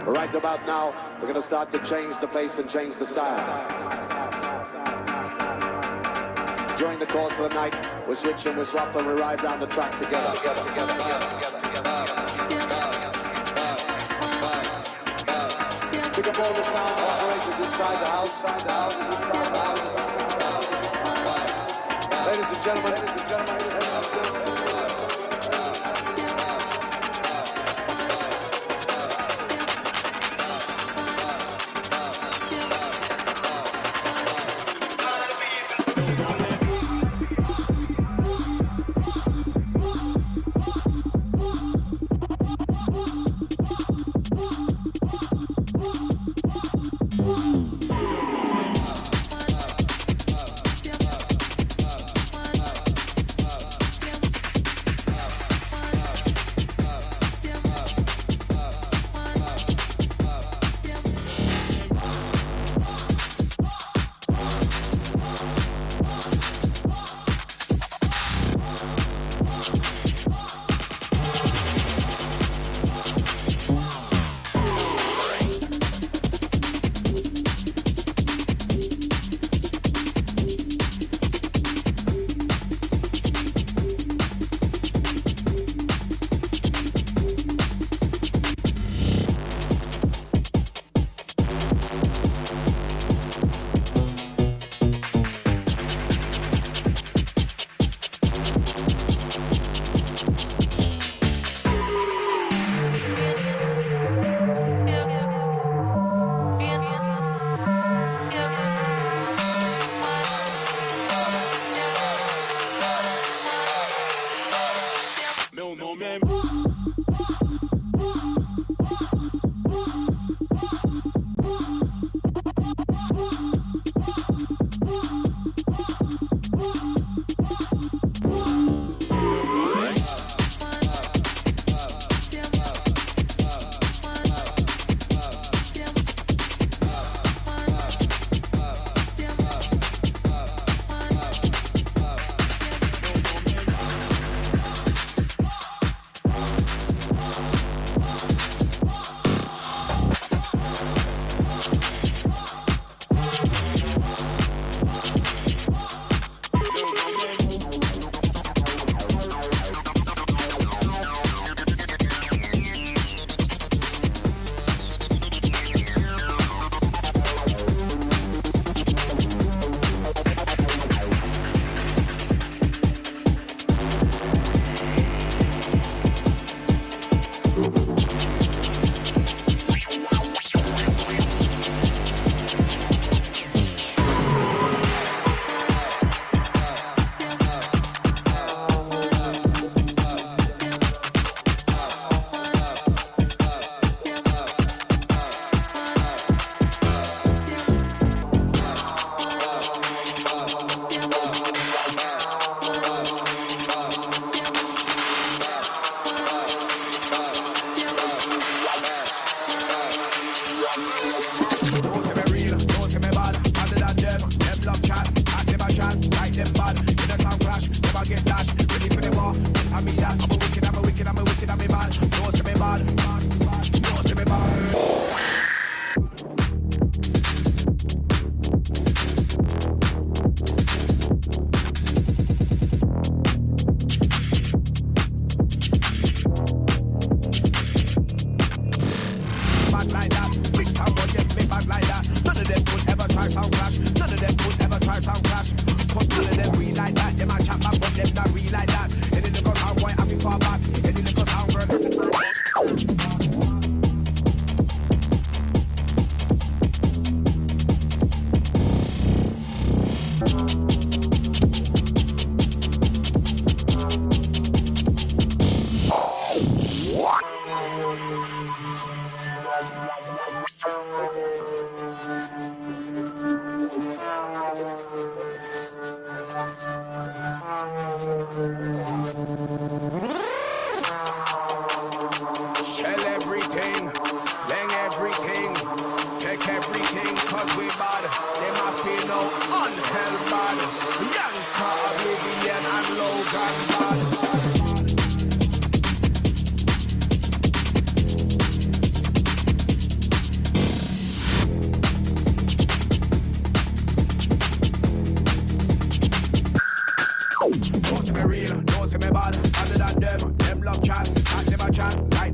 Right about now, we're going to start to change the pace and change the style. During the course of the night, we're switching, we're swapping, we ride down the track together. Pick up all the sound operators inside the house. Ladies and gentlemen.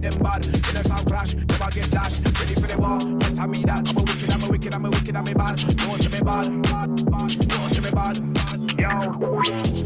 them bad. In a sound clash, never get dashed. Ready for the war, yes I mean that. I'm a wicked, I'm a wicked, I'm a wicked, I'm a bad. Don't say me bad, don't say me bad. Yo.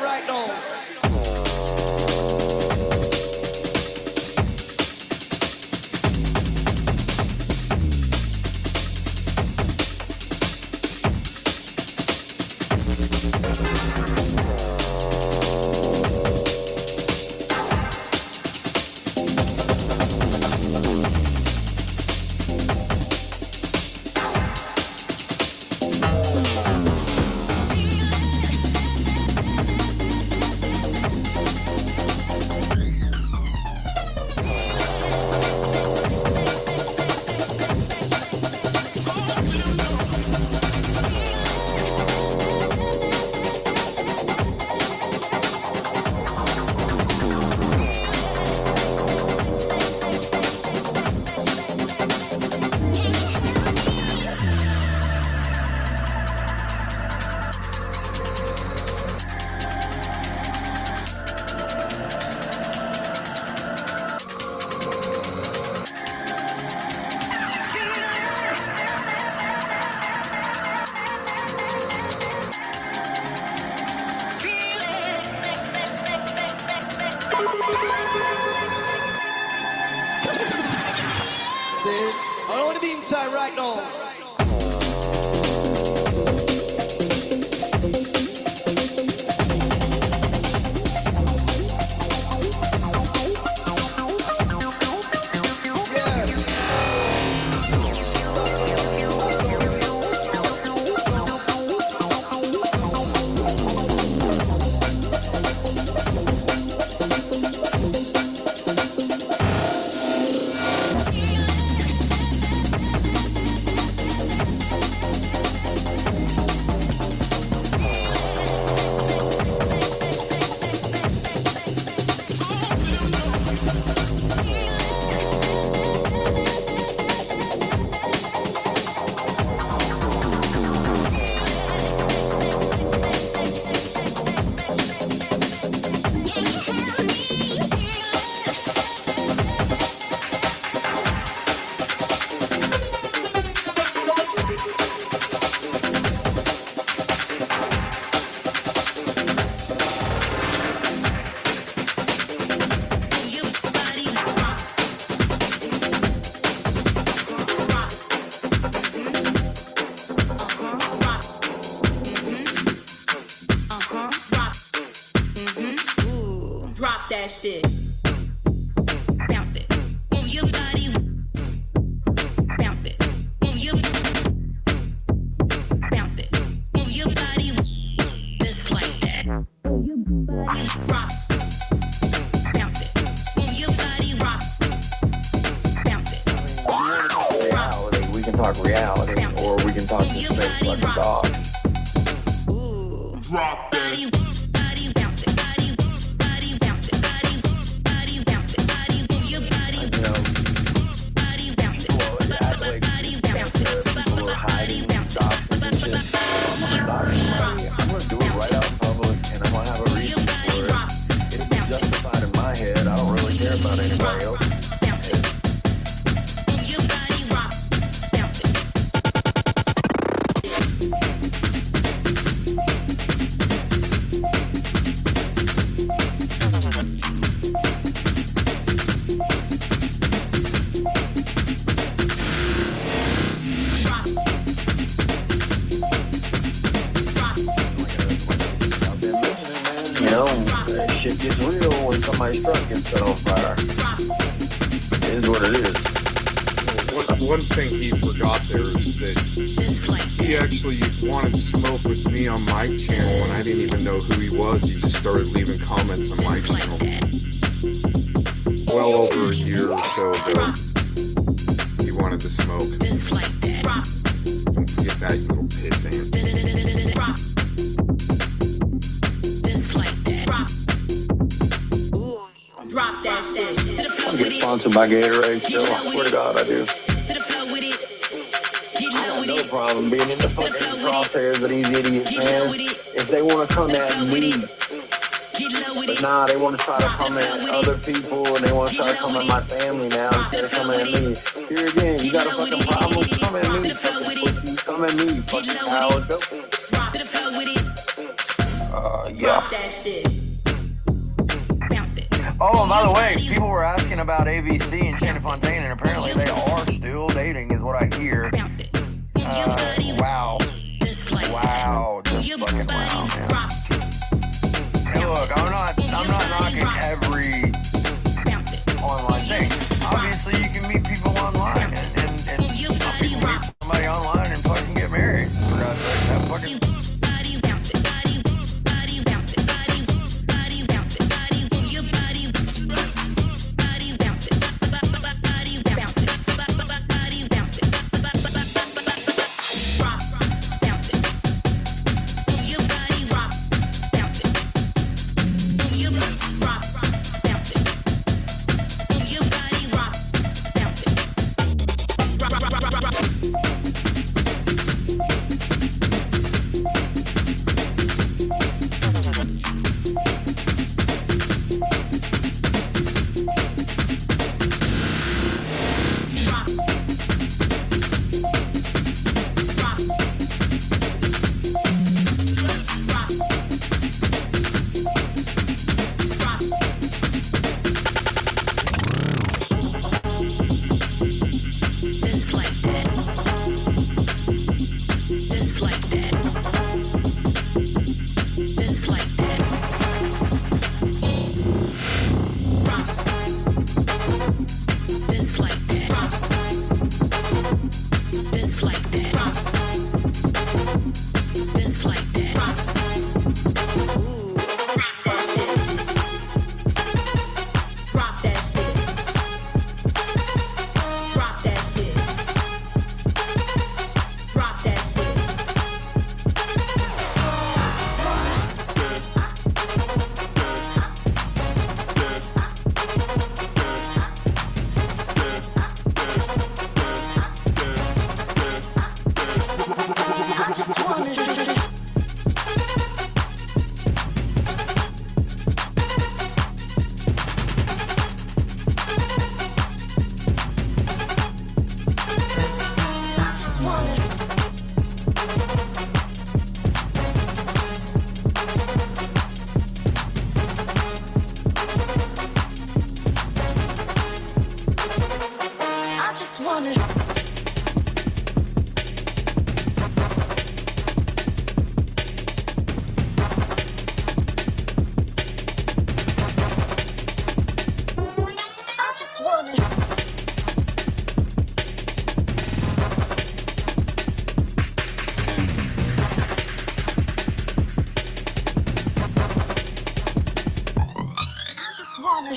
right now. I don't want to be inside right now. That shit. Bounce it. Move your body. Bounce it. Move your bounce it. Move your body just like that. Move your body. Rock. Bounce it. Move your body. Rock. Bounce it. Reality. We can talk reality, or we can talk to space like a dog. Ooh. Drop body. Body. Bounce it. Body. Body. Bounce it. Body. Body. Bounce it. Body. Move your body. Body. Bounce it. Body. Bounce it. People are hiding stuff and shit. I'm gonna do it right out in public, and I'm gonna have a reason for it. It'll be justified in my head. I don't really care about anybody else. You know, shit gets real when somebody's truck gets set on fire. It is what it is. One thing he forgot there is that he actually wanted to smoke with me on my channel, and I didn't even know who he was. He just started leaving comments on my channel. Well over a year or so ago, he wanted to smoke. Don't forget that, you little pissant. Drop that shit. I get sponsored by Gatorade, so I swear to God I do. I have no problem being in the fucking crosshairs of these idiots, man. If they want to come at me, but nah, they want to try to come at other people, and they want to try to come at my family now instead of coming at me. Here again, you got a fucking problem? Come at me, fucking pussy. Come at me, fucking coward. Go. Drop that shit. Bounce it. Oh, and by the way, people were asking about AVC and Shannon Fontaine, and apparently they are still dating, is what I hear. Bounce it. Move your body. Wow. Just like Wow. that. Move Just your fucking body. wow, man. Rock. Hey, look, I'm not knocking every Bounce it. online thing. Obviously, you can meet people online, and some people meet somebody online and fucking get married. For God's sake, that fucking... Body bounce it. Body bounce it. Body bounce it. Body bounce it. Body move your body. Body bounce it. Body bounce it. Body bounce it. Rock. Bounce it. Move your body. Rock. Bounce it. Move your body. Rock. Bounce it. Move your body. Rock. Bounce it. Rock. Just like that. Just like that. Just like that. Rock. Just like that. Just like that. Just like that. Ooh, rock that shit. Rock that shit. Rock that shit. Rock that shit. I just wanna. I just wanna. I just wanna.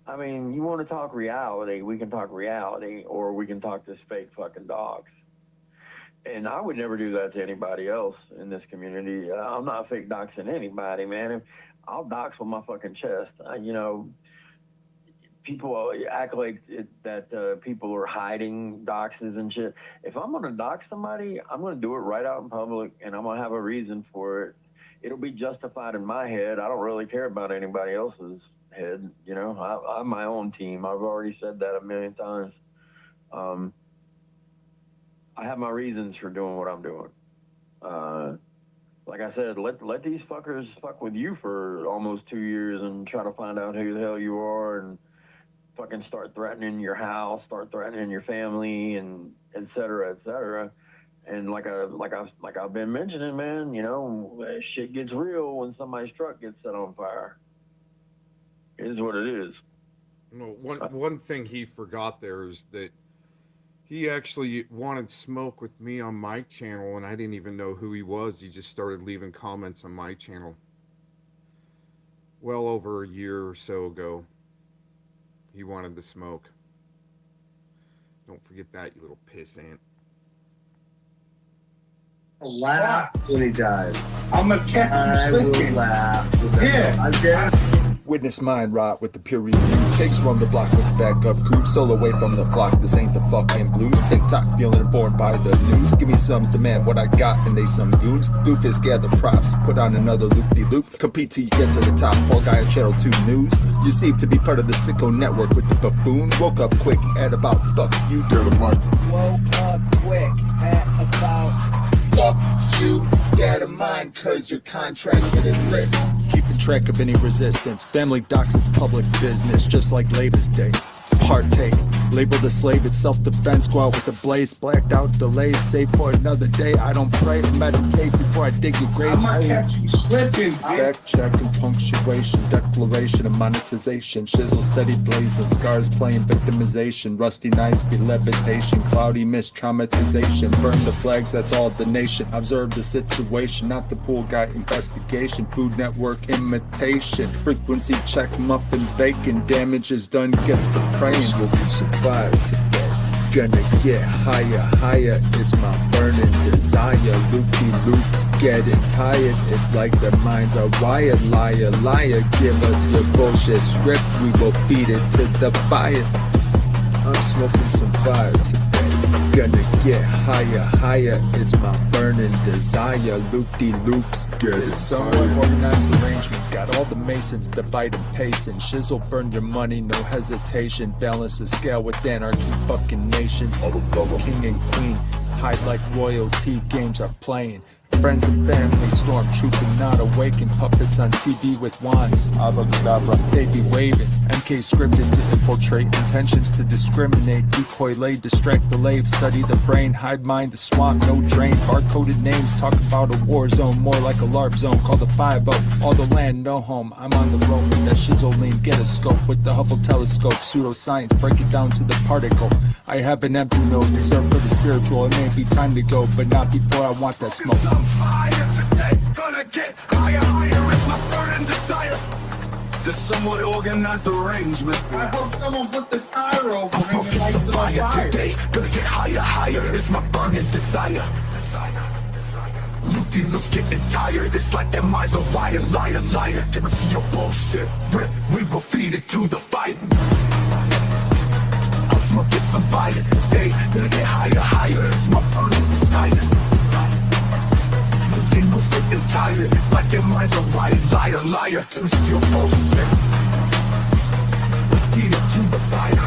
I mean, you want to talk reality, we can talk reality, or we can talk this fake fucking dogs. And I would never do that to anybody else in this community. I'm not fake doxing anybody, man. I'll dox with my fucking chest. You know, people act like that people are hiding doxes and shit. If I'm going to dox somebody, I'm going to do it right out in public, and I'm going to have a reason for it. It'll be justified in my head. I don't really care about anybody else's head. You know, I'm my own team. I've already said that a million times. I have my reasons for doing what I'm doing. Like I said, let these fuckers fuck with you for almost 2 years and try to find out who the hell you are and fucking start threatening your house, start threatening your family, and et cetera, et cetera. And like I've been mentioning, man, you know, shit gets real when somebody's truck gets set on fire. It is what it is. No, one thing he forgot there is that he actually wanted smoke with me on my channel, and I didn't even know who he was. He just started leaving comments on my channel well over a year or so ago. He wanted the smoke. Don't forget that, you little pissant. I'll laugh when he dies. I'm a cat. I will laugh. Yeah. I'm dead. Witness mind rot with the peer review. Pigs roam the block with the backup crew. Solo away from the flock, this ain't the fucking blues. TikTok feeling informed by the news. Give me sums, demand what I got, and they some goons. Doofus gather props, put on another loop-de-loop. Compete till you get to the top, Fall Guy at Channel 2 News. You seem to be part of the sicko network with the buffoon. Woke up quick at about fuck you, Dynamite. Woke up quick at about Fuck you, dad of mine, cause you're contracted and list. Keeping track of any resistance. Family docs, it's public business, just like Labor's Day. Partake, label the slave, it's self-defense. Go out with a blaze, blacked out, delayed. Save for another day. I don't pray, meditate before I dig your graves. I might catch you slipping, Fact check and punctuation, declaration of monetization. Shizzle steady blazing, scars playing victimization. Rusty knives be levitation, cloudy mist traumatization. Burn the flags, that's all the nation. Observe the situation, not the pool guy investigation. Food Network imitation, frequency check, muffin bacon. Damage is done, get to praying. Will be survived today. Gonna get higher, higher. It's my burning desire. Loopy loops getting tired. It's like their minds are wired. Liar, liar, give us your bullshit script. We will feed it to the fire. I'm smoking some fire today. Gonna get higher, higher. It's my burning desire. Loop-de-loops getting somewhat organized arrangement. Got all the masons dividing pacing. Shizzle burn your money, no hesitation. Balance the scale with anarchy. Fucking nations. King and queen. Hide like royalty. Games are playing. Friends and family stormtrooping, not awakened. Puppets on TV with wands. Abracadabra, they be waving. MK scripted to infiltrate, intentions to discriminate. Decoy lay, distract the lave. Study the brain, hide mind the swamp, no drain. Hard-coded names, talk about a war zone. More like a LARP zone, call the 5-0. All the land, no home. I'm on the road with that shizzle lean. Get a scope with the Hubble telescope. Pseudoscience, break it down to the particle. I have an empty node, reserved for the spiritual. It may be time to go, but not before I want that smoke. fire today. Gonna get higher, higher. It's my burning desire. The somewhat organized arrangement. I hope someone puts a tire over I'm and smoking lights some it on fire fire. today. Gonna get higher, higher. It's my burning desire. Loopy loops getting tired. It's like their minds are wired. Liar, liar. Give us your bullshit. We will feed it to the fire. I'm smoking some fire today. Gonna get higher, higher. It's my burning desire. Loopy loops getting tired. It's like their minds are wired. Liar, liar. Give us your bullshit. Feed it to the fire.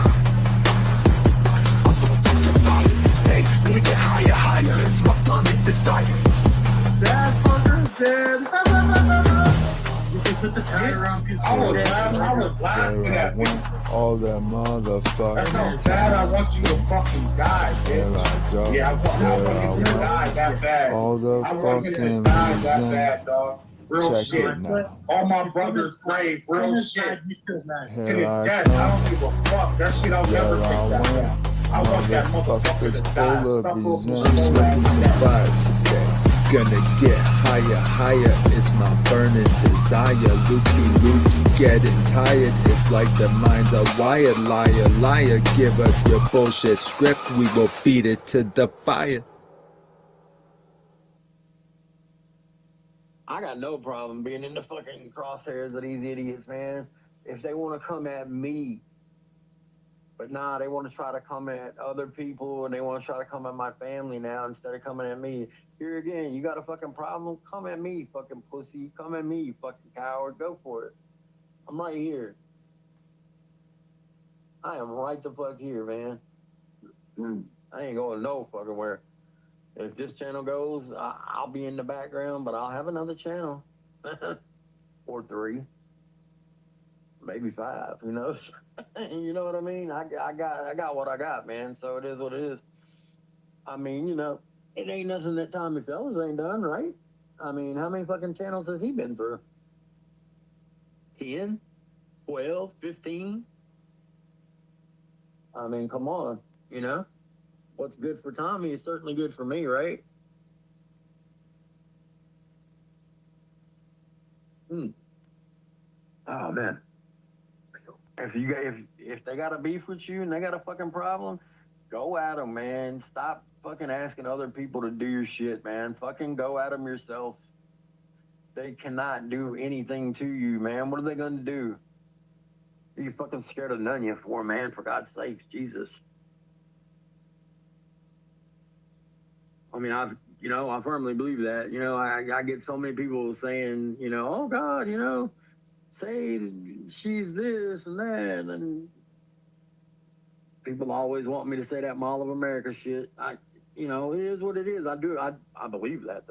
I'm so fucking fire today. Gonna get higher, higher. It's my burning desire. That fucker's dead. You can put the tire around his I was laughing at me. All that motherfucking That's how bad I want you to fucking die, There bitch. I go. Yeah, I want you to die that bad. All the I want you to fucking die that reason. bad, dog. Real Check shit. it now. All my brothers prayed, real shit. To Here his I death, I come. don't give a fuck. That shit I'll never There take I that went. back. I want that motherfucker Motherfuckers to die. full of Suffer resentment. for I'm so smoking long. some fire today. Gonna get higher, higher. It's my burning desire. Loopy loops getting tired. It's like the minds are wired. Liar, liar. Give us your bullshit script. We will feed it to the fire. I got no problem being in the fucking crosshairs of these idiots, man. If they want to come at me, but nah, they want to try to come at other people and they want to try to come at my family now instead of coming at me. Here again, you got a fucking problem? Come at me, fucking pussy. Come at me, fucking coward. Go for it. I'm right here. I am right the fuck here, man. I ain't going no fucking where. If this channel goes, I'll be in the background, but I'll have another channel. Or 3. Maybe 5, who knows? You know what I mean? I got what I got, man. So it is what it is. I mean, you know, it ain't nothing that Tommy Fellas ain't done, right? I mean, how many fucking channels has he been through? 10? 12? 15? I mean, come on, you know? What's good for Tommy is certainly good for me, right? Oh man. If they got a beef with you and they got a fucking problem, go at them, man. Stop fucking asking other people to do your shit, man. Fucking go at them yourself. They cannot do anything to you, man. What are they gonna do? You fucking scared of none, you for, man, for God's sakes, Jesus. I mean, I firmly believe that. You know, I get so many people saying, you know, oh God, you know, say she's this and that, and people always want me to say that Mall of America shit. You know, it is what it is. I believe that.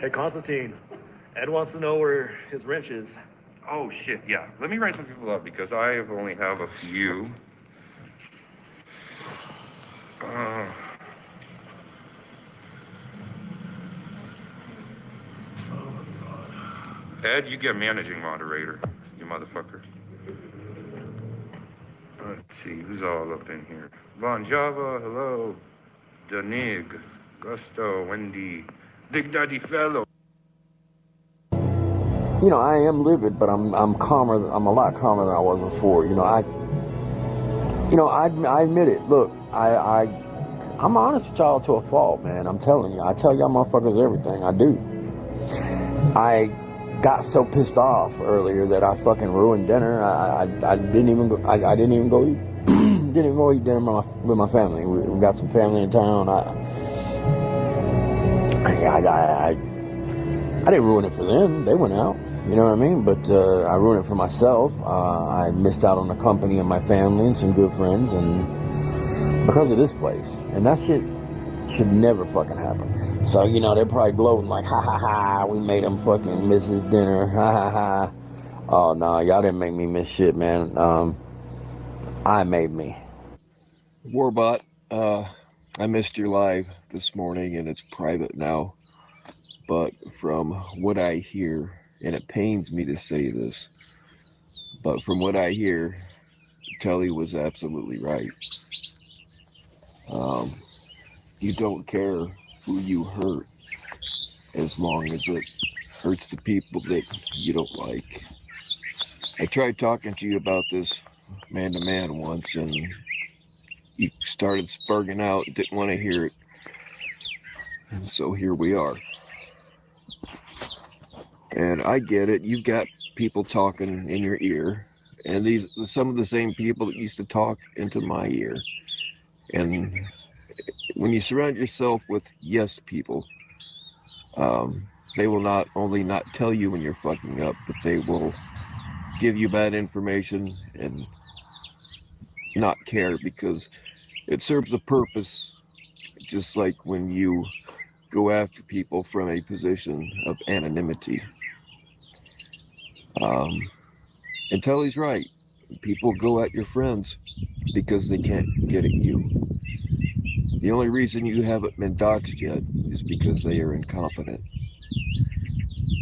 Hey, Constantine. Ed wants to know where his wrench is. Oh, shit, yeah. Let me write some people up because I only have a few. Ed, you get managing moderator, you motherfucker. Let's see, who's all up in here? Bon Java, hello. Danig, Gusto, Wendy, Big Daddy Fellow. You know, I am livid, but I'm calmer. I'm a lot calmer than I was before. I admit it. Look, I'm honest with y'all to a fault, man. I'm telling you. I tell y'all motherfuckers everything. I do. I got so pissed off earlier that I fucking ruined dinner. I didn't even go. I didn't even go eat. Didn't even go eat dinner with my family. We got some family in town. I didn't ruin it for them. They went out. You know what I mean? But I ruined it for myself. I missed out on the company of my family and some good friends, and because of this place. And that shit should never fucking happen. So, they're probably gloating like, ha ha ha, we made them fucking miss his dinner, ha ha ha. Oh, no, y'all didn't make me miss shit, man. I made me. Warbot, I missed your live this morning, and it's private now. But from what I hear, and it pains me to say this, but from what I hear, Telly was absolutely right. You don't care who you hurt as long as it hurts the people that you don't like. I tried talking to you about this man-to-man once, and you started spurging out, didn't want to hear it. And so here we are. And I get it. You've got people talking in your ear, and these some of the same people that used to talk into my ear. And when you surround yourself with yes people, they will not only not tell you when you're fucking up, but they will give you bad information and not care because it serves a purpose, just like when you go after people from a position of anonymity. And Telly's right. People go at your friends because they can't get at you. The only reason you haven't been doxxed yet is because they are incompetent.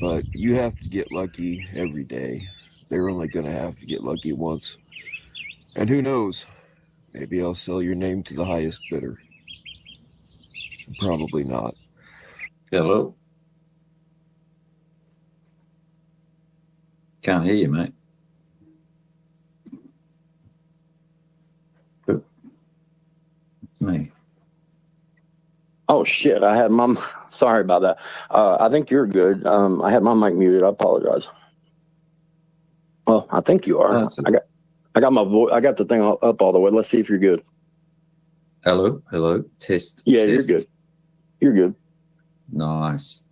But you have to get lucky every day. They're only going to have to get lucky once. And who knows? Maybe I'll sell your name to the highest bidder. Probably not. Hello. Can't hear you, mate. Good. It's me. Oh, shit. Sorry about that. I think you're good. I had my mic muted. I apologize. Well, I think you are. I got my voice. I got the thing up all the way. Let's see if you're good. Hello. Test. Yeah, test. You're good. You're good. Nice.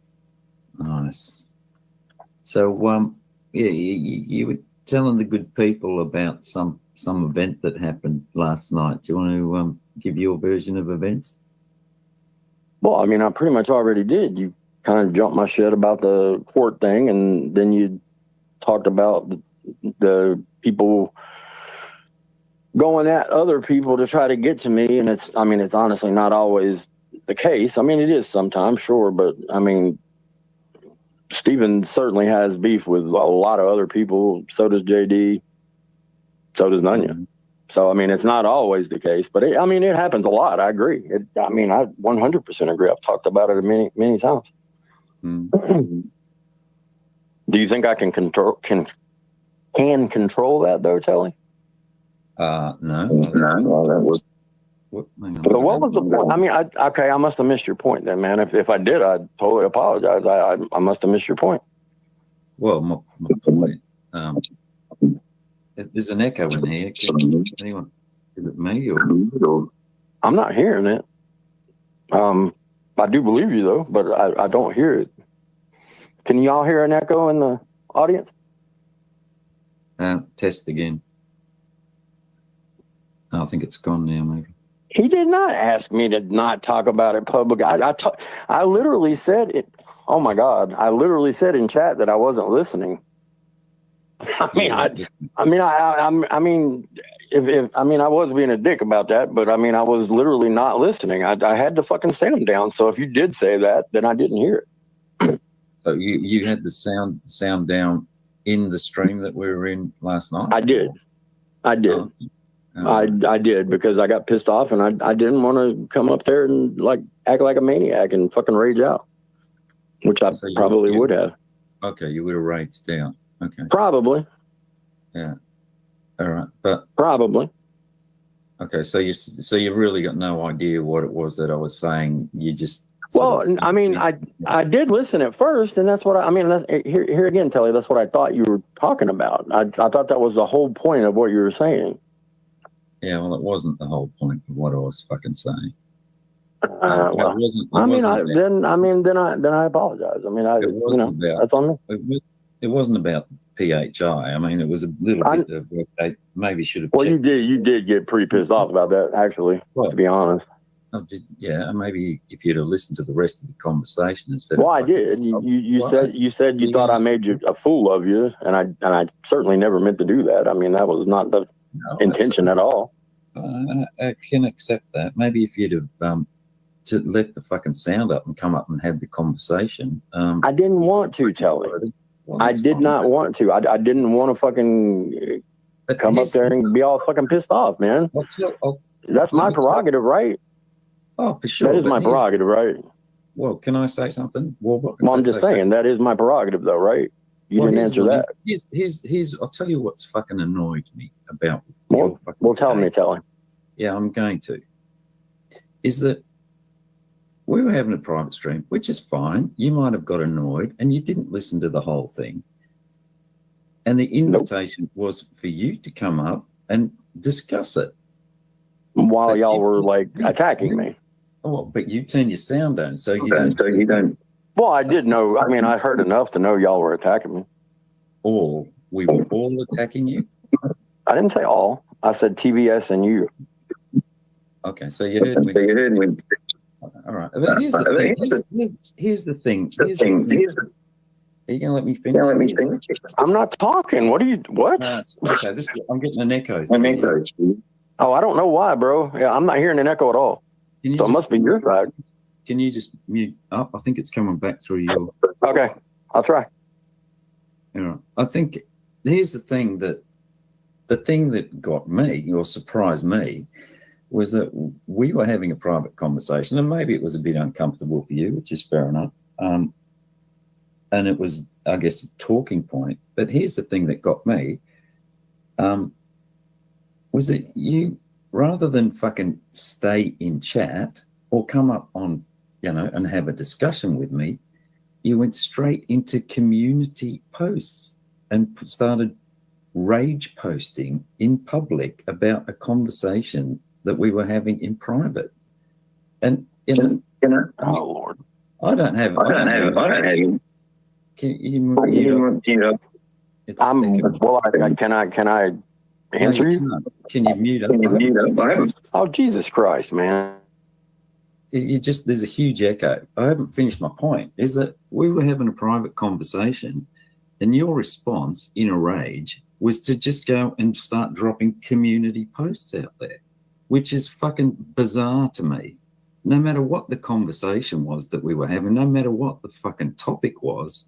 So, yeah, you were telling the good people about some event that happened last night. Do you want to give your version of events? Well, I mean, I pretty much already did. You kind of jumped my shit about the court thing, and then you talked about the people going at other people to try to get to me. And it's honestly not always the case. I mean, it is sometimes, sure. But I mean, Steven certainly has beef with a lot of other people. So does JD. So does Nunya. So, I mean, it's not always the case, but it happens a lot. I agree. I 100% agree. I've talked about it many, many times. Do you think I can control that though, Telly? No. That was. What was the point? I mean, I must have missed your point then, man. If I did, I totally apologize. I must have missed your point. Well, my point. There's an echo in here. Anyone? Is it me or? I'm not hearing it. I do believe you though, but I don't hear it. Can y'all hear an echo in the audience? Test again. I think it's gone now, maybe. He did not ask me to not talk about it public. I literally said it. Oh my God! I literally said in chat that I wasn't listening. I mean, I was being a dick about that, but I mean, I was literally not listening. I had to fucking sound down. So if you did say that, then I didn't hear it. So you had the sound down in the stream that we were in last night? I did. I did because I got pissed off and I didn't want to come up there and like act like a maniac and fucking rage out, which I probably would have. Okay, you would have raged out. Okay. Probably. Yeah. All right, but probably. Okay, so you really got no idea what it was that I was saying. You just I mean, I did listen at first, and that's what I mean. That's, here again, Telly. That's what I thought you were talking about. I thought that was the whole point of what you were saying. Yeah, well, it wasn't the whole point of what I was fucking saying. Then I apologize. I mean, that's on me. It wasn't about PHI. I mean, it was a little bit of what they maybe should have. Well, you did get pretty pissed off about that, actually. To be honest. Yeah, maybe if you'd have listened to the rest of the conversation instead. Well, I did. You said you thought I made you a fool of you, and I certainly never meant to do that. I mean, that was not the intention at all. I can accept that. Maybe if you'd have to left the fucking sound up and come up and had the conversation. I didn't want to, Telly. I did not want to. I didn't want to fucking come up there and be all fucking pissed off, man. That's my prerogative, right? Oh, for sure. That is my prerogative, right? Well, can I say something? Well, I'm just saying that is my prerogative, though, right? You didn't answer that. Here's. I'll tell you what's fucking annoyed me about. Well, tell me, Telly. Yeah, I'm going to. Is that we were having a private stream, which is fine. You might have got annoyed and you didn't listen to the whole thing. And the invitation was for you to come up and discuss it. While y'all were like attacking me. Oh, but you turn your sound down, so you don't. Well, I did know. I mean, I heard enough to know y'all were attacking me. We were all attacking you? I didn't say all. I said TBS and you. Okay, so you heard me. All right. But here's the thing. Are you going to let me finish? I'm not talking. What? Okay, I'm getting an echo. Oh, I don't know why, bro. Yeah, I'm not hearing an echo at all. So it must be your side. Can you just mute up? I think it's coming back through you. Okay, I'll try. Yeah, I think here's the thing that got me or surprised me was that we were having a private conversation, and maybe it was a bit uncomfortable for you, which is fair enough. And it was, I guess, a talking point. But here's the thing that got me. Was that you, rather than fucking stay in chat or come up on, and have a discussion with me, you went straight into community posts and started rage posting in public about a conversation that we were having in private. And, oh Lord. I don't have. Can you Can I answer you? Can you mute up? Oh, Jesus Christ, man. There's a huge echo. I haven't finished my point. Is that we were having a private conversation and your response in a rage was to just go and start dropping community posts out there, which is fucking bizarre to me. No matter what the conversation was that we were having, no matter what the fucking topic was,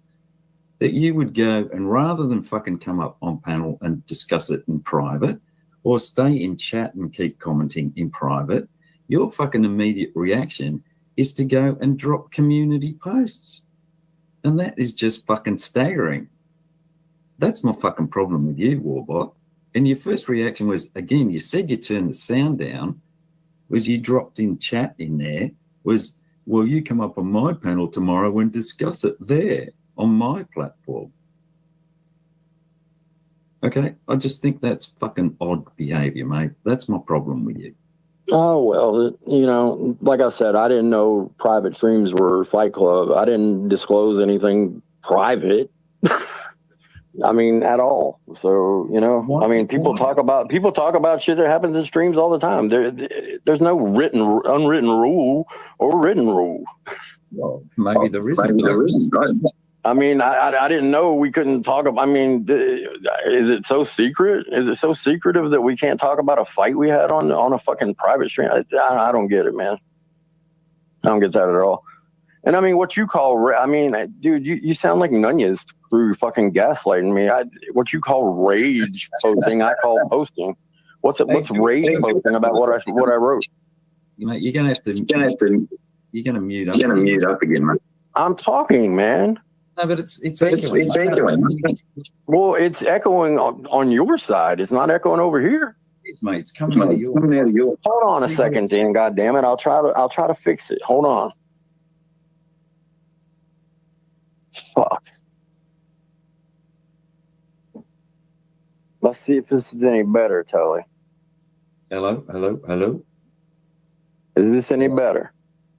that you would go and rather than fucking come up on panel and discuss it in private or stay in chat and keep commenting in private, your fucking immediate reaction is to go and drop community posts. And that is just fucking staggering. That's my fucking problem with you, Warbot. And your first reaction was, again, you said you turned the sound down, was you dropped in chat in there, was, well, you come up on my panel tomorrow and discuss it there on my platform. Okay, I just think that's fucking odd behavior, mate. That's my problem with you. Oh, well, like I said, I didn't know private streams were Fight Club. I didn't disclose anything private. I mean, at all. So, you know, I mean, people talk about shit that happens in streams all the time. There's no unwritten rule or written rule. Well, maybe there isn't. I mean, I didn't know we couldn't talk about. I mean, is it so secret? Is it so secretive that we can't talk about a fight we had on a fucking private stream? I don't get it, man. I don't get that at all. And I mean, what you call, I mean, dude, you sound like Nunez through fucking gaslighting me. What you call rage posting, I call posting. What's rage posting about what I wrote? You know, you're gonna mute up again, man. I'm talking, man. No, but it's echoing. It's echoing. Well, it's echoing on your side. It's not echoing over here. It's, mate. It's coming out of your. Hold on a second, Dan. God damn it! I'll try to fix it. Hold on. Fuck. Let's see if this is any better, Tully. Hello. Is this any better?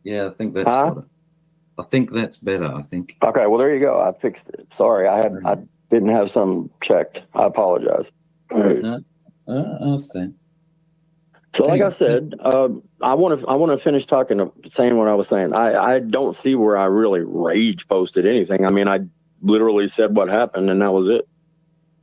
Yeah, I think that's better. I think that's better. I think. Okay, well there you go. I fixed it. Sorry, I didn't have some checked. I apologize. No, I understand. So, like I said, I want to finish saying what I was saying. I don't see where I really rage posted anything. I mean, I literally said what happened, and that was it.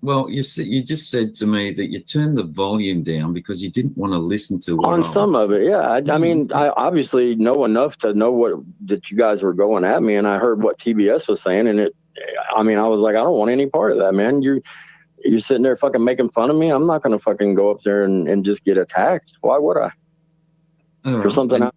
Well, you just said to me that you turned the volume down because you didn't want to listen to what on some of it. Yeah, I mean, I obviously know enough to know that you guys were going at me, and I heard what TBS was saying, and I was like, I don't want any part of that, man. You're sitting there fucking making fun of me. I'm not going to fucking go up there and just get attacked. Why would I? For something else.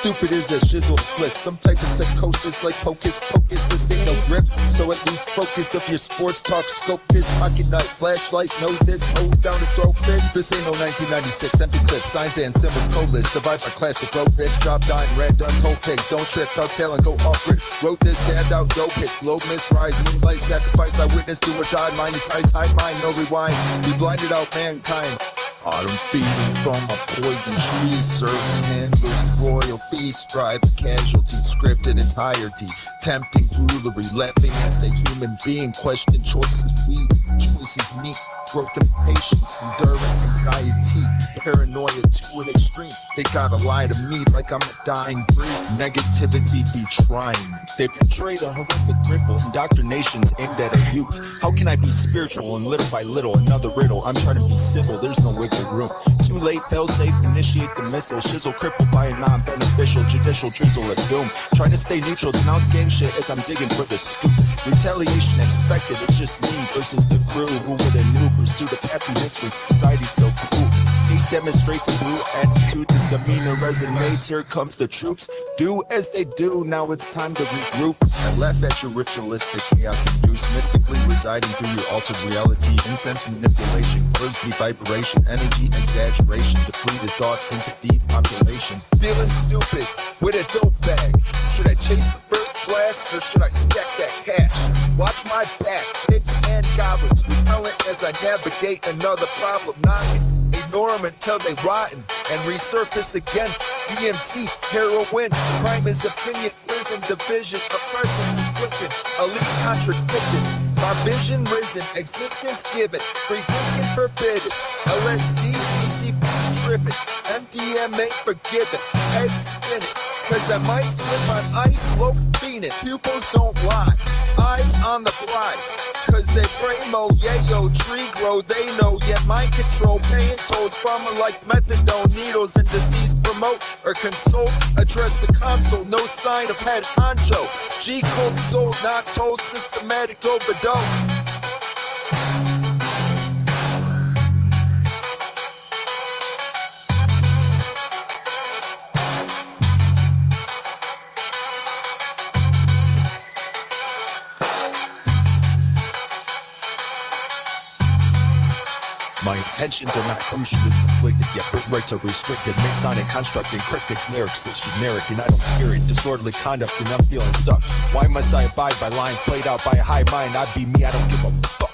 Stupid is a shizzle flick, some type of psychosis like hocus pocus. This ain't no grift, so at least focus of your sports talk. Scope this pocket knife, flashlight, know this, hose down to throw fist. This ain't no 1996 empty clip, signs and symbols, code list. Divide by classic, road bitch, drop dying, red done, toe pigs. Don't trip, tuck tail and go off grid. Wrote this, stand out, dope hits, low miss, rise, moonlight, sacrifice. I witness, do or die, mind ties, high mind, no rewind. We blinded out mankind. Autumn feeding from a poison tree, serving handlers royal feast, strive casualty, scripted entirety, tempting jewelry, laughing at the human being, question choices weak, choices meek, broken patience, enduring anxiety, paranoia to an extreme. They gotta lie to me like I'm a dying breed. Negativity be trying. They portray the horrific ripple, indoctrinations aimed at our youth. How can I be spiritual and little by little another riddle? I'm trying to be civil, there's no wiggle room. Too late, fail safe, initiate the missile. Shizzle crippled by a non-beneficial judicial drizzle of doom. Trying to stay neutral, denounce gang shit as I'm digging for the scoop. Retaliation expected, it's just me versus the crew. Who would have knew pursuit of happiness when society's so cool? Hate demonstrates a blue attitude, the demeanor resonates. Here comes the troops, do as they do, now it's time to regroup. I laugh at your ritualistic chaos induced, mystically residing through your altered reality. Incense manipulation, words be vibration, energy exaggeration, depleted thoughts into deep population. Feeling stupid with a dope bag. Should I chase the first blast or should I stack that cash? Watch my back, pigs and goblins repellent as I navigate another problem knocking. Ignore them until they rotten and resurface again. DMT, heroin, crime is opinion, prison, division, oppression, conflicted, elite contradicted. My vision risen, existence given, free thinking forbidden. LSD, PCP tripping, MDMA forgiven, head spinning. Cause I might slip on ice, low fiending. Pupils don't lie, eyes on the prize. Cause they primo, yayo, tree grow, they know. Yet mind control, paying tolls, pharma like methadone, needles and disease promote or console. Address the console, no sign of head honcho. G code sold, not told, systematic overdose. My intentions are not crucially conflicted, yet birth rights are restricted. Masonic construct and cryptic lyrics that generic, and I don't hear it. Disorderly conduct, and I'm feeling stuck. Why must I abide by lines played out by a high mind? I be me, I don't give a fuck.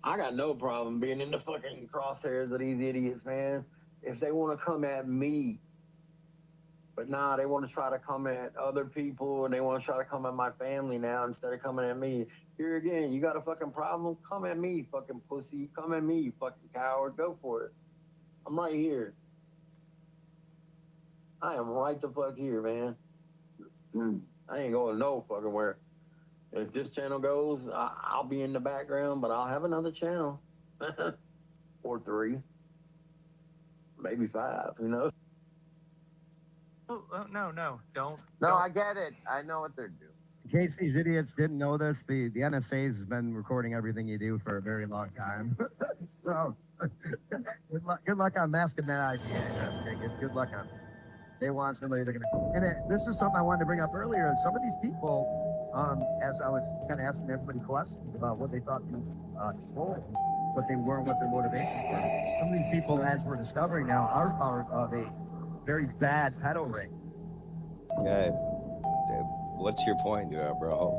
I got no problem being in the fucking crosshairs of these idiots, man. If they want to come at me, but nah, they want to try to come at other people and they want to try to come at my family now instead of coming at me. Here again, you got a fucking problem? Come at me, fucking pussy. Come at me, you fucking coward. Go for it. I'm right here. I am right the fuck here, man. I ain't going no fucking where. If this channel goes, I'll be in the background, but I'll have another channel. Or 3. Maybe 5, who knows? Oh, no, don't. No, I get it. I know what they're doing. In case these idiots didn't know this, the NSA has been recording everything you do for a very long time. So, good luck on masking that idea. Good luck on it. They want somebody they're going to... And this is something I wanted to bring up earlier. Some of these people, as I was kind of asking everybody questions about what they thought control, but they weren't, what their motivations were. Some of these people, as we're discovering now, are of a very bad pedo ring. Guys, what's your point, bro?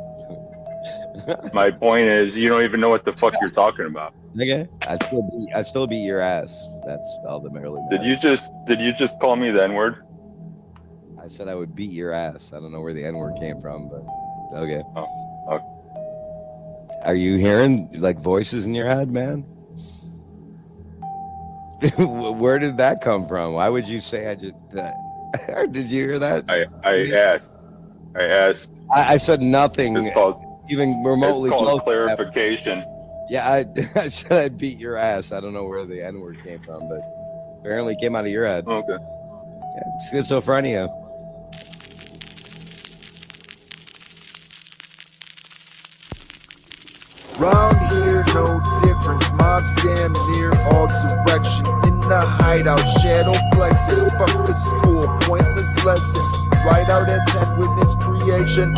My point is, you don't even know what the fuck you're talking about. Okay, I'd still beat your ass. That's all that merely matters. Did you just call me the N-word? I said I would beat your ass. I don't know where the N-word came from, but okay. Oh, okay. Are you hearing like voices in your head, man? Where did that come from? Why would you say I just did you hear that? I asked. I said nothing. It's called, even remotely it's called close. Clarification. Yeah, I said I beat your ass. I don't know where the N-word came from, but apparently it came out of your head. Okay. Yeah, schizophrenia. Round here, no difference. Mobs damn near all direction. In the hideout, shadow flexing. Fuck the school, pointless lesson. Right out at 10, witness creation.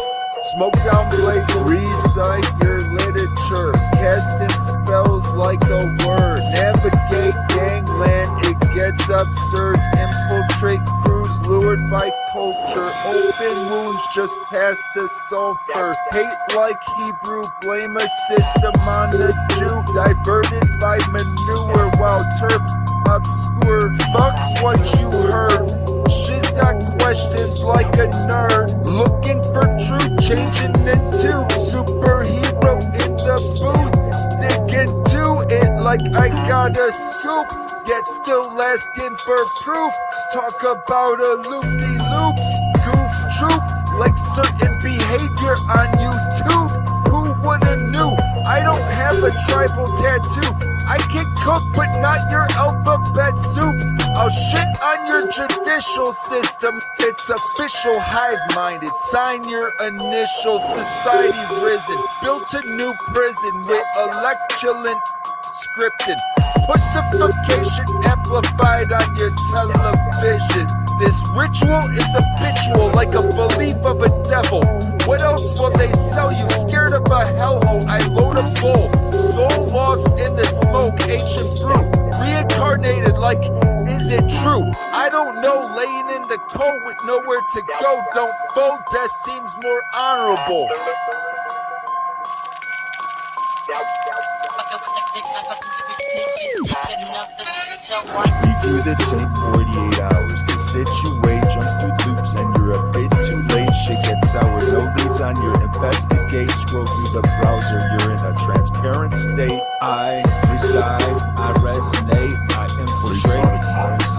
Smoke down blazing. Recite your literature. Casting spells like a word. Navigate gangland, it gets absurd. Infiltrate crews lured by culture. Open wounds just past the sulfur. Hate like Hebrew, blame a system on the Jew. Diverted by manure while turf obscure. Fuck what you heard. She's got questions like a nerd. Looking for truth, changing into superhero in the booth. Sticking to it like I got a scoop. Yet still asking for proof. Talk about a loop-de-loop. Goof troop like certain behavior on YouTube. Who woulda knew? I don't have a tribal tattoo. I can cook, but not your alphabet soup. I'll shit on your judicial system. It's official, hive-minded. Sign your initial. Society risen. Built a new prison with electulant scripted. Pussification amplified on your television. This ritual is habitual, like a belief of a devil. What else will they sell you? Scared of a hellhole, I load a bull. Soul lost in the smoke, ancient brew. Reincarnated like, is it true? I don't know, laying in the cold with nowhere to go. Don't fold, that seems more honorable. Review the tape 48 hours to situate, jump through loops, and you're a bit too late. Shit gets sour, no leads on your investigate. Scroll through the browser, you're in a transparent state. I reside, I resonate, I infiltrate.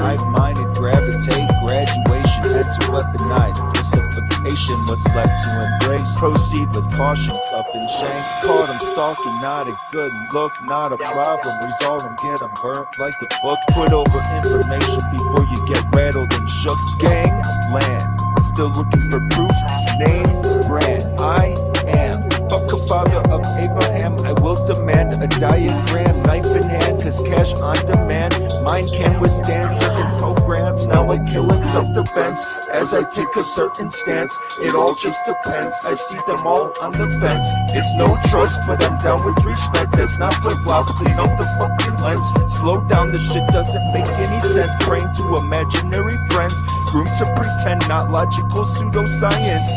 Hive-minded, gravitate, graduation, head to weaponize. Pacification, what's left to embrace. Proceed with caution, cuffed and shanks. Caught him stalking, not a good look, not a problem. Resolve him, get him burnt like the book. Put over information before you get rattled and shook. Gang, land, still looking for proof. Name, brand, I am. Fuck a father of Abraham, I will demand a diagram. Knife in hand, cause cash on demand. Mine can withstand certain kilograms. Now I kill in self-defense as I take a certain stance. It all just depends. I see them all on the fence. It's no trust, but I'm down with respect. That's not flip-flop. Clean up the fucking lens. Slow down, the shit doesn't make any sense. Praying to imaginary friends. Groomed to pretend, not logical pseudoscience.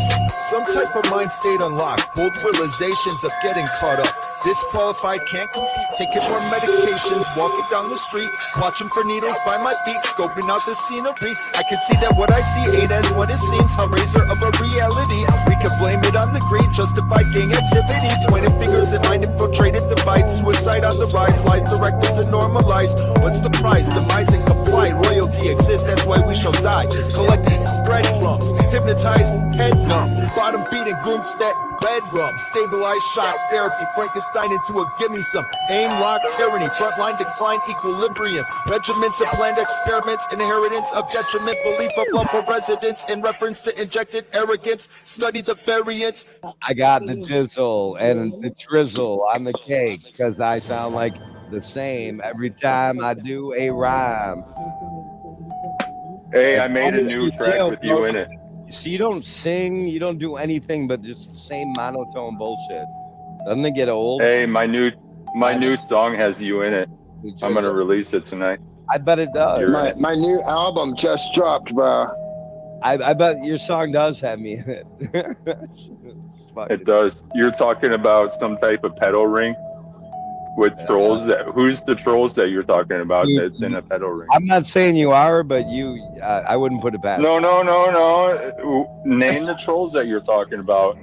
Some type of mind state unlocked. Bold realizations of getting caught up. Disqualified, can't compete. Taking more medications. Walking down the street. Watching for needles by my feet. Scoping out the scenery. I can see that what I see ain't as what it seems. Hellraiser of a reality. We can blame it on the greed. Justify gang activity. Pointing fingers at mind infiltrated divide. Suicide on the rise. Lies directed to normalize. What's the prize? Demise and comply. Royalty exists. That's why we shall die. Collecting breadcrumbs. Hypnotized. Head numb. Bottom beating. Groomed stat. Bedroom. Stabilized shot. Therapy. Frankenstein into a gimme some. Aim lock. Tyranny. Frontline decline. Equilibrium. Regiments of planned experiments. Inheritance of detriment. Belief of love for residents. In reference to injected arrogance. Study the variants. I got the jizzle and the drizzle on the cake because I sound like the same every time I do a rhyme. Hey, I made a new track with you in it. So you don't sing, you don't do anything but just the same monotone bullshit. Doesn't it get old? Hey, my new song has you in it. I'm gonna release it tonight. I bet it does. My new album just dropped, bro. I bet your song does have me in it. It does. You're talking about some type of pedal ring with trolls. Who's the trolls that you're talking about that's in a pedal ring? I'm not saying you are, but I wouldn't put it past. No. Name the trolls that you're talking about.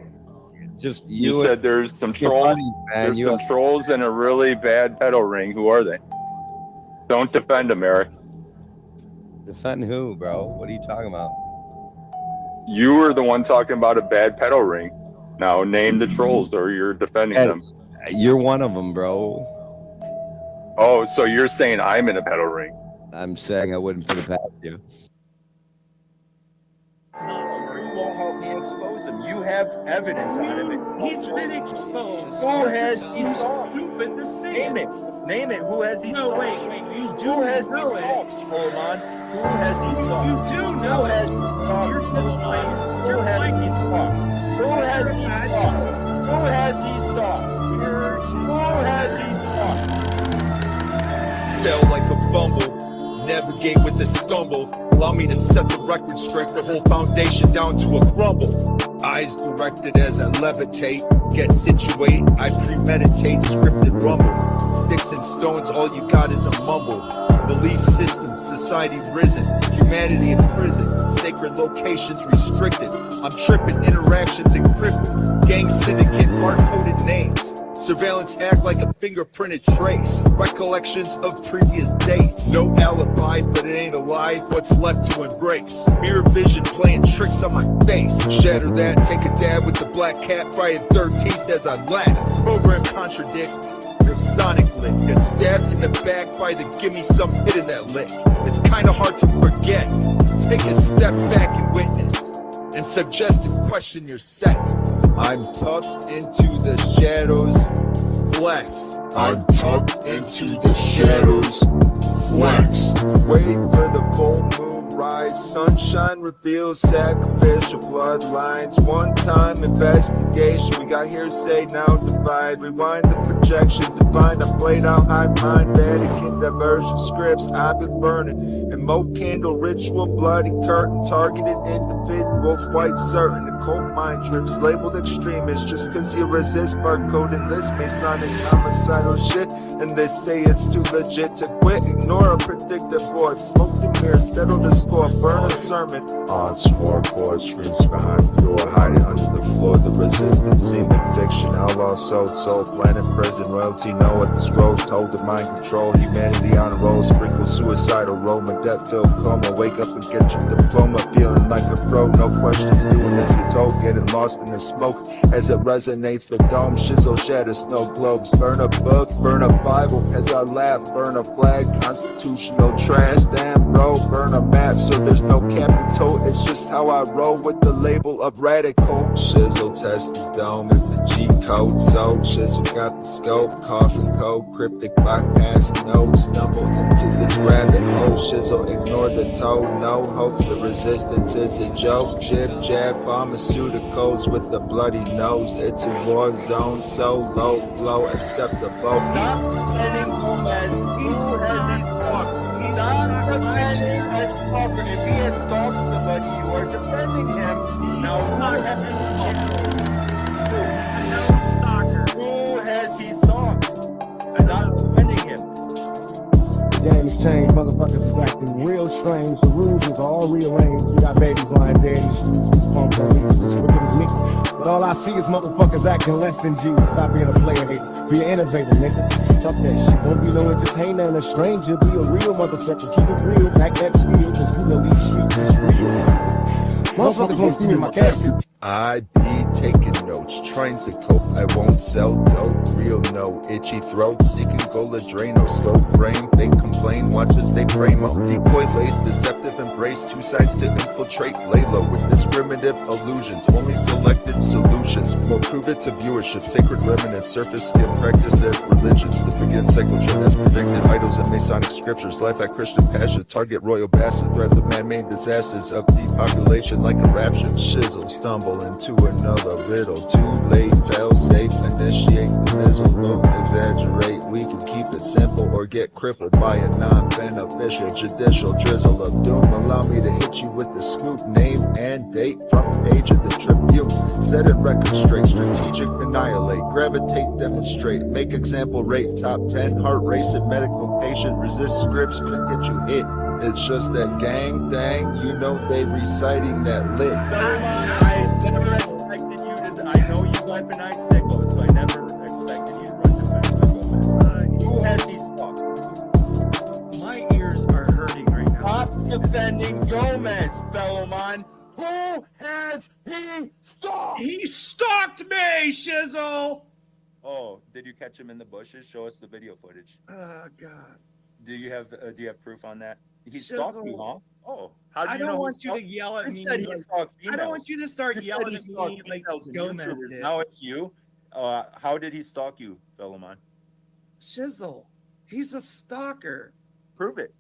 Just you said there's some trolls. There's some trolls in a really bad pedal ring. Who are they? Don't defend them, Eric. Defend who, bro? What are you talking about? You were the one talking about a bad pedal ring. Now name the trolls, or you're defending them. You're one of them, bro. Oh, so you're saying I'm in a pedal ring? I'm saying I wouldn't put it past you. You won't help me expose him. You have evidence on him. He's been exposed. Who has these songs? Stupid to say Name it. Name it. Who has these No, songs? wait. You do Who has these know it. songs? Hold on. Who has these songs? You do know Who has these songs? You're just playing. Who You're has playing. these songs? Who has these songs? Who has these songs? Who has these songs? Fell like a fumble, navigate with a stumble. Allow me to set the record straight, the whole foundation down to a crumble. Eyes directed as I levitate, get situate, I premeditate, scripted rumble. Sticks and stones, all you got is a mumble. Belief system, society risen, humanity in prison, sacred locations restricted. I'm tripping, interactions encrypted, gang syndicate, barcoded names. Surveillance act like a fingerprinted trace. Recollections of previous dates. No alibi, but it ain't a lie. What's left to embrace? Mirror vision playing tricks on my face. Shatter that, take a dab with the black cat. Friday 13th as I laugh. Program contradict. The sonic lick. Get stabbed in the back by the gimme some hit in that lick. It's kinda hard to forget. Take a step back and witness. And suggest to question your sex. I'm tucked into the shadows, flex. I'm tucked into the shadows, flex. Wait for the full moon rise, sunshine reveals sacrificial bloodlines. One time investigation, we got hearsay, now divide. Rewind the projection, define. I played out high mind, Vatican diversion scripts. I've been burning, and mo candle ritual, bloody curtain, targeted individual, quite certain. The cold mind trips, labeled extremist, just cause you resist barcode and this Masonic homicidal shit. And they say it's too legit to quit. Ignore a predictive board, smoke the mirror, settle the score, burn a sermon. On smorgasbord, screams behind the door, hiding under the floor. The resistance seemed fiction, outlaw sold, planet prison, royalty know what the scrolls told. The mind control, humanity on a roll, sprinkle suicidal aroma, death-filled coma. Wake up and get your diploma, feeling like a pro, no questions, doing as you're told, getting lost in the smoke as it resonates. The dome shizzle shatter snow globes. Burn a book, burn a Bible as I laugh, burn a flag, constitutional trash. Damn bro, burn a map, so there's no capital. It's just how I roll with the label of radical. Shizzle test the dome at the G code. So Shizzle got the scope, coffin code, cryptic bypass node. Stumble into this rabbit hole. Shizzle ignore the toe. No hope, the resistance is a joke. Jib jab pharmaceuticals with the bloody nose. It's a war zone, so low blow acceptable. Stop defending Gomez. Who has he stalked? Stop defending a stalker. If he has stalked somebody, you are defending him. Now who has he stalked? Stop defending him. The game has changed. Motherfuckers is acting real strange. The rules is all rearranged. We got babies lying dead in the streets. Who's pumping niggas as quick as me. But all I see is motherfuckers acting less than G. Stop being a player, hey. Be an innovator, nigga. Fuck that shit. Don't be no entertainer and a stranger. Be a real motherfucker. Keep it real. Back that steel. Cause you know these streets is real. Motherfuckers won't see me in my casket. I be taking notes, trying to cope. I won't sell dope. Real no itchy throat. Seeking Goladreno. Scope frame. They complain. Watch as they frame up. Decoy lace. Deceptive embrace. Two sides to infiltrate. Lay low with discriminative illusions. Only selected solutions. More prove it to viewership. Sacred remnants. Surface skin. Practice as religions. To begin cyclotron as predicted. Idols and Masonic scriptures. Life at Christian passion. Target royal bastard. Threats of man-made disasters. Of depopulation like a rapture. Shizzle. Stumble into another riddle. Too late, fail safe, initiate the missile. Don't exaggerate, we can keep it simple or get crippled by a non-beneficial judicial drizzle of doom. Allow me to hit you with the scoop, name and date, front page of the Tribune. Set it record straight, strategic, annihilate, gravitate, demonstrate, make example rate, top 10, heart racing, medical patient, resist scripts, could get you hit. It's just that gang thing, you know they reciting that lit. I never expected you to. I know you weaponize sickos, so I never expected you to run defense. Who has he stalked? My ears are hurting right now. Stop defending Gomez, fellow man. Who has he stalked? He stalked me, Shizzle! Oh, did you catch him in the bushes? Show us the video footage. Oh, God. Do you have proof on that? He stalked you, huh? Oh, how do I you don't know want you to yell at me. Said he stalked I don't want females. you to start You said yelling he at stalked me like females and Gomez YouTubers. did. Now it's you. How did he stalk you, fellow man? Shizzle, he's a stalker. Prove it.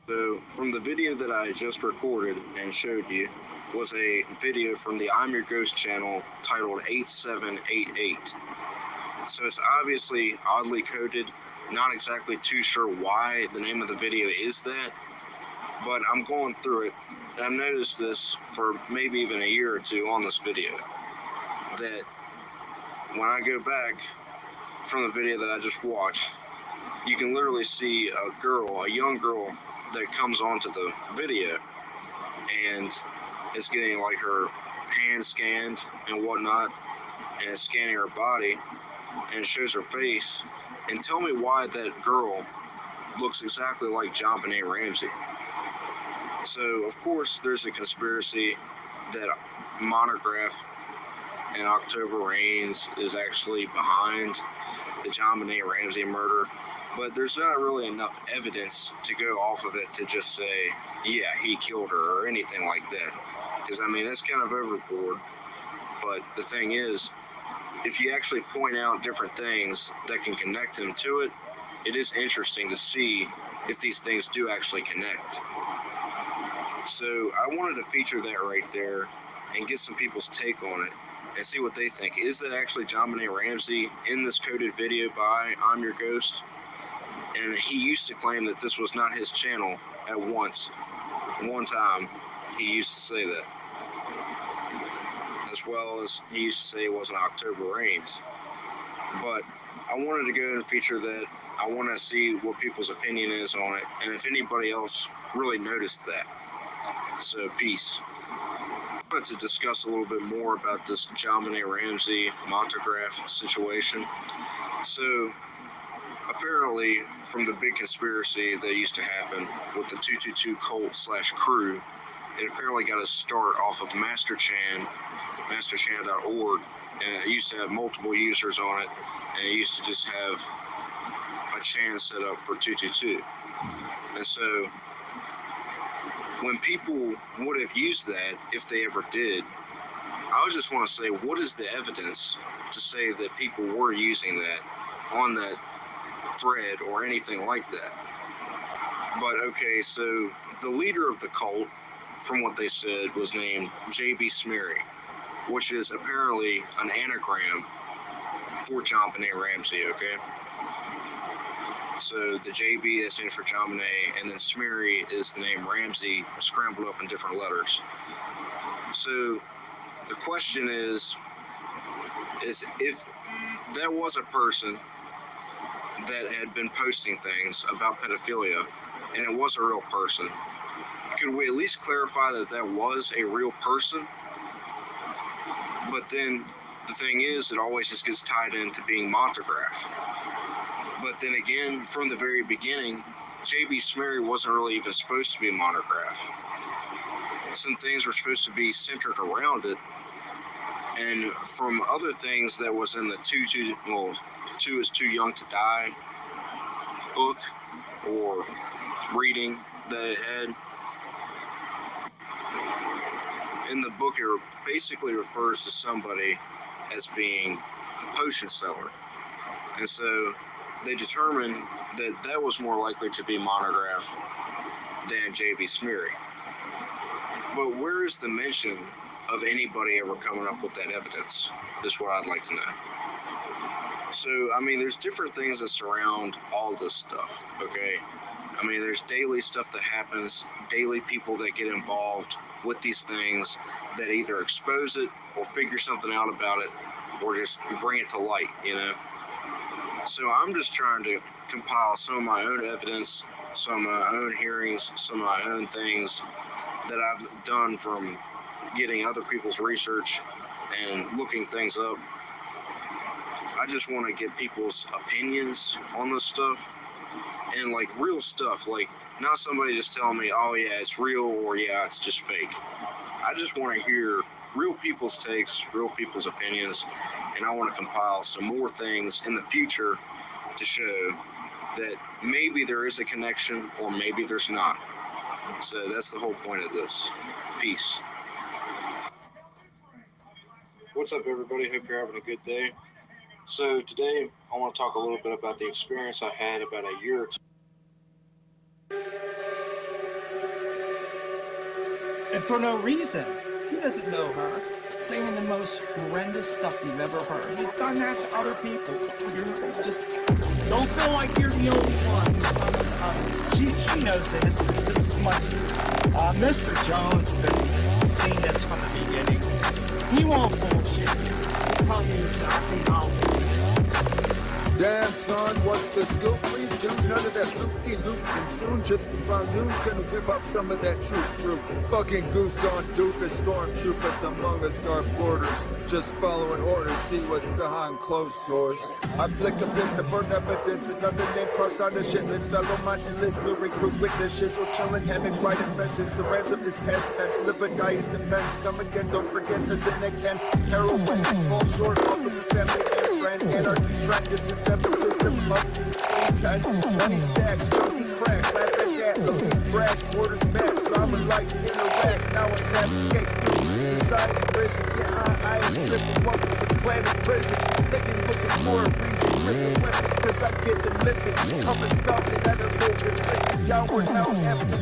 So, from the video that I just recorded and showed you was a video from the I'm Your Ghost channel titled 8788. So it's obviously oddly coded, not exactly too sure why the name of the video is that, but I'm going through it, and I've noticed this for maybe even a year or two on this video, that when I go back from the video that I just watched, you can literally see a young girl that comes onto the video and is getting like her hand scanned and whatnot, and it's scanning her body and it shows her face. And tell me why that girl looks exactly like JonBenet Ramsey. So of course there's a conspiracy that Monograph and October Reigns is actually behind the JonBenet Ramsey murder, but there's not really enough evidence to go off of it to just say, yeah, he killed her or anything like that. Because, I mean, that's kind of overboard. But the thing is, if you actually point out different things that can connect him to it, it is interesting to see if these things do actually connect. So I wanted to feature that right there and get some people's take on it and see what they think. Is that actually JonBenet Ramsey in this coded video by I'm Your Ghost? And he used to claim that this was not his channel at one time. He used to say that. As well as he used to say it wasn't October Rains. But I wanted to go and feature that. I want to see what people's opinion is on it, and if anybody else really noticed that. So, peace. I wanted to discuss a little bit more about this JonBenet Ramsey Montagraph situation. So, apparently, from the big conspiracy that used to happen with the 222 cult / crew, it apparently got a start off of masterchan.org, and it used to have multiple users on it, and it used to just have a chan set up for 222. And so when people would have used that, if they ever did, I would just want to say, what is the evidence to say that people were using that on that thread or anything like that? But okay, so the leader of the cult, from what they said, was named J.B. Smeary, which is apparently an anagram for JonBenet Ramsey, okay? So the JB, that stands for JonBenet, and then Smeary is the name Ramsey, scrambled up in different letters. So the question is if there was a person that had been posting things about pedophilia, and it was a real person, could we at least clarify that that was a real person? But then the thing is, it always just gets tied into being Montagraph. But then again, from the very beginning, J.B. Smeary wasn't really even supposed to be Montagraph. Some things were supposed to be centered around it. And from other things that was in the Two is Too Young to Die book or reading that it had, in the book, it basically refers to somebody as being the potion seller. And so they determined that that was more likely to be Montagraph than J.B. Smeary. But where is the mention of anybody ever coming up with that evidence, is what I'd like to know. So, I mean, there's different things that surround all this stuff, okay? I mean, there's daily stuff that happens, daily people that get involved with these things that either expose it or figure something out about it or just bring it to light, you know? So I'm just trying to compile some of my own evidence, some of my own hearings, some of my own things that I've done from getting other people's research and looking things up. I just want to get people's opinions on this stuff and like real stuff, like not somebody just telling me, oh yeah, it's real or yeah, it's just fake. I just want to hear real people's takes, real people's opinions, and I want to compile some more things in the future to show that maybe there is a connection or maybe there's not. So that's the whole point of this. Peace. What's up, everybody? Hope you're having a good day. So today I want to talk a little bit about the experience I had about a year or two. And for no reason. Who doesn't know her? Saying the most horrendous stuff you've ever heard. He's done that to other people. You just don't feel like you're the only one. She knows this just as much. Mr. Jones has been seeing this from the beginning. He won't bullshit. He'll tell you exactly how. Damn, son, what's the scoop? Please do none of that loop-de-loop. And soon, just around noon, gonna whip up some of that troop group. Fucking goofed on doofus stormtroopers among us guard borders. Just following orders, see what's behind closed doors. I flick a bit to burn evidence. Another name crossed on the shit list. Fellow mindless, will recruit witness shizzle, chilling, hammock, riding fences. The ransom is past tense. Live a guy, it depends. Come again, don't forget that's the next hand. Heroin, fall short off of the family and friend. Anarchy track, this is seven system of 10 money stacks, junkie crack, laugh at that, brass, quarters, back, drama light, interact, now I navigate, Society prison, yeah, I ain't tripping. Welcome to planet prison. Niggas looking for a reason. Ripping weapons, cause I get the living. I'm a smelting at a moving. Downward hell, after the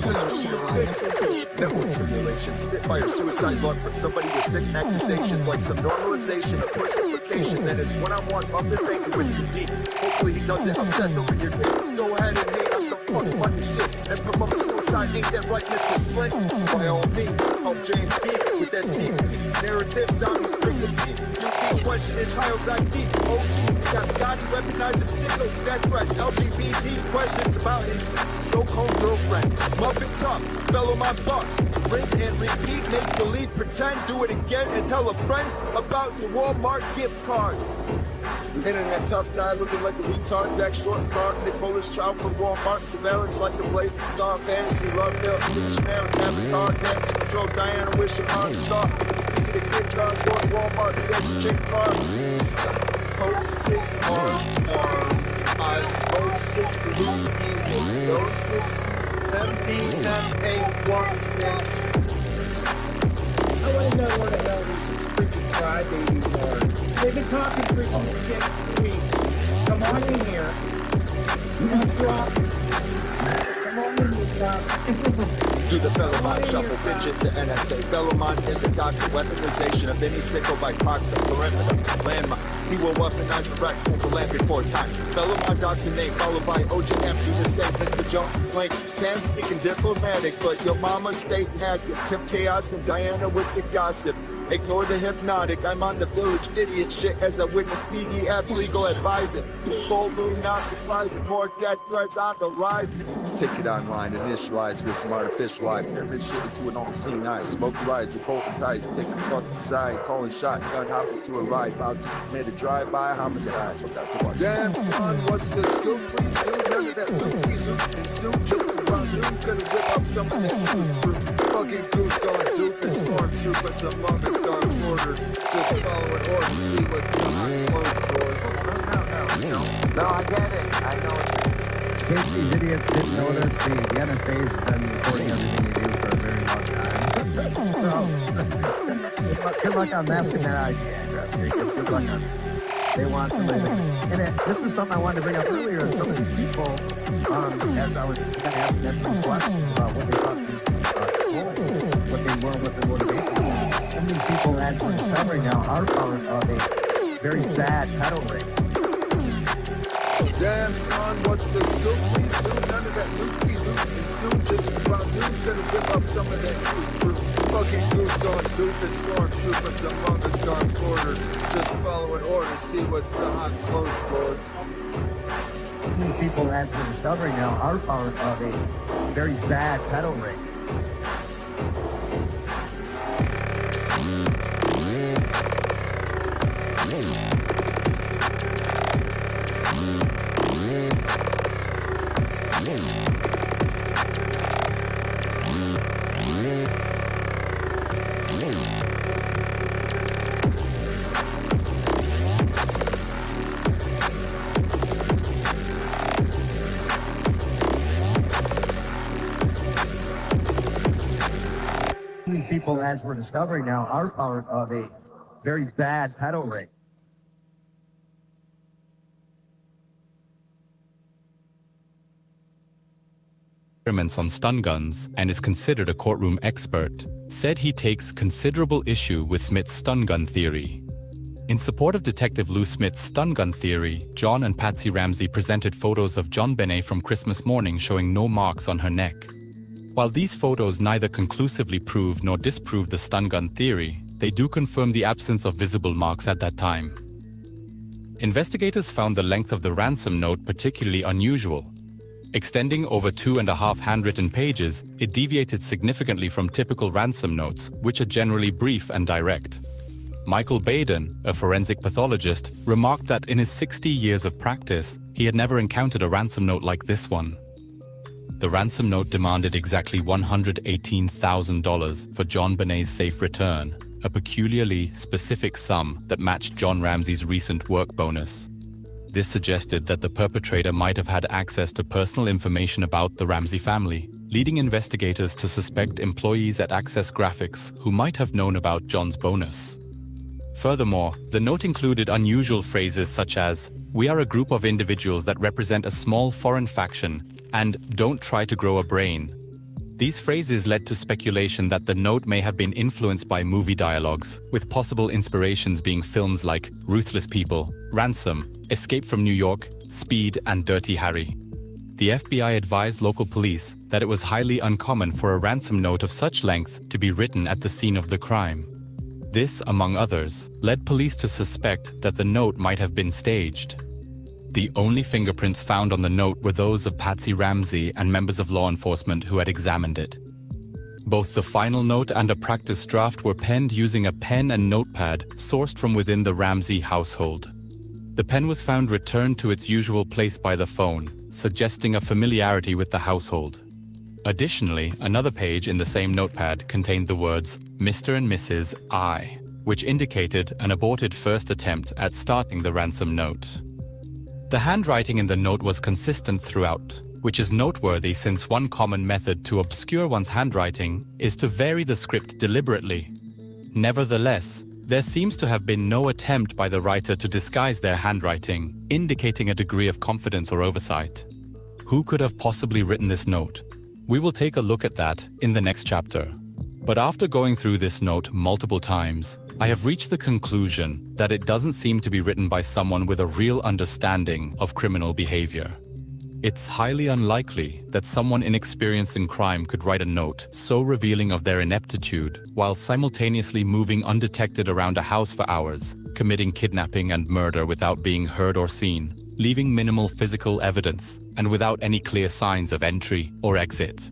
fixing. Network simulation, spitfire, suicide luck from somebody with sick accusations. Like some normalization of pussification. Then it's one-on-one, up and faking with you deep. Hopefully he doesn't obsess over your game. Go ahead and hate on some fucking shit. And promote suicide, ain't that like Mr. Slick? By all means, help James Geek with that CP. Narrative sound is drinking deep. You question in child's ID. OGs, we got Scotty weaponizing signals, death threats, LGBT questions about his so-called girlfriend. Muppet Tough, fellow my bucks. Rinse and repeat, make believe, pretend, do it again, and tell a friend about your Walmart gift cards. Internet tough guy looking like a retard, back short car, Nick Polish child from Walmart, surveillance like a blazing star, fantasy, love, bill, English man, avatar, damage control, Diana, wish a star. Speaking of gift cards, going Walmart, sex, chick car. Osmosis, osmosis, osmosis, MDMA16. I want to know where the hell these freaking crybabies are. They've been talking freaking shit for weeks. Come on in here. Come on in here, stop. Do the Felomon shuffle, vengeance at NSA. Felomon is a toxic weaponization of any sickle by proxy, perimeter, landmine. He will weaponize the Rex like the land before time. Felomon docs a name, followed by OJM. Do the same, Mr. Jones' link. Tan speaking diplomatic, but your mama stayed active. Kept chaos and Diana with the gossip. Ignore the hypnotic, I'm on the village idiot shit as I witness PDF legal advising. Full moon, not surprising, more death threats on the rise. Ticket online, initialize with some artificial life. Every shit into an all-seeing eye. Smoke rise, hypnotize, take the fucking side. Calling shotgun, hopping to a ride. About to commit a drive-by homicide. Forgot to watch. Damn son, what's the scoop? Please do none of that loopy loop and suit. Just around noon, gonna whip up some of that fruit. Fucking goose gone doofus, stormtroopers among us dark orders. Just following orders, see what's behind closed doors. No, I get it. I know it. In case these idiots didn't notice, the NSA has been recording everything you do for a very long time. So, good luck on masking that IP address. Good luck on it. They want somebody to, and this is something I wanted to bring up earlier. Some of these people, as I was asking them some questions about what they thought what they were, what their motivation was. Some of these people that we're discovering now are part of a very sad pedal ring. Damn son, what's the scoop? Please do none of that loopy loop and soon just about noon gonna whip up some of that fruit. Fucking goose gone doofus, stormtroopers among us dark quarters. Just following orders, see what's behind closed doors. These people that we're discovering now are part of a very sad pedal ring. People, as we're discovering now, are part of a very bad pedal ring. Experiments on stun guns and is considered a courtroom expert, said he takes considerable issue with Smith's stun gun theory. In support of Detective Lou Smith's stun gun theory, John and Patsy Ramsey presented photos of JonBenet from Christmas morning showing no marks on her neck. While these photos neither conclusively prove nor disprove the stun gun theory, they do confirm the absence of visible marks at that time. Investigators found the length of the ransom note particularly unusual. Extending over 2.5 handwritten pages, it deviated significantly from typical ransom notes, which are generally brief and direct. Michael Baden, a forensic pathologist, remarked that in his 60 years of practice, he had never encountered a ransom note like this one. The ransom note demanded exactly $118,000 for JonBenet's safe return, a peculiarly specific sum that matched John Ramsey's recent work bonus. This suggested that the perpetrator might have had access to personal information about the Ramsey family, leading investigators to suspect employees at Access Graphics who might have known about John's bonus. Furthermore, the note included unusual phrases such as, "We are a group of individuals that represent a small foreign faction," and "Don't try to grow a brain." These phrases led to speculation that the note may have been influenced by movie dialogues, with possible inspirations being films like Ruthless People, Ransom, Escape from New York, Speed, and Dirty Harry. The FBI advised local police that it was highly uncommon for a ransom note of such length to be written at the scene of the crime. This, among others, led police to suspect that the note might have been staged. The only fingerprints found on the note were those of Patsy Ramsey and members of law enforcement who had examined it. Both the final note and a practice draft were penned using a pen and notepad sourced from within the Ramsey household. The pen was found returned to its usual place by the phone, suggesting a familiarity with the household. Additionally, another page in the same notepad contained the words Mr. and Mrs. I, which indicated an aborted first attempt at starting the ransom note. The handwriting in the note was consistent throughout, which is noteworthy since one common method to obscure one's handwriting is to vary the script deliberately. Nevertheless, there seems to have been no attempt by the writer to disguise their handwriting, indicating a degree of confidence or oversight. Who could have possibly written this note? We will take a look at that in the next chapter. But after going through this note multiple times, I have reached the conclusion that it doesn't seem to be written by someone with a real understanding of criminal behavior. It's highly unlikely that someone inexperienced in crime could write a note so revealing of their ineptitude while simultaneously moving undetected around a house for hours, committing kidnapping and murder without being heard or seen, leaving minimal physical evidence, and without any clear signs of entry or exit.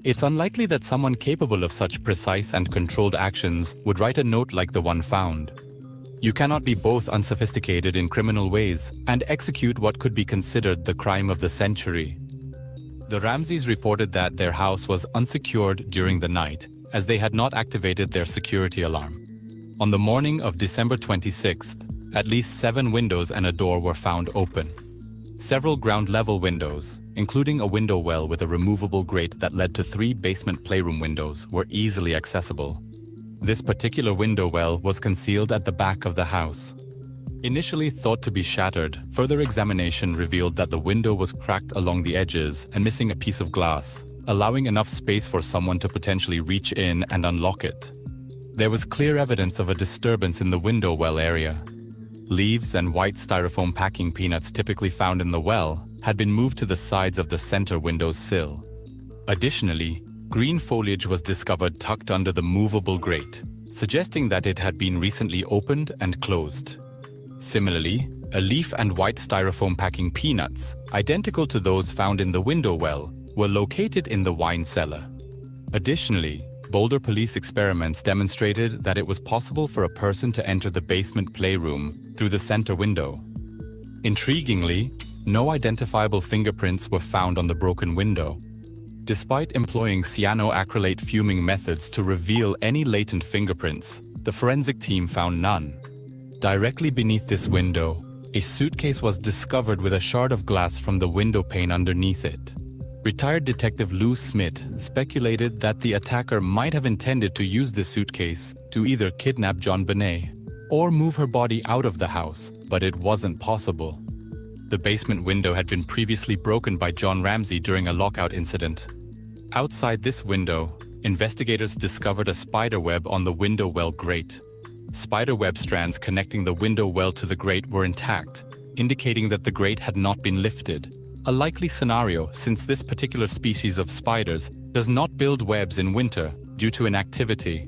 It's unlikely that someone capable of such precise and controlled actions would write a note like the one found. You cannot be both unsophisticated in criminal ways and execute what could be considered the crime of the century. The Ramseys reported that their house was unsecured during the night, as they had not activated their security alarm. On the morning of December 26th, at least 7 windows and a door were found open. Several ground-level windows, including a window well with a removable grate that led to 3 basement playroom windows, were easily accessible. This particular window well was concealed at the back of the house. Initially thought to be shattered, further examination revealed that the window was cracked along the edges and missing a piece of glass, allowing enough space for someone to potentially reach in and unlock it. There was clear evidence of a disturbance in the window well area. Leaves and white styrofoam packing peanuts typically found in the well had been moved to the sides of the center window's sill. Additionally, green foliage was discovered tucked under the movable grate, suggesting that it had been recently opened and closed. Similarly, a leaf and white styrofoam packing peanuts, identical to those found in the window well, were located in the wine cellar. Additionally, Boulder police experiments demonstrated that it was possible for a person to enter the basement playroom through the center window. Intriguingly, no identifiable fingerprints were found on the broken window. Despite employing cyanoacrylate fuming methods to reveal any latent fingerprints, the forensic team found none. Directly beneath this window, a suitcase was discovered with a shard of glass from the window pane underneath it. Retired Detective Lou Smith speculated that the attacker might have intended to use the suitcase to either kidnap John Benet or move her body out of the house, but it wasn't possible. The basement window had been previously broken by John Ramsey during a lockout incident. Outside this window, investigators discovered a spider web on the window well grate. Spider web strands connecting the window well to the grate were intact, indicating that the grate had not been lifted. A likely scenario since this particular species of spiders does not build webs in winter due to inactivity.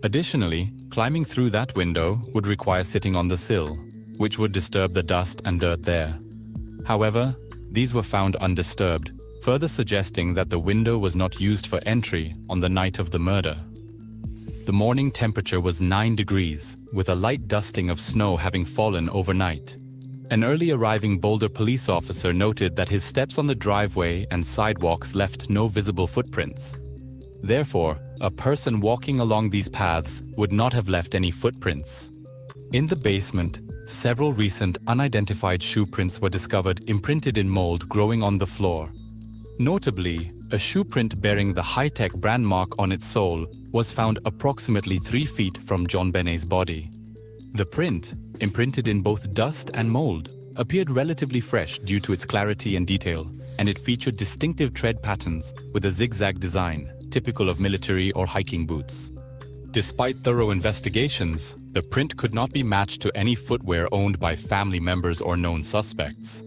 Additionally, climbing through that window would require sitting on the sill, which would disturb the dust and dirt there. However, these were found undisturbed, further suggesting that the window was not used for entry on the night of the murder. The morning temperature was 9 degrees, with a light dusting of snow having fallen overnight. An early arriving Boulder police officer noted that his steps on the driveway and sidewalks left no visible footprints. Therefore, a person walking along these paths would not have left any footprints. In the basement, several recent unidentified shoe prints were discovered imprinted in mold growing on the floor. Notably, a shoe print bearing the high-tech brand mark on its sole was found approximately 3 feet from John Benet's body. The print, imprinted in both dust and mold, appeared relatively fresh due to its clarity and detail, and it featured distinctive tread patterns with a zigzag design, typical of military or hiking boots. Despite thorough investigations, the print could not be matched to any footwear owned by family members or known suspects.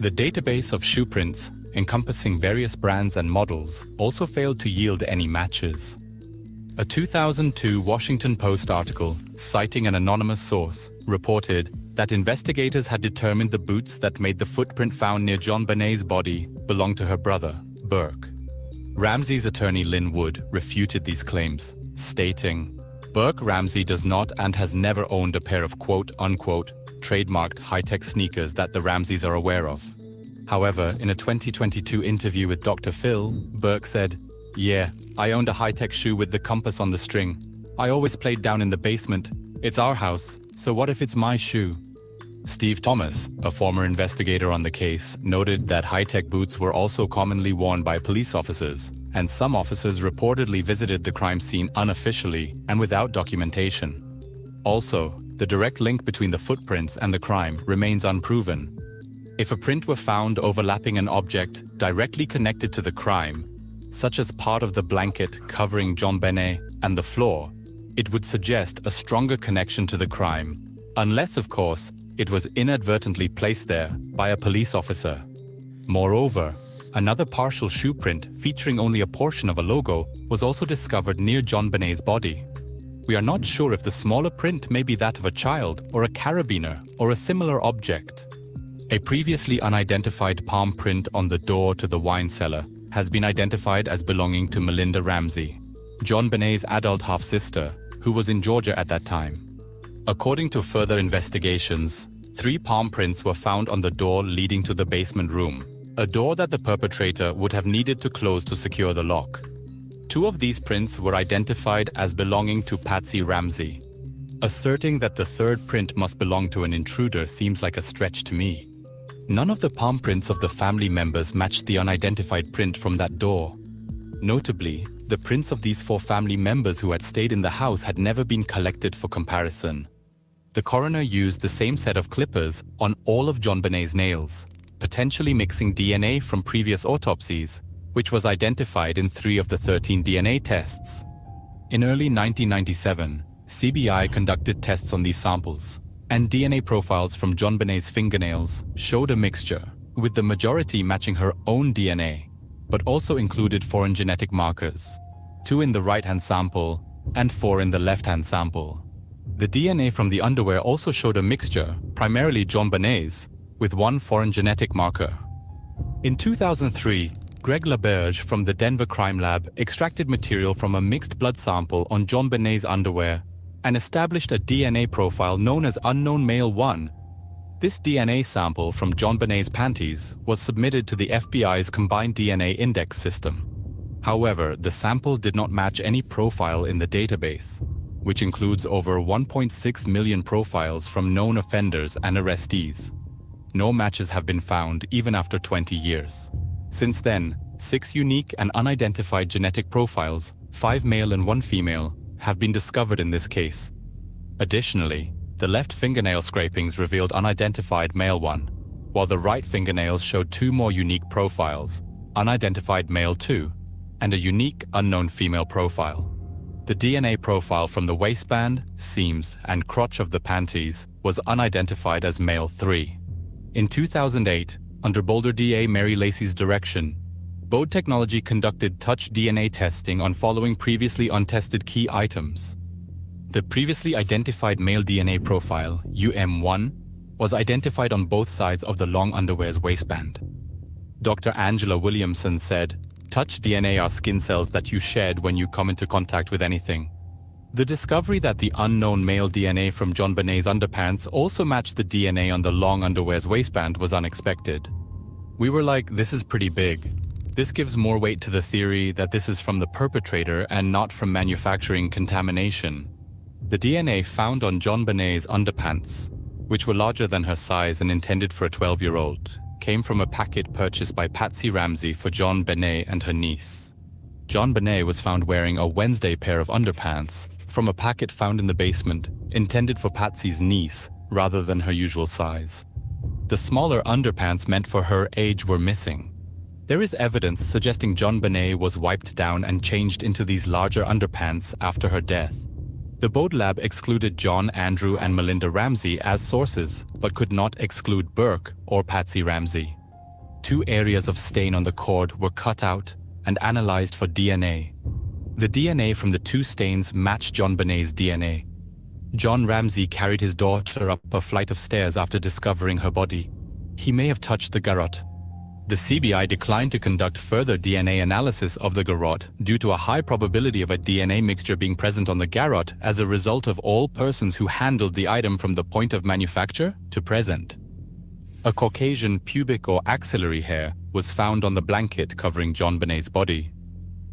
The database of shoe prints, encompassing various brands and models, also failed to yield any matches. A 2002 Washington Post article, citing an anonymous source, reported that investigators had determined the boots that made the footprint found near John Benet's body belonged to her brother, Burke. Ramsey's attorney Lynn Wood refuted these claims, stating, "Burke Ramsey does not and has never owned a pair of quote-unquote trademarked high-tech sneakers that the Ramseys are aware of." However, in a 2022 interview with Dr. Phil, Burke said, "Yeah, I owned a high-tech shoe with the compass on the string. I always played down in the basement. It's our house, so what if it's my shoe?" Steve Thomas, a former investigator on the case, noted that high-tech boots were also commonly worn by police officers, and some officers reportedly visited the crime scene unofficially and without documentation. Also, the direct link between the footprints and the crime remains unproven. If a print were found overlapping an object directly connected to the crime, such as part of the blanket covering John Benet and the floor, it would suggest a stronger connection to the crime, unless, of course, it was inadvertently placed there by a police officer. Moreover, another partial shoe print featuring only a portion of a logo was also discovered near John Benet's body. We are not sure if the smaller print may be that of a child or a carabiner or a similar object. A previously unidentified palm print on the door to the wine cellar has been identified as belonging to Melinda Ramsey, John Benet's adult half-sister, who was in Georgia at that time. According to further investigations, 3 palm prints were found on the door leading to the basement room, a door that the perpetrator would have needed to close to secure the lock. 2 of these prints were identified as belonging to Patsy Ramsey. Asserting that the third print must belong to an intruder seems like a stretch to me. None of the palm prints of the family members matched the unidentified print from that door. Notably, the prints of these 4 family members who had stayed in the house had never been collected for comparison. The coroner used the same set of clippers on all of John Benet's nails, potentially mixing DNA from previous autopsies, which was identified in 3 of the 13 DNA tests. In early 1997, CBI conducted tests on these samples, and DNA profiles from John Benet's fingernails showed a mixture, with the majority matching her own DNA, but also included foreign genetic markers, 2 in the right-hand sample and 4 in the left-hand sample. The DNA from the underwear also showed a mixture, primarily John Benet's, with 1 foreign genetic marker. In 2003, Greg LaBerge from the Denver Crime Lab extracted material from a mixed blood sample on John Benet's underwear and established a DNA profile known as Unknown Male 1. This DNA sample from John Benet's panties was submitted to the FBI's Combined DNA Index system. However, the sample did not match any profile in the database, which includes over 1.6 million profiles from known offenders and arrestees. No matches have been found even after 20 years. Since then, 6 unique and unidentified genetic profiles, 5 male and 1 female, have been discovered in this case. Additionally, the left fingernail scrapings revealed unidentified male 1, while the right fingernails showed 2 more unique profiles, unidentified male 2, and a unique unknown female profile. The DNA profile from the waistband, seams, and crotch of the panties was unidentified as male 3. In 2008, under Boulder DA Mary Lacey's direction, Bode Technology conducted touch DNA testing on following previously untested key items. The previously identified male DNA profile, UM1, was identified on both sides of the long underwear's waistband. Dr. Angela Williamson said, "Touch DNA are skin cells that you shed when you come into contact with anything." The discovery that the unknown male DNA from John Benet's underpants also matched the DNA on the long underwear's waistband was unexpected. We were like, this is pretty big. This gives more weight to the theory that this is from the perpetrator and not from manufacturing contamination. The DNA found on John Benet's underpants, which were larger than her size and intended for a 12-year-old, came from a packet purchased by Patsy Ramsey for John Benet and her niece. John Benet was found wearing a Wednesday pair of underpants from a packet found in the basement, intended for Patsy's niece rather than her usual size. The smaller underpants meant for her age were missing. There is evidence suggesting John Benet was wiped down and changed into these larger underpants after her death. The Bode lab excluded John, Andrew, and Melinda Ramsey as sources, but could not exclude Burke or Patsy Ramsey. 2 areas of stain on the cord were cut out and analyzed for DNA. The DNA from the 2 stains matched John Benet's DNA. John Ramsey carried his daughter up a flight of stairs after discovering her body. He may have touched the garrote. The CBI declined to conduct further DNA analysis of the garrote due to a high probability of a DNA mixture being present on the garrote as a result of all persons who handled the item from the point of manufacture to present. A Caucasian pubic or axillary hair was found on the blanket covering John Benet's body.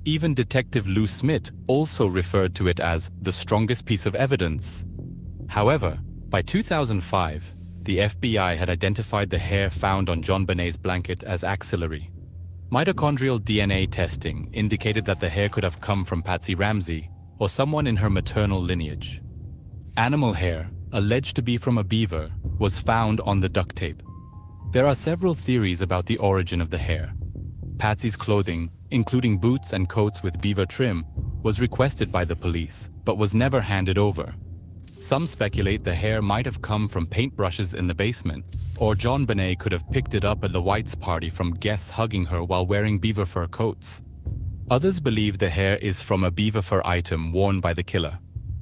Even Detective Lou Smith also referred to it as the strongest piece of evidence. However, by 2005, the FBI had identified the hair found on John Benet's blanket as axillary. Mitochondrial DNA testing indicated that the hair could have come from Patsy Ramsey or someone in her maternal lineage. Animal hair, alleged to be from a beaver, was found on the duct tape. There are several theories about the origin of the hair. Patsy's clothing, including boots and coats with beaver trim, was requested by the police, but was never handed over. Some speculate the hair might have come from paintbrushes in the basement, or John Benet could have picked it up at the White's party from guests hugging her while wearing beaver fur coats. Others believe the hair is from a beaver fur item worn by the killer,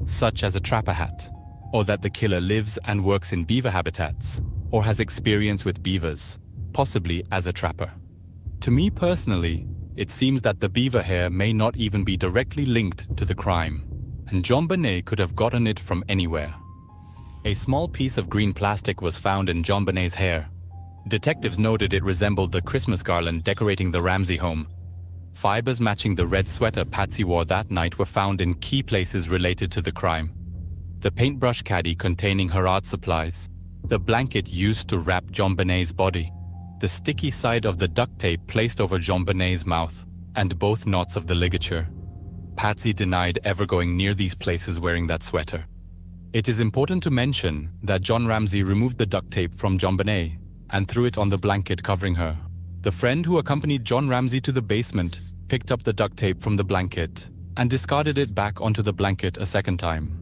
such as a trapper hat, or that the killer lives and works in beaver habitats, or has experience with beavers, possibly as a trapper. To me personally, it seems that the beaver hair may not even be directly linked to the crime, and John Benet could have gotten it from anywhere. A small piece of green plastic was found in John Benet's hair. Detectives noted it resembled the Christmas garland decorating the Ramsey home. Fibers matching the red sweater Patsy wore that night were found in key places related to the crime. The paintbrush caddy containing her art supplies, the blanket used to wrap John Benet's body, the sticky side of the duct tape placed over John Benet's mouth, and both knots of the ligature. Patsy denied ever going near these places wearing that sweater. It is important to mention that John Ramsey removed the duct tape from John Benet and threw it on the blanket covering her. The friend who accompanied John Ramsey to the basement picked up the duct tape from the blanket and discarded it back onto the blanket a second time.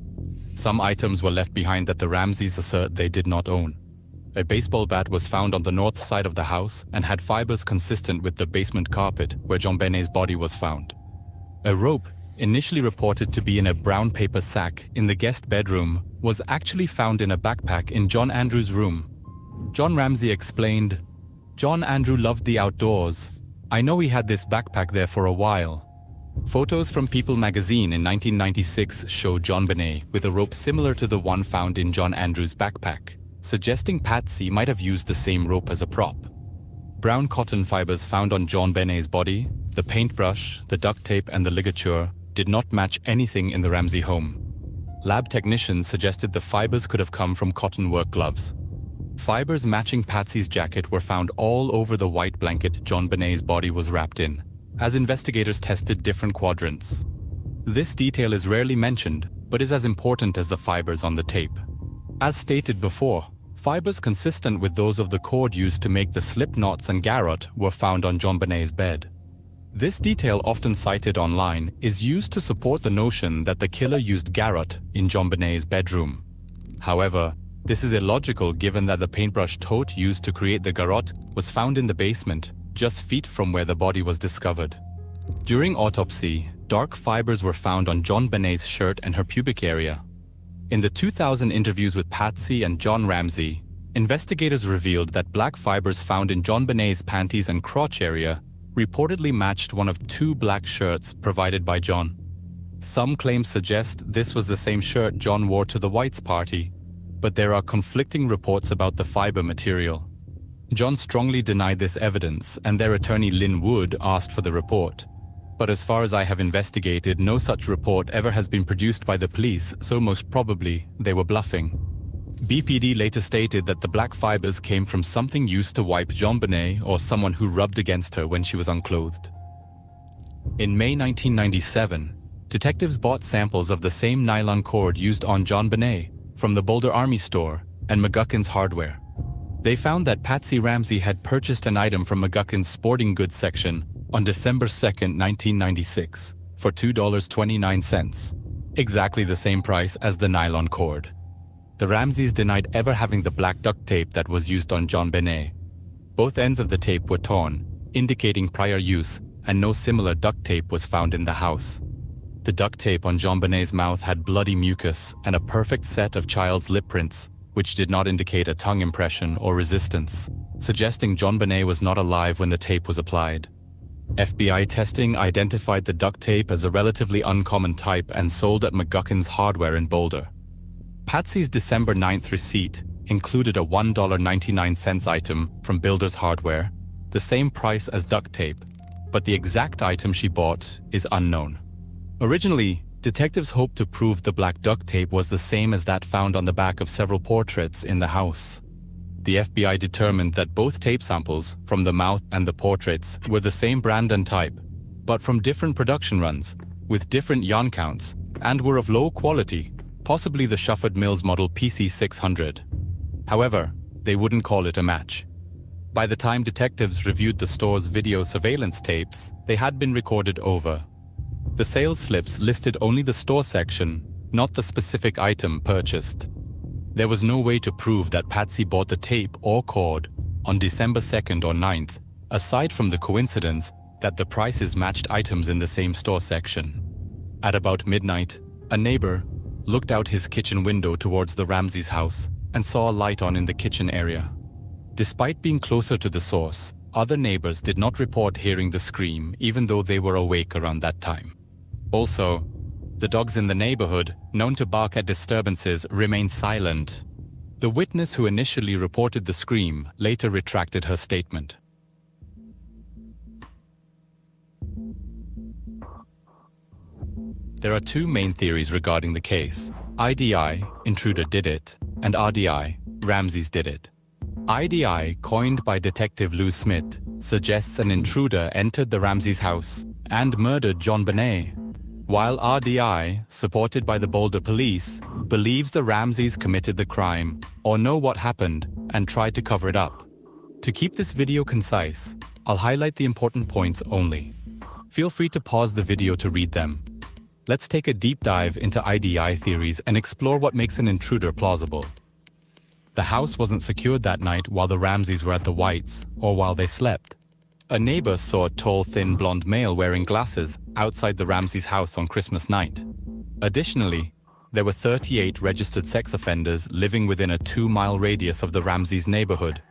Some items were left behind that the Ramseys assert they did not own. A baseball bat was found on the north side of the house and had fibers consistent with the basement carpet where John Benet's body was found. A rope, initially reported to be in a brown paper sack in the guest bedroom, was actually found in a backpack in John Andrews' room. John Ramsey explained, "John Andrew loved the outdoors. I know he had this backpack there for a while." Photos from People magazine in 1996 show John Benet with a rope similar to the one found in John Andrews' backpack, suggesting Patsy might have used the same rope as a prop. Brown cotton fibers found on John Benet's body, the paintbrush, the duct tape, and the ligature did not match anything in the Ramsey home. Lab technicians suggested the fibers could have come from cotton work gloves. Fibers matching Patsy's jacket were found all over the white blanket John Benet's body was wrapped in, as investigators tested different quadrants. This detail is rarely mentioned, but is as important as the fibers on the tape. As stated before, fibers consistent with those of the cord used to make the slip knots and garrote were found on John Benet's bed. This detail, often cited online, is used to support the notion that the killer used garrote in John Benet's bedroom. However, this is illogical given that the paintbrush tote used to create the garrote was found in the basement, just feet from where the body was discovered. During autopsy, dark fibers were found on John Benet's shirt and her pubic area. In the 2000 interviews with Patsy and John Ramsey, investigators revealed that black fibers found in John Benet's panties and crotch area reportedly matched one of 2 black shirts provided by John. Some claims suggest this was the same shirt John wore to the White's party, but there are conflicting reports about the fiber material. John strongly denied this evidence, and their attorney Lynn Wood asked for the report. But as far as I have investigated, no such report ever has been produced by the police, so most probably they were bluffing. BPD later stated that the black fibers came from something used to wipe JonBenet or someone who rubbed against her when she was unclothed. In May 1997, detectives bought samples of the same nylon cord used on JonBenet from the Boulder Army store and McGuckin's Hardware. They found that Patsy Ramsey had purchased an item from McGuckin's sporting goods section on December 2, 1996, for $2.29, exactly the same price as the nylon cord. The Ramseys denied ever having the black duct tape that was used on JonBenet. Both ends of the tape were torn, indicating prior use, and no similar duct tape was found in the house. The duct tape on JonBenet's mouth had bloody mucus and a perfect set of child's lip prints, which did not indicate a tongue impression or resistance, suggesting JonBenet was not alive when the tape was applied. FBI testing identified the duct tape as a relatively uncommon type and sold at McGuckin's Hardware in Boulder. Patsy's December 9th receipt included a $1.99 item from Builder's Hardware, the same price as duct tape, but the exact item she bought is unknown. Originally, detectives hoped to prove the black duct tape was the same as that found on the back of several portraits in the house. The FBI determined that both tape samples from the mouth and the portraits were the same brand and type, but from different production runs, with different yarn counts, and were of low quality, possibly the Shufford Mills model PC600. However, they wouldn't call it a match. By the time detectives reviewed the store's video surveillance tapes, they had been recorded over. The sales slips listed only the store section, not the specific item purchased. There was no way to prove that Patsy bought the tape or cord on December 2nd or 9th, aside from the coincidence that the prices matched items in the same store section. At about midnight, a neighbor looked out his kitchen window towards the Ramseys' house and saw a light on in the kitchen area. Despite being closer to the source, other neighbors did not report hearing the scream even though they were awake around that time. Also, the dogs in the neighborhood, known to bark at disturbances, remained silent. The witness who initially reported the scream later retracted her statement. There are two main theories regarding the case. IDI, intruder did it, and RDI, Ramseys did it. IDI, coined by Detective Lou Smith, suggests an intruder entered the Ramseys' house and murdered JonBenet, while RDI, supported by the Boulder police, believes the Ramseys committed the crime or know what happened and tried to cover it up. To keep this video concise, I'll highlight the important points only. Feel free to pause the video to read them. Let's take a deep dive into IDI theories and explore what makes an intruder plausible. The house wasn't secured that night while the Ramseys were at the Whites or while they slept. A neighbor saw a tall, thin, blonde male wearing glasses outside the Ramseys' house on Christmas night. Additionally, there were 38 registered sex offenders living within a 2-mile radius of the Ramseys' neighborhood.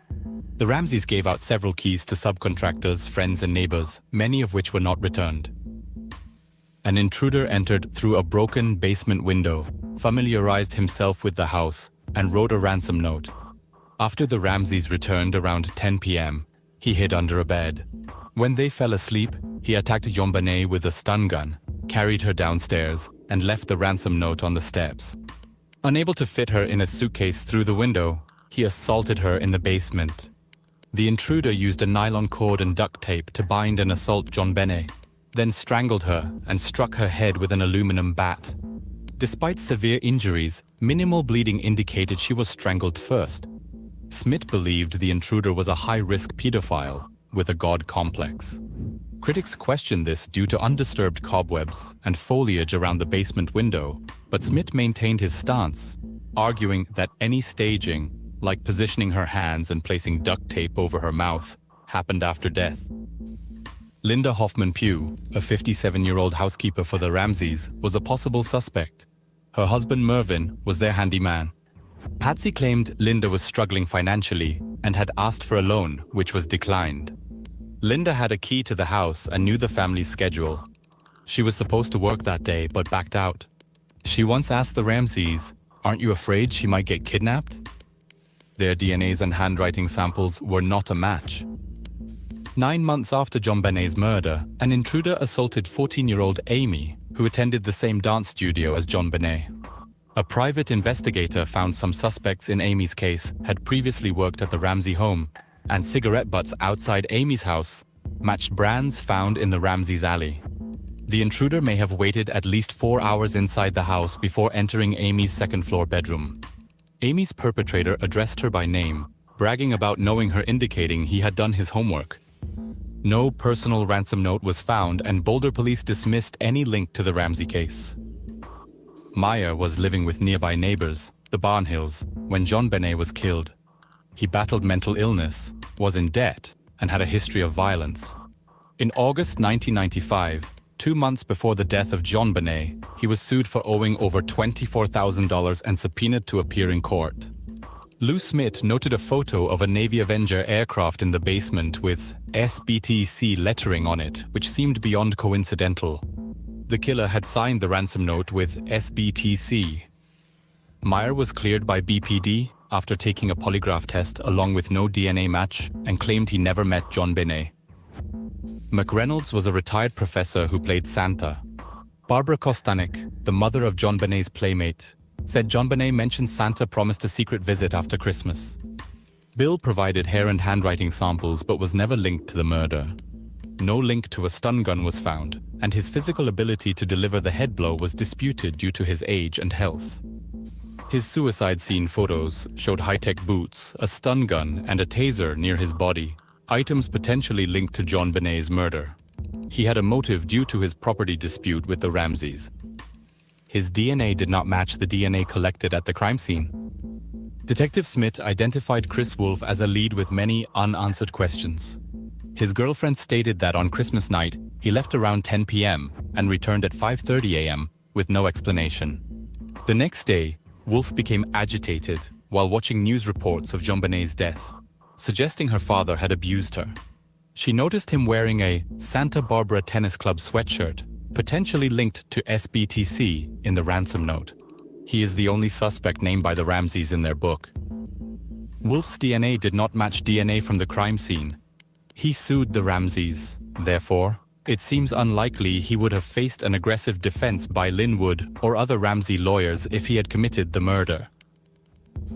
The Ramseys gave out several keys to subcontractors, friends, and neighbors, many of which were not returned. An intruder entered through a broken basement window, familiarized himself with the house, and wrote a ransom note. After the Ramseys returned around 10 p.m., he hid under a bed. When they fell asleep, he attacked JonBenet with a stun gun, carried her downstairs, and left the ransom note on the steps. Unable to fit her in a suitcase through the window, he assaulted her in the basement. The intruder used a nylon cord and duct tape to bind and assault JonBenet, then strangled her and struck her head with an aluminum bat. Despite severe injuries, minimal bleeding indicated she was strangled first. Smith believed the intruder was a high-risk pedophile with a god complex. Critics questioned this due to undisturbed cobwebs and foliage around the basement window, but Smith maintained his stance, arguing that any staging, like positioning her hands and placing duct tape over her mouth, happened after death. Linda Hoffman Pugh, a 57-year-old housekeeper for the Ramseys, was a possible suspect. Her husband Mervyn was their handyman. Patsy claimed Linda was struggling financially and had asked for a loan, which was declined. Linda had a key to the house and knew the family's schedule. She was supposed to work that day but backed out. She once asked the Ramseys, "Aren't you afraid she might get kidnapped?" Their DNAs and handwriting samples were not a match. 9 months after JonBenet's murder, an intruder assaulted 14-year-old Amy, who attended the same dance studio as JonBenet. A private investigator found some suspects in Amy's case had previously worked at the Ramsey home, and cigarette butts outside Amy's house matched brands found in the Ramsey's alley. The intruder may have waited at least 4 hours inside the house before entering Amy's second-floor bedroom. Amy's perpetrator addressed her by name, bragging about knowing her, indicating he had done his homework. No personal ransom note was found, and Boulder police dismissed any link to the Ramsey case. Meyer was living with nearby neighbors, the Barnhills, when John Benet was killed. He battled mental illness, was in debt, and had a history of violence. In August 1995, 2 months before the death of John Benet, he was sued for owing over $24,000 and subpoenaed to appear in court. Lou Smith noted a photo of a Navy Avenger aircraft in the basement with SBTC lettering on it, which seemed beyond coincidental. The killer had signed the ransom note with SBTC. Meyer was cleared by BPD after taking a polygraph test along with no DNA match, and claimed he never met John Benet. McReynolds was a retired professor who played Santa. Barbara Kostanek, the mother of John Benet's playmate, said John Benet mentioned Santa promised a secret visit after Christmas. Bill provided hair and handwriting samples but was never linked to the murder. No link to a stun gun was found, and his physical ability to deliver the head blow was disputed due to his age and health. His suicide scene photos showed high-tech boots, a stun gun, and a taser near his body, items potentially linked to John Benet's murder. He had a motive due to his property dispute with the Ramseys. His DNA did not match the DNA collected at the crime scene. Detective Smith identified Chris Wolf as a lead with many unanswered questions. His girlfriend stated that on Christmas night, he left around 10 p.m. and returned at 5:30 a.m. with no explanation. The next day, Wolf became agitated while watching news reports of John Benet's death, suggesting her father had abused her. She noticed him wearing a Santa Barbara Tennis Club sweatshirt, potentially linked to SBTC in the ransom note. He is the only suspect named by the Ramseys in their book. Wolf's DNA did not match DNA from the crime scene. He sued the Ramseys. Therefore, it seems unlikely he would have faced an aggressive defense by Linwood or other Ramsey lawyers if he had committed the murder.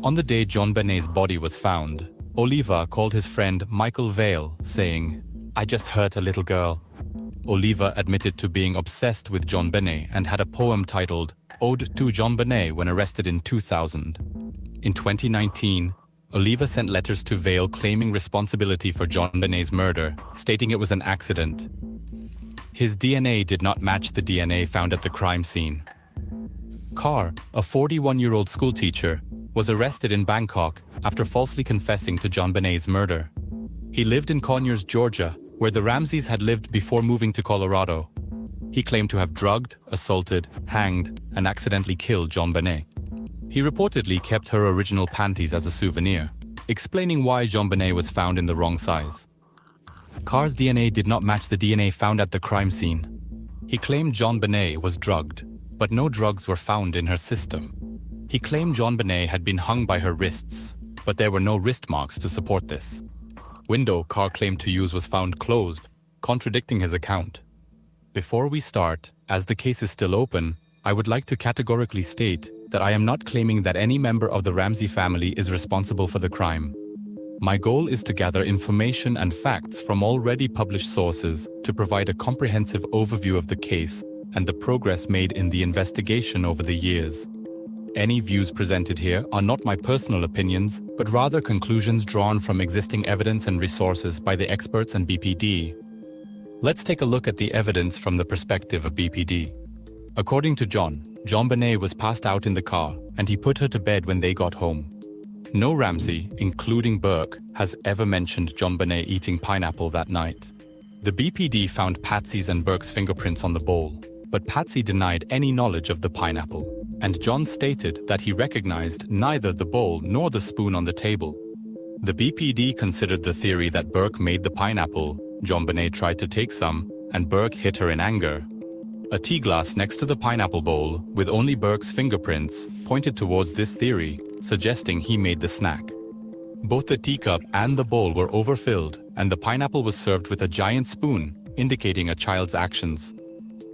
On the day John Benet's body was found, Oliva called his friend Michael Vale, saying, "I just hurt a little girl." Oliva admitted to being obsessed with John Benet and had a poem titled Ode to John Benet when arrested in 2000. In 2019, Oliva sent letters to Vale claiming responsibility for John Benet's murder, stating it was an accident. His DNA did not match the DNA found at the crime scene. Carr, a 41-year-old schoolteacher, was arrested in Bangkok after falsely confessing to John Benet's murder. He lived in Conyers, Georgia, where the Ramseys had lived before moving to Colorado. He claimed to have drugged, assaulted, hanged, and accidentally killed John Benet. He reportedly kept her original panties as a souvenir, explaining why John Benet was found in the wrong size. Carr's DNA did not match the DNA found at the crime scene. He claimed John Benet was drugged, but no drugs were found in her system. He claimed John Benet had been hung by her wrists, but there were no wrist marks to support this. Window Carr claimed to use was found closed, contradicting his account. Before we start, as the case is still open, I would like to categorically state that I am not claiming that any member of the Ramsey family is responsible for the crime. My goal is to gather information and facts from already published sources to provide a comprehensive overview of the case and the progress made in the investigation over the years. Any views presented here are not my personal opinions, but rather conclusions drawn from existing evidence and resources by the experts and BPD. Let's take a look at the evidence from the perspective of BPD. According to John Benet was passed out in the car, and he put her to bed when they got home. No Ramsey, including Burke, has ever mentioned John Benet eating pineapple that night. The BPD found Patsy's and Burke's fingerprints on the bowl, but Patsy denied any knowledge of the pineapple, and John stated that he recognized neither the bowl nor the spoon on the table. The BPD considered the theory that Burke made the pineapple, John Benet tried to take some, and Burke hit her in anger. A tea glass next to the pineapple bowl, with only Burke's fingerprints, pointed towards this theory, suggesting he made the snack. Both the teacup and the bowl were overfilled, and the pineapple was served with a giant spoon, indicating a child's actions.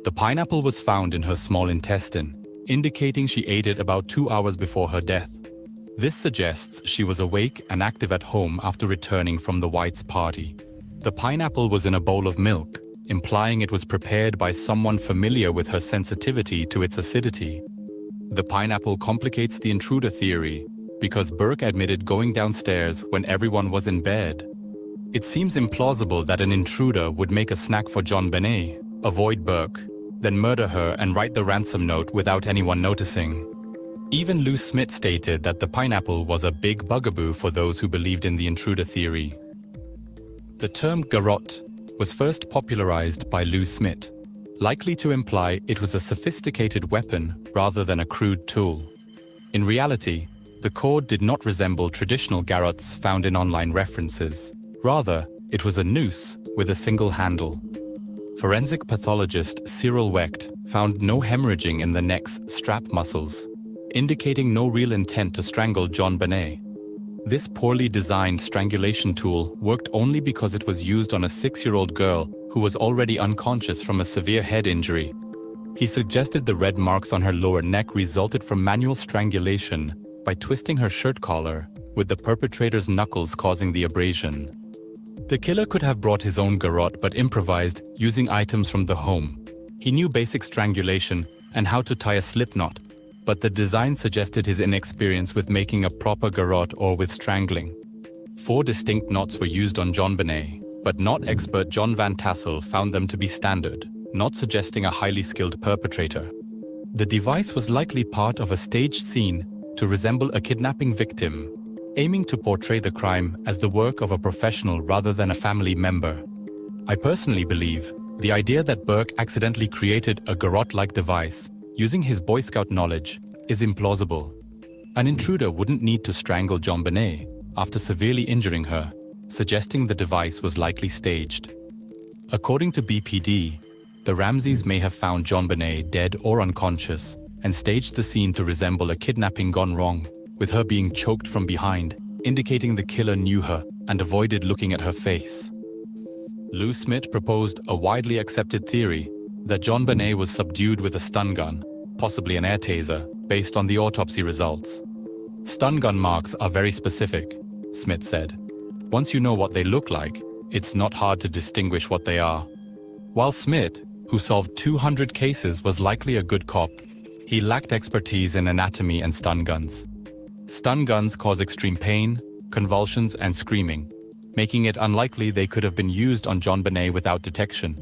The pineapple was found in her small intestine, indicating she ate it about 2 hours before her death. This suggests she was awake and active at home after returning from the White's party. The pineapple was in a bowl of milk, implying it was prepared by someone familiar with her sensitivity to its acidity. The pineapple complicates the intruder theory because Burke admitted going downstairs when everyone was in bed. It seems implausible that an intruder would make a snack for JonBenét, avoid Burke, then murder her and write the ransom note without anyone noticing. Even Lou Smith stated that the pineapple was a big bugaboo for those who believed in the intruder theory. The term garrote was first popularized by Lou Smith, likely to imply it was a sophisticated weapon rather than a crude tool. In reality, the cord did not resemble traditional garrotes found in online references. Rather, it was a noose with a single handle. Forensic pathologist Cyril Wecht found no hemorrhaging in the neck's strap muscles, indicating no real intent to strangle JonBenét. This poorly designed strangulation tool worked only because it was used on a 6-year-old girl who was already unconscious from a severe head injury. He suggested the red marks on her lower neck resulted from manual strangulation by twisting her shirt collar, with the perpetrator's knuckles causing the abrasion. The killer could have brought his own garrote but improvised using items from the home. He knew basic strangulation and how to tie a slip knot, but the design suggested his inexperience with making a proper garrote or with strangling. 4 distinct knots were used on JonBenét, but knot expert John Van Tassel found them to be standard, not suggesting a highly skilled perpetrator. The device was likely part of a staged scene to resemble a kidnapping victim, aiming to portray the crime as the work of a professional rather than a family member. I personally believe the idea that Burke accidentally created a garrote-like device using his Boy Scout knowledge is implausible. An intruder wouldn't need to strangle JonBenét after severely injuring her, suggesting the device was likely staged. According to BPD, the Ramseys may have found JonBenét dead or unconscious and staged the scene to resemble a kidnapping gone wrong, with her being choked from behind, indicating the killer knew her and avoided looking at her face. Lou Smith proposed a widely accepted theory that JonBenét was subdued with a stun gun, possibly an air taser, based on the autopsy results. Stun gun marks are very specific, Smith said. Once you know what they look like, it's not hard to distinguish what they are. While Smith, who solved 200 cases, was likely a good cop, he lacked expertise in anatomy and stun guns. Stun guns cause extreme pain, convulsions, and screaming, making it unlikely they could have been used on JonBenét without detection.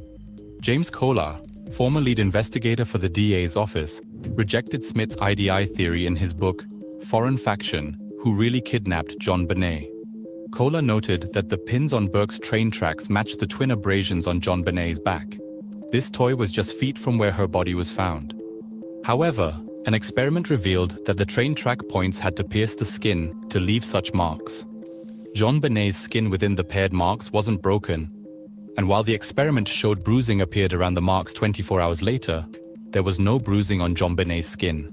James Kolar, former lead investigator for the DA's office, rejected Smith's IDI theory in his book, Foreign Faction, Who Really Kidnapped JonBenét. Kolar noted that the pins on Burke's train tracks matched the twin abrasions on JonBenét's back. This toy was just feet from where her body was found. However, an experiment revealed that the train track points had to pierce the skin to leave such marks. JonBenét's skin within the paired marks wasn't broken, and while the experiment showed bruising appeared around the marks 24 hours later, there was no bruising on JonBenét's skin.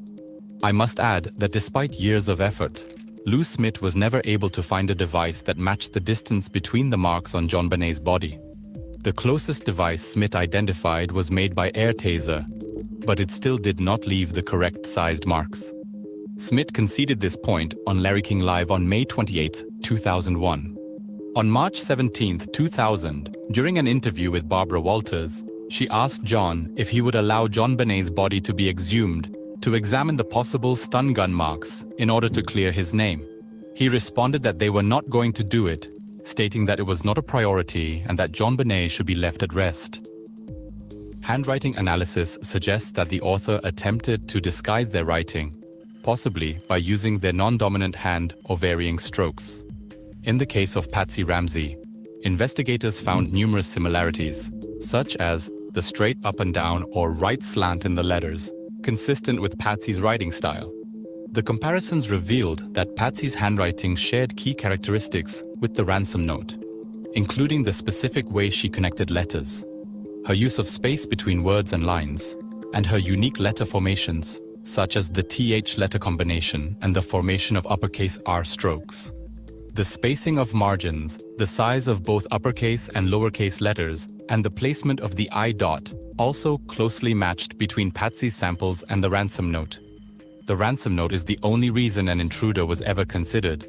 I must add that despite years of effort, Lou Smith was never able to find a device that matched the distance between the marks on JonBenét's body. The closest device Smith identified was made by air taser, but it still did not leave the correct sized marks. Smith conceded this point on Larry King Live on May 28, 2001. On March 17, 2000, during an interview with Barbara Walters, she asked John if he would allow JonBenét's body to be exhumed to examine the possible stun gun marks in order to clear his name. He responded that they were not going to do it, stating that it was not a priority and that JonBenét should be left at rest. Handwriting analysis suggests that the author attempted to disguise their writing, possibly by using their non-dominant hand or varying strokes. In the case of Patsy Ramsey, investigators found numerous similarities, such as the straight up and down or right slant in the letters, consistent with Patsy's writing style. The comparisons revealed that Patsy's handwriting shared key characteristics with the ransom note, including the specific way she connected letters, her use of space between words and lines, and her unique letter formations, such as the TH letter combination and the formation of uppercase R strokes. The spacing of margins, the size of both uppercase and lowercase letters, and the placement of the I dot also closely matched between Patsy's samples and the ransom note. The ransom note is the only reason an intruder was ever considered.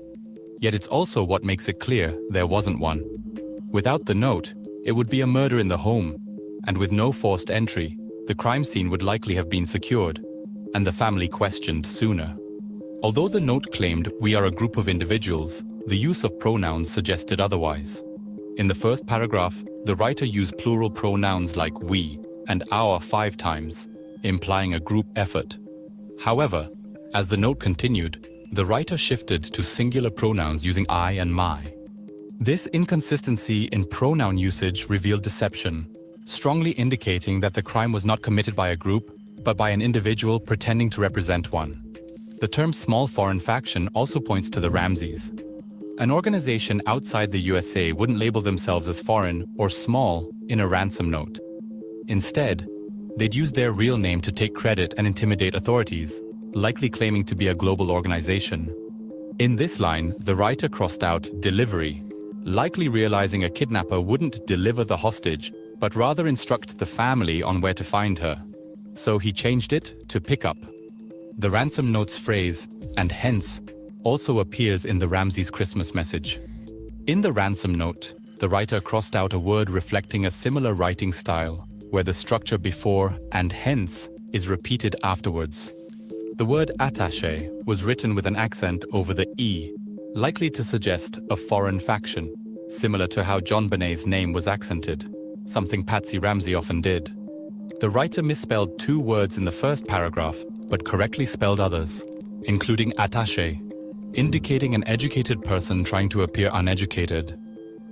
Yet it's also what makes it clear there wasn't one. Without the note, it would be a murder in the home, and with no forced entry, the crime scene would likely have been secured, and the family questioned sooner. Although the note claimed we are a group of individuals, the use of pronouns suggested otherwise. In the first paragraph, the writer used plural pronouns like we and our 5 times, implying a group effort. However, as the note continued, the writer shifted to singular pronouns using I and my. This inconsistency in pronoun usage revealed deception, strongly indicating that the crime was not committed by a group, but by an individual pretending to represent one. The term small foreign faction also points to the Ramseys. An organization outside the USA wouldn't label themselves as foreign or small in a ransom note. Instead, they'd use their real name to take credit and intimidate authorities, likely claiming to be a global organization. In this line, the writer crossed out delivery, likely realizing a kidnapper wouldn't deliver the hostage, but rather instruct the family on where to find her. So he changed it to pick up. The ransom note's phrase, and hence, also appears in the Ramsey's Christmas message. In the ransom note, the writer crossed out a word reflecting a similar writing style, where the structure before and hence is repeated afterwards. The word attaché was written with an accent over the E, likely to suggest a foreign faction, similar to how John Bonet's name was accented, something Patsy Ramsey often did. The writer misspelled 2 words in the first paragraph, but correctly spelled others, including attaché, indicating an educated person trying to appear uneducated.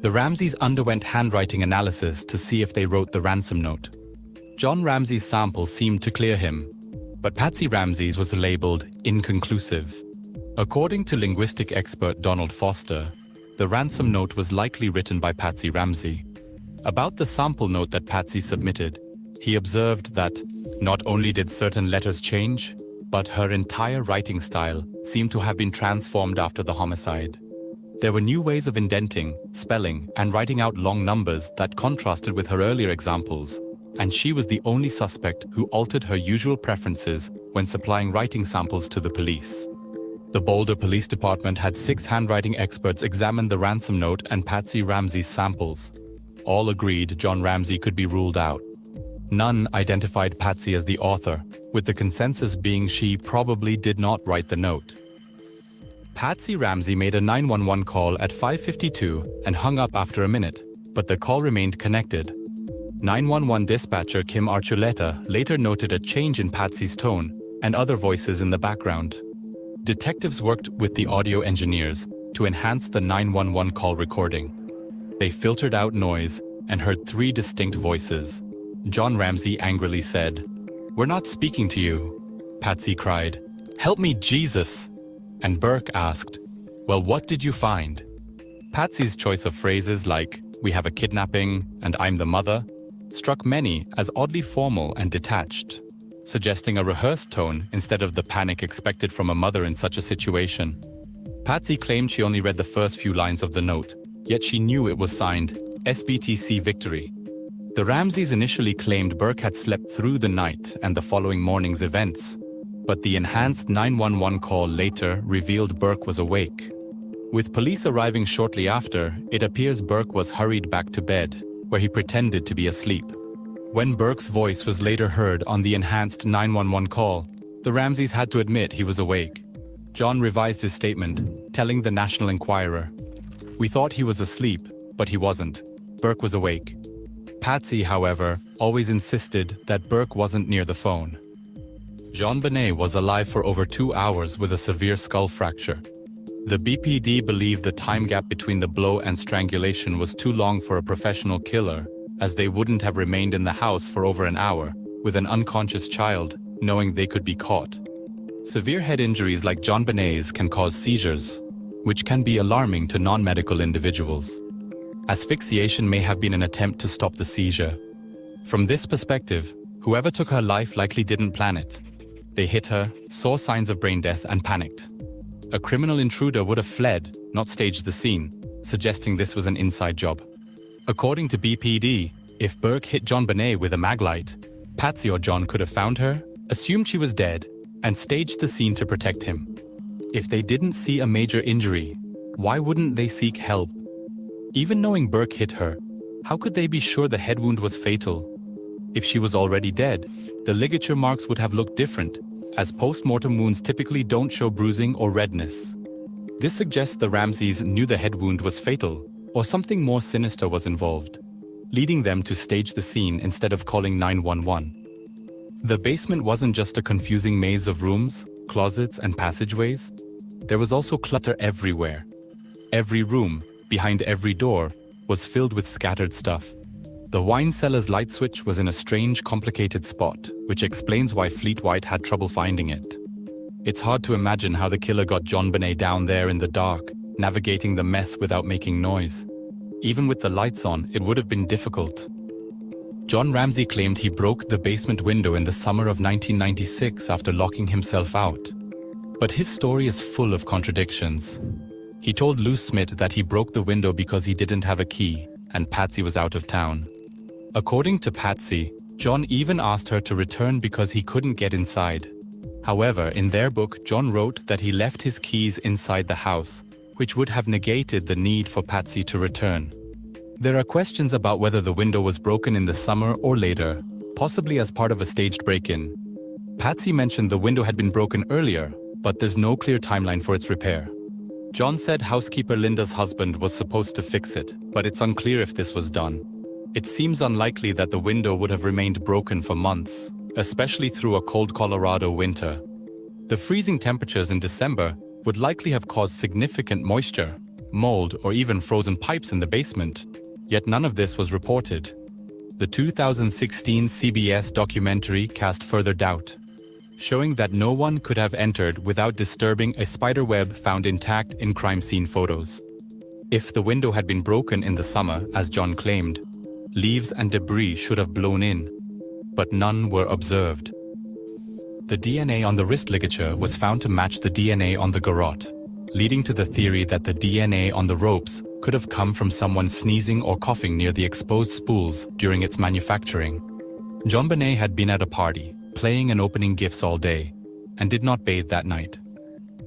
The Ramseys underwent handwriting analysis to see if they wrote the ransom note. John Ramsey's sample seemed to clear him, but Patsy Ramsey's was labeled inconclusive. According to linguistic expert Donald Foster, the ransom note was likely written by Patsy Ramsey. About the sample note that Patsy submitted, he observed that not only did certain letters change, but her entire writing style seemed to have been transformed after the homicide. There were new ways of indenting, spelling, and writing out long numbers that contrasted with her earlier examples, and she was the only suspect who altered her usual preferences when supplying writing samples to the police. The Boulder Police Department had 6 handwriting experts examine the ransom note and Patsy Ramsey's samples. All agreed John Ramsey could be ruled out. None identified Patsy as the author, with the consensus being she probably did not write the note. Patsy Ramsey made a 911 call at 5:52 and hung up after a minute, but the call remained connected. 911 dispatcher Kim Archuleta later noted a change in Patsy's tone and other voices in the background. Detectives worked with the audio engineers to enhance the 911 call recording. They filtered out noise and heard 3 distinct voices. John Ramsey angrily said, "We're not speaking to you." Patsy cried, "Help me, Jesus!" And Burke asked, "Well, what did you find?" Patsy's choice of phrases like, "We have a kidnapping," and "I'm the mother," struck many as oddly formal and detached, suggesting a rehearsed tone instead of the panic expected from a mother in such a situation. Patsy claimed she only read the first few lines of the note, yet she knew it was signed SBTC Victory. The Ramseys initially claimed Burke had slept through the night and the following morning's events, but the enhanced 911 call later revealed Burke was awake. With police arriving shortly after, it appears Burke was hurried back to bed, where he pretended to be asleep. When Burke's voice was later heard on the enhanced 911 call, the Ramseys had to admit he was awake. John revised his statement, telling the National Enquirer, "We thought he was asleep, but he wasn't. Burke was awake." Patsy, however, always insisted that Burke wasn't near the phone. John Bonet was alive for over 2 hours with a severe skull fracture. The BPD believed the time gap between the blow and strangulation was too long for a professional killer, as they wouldn't have remained in the house for over an hour, with an unconscious child, knowing they could be caught. Severe head injuries like John Bonet's can cause seizures, which can be alarming to non-medical individuals. Asphyxiation may have been an attempt to stop the seizure. From this perspective, whoever took her life likely didn't plan it. They hit her, saw signs of brain death, and panicked. A criminal intruder would have fled, not staged the scene, suggesting this was an inside job. According to BPD, If Burke hit JonBenet with a maglite, Patsy or John could have found her, assumed she was dead, and staged the scene to protect him. If they didn't see a major injury, why wouldn't they seek help? Even knowing Burke hit her, how could they be sure the head wound was fatal? If she was already dead, the ligature marks would have looked different, as post-mortem wounds typically don't show bruising or redness. This suggests the Ramseys knew the head wound was fatal, or something more sinister was involved, leading them to stage the scene instead of calling 911. The basement wasn't just a confusing maze of rooms, closets, and passageways. There was also clutter everywhere. Every room, behind every door, was filled with scattered stuff. The wine cellar's light switch was in a strange, complicated spot, which explains why Fleet White had trouble finding it. It's hard to imagine how the killer got JonBenet down there in the dark, navigating the mess without making noise. Even with the lights on, it would have been difficult. John Ramsey claimed he broke the basement window in the summer of 1996 after locking himself out. But his story is full of contradictions. He told Lou Smith that he broke the window because he didn't have a key, and Patsy was out of town. According to Patsy, John even asked her to return because he couldn't get inside. However, in their book, John wrote that he left his keys inside the house, which would have negated the need for Patsy to return. There are questions about whether the window was broken in the summer or later, possibly as part of a staged break-in. Patsy mentioned the window had been broken earlier, but there's no clear timeline for its repair. John said housekeeper Linda's husband was supposed to fix it, but it's unclear if this was done. It seems unlikely that the window would have remained broken for months, especially through a cold Colorado winter. The freezing temperatures in December would likely have caused significant moisture, mold, or even frozen pipes in the basement, yet none of this was reported. The 2016 CBS documentary cast further doubt, showing that no one could have entered without disturbing a spider web found intact in crime scene photos. If the window had been broken in the summer, as John claimed, leaves and debris should have blown in, but none were observed. The DNA on the wrist ligature was found to match the DNA on the garrote, leading to the theory that the DNA on the ropes could have come from someone sneezing or coughing near the exposed spools during its manufacturing. JonBenet had been at a party, playing and opening gifts all day, and did not bathe that night.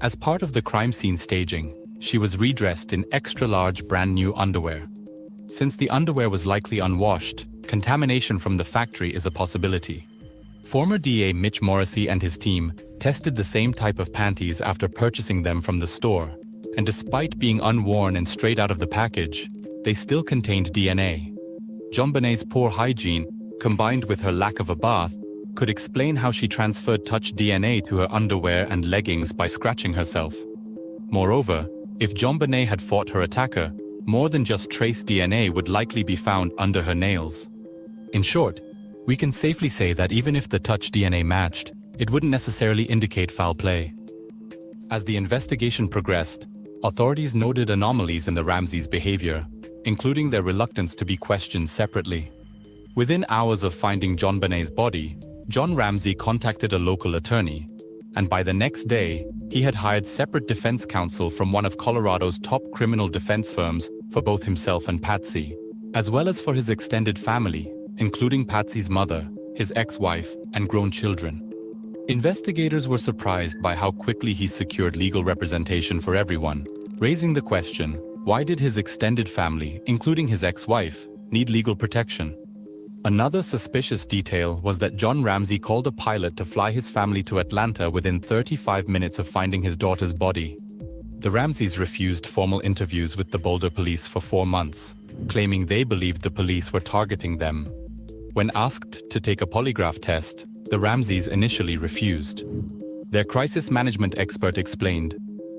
As part of the crime scene staging, she was redressed in extra-large brand-new underwear. Since the underwear was likely unwashed, contamination from the factory is a possibility. Former DA Mitch Morrissey and his team tested the same type of panties after purchasing them from the store, and despite being unworn and straight out of the package, they still contained DNA. JonBenet's poor hygiene, combined with her lack of a bath, could explain how she transferred touch DNA to her underwear and leggings by scratching herself. Moreover, if JonBenet had fought her attacker, more than just trace DNA would likely be found under her nails. In short, we can safely say that even if the touch DNA matched, it wouldn't necessarily indicate foul play. As the investigation progressed, authorities noted anomalies in the Ramseys' behavior, including their reluctance to be questioned separately. Within hours of finding JonBenet's body, John Ramsey contacted a local attorney, and by the next day, he had hired separate defense counsel from one of Colorado's top criminal defense firms for both himself and Patsy, as well as for his extended family, including Patsy's mother, his ex-wife, and grown children. Investigators were surprised by how quickly he secured legal representation for everyone, raising the question, why did his extended family, including his ex-wife, need legal protection? Another suspicious detail was that John Ramsey called a pilot to fly his family to Atlanta within 35 minutes of finding his daughter's body. The Ramseys refused formal interviews with the Boulder police for 4 months, claiming they believed the police were targeting them. When asked to take a polygraph test, the Ramseys initially refused. Their crisis management expert explained,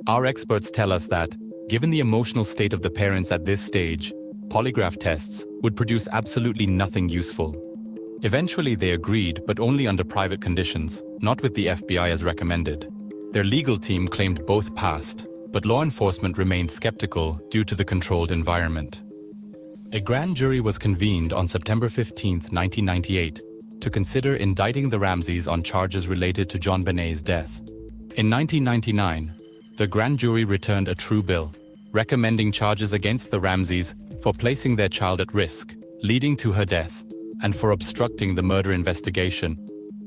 "Our experts tell us that, given the emotional state of the parents at this stage, polygraph tests would produce absolutely nothing useful." Eventually they agreed, but only under private conditions, not with the FBI as recommended. Their legal team claimed both passed, but law enforcement remained skeptical due to the controlled environment. A grand jury was convened on September 15, 1998, to consider indicting the Ramseys on charges related to JonBenet's death. In 1999, the grand jury returned a true bill, recommending charges against the Ramseys for placing their child at risk, leading to her death. and for obstructing the murder investigation,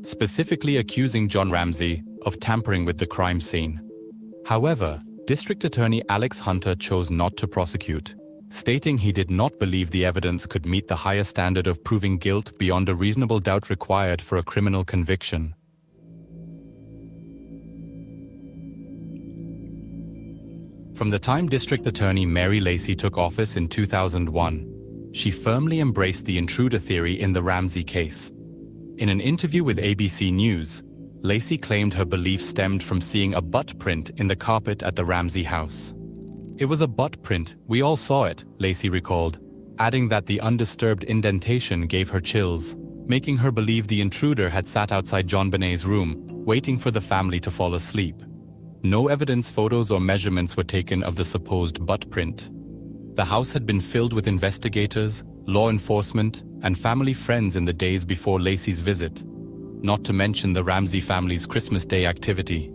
specifically accusing John Ramsey of tampering with the crime scene. However, District Attorney Alex Hunter chose not to prosecute, stating he did not believe the evidence could meet the higher standard of proving guilt beyond a reasonable doubt required for a criminal conviction. From the time District Attorney Mary Lacey took office in 2001, she firmly embraced the intruder theory in the Ramsey case. In an interview with ABC News, Lacey claimed her belief stemmed from seeing a butt print in the carpet at the Ramsey house. "It was a butt print, we all saw it," Lacey recalled, adding that the undisturbed indentation gave her chills, making her believe the intruder had sat outside John Bonet's room, waiting for the family to fall asleep. No evidence, photos, or measurements were taken of the supposed butt print. The house had been filled with investigators, law enforcement, and family friends in the days before Lacey's visit, not to mention the Ramsey family's Christmas Day activity.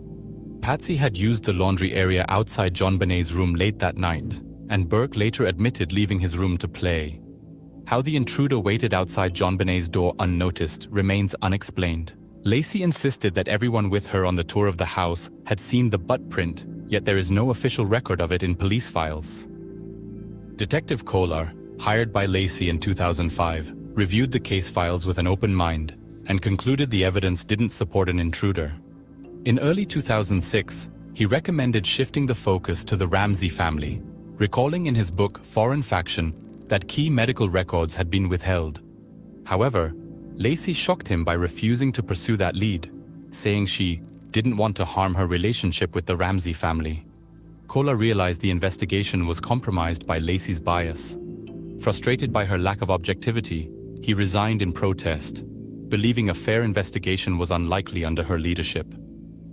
Patsy had used the laundry area outside John Bonet's room late that night, and Burke later admitted leaving his room to play. How the intruder waited outside John Bonet's door unnoticed remains unexplained. Lacey insisted that everyone with her on the tour of the house had seen the butt print, yet there is no official record of it in police files. Detective Kolar, hired by Lacey in 2005, reviewed the case files with an open mind and concluded the evidence didn't support an intruder. In early 2006, he recommended shifting the focus to the Ramsey family, recalling in his book Foreign Faction that key medical records had been withheld. However, Lacey shocked him by refusing to pursue that lead, saying she didn't want to harm her relationship with the Ramsey family. Kolar realized the investigation was compromised by Lacey's bias. Frustrated by her lack of objectivity, he resigned in protest, believing a fair investigation was unlikely under her leadership.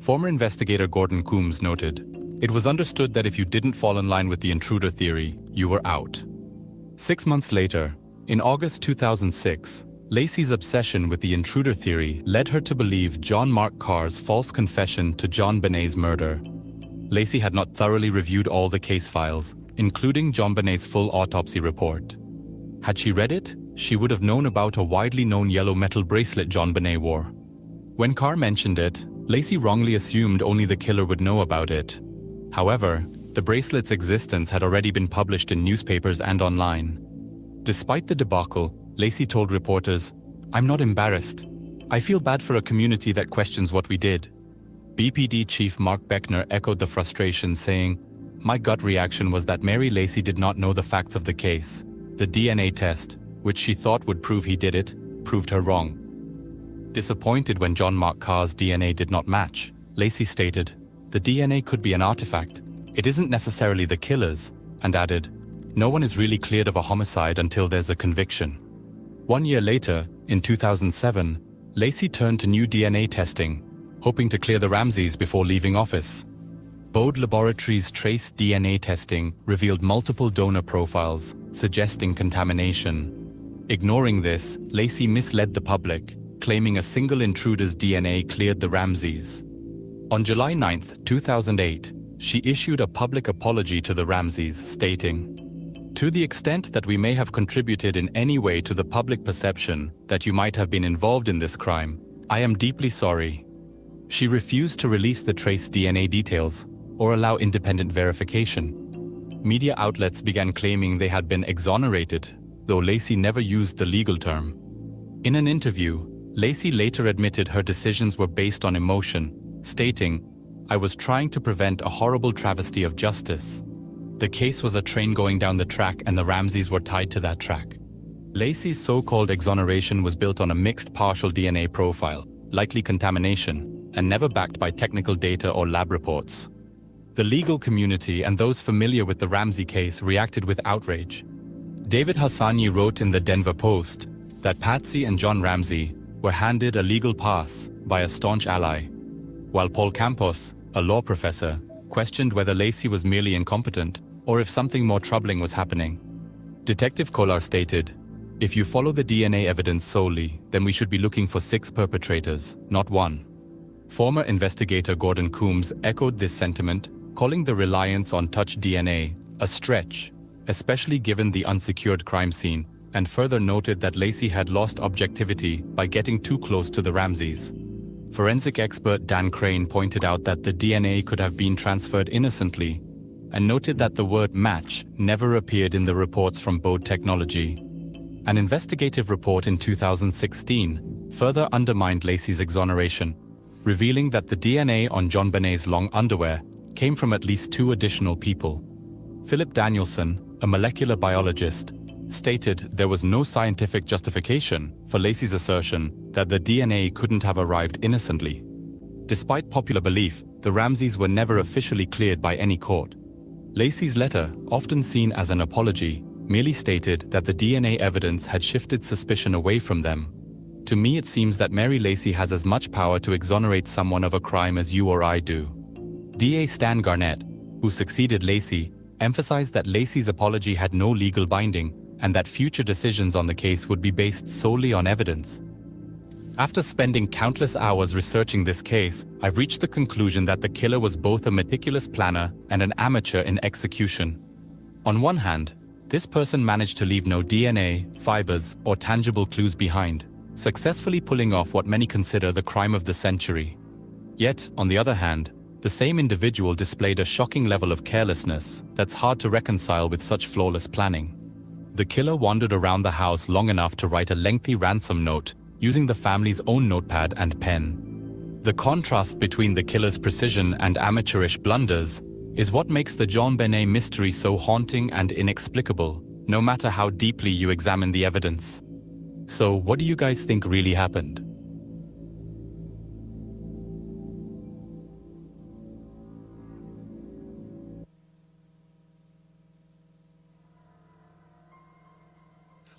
Former investigator Gordon Coombs noted, "It was understood that if you didn't fall in line with the intruder theory, you were out." 6 months later, in August 2006, Lacey's obsession with the intruder theory led her to believe John Mark Carr's false confession to John Bonet's murder. Lacey had not thoroughly reviewed all the case files, including John Bonet's full autopsy report. Had she read it, she would have known about a widely known yellow metal bracelet John Bonet wore. When Carr mentioned it, Lacey wrongly assumed only the killer would know about it. However, the bracelet's existence had already been published in newspapers and online. Despite the debacle, Lacey told reporters, "I'm not embarrassed. I feel bad for a community that questions what we did." BPD Chief Mark Beckner echoed the frustration, saying, "My gut reaction was that Mary Lacey did not know the facts of the case. The DNA test, which she thought would prove he did it, proved her wrong." Disappointed when John Mark Carr's DNA did not match, Lacey stated, "The DNA could be an artifact. It isn't necessarily the killer's," and added, "No one is really cleared of a homicide until there's a conviction." 1 year later, in 2007, Lacey turned to new DNA testing, hoping to clear the Ramseys before leaving office. Bode Laboratories' trace DNA testing revealed multiple donor profiles, suggesting contamination. Ignoring this, Lacey misled the public, claiming a single intruder's DNA cleared the Ramseys. On July 9, 2008, she issued a public apology to the Ramseys, stating, "To the extent that we may have contributed in any way to the public perception that you might have been involved in this crime, I am deeply sorry." She refused to release the trace DNA details or allow independent verification. Media outlets began claiming they had been exonerated, though Lacey never used the legal term. In an interview, Lacey later admitted her decisions were based on emotion, stating, "I was trying to prevent a horrible travesty of justice. The case was a train going down the track and the Ramseys were tied to that track." Lacey's so-called exoneration was built on a mixed partial DNA profile, likely contamination, and never backed by technical data or lab reports. The legal community and those familiar with the Ramsey case reacted with outrage. David Hassani wrote in the Denver Post that Patsy and John Ramsey were handed a legal pass by a staunch ally, while Paul Campos, a law professor, questioned whether Lacey was merely incompetent or if something more troubling was happening. Detective Kolar stated, "If you follow the DNA evidence solely, then we should be looking for 6 perpetrators, not 1. Former investigator Gordon Coombs echoed this sentiment, calling the reliance on touch DNA a stretch, especially given the unsecured crime scene, and further noted that Lacey had lost objectivity by getting too close to the Ramseys. Forensic expert Dan Crane pointed out that the DNA could have been transferred innocently and noted that the word match never appeared in the reports from Bode Technology. An investigative report in 2016 further undermined Lacey's exoneration, revealing that the DNA on JonBenet's long underwear came from at least 2 additional people. Philip Danielson, a molecular biologist, stated there was no scientific justification for Lacey's assertion that the DNA couldn't have arrived innocently. Despite popular belief, the Ramseys were never officially cleared by any court. Lacey's letter, often seen as an apology, merely stated that the DNA evidence had shifted suspicion away from them. To me, it seems that Mary Lacey has as much power to exonerate someone of a crime as you or I do. DA Stan Garnett, who succeeded Lacey, emphasized that Lacey's apology had no legal binding and that future decisions on the case would be based solely on evidence. After spending countless hours researching this case, I've reached the conclusion that the killer was both a meticulous planner and an amateur in execution. On one hand, this person managed to leave no DNA, fibers, or tangible clues behind, successfully pulling off what many consider the crime of the century. Yet, on the other hand, the same individual displayed a shocking level of carelessness that's hard to reconcile with such flawless planning. The killer wandered around the house long enough to write a lengthy ransom note using the family's own notepad and pen. The contrast between the killer's precision and amateurish blunders is what makes the JonBenet mystery so haunting and inexplicable, no matter how deeply you examine the evidence. So, what do you guys think really happened?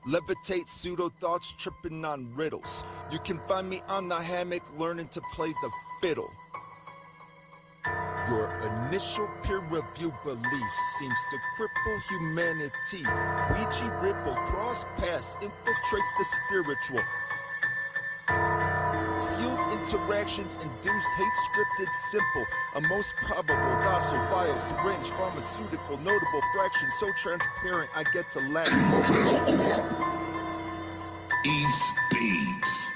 Levitate pseudo thoughts, tripping on riddles. You can find me on the hammock learning to play the fiddle. Your initial peer review belief seems to cripple humanity. Ouija ripple, cross paths, infiltrate the spiritual. Sealed interactions induced hate scripted simple. A most probable docile vial syringe pharmaceutical notable fraction so transparent I get to laugh. East Beats.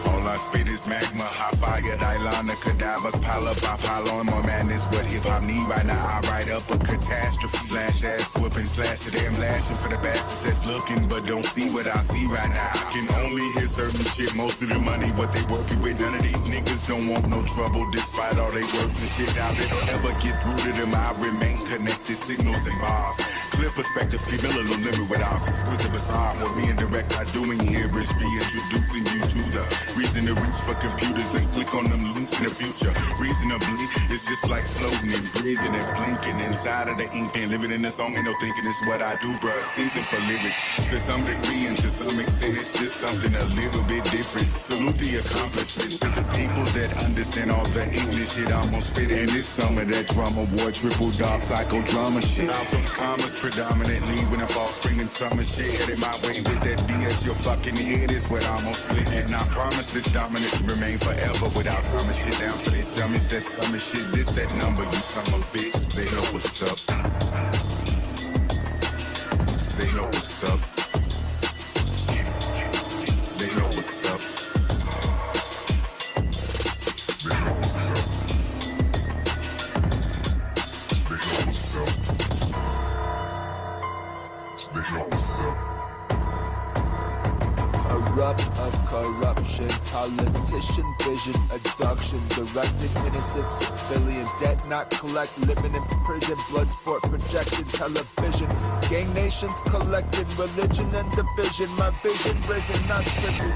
All I spit is magma, hot fire, Dylana, cadavers, pile up, I pile on more madness. What hip hop need right now, I write up a catastrophe. Slash ass whooping, slash it, I'm lashing for the bastards that's looking, but don't see what I see right now. I can only hear certain shit, most of the money, what they working with. None of these niggas don't want no trouble, despite all they works and shit out. They don't ever get through to them, I remain connected, signals and bars. Clear perspective, keep a little limit without exquisite bizarre. What me and direct are doing here is reintroducing you to the reason to reach for computers and click on them links in the future. Reasonably, it's just like floating and breathing and blinking inside of the ink and living in the song. Ain't no thinking it's what I do, bruh. Season for lyrics to some degree and to some extent it's just something a little bit different. Salute the accomplishment with the people that understand all the English shit I'm gonna spit. And it's some of that drama war, triple dark psychodrama shit. Out from commas predominantly when the fall, spring and summer shit. Headed my way with that DS, your fucking head is what I'm gonna split. And I promise this dominance will remain forever without promise shit down for these dummies that's coming shit. This that number, you son of a bitch. They know what's up. They know what's up. They know what's up. They know what's up. They know what's up. They know what's up. Corrupt of corruption, politician vision, abduction, directed innocent civilian, debt not collect, living in prison, blood sport, projected television, gang nations collecting, religion and division, my vision risen, not tripping.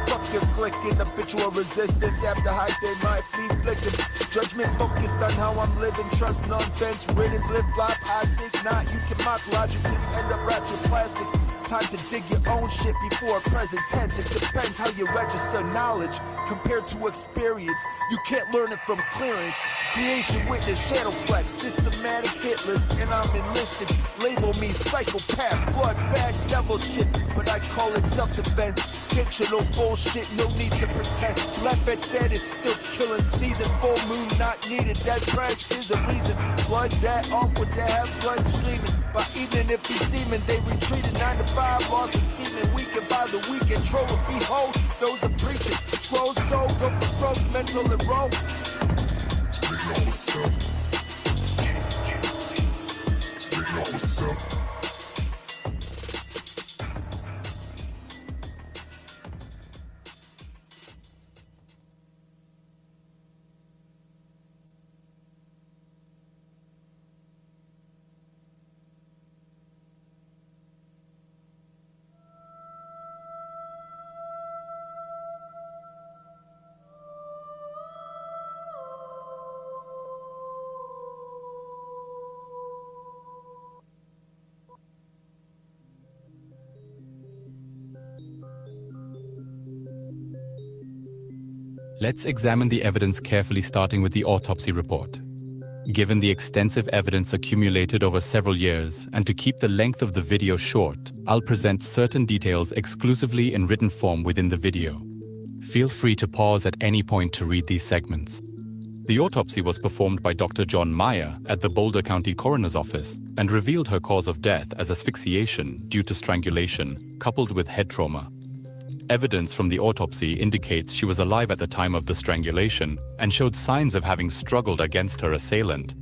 Fuck your clicking, habitual resistance after high day, my fleet flicking. Judgment focused on how I'm living, trust non-fence, ridden, flip-flop, I think not. You can mock logic till you end up wrapped in plastic. Time to dig your own shit before present tense. It depends how you register knowledge compared to experience. You can't learn it from clearance. Creation witness, shadow flex, systematic hit list, and I'm enlisted. Label me psychopath, blood bag, devil shit, but I call it self-defense. Fictional bullshit. shit, no need to pretend. Left at dead, it's still killing season. Full moon not needed, that crash is a reason. Blood that awkward, they have blood streaming. By evening, if be seeming, they retreated. 9 to 5, lost of steaming. Weakened by the weekend, troll. Behold, those are preaching. Scroll soul, go broke, mental and roll. Let's examine the evidence carefully, starting with the autopsy report. Given the extensive evidence accumulated over several years, and to keep the length of the video short, I'll present certain details exclusively in written form within the video. Feel free to pause at any point to read these segments. The autopsy was performed by Dr. John Meyer at the Boulder County Coroner's Office and revealed her cause of death as asphyxiation due to strangulation, coupled with head trauma. Evidence from the autopsy indicates she was alive at the time of the strangulation and showed signs of having struggled against her assailant.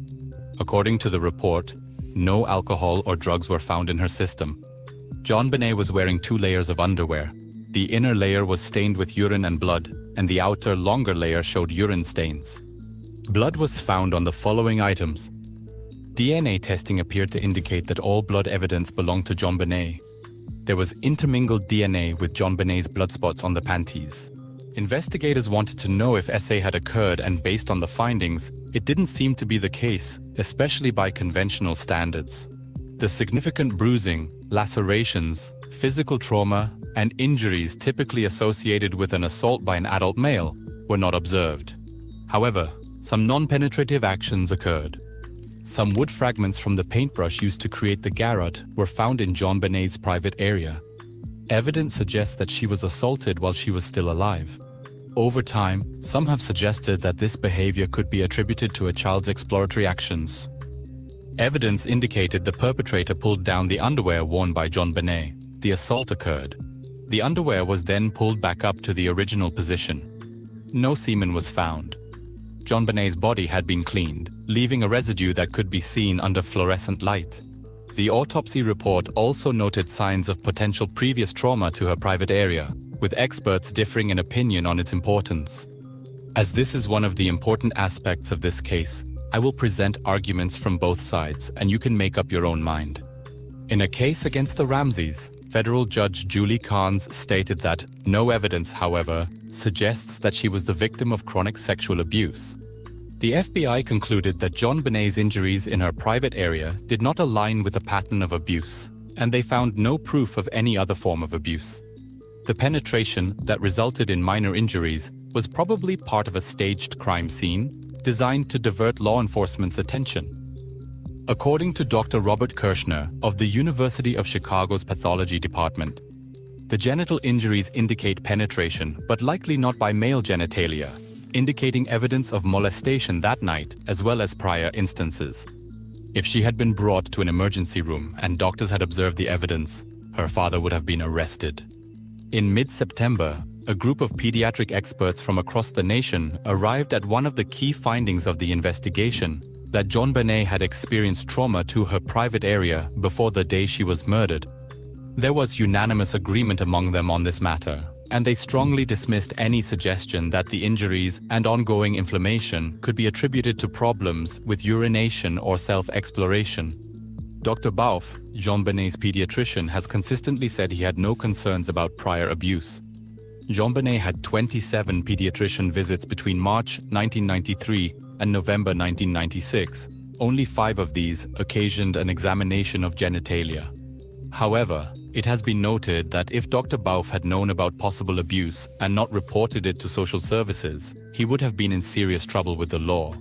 According to the report, no alcohol or drugs were found in her system. JonBenet was wearing 2 layers of underwear. The inner layer was stained with urine and blood, and the outer, longer layer showed urine stains. Blood was found on the following items. DNA testing appeared to indicate that all blood evidence belonged to JonBenet. There was intermingled DNA with JonBenet's blood spots on the panties. Investigators wanted to know if SA had occurred, and based on the findings, it didn't seem to be the case, especially by conventional standards. The significant bruising, lacerations, physical trauma, and injuries typically associated with an assault by an adult male were not observed. However, some non-penetrative actions occurred. Some wood fragments from the paintbrush used to create the garrote were found in JonBenet's private area. Evidence suggests that she was assaulted while she was still alive. Over time, some have suggested that this behavior could be attributed to a child's exploratory actions. Evidence indicated the perpetrator pulled down the underwear worn by JonBenet. The assault occurred. The underwear was then pulled back up to the original position. No semen was found. JonBenet's body had been cleaned, leaving a residue that could be seen under fluorescent light. The autopsy report also noted signs of potential previous trauma to her private area, with experts differing in opinion on its importance. As this is one of the important aspects of this case, I will present arguments from both sides, and you can make up your own mind. In a case against the Ramseys, Federal Judge Julie Carnes stated that no evidence, however, suggests that she was the victim of chronic sexual abuse. The FBI concluded that JonBenet's injuries in her private area did not align with a pattern of abuse, and they found no proof of any other form of abuse. The penetration that resulted in minor injuries was probably part of a staged crime scene designed to divert law enforcement's attention. According to Dr. Robert Kirshner of the University of Chicago's Pathology Department, the genital injuries indicate penetration, but likely not by male genitalia, indicating evidence of molestation that night as well as prior instances. If she had been brought to an emergency room and doctors had observed the evidence, her father would have been arrested. In mid-September, a group of pediatric experts from across the nation arrived at one of the key findings of the investigation, that JonBenet had experienced trauma to her private area before the day she was murdered. There was unanimous agreement among them on this matter, and they strongly dismissed any suggestion that the injuries and ongoing inflammation could be attributed to problems with urination or self-exploration. Dr. Bauf, JonBenet's pediatrician, has consistently said he had no concerns about prior abuse. JonBenet had 27 pediatrician visits between March 1993 and November 1996. Only 5 of these occasioned an examination of genitalia. However, it has been noted that if Dr. Bauf had known about possible abuse and not reported it to social services, he would have been in serious trouble with the law.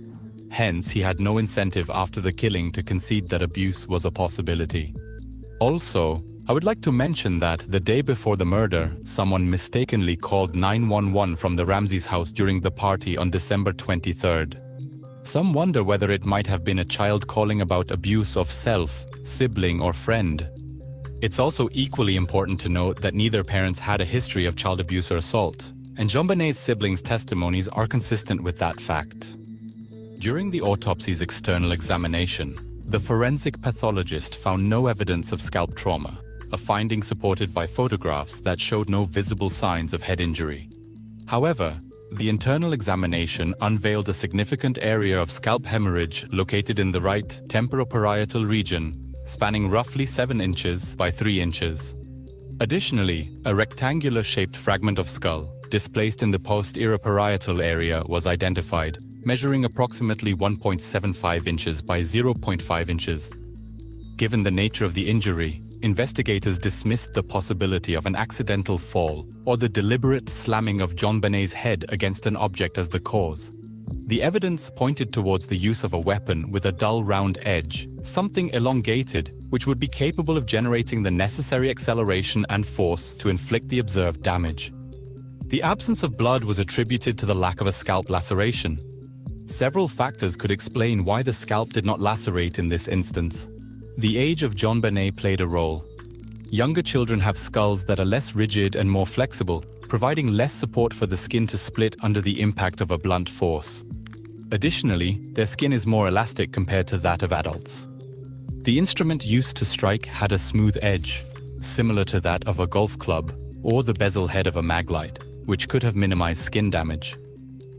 Hence, he had no incentive after the killing to concede that abuse was a possibility. Also, I would like to mention that the day before the murder, someone mistakenly called 911 from the Ramsey's house during the party on December 23rd. Some wonder whether it might have been a child calling about abuse of self, sibling, or friend. It's also equally important to note that neither parents had a history of child abuse or assault, and JonBenét's siblings' testimonies are consistent with that fact. During the autopsy's external examination, the forensic pathologist found no evidence of scalp trauma, a finding supported by photographs that showed no visible signs of head injury. However, the internal examination unveiled a significant area of scalp hemorrhage located in the right temporoparietal region, spanning roughly 7 inches by 3 inches. Additionally, a rectangular-shaped fragment of skull, displaced in the posterior parietal area, was identified, measuring approximately 1.75 inches by 0.5 inches. Given the nature of the injury, investigators dismissed the possibility of an accidental fall or the deliberate slamming of JonBenét's head against an object as the cause. The evidence pointed towards the use of a weapon with a dull round edge, something elongated, which would be capable of generating the necessary acceleration and force to inflict the observed damage. The absence of blood was attributed to the lack of a scalp laceration. Several factors could explain why the scalp did not lacerate in this instance. The age of JonBenet played a role. Younger children have skulls that are less rigid and more flexible, providing less support for the skin to split under the impact of a blunt force. Additionally, their skin is more elastic compared to that of adults. The instrument used to strike had a smooth edge, similar to that of a golf club or the bezel head of a maglite, which could have minimized skin damage.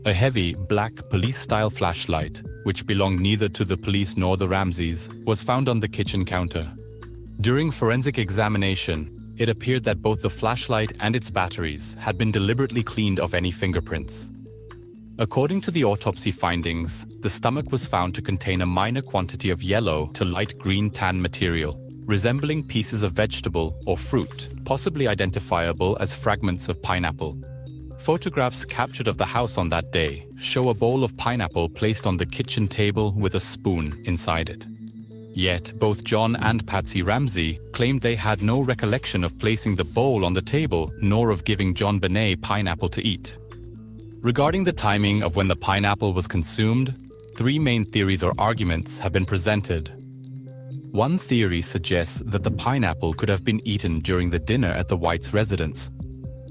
A heavy, black police-style flashlight, which belonged neither to the police nor the Ramseys, was found on the kitchen counter. During forensic examination, it appeared that both the flashlight and its batteries had been deliberately cleaned of any fingerprints. According to the autopsy findings, the stomach was found to contain a minor quantity of yellow to light green tan material, resembling pieces of vegetable or fruit, possibly identifiable as fragments of pineapple. Photographs captured of the house on that day show a bowl of pineapple placed on the kitchen table with a spoon inside it. Yet, both John and Patsy Ramsey claimed they had no recollection of placing the bowl on the table nor of giving JonBenet pineapple to eat. Regarding the timing of when the pineapple was consumed, 3 main theories or arguments have been presented. One theory suggests that the pineapple could have been eaten during the dinner at the White's residence.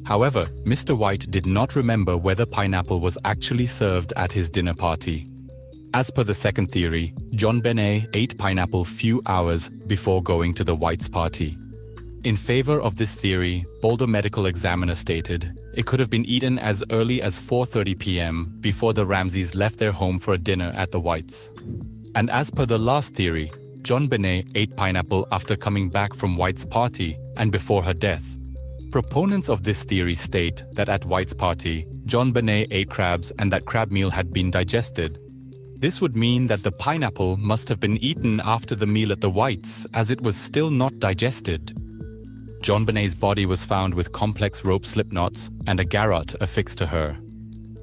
However, Mr. White did not remember whether pineapple was actually served at his dinner party. As per the second theory, JonBenet ate pineapple few hours before going to the White's party. In favor of this theory, Boulder Medical Examiner stated it could have been eaten as early as 4:30 p.m. before the Ramseys left their home for a dinner at the White's. And as per the last theory, JonBenet ate pineapple after coming back from White's party and before her death. Proponents of this theory state that at White's party, JonBenet ate crabs and that crab meal had been digested. This would mean that the pineapple must have been eaten after the meal at the White's, as it was still not digested. JonBenet's body was found with complex rope slipknots and a garrote affixed to her.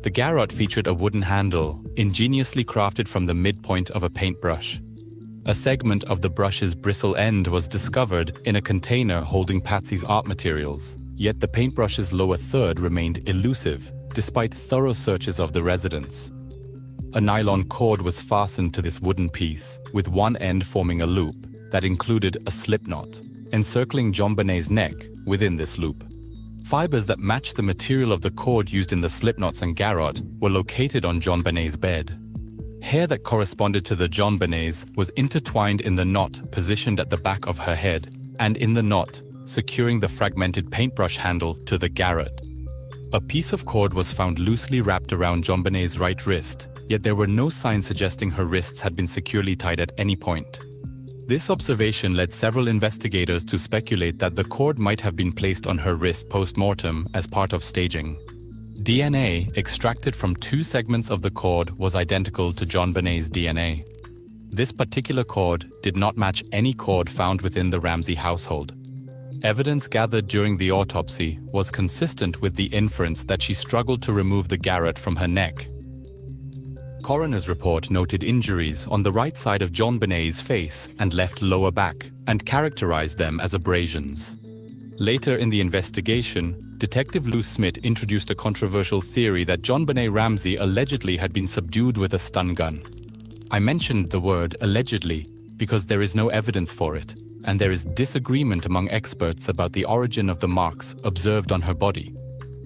The garrote featured a wooden handle, ingeniously crafted from the midpoint of a paintbrush. A segment of the brush's bristle end was discovered in a container holding Patsy's art materials, yet the paintbrush's lower third remained elusive, despite thorough searches of the residence. A nylon cord was fastened to this wooden piece, with one end forming a loop that included a slipknot, encircling JonBenet's neck within this loop. Fibers that matched the material of the cord used in the slipknots and garrote were located on JonBenet's bed. Hair that corresponded to the JonBenet's was intertwined in the knot positioned at the back of her head, and in the knot, securing the fragmented paintbrush handle to the garrote. A piece of cord was found loosely wrapped around JonBenet's right wrist, yet there were no signs suggesting her wrists had been securely tied at any point. This observation led several investigators to speculate that the cord might have been placed on her wrist post-mortem as part of staging. DNA extracted from 2 segments of the cord was identical to JonBenet's DNA. This particular cord did not match any cord found within the Ramsey household. Evidence gathered during the autopsy was consistent with the inference that she struggled to remove the garrote from her neck. coroner's report noted injuries on the right side of John Benet's face and left lower back and characterized them as abrasions. Later in the investigation, Detective Lou Smith introduced a controversial theory that John Benet Ramsey allegedly had been subdued with a stun gun. I mentioned the word allegedly because there is no evidence for it, and there is disagreement among experts about the origin of the marks observed on her body.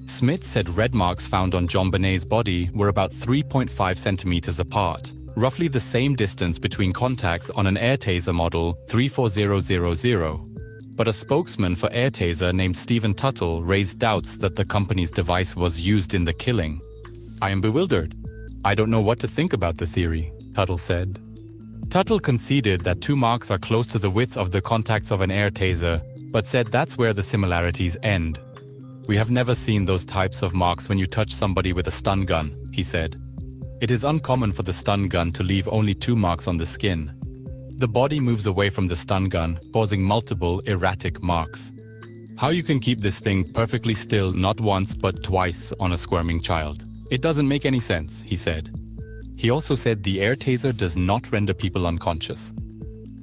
Smith said red marks found on John Benet's body were about 3.5 centimeters apart, roughly the same distance between contacts on an air taser model 34000. But a spokesman for Air Taser named Stephen Tuttle raised doubts that the company's device was used in the killing. I am bewildered. I don't know what to think about the theory, Tuttle said. Tuttle conceded that two marks are close to the width of the contacts of an air taser, but said that's where the similarities end. We have never seen those types of marks when you touch somebody with a stun gun, he said. It is uncommon for the stun gun to leave only two marks on the skin. The body moves away from the stun gun, causing multiple erratic marks. How you can keep this thing perfectly still not once but twice on a squirming child? It doesn't make any sense, he said. He also said the air taser does not render people unconscious.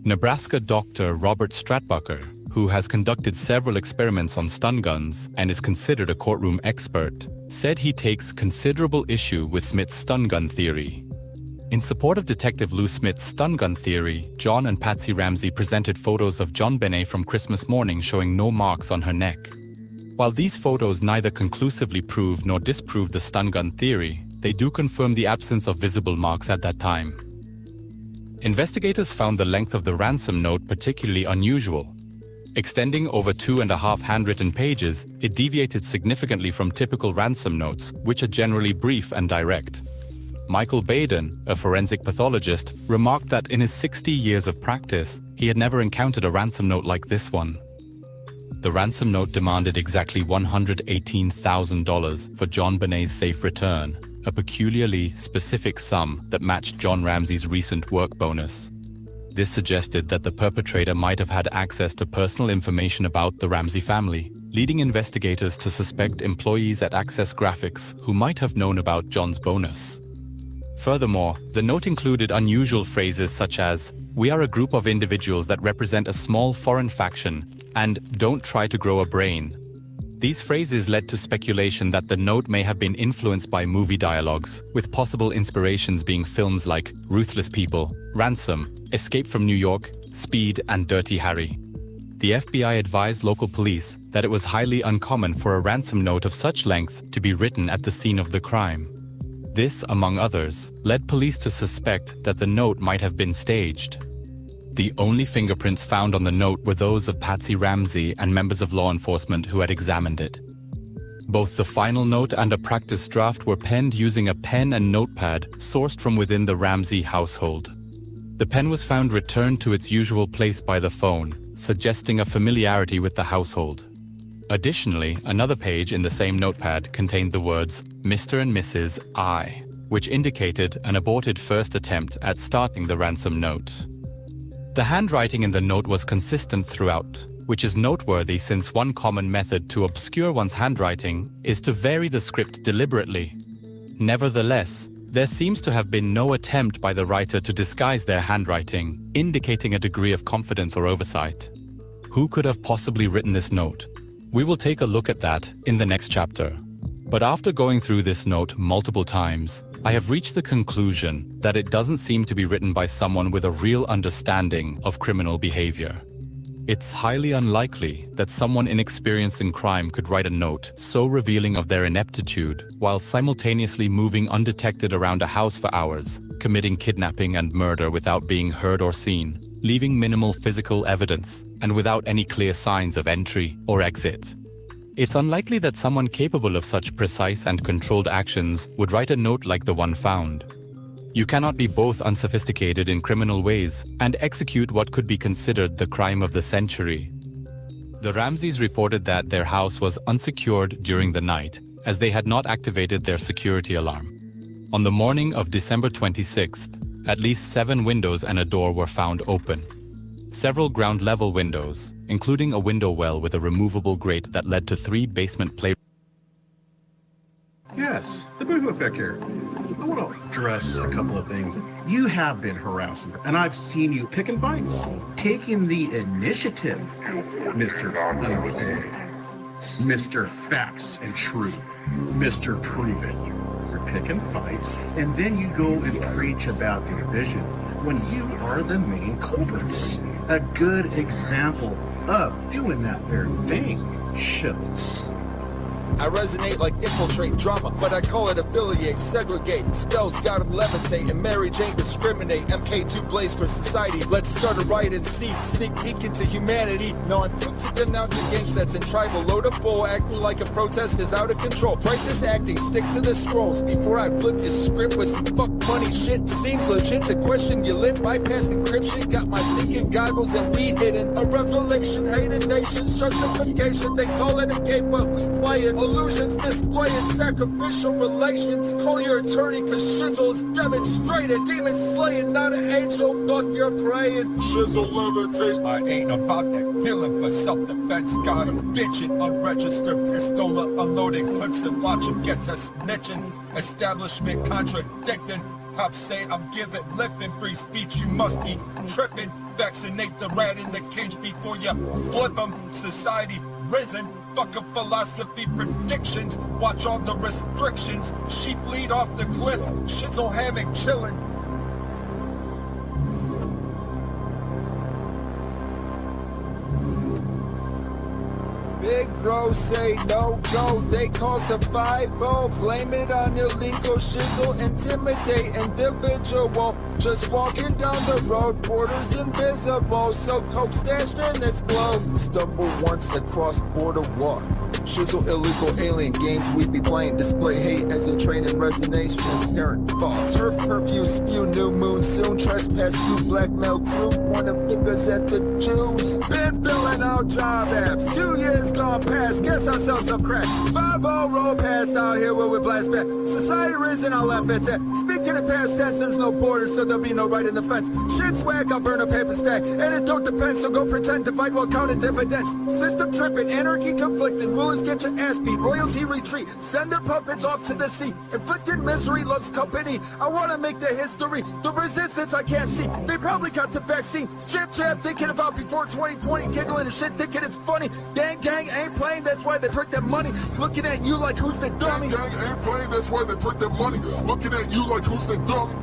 Nebraska doctor Robert Stratbucker, who has conducted several experiments on stun guns and is considered a courtroom expert, said he takes considerable issue with Smith's stun gun theory. In support of Detective Lou Smith's stun gun theory, John and Patsy Ramsey presented photos of John Benet from Christmas morning showing no marks on her neck. While these photos neither conclusively prove nor disprove the stun gun theory, they do confirm the absence of visible marks at that time. Investigators found the length of the ransom note particularly unusual. Extending over 2.5 handwritten pages, it deviated significantly from typical ransom notes, which are generally brief and direct. Michael Baden, a forensic pathologist, remarked that in his 60 years of practice, he had never encountered a ransom note like this one. The ransom note demanded exactly $118,000 for John Benet's safe return, a peculiarly specific sum that matched John Ramsey's recent work bonus. This suggested that the perpetrator might have had access to personal information about the Ramsey family, leading investigators to suspect employees at Access Graphics who might have known about John's bonus. Furthermore, the note included unusual phrases such as, "We are a group of individuals that represent a small foreign faction," and "Don't try to grow a brain." These phrases led to speculation that the note may have been influenced by movie dialogues, with possible inspirations being films like Ruthless People, Ransom, Escape from New York, Speed, and Dirty Harry. The FBI advised local police that it was highly uncommon for a ransom note of such length to be written at the scene of the crime. This, among others, led police to suspect that the note might have been staged. The only fingerprints found on the note were those of Patsy Ramsey and members of law enforcement who had examined it. Both the final note and a practice draft were penned using a pen and notepad sourced from within the Ramsey household. The pen was found returned to its usual place by the phone, suggesting a familiarity with the household. Additionally, another page in the same notepad contained the words Mr. and Mrs. I, which indicated an aborted first attempt at starting the ransom note. The handwriting in the note was consistent throughout, which is noteworthy since one common method to obscure one's handwriting is to vary the script deliberately. Nevertheless, there seems to have been no attempt by the writer to disguise their handwriting, indicating a degree of confidence or oversight. Who could have possibly written this note? We will take a look at that in the next chapter. But after going through this note multiple times, I have reached the conclusion that it doesn't seem to be written by someone with a real understanding of criminal behavior. It's highly unlikely that someone inexperienced in crime could write a note so revealing of their ineptitude while simultaneously moving undetected around a house for hours, committing kidnapping and murder without being heard or seen, leaving minimal physical evidence, and without any clear signs of entry or exit. It's unlikely that someone capable of such precise and controlled actions would write a note like the one found. You cannot be both unsophisticated in criminal ways and execute what could be considered the crime of the century. The Ramseys reported that their house was unsecured during the night, as they had not activated their security alarm. On the morning of December 26th, at least 7 windows and a door were found open. Several ground-level windows, including a window well with a removable grate that led to 3 basement playrooms. Yes, the booth look back here. I want to address a couple of things. You have been harassing her, and I've seen you picking fights, taking the initiative, Mr. Unpaid, Mr. Facts and Truth, Mr. Prove It. You're picking fights, and then you go and preach about division when you are the main culprit. A good example of doing that very thing, shills. I resonate like infiltrate drama, but I call it affiliate, segregate. Spells got them levitate, and Mary Jane discriminate. MK2 blaze for society. Let's start a riot and seed, sneak peek into humanity. No, I'm quick to denounce your game sets and tribal. Load up bull, acting like a protest is out of control. Crisis acting, stick to the scrolls before I flip your script with some fuck money shit. Seems legit to question your lip, bypass encryption. Got my thinking goggles and weed hidden. A revelation, hated nations, justification. They call it a game, but who's playing? Illusions displaying sacrificial relations. Call your attorney cause Shizzle's demonstrated. Demon slaying, not an angel. Fuck your praying. Shizzle levitate. I ain't about that killing for self-defense. Got him bitching. Unregistered pistola unloading clips and watch him get to snitching. Establishment contradicting. Cops say I'm giving lip and free speech. You must be tripping. Vaccinate the rat in the cage before you flip him. Society risen. Fuck a philosophy predictions. Watch all the restrictions. Sheep lead off the cliff. Shizzle hammock chillin'. Big bro say no go. They called the 5-0. Blame it on illegal shizzle. Intimidate individual. Just walking down the road, borders invisible. So coke stashed in this globe. Stumble once the cross-border walk. Shizzle illegal alien games we be playing. Display hate as a train and resonates. Transparent fall. Turf curfew spew new moon soon. Trespass you blackmail crew. Point of fingers at the Jews. Been filling out job apps. 2 years gone past. Guess I sell some crack. 5-0 roll past out here where we blast back. Society risen, I'll laugh at that. Speaking of past tense, there's no borders, so there'll be no right in the fence. Shit's whack, I'll burn a paper stack. And it don't depend, so go pretend to fight while counting dividends. System tripping, anarchy conflicting. Rulers get your ass beat, royalty retreat. Send their puppets off to the sea. Inflicted misery loves company. I wanna make the history. The resistance I can't see. They probably got the vaccine. Jab thinking about before 2020. Giggling and shit thinking it's funny. Gang ain't playing, that's why they drink their money. Looking at you like who's the dummy. Gang ain't playing, that's why they drink their money. Looking at you like who's the dummy.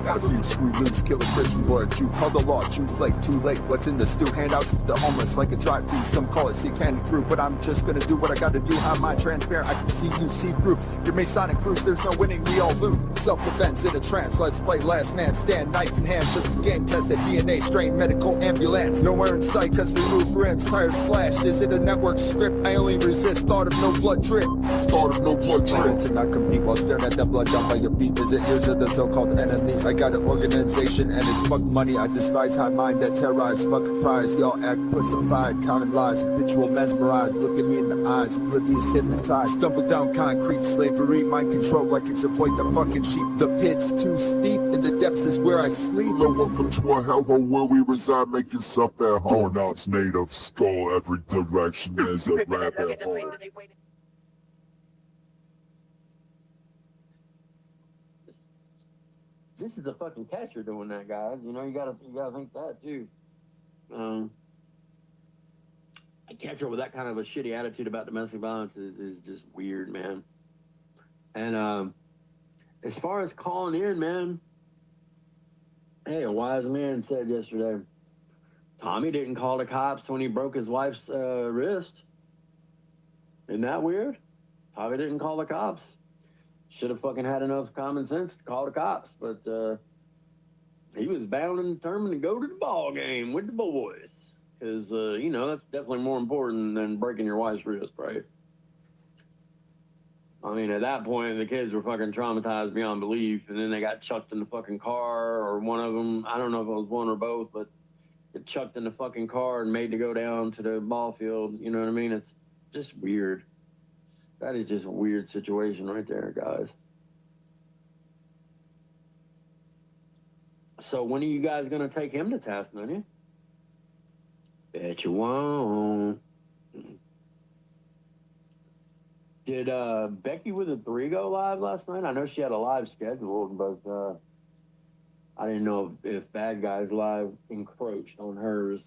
Got a few screw loose, kill a Christian boy, Jew, call the law, Jew flake, too late. What's in the stew? Handouts to the homeless like a drive-through. Some call it satanic fruit, but I'm just gonna do what I gotta do. How am I transparent? I can see you see through. Your Masonic cruise, there's no winning, we all lose. Self-defense in a trance, let's play last man stand, knife in hand, just a game tested DNA strain, medical ambulance. Nowhere in sight, cause we move rims, tires slashed. Is it a network script? I only resist, thought of no blood drip. Thought of no blood drip. To not compete while staring at that blood down by your feet. Is it ears of the so-called enemy? I got an organization and it's fuck money. I despise high mind that terrorize, fuck prize. Y'all act pussified, counting lies, habitual mesmerized. Look at me in the eyes, oblivious, hypnotized. Stumble down concrete, slavery, mind control like exploit the fucking sheep. The pit's too steep, and the depths is where I sleep. Yo, welcome to a hellhole where we reside. Make yourself at home. Now it's made of skull. Every direction is a rabbit hole. This is a fucking catcher doing that, guys. You know, you gotta think that too. A catcher with that kind of a shitty attitude about domestic violence is just weird, man. And as far as calling in, man, hey, a wise man said yesterday, Tommy didn't call the cops when he broke his wife's wrist. Isn't that weird? Tommy didn't call the cops. Should have fucking had enough common sense to call the cops, but he was bound and determined to go to the ball game with the boys, because you know, that's definitely more important than breaking your wife's wrist, right? I mean, at that point, the kids were fucking traumatized beyond belief, and then they got chucked in the fucking car, or one of them, I don't know if it was one or both, but get chucked in the fucking car and made to go down to the ball field. You know what I mean? It's just weird. That is just a weird situation right there, guys. So when are you guys going to take him to task, Nanya? Bet you won't. Did Becky with a 3 go live last night? I know she had a live scheduled, but I didn't know if Bad Guys Live encroached on hers.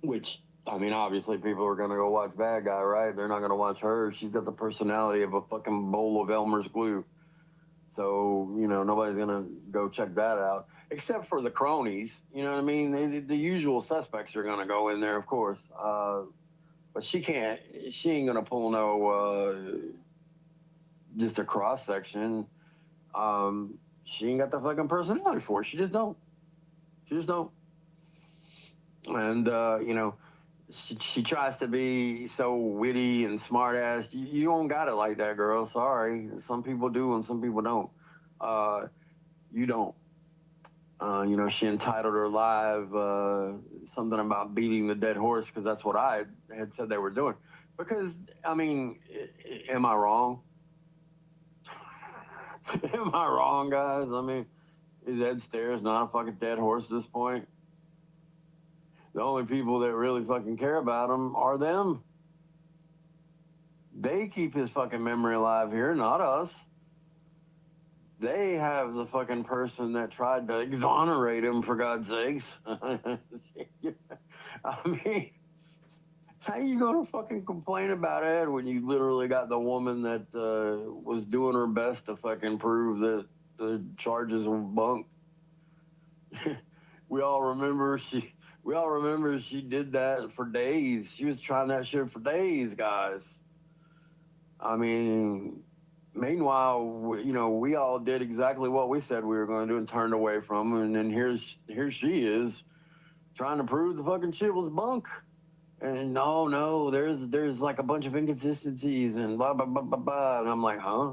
Which, I mean, obviously people are going to go watch Bad Guy, right? They're not going to watch her. She's got the personality of a fucking bowl of Elmer's glue. So, you know, nobody's going to go check that out. Except for the cronies. You know what I mean? The usual suspects are going to go in there, of course. But she ain't gonna pull no, just a cross section. She ain't got the fucking personality for it. She just don't. And, you know, she tries to be so witty and smart ass. You don't got it like that, girl. Sorry. Some people do and some people don't. You don't. You know, she entitled her live something about beating the dead horse because that's what I had said they were doing. Because, I mean, am I wrong? Am I wrong, guys? I mean, is Ed Stairs not a fucking dead horse at this point? The only people that really fucking care about him are them. They keep his fucking memory alive here, not us. They have the fucking person that tried to exonerate him, for God's sakes. I mean, how you gonna fucking complain about Ed when you literally got the woman that was doing her best to fucking prove that the charges were bunk? We all remember she did that for days. She was trying that shit for days, guys. I mean, meanwhile, you know, we all did exactly what we said we were going to do and turned away from her. And then here she is trying to prove the fucking shit was bunk. And no, there's like a bunch of inconsistencies and blah, blah, blah, blah, blah. And I'm like, huh?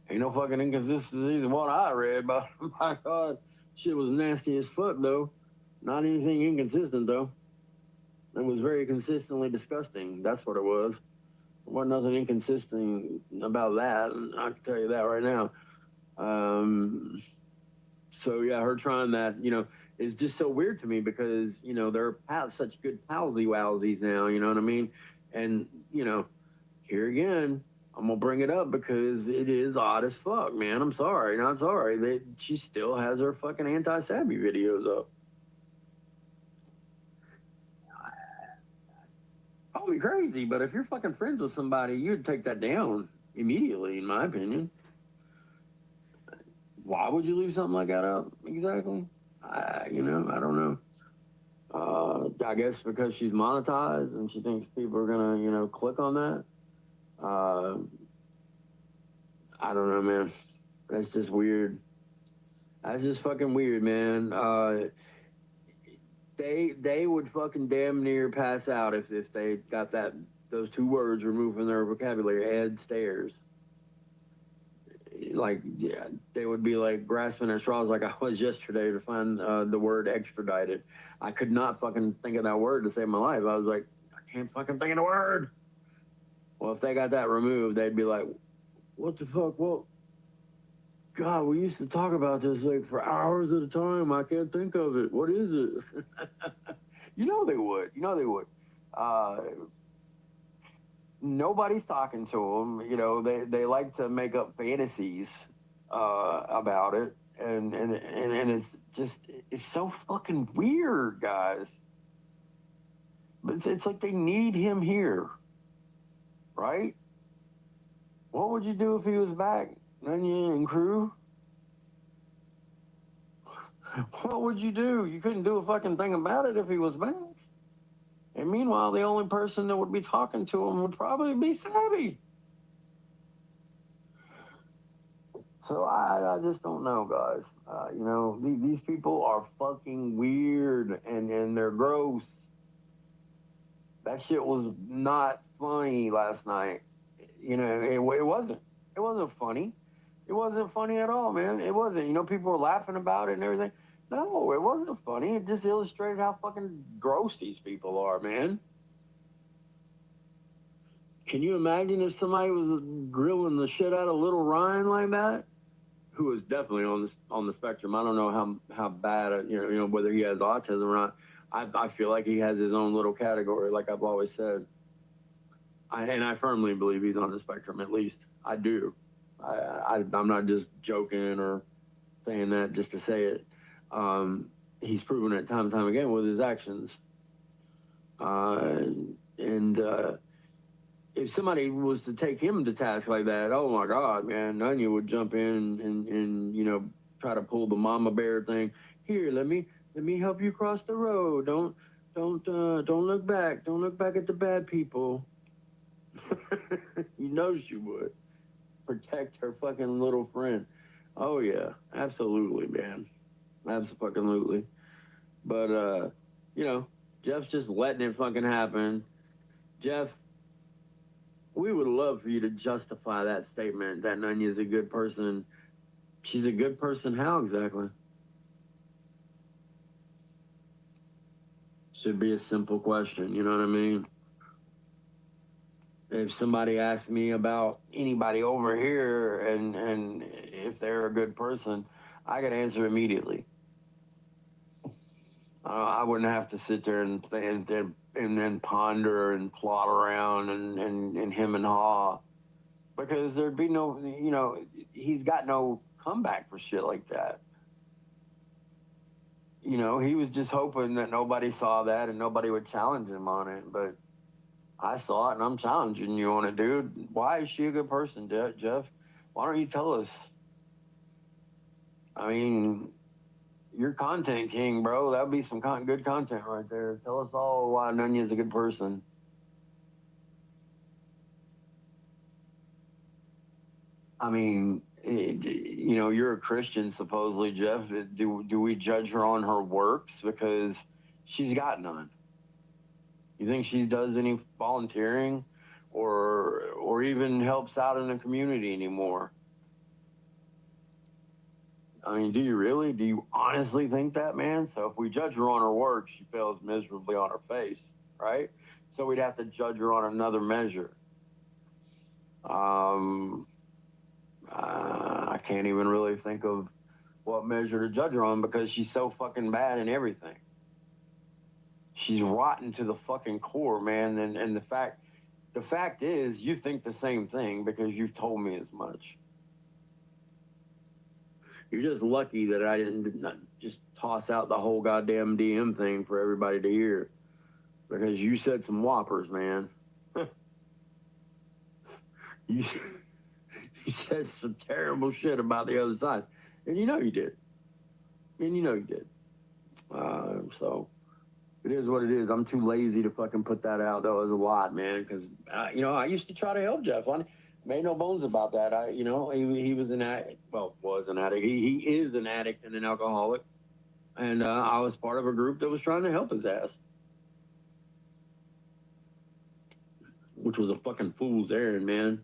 Ain't no fucking inconsistencies in what I read, but my God, shit was nasty as fuck, though. Not anything inconsistent, though. It was very consistently disgusting. That's what it was. There wasn't nothing inconsistent about that, and I can tell you that right now. So yeah, her trying that, you know, is just so weird to me because, you know, they're such good palsy-wowsies now, you know what I mean? And, you know, here again, I'm going to bring it up because it is odd as fuck, man. I'm sorry, not sorry. She still has her fucking anti-Sabby videos up. Call me crazy, but if you're fucking friends with somebody, you'd take that down immediately, in my opinion. Why would you leave something like that up? Exactly. You know, I don't know. I guess because she's monetized and she thinks people are gonna, you know, click on that. I don't know, man. That's just weird. That's just fucking weird, man. They would fucking damn near pass out if they got those 2 words removed from their vocabulary. Ed Stairs. Like, yeah, they would be like grasping at straws like I was yesterday to find the word extradited. I could not fucking think of that word to save my life. I was like, I can't fucking think of the word. Well, if they got that removed, they'd be like, what the fuck? Well, God, we used to talk about this like for hours at a time. I can't think of it. What is it? You know they would. Nobody's talking to them. You know, they like to make up fantasies about it, and it's so fucking weird, guys. But it's like they need him here, right? What would you do if he was back, Onion and crew? What would you do? You couldn't do a fucking thing about it if he was back. And meanwhile, the only person that would be talking to him would probably be Sabby. So I just don't know, guys. You know, these people are fucking weird and they're gross. That shit was not funny last night. You know, it wasn't. It wasn't funny. It wasn't funny at all, man. It wasn't. You know, people were laughing about it and everything. No, it wasn't funny. It just illustrated how fucking gross these people are, man. Can you imagine if somebody was grilling the shit out of little Ryan like that? who is definitely on the spectrum. I don't know how bad, you know, whether he has autism or not. I feel like he has his own little category, like I've always said. And I firmly believe he's on the spectrum, at least. I do. I'm not just joking or saying that just to say it. He's proven it time and time again with his actions. If somebody was to take him to task like that, oh my God, man, Nunya would jump in and you know, try to pull the mama bear thing. Here, let me help you cross the road. Don't look back. Don't look back at the bad people. You know she would protect her fucking little friend. Oh yeah, absolutely, man, absolutely. But you know, Jeff's just letting it fucking happen. Jeff, we would love for you to justify that statement that Nunya's a good person. She's a good person. How exactly? Should be a simple question. You know what I mean? If somebody asks me about anybody over here and if they're a good person, I could answer immediately. I wouldn't have to sit there and then ponder and plot around and him and haw, because there'd be no, you know, he's got no comeback for shit like that. You know, he was just hoping that nobody saw that and nobody would challenge him on it, but I saw it and I'm challenging you on it, dude. Why is she a good person, Jeff? Why don't you tell us? I mean, you're content king, bro. That would be some good content right there. Tell us all why Nunya's a good person. I mean, you know, you're a Christian, supposedly, Jeff. Do we judge her on her works? Because she's got none. You think she does any volunteering or even helps out in the community anymore? I mean, do you really? Do you honestly think that, man? So if we judge her on her work, she fails miserably on her face, right? So we'd have to judge her on another measure. I can't even really think of what measure to judge her on, because she's so fucking bad in everything. She's rotten to the fucking core, man. And the fact is, you think the same thing because you've told me as much. You're just lucky that I didn't just toss out the whole goddamn DM thing for everybody to hear, because you said some whoppers, man. You said some terrible shit about the other side, and you know you did. So it is what it is. I'm too lazy to fucking put that out. That was a lot, man, because you know, I used to try to help Jeff. I made no bones about that. You know, he was an addict. Well, was an addict. He is an addict and an alcoholic, and I was part of a group that was trying to help his ass, which was a fucking fool's errand, man.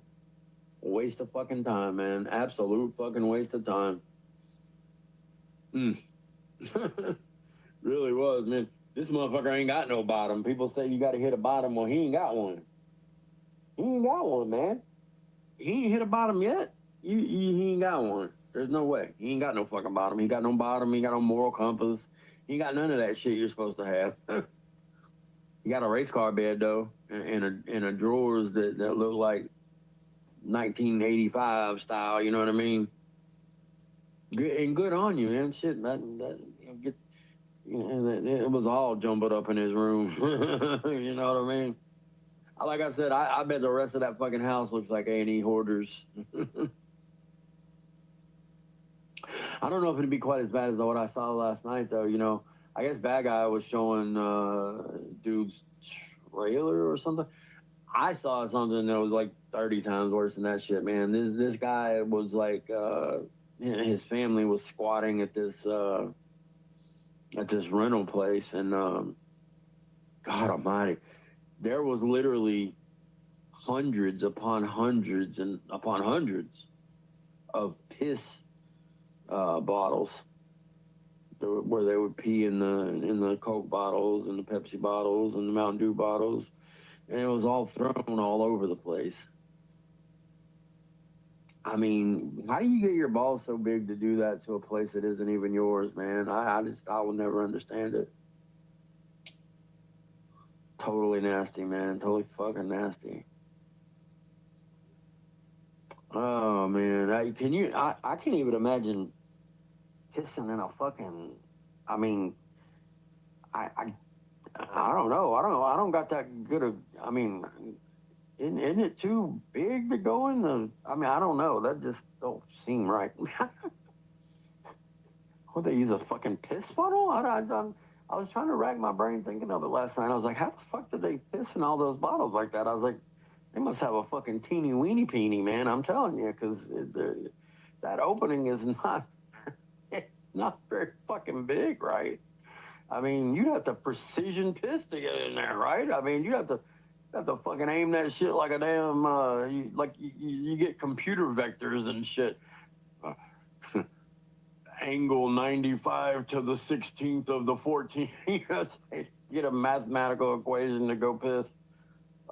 A waste of fucking time, man. Absolute fucking waste of time. Really was, man. This motherfucker ain't got no bottom. People say you gotta hit a bottom. Well, he ain't got one. He ain't got one, man. He ain't hit a bottom yet. He ain't got one. There's no way. He ain't got no fucking bottom. He got no bottom. He got no moral compass. He got none of that shit you're supposed to have. He got a race car bed, though, in a drawers that look like 1985 style, you know what I mean? Good on you, man. Shit, it was all jumbled up in his room. You know what I mean? Like I said, I bet the rest of that fucking house looks like A&E hoarders. I don't know if it'd be quite as bad as what I saw last night, though. You know, I guess Bad Guy was showing dude's trailer or something. I saw something that was like 30 times worse than that shit, man. This guy was like, his family was squatting at this rental place, and God Almighty, there was literally hundreds upon hundreds and upon hundreds of piss bottles where they would pee in the Coke bottles and the Pepsi bottles and the Mountain Dew bottles, and it was all thrown all over the place. I mean, how do you get your balls so big to do that to a place that isn't even yours, man? I will never understand it. Totally nasty, man. Totally fucking nasty. Oh man, I can't even imagine pissing in a fucking. I mean, I don't know. I don't got that good of. I mean, isn't it too big to go in the? I mean, I don't know. That just don't seem right. Would they use a fucking piss funnel? I was trying to rack my brain thinking of it last night. I was like, how the fuck did they piss in all those bottles like that? I was like, they must have a fucking teeny weeny peeny, man. I'm telling you, because that opening is not, it's not very fucking big, right? I mean, you have to precision piss to get in there, right? I mean, you have to fucking aim that shit like a damn, you get computer vectors and shit. Angle 95 to the 16th of the 14th. Get a mathematical equation to go piss.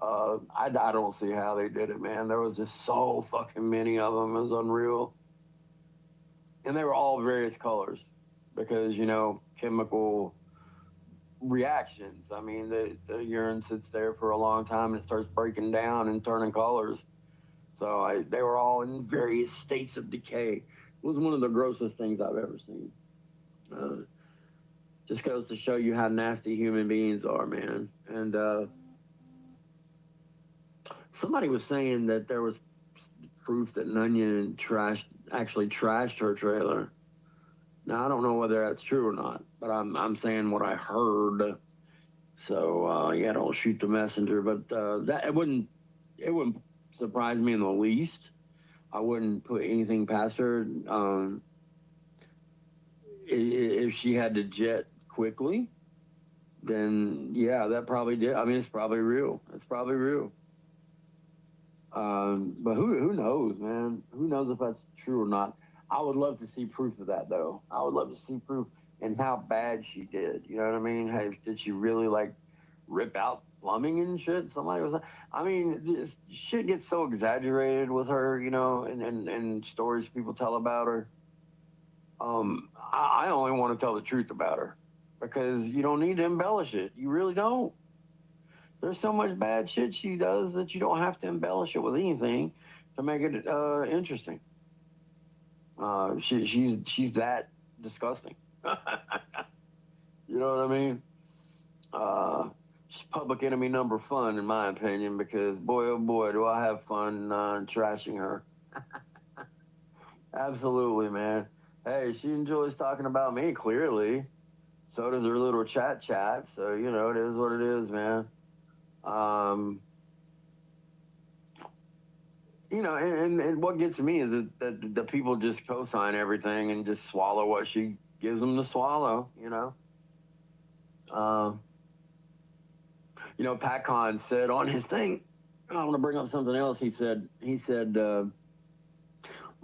I don't see how they did it, man. There was just so fucking many of them. It was unreal. And they were all various colors because, you know, chemical reactions. I mean, the urine sits there for a long time and it starts breaking down and turning colors. So they were all in various states of decay. It was one of the grossest things I've ever seen. Just goes to show you how nasty human beings are, man. And somebody was saying that there was proof that Nunya actually trashed her trailer. Now I don't know whether that's true or not, but I'm saying what I heard. So yeah, don't shoot the messenger. But that it wouldn't surprise me in the least. I wouldn't put anything past her. If she had to jet quickly, then yeah, that probably did. I mean, it's probably real. It's probably real. But who knows, man? Who knows if that's true or not? I would love to see proof of that, though. I would love to see proof and how bad she did. You know what I mean? Hey, did she really like rip out plumbing and shit? Somebody was. I mean, shit gets so exaggerated with her, you know, and stories people tell about her. I only want to tell the truth about her because you don't need to embellish it. You really don't. There's so much bad shit she does that you don't have to embellish it with anything to make it interesting. She's that disgusting. You know what I mean? She's public enemy number fun, in my opinion, because boy, oh boy, do I have fun trashing her. Absolutely, man. Hey, she enjoys talking about me, clearly. So does her little chat. So, you know, it is what it is, man. You know, and what gets me is that the people just co-sign everything and just swallow what she gives them to swallow, you know. You know, Pat Con said on his thing, I want to bring up something else. He said, oh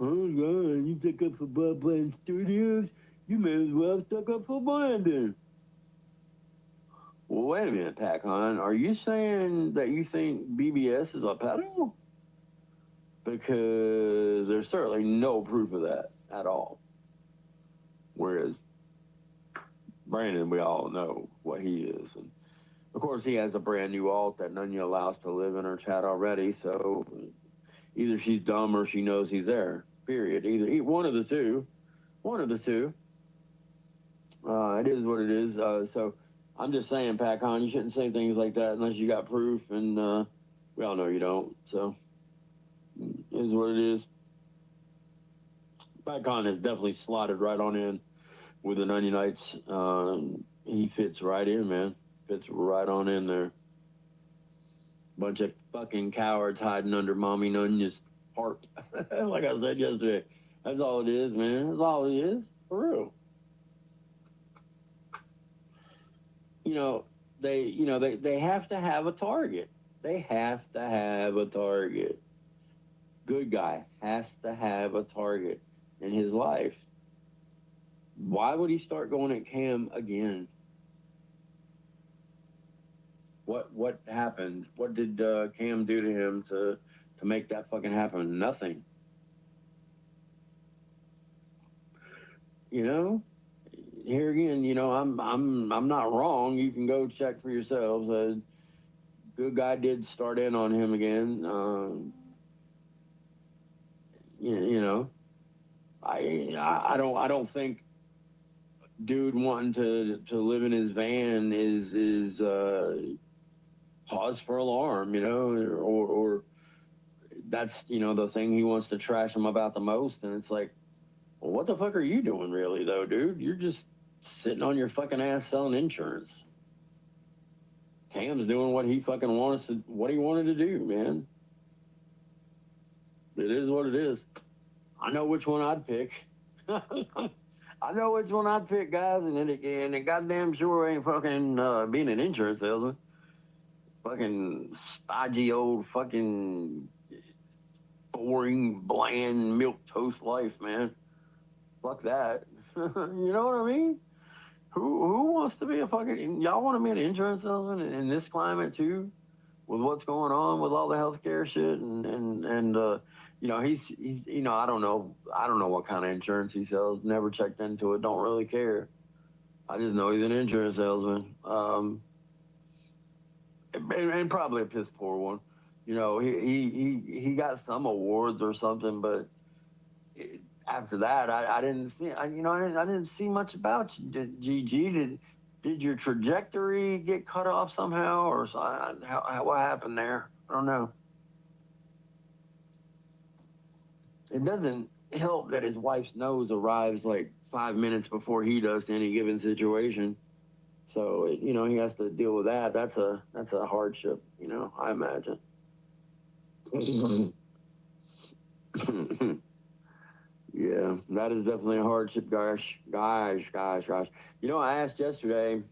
God, you stuck up for Bob Bland Studios? You may as well stuck up for Brandon. Well, wait a minute, Pat Con. Are you saying that you think BBS is a pedo? Because there's certainly no proof of that at all. Whereas Brandon, we all know what he is. And of course, he has a brand new alt that Nunya allows to live in her chat already. So either she's dumb or she knows he's there. Period. Either one of the two. One of the two. It is what it is. So I'm just saying, Pat Con, you shouldn't say things like that unless you got proof, and we all know you don't. So it is what it is. Pat Con has definitely slotted right on in with the Nunya Knights. He fits right in, man. Fits right on in there. Bunch of fucking cowards hiding under Mommy Nunya's heart. Like I said yesterday. That's all it is, man. That's all it is. For real. You know, they have to have a target. They have to have a target. Good guy has to have a target in his life. Why would he start going at Cam again? What happened? What did Cam do to him to make that fucking happen? Nothing. You know, here again, you know, I'm not wrong. You can go check for yourselves. Good guy did start in on him again. You know, I don't think dude wanting to live in his van is cause for alarm, you know, or that's, you know, the thing he wants to trash him about the most. And it's like, well, what the fuck are you doing really though, dude? You're just sitting on your fucking ass selling insurance. Cam's doing what he fucking what he wanted to do, man. It is what it is. I know which one I'd pick. I know which one I'd pick, guys, and it goddamn sure ain't fucking being an insurance salesman. Fucking stodgy old fucking boring, bland milk toast life, man. Fuck that. You know what I mean? Who wants to be a fucking... Y'all want to be an insurance salesman in this climate, too? With what's going on with all the healthcare shit and you know, he's you know, I don't know what kind of insurance he sells. Never checked into it. Don't really care. I just know he's an insurance salesman. And probably a piss poor one. You know, he got some awards or something, but after that, I didn't see. I didn't see much about you, GG. Did your trajectory get cut off somehow, or what happened there? I don't know. It doesn't help that his wife's nose arrives like 5 minutes before he does to any given situation. So, you know, he has to deal with that. That's a hardship, you know, I imagine. Yeah, that is definitely a hardship, guys. You know, I asked yesterday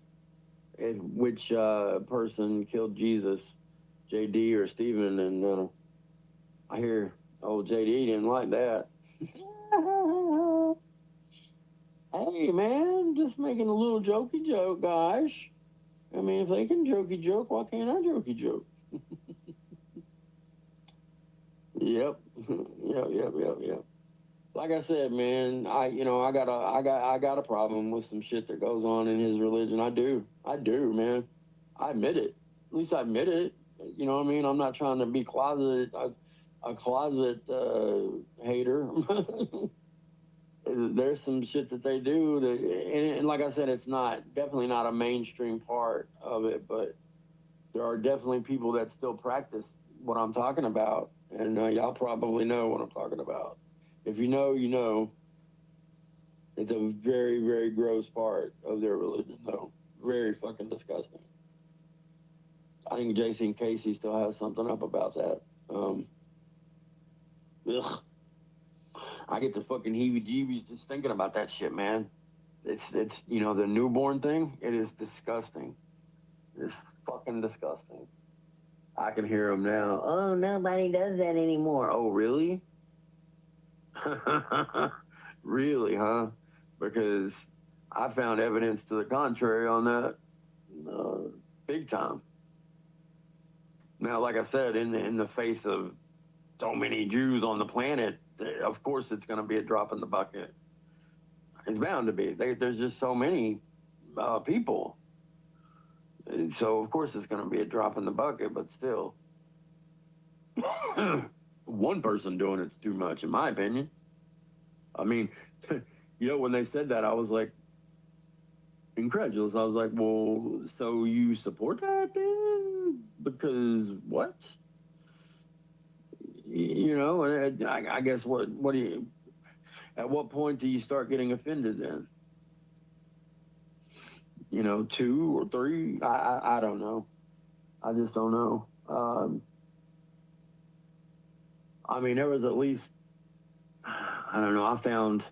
which person killed Jesus, JD or Steven, and I hear old JD didn't like that. Hey, man, just making a little jokey joke, guys. I mean, if they can jokey joke, why can't I jokey joke? Yep. Yep. Like I said, man, I got a problem with some shit that goes on in his religion. I do, man. I admit it. At least I admit it. You know what I mean? I'm not trying to be a closet hater. There's some shit that they do that, and like I said, it's definitely not a mainstream part of it, but there are definitely people that still practice what I'm talking about, and y'all probably know what I'm talking about. If you know, you know. It's a very, very gross part of their religion, though. Very fucking disgusting. I think Jason Casey still has something up about that. Ugh. I get the fucking heebie-jeebies just thinking about that shit, man. It's you know, the newborn thing, it is disgusting. It's fucking disgusting. I can hear them now. Oh, nobody does that anymore. Oh, really? Really, huh? Because I found evidence to the contrary on that big time. Now, like I said, in the face of so many Jews on the planet, of course it's going to be a drop in the bucket. It's bound to be. There's just so many people. And so, of course, it's going to be a drop in the bucket, but still. One person doing it's too much, in my opinion. I mean, you know, when they said that, I was like, incredulous. I was like, well, so you support that then? Because what? You know, and I guess what do you, at what point do you start getting offended then? You know, 2 or 3? I don't know. I just don't know. I mean, there was at least, I don't know, I found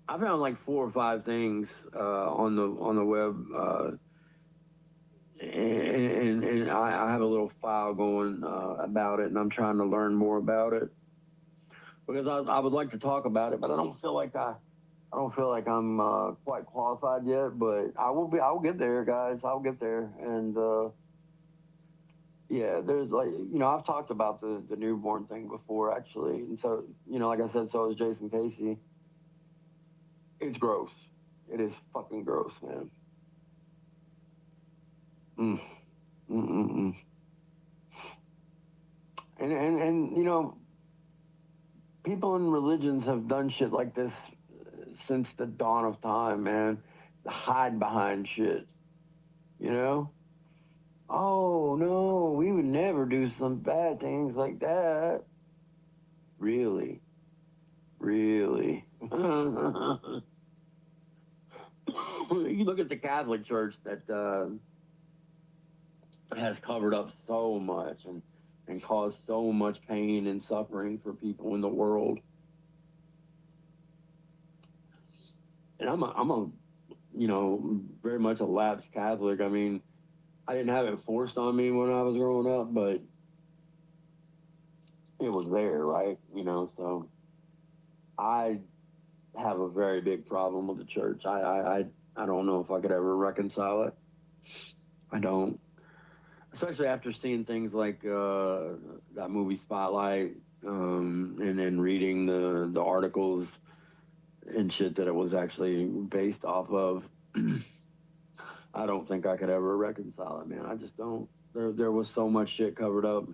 like 4 or 5 things on the web, and I have a little file going about it, and I'm trying to learn more about it because I would like to talk about it, but I don't feel like I'm quite qualified yet. But I'll get there, guys. I'll get there, and yeah, there's like, you know, I've talked about the newborn thing before actually, and so, you know, like I said, so is Jason Casey. It's gross. It is fucking gross, man. And you know, people in religions have done shit like this since the dawn of time, man. Hide behind shit, you know? Oh no, we would never do some bad things like that. Really? Really? You look at the Catholic Church that has covered up so much and caused so much pain and suffering for people in the world. And I'm a you know, very much a lapsed Catholic. I mean, I didn't have it forced on me when I was growing up, but it was there, right? You know, so I have a very big problem with the church. I don't know if I could ever reconcile it. I don't. Especially after seeing things like that movie Spotlight, and then reading the articles and shit that it was actually based off of. I don't think I could ever reconcile it, man. I just don't. There was so much shit covered up.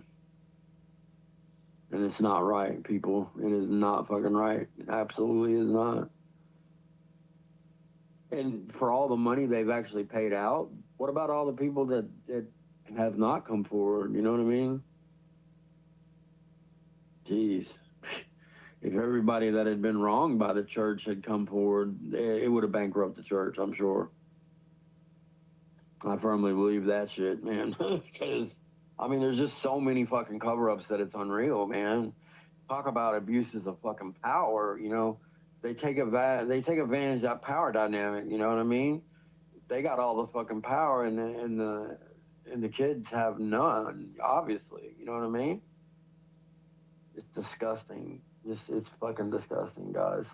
And it's not right, people. It is not fucking right. It absolutely is not. And for all the money they've actually paid out, what about all the people that have not come forward? You know what I mean? Jeez. If everybody that had been wronged by the church had come forward, it would have bankrupted the church, I'm sure. I firmly believe that shit, man. Because, I mean, there's just so many fucking cover-ups that it's unreal, man. Talk about abuses of fucking power, you know. They take advantage of that power dynamic, you know what I mean? They got all the fucking power and the kids have none, obviously, you know what I mean? It's disgusting. It's fucking disgusting, guys.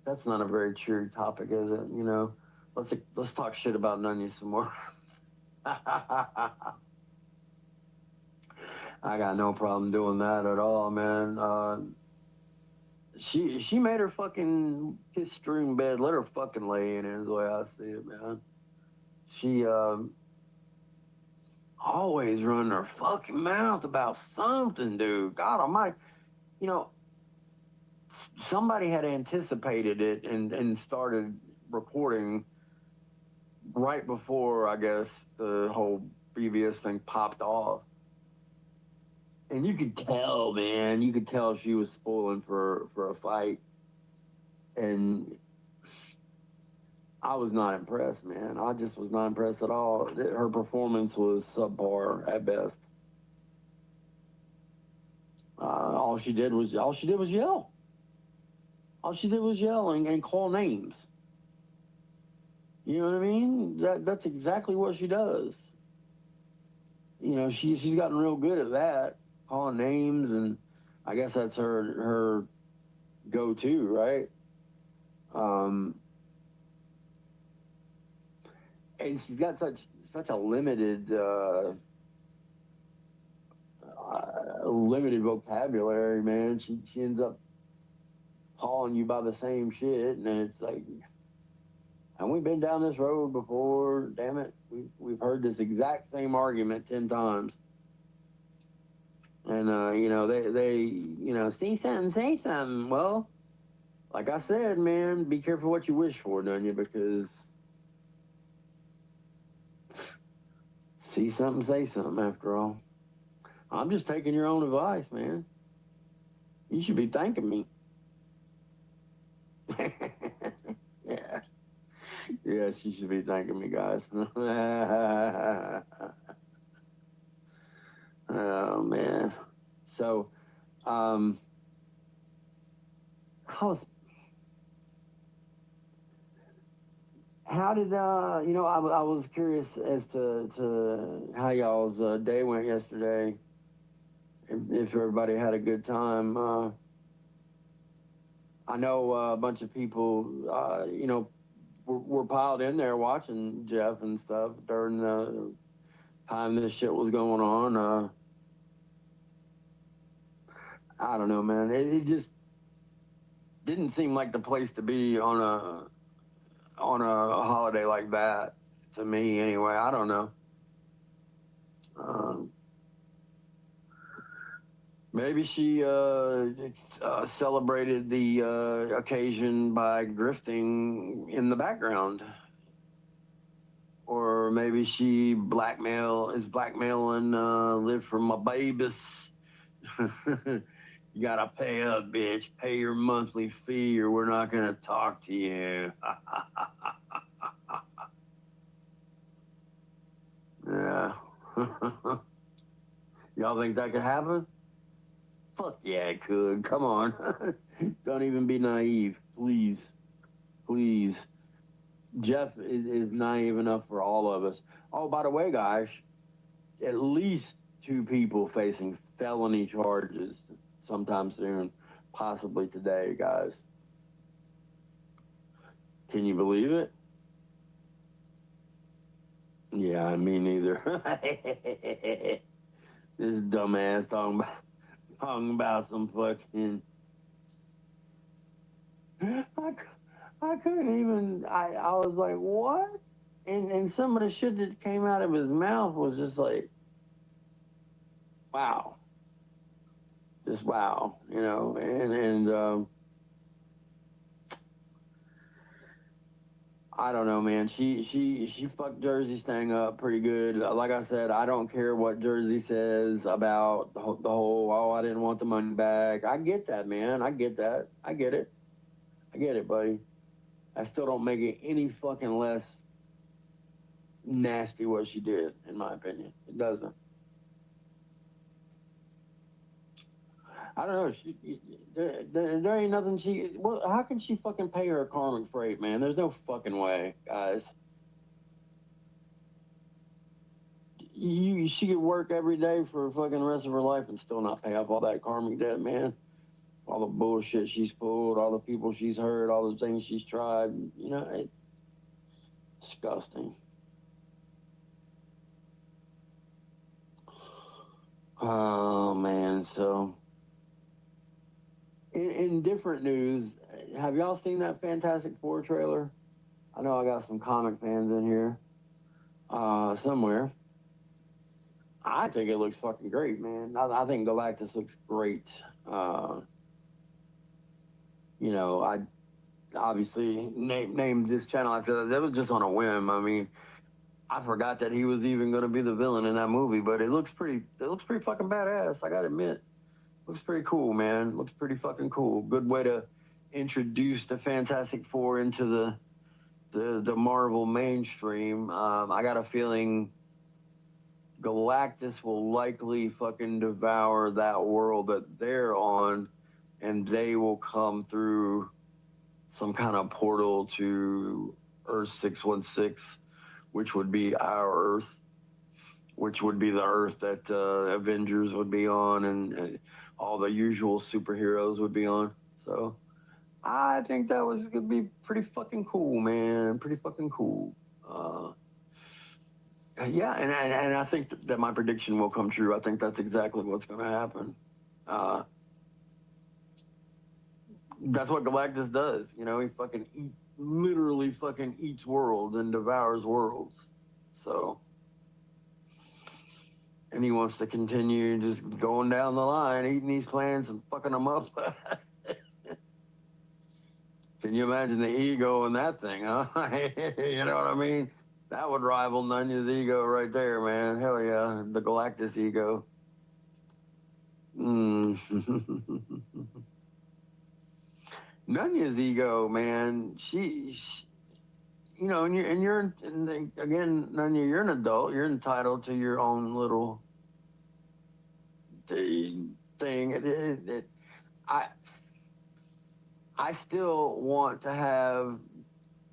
That's not a very true topic, is it? You know, let's talk shit about Nunya some more. I got no problem doing that at all, man. She made her fucking kiss-strewn bed. Let her fucking lay in it, is the way I see it, man. She always running her fucking mouth about something, dude. God almighty. You know, somebody had anticipated it and started recording right before, I guess, the whole previous thing popped off. And you could tell, man, you could tell she was spoiling for a fight. And I was not impressed, man. I just was not impressed at all. Her performance was subpar at best. All she did was yell. All she did was yell and call names. You know what I mean? That's exactly what she does. You know, she's gotten real good at that, calling names, and I guess that's her go-to, right? And she's got such a limited vocabulary, man. She ends up calling you by the same shit, and it's like, and we've been down this road before. Damn it, we've heard this exact same argument 10 times. And you know, they you know, say something. Well, like I said, man, be careful what you wish for, don't you? Because see something, say something. After all, I'm just taking your own advice, man. You should be thanking me. Yeah, she should be thanking me, guys. Oh man. So, how did you know? I was curious as to how y'all's day went yesterday. If everybody had a good time. I know a bunch of people, you know, were piled in there watching Jeff and stuff during the time this shit was going on. I don't know, man. It just, didn't seem like the place to be on a holiday like that, to me anyway. I don't know. Maybe she celebrated the occasion by grifting in the background. Or maybe she is blackmailing live for my babies. You gotta pay up, bitch. Pay your monthly fee or we're not gonna talk to you. Yeah. Y'all think that could happen? Fuck yeah, it could. Come on. Don't even be naive. Please. Please. Jeff is naive enough for all of us. Oh, by the way, guys, at least 2 people facing felony charges sometime soon, possibly today, guys. Can you believe it? Yeah, me neither. This dumbass talking about some fucking... I couldn't even, I was like, what? And some of the shit that came out of his mouth was just like, wow. Just wow, you know, and I don't know, man. She fucked Jersey Stank Up pretty good. Like I said, I don't care what Jersey says about the whole, oh, I didn't want the money back. I get that, man. I get that. I get it. I get it, buddy. I still don't make it any fucking less nasty what she did, in my opinion. It doesn't. I don't know. There ain't nothing she... Well, how can she fucking pay her karmic freight, man? There's no fucking way, guys. She could work every day for the fucking rest of her life and still not pay off all that karmic debt, man. All the bullshit she's pulled, all the people she's hurt, all the things she's tried. You know, it's disgusting. Oh, man, so... In different news, have y'all seen that Fantastic Four trailer? I know I got some comic fans in here somewhere. I think it looks fucking great, man. I think Galactus looks great. You know, I obviously named this channel after that. That was just on a whim. I mean, I forgot that he was even going to be the villain in that movie, but it looks pretty fucking badass, I gotta admit. Looks pretty cool, man. Looks pretty fucking cool. Good way to introduce the Fantastic Four into the Marvel mainstream. I got a feeling Galactus will likely fucking devour that world that they're on, and they will come through some kind of portal to Earth 616, which would be our Earth, which would be the Earth that Avengers would be on, and all the usual superheroes would be on. So I think that was gonna be pretty fucking cool, man. Pretty fucking cool. Yeah, and I think that my prediction will come true. I think that's exactly what's gonna happen. That's what Galactus does. You know, he fucking literally fucking eats worlds and devours worlds. So... And he wants to continue just going down the line, eating these planets and fucking them up. Can you imagine the ego in that thing, huh? You know what I mean? That would rival Nunya's ego right there, man. Hell yeah, the Galactus ego. Nunya's ego, man. She you know, and again, Nunya, you're an adult. You're entitled to your own little thing. I still want to have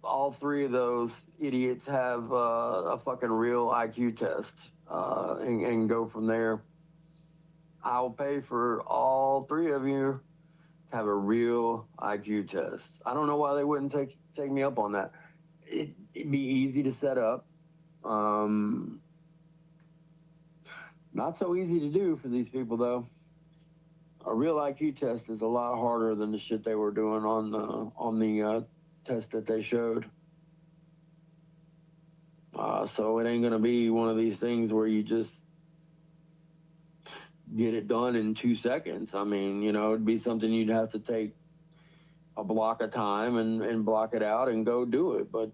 all 3 of those idiots have a fucking real IQ test and go from there. I'll pay for all 3 of you to have a real IQ test. I don't know why they wouldn't take me up on that. It'd be easy to set up. Not so easy to do for these people, though. a real IQ test is a lot harder than the shit they were doing on the test that they showed. So it ain't gonna be one of these things where you just get it done in 2 seconds. I mean, you know, it'd be something you'd have to take a block of time and block it out and go do it. But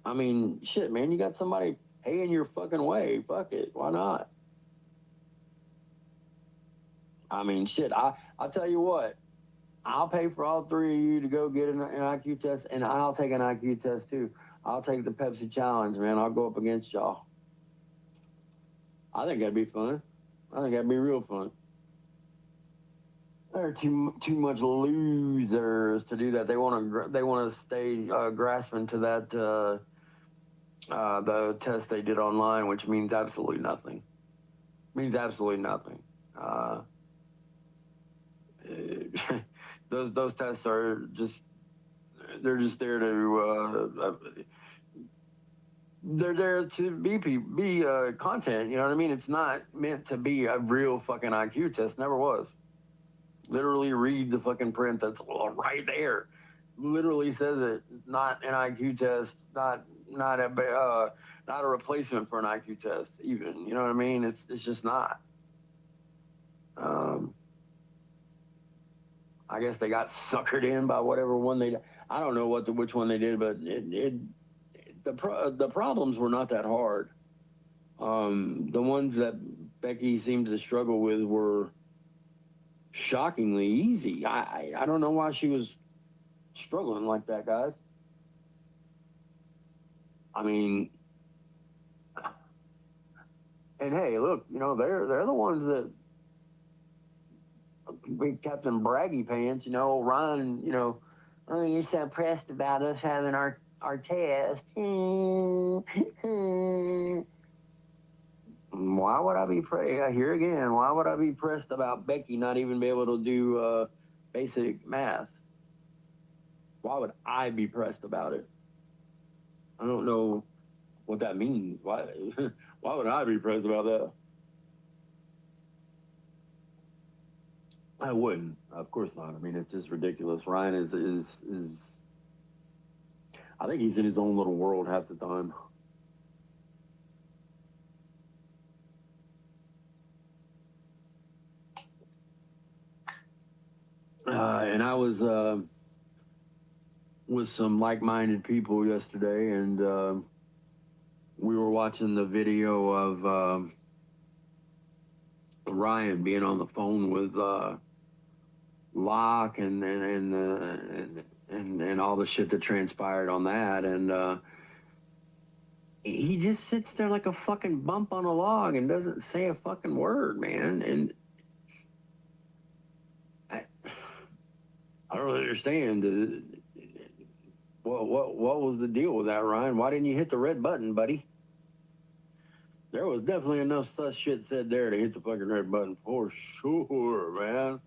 I mean, shit, man, you got somebody paying your fucking way. Fuck it, why not? I mean, shit, I'll tell you what, I'll pay for all 3 of you to go get an IQ test, and I'll take an IQ test too. I'll take the Pepsi challenge, man. I'll go up against y'all. I think that'd be fun. I think that'd be real fun. There are too much losers to do that. They want to stay grasping to that the test they did online, which means absolutely nothing. Means absolutely nothing. Those tests are just, they're just there to they're there to be content, you know what I mean? It's not meant to be a real fucking IQ test. Never was. Literally read the fucking print that's right there. Literally says it. Not an IQ test. Not a replacement for an IQ test. Even, you know what I mean? It's just not. I guess they got suckered in by whatever one they. I don't know which one they did, but the problems were not that hard. The ones that Becky seemed to struggle with were shockingly easy. I don't know why she was struggling like that, guys. I mean, and hey, look, you know, they're the ones that we kept in braggy pants, you know. Ryan, you know, oh, you're so pressed about us having our test. Why would I be here again? Why would I be pressed about Becky not even be able to do basic math? Why would I be pressed about it? I don't know what that means. Why would I be pressed about that? I wouldn't. Of course not. I mean, it's just ridiculous. Ryan is I think he's in his own little world half the time. And I was with some like-minded people yesterday, and we were watching the video of Ryan being on the phone with Locke and all the shit that transpired on that, and he just sits there like a fucking bump on a log and doesn't say a fucking word, man. And I don't really understand. What was the deal with that, Ryan? Why didn't you hit the red button, buddy? There was definitely enough sus shit said there to hit the fucking red button for sure, man.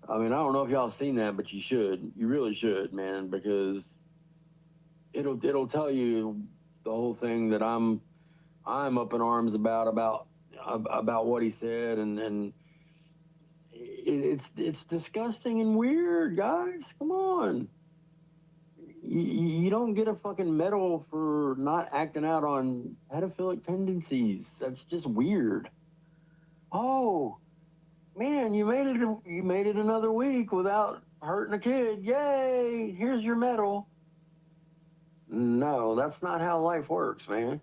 I mean, I don't know if y'all have seen that, but you should. You really should, man, because it'll tell you the whole thing that I'm up in arms about what he said, and it's disgusting and weird, guys. Come on. You don't get a fucking medal for not acting out on pedophilic tendencies. That's just weird. Oh, man, you made it another week without hurting a kid. Yay! Here's your medal. No, that's not how life works, man.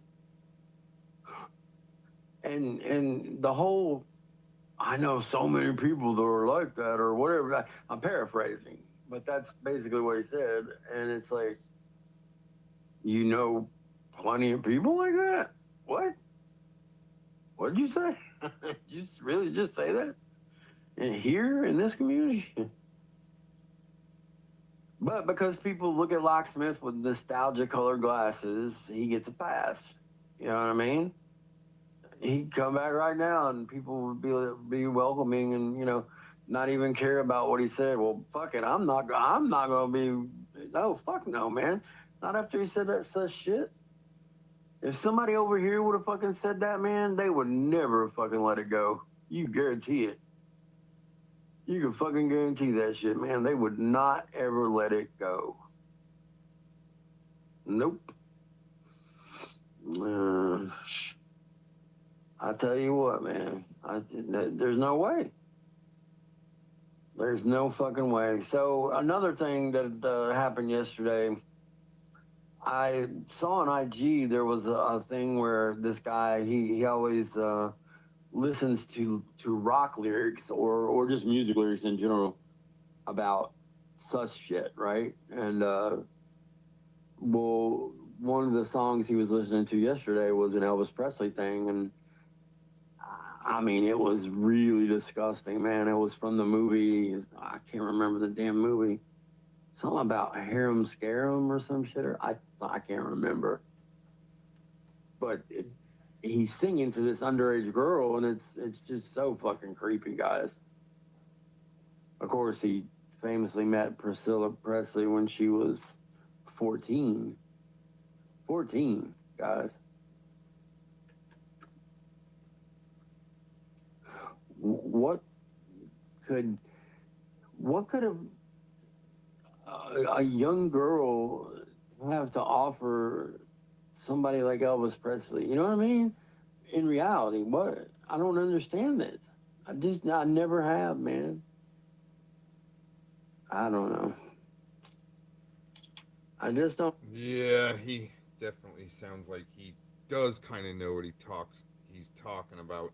And the whole, I know so many people that are like that or whatever. I'm paraphrasing, but that's basically what he said. And it's like, you know, plenty of people like that? What? What did you say? You really just say that? And here in this community? But because people look at Locksmith with nostalgia colored glasses, he gets a pass. You know what I mean? He'd come back right now and people would be welcoming and, you know, not even care about what he said. Well, fuck it. I'm not going to be, no, fuck no, man. Not after he said that such shit. If somebody over here would have fucking said that, man, they would never fucking let it go. You guarantee it. You can fucking guarantee that shit, man. They would not ever let it go. Nope. I tell you what, man. There's no way. There's no fucking way. So another thing that happened yesterday, I saw on IG there was a thing where this guy, he always listens to rock lyrics or just music lyrics in general about such shit, right? And well, one of the songs he was listening to yesterday was an Elvis Presley thing, and I mean, it was really disgusting, man. It was from the movie, I can't remember the damn movie. Something about Harem Scarum or some shit, or I can't remember. But he's singing to this underage girl, and it's just so fucking creepy, guys. Of course, he famously met Priscilla Presley when she was 14. 14, guys. What could have a young girl have to offer somebody like Elvis Presley? You know what I mean? In reality, what? I don't understand this. I never have, man. I don't know. I just don't. Yeah, he definitely sounds like he does kind of know what he's talking about.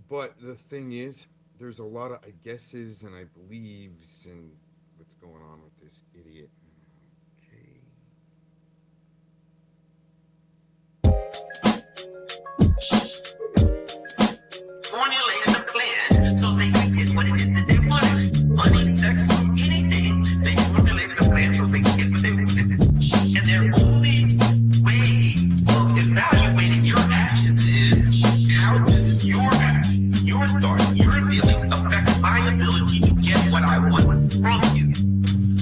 But the thing is, there's a lot of I guesses and I believes and what's going on with this idiot. Formulated a plan so they could get what it is that they wanted. Money, sex, anything. They formulated a plan so they could get what they wanted. And their only way of evaluating your actions is how does your actions, your thoughts, your feelings affect my ability to get what I want from you.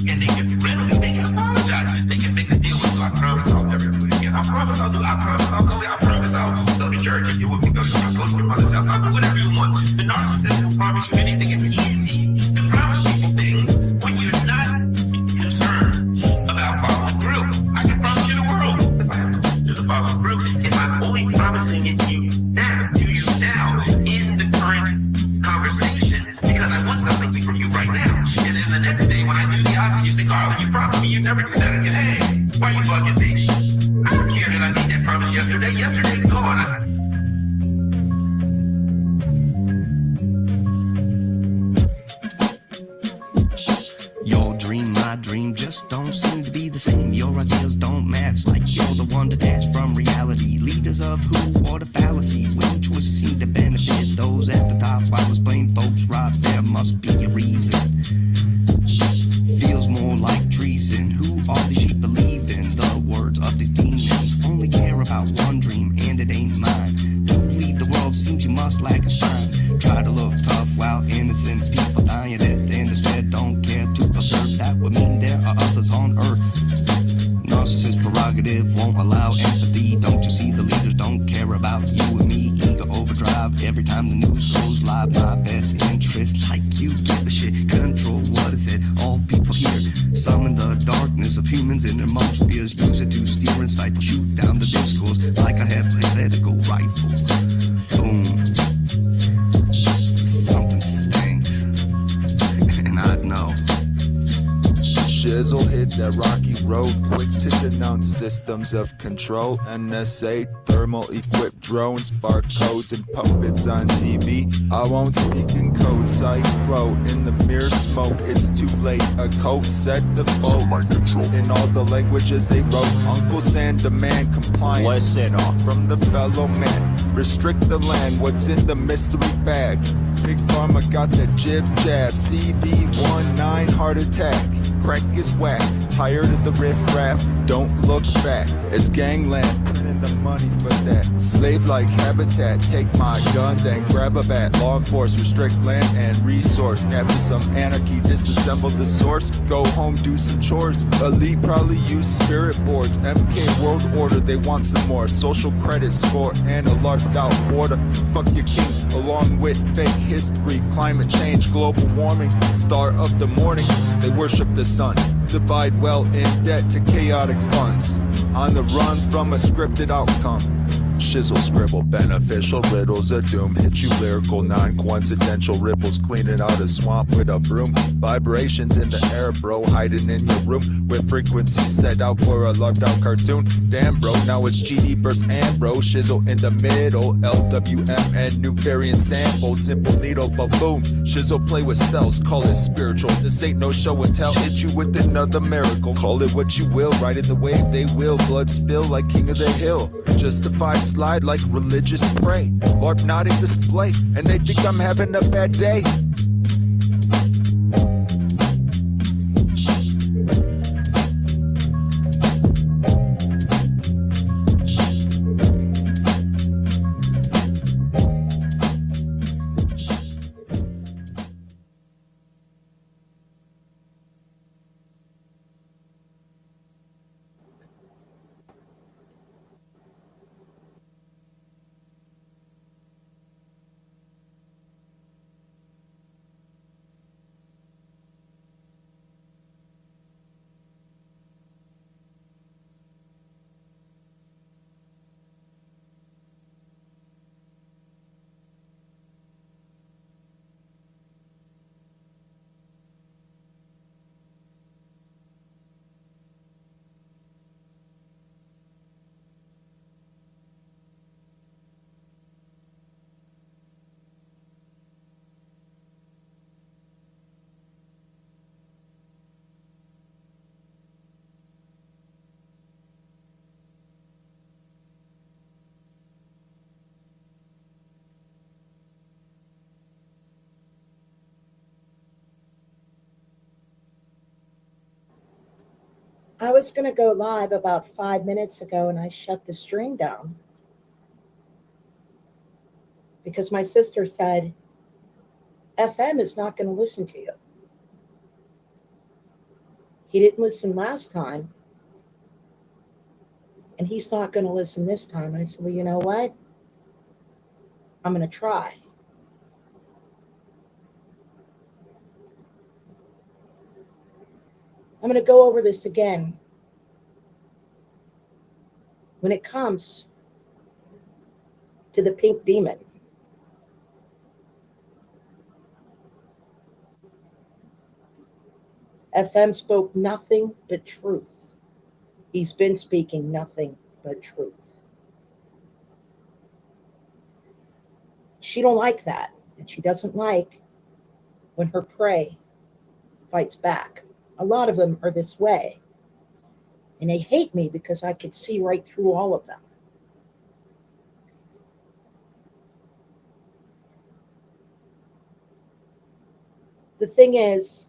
And they can readily, they can apologize. They can make a deal with you. I promise I'll never do it again. I promise I'll do it. I promise I'll go. I promise I'll go to church if you want me to go to church. I'll go to your mother's house. I'll do whatever you want. The narcissist will promise you anything. It's easy to promise people things when you're not concerned about following through. I can promise you the world if I have to follow through. If I'm only promising it to you now in the current conversation because I want something from you right now. And then the next day when I do the opposite, you say, Carla, you promised me you'd never do that again. Hey, why you bugging me? I don't care that I made that promise yesterday. Yesterday's gone. Your dream, my dream, just don't seem to be the same. Your ideals don't match, like you're the one detached from reality. Leaders of who or the fallacy, when choices seem to benefit those at the top, while those plain folks rot. There must be a reason. Feels more like treason. Who all these sheep believe in? The words of these demons only care about one dream, and it ain't mine. To lead the world seems you must lack a spine. Try to look tough while innocent people dying at the end instead don't care to observe. That would mean there are others on earth. Narcissist prerogative won't allow empathy. Don't you see the leaders don't care about you and me? Ego overdrive every time the news goes live. My best interest, like you give a shit. Control what is said. All people here summon the darkness of humans in their most fears. Use it to steer and stifle. Shoot down the discourse like I have a hypothetical rifle. Boom. Something stinks. And I'd know. Shizzle hit that rocky road, quick to denounce systems of control. NSA, thermal equipped drones, barcodes and puppets on TV. I won't speak in code, sight flow in the mere smoke. It's too late, a code set the foe. In all the languages they wrote, Uncle Sam demand compliance. Listen off from the fellow man. Restrict the land, what's in the mystery bag? Big Pharma got the jib jab, CV19 heart attack. Crack is whack, tired of the riff raff. Don't look back, it's gangland. Put in the money for that. Slave-like habitat, take my gun, then grab a bat. Law enforce, restrict land and resource. After some anarchy, disassemble the source. Go home, do some chores. Elite probably use spirit boards. MK world order, they want some more. Social credit score and a larged out order. Fuck your king, along with fake history. Climate change, global warming, star of the morning. They worship the sun. Divide well in debt to chaotic funds. On the run from a scripted outcome. Shizzle scribble beneficial riddles of doom. Hit you lyrical non-coincidental ripples. Cleaning out a swamp with a broom. Vibrations in the air, bro. Hiding in your room with frequencies set out for a locked out cartoon. Damn, bro, now it's GD versus Ambro. Shizzle in the middle. LWM and new variant sample. Simple needle balloon. Shizzle play with spells, call it spiritual. This ain't no show and tell. Hit you with another miracle. Call it what you will. Ride in the wave, they will. Blood spill like king of the hill. Justified slide like religious prey. LARP not in display, and they think I'm having a bad day. I was going to go live about 5 minutes ago and I shut the stream down because my sister said, FM is not going to listen to you. He didn't listen last time and he's not going to listen this time. I said, well, you know what? I'm going to try. I'm going to go over this again. When it comes to the pink demon, FM spoke nothing but truth. He's been speaking nothing but truth. She don't like that, and she doesn't like when her prey fights back. A lot of them are this way. And they hate me because I could see right through all of them. The thing is,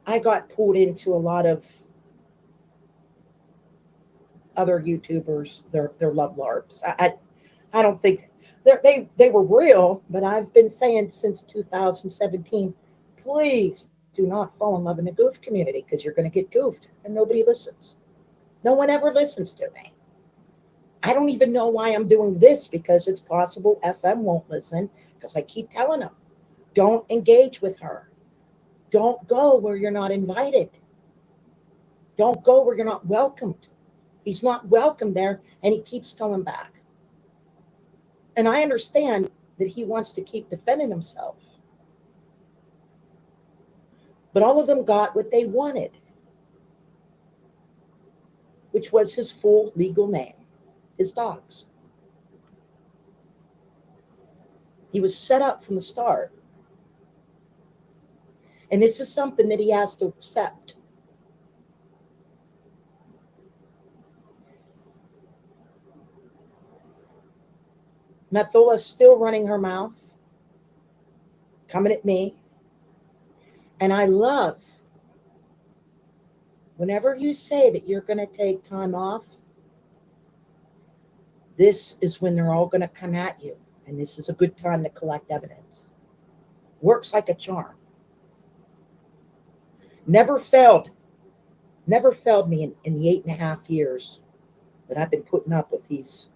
I got pulled into a lot of other YouTubers, their love LARPs. I don't think they were real, but I've been saying since 2017, please do not fall in love in the goof community because you're going to get goofed and nobody listens. No one ever listens to me. I don't even know why I'm doing this because it's possible FM won't listen because I keep telling them, don't engage with her. Don't go where you're not invited. Don't go where you're not welcomed. He's not welcome there and he keeps going back. And I understand that he wants to keep defending himself. But all of them got what they wanted, which was his full legal name, his dogs. He was set up from the start. And this is something that he has to accept. Methola's still running her mouth, coming at me. And I love whenever you say that you're going to take time off, this is when they're all going to come at you. And this is a good time to collect evidence. Works like a charm. Never failed me in the 8.5 years that I've been putting up with these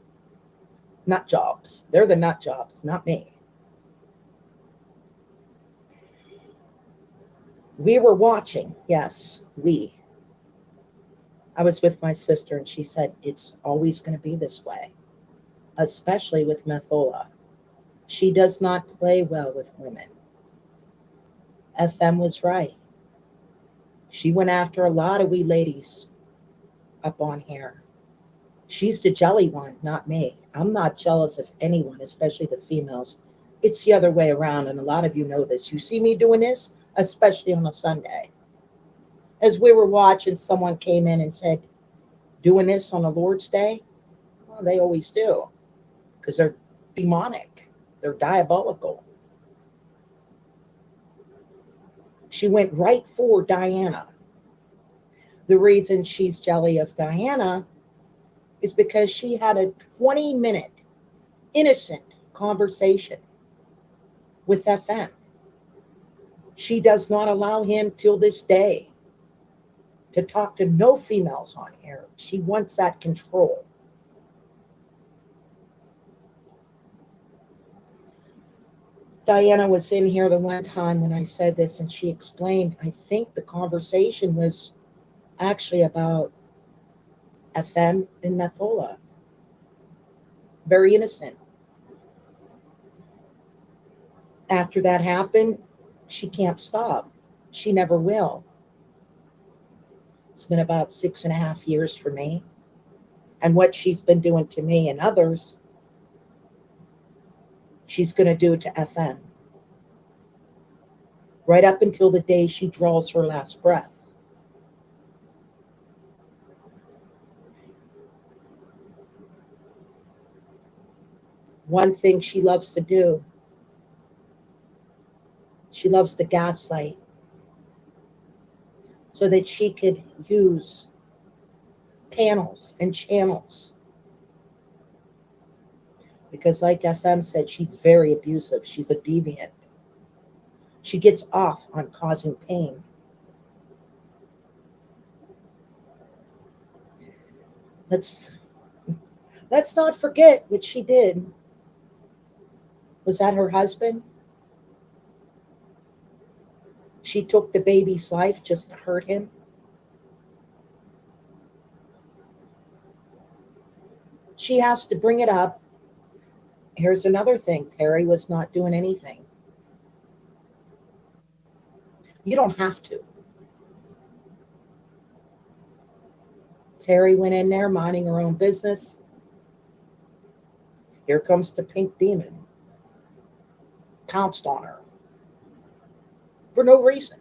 nut jobs. They're the nut jobs, not me. We were watching. Yes, we. I was with my sister and she said, it's always going to be this way, especially with Methola. She does not play well with women. FM was right. She went after a lot of we ladies up on here. She's the jelly one, not me. I'm not jealous of anyone, especially the females. It's the other way around, and a lot of you know this. You see me doing this, especially on a Sunday. As we were watching, someone came in and said, doing this on the Lord's Day? Well, they always do, because they're demonic. They're diabolical. She went right for Diana. The reason she's jelly of Diana is because she had a 20-minute innocent conversation with FM. She does not allow him till this day to talk to no females on air. She wants that control. Diana was in here the one time when I said this, and she explained, I think the conversation was actually about FM and Methola. Very innocent. After that happened, she can't stop. She never will. It's been about 6.5 years for me. And what she's been doing to me and others, she's going to do to FM. Right up until the day she draws her last breath. One thing she loves to do, she loves to gaslight so that she could use panels and channels. Because like FM said, she's very abusive. She's a deviant. She gets off on causing pain. Let's not forget what she did. Was that her husband? She took the baby's life just to hurt him. She has to bring it up. Here's another thing. Terry was not doing anything. You don't have to. Terry went in there minding her own business. Here comes the pink demon. Pounced on her. For no reason.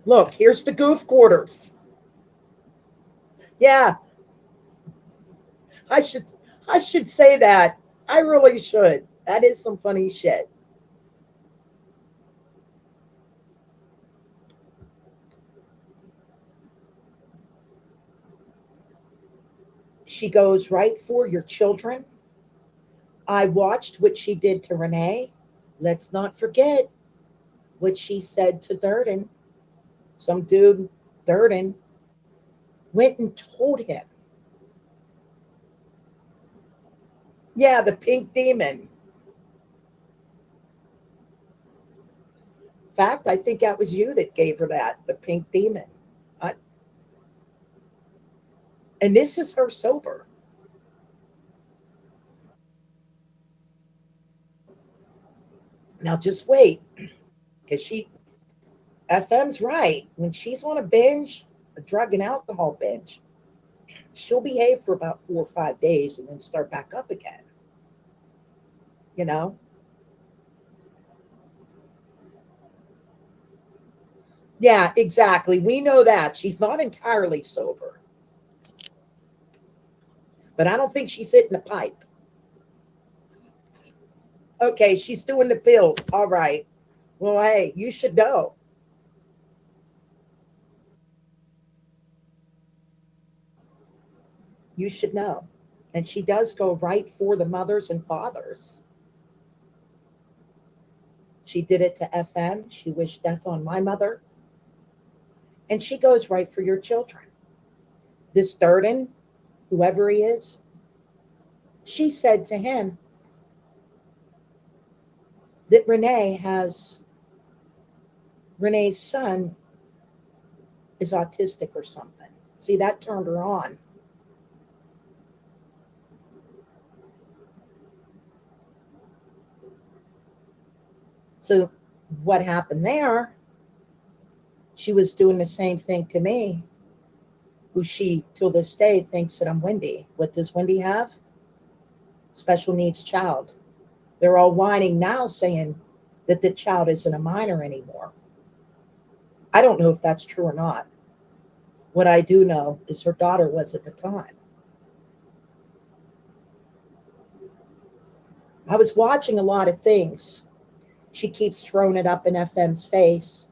Look, here's the goof quarters. Yeah. I should say that. I really should. That is some funny shit. She goes right for your children. I watched what she did to Renee. Let's not forget what she said to Durden. Some dude, Durden, went and told him. Yeah, the pink demon. In fact, I think that was you that gave her that, the pink demon. And this is her sober. Now just wait, because FM's right. When she's on a binge, a drug and alcohol binge, she'll behave for about 4 or 5 days and then start back up again. You know? Yeah, exactly. We know that. She's not entirely sober. But I don't think she's hitting the pipe. Okay, she's doing the pills. All right. Well, hey, you should know. You should know. And she does go right for the mothers and fathers. She did it to FM. She wished death on my mother. And she goes right for your children. This Startin, whoever he is, she said to him that Renee's son is autistic or something. See, that turned her on. So what happened there? She was doing the same thing to me, who she, till this day, thinks that I'm Wendy. What does Wendy have? Special needs child. They're all whining now saying that the child isn't a minor anymore. I don't know if that's true or not. What I do know is her daughter was at the time. I was watching a lot of things. She keeps throwing it up in FM's face.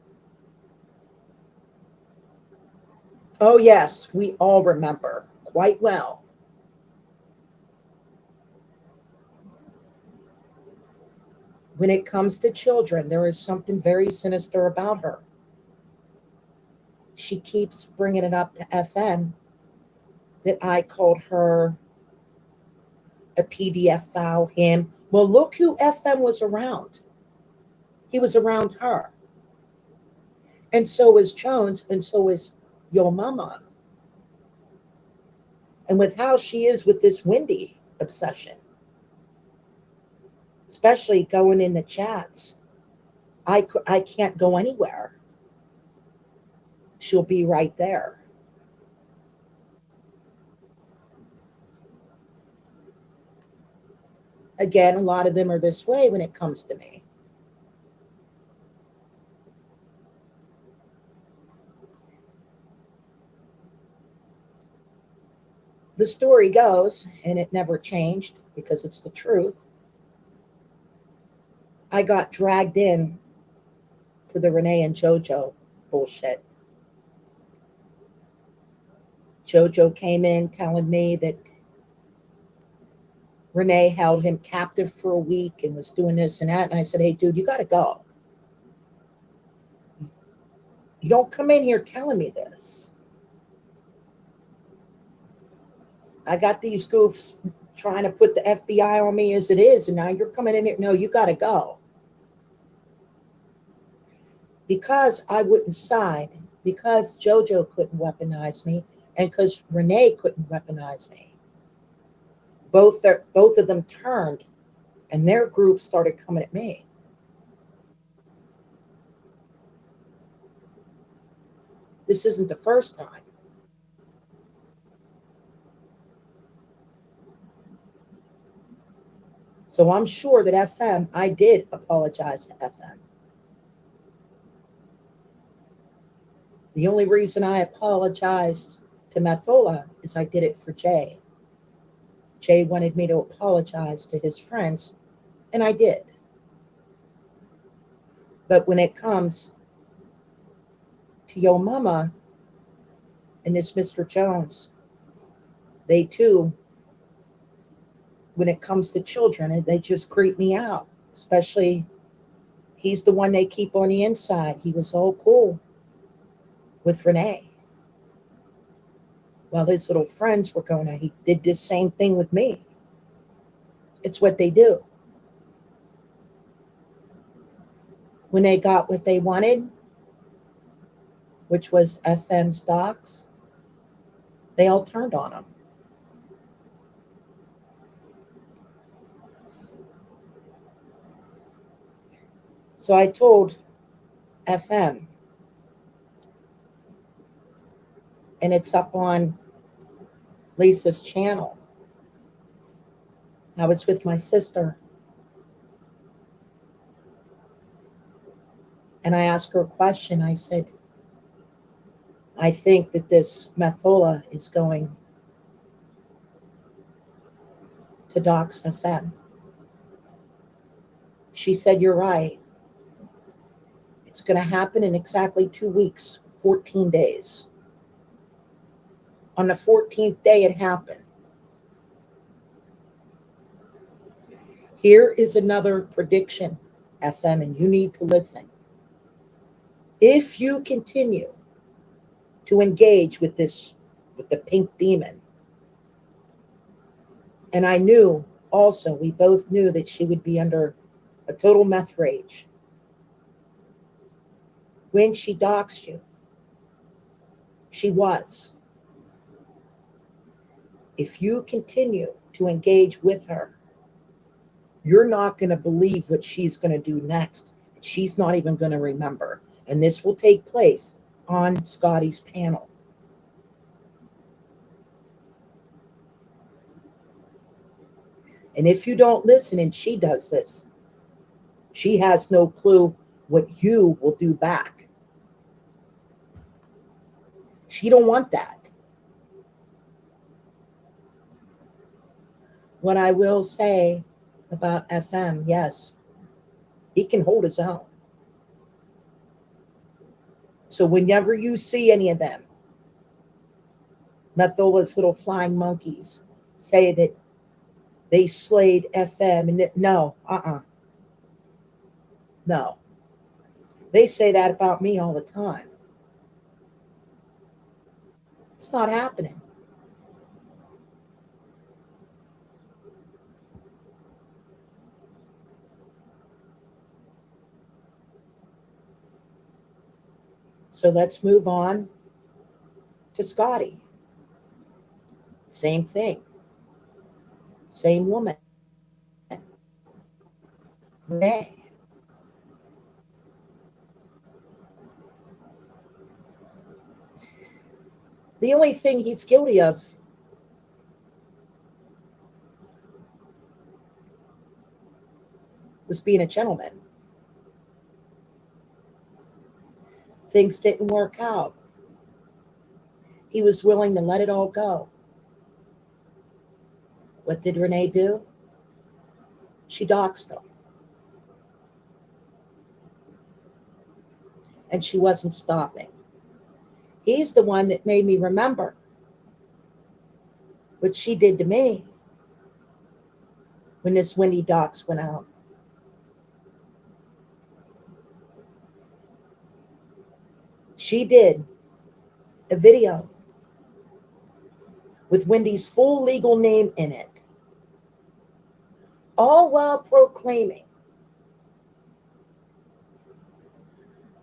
Oh, yes, we all remember quite well. When it comes to children, there is something very sinister about her. She keeps bringing it up to FM that I called her a PDF file, him. Well, look who FM was around. He was around her. And so is Jones, and so is Yo Mama. And with how she is with this Wendy obsession, especially going in the chats, I can't go anywhere. She'll be right there. Again, a lot of them are this way when it comes to me. The story goes, and it never changed because it's the truth, I got dragged in to the Renee and JoJo bullshit. JoJo came in telling me that Renee held him captive for a week and was doing this and that. And I said, hey, dude, you got to go. You don't come in here telling me this. I got these goofs trying to put the FBI on me as it is, and now you're coming in here. No, you got to go. Because I wouldn't side, because JoJo couldn't weaponize me, and because Renee couldn't weaponize me. Both of them turned, and their group started coming at me. This isn't the first time. So I'm sure that FM, I did apologize to FM. The only reason I apologized to Methola is I did it for Jay. Jay wanted me to apologize to his friends, and I did. But when it comes to Yo Mama and this Mr. Jones, they too, when it comes to children, they just creep me out. Especially, he's the one they keep on the inside. He was all cool with Renee. While his little friends were going out, he did this same thing with me. It's what they do. When they got what they wanted, which was FM's docs, they all turned on him. So I told FM, and it's up on Lisa's channel. I was with my sister, and I asked her a question. I said, I think that this Methola is going to dox FM. She said, you're right. It's going to happen in exactly 2 weeks, 14 days. On the 14th day, it happened. Here is another prediction, FM, and you need to listen. If you continue to engage with the pink demon, and I knew also, we both knew that she would be under a total meth rage when she doxed you. She was. If you continue to engage with her, you're not going to believe what she's going to do next. She's not even going to remember. And this will take place on Scotty's panel. And if you don't listen and she does this, she has no clue what you will do back. She don't want that. What I will say about FM, yes, he can hold his own. So whenever you see any of them, Methola's little flying monkeys, say that they slayed FM, and no, no. They say that about me all the time. It's not happening. So let's move on to Scotty. Same thing. Same woman. Renee. The only thing he's guilty of was being a gentleman. Things didn't work out. He was willing to let it all go. What did Renee do? She doxed him. And she wasn't stopping. He's the one that made me remember what she did to me when this Wendy dox went out. She did a video with Wendy's full legal name in it, all while proclaiming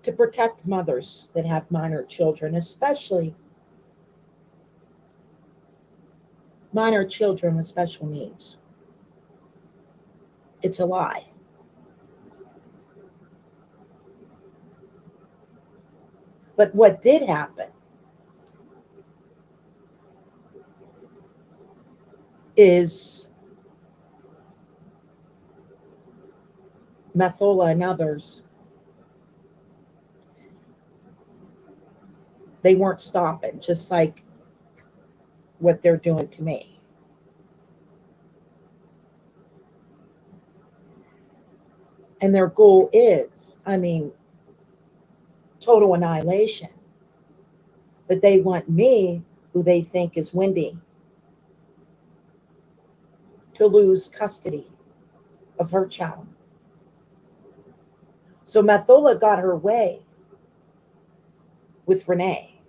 to protect mothers that have minor children, especially minor children with special needs. It's a lie. But what did happen is Methola and others, they weren't stopping, just like what they're doing to me. And their goal is, total annihilation. But they want me, who they think is Wendy, to lose custody of her child. So Methola got her way with Renee.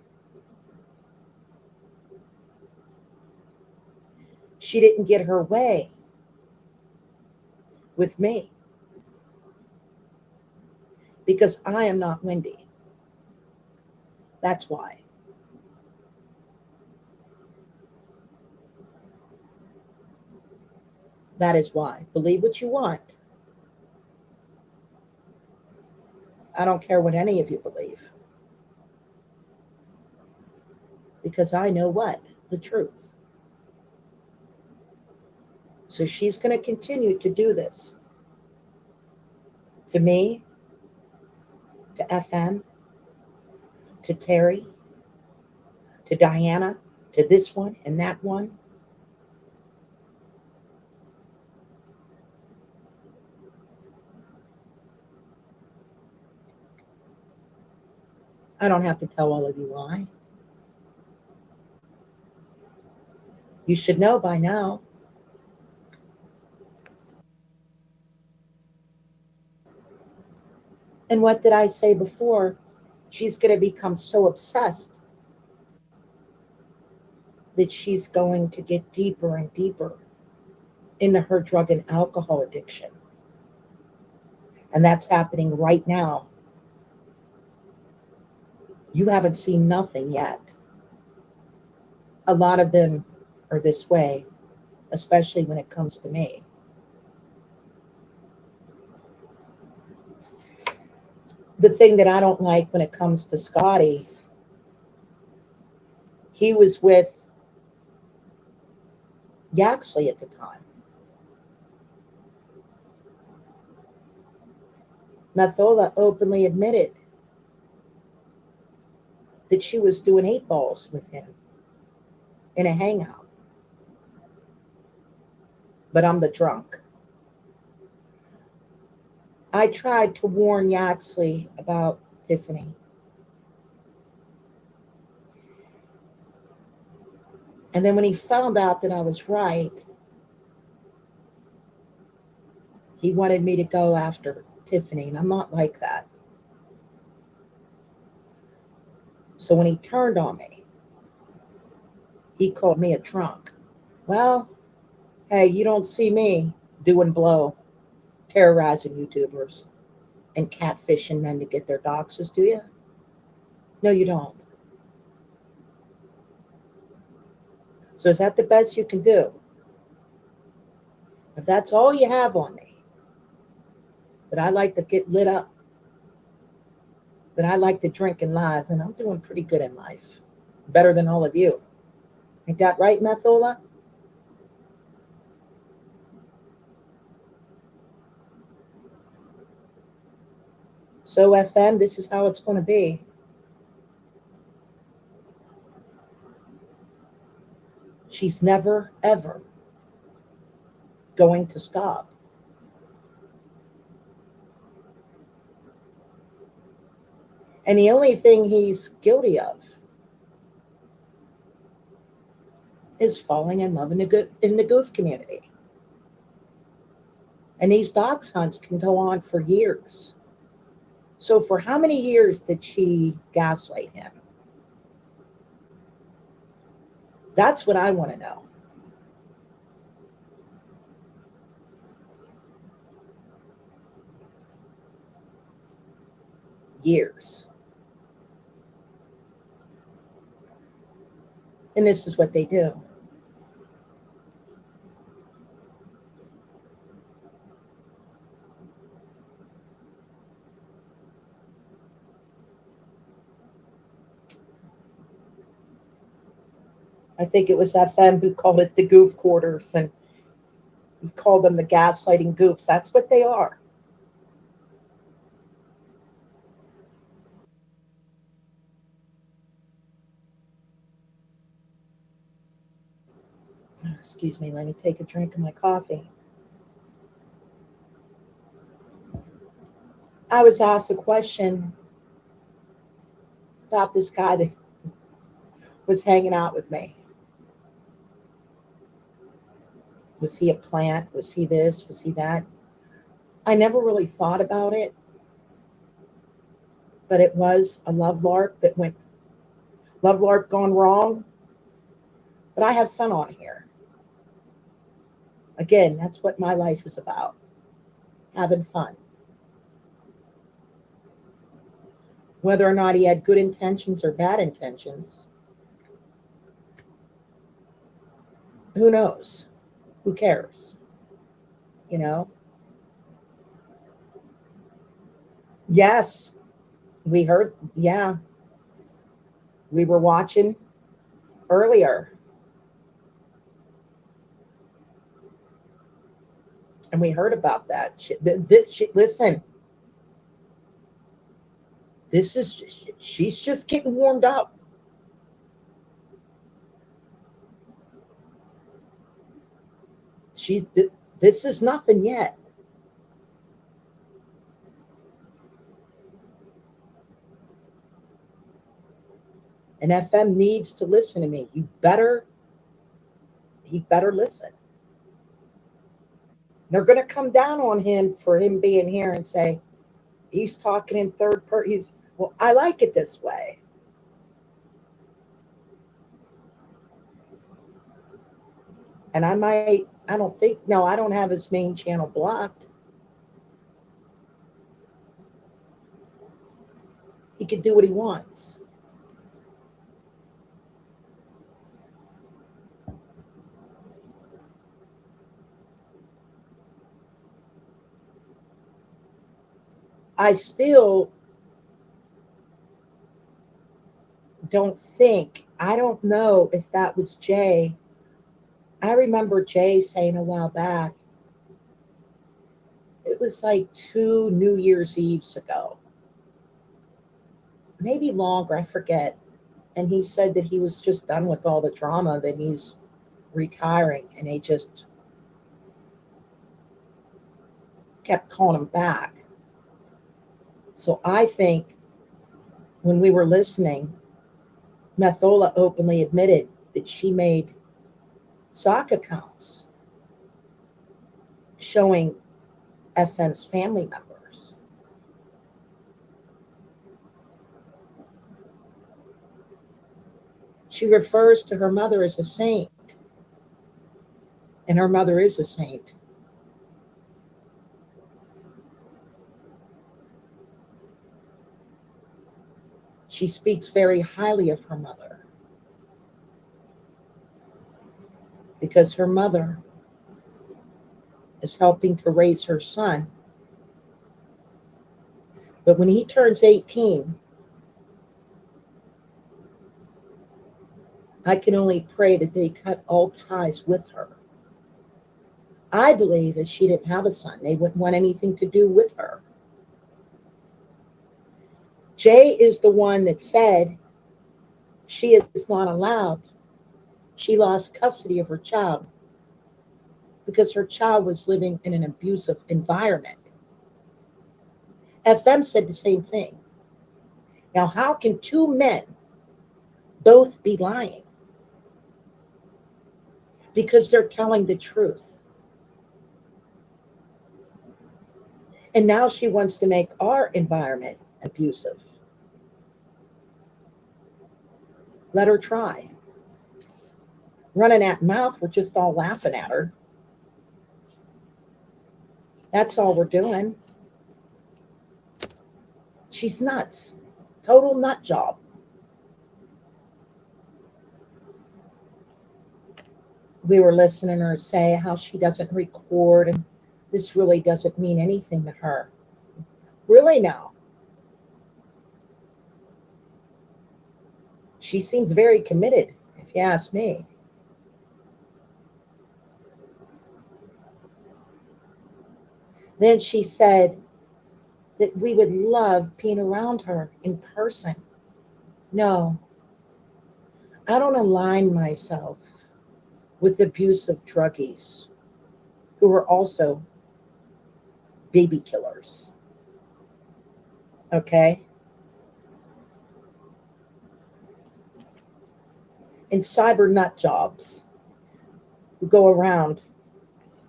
She didn't get her way with me, because I am not Wendy. That's why. That is why. Believe what you want. I don't care what any of you believe. Because I know what? The truth. So she's going to continue to do this. To me, to FM, to Terry, to Diana, to this one and that one. I don't have to tell all of you why. You should know by now. And what did I say before? She's going to become so obsessed that she's going to get deeper and deeper into her drug and alcohol addiction. And that's happening right now. You haven't seen nothing yet. A lot of them are this way, especially when it comes to me. The thing that I don't like when it comes to Scotty, he was with Yaxley at the time. Methola openly admitted that she was doing 8 balls with him in a hangout. But I'm the drunk. I tried to warn Yaxley about Tiffany. And then when he found out that I was right, he wanted me to go after Tiffany, and I'm not like that. So when he turned on me, he called me a drunk. Well, hey, you don't see me doing blow, terrorizing YouTubers and catfishing men to get their doxes, do you? No, you don't. So is that the best you can do? If that's all you have on me, that I like to get lit up, that I like to drink and live, and I'm doing pretty good in life. Better than all of you. Ain't that right, Methola? So, FN, this is how it's going to be. She's never, ever going to stop. And the only thing he's guilty of is falling in love in the goof community. And these dox hunts can go on for years. So for how many years did she gaslight him? That's what I want to know. Years. And this is what they do. I think it was FM who called it the goof quarters, and he called them the gaslighting goofs. That's what they are. Excuse me, let me take a drink of my coffee. I was asked a question about this guy that was hanging out with me. Was he a plant? Was he this? Was he that? I never really thought about it, but it was a love larp that went, love larp gone wrong. But I have fun on here. Again, that's what my life is about, having fun. Whether or not he had good intentions or bad intentions, who knows? Who cares? You know? Yes, we heard, yeah. We were watching earlier. And we heard about that. Listen, she's just getting warmed up. This is nothing yet. And FM needs to listen to me. He better listen. They're going to come down on him for him being here and say, he's talking in third person. Well, I like it this way. And I don't have his main channel blocked. He can do what he wants. I still I don't know if that was Jay. I remember Jay saying a while back, it was like 2 New Year's Eves ago, maybe longer, I forget. And he said that he was just done with all the drama, that he's retiring, and they just kept calling him back. So I think when we were listening, Methola openly admitted that she made sock accounts showing FM's family members. She refers to her mother as a saint, and her mother is a saint. She speaks very highly of her mother because her mother is helping to raise her son. But when he turns 18, I can only pray that they cut all ties with her. I believe if she didn't have a son, they wouldn't want anything to do with her. Jay is the one that said she is not allowed. She lost custody of her child because her child was living in an abusive environment. FM said the same thing. Now, how can 2 men both be lying? Because they're telling the truth. And now she wants to make our environment abusive. Let her try. Running that mouth, we're just all laughing at her. That's all we're doing. She's nuts. Total nut job. We were listening to her say how she doesn't record and this really doesn't mean anything to her. Really now. She seems very committed, if you ask me. Then she said that we would love being around her in person. No, I don't align myself with abusive druggies who are also baby killers. Okay? And cyber nut jobs who go around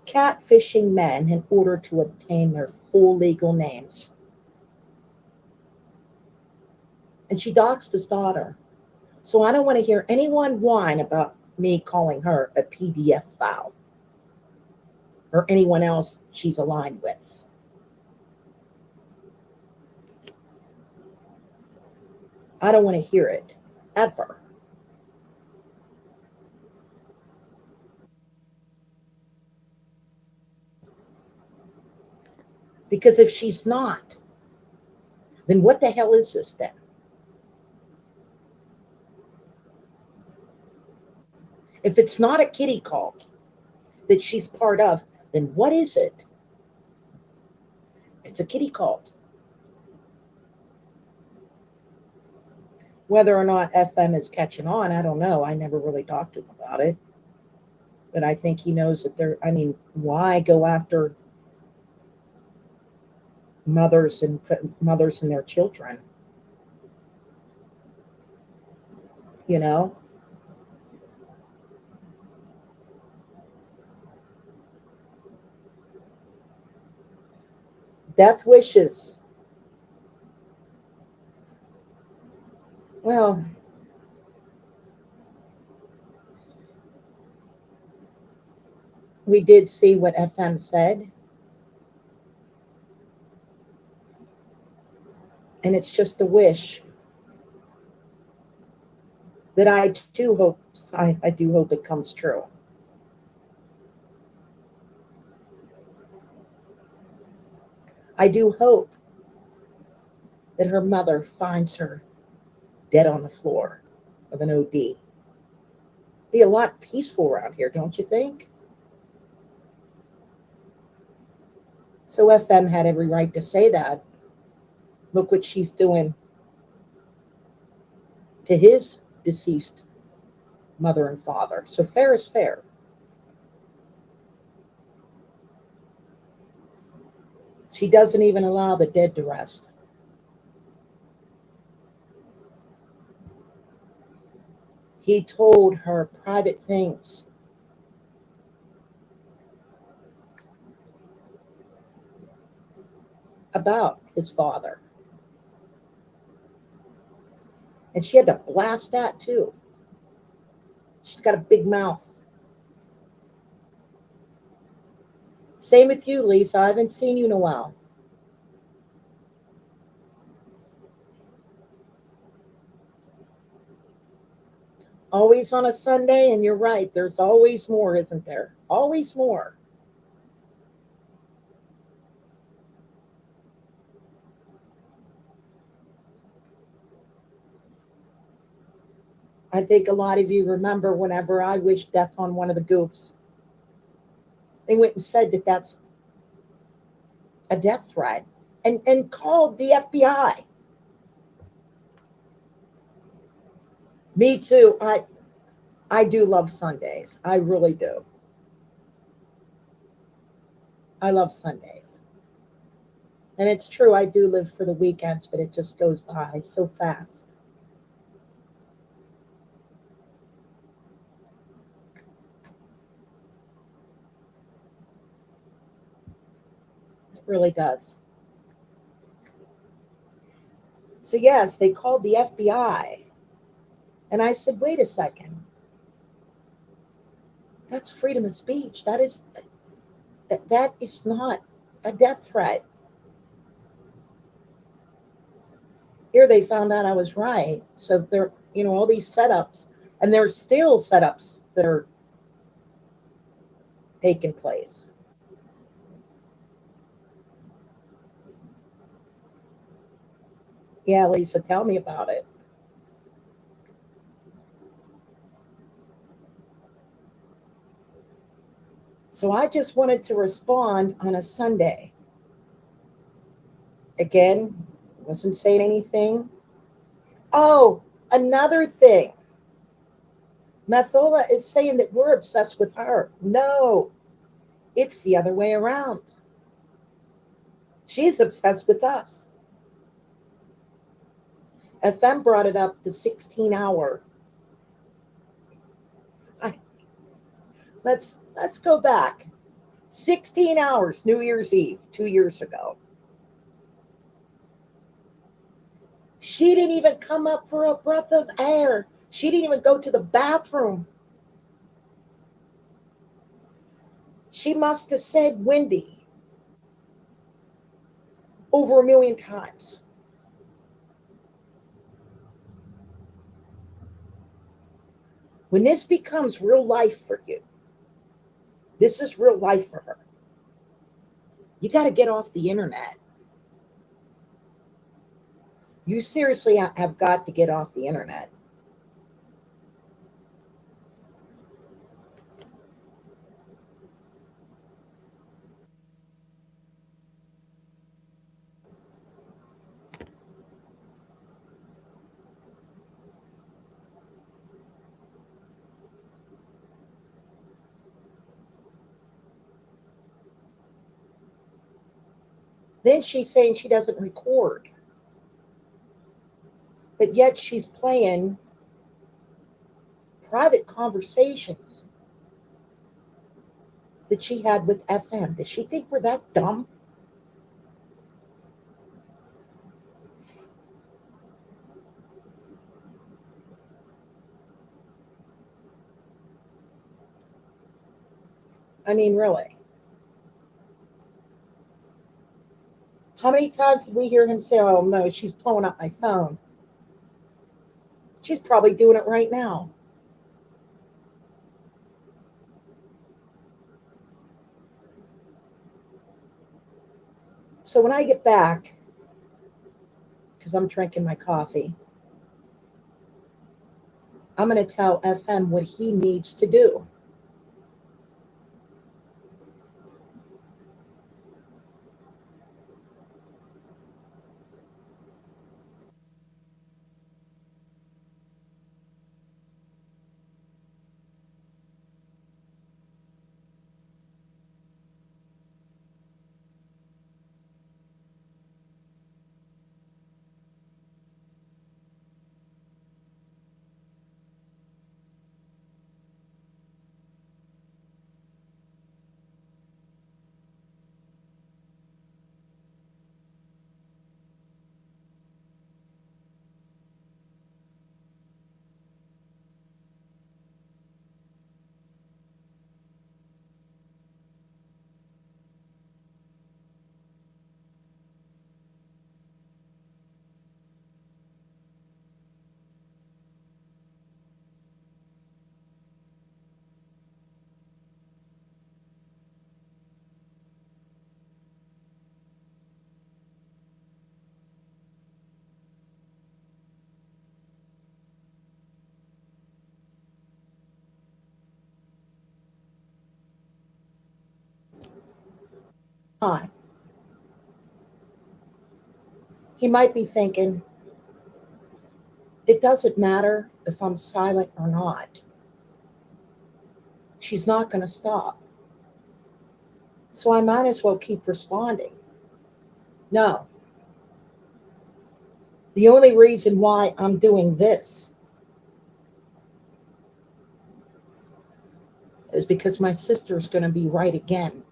catfishing men in order to obtain their full legal names. And she doxed his daughter. So I don't want to hear anyone whine about me calling her a PDF file or anyone else she's aligned with. I don't want to hear it, ever. Because if she's not, then what the hell is this then? If it's not a kitty cult that she's part of, then what is it? It's a kitty cult. Whether or not FM is catching on, I don't know. I never really talked to him about it. But I think he knows that why go after mothers and their children? you know? Death wishes. Well, we did see what FM said. And it's just a wish that I too hope, I do hope it comes true. I do hope that her mother finds her dead on the floor of an OD. Be a lot peaceful around here, don't you think? So FM had every right to say that. Look what she's doing to his deceased mother and father. So fair is fair. She doesn't even allow the dead to rest. He told her private things. About his father. And she had to blast that too. She's got a big mouth. Same with you, Lisa. I haven't seen you in a while. Always on a Sunday, and you're right. There's always more, isn't there? Always more. I think a lot of you remember whenever I wished death on one of the goofs, they went and said that that's a death threat and called the FBI. Me too. I do love Sundays. I really do. I love Sundays. And it's true, I do live for the weekends, but it just goes by so fast. It really does. So yes, they called the FBI. And I said, wait a second. That's freedom of speech. That is not a death threat. Here they found out I was right. So there, all these setups, and there's still setups that are taking place. Yeah, Lisa, tell me about it. So I just wanted to respond on a Sunday. Again, wasn't saying anything. Oh, another thing. Methola is saying that we're obsessed with her. No, it's the other way around. She's obsessed with us. FM brought it up, the 16-hour. Let's go back. 16 hours, New Year's Eve, 2 years ago. She didn't even come up for a breath of air. She didn't even go to the bathroom. She must have said Wendy over 1 million times. When this becomes real life for you, this is real life for her. You got to get off the internet. You seriously have got to get off the internet. Then she's saying she doesn't record. But yet she's playing private conversations that she had with FM. Does she think we're that dumb? I mean, really. How many times did we hear him say, oh no, she's blowing up my phone? She's probably doing it right now. So when I get back, because I'm drinking my coffee, I'm going to tell FM what he needs to do. Hi. He might be thinking, it doesn't matter if I'm silent or not. She's not going to stop. So I might as well keep responding. No. The only reason why I'm doing this is because my sister's going to be right again.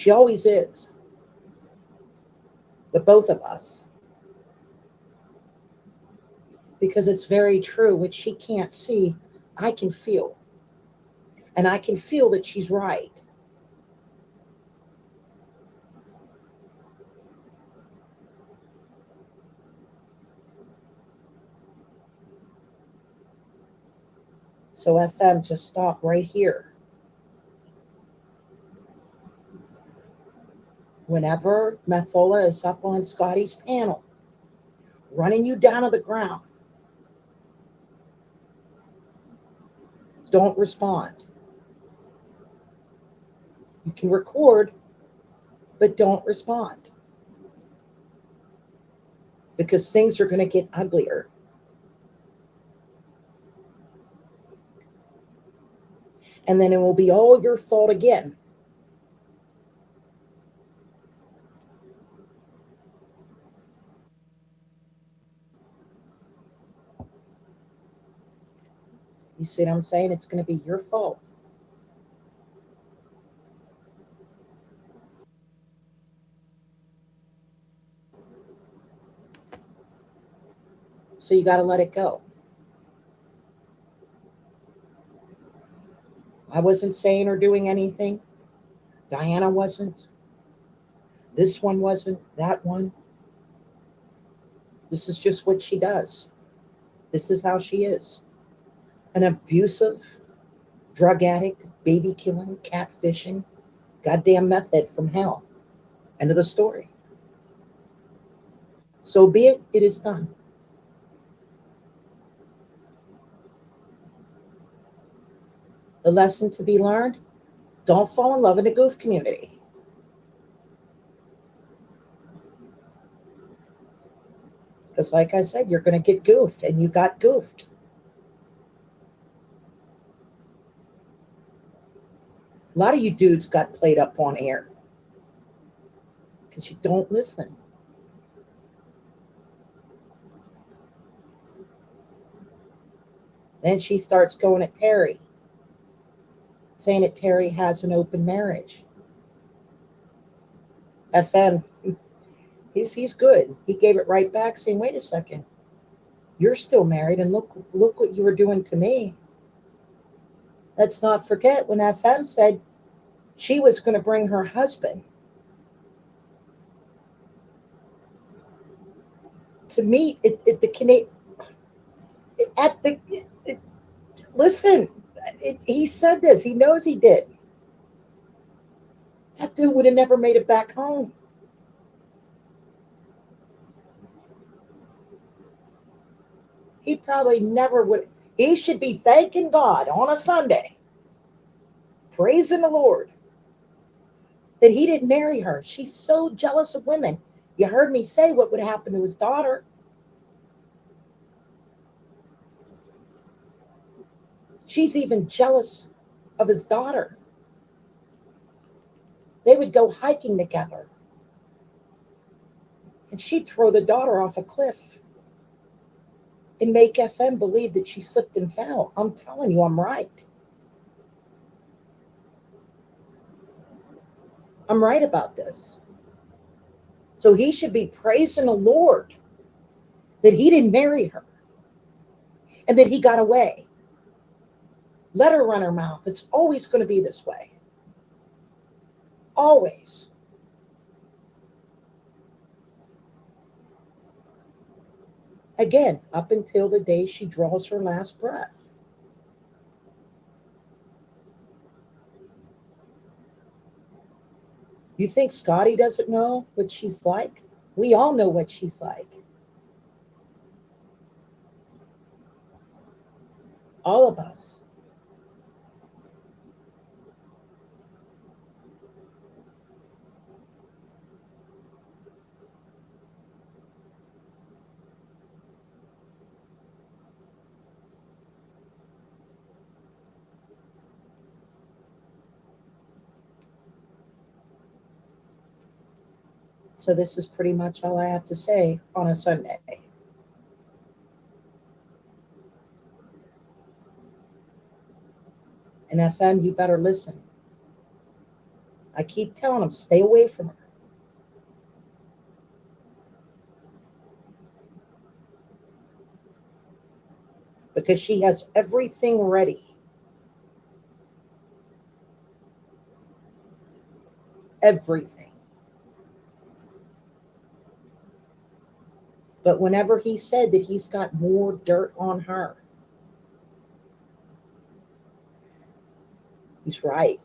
She always is. The both of us. Because it's very true, which she can't see, I can feel. And I can feel that she's right. So FM, just stop right here. Whenever Methola is up on Scotty's panel, running you down to the ground, don't respond. You can record, but don't respond. Because things are going to get uglier. And then it will be all your fault again. You see what I'm saying? It's going to be your fault. So you got to let it go. I wasn't saying or doing anything. Diana wasn't. This one wasn't. That one. This is just what she does. This is how she is. An abusive, drug addict, baby killing, catfishing, goddamn meth head from hell. End of the story. So be it, it is done. The lesson to be learned, don't fall in love in the goof community. Because like I said, you're going to get goofed, and you got goofed. A lot of you dudes got played up on air because you don't listen. Then she starts going at Terry, saying that Terry has an open marriage. FM, he's good. He gave it right back, saying, wait a second, you're still married, and look what you were doing to me. Let's not forget when FM said she was going to bring her husband to meet at the Canadian. Listen, he said this. He knows he did. That dude would have never made it back home. He probably never would. He should be thanking God on a Sunday, praising the Lord, that he didn't marry her. She's so jealous of women. You heard me say what would happen to his daughter. She's even jealous of his daughter. They would go hiking together, and she'd throw the daughter off a cliff and make FM believe that she slipped and fell. I'm telling you, I'm right. I'm right about this. So he should be praising the Lord that he didn't marry her and that he got away. Let her run her mouth. It's always going to be this way. Always. Again, up until the day she draws her last breath. You think Scotty doesn't know what she's like? We all know what she's like. All of us. So this is pretty much all I have to say on a Sunday. And FM, you better listen. I keep telling them, stay away from her. Because she has everything ready. Everything. But whenever he said that he's got more dirt on her, he's right.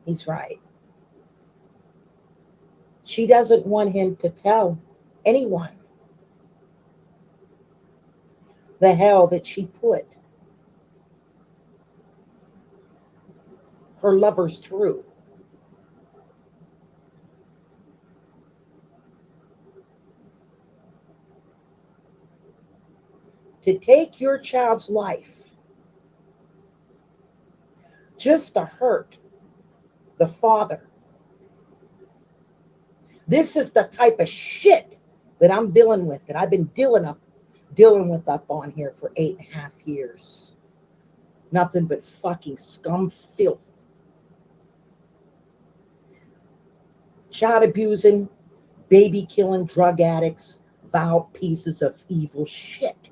He's right. She doesn't want him to tell anyone the hell that she put her lovers through. To take your child's life just to hurt the father. This is the type of shit that I'm dealing with, that I've been dealing with up on here for 8.5 years. Nothing but fucking scum filth. Child abusing, baby killing, drug addicts, vile pieces of evil shit.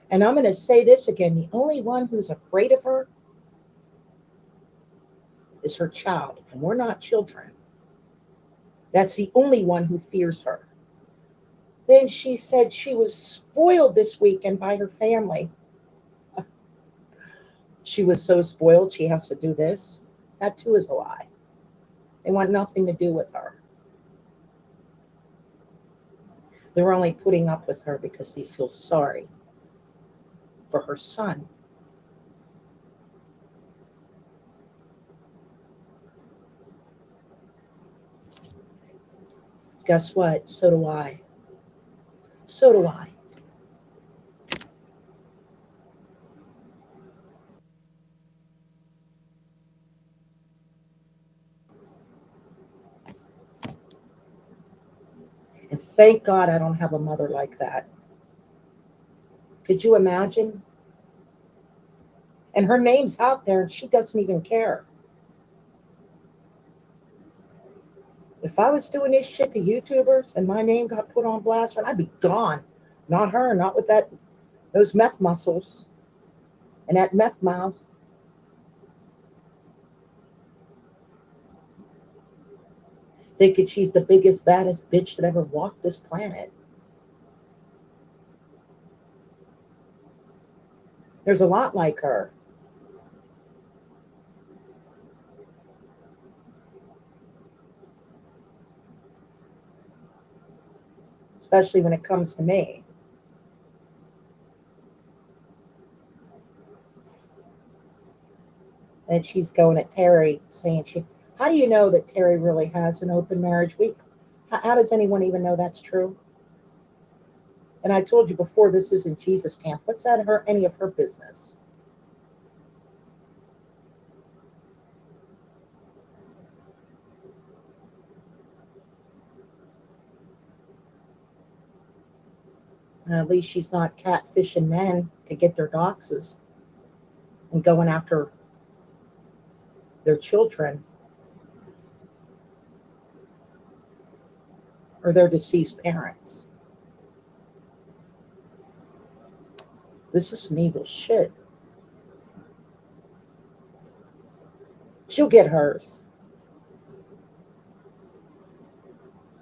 And I'm going to say this again. The only one who's afraid of her is her child. And we're not children. That's the only one who fears her. Then she said she was spoiled this weekend by her family. She was so spoiled she has to do this. That too is a lie. They want nothing to do with her. They're only putting up with her because they feel sorry for her son. Guess what? So do I. So do I. And thank God I don't have a mother like that. Could you imagine? And her name's out there and she doesn't even care. If I was doing this shit to YouTubers and my name got put on blast, I'd be gone. Not her, not with those meth muscles and that meth mouth. Thinking she's the biggest, baddest bitch that ever walked this planet. There's a lot like her. Especially when it comes to me. And she's going at Terry saying how do you know that Terry really has an open marriage? How does anyone even know that's true? And I told you before, this isn't Jesus camp. What's that any of her business? At least she's not catfishing men to get their doxes and going after their children or their deceased parents. This is some evil shit. She'll get hers.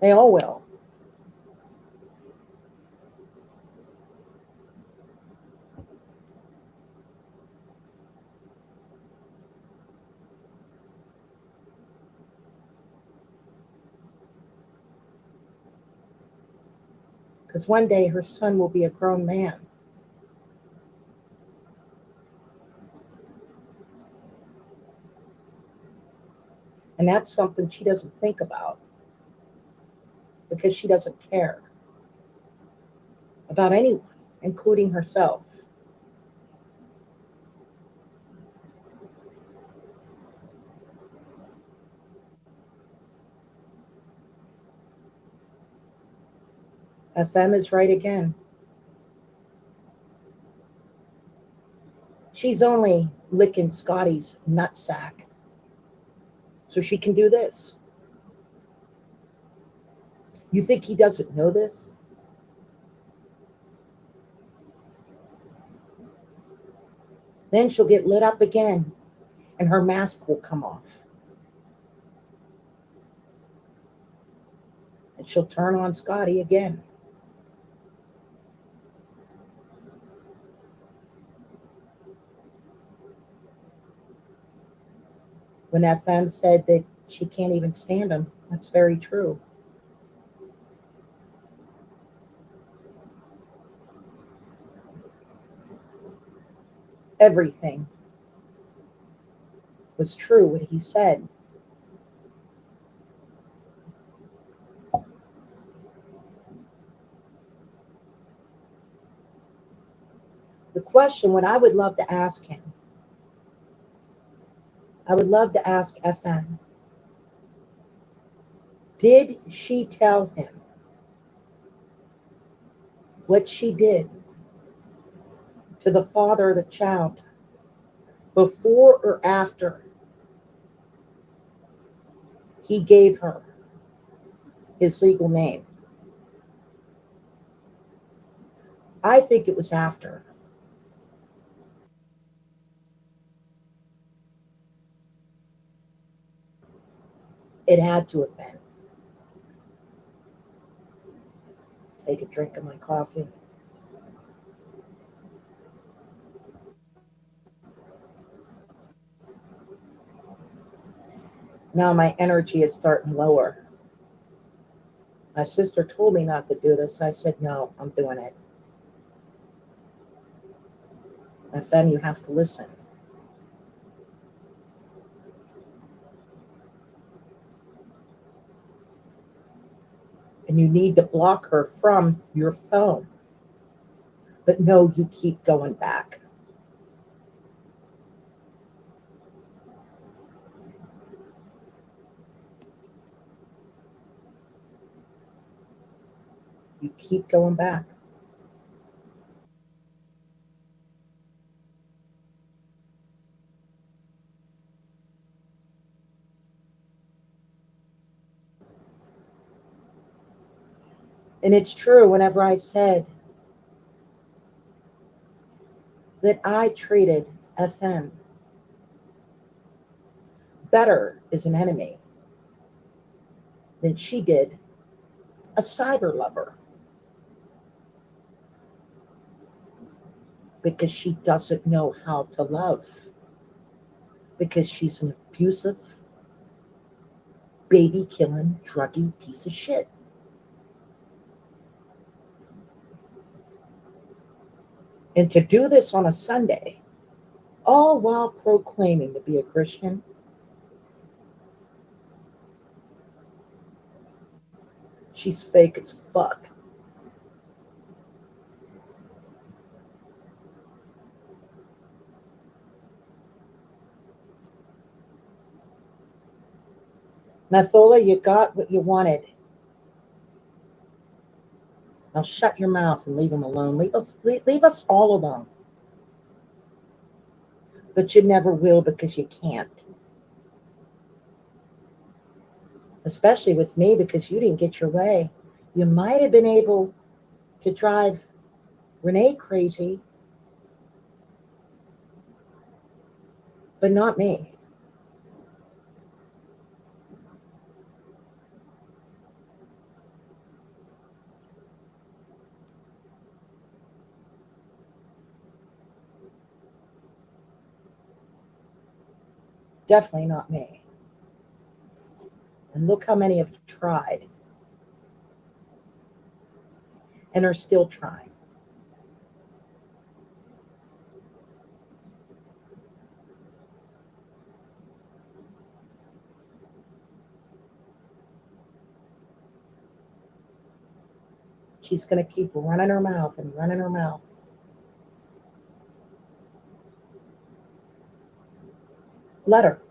They all will. Because one day her son will be a grown man. And that's something she doesn't think about because she doesn't care about anyone, including herself. FM is right again. She's only licking Scotty's nutsack so she can do this. You think he doesn't know this? Then she'll get lit up again and her mask will come off. And she'll turn on Scotty again. When FM said that she can't even stand him, that's very true. Everything was true what he said. The question, what I would love to ask him, I would love to ask FM, did she tell him what she did to the father of the child before or after he gave her his legal name? I think it was after. It had to have been. Take a drink of my coffee. Now my energy is starting lower. My sister told me not to do this. I said, no, I'm doing it. FM, you have to listen. and you need to block her from your phone. But no, you keep going back. You keep going back. And it's true whenever I said that I treated FM better as an enemy than she did a cyber lover. Because she doesn't know how to love. Because she's an abusive, baby-killing, druggy piece of shit. And to do this on a Sunday, all while proclaiming to be a Christian, she's fake as fuck. Methola, you got what you wanted. Now shut your mouth and leave him alone. Leave us all alone. But you never will because you can't. Especially with me because you didn't get your way. You might have been able to drive Renee crazy, but not me. Definitely not me. And look how many have tried and are still trying. She's going to keep running her mouth and running her mouth. Let her.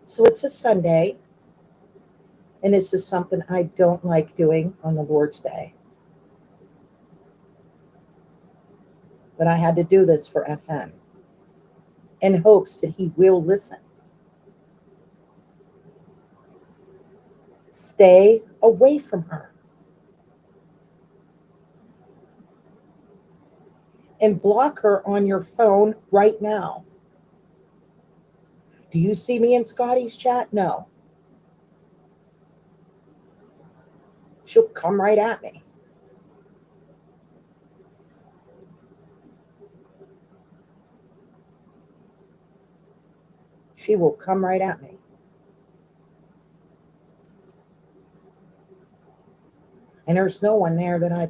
So it's a Sunday, and this is something I don't like doing on the Lord's Day. But I had to do this for FM in hopes that he will listen. Stay away from her. And block her on your phone right now. Do you see me in Scotty's chat? No. She'll come right at me. She will come right at me. And there's no one there that I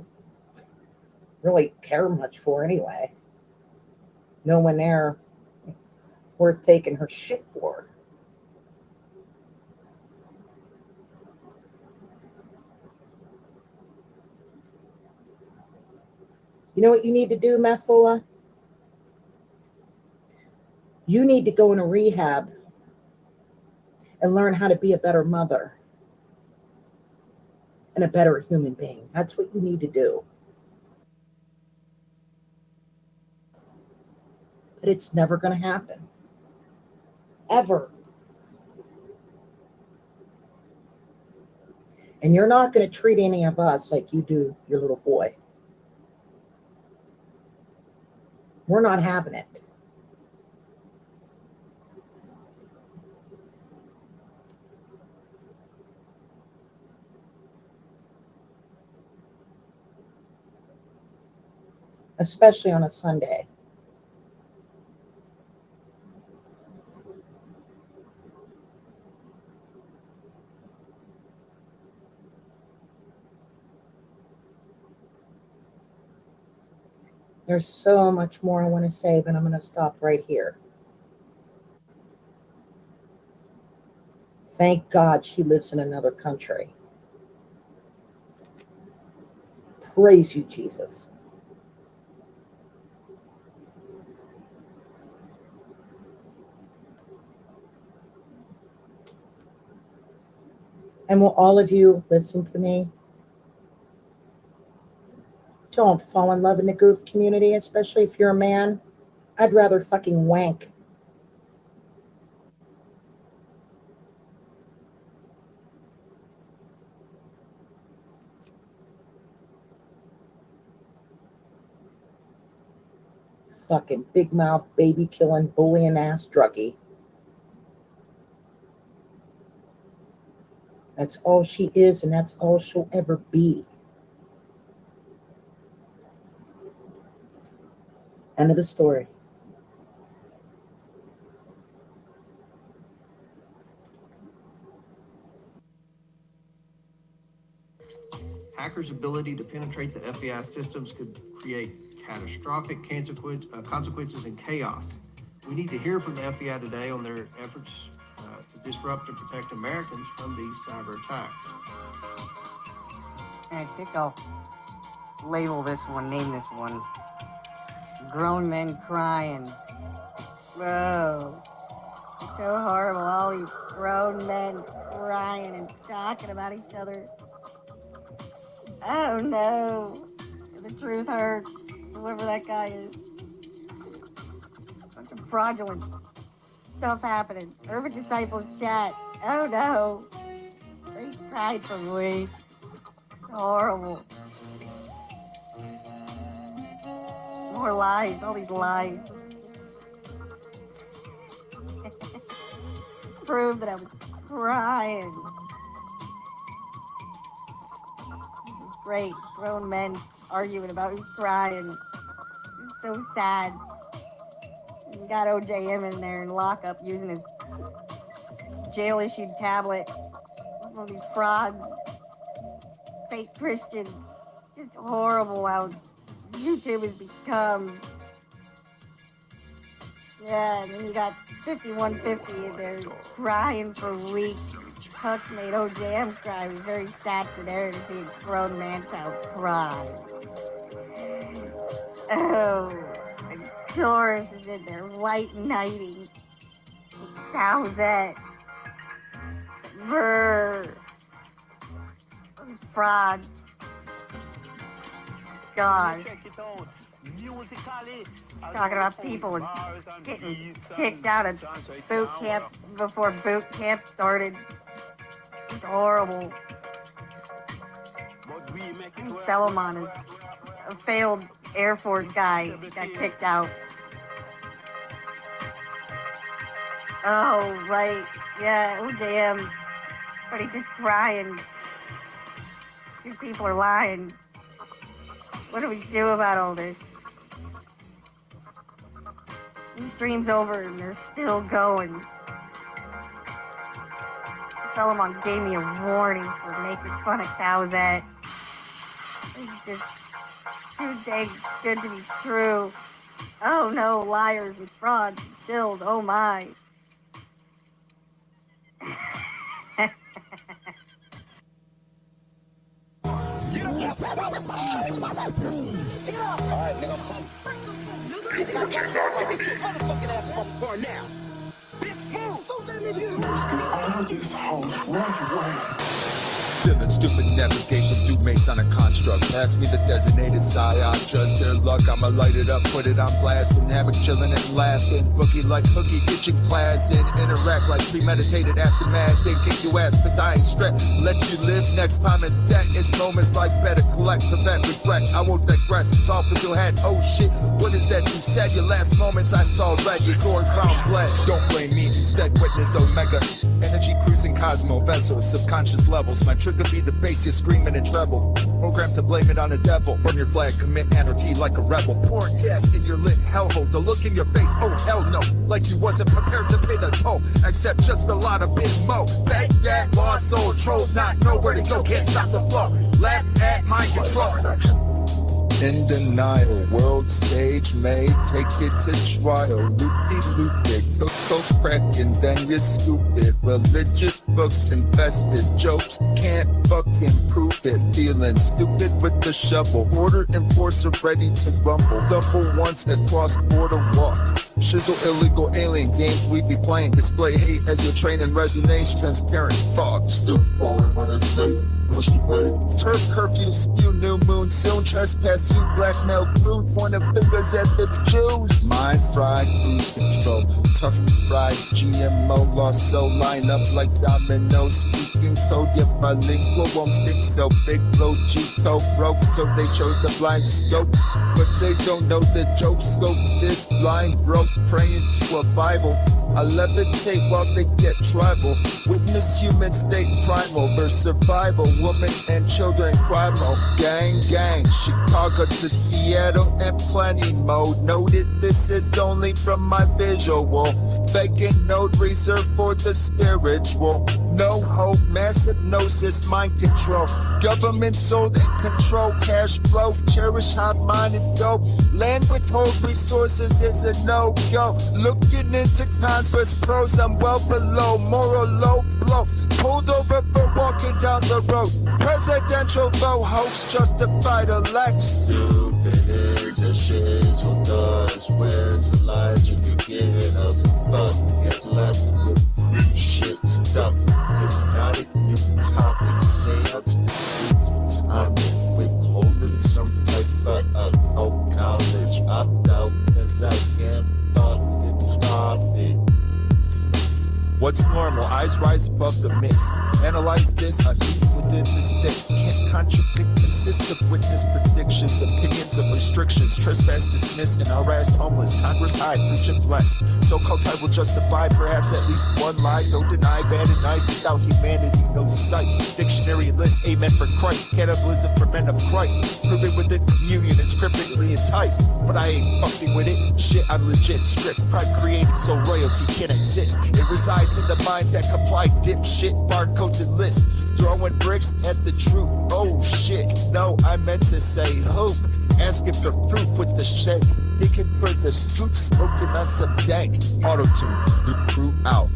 really care much for anyway. No one there worth taking her shit for. You know what you need to do, Methola? You need to go into rehab and learn how to be a better mother and a better human being. That's what you need to do. But it's never going to happen. Ever. And you're not going to treat any of us like you do your little boy. We're not having it. Especially on a Sunday. There's so much more I want to say, but I'm going to stop right here. Thank God she lives in another country. Praise you, Jesus. And will all of you listen to me? Don't fall in love in the goof community, especially if you're a man. I'd rather fucking wank. Fucking big mouth, baby killing, bullying ass druggie. That's all she is, and that's all she'll ever be. End of the story. Hackers' ability to penetrate the FBI systems could create catastrophic consequences and chaos. We need to hear from the FBI today on their efforts to disrupt and protect Americans from these cyber attacks. I think I'll label this one, name this one. Grown men crying. Bro, it's so horrible. All these grown men crying and talking about each other. Oh no. The truth hurts. Whoever that guy is. Bunch of fraudulent stuff happening. Urban Disciples chat. Oh no. They cried for weeks. Horrible. More lies. All these lies. Prove that I was crying. This is great. Grown men arguing about who's crying. It's so sad. You got OJM in there in lockup using his jail-issued tablet. All these frauds. Fake Christians. Just horrible how YouTube has become. Yeah, and then you got 5150 in there crying for weeks. Huck made OJM cry. It was very sad scenario to see a grown man child cry. Oh, and Taurus is in there white knighting. Cowsette. Brr. Frogs. God. Talking about people getting kicked out of boot camp before boot camp started. It's horrible. Solomon is a failed Air Force guy. Got kicked out. Oh, right. Yeah, OJM. But he's just crying. These people are lying. What do we do about all this? The stream's over and they're still going. Solomon gave me a warning for making fun of Cowsette. It's just too dang good to be true. Oh no, liars and frauds and chills, oh my. Feeling stupid navigation through Masonic construct. Pass me the designated psyop, just their luck. I'ma light it up, put it on blast, and havoc chilling and laughing. Bookie like hooky, ditching class and interact like premeditated aftermath. Then kick your ass, cause I ain't stressed. Let you live next time it's debt. It's moments like better collect, prevent regret. I won't digress, talk with your head. Oh shit, what is that you said? Your last moments I saw red, your gory crown bled. Don't blame me, instead witness Omega. Energy cruising Cosmo vessels, subconscious levels. My trigger be the bass, you're screaming in treble. Programmed to blame it on the devil. Burn your flag, commit anarchy like a rebel. Pouring gas in your lit hellhole. The look in your face, oh hell no. Like you wasn't prepared to pay the toll. Accept just a lot of big mo. Back that lost soul, troll, not know where to go. Can't stop the flow. Left at mind control. in denial. World stage may take it to trial. Loop it, cook crack and then you scoop it. Religious books infested, jokes can't fucking prove it. Feeling stupid with the shovel. Order enforcer ready to rumble. Double once and cross-border walk. Shizzle illegal alien games we be playing. Display hate as your training resonates. Transparent fog. Still falling when it's late. Turf curfew, spew new moon soon. Trespass you, blackmail crew. Pointing fingers at the Jews. Mind fried, cruise control. Kentucky fried, GMO lost soul. Line up like dominoes. Speaking code, yet bilingual won't think so. Big blow, G-code broke, so they chose the blind scope. But they don't know the joke scope. This blind broke, praying to a Bible. I levitate while they get tribal. Witness human state primal versus survival. Women and children cry mo. Gang, gang. Chicago to Seattle and plenty mode. Noted this is only from my visual. Begging note reserved for the spiritual. No hope, mass hypnosis, mind control. Government sold and control. Cash flow, cherish high-minded dope. Land withhold resources is a no-go. Looking into cons versus pros, I'm well below. Moral low blow. Pulled over for walking down the road. Presidential vote hoax justified election. Stupid is a shit who does. Where's the lies you can get us? Fuck, get left with new shit stuff. Hypnotic new topics. Seance time withholding some type of college. Opt out cause I can't fucking stop it. What's normal? Eyes rise above the mist. Analyze this, I deep within the sticks. Can't contradict, consist of witness predictions. Opinions of restrictions. Trespass dismissed and harassed homeless. Congress hide, rich and blessed. So-called type will justify perhaps at least one lie. Don't deny bad and nice without humanity, no sight. Dictionary list, amen for Christ. Cannibalism for men of Christ. Prove it within communion, it's cryptically enticed. But I ain't fucking with it. Shit, I'm legit. Scripts, pride created so royalty can't exist. It resides in the minds that comply, dipshit, barcodes and lists. Throwing bricks at the truth. Oh shit, no, I meant to say hope. Asking for proof with the shake. Thinking for the scoop, smoking on some dank. Auto-tune, loop crew out.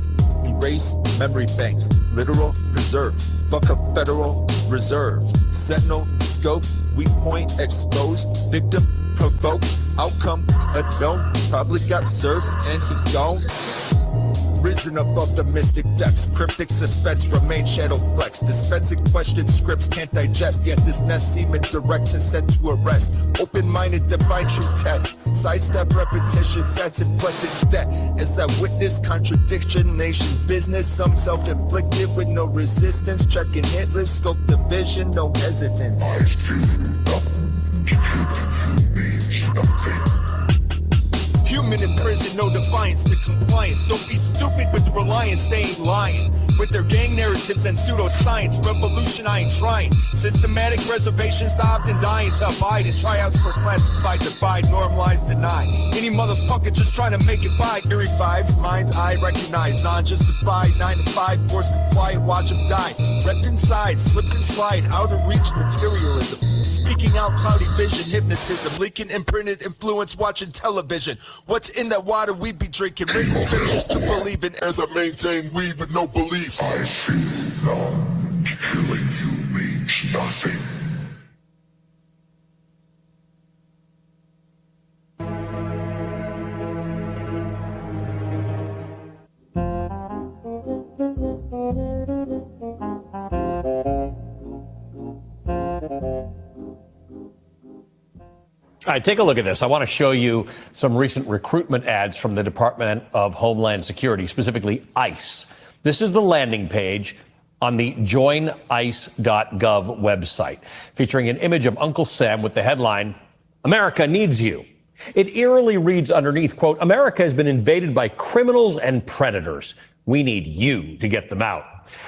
Erase memory banks. Literal preserve. Fuck a Federal Reserve. Sentinel scope. Weak point exposed. Victim provoked. Outcome unknown. Probably got served and he gone. Risen above the mystic depths. Cryptic suspense remain shadow flex. Dispensing questions scripts can't digest. Yet this nest seeming direct and sent to arrest. Open-minded define true test. Sidestep repetition sets inflicted debt. As I witness contradiction. Nation business. Some self-inflicted with no resistance. Checking hit list. Scope the vision. No hesitance. I feel nothing. Killing you means nothing. Human in prison, no defiance to compliance. Don't be stupid with reliance, they ain't lying. With their gang narratives and pseudoscience, revolution I ain't trying. Systematic reservations to opt and dying to abide. And tryouts for classified, divide, normalize, deny. Any motherfucker just trying to make it by. Eerie vibes, minds I recognize. Non-justified, 9 to 5, force comply and watch them die. Rep inside, slip and slide, out of reach materialism. Speaking out, cloudy vision, hypnotism. Leaking imprinted influence, watching television. What's in that water we be drinking? Written scriptures to believe in. As I maintain weed with no beliefs. I feel none. Killing you means nothing. All right, take a look at this. I want to show you some recent recruitment ads from the Department of Homeland Security, specifically ICE. This is the landing page on the joinice.gov website, featuring an image of Uncle Sam with the headline, "America needs you." It eerily reads underneath, quote, "America has been invaded by criminals and predators. We need you to get them out."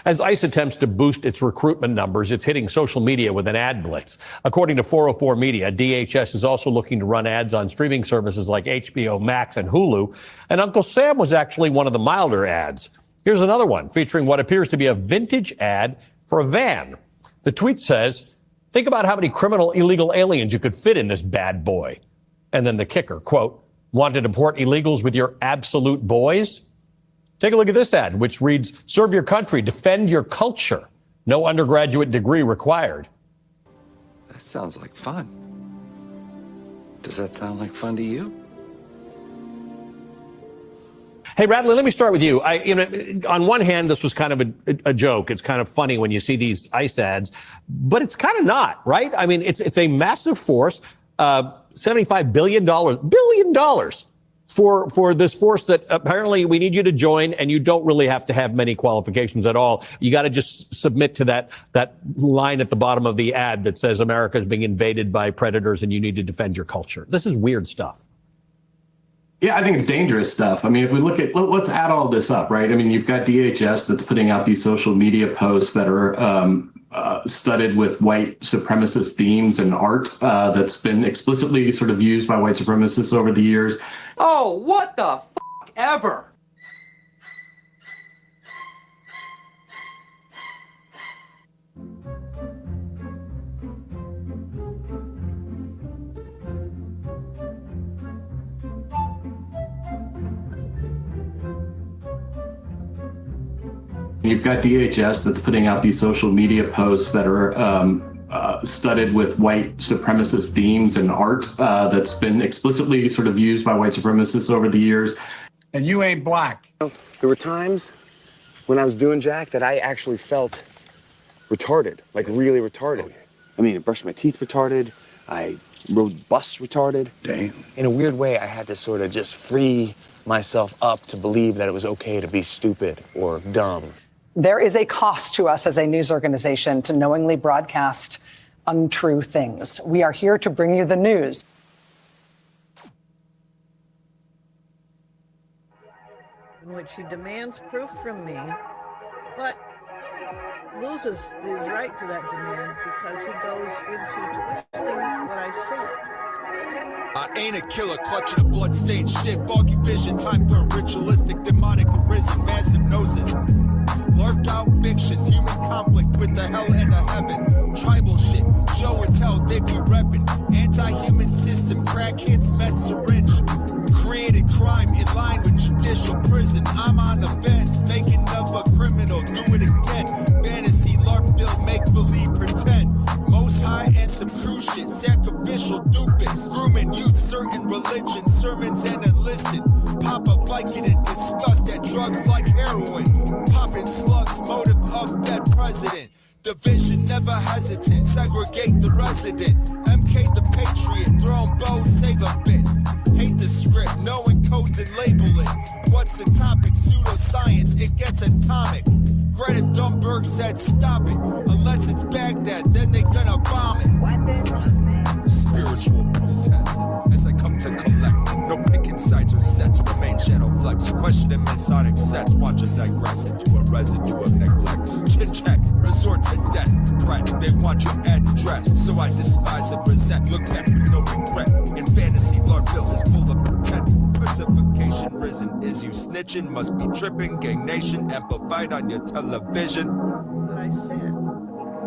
As ICE attempts to boost its recruitment numbers, it's hitting social media with an ad blitz. According to 404 Media, DHS is also looking to run ads on streaming services like HBO Max and Hulu, and Uncle Sam was actually one of the milder ads. Here's another one featuring what appears to be a vintage ad for a van. The tweet says, Think about how many criminal illegal aliens you could fit in this bad boy. And then the kicker, quote, want to deport illegals with your absolute boys? Take a look at this ad, which reads, serve your country, defend your culture. No undergraduate degree required. That sounds like fun. Does that sound like fun to you? Hey, Radley, let me start with you. On one hand, this was kind of a joke. It's kind of funny when you see these ICE ads, but it's kind of not, right? I mean, it's a massive force, $75 billion for this force that apparently we need you to join, and you don't really have to have many qualifications at all. You got to just submit to that line at the bottom of the ad that says America is being invaded by predators and you need to defend your culture. This is weird stuff. Yeah, I think it's dangerous stuff. I mean, if we look at, let's add all this up, right? I mean, you've got DHS that's putting out these social media posts that are studded with white supremacist themes and art that's been explicitly sort of used by white supremacists over the years. Oh, what the f*** ever? You've got DHS that's putting out these social media posts that are studded with white supremacist themes and art that's been explicitly sort of used by white supremacists over the years. And you ain't black. There were times when I was doing Jack that I actually felt retarded, like really retarded. I mean, I brushed my teeth retarded. I rode bus retarded. Damn. In a weird way, I had to sort of just free myself up to believe that it was okay to be stupid or dumb. There is a cost to us as a news organization to knowingly broadcast untrue things. We are here to bring you the news. In which he demands proof from me, but loses his right to that demand because he goes into twisting what I said. I ain't a killer, clutching a bloodstained shit. Foggy vision, time for a ritualistic, demonic arisen, massive gnosis. Lurked out fiction, human conflict with the hell and the heaven. Tribal shit, show and tell, they be reppin'. Anti-human system, crackheads, mess syringe. Created crime in line with judicial prison. I'm on the fence, making of a criminal, do it again. Fantasy, LARPville, make believe, pretend. Most high and some cruise shit, sacrificial doofus. Grooming youth, certain religions, sermons and enlisted. Pop a Viking in disgust at drugs like heroin. Popping slugs, motive of dead president. Division never hesitant, segregate the resident. MK the patriot, throwing bows, save a fist. Hate the script, knowing codes and labeling. What's the topic? Pseudoscience, it gets atomic. Greta Thunberg said stop it. Unless it's Baghdad, then they gonna bomb it. Spiritual protest, as I come to collect. No picking sides or sets, remain shadow flex. Questioning Masonic sets, watch them digress into a residue of neglect. Chin check, resort to death, threat. They want your address, so I despise and resent. Look back with no regret. In fantasy, LARPville is full of pretend. Personification risen, is you snitching? Must be tripping. Gang Nation amplified on your television. What I said.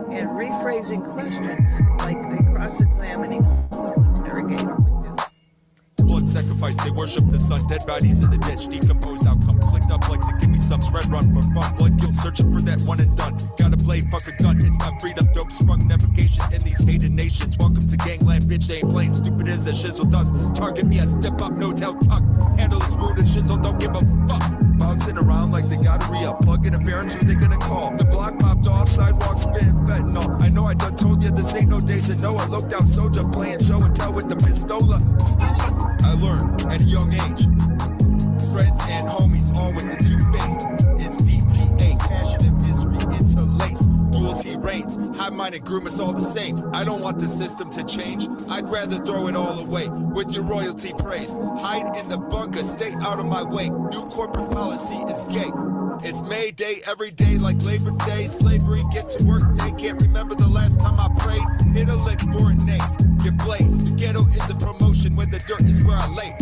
And rephrasing questions like a cross-examining interrogator would do. Blood sacrifice, they worship the sun. Dead bodies in the ditch, decompose outcome. Clicked up like the give me some red run for fun. Blood guilt, searching for that one and done. Got a blade, fuck a gun. It's my freedom, dope sprung navigation in these hated nations. Welcome to gangland, bitch. They ain't playing stupid as a shizzle does. Target me, I step up, no tail tuck. Handle is rude and shizzle, don't give a fuck. Bouncing around like they got a re-up. Plug interference, who they gonna call? The block popped off, sidewalk spitting fentanyl. I know I done told you this ain't no days to know. I looked out soldier playing show and tell with the pistola. I learned at a young age. Friends and homies all with the two-faced. It's DTA, passion and misery interlaced. Duality reigns, high-minded grimace all the same. I don't want the system to change. I'd rather throw it all away with your royalty praised. Hide in the bunker, stay out of my way. New corporate policy is gay. It's May Day every day like Labor Day. Slavery, get to work day. Can't remember the last time I prayed. Hit a lick for a name, get blazed. The ghetto is a promotion when the dirt is where I lay.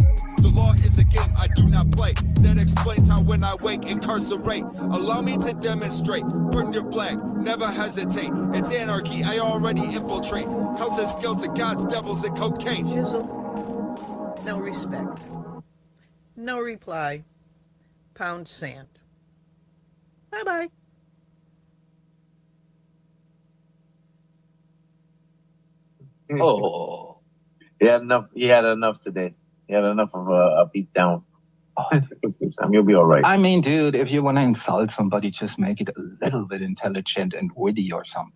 The law is a game I do not play. That explains how when I wake, incarcerate. Allow me to demonstrate. Burn your flag, never hesitate. It's anarchy, I already infiltrate. Helter skelter, gods, devils, and cocaine. Shizzle, no respect. No reply. Pound sand. Bye-bye. Oh, he had enough. He had enough today. He had enough of a beat down. You'll be all right. I mean, dude, if you want to insult somebody, just make it a little bit intelligent and witty or something.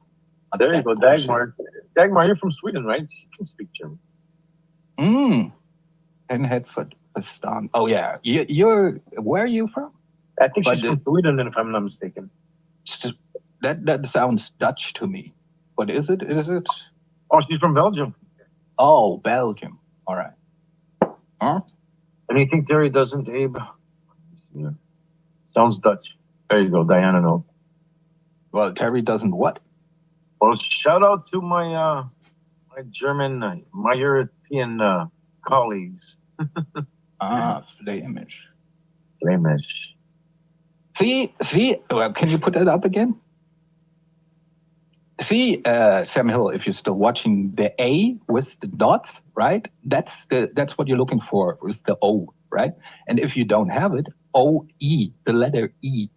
There you go, Dagmar. Dagmar, you're from Sweden, right? You can speak German. Pinhead for Stan. Oh yeah, you're. Where are you from? I think she's from Sweden, if I'm not mistaken. That sounds Dutch to me. What is it? Is it? Oh, she's from Belgium. Oh, Belgium. All right. Huh? And you think Terry doesn't, Abe? Yeah. Sounds Dutch. There you go, Diana knows. Well, Terry doesn't what? Well, shout out to my my German, my European colleagues. Flemish. Flemish. See. Well, can you put that up again? See, Sam Hill, if you're still watching, the A with the dots, right? That's what you're looking for, with the O, right? And if you don't have it, O-E, the letter E,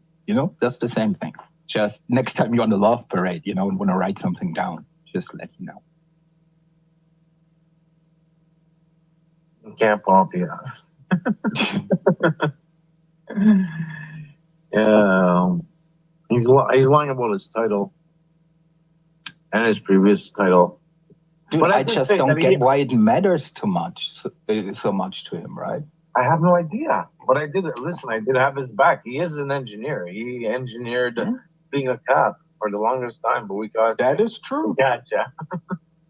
that's the same thing. Just next time you're on the love parade, and want to write something down, just let you know. Can't pump you. Yeah, he's lying about his title. And his previous title. Dude, but I just don't get why it matters so much to him, right? I have no idea. But I did have his back. He is an engineer. He engineered being a cop for the longest time, but we got... That is true. Gotcha.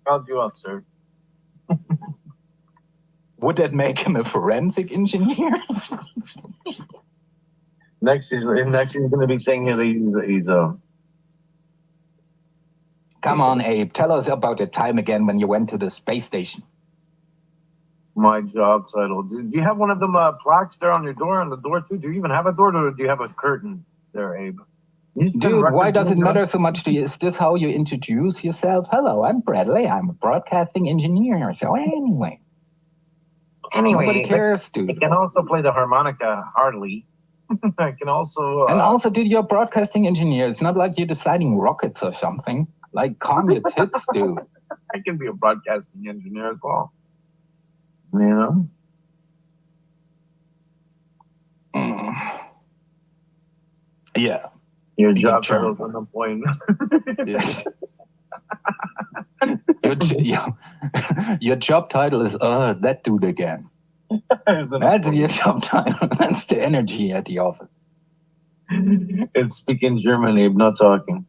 Called you out, sir. Would that make him a forensic engineer? Next he's going to be saying that he's a... Come on, Abe. Tell us about the time again when you went to the space station. My job title. Do you have one of them plaques there on your door, on the door too? Do you even have a door, or do you have a curtain there, Abe? Dude, why does it matter so much to you? Is this how you introduce yourself? Hello, I'm Bradley. I'm a broadcasting engineer. So anyway, nobody cares, dude. I can also play the harmonica hardly. I can also... And also, dude, you're a broadcasting engineer. It's not like you're deciding rockets or something. Like, calm your tits, dude. I can be a broadcasting engineer as well. You know? Yeah. Your job title is on the point. Yes. Your job title is, that dude again. That's your job title. That's the energy at the office. It's speaking German, Abe, not talking.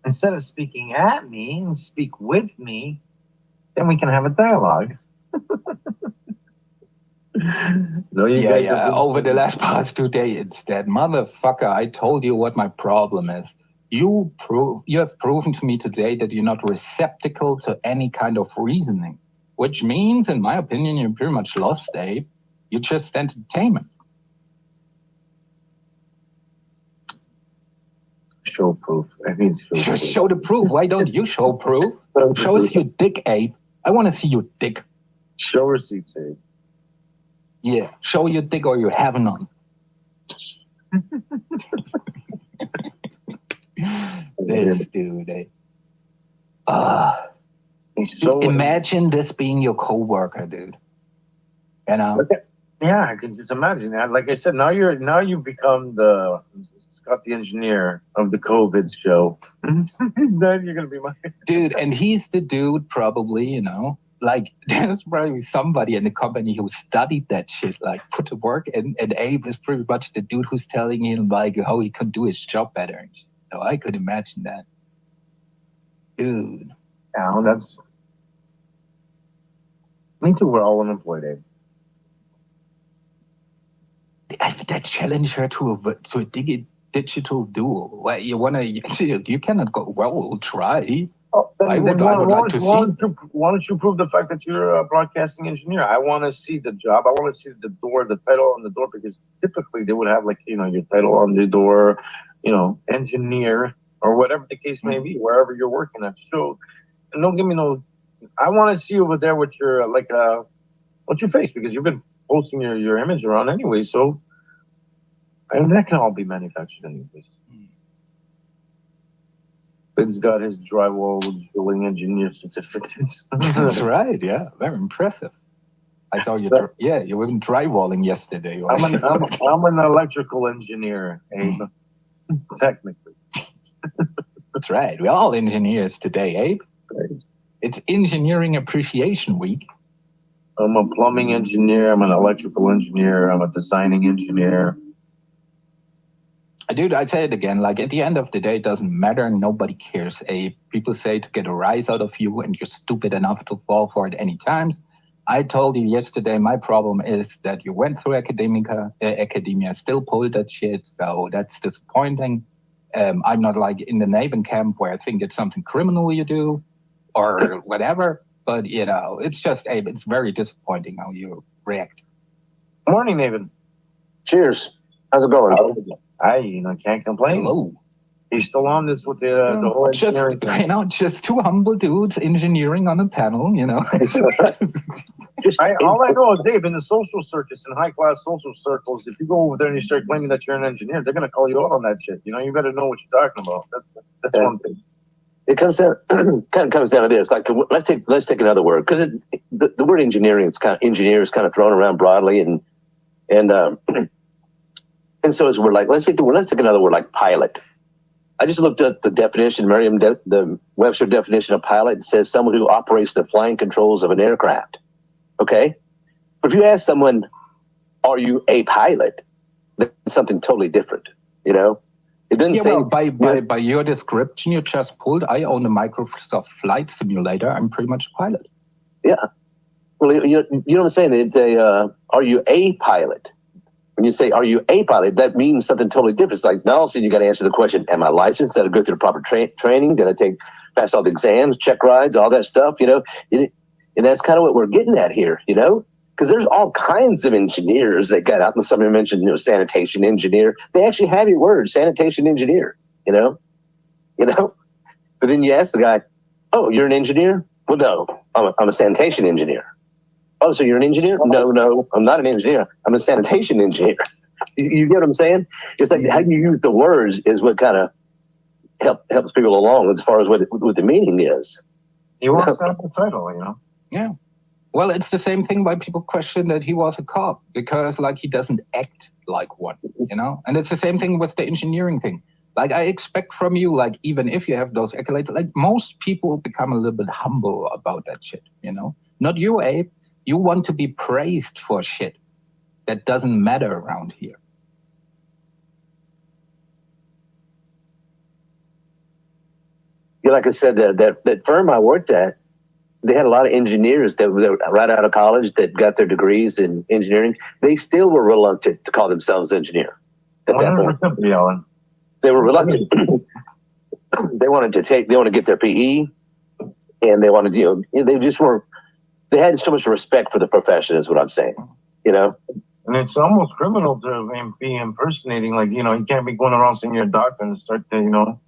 Instead of speaking at me, speak with me, then we can have a dialogue. No, over the last past 2 days, it's that motherfucker. I told you what my problem is. You have proven to me today that you're not receptacle to any kind of reasoning, which means, in my opinion, you're pretty much lost, Abe. You're just entertainment. Show proof. I mean, show the proof. Why don't you show proof? Show us your dick, Abe. I want to see your dick. Show receipts, Abe. Yeah, show your dick or you have none. This dude, imagine this being your co-worker, dude. You know? Yeah, I can just imagine that. Like I said, now you've become the Scott the engineer of the COVID show. Then you're gonna be my dude, and he's the dude probably, like there's probably somebody in the company who studied that shit, like put to work, and Abe is pretty much the dude who's telling him like how he could do his job better. So I could imagine that. Dude. Yeah, that's me too, we're all unemployed, Abe. I challenge her to a digital duel. Well, you cannot go, well, we'll try. Then I would like to see. why don't you prove the fact that you're a broadcasting engineer? I want to see the job. I want to see the door, the title on the door, because typically they would have like, you know, your title on the door, you know, engineer or whatever the case may be, wherever you're working at. So, and don't give me no. I want to see you over there with your what's your face, because you've been posting your image around anyway. So, and that can all be manufactured anyways. He's got his drywall drilling engineer certificates. That's right. Yeah, very impressive. I saw you. You were drywalling yesterday. I'm an electrical engineer, Abe. Technically. That's right. We're all engineers today, Abe. Right. It's Engineering Appreciation Week. I'm a plumbing engineer. I'm an electrical engineer. I'm a designing engineer. Dude, I say it again, like at the end of the day, it doesn't matter. Nobody cares. People say to get a rise out of you and you're stupid enough to fall for it any times. I told you yesterday, my problem is that you went through academia, still pulled that shit. So that's disappointing. I'm not like in the Naven camp where I think it's something criminal you do or whatever. But, you know, it's just, it's very disappointing how you react. Morning, Naven. Cheers. How's it going? I can't complain. Hello. He's still on this with the whole engineering thing. You know, just two humble dudes engineering on a panel, you know. All I know is, Dave, in the social circus, in high-class social circles, if you go over there and you start claiming that you're an engineer, they're going to call you out on that shit. You know, you better know what you're talking about. That's one thing. It comes down, kind of comes down to this. Like, let's take another word, because the word engineering, engineer is kind of thrown around broadly, and so is we're like, let's take another word like pilot. I just looked at the definition, the Webster definition of pilot. It says someone who operates the flying controls of an aircraft. Okay, but if you ask someone, "Are you a pilot?" that's something totally different. You know, it doesn't say. Well, by your description you just pulled, I own a Microsoft Flight Simulator. I'm pretty much a pilot. Yeah. Well, you know what I'm saying? It's are you a pilot? When you say, are you a pilot, that means something totally different. It's like, now all of a sudden you got to answer the question, am I licensed? Did I go through the proper training? Did I pass all the exams, check rides, all that stuff, you know? And that's kind of what we're getting at here, you know? Because there's all kinds of engineers that got out. And somebody mentioned, you know, sanitation engineer. They actually have your word, sanitation engineer, you know? But then you ask the guy, oh, you're an engineer? Well, no, I'm a sanitation engineer. Oh, so you're an engineer? No, I'm not an engineer. I'm a sanitation engineer. You get what I'm saying? It's like how you use the words is what kind of helps people along as far as what the meaning is. He wants to have the title, you know? Yeah. Well, it's the same thing why people question that he was a cop, because like he doesn't act like one, you know? And it's the same thing with the engineering thing. Like I expect from you, like even if you have those accolades, like most people become a little bit humble about that shit, you know? Not you, Abe. You want to be praised for shit that doesn't matter around here. Yeah, like I said, that firm I worked at, they had a lot of engineers that were right out of college that got their degrees in engineering. They still were reluctant to call themselves engineer at that point. They were reluctant. They wanted to get their PE, and they wanted, you know, they just were. They had so much respect for the profession, is what I'm saying, you know? And it's almost criminal to be impersonating. Like, you know, you can't be going around saying you're a doctor and start to, you know,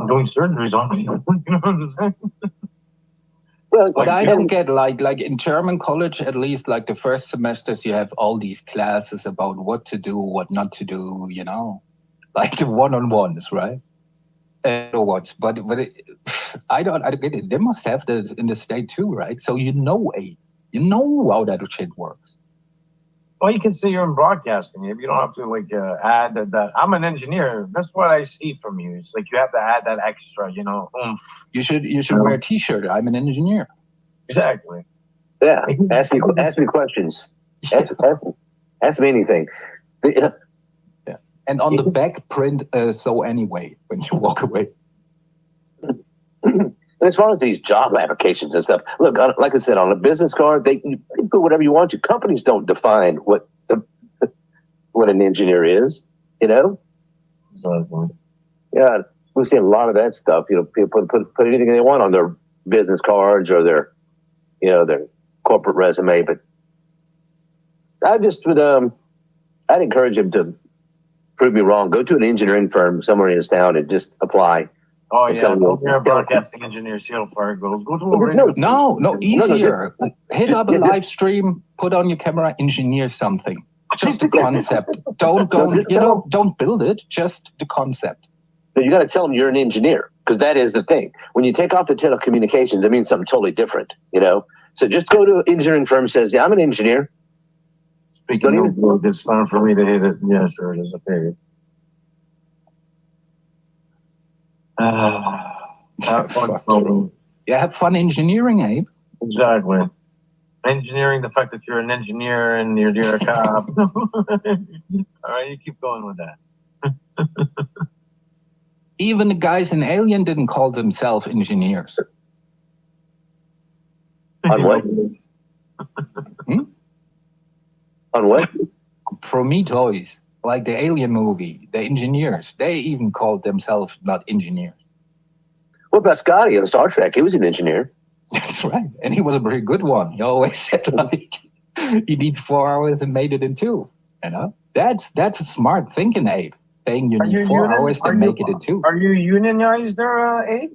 doing surgeries on me. You know what I'm saying? Well, but I don't get like in German college, at least like the first semesters, you have all these classes about what to do, what not to do, you know, like the one-on-ones, right? Or what? But I get it. They must have this in the state too, right? So you know how that shit works. Well, you can say you're in broadcasting. You don't have to like add that. I'm an engineer. That's what I see from you. It's like you have to add that extra, you know. You should wear a T-shirt. I'm an engineer. Exactly. Yeah. Ask me questions. Ask me anything. Yeah. And on the back, print so anyway when you walk away. And as far as these job applications and stuff, look, like I said, on a business card, you put whatever you want. Your companies don't define what an engineer is, you know? Exactly. Yeah. we've seen a lot of that stuff. You know, people put anything they want on their business cards or their, you know, their corporate resume. But I just would, I'd encourage him to prove me wrong. Go to an engineering firm somewhere in his town and just apply. Oh yeah, you're a broadcasting engineer. See how far it goes. Go to a radio. No, easier. Hit up a live stream. Put on your camera. Engineer something. Just a concept. Don't build it. Just the concept. But you got to tell them you're an engineer, because that is the thing. When you take off the telecommunications, it means something totally different. You know. So just go to an engineering firm. Says, yeah, I'm an engineer. Speaking of, it's time for me to hit it. Yeah, sure, it is. Okay. Have fun. Yeah, have fun engineering, Abe. Exactly. Engineering, the fact that you're an engineer and you're a cop. All right, you keep going with that. Even the guys in Alien didn't call themselves engineers. On what? On what? Prometheus, like the Alien movie, the engineers, they even called themselves not engineers. What about Scotty on Star Trek? He was an engineer. That's right. And he was a very good one. He always said, like, he needs 4 hours and made it in 2. You know? That's a smart thinking, Abe. Saying you need 4 hours to make it in 2. Are you unionized there, Abe?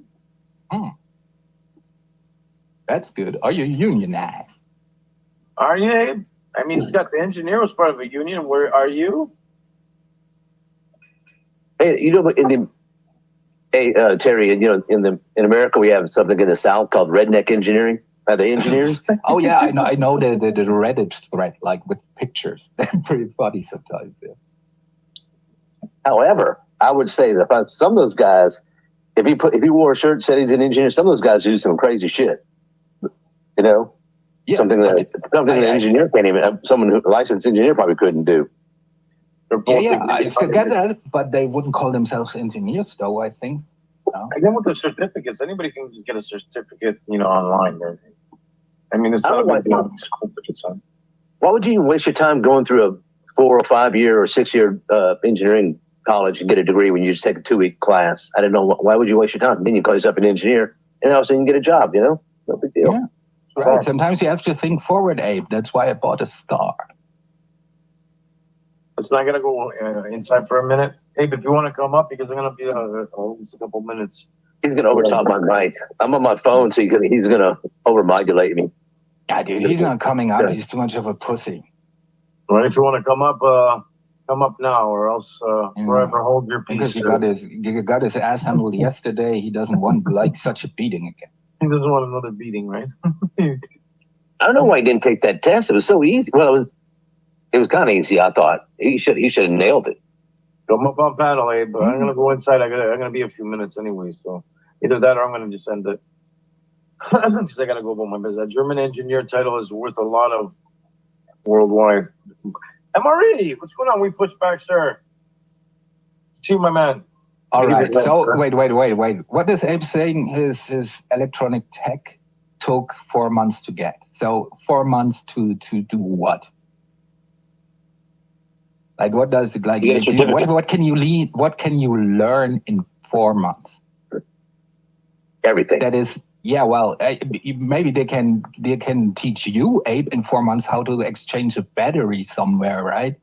That's good. Are you unionized? Are you, Abe? I mean, Scott, the engineer was part of a union. Where are you? Hey, you know, Terry, you know, in America we have something in the South called redneck engineering. Are they engineers? Oh yeah, I know the Reddit thread, like with pictures. They're pretty funny sometimes. Yeah. However, I would say that some of those guys, if he wore a shirt said he's an engineer, some of those guys do some crazy shit. You know, something that an engineer can't even. Someone who licensed engineer probably couldn't do. Yeah, I still get that, but they wouldn't call themselves engineers, though. I think. No? And then with the certificates, anybody can just get a certificate, you know, online. I mean, it's not like certificates. Why would you even waste your time going through a 4 or 5 year or 6 year engineering college and get a degree when you just take a 2-week class? I don't know. Why would you waste your time? Then you call yourself an engineer, and all of a sudden you get a job. You know, no big deal. Yeah. Right. Sometimes you have to think forward, Abe. That's why I bought a star. It's not gonna go inside for a minute, Abe. If you want to come up, because I'm gonna be just a couple minutes. He's gonna overtop my mic. I'm on my phone, so he's gonna overmodulate me. Yeah, dude, he's not coming up. He's too much of a pussy. Well, if you want to come up now, or else forever hold your peace. Because you got his ass handled yesterday. He doesn't want like such a beating again. He doesn't want another beating, right? I don't know why he didn't take that test. It was so easy. Well, it was kind of easy. I thought he should have nailed it. Come up on panel, Abe. But I'm gonna go inside. I'm gonna be a few minutes anyway. So either that or I'm gonna just end it because I gotta go about my business. That German engineer title is worth a lot of worldwide. MRE, what's going on? We push back, sir. See you, my man. All right. So wait. What is Abe saying? His electronic tech took 4 months to get. So 4 months to do what? Like what does it like? What can you lead? What can you learn in 4 months? Everything. That is, yeah. Well, maybe they can teach you, Abe, in 4 months how to exchange a battery somewhere, right?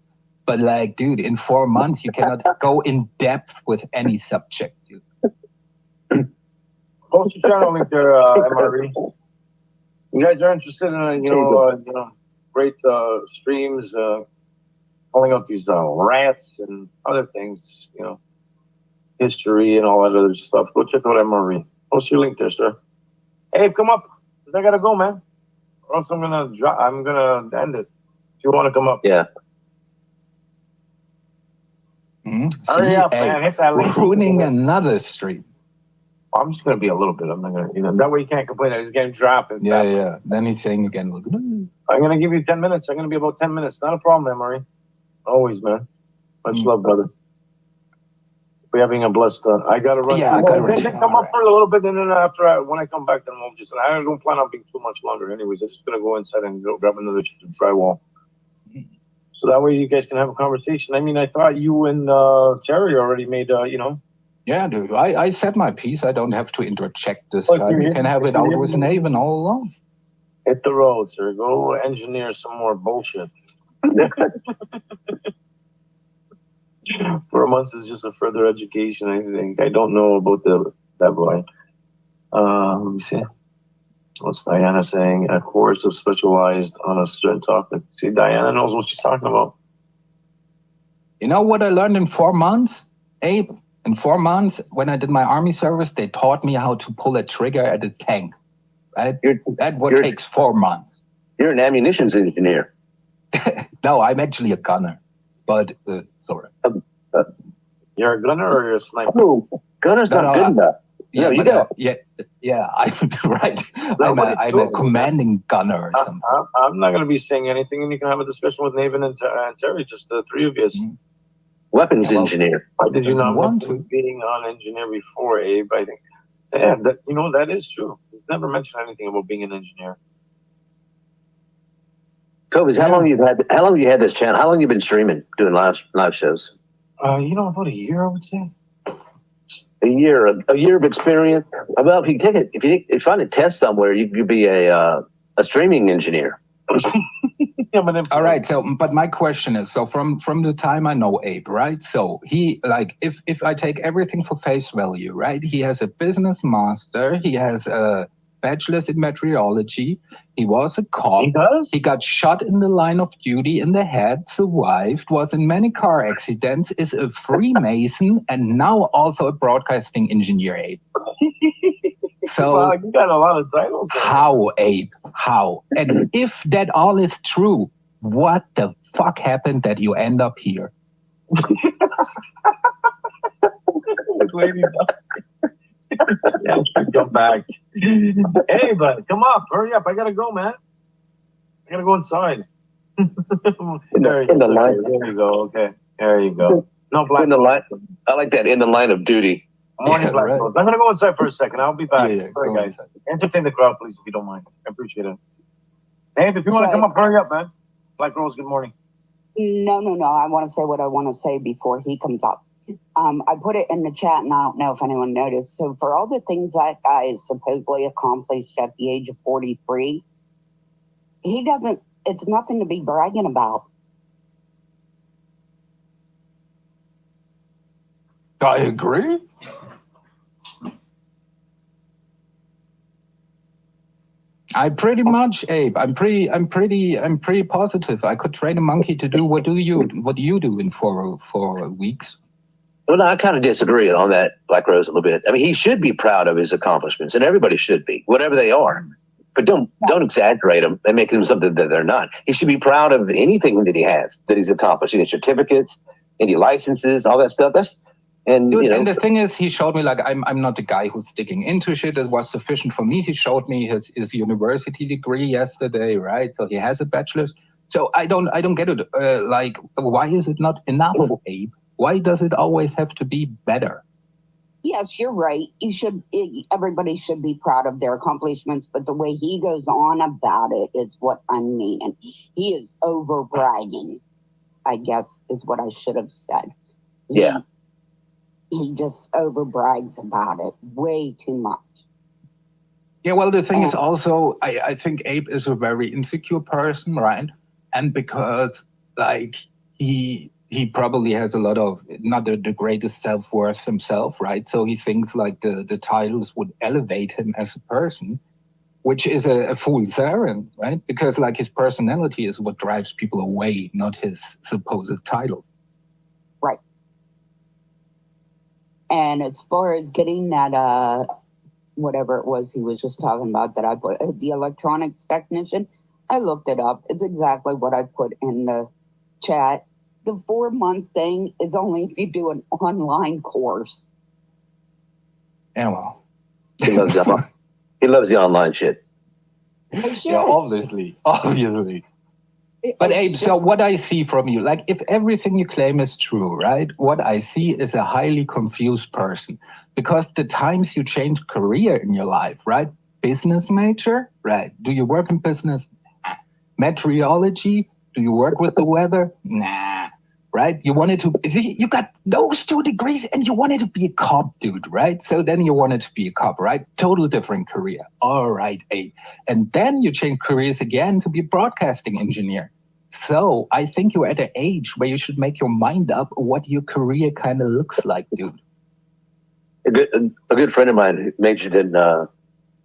But like, dude, in 4 months you cannot go in depth with any subject. Dude. Post your channel link there, MRE. You guys are interested in great streams. Pulling up these rants and other things, history and all that other stuff. Go check out MRE. Post your link there, sir. Hey, come up. I gotta go, man. Or else I'm gonna end it. If you want to come up. Yeah. Hurry up, man. Hit that link. Ruining another stream. I'm just gonna be a little bit. I'm not gonna, that way you can't complain. He's getting dropped. Yeah. Then he's saying again. I'm gonna give you 10 minutes. I'm gonna be about 10 minutes. Not a problem, MRE. Always, man. Much love, brother. We're having a blessed. I gotta run. Yeah, I gotta run. Then come up for a little bit, and then when I come back, then I'll just. I don't plan on being too much longer. Anyways, I'm just gonna go inside and go grab another drywall. So that way you guys can have a conversation. I mean, I thought you and Terry already made. Yeah, dude, I said my piece. I don't have to interject this time. You can have it out with Naven all along. Hit the road, sir. Go engineer some more bullshit. 4 months is just a further education, I think. I don't know about that boy. Let me see. What's Diana saying? A course of specialized on a certain topic. See, Diana knows what she's talking about. You know what I learned in 4 months, Abe? In 4 months, when I did my army service, they taught me how to pull a trigger at a tank. Right? That takes 4 months. You're an ammunitions engineer. No, I'm actually a gunner. But, sorry. You're a gunner or you're a sniper? Oh, gunner's not good enough. Yeah, you got I'm right. I'm a commanding gunner or something. I'm not going to be saying anything, and you can have a discussion with Naven and Terry, just the three of you. Weapons engineer. Why did you not want to being on engineer before, Abe? I think, yeah, that is true. He's never mentioned anything about being an engineer. Cobus, how long have you had this channel? How long have you been streaming, doing live shows? About a year, I would say. A year of experience. Well, if you take it, if you find a test somewhere, you could be a streaming engineer. All right. So, but my question is, so from the time I know Abe, right? So he, like, if I take everything for face value, right? He has a business master. He has a bachelor's in meteorology. He was a cop. He does? He got shot in the line of duty in the head, survived, was in many car accidents, is a Freemason, and now also a broadcasting engineer, Abe. So, wow, you got a lot of titles there. How, Abe? How? And if that all is true, what the fuck happened that you end up here? Yeah, come back. Hey, bud, come on, hurry up. I gotta go, man. I gotta go inside. There you go. Okay. There you go. No black. In the line. I like that. In the line of duty. Morning, black rose. I'm gonna go inside for a second. I'll be back. Sorry, guys. Entertain the crowd, please, if you don't mind. I appreciate it. Hey, if you want to come up, hurry up, man. Black Rose, good morning. No. I want to say what I want to say before he comes up. I put it in the chat, and I don't know if anyone noticed. So for all the things that guy supposedly accomplished at the age of 43, he doesn't, it's nothing to be bragging about. I agree. I pretty much, Abe. I'm pretty positive. I could train a monkey to do what you do in 4 weeks. Well, no, I kind of disagree on that, Black Rose, a little bit. I mean, he should be proud of his accomplishments, and everybody should be, whatever they are. But don't exaggerate them and make them something that they're not. He should be proud of anything that he has, that he's accomplished, any certificates, any licenses, all that stuff. And the thing is, he showed me, like, I'm not the guy who's sticking into shit. It was sufficient for me. He showed me his university degree yesterday, right? So he has a bachelor's. So I don't get it. Like, why is it not enough, Abe? Why does it always have to be better? Yes, you're right. Everybody should be proud of their accomplishments, but the way he goes on about it is what I mean. And he is over bragging, I guess, is what I should have said. He just over brags about it way too much. Yeah, well, the thing is also, I think Abe is a very insecure person, right? And because, like, he probably has a lot of, not the greatest self-worth himself, right? So he thinks, like, the titles would elevate him as a person, which is a fool's errand, right? Because, like, his personality is what drives people away, not his supposed title. Right. And as far as getting that, whatever it was he was just talking about that I put, the electronics technician, I looked it up. It's exactly what I put in the chat. The 4-month thing is only if you do an online course. Yeah, well. He loves the online shit. Yeah, obviously. But Abe, so what I see from you, like, if everything you claim is true, right? What I see is a highly confused person. Because the times you change career in your life, right? Business major, right? Do you work in business? Nah. Meteorology? Do you work with the weather? Nah. right? You wanted to, you got those 2 degrees and you wanted to be a cop, dude, right? So then you wanted to be a cop, right? Total different career. All right, Abe. And then you changed careers again to be a broadcasting engineer. So I think you're at an age where you should make your mind up what your career kind of looks like, dude. A good friend of mine majored in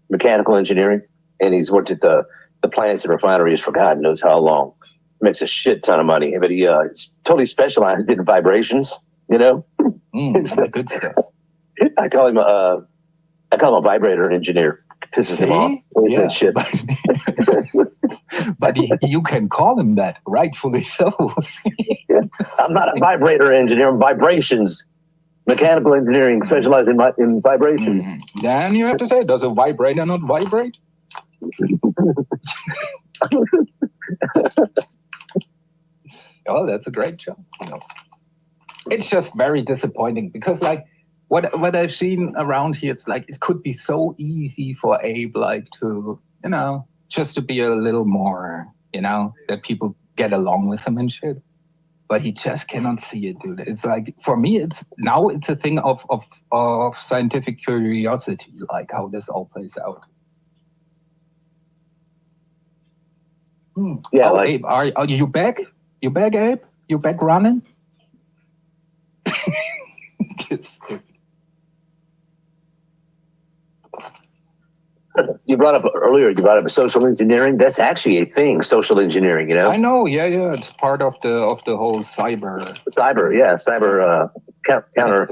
mechanical engineering, and he's worked at the plants and refineries for God knows how long. Makes a shit ton of money, but he's totally specialized in vibrations. You know, good stuff. I call him a vibrator engineer. Pisses him off. Yeah. Shit. But you can call him that, rightfully so. I'm not a vibrator engineer. I'm vibrations. Mechanical engineering, specialized in vibrations. Then you have to say, does a vibrator not vibrate? Oh, that's a great job. You know. It's just very disappointing because, like, what I've seen around here, it's like it could be so easy for Abe, like, to, you know, just to be a little more, you know, that people get along with him and shit. But he just cannot see it, dude. It's like, for me, it's a thing of scientific curiosity, like how this all plays out. Yeah, like, Abe, are you back? You back, Abe? You back running? You brought up earlier, social engineering. That's actually a thing, social engineering, you know? I know, yeah. It's part of the whole cyber. Cyber counter.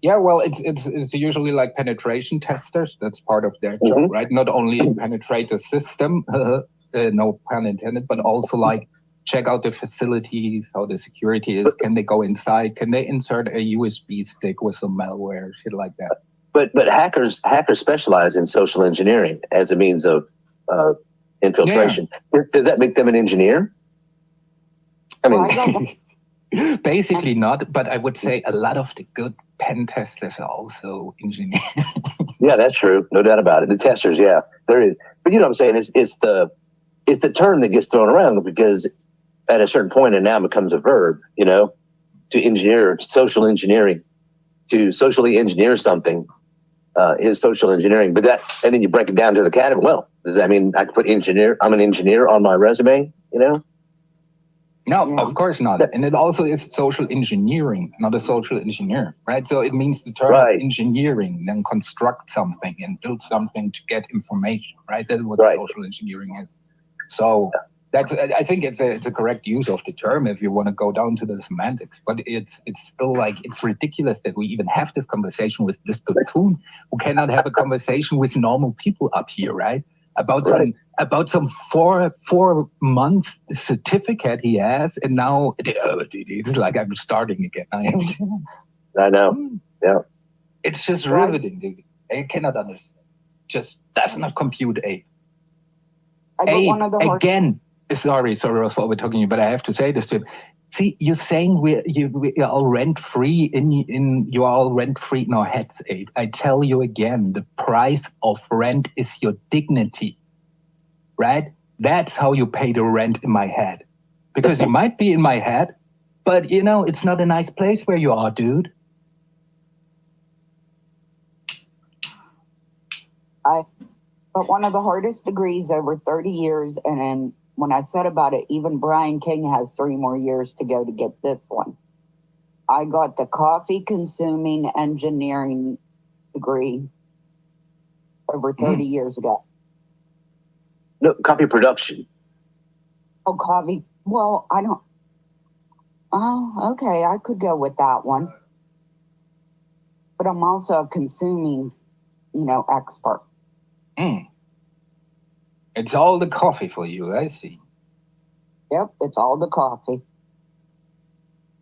Yeah, well, it's usually like penetration testers. That's part of their job, right? Not only penetrate the system, no pun intended, but also like check out the facilities, how the security is. Can they go inside? Can they insert a USB stick with some malware, shit like that? But hackers specialize in social engineering as a means of infiltration. Yeah. Does that make them an engineer? I mean, basically not. But I would say a lot of the good pen testers are also engineers. Yeah, that's true. No doubt about it. The testers, yeah, there is. But you know what I'm saying? It's the term that gets thrown around because at a certain point it now becomes a verb. You know, to engineer, social engineering, to socially engineer something. Is social engineering, but and then you break it down to the category. Well, does that mean I can put engineer? I'm an engineer on my resume, you know? No, of course not. And it also is social engineering, not a social engineer, right? So it means the term engineering, then construct something and build something to get information, right? That's what social engineering is. So I think it's a correct use of the term if you want to go down to the semantics, but it's still like, it's ridiculous that we even have this conversation with this buffoon who cannot have a conversation with normal people up here, right? About some 4 months certificate he has, and now it's like I'm starting again. I know. Yeah. It's just riveting, dude. I cannot understand. Just does not compute, Abe. Again. Sorry, Oswald, we're talking, but I have to say this to him. See, you're saying we are all rent-free you are all rent-free in our heads, Abe. I tell you again, the price of rent is your dignity, right? That's how you pay the rent in my head. Because you might be in my head, but, you know, it's not a nice place where you are, dude. But one of the hardest degrees over 30 years, and then when I said about it, even Brian King has 3 more years to go to get this one. I got the coffee consuming engineering degree over 30 years ago. No, coffee production. Oh, coffee. Well, I don't. Oh, okay. I could go with that one. But I'm also a consuming, expert. It's all the coffee for you, I see. Yep, it's all the coffee.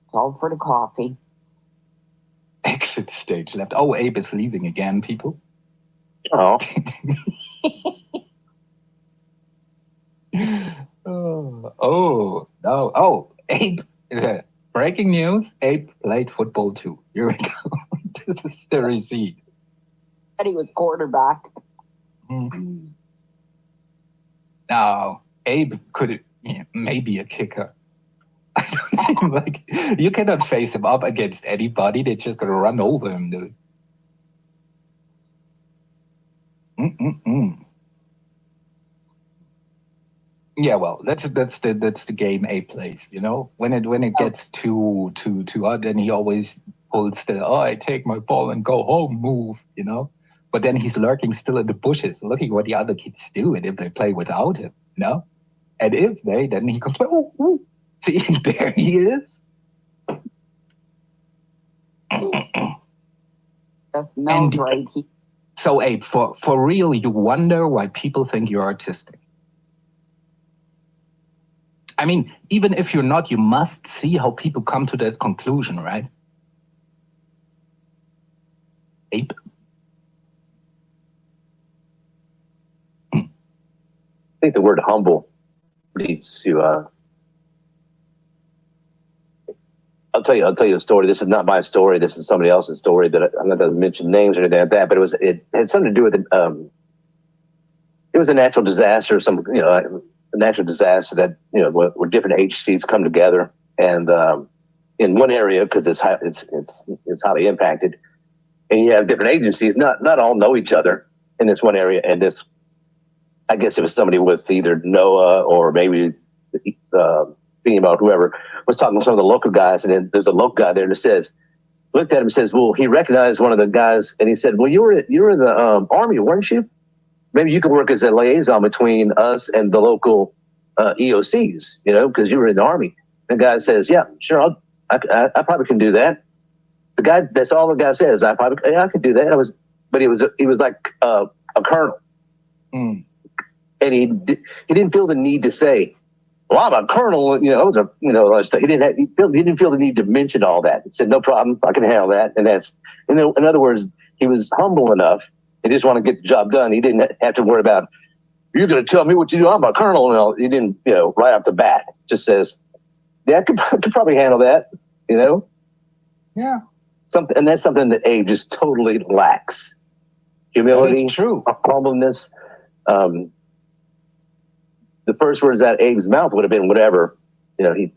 It's all for the coffee. Exit stage left. Oh, Abe is leaving again, people. Oh. Oh, Abe. Breaking news. Abe played football too. Here we go. This is the receipt. And he was quarterback. Now, Abe could maybe a kicker. I don't think like you cannot face him up against anybody. They're just gonna run over him, dude. Yeah, well, that's the game A plays, you know. When it gets too hot, then he always pulls the I take my ball and go home move, you know. But then he's lurking still in the bushes, looking what the other kids do, and if they play without him, you know. And if they, then he comes, oh, see, there he is. That smells right. So, Abe, for real, you wonder why people think you're artistic. I mean, even if you're not, you must see how people come to that conclusion, right? Abe? I think the word humble leads to, I'll tell you a story. This is not my story. This is somebody else's story, but I'm not going to mention names or anything like that, but it had something to do with, it was a natural disaster, a natural disaster that, where different agencies come together, and in one area, because it's highly impacted, and you have different agencies, not all know each other in this one area, and this, I guess it was somebody with either NOAA or maybe FEMA, whoever, was talking to some of the local guys, and then there's a local guy there that looked at him and says, well, he recognized one of the guys, and he said, well, you were in the Army, weren't you? Maybe you could work as a liaison between us and the local EOCs, because you were in the Army. And the guy says, yeah, sure, I probably can do that. The guy, that's all the guy says. I could do that. But he was like a colonel. Mm. And he didn't feel the need to say, well, I'm a colonel, he didn't feel the need to mention all that. He said, no problem, I can handle that. And in other words, he was humble enough. He just want to get the job done. He didn't have to worry about, you're going to tell me what to do. I'm a colonel. He didn't, right off the bat, just says, yeah, I could probably handle that, Yeah. And that's something that Abe just totally lacks. Humility. That is true. Humbleness. The first words out of Abe's mouth would have been whatever, whatever.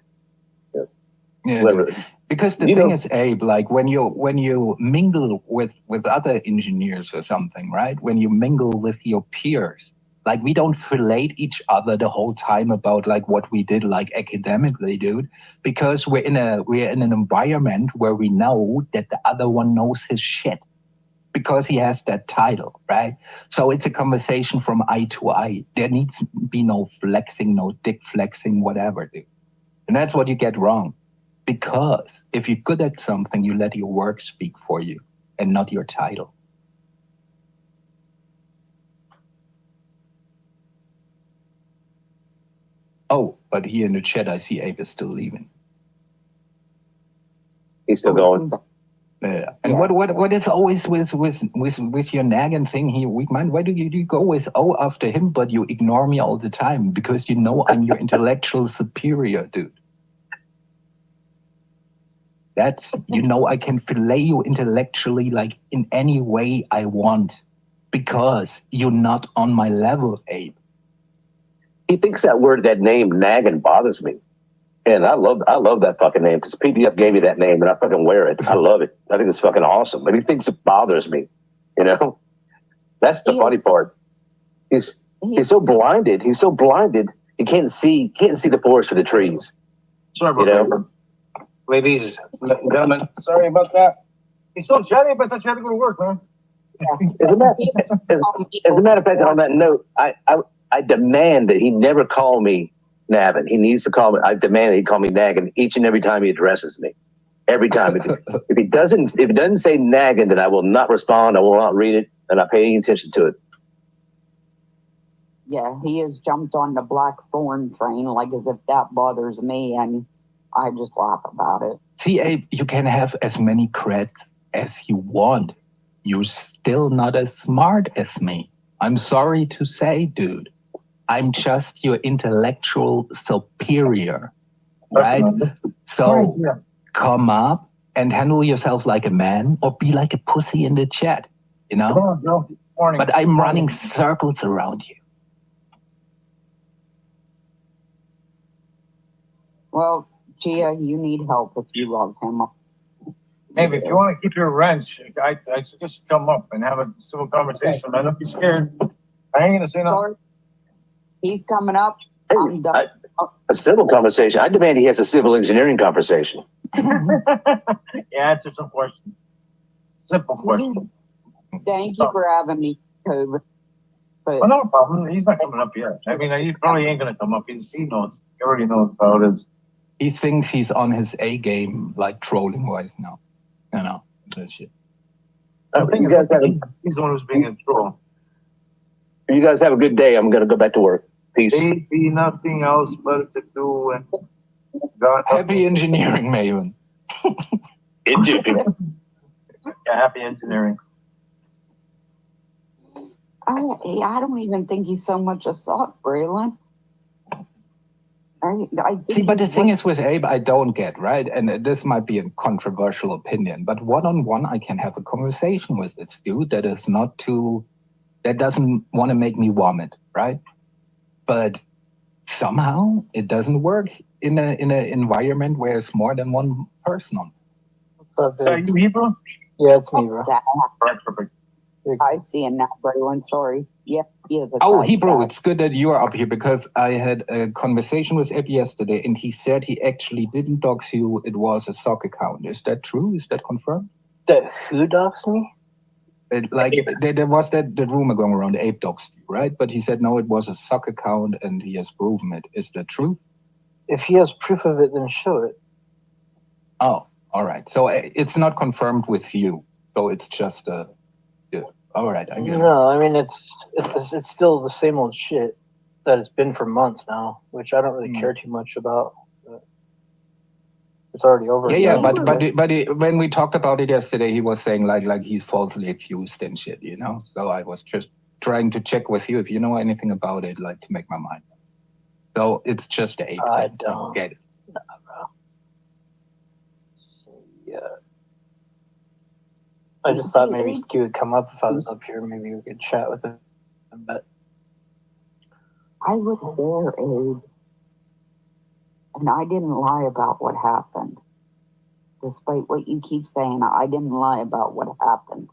Because the thing is, Abe, like when you mingle with other engineers or something, right? When you mingle with your peers, like we don't relate each other the whole time about like what we did like academically, dude, because we're in an environment where we know that the other one knows his shit because he has that title, right? So it's a conversation from eye to eye. There needs to be no flexing, no dick flexing, whatever, dude. And that's what you get wrong. Because if you're good at something, you let your work speak for you and not your title. Oh, but here in the chat, I see Abe is still leaving. He's still going. Yeah. And what is always with your nagging thing here, weak mind? Why do you go always after him, but you ignore me all the time? Because I'm your intellectual superior, dude. That's, I can fillet you intellectually like in any way I want because you're not on my level, Abe. He thinks that name nagging bothers me. And I love that fucking name because PDF gave me that name and I fucking wear it. I love it. I think it's fucking awesome. But he thinks it bothers me, That's the funny part. He's so blinded. He's so blinded. He can't see the forest for the trees. Sorry about that. Ladies, gentlemen, sorry about that. He's still chatting, but I thought you had to go to work, man. As a matter of fact, on that note, I demand that he never call me Navin. He needs to call me. I demand that he call me Naggin each and every time he addresses me. Every time. If he doesn't say Naggin, then I will not respond. I will not read it, and not pay any attention to it. Yeah, he has jumped on the black thorn train like as if that bothers me, and I just laugh about it. See, Abe, you can have as many creds as you want. You're still not as smart as me. I'm sorry to say, dude. I'm just your intellectual superior, right? So come up and handle yourself like a man or be like a pussy in the chat, Come on, Joe. Morning. But I'm running circles around you. Well, Gia, you need help if you love him. Maybe if you want to keep your wrench, I suggest you come up and have a civil conversation. I don't be scared. I ain't gonna say nothing. He's coming up. I'm done. A civil conversation. I demand he has a civil engineering conversation. Yeah, answer some questions. Simple question. Thank you for having me, Cobra. Well, no problem. He's not coming up yet. I mean, he probably ain't gonna come up. He knows. He already knows how it is. He thinks he's on his A game, like trolling wise now. You know, that shit. You guys have he's the one who's being a troll. You guys have a good day. I'm gonna go back to work. Peace. Be nothing else but to do and God. Happy engineering, Maven. Engineering. Yeah, happy engineering. I don't even think he's so much a sock, Braylon. See, but the thing is with Abe, I don't get, right? And this might be a controversial opinion, but one-on-one, I can have a conversation with this dude that is not too, that doesn't want to make me vomit, right? But somehow it doesn't work in an environment where it's more than one person on. What's up, So are you Hebrew? Yeah, it's me, bro. I see him now, Braylon. Sorry. Yeah, he is a Oh, side Hebrew, sack. it's good that you are up here because I had a conversation with Ed yesterday and he said he actually didn't dox you. It was a sock account. Is that true? Is that confirmed? That who doxed me? There was that rumor going around, Abe doxed you, right? But he said, no, it was a sock account and he has proven it. Is that true? If he has proof of it, then show it. Oh, all right. So it's not confirmed with you. So it's just yeah. All right, I get it. No, I mean it's still the same old shit that it's been for months now, which I don't really care too much about. It's already over. Yeah, but when we talked about it yesterday, he was saying like he's falsely accused and shit, you know. So I was just trying to check with you if you know anything about it, like to make my mind up. So it's just the Abe. I thing. don't get it. Nah, bro. Yeah. I just thought maybe he would come up if I was up here. Maybe we could chat with him. But I was there, Abe. And I didn't lie about what happened. Despite what you keep saying, I didn't lie about what happened.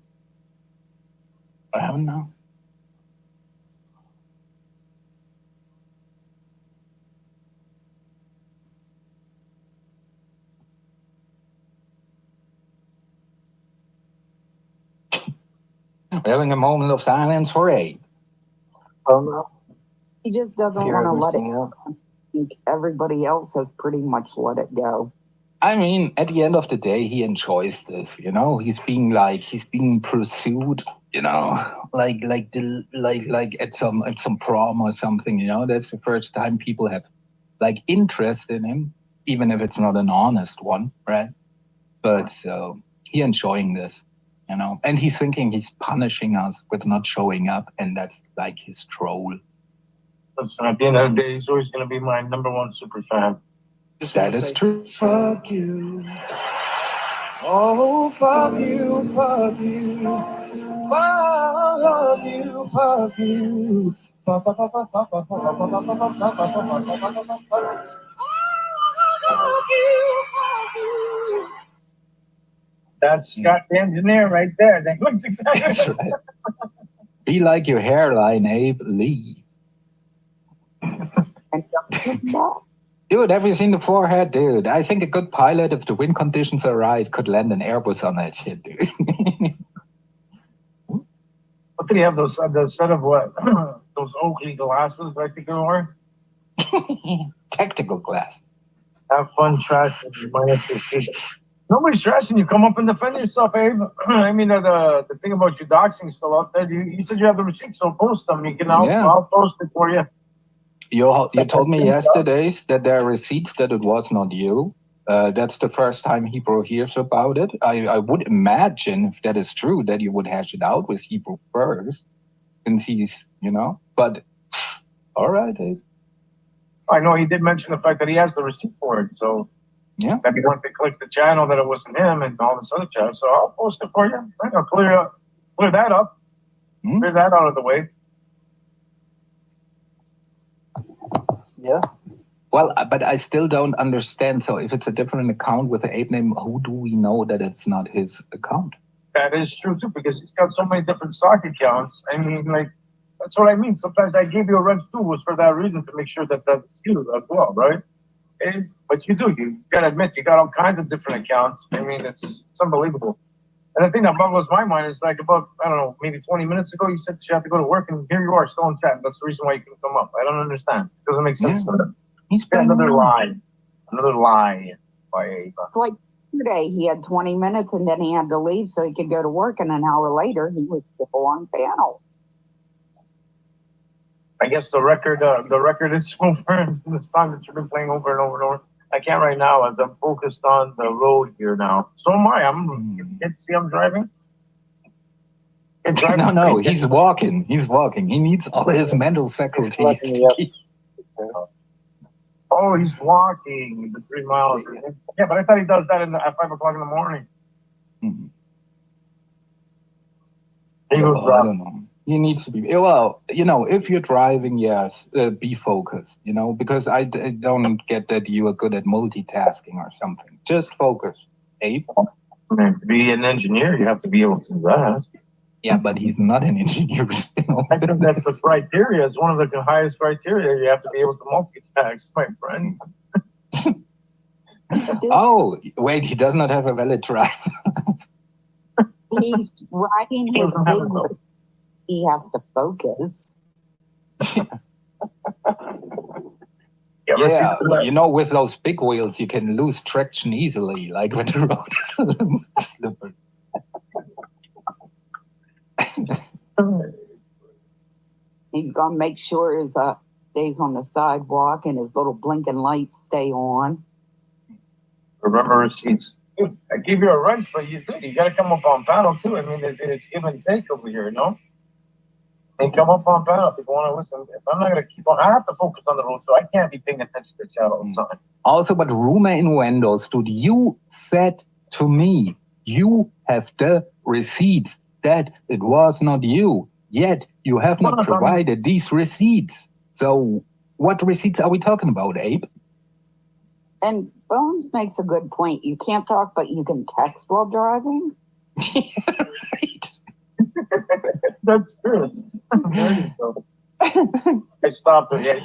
I don't know. We're having a moment of silence for Abe. Oh no. He just doesn't want to let it go. I think everybody else has pretty much let it go. I mean, at the end of the day, he enjoys this, you know. He's being pursued, you know, like at some prom or something, you know. That's the first time people have like interest in him, even if it's not an honest one, right? But so he enjoying this, you know, and he's thinking he's punishing us with not showing up, and that's like his troll. Listen, at the end of the day, he's always going to be my #1 super fan. That is true. Fuck you. Oh, fuck you, fuck you. Fuck you, fuck you. Fuck, fuck, fuck, fuck, fuck, fuck, fuck, fuck, fuck, fuck, fuck, fuck, fuck, fuck, fuck, fuck, fuck. That's Scott the engineer right there. That looks exactly. That's right. Be like your hairline, Abe. Lee. Dude, have you seen the forehead, dude? I think a good pilot, if the wind conditions are right, could land an Airbus on that shit, dude. What did he have? Those set of what? Those Oakley glasses, I think they were. Tactical glass. Have fun trashing minus your seat. Nobody's trashing you. Come up and defend yourself, Abe. I mean, the thing about you doxing still out there. You said you have the receipts, so post them. You can. I'll post it for you. You told me yesterday that there are receipts that it was not you. That's the first time Hebrew hears about it. I would imagine, if that is true, that you would hash it out with Hebrew first, since he's, you know. But all right, Abe. I know he did mention the fact that he has the receipt for it, so yeah. Maybe once they click the channel that it wasn't him and all this other jazz. So I'll post it for you. I'll clear that up. Clear that out of the way. Yeah. Well, but I still don't understand. So if it's a different account with the Ape name, who do we know that it's not his account? That is true too, because he's got so many different stock accounts. I mean, like, that's what I mean. Sometimes I gave you a wrench too was for that reason, to make sure that that's you as well, right? But you gotta admit, you got all kinds of different accounts. I mean, it's unbelievable. And the thing that boggles my mind is like about, I don't know, maybe 20 minutes ago, you said that you have to go to work, and here you are still in chat. That's the reason why you couldn't come up. I don't understand. It doesn't make sense to me. He's got another lie by Ava. It's like yesterday, he had 20 minutes and then he had to leave so he could go to work, and an hour later, he was still on panel. I guess the record is over, and the song that you've been playing over and over and over. I can't right now, as I'm focused on the road here now. So am I. I'm driving. No, he's walking. He's walking. He needs all his mental faculties to keep. Oh, he's walking the 3 miles. Yeah, but I thought he does that at 5 o'clock in the morning. I don't know. He needs to be. Well, if you're driving, yes, be focused. Because I don't get that you are good at multitasking or something. Just focus. Abe? To be an engineer, you have to be able to do that. Yeah, but he's not an engineer. I think that's the criteria. It's one of the highest criteria. You have to be able to multitask, my friend. Oh, wait, he does not have a valid drive. He's riding his wheel. He has to focus. Yeah, with those big wheels, you can lose traction easily, like when the road is slippery. He's gonna make sure his stays on the sidewalk and his little blinking lights stay on. Remember receipts. I gave you a wrench, but you got to come up on panel too. I mean, it's give and take over here, no? And come up on panel if you want to listen. If I'm not going to keep on, I have to focus on the road, so I can't be paying attention to the chat all the time. Also, but rumor innuendos, dude, you said to me, you have the receipts that it was not you, yet you have not provided these receipts. So what receipts are we talking about, Abe? And Bones makes a good point. You can't talk, but you can text while driving. Right. That's true. There you go. I stopped it. Yeah,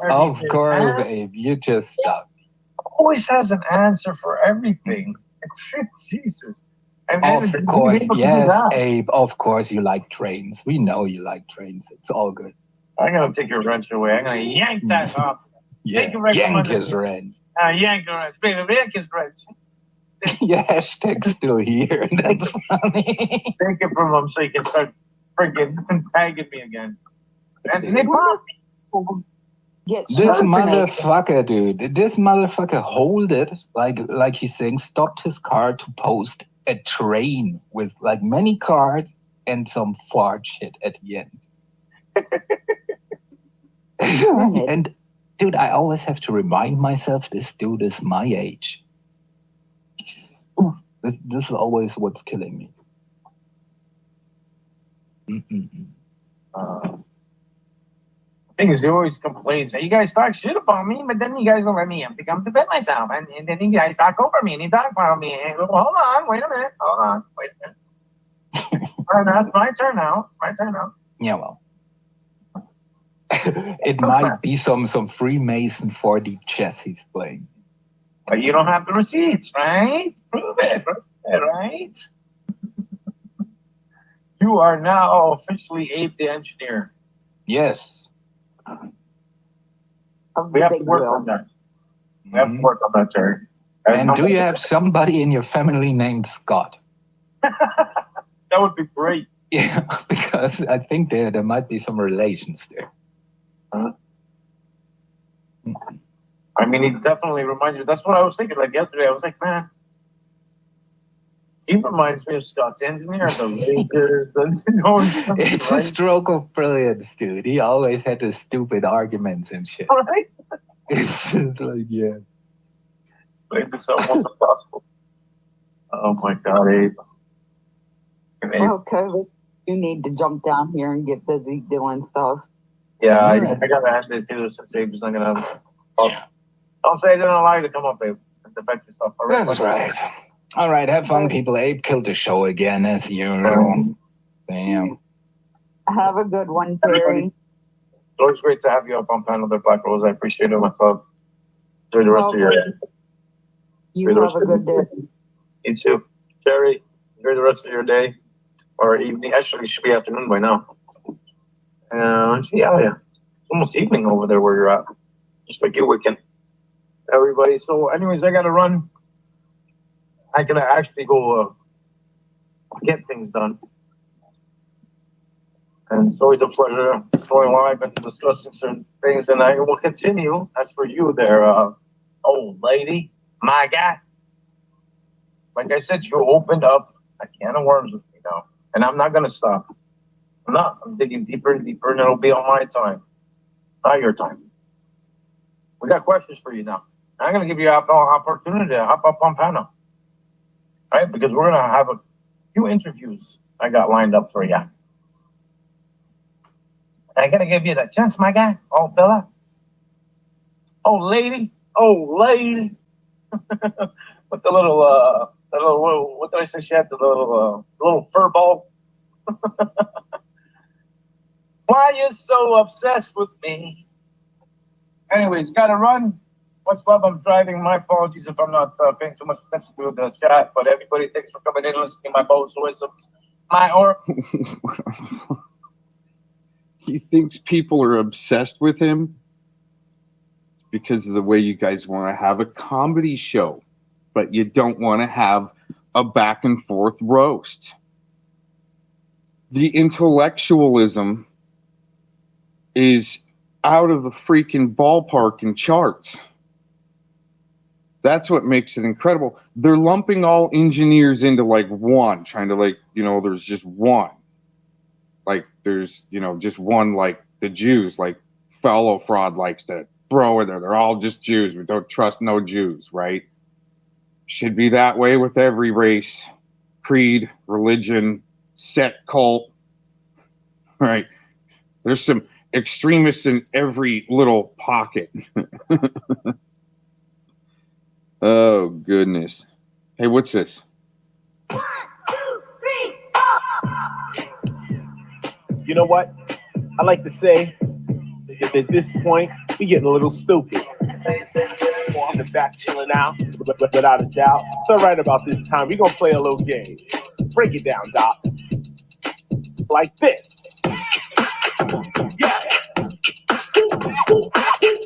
of course, Abe. You just stopped. Always has an answer for everything. Jesus. Of course, yes, Abe. Of course, you like trains. We know you like trains. It's all good. I'm gonna take your wrench away. I'm gonna yank that off. Yeah, yank his wrench. Yank the wrench. Baby, yank his wrench. Yeah, hashtag's still here. That's funny. Take it from him so you can start freaking tagging me again. And they this motherfucker, dude. This motherfucker hold it like he's saying stopped his car to post a train with like many cards and some fart shit at the end. And dude, I always have to remind myself this dude is my age. This is always what's killing me. Thing is, he always complains. You guys talk shit about me, but then you guys don't let me come to bed myself. And then you guys talk over me and you talk about me. And, hold on, wait a minute. All right, it's my turn now. Yeah, well. It might be some Freemason 4D chess he's playing. But you don't have the receipts, right? Prove it, right? You are now officially Abe the engineer. Yes. We have to work on that. Terry. And do you have somebody in your family named Scott? That would be great. Yeah, because I think there might be some relations there. I mean, he definitely reminds you. That's what I was thinking. Like yesterday, I was like, man, he reminds me of Scott's engineer, the Lakers. It's a stroke of brilliance, dude. He always had the stupid arguments and shit. Right? It's just like, yeah. Make this almost impossible. Oh my God, Abe. Well, COVID, you need to jump down here and get busy doing stuff. Yeah, I gotta ask it too since Abe's not gonna. Don't say I didn't allow you to come up, Abe. Defect yourself. All right? That's right. All right, have fun, people. Abe killed the show again, as usual. Damn. Have a good one, Terry. It's always great to have you up on panel there, Black Rose. I appreciate it myself. Enjoy the rest of your day. You have a good day. You too. Terry, enjoy the rest of your day. Or evening. Actually, it should be afternoon by now. Yeah. It's almost evening over there where you're at. Just like you weekend. Everybody. So anyways, I gotta run. I can actually go get things done. And it's always a pleasure going live and discussing certain things. And I will continue. As for you there, old lady, my guy. Like I said, you opened up a can of worms with me now. And I'm not gonna stop. I'm not. I'm digging deeper and deeper, and it'll be on my time, not your time. We got questions for you now. I'm gonna give you an opportunity to hop up on panel, right? Because we're gonna have a few interviews I got lined up for you. I gotta give you that chance, my guy, old fella, old lady, with the little what did I say? She had the little fur ball. Why you so obsessed with me? Anyways, gotta run. Much love. I'm driving. My apologies if I'm not paying too much attention to the chat. But everybody, thanks for coming in and listening. My bows, wisdoms, my or. He thinks people are obsessed with him. It's because of the way you guys want to have a comedy show, but you don't want to have a back and forth roast. The intellectualism is out of the freaking ballpark in charts. That's what makes it incredible. They're lumping all engineers into like one, trying to like, there's just one. Like there's, just one, like the Jews, like Fellow Fraud likes to throw in there. They're all just Jews. We don't trust no Jews, right? Should be that way with every race, creed, religion, sect, cult, right? There's some extremists in every little pocket. Oh, goodness. Hey, what's this? 1, 2, 3, 4. You know what? I like to say that at this point, we're getting a little stupid. On the back chilling out, without a doubt. So right about this time, we're going to play a little game. Break it down, Doc. Like this. Yeah.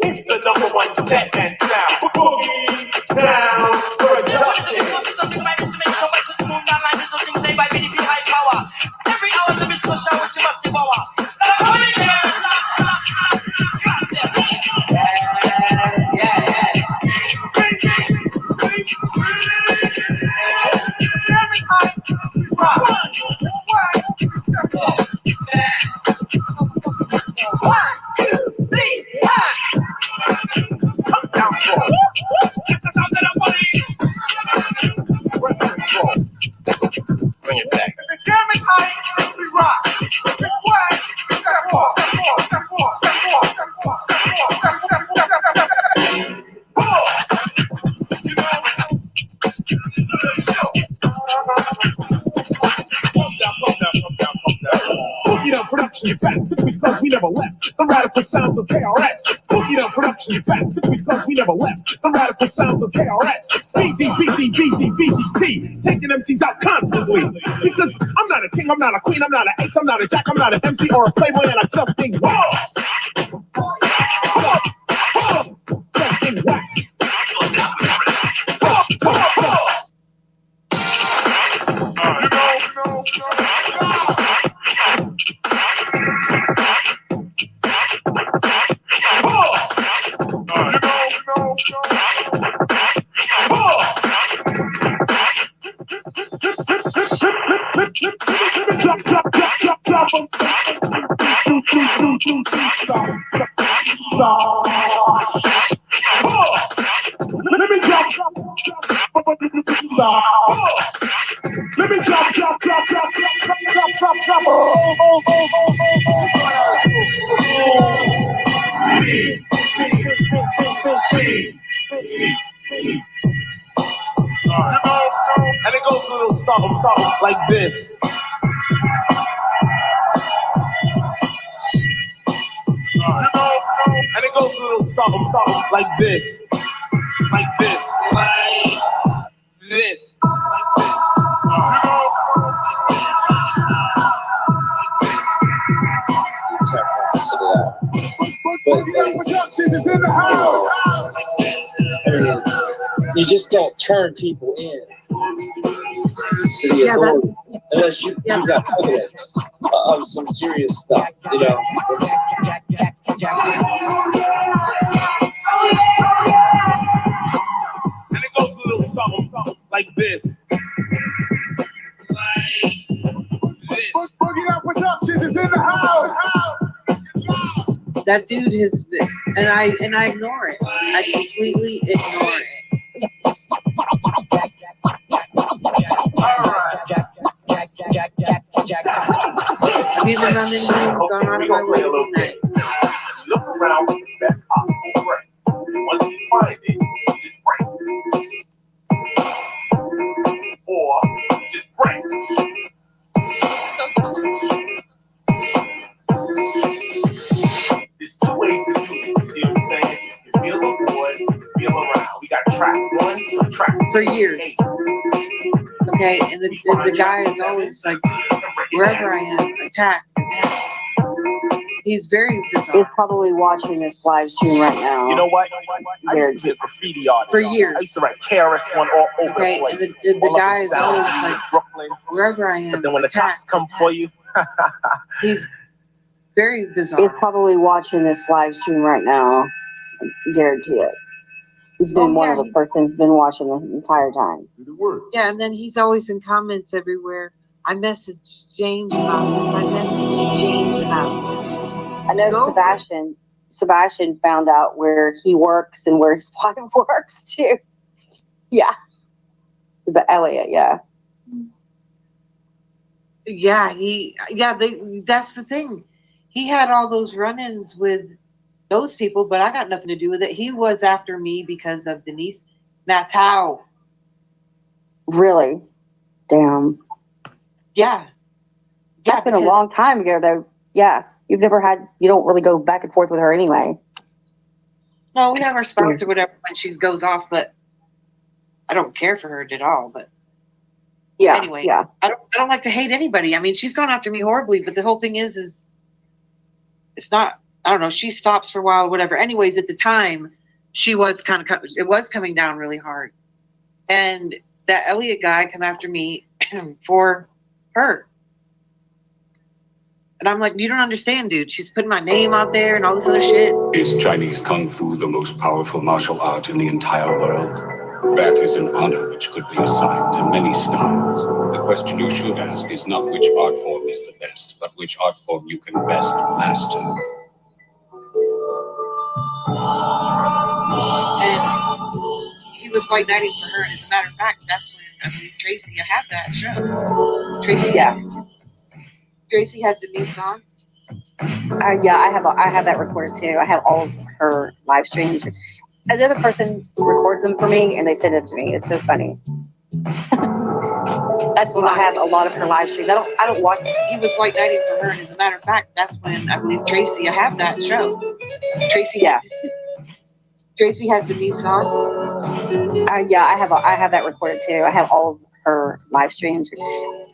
It's the #1 set and sound. Boogie down production. Every hour to be social, which you must devour. Bring it back. Boogie Down Production, you're back simply because we never left. The radical sounds of KRS. Boogie Down Production, you're back simply because we never left. The radical sounds of KRS. BDP, taking MCs out constantly. Because I'm not a king, I'm not a queen, I'm not an ace, I'm not a jack, I'm not an MC or a playboy, and I just think whack. Just think whack. Drop. something like this. And it goes a little something like this. Like this. Like this. You just don't turn people in. Yeah, that's unless you got evidence of some serious stuff, you know. And it goes a little something like this. Boogie Down Productions is in the house. that dude has been, and I ignore it. I completely ignore it. I've even run into him, gone out of my way to be nice. Look around for the best possible break. Once you find it, just break. Or just break. There's two ways to do it. You see what I'm saying? You feel the boys, you feel around. We got track 1 to track 2. For years. Okay, and the guy is always like, wherever I am, attack. He's very bizarre. He's probably watching this live stream right now. You know what? I used to be a graffiti artist. For years. I used to write KRS-One all over the place. And the guy is always like, Brooklyn. wherever I am, But then when the cops come for you, he's very bizarre. He's probably watching this live stream right now. I guarantee it. He's been one of the persons who's been watching the entire time. Yeah, and then he's always in comments everywhere. I messaged James about this. I messaged James about this. I know Sebastian found out where he works and where his wife works too. Yeah. But Elliot, yeah. Yeah, that's the thing. He had all those run-ins with those people, but I got nothing to do with it. He was after me because of Denise Natao. Really? Damn. Yeah. That's been a long time ago though. Yeah. You don't really go back and forth with her anyway. No, we have our spots or whatever when she goes off, but I don't care for her at all. But yeah, anyway, I don't like to hate anybody. I mean, she's gone after me horribly, but the whole thing is it's not. I don't know. She stops for a while, or whatever. Anyways, at the time, she was it was coming down really hard, and that Elliot guy come after me for her. And I'm like, you don't understand, dude. She's putting my name out there and all this other shit. Is Chinese Kung Fu the most powerful martial art in the entire world? That is an honor which could be assigned to many styles. The question you should ask is not which art form is the best, but which art form you can best master. And he was white knighting for her. And as a matter of fact, that's when I believe Tracy, I have that show. Tracy had Denise on. Yeah, I have that recorded too. I have all of her live streams. Another person records them for me and they send it to me. It's so funny. That's when I have a lot of her live streams. I don't watch. He was white knighting for her, and as a matter of fact, that's when I believe Tracy. I have that show. Tracy had Denise on. Yeah, I have that recorded too. I have all of her live streams.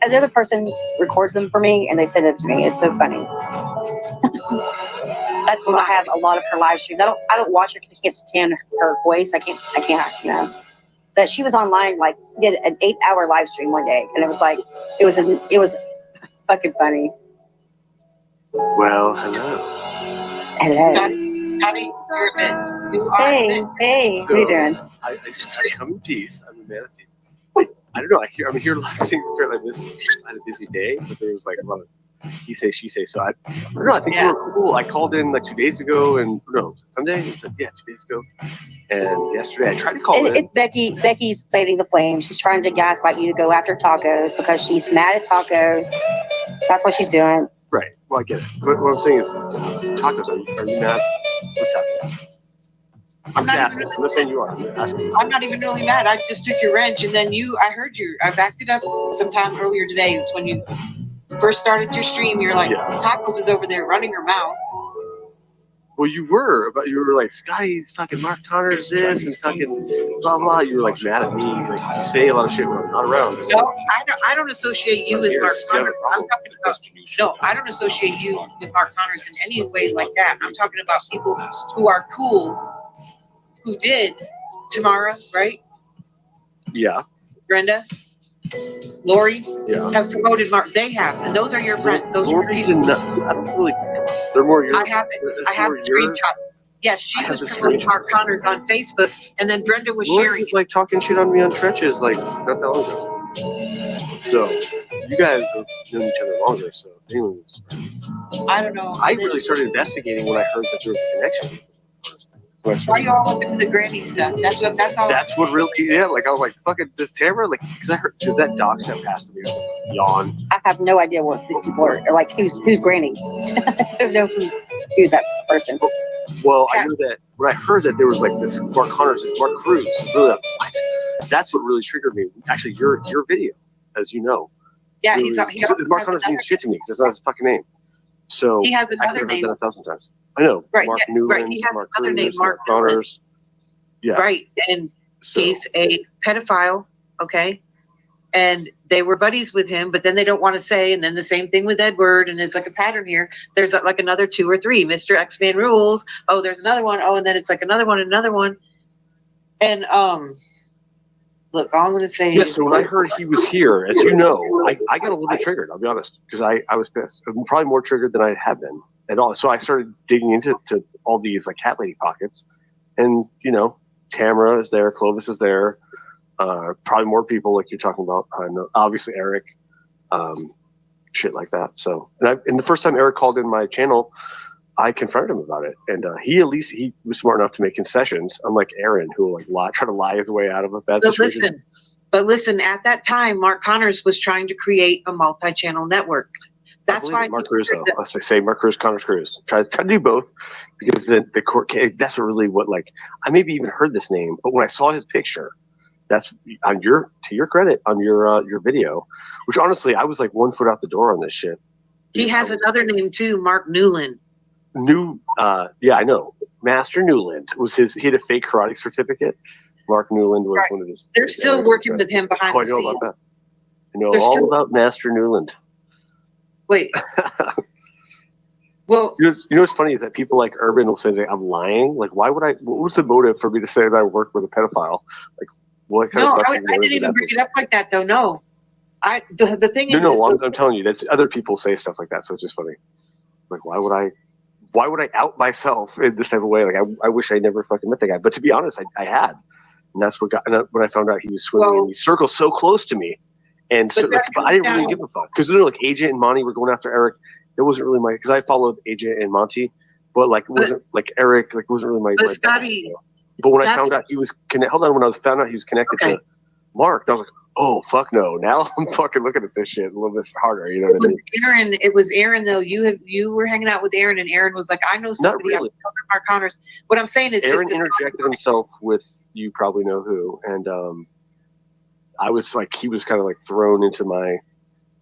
Another person records them for me and they send it to me. It's so funny. That's when I have a lot of her live streams. I don't watch it because I can't stand her voice. I can't, you know. But she was online, like, did an 8-hour live stream one day, and it was like, it was fucking funny. Well, hello. Hello. Honey, you're a bit. Hey, how you doing? I come in peace. I'm a man of peace. I don't know. I'm hearing a lot of things like this. I had a busy day, but there was like a lot of he say, she say. So I don't know. I think we were cool. I called in like 2 days ago, and no, Sunday. It's like, 2 days ago. And yesterday I tried to call in. It's Becky. Becky's planting the flame. She's trying to gaslight you to go after tacos because she's mad at tacos. That's what she's doing. Right. Well, I get it. But what I'm saying is, tacos. Are you mad? What's happening? I'm not asking. even, I'm not saying you are. I'm asking. I'm not even really mad. I just took your wrench, and then I heard you. I backed it up sometime earlier today. It was when you first started your stream. You're like, Tacos is over there running her mouth. Well, you were like, Scotty's fucking Mark Connors this and fucking blah blah. You were like mad at me. Like you say a lot of shit when I'm not around. No, I don't associate you with Mark Connors. I'm talking about no. I don't associate you with Mark Connors in any way like that. I'm talking about people who are cool, who did Tamara, right? Yeah. Brenda, Lori, Yeah. have promoted Mark. They have, and those are your friends. Those are your people. I don't really. They're more yours. I have it. I have the screenshot. Yes, she was promoting Mark Connors on Facebook, and then Brenda was Lori sharing. was like talking shit on me on Trenches like not that long ago. So you guys have known each other longer. So anyways, I don't know. I really started investigating when I heard that there was a connection. Why you all up into the granny stuff? That's all. That's what really, like I was like, fucking this Tamara, like, because I heard that doc that passed me. Yawn. I have no idea what these people are, or like who's granny. I don't know who's that person. Well, I know that when I heard that there was like this Mark Connors, this Mark Cruz, really like, what? That's what really triggered me. Actually, your video, as you know. Yeah, really, Mark Connors means shit to me because that's not his fucking name. So he has another name. I've heard that 1,000 times. I know. Right, Mark yeah, Newland, right. He has Mark another Cruz, name, Mark Connors. Yeah. Right, and he's a pedophile. Okay, and they were buddies with him, but then they don't want to say. And then the same thing with Edward, and it's like a pattern here. There's like another 2 or 3. Mr. X-Man rules. Oh, there's another one. Oh, and then it's like another one, another one. And look, all I'm going to say is. So when I heard he was here, as you know, I got a little bit triggered. I'll be honest, because I was pissed. I'm probably more triggered than I had been at all. So I started digging into all these like cat lady pockets, and you know, Tamara is there, Clovis is there, probably more people like you're talking about. I know, obviously Eric, shit like that. So, and the first time Eric called in my channel, I confronted him about it, and he was smart enough to make concessions, unlike Aaron, who will like try to lie his way out of a bad situation. But listen, at that time, Mark Connors was trying to create a multi-channel network. That's why Mark Cruz, though. I say Mark Cruz, Connors Cruz. Try to do both, because the court case. That's what really like. I maybe even heard this name, but when I saw his picture, that's to your credit on your video, which honestly I was like 1 foot out the door on this shit. He has another name too, Mark Newland. Yeah, I know. Master Newland was his. He had a fake karate certificate. Mark Newland was one of his. They're still working with him behind the scenes. I know about that. I know all about Master Newland. Wait. Well, you know what's funny is that people like Urban will say that I'm lying. Like, why would I? What was the motive for me to say that I work with a pedophile? Like, what kind of? I didn't even bring it up like that, though. No, the thing is. No, I'm telling you, that's other people say stuff like that, so it's just funny. Like, why would I out myself in this type of way? Like, I wish I never fucking met the guy. But to be honest, I had, and that's what got. And when I found out he was swimming in these circles so close to me. And so, but I didn't really give a fuck because like Agent and Monty were going after Eric. It wasn't really my, because I followed Agent and Monty, but like it wasn't like Eric, like it wasn't really my. But Scotty, but when I found out he was when I found out he was connected to Mark, I was like, oh fuck no! Now I'm fucking looking at this shit a little bit harder. You know what I mean? It was Aaron though. You were hanging out with Aaron, and Aaron was like, I know somebody. Not really. Mark Connors. What I'm saying is, Aaron interjected himself with you probably know who, and I was like, he was kind of like thrown into my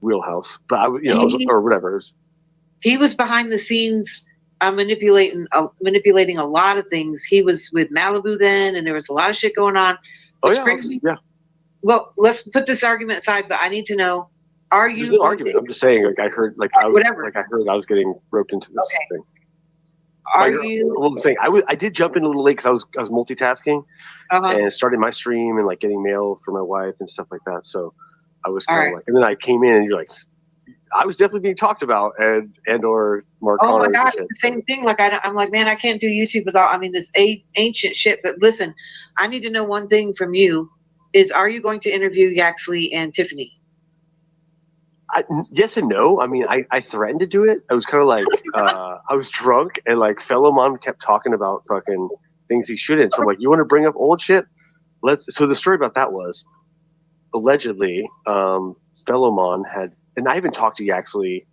wheelhouse, but I was, or whatever. He was behind the scenes, manipulating a lot of things. He was with Malibu then, and there was a lot of shit going on. Yeah. Well, let's put this argument aside, but I need to know: are you? There's no argument. I'm just saying, like I heard, like I heard I was getting roped into this thing. Are you? A little thing. I did jump in a little late because I was multitasking and starting my stream and like getting mail for my wife and stuff like that. So I was kind of like, and then I came in and you're like, I was definitely being talked about and or Mark. Oh my God, it's the same thing. Like I'm like, man, I can't do YouTube without. This ancient shit. But listen, I need to know one thing from you: are you going to interview Yaxley and Tiffany? Yes and no. I mean, I threatened to do it. I was kind of like, I was drunk and like fellow mom kept talking about fucking things he shouldn't. So I'm like, you want to bring up old shit? So the story about that was allegedly, fellow mom had, and I haven't talked to Yaxley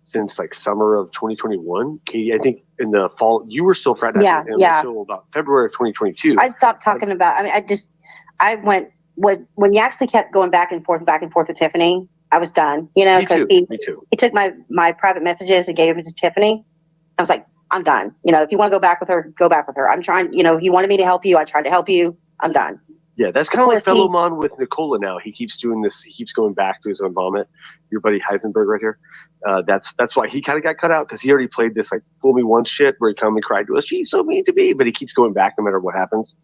since like summer of 2021. Katie, I think in the fall, you were still fraternizing until about February of 2022. I stopped talking about, I went when you actually kept going back and forth with Tiffany, I was done, because Me too. he took my private messages and gave them to Tiffany. I was like, I'm done. If you want to go back with her, go back with her. I'm trying, he wanted me to help you. I tried to help you. I'm done. Yeah, that's kind of like fellow Mon with Nicola now. He keeps doing this. He keeps going back to his own vomit. Your buddy Heisenberg right here. That's why he kind of got cut out, because he already played this like fool me once shit where he come and cried to us. She's so mean to me, but he keeps going back no matter what happens.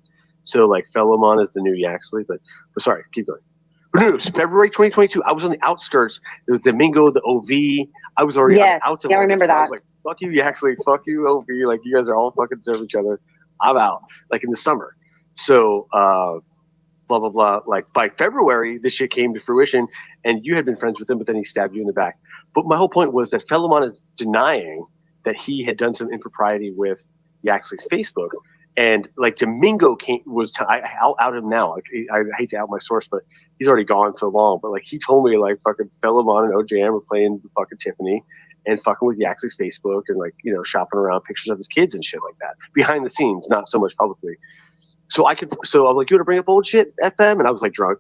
So like fellow Mon is the new Yaxley, but sorry, keep going. But no, it was February 2022. I was on the outskirts. It was Domingo, the OV. I was already out. Yeah, I remember that. I was like, fuck you, Yaxley. Fuck you, OV. Like, you guys are all fucking serve each other. I'm out. Like in the summer. So, blah, blah, blah. Like by February, this shit came to fruition, and you had been friends with him, but then he stabbed you in the back. But my whole point was that Felomon is denying that he had done some impropriety with Yaxley's Facebook. And like Domingo I'll out him now. Like, I hate to out my source, but he's already gone so long. But like, he told me like fucking Felomon and OJM were playing fucking Tiffany and fucking with Yaxley's Facebook and like, shopping around pictures of his kids and shit like that behind the scenes, not so much publicly. So I'm like, you want to bring up old shit, FM? And I was like drunk.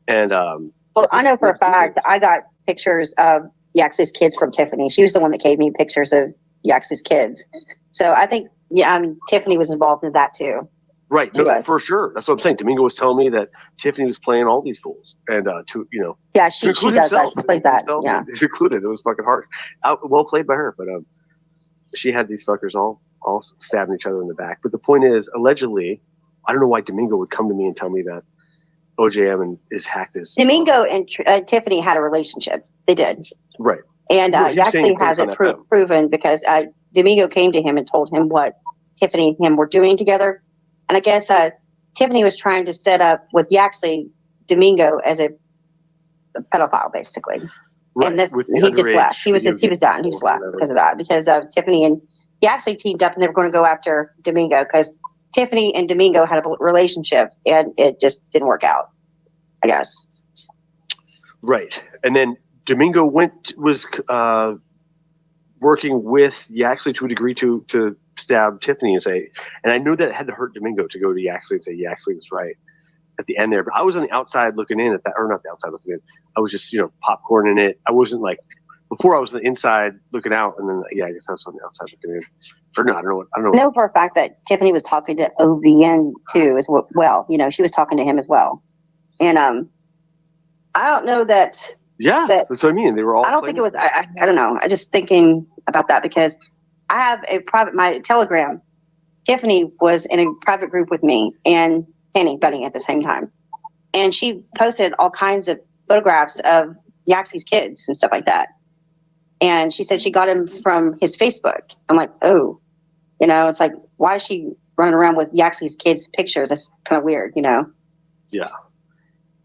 And well, I know for a fact I got pictures of Yaxley's kids from Tiffany. She was the one that gave me pictures of Yaxley's kids. So I think Tiffany was involved in that too. Right, no, for sure. That's what I'm saying. Domingo was telling me that Tiffany was playing all these fools, and yeah, she does that. She plays that. Yeah, it's included. It was fucking hard. Well played by her, but she had these fuckers all stabbing each other in the back. But the point is, allegedly, I don't know why Domingo would come to me and tell me that OJM is hacked his. Domingo and Tiffany had a relationship. They did. Right. And Yaxley has it proven because Domingo came to him and told him what Tiffany and him were doing together. And I guess Tiffany was trying to set up with Yaxley Domingo as a pedophile, basically. Right. And he just left. He was done. He just left because of that. Because Tiffany and Yaxley teamed up and they were going to go after Domingo because Tiffany and Domingo had a relationship and it just didn't work out, I guess. Right. And then Domingo was working with Yaxley to a degree to stab Tiffany and I knew that it had to hurt Domingo to go to Yaxley and say Yaxley was right at the end there. But I was on the outside looking in at that, or not the outside looking in. I was just, popcorning it. I wasn't like, before I was on the inside looking out, and then I guess I was on the outside looking in. Or no, I don't know. I know for a fact that Tiffany was talking to OVN too as well. She was talking to him as well. And I don't know that. Yeah, that's what I mean. They were all. I don't think it was. I don't know. I just thinking about that because I have my Telegram. Tiffany was in a private group with me and Penny Bunny at the same time. And she posted all kinds of photographs of Yaxley's kids and stuff like that. And she said she got him from his Facebook. I'm like, oh, it's like, why is she running around with Yaxley's kids' pictures? That's kind of weird, Yeah.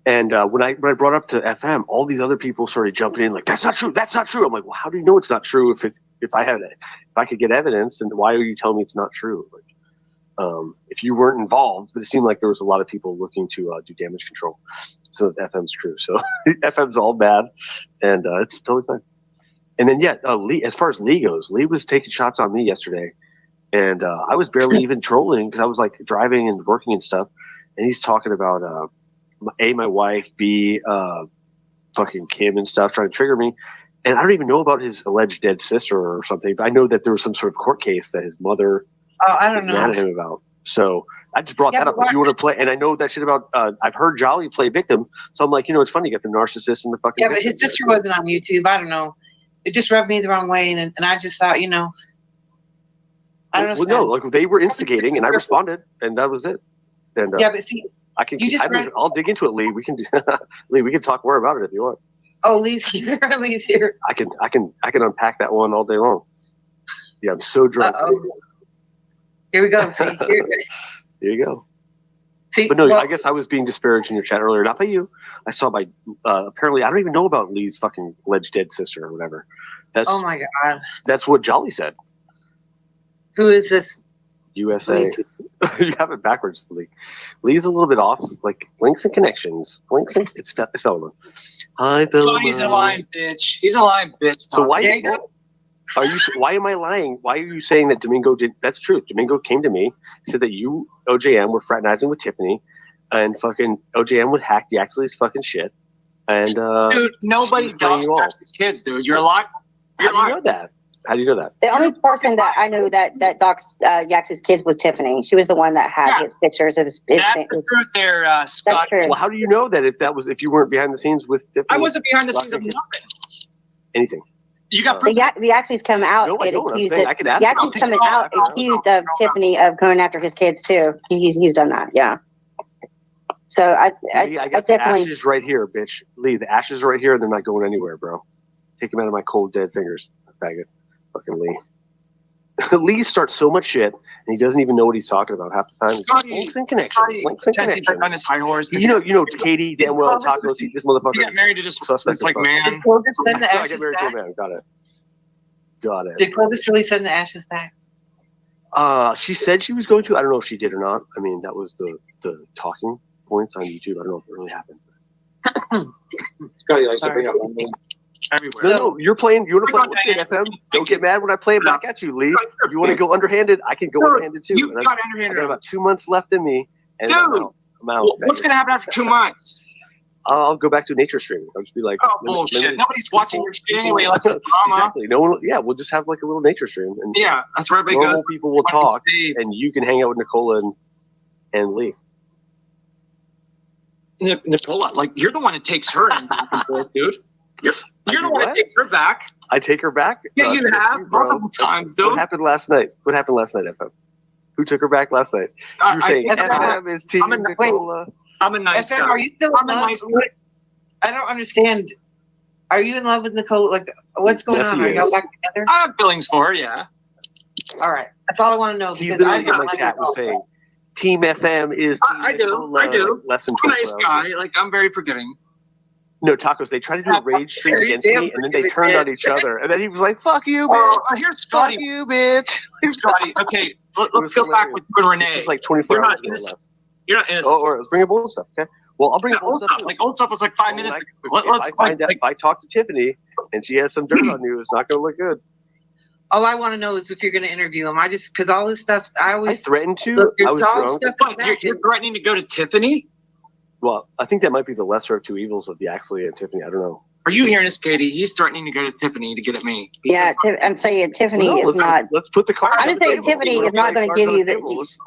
And when I brought up to FM, all these other people started jumping in like, that's not true. That's not true. I'm like, well, how do you know it's not true? If I could get evidence, then why are you telling me it's not true? Like, if you weren't involved, but it seemed like there was a lot of people looking to do damage control. So FM's true. So FM's all bad, and it's totally fine. And then Lee, as far as Lee goes, Lee was taking shots on me yesterday, and I was barely even trolling because I was like driving and working and stuff. And he's talking about A, my wife, B, fucking Kim and stuff, trying to trigger me. And I don't even know about his alleged dead sister or something, but I know that there was some sort of court case that his mother is mad at him about. So I just brought that up. If you want to play, and I know that shit about, I've heard Jolly play victim. So I'm like, it's funny, you got the narcissist and the fucking. Yeah, but his sister wasn't on YouTube. I don't know. It just rubbed me the wrong way. And I just thought, I don't know. Well, no, like they were instigating and I responded and that was it. And yeah, but see, I'll dig into it, Lee. We can Lee, we can talk more about it if you want. Oh, Lee's here. Lee's here. I can unpack that one all day long. Yeah, I'm so drunk. Here we go. See, here you go. See, but no, I guess I was being disparaged in your chat earlier. Not by you. I saw by apparently I don't even know about Lee's fucking alleged dead sister or whatever. Oh my god. That's what Jolly said. Who is this? USA. You have it backwards, Lee. Lee's a little bit off, like links and connections. It's Feldman. Hi, Feldman. He's a lying bitch. He's a lying bitch. So why? Why am I lying? Why are you saying that Domingo did? That's true. Domingo came to me, said that you, OJM, were fraternizing with Tiffany, and fucking OJM would hack the Axley's fucking shit. And dude, nobody does his kids, dude. You're lying. How do you know that? How do you know that? The only person that I knew that doxed Yax's kids was Tiffany. She was the one that had his pictures of his. That's the truth there, Scott. Well, how do you know that if you weren't behind the scenes with Tiffany? I wasn't behind the scenes of nothing. Anything. You got the Yaxley's come out No, I and don't. I'm accused saying I could ask Yaxley's coming out accused of Tiffany of going after his kids too. He's done that, yeah. So I got the ashes right here, bitch. Lee, the ashes are right here, and they're not going anywhere, bro. Take them out of my cold, dead fingers, faggot. Fucking Lee. Lee starts so much shit, and he doesn't even know what he's talking about half the time. Links and connections. Links and connections. On his high horse. You know, Katie damn well tacos. This motherfucker. You get married to this like man. Did Clovis send the I ashes get married to a back? man. Got it. Did Clovis really send the ashes back? She said she was going to. I don't know if she did or not. I mean, that was the talking points on YouTube. I don't know if it really happened. Scotty likes to bring up one name everywhere. No, you're playing. You want to play with FM? Don't get mad when I play it back at you, Lee. You want to go underhanded? I can go underhanded too. You got underhanded. I got about 2 months left in me. And dude, I'm out. What's gonna happen after 2 months? I'll go back to nature streaming. I'll just be like, oh bullshit! Nobody's watching your stream anyway. Like drama. Exactly. No one. Yeah, we'll just have like a little nature stream. And yeah, that's where everybody normal goes. people will talk, and you can hang out with Nicola and Lee. Nicola, like you're the one that takes her in back and forth, dude. You're the one that takes her back. I take her back. Yeah, you have multiple times, dude. What happened last night? FM? Who took her back last night? You were saying FM is Team Nicola. I'm a nice guy. Are you still in love? I don't understand. Are you in love with Nicole? Like, what's going on? Are y'all back together? I have feelings for her, yeah. All right. That's all I want to know. He's literally in my chat was saying, Team FM is Team Nicola. I do. Like, less than I'm a nice guy. Like, I'm very forgiving. No, Tacos, they tried to do a rage stream against me, and then they turned on each other. And then he was like, fuck you, bitch. Here's Scotty. Fuck you, bitch. Scotty, okay, let's go back with you and Renee. It was like 24 hours ago less. You're not innocent. Or let's bring up old stuff, okay? Well, I'll bring up old stuff. Like, old stuff was like 5 minutes ago. If I talk to Tiffany and she has some dirt on you, it's not going to look good. All I want to know is if you're going to interview him. Because all this stuff, I threatened to. I was drunk. You're threatening to go to Tiffany? Well, I think that might be the lesser of two evils of the Axley and Tiffany. I don't know. Are you hearing this, Katie? He's threatening to go to Tiffany to get at me. I'm saying Tiffany is not. Let's put the cards. I'm saying Tiffany is not going to give you the.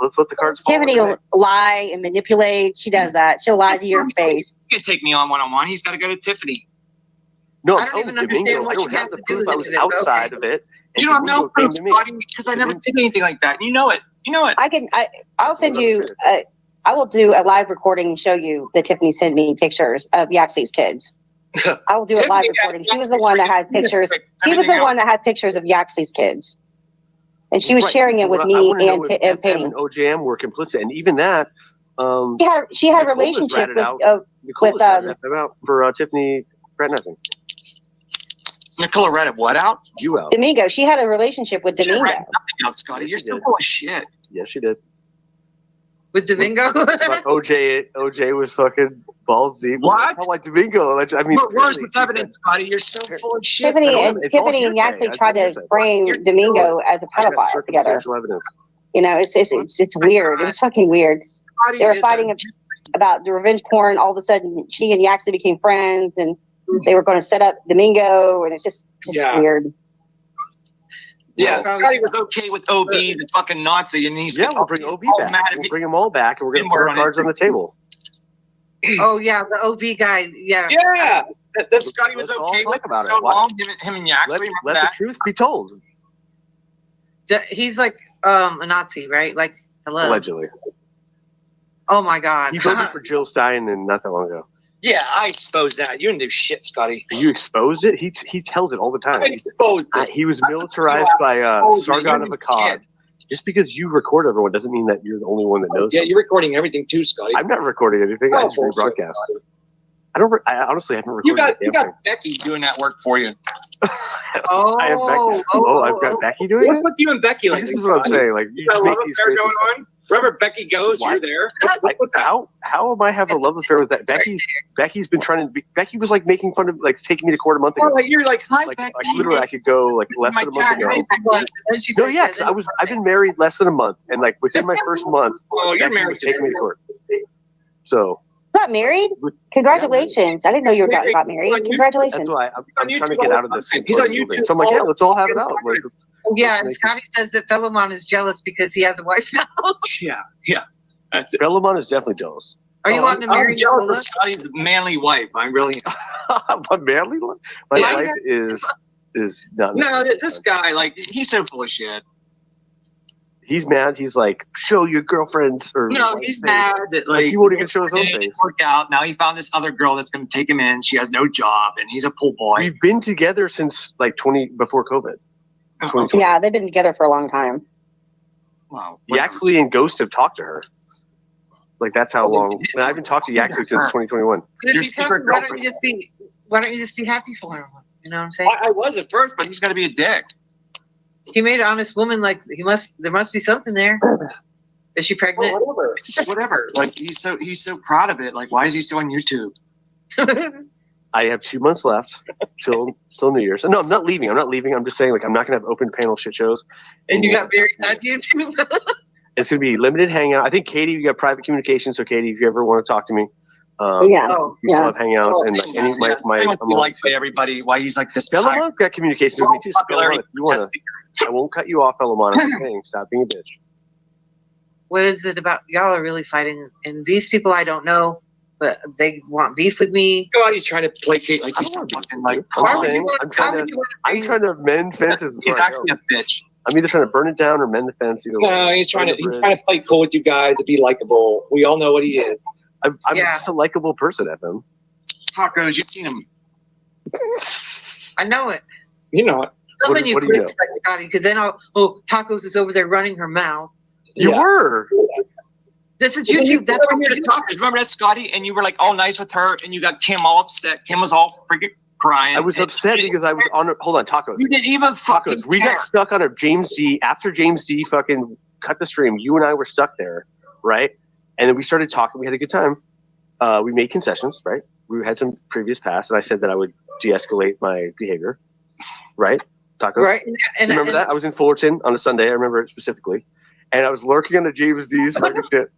Let's let the cards fall. Tiffany will lie and manipulate. She does that. She'll lie to your face. You can't take me on one-on-one. He's got to go to Tiffany. No, I don't even understand what you have to do with it. I was outside of it. You don't know proof, Scotty, because I never did anything like that. You know it. You know it. I'll send you. I will do a live recording and show you that Tiffany sent me pictures of Yaxley's kids. I will do a live recording. He was the one that had pictures. He was the one that had pictures of Yaxley's kids, and she was sharing it with me and Payne. And OJM were complicit, and even that. She had a relationship with for Tiffany fraternizing. Nicola read it what out? You out. Domingo. She had a relationship with Domingo. Nothing out, Scotty. You're still full of shit. Yeah, she did. With Domingo? OJ was fucking balls deep. What? How like Domingo? I mean, where's the evidence, Scotty? You're so full of shit. Tiffany and Yaxley tried to frame Domingo as a pedophile together. You know, it's weird. It was fucking weird. They were fighting about the revenge porn. All of a sudden, she and Yaxley became friends, and they were going to set up Domingo, and it's just weird. Yeah, Scotty was okay with OB, the fucking Nazi, and he's we'll bring OB back. We'll bring them all back, and we're going to put our cards on the table. Oh yeah, the OB guy. Yeah. Yeah, that Scotty was okay with for so long. Him and Yaxley. Let the truth be told. He's like a Nazi, right? Like, hello. Allegedly. Oh my God. He voted for Jill Stein and not that long ago. Yeah, I exposed that. You didn't do shit, Scotty. You exposed it? He tells it all the time. I exposed it. He was militarized by Sargon of Akkad. Just because you record everyone doesn't mean that you're the only one that knows. Yeah, you're recording everything too, Scotty. I'm not recording anything. I just rebroadcast. I honestly haven't recorded. You got Becky doing that work for you. Oh, I have Becky. I've got Becky doing it. What's with you and Becky? Like, this is what I'm saying. Like, you got a make love these affair going on? Wherever Becky goes, you're there. How am I having a love affair with that? Becky's been trying to be. Becky was like making fun of, like taking me to court a month ago. Oh, you're like, hi, Becky. Like literally, I could go like less than a month ago. No, yeah, 'cause I've been married less than a month, and like within my first month, you're Becky was taking me to court. So. Got married? Congratulations! I didn't know you got married. Congratulations. That's why I'm trying to get out of this. He's on YouTube. So I'm like, yeah, let's all have it out. Like, yeah, and Scotty says that Philemon is jealous because he has a wife now. Yeah. That's it. Philemon is definitely jealous. Are you wanting to marry I'm jealous of Scotty's manly wife. I'm really. My manly wife? My wife is not. No, this guy, like, he's so full of shit. He's mad. He's like, show your girlfriends. Or no, he's mad that like he won't even show his own face. Work out. Now he found this other girl that's going to take him in. She has no job, and he's a pool boy. We've been together since like before COVID. Yeah, they've been together for a long time. Wow. Yaxley and Ghost have talked to her. Like that's how long. I haven't talked to Yaxley since 2021. Your secret girlfriend. Why don't you just be happy for him? You know what I'm saying? I was at first, but he's got to be a dick. He made an honest woman. Like there must be something there. Is she pregnant? Well, whatever. Like he's so proud of it. Like why is he still on YouTube? I have 2 months left till New Year's. No, I'm not leaving. I'm just saying like I'm not gonna have open panel shit shows. And you got married on YouTube. It's gonna be limited hangout. I think Katie, you got private communication. So Katie, if you ever want to talk to me, we still have hangouts and like any my like by everybody. Why he's like this. Philemon got communication with me too. Philemon, if you want to. I won't cut you off, Philemon. I'm saying, stop being a bitch. What is it about? Y'all are really fighting, and these people I don't know, but they want beef with me. He's trying to placate like he's fucking like. I'm trying to mend fences. He's actually a bitch. I'm either trying to burn it down or mend the fence. Either way. He's trying to play cool with you guys and be likable. We all know what he is. I'm just a likable person, FM. Tacos, you've seen him. I know it. You know it. What do you know? Scotty, because then Tacos is over there running her mouth. You were. This is YouTube. That's what we're here to talk. Remember that, Scotty? And you were like all nice with her, and you got Kim all upset. Kim was all freaking crying. I was upset because I was on. Hold on, Tacos. You didn't even fucking Tacos. We got stuck on a James D. After James D. fucking cut the stream. You and I were stuck there, right? And then we started talking. We had a good time. We made concessions, right? We had some previous past, and I said that I would de-escalate my behavior, right? Tacos. Right. And remember that? I was in Fullerton on a Sunday. I remember it specifically. And I was lurking on the James D's fucking shit.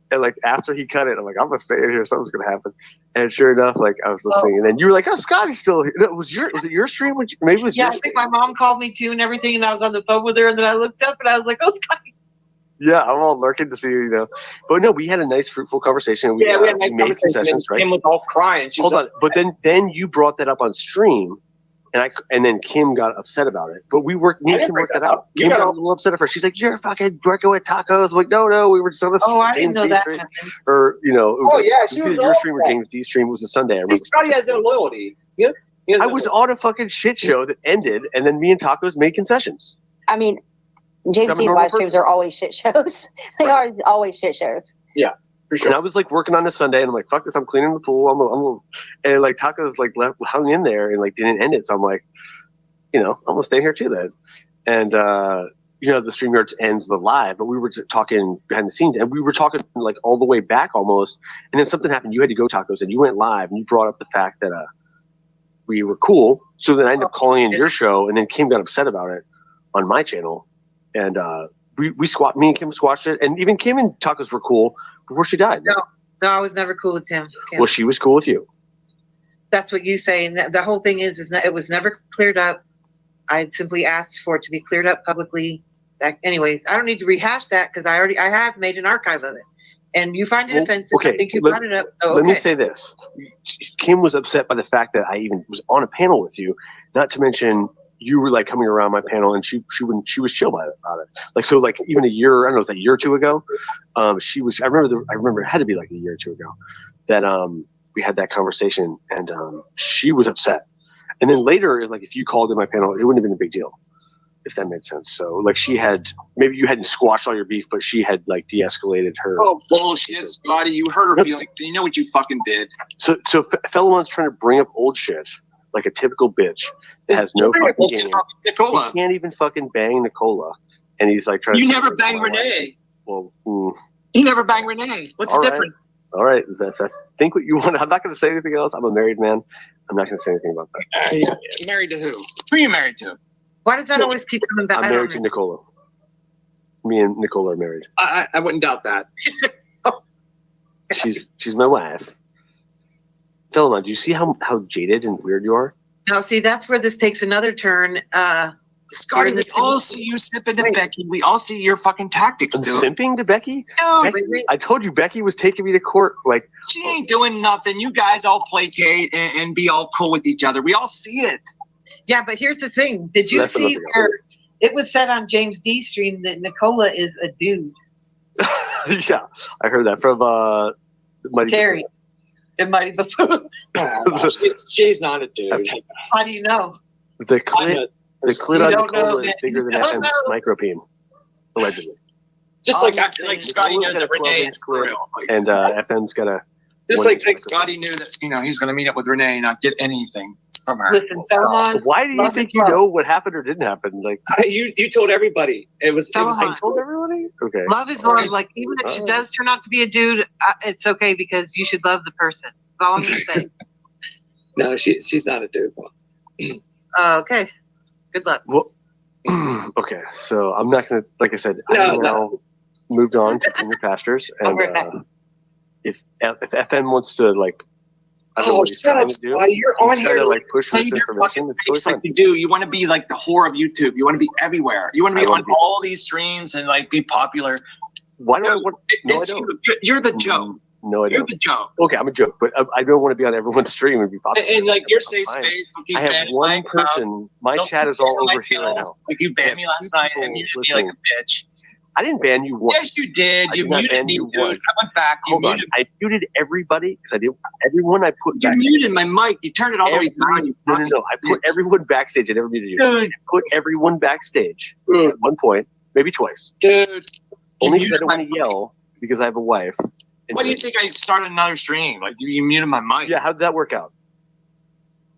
And like after he cut it, I'm like, I'm gonna stay in here. Something's gonna happen. And sure enough, like I was listening, and then you were like, "Oh, Scotty's still here." No, was it your stream? Maybe it was. Yeah, I think my mom called me too and everything, and I was on the phone with her, and then I looked up and I was like, "Oh, Scotty." Yeah, I'm all lurking to see you, But no, we had a nice, fruitful conversation. We had a nice conversation. Concessions, right? Kim was all crying. Hold on, but then you brought that up on stream. And then Kim got upset about it. But me and Kim worked that out. Kim got a little upset at first. She's like, "You're fucking working with Tacos." I'm like, no, we were just on this. Oh, I didn't know that. Or it was she was your stream or James D stream. It was a Sunday. I remember. Scotty has no loyalty. I was on a fucking shit show that ended, and then me and Tacos made concessions. I mean, James D's live streams are always shit shows. They are always shit shows. Yeah. Sure. And I was like working on a Sunday, and I'm like, "Fuck this! I'm cleaning the pool." And like Tacos like hung in there and like didn't end it. So I'm like, I'm gonna stay here too then. And the StreamYard ends the live, but we were talking behind the scenes, and we were talking like all the way back almost. And then something happened. You had to go, Tacos, and you went live, and you brought up the fact that we were cool. So then I ended up calling in your show, and then Kim got upset about it on my channel, and me and Kim squashed it, and even Kim and Tacos were cool before she died. No, I was never cool with Kim. Well, she was cool with you. That's what you say, and the whole thing is that it was never cleared up. I simply asked for it to be cleared up publicly. Anyways, I don't need to rehash that because I have made an archive of it, and you find it offensive. Okay, I think you brought it up. Let me say this: Kim was upset by the fact that I even was on a panel with you. Not to mention, you were like coming around my panel, and she was chill about it. Like so, like even a year or two ago, she was. I remember it had to be like a year or two ago that we had that conversation, and she was upset. And then later, like if you called in my panel, it wouldn't have been a big deal, if that made sense. So like maybe you hadn't squashed all your beef, but she had like de-escalated her. Oh bullshit, Scotty! You hurt her feelings. You know what you fucking did. So Philemon's trying to bring up old shit. Like a typical bitch that has no fucking game. He can't even fucking bang Nicola, and he's like trying. You to never banged Renee. Well, You never banged Renee. What's the all right. difference? All right. That's think what you want. I'm not going to say anything else. I'm a married man. I'm not going to say anything about that. Married to who? Who are you married to? Why does that always keep coming back? I'm married to Nicola. Me and Nicola are married. I wouldn't doubt that. She's my wife. Philemon, do you see how jaded and weird you are? Now, see, that's where this takes another turn. Scotty, we all see you simping to Becky. We all see your fucking tactics, I'm dude. simping to Becky? Dude, Becky, I told you Becky was taking me to court. Like, she ain't doing nothing. You guys all placate and be all cool with each other. We all see it. Yeah, but here's the thing. Did you see where it was said on James D's stream that Nicola is a dude? Yeah, I heard that from Mighty Terry. It mighty buffoon. She's not a dude. How do you know? The clit on Nicola is bigger than FM's know. micropene, allegedly. Just like Scotty knows that Renee is for real. And FM's got a. Just like Scotty knew that he's going to meet up with Renee and not get anything from her. Listen, Philemon. Why do you think you know what happened or didn't happen? Like you told everybody. It was Philemon. told everybody. Okay. Love is love. Like even if she does turn out to be a dude, it's okay because you should love the person. That's all I'm gonna say. No, she's not a dude. Okay. Good luck. Well, okay. So I'm not gonna. Like I said, I've now moved on to greener pastures, and if FM wants to like. Shut up, Scotty. You're on here to, like, push saying this your fucking information. It's like you do. You want to be like the whore of YouTube. You want to be everywhere. You want to be on all these streams and like be popular. Why do I want? No, I don't. You're the joke. No, I don't. You're the joke. Okay, I'm a joke, but I don't want to be on everyone's stream and be popular. And like your safe space. I have one person. My chat is all over here right now. Like you banned me last night and muted me like a bitch. I didn't ban you once. Yes, you did. You muted me, dude. I went back. Hold on. I muted everybody because I did. Everyone I put. You muted my mic. You turned it all the way down. No. I put everyone backstage. I never muted you. Dude. I put everyone backstage at one point, maybe twice. Dude. Only because I don't want to yell because I have a wife. Why do you think I started another stream? Like you muted my mic. Yeah, how did that work out?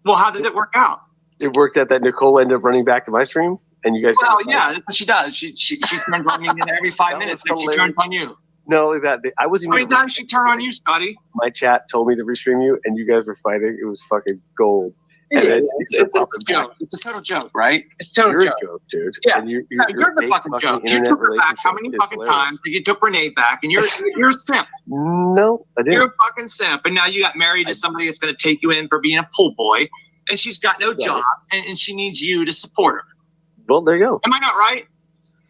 Well, how did it work out? It worked out that Nicole ended up running back to my stream. And you guys. Well, yeah, that's what she does. She turns on me every 5 minutes. Like she turns on you. No, like that. I wasn't. How many times she turned on you, Scotty? My chat told me to restream you, and you guys were fighting. It was fucking gold. Yeah, it's a joke. It's a total joke, right? It's a total you're joke. A joke, dude. Yeah, and you're the fucking joke. You took her back how many fucking times? You took Renee back, and you're a simp. No, I didn't. You're a fucking simp, and now you got married to somebody that's going to take you in for being a pool boy, and she's got no job, and she needs you to support her. Well, there you go. Am I not right?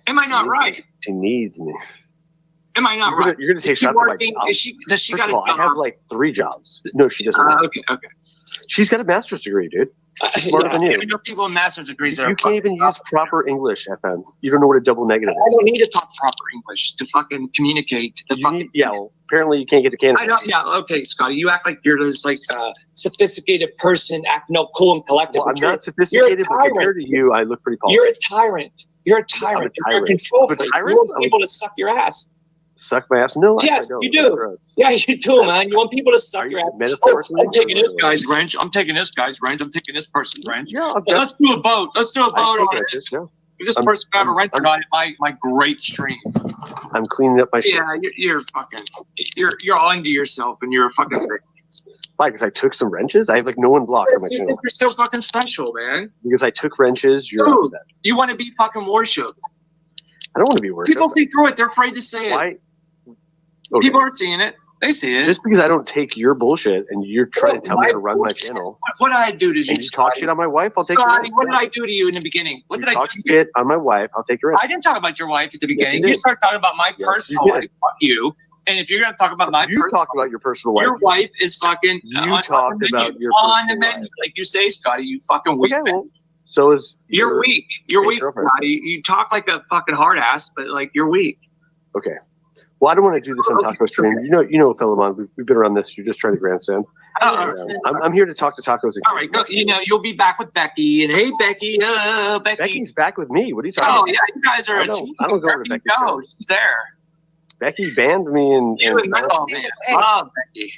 Am I not right? She needs me. Am I not right? You're gonna take shots at my job. Does she got a job? I have like 3 jobs. No, she doesn't. Okay. She's got a master's degree, dude. Smarter than you. I know people with master's degrees that you can't even use proper English, FM. You don't know what a double negative is. I don't need to talk proper English to fucking communicate. Well, apparently you can't get to Canada. I don't. Yeah, okay, Scotty. You act like you're this like sophisticated person, acting all cool and collected. Well, I'm not sophisticated, but compared to you, I look pretty polished. You're a tyrant. You're a tyrant. You're a control freak. You want people to suck your ass. Suck my ass? No, yes, I don't. You do. Yeah, you do, man. You want people to suck your ass. Metaphorically? I'm taking this guy's wrench. I'm taking this guy's wrench. I'm taking this person's wrench. Yeah, let's do a vote. Let's do a vote on it. If this person can have a wrench or not, my great stream. I'm cleaning up my shit. Yeah, you're fucking. You're all into yourself, and you're a fucking freak. Why? Because I took some wrenches? I have like no one blocked on my You channel. think you're so fucking special, man. Because I took wrenches, you're Dude, upset. You want to be fucking worshipped. I don't want to be worshipped. People see through it. They're afraid to say it. Why? Okay. People aren't seeing it. They see it. Just because I don't take your bullshit and you're trying to tell me how to run my channel. What did I do to you? And you talk shit on my wife, I'll take your Scotty, what did I do to you in the beginning? What did I talk do to you? shit on my wife, I'll take your in. I didn't talk about your wife at the beginning. you You did. started talking about my personal you life. Fuck you. And if you're going to talk about my You talk about your personal wife. your wife is fucking You talked about your on the personal menu. Like you say, Scotty, you fucking weak. Okay, well, so is You're weak. You're weak, girlfriend. Scotty. You talk like a fucking hard ass, but like you're weak. Okay. Well, I don't want to do this on Taco Stream. You know, Philemon, we've been around this. You're just trying to grandstand. I'm here to talk to tacos. All right, you'll be back with Becky, and hey, Becky, Becky. Becky's back with me. What are you talking Oh about? yeah, you guys are I a don't- team. I don't go to Becky Becky's shows. She's there. Becky banned me and You and Metal Man. Love Becky.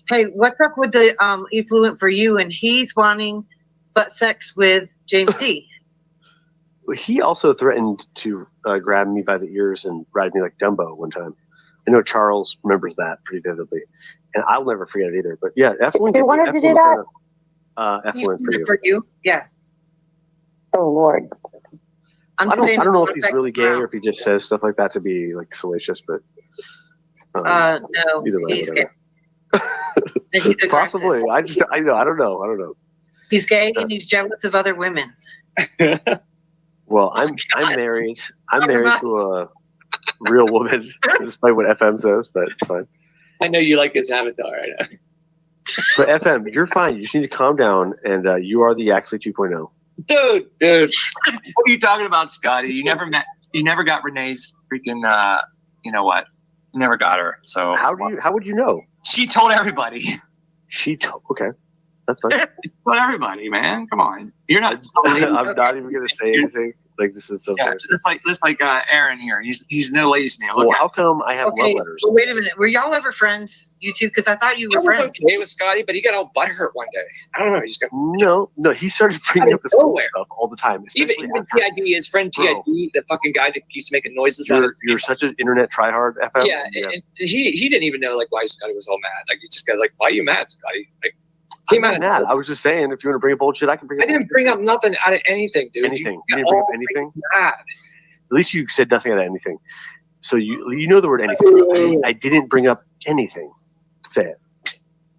Hey, what's up with the effluent for you? And he's wanting butt sex with James D. he also threatened to grab me by the ears and ride me like Dumbo one time. I know Charles remembers that pretty vividly, and I'll never forget it either. But yeah, effluent. They wanted to do that? Effluent for you. For you, yeah. Oh Lord. I'm I saying don't know if it's he's really gay or if he just says stuff like that to be like salacious, but no, either way, he's whatever. gay. He's aggressive. Possibly. I don't know. He's gay and he's jealous of other women. Well, I'm married. I'm married to a real woman, despite what FM says, but it's fine. I know you like his avatar. I know. But FM, you're fine. You just need to calm down, and you are the Axley 2.0. Dude, what are you talking about, Scotty? You never got Renee's freaking, you know what? You never got her. So how would you know? She told everybody. Okay, that's fine. She told everybody, man. Come on, you're not. I'm not even gonna say anything. Like this is so. Yeah, just like Aaron here. He's no ladies now. Well, how come I have love letters? Well, wait a minute. Were y'all ever friends, you two? Because I thought you were friends. Okay with Scotty, but he got all butthurt one day. I don't know. He's got no. He started bringing up this cool stuff all the time. Even TID, his friend TID, the fucking guy that keeps making noises. You're such an internet tryhard, FM. Yeah, and he didn't even know like why Scotty was all mad. Like he just got like, why are you mad, Scotty? Like. I'm not mad. I was just saying, if you want to bring up bullshit, I can bring up. I didn't bring up nothing out of anything, dude. Anything. You didn't bring up anything? Mad. At least you said nothing out of anything. So you know the word anything. I didn't bring up anything. Say it.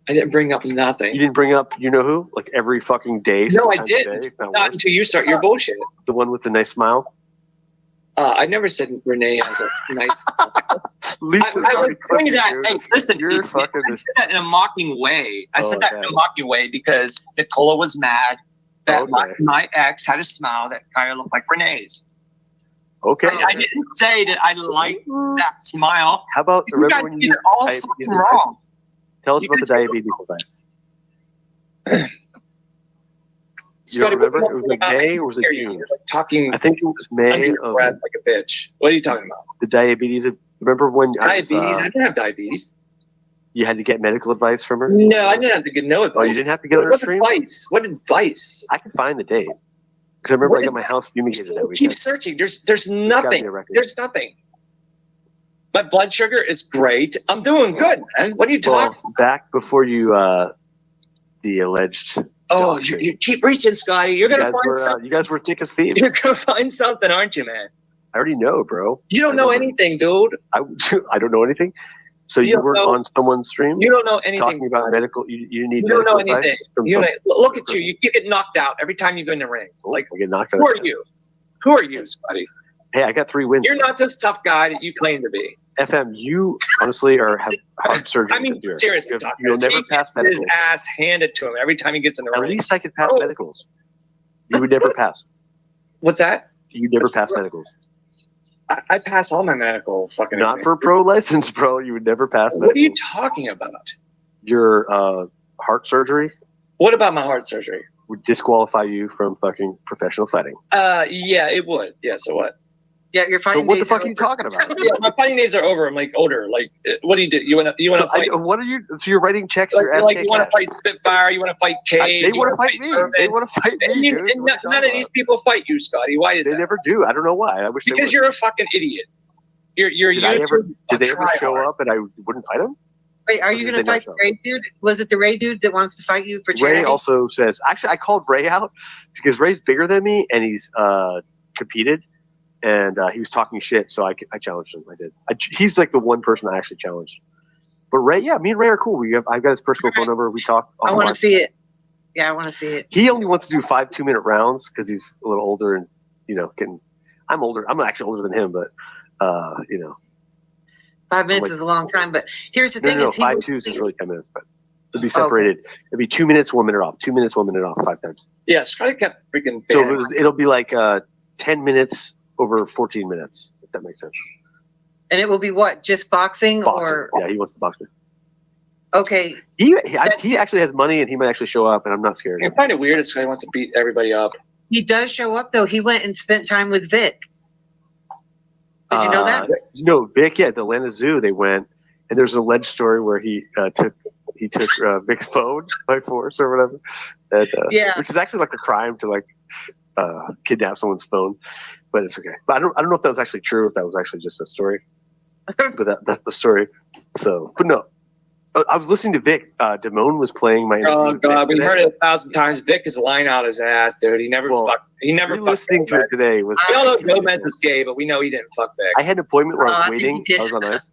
I didn't bring up nothing. You didn't bring up you know who? Like every fucking day? No, I didn't. Not until you start your bullshit. The one with the nice smile? I never said Renee has a nice smile. I was saying that. Hey, listen, I said that in a mocking way. I said that in a mocking way because Nicola was mad that my ex had a smile that kind of looked like Renee's. Okay. I didn't say that I liked that smile. How about you guys get it all fucking wrong? Tell us about the diabetes advice. You don't remember? It was like May or was it June? Talking. I think it was May. Like a bitch. What are you talking about? The diabetes. Remember when? Diabetes? I didn't have diabetes. You had to get medical advice from her? No, I didn't have to get no advice. Oh, you didn't have to get her stream? What advice? I can find the date. Because I remember I got my house fumigated that weekend. Keep searching. There's nothing. There's nothing. My blood sugar is great. I'm doing good, man. What are you talking about? Back before you, the alleged... Oh, you keep reaching, Scotty. You're going to find something. You guys were thick as thieves. You're going to find something, aren't you, man? I already know, bro. You don't know anything, dude. I don't know anything. So you weren't on someone's stream? You don't know anything. Talking about medical, you need. You don't know anything. Look at you. You get knocked out every time you go in the ring. Like, I get knocked out. Who are you? Who are you, Scotty? Hey, I got 3 wins. You're not this tough guy that you claim to be. FM, you honestly have heart surgery. I mean, seriously, you'll never pass medicals. His ass handed to him every time he gets in the ring. At least I could pass medicals. You would never pass. What's that? You never pass medicals. I pass all my medical fucking. Not for pro license, bro. You would never pass medicals. What are you talking about? Your heart surgery. What about my heart surgery? Would disqualify you from fucking professional fighting. Yeah, it would. Yeah, so what? Yeah, you're fighting. So what the fuck are you talking about? Yeah, my fighting days are over. I'm like older. Like, what do you do? You want to fight? What are you? So you're writing checks. Like you want to fight Spitfire? You want to fight Cade? They want to fight me. They want to fight me. And none of these people fight you, Scotty. Why is that? They never do. I don't know why. I wish they would. Because you're a fucking idiot. Did they ever show up and I wouldn't fight them? Wait, are you going to fight the Ray dude? Was it the Ray dude that wants to fight you for charity? Ray also says. Actually, I called Ray out because Ray's bigger than me and he's competed. And he was talking shit, so I challenged him. I did. He's like the one person I actually challenged. But Ray, yeah, me and Ray are cool. I've got his personal phone number. We talk. I want to see it. Yeah, I want to see it. He only wants to do 5 2-minute rounds because he's a little older and I'm older. I'm actually older than him, but 5 minutes is a long time. But here's the thing: 5 2s is really 10 minutes, but it'd be separated. It'd be 2 minutes, 1 minute off. 2 minutes, 1 minute off, 5 times. Yeah, Scotty kept freaking. So it'll be like 10 minutes. Over 14 minutes, if that makes sense. And it will be what? Just boxing? Or? Yeah, he wants to box me. Okay. He actually has money and he might actually show up and I'm not scared. I find it weird that Scotty wants to beat everybody up. He does show up though. He went and spent time with Vic. Did you know that? No, Vic, yeah, at the Atlanta Zoo they went and there's an alleged story where he took Vic's phone by force or whatever. And, which is actually like a crime to like kidnap someone's phone. but it's okay. But I don't know if that was actually true, if that was actually just a story. But that's the story. So, but no. I was listening to Vic. Damone was playing my. Oh God, we heard it 1,000 times. Vic is lying out his ass, dude. He never fucked. He never. Listening to it today was. We all know Gomez is gay, but we know he didn't fuck Vic. I had an appointment where I was waiting. I was on ice.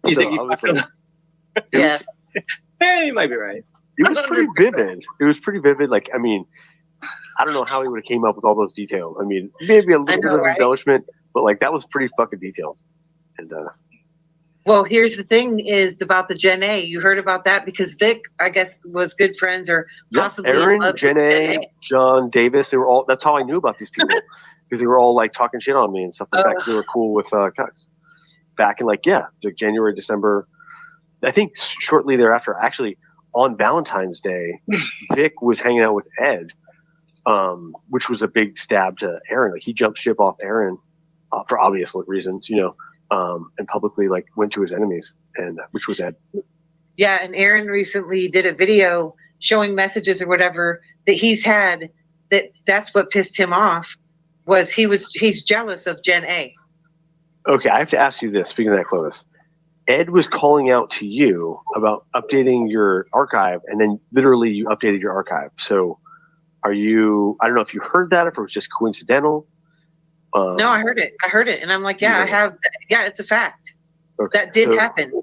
You So think he I was fucked like, him? Yeah. Hey, you might be right. It was pretty vivid. It was pretty vivid. Like, I mean, I don't know how he would have came up with all those details. I mean, maybe a little bit of embellishment, but like that was pretty fucking detailed. And well, here's the thing is about the Gen A. You heard about that because Vic, I guess, was good friends or possibly Aaron, Jen A, John Davis, they were all. That's how I knew about these people because they were all like talking shit on me and stuff like that. Because they were cool with cuts back in like January, December. I think shortly thereafter, actually on Valentine's Day, Vic was hanging out with Ed, which was a big stab to Aaron. Like he jumped ship off Aaron for obvious reasons, you know. And publicly like went to his enemies, and which was Ed. Yeah, and Aaron recently did a video showing messages or whatever that he's had. That's what pissed him off. He's jealous of Gen A. Okay, I have to ask you this. Speaking of that, Clovis, Ed was calling out to you about updating your archive, and then literally you updated your archive. So, are you? I don't know if you heard that, if it was just coincidental. No, I heard it, and I'm like, I have. Yeah, it's a fact. Okay, that did happen.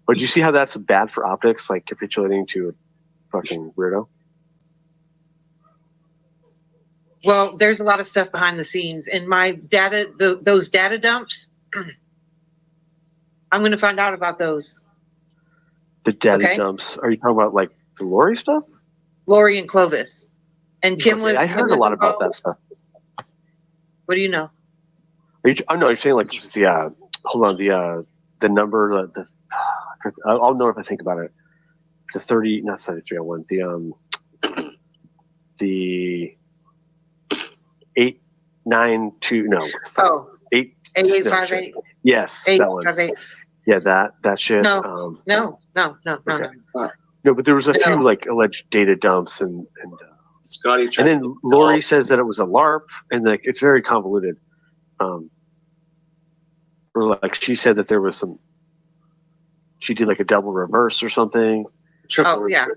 But you see how that's bad for optics, like capitulating to a fucking weirdo? Well, there's a lot of stuff behind the scenes, and my data, those data dumps. I'm going to find out about those. The data dumps. Are you talking about like the Lori stuff? Lori and Clovis, and Kim was. I heard a lot about that stuff. What do you know? You're saying like the hold on the number I'll know if I think about it. The 30, not 33. I want the 892. No. 8858. Yes, that one. Yeah, that shit. No. No. No, but there was a few like alleged data dumps and Scotty. And then Lori says that it was a LARP, and like it's very convoluted. Or like she said that there was she did like a double reverse or something. Yeah.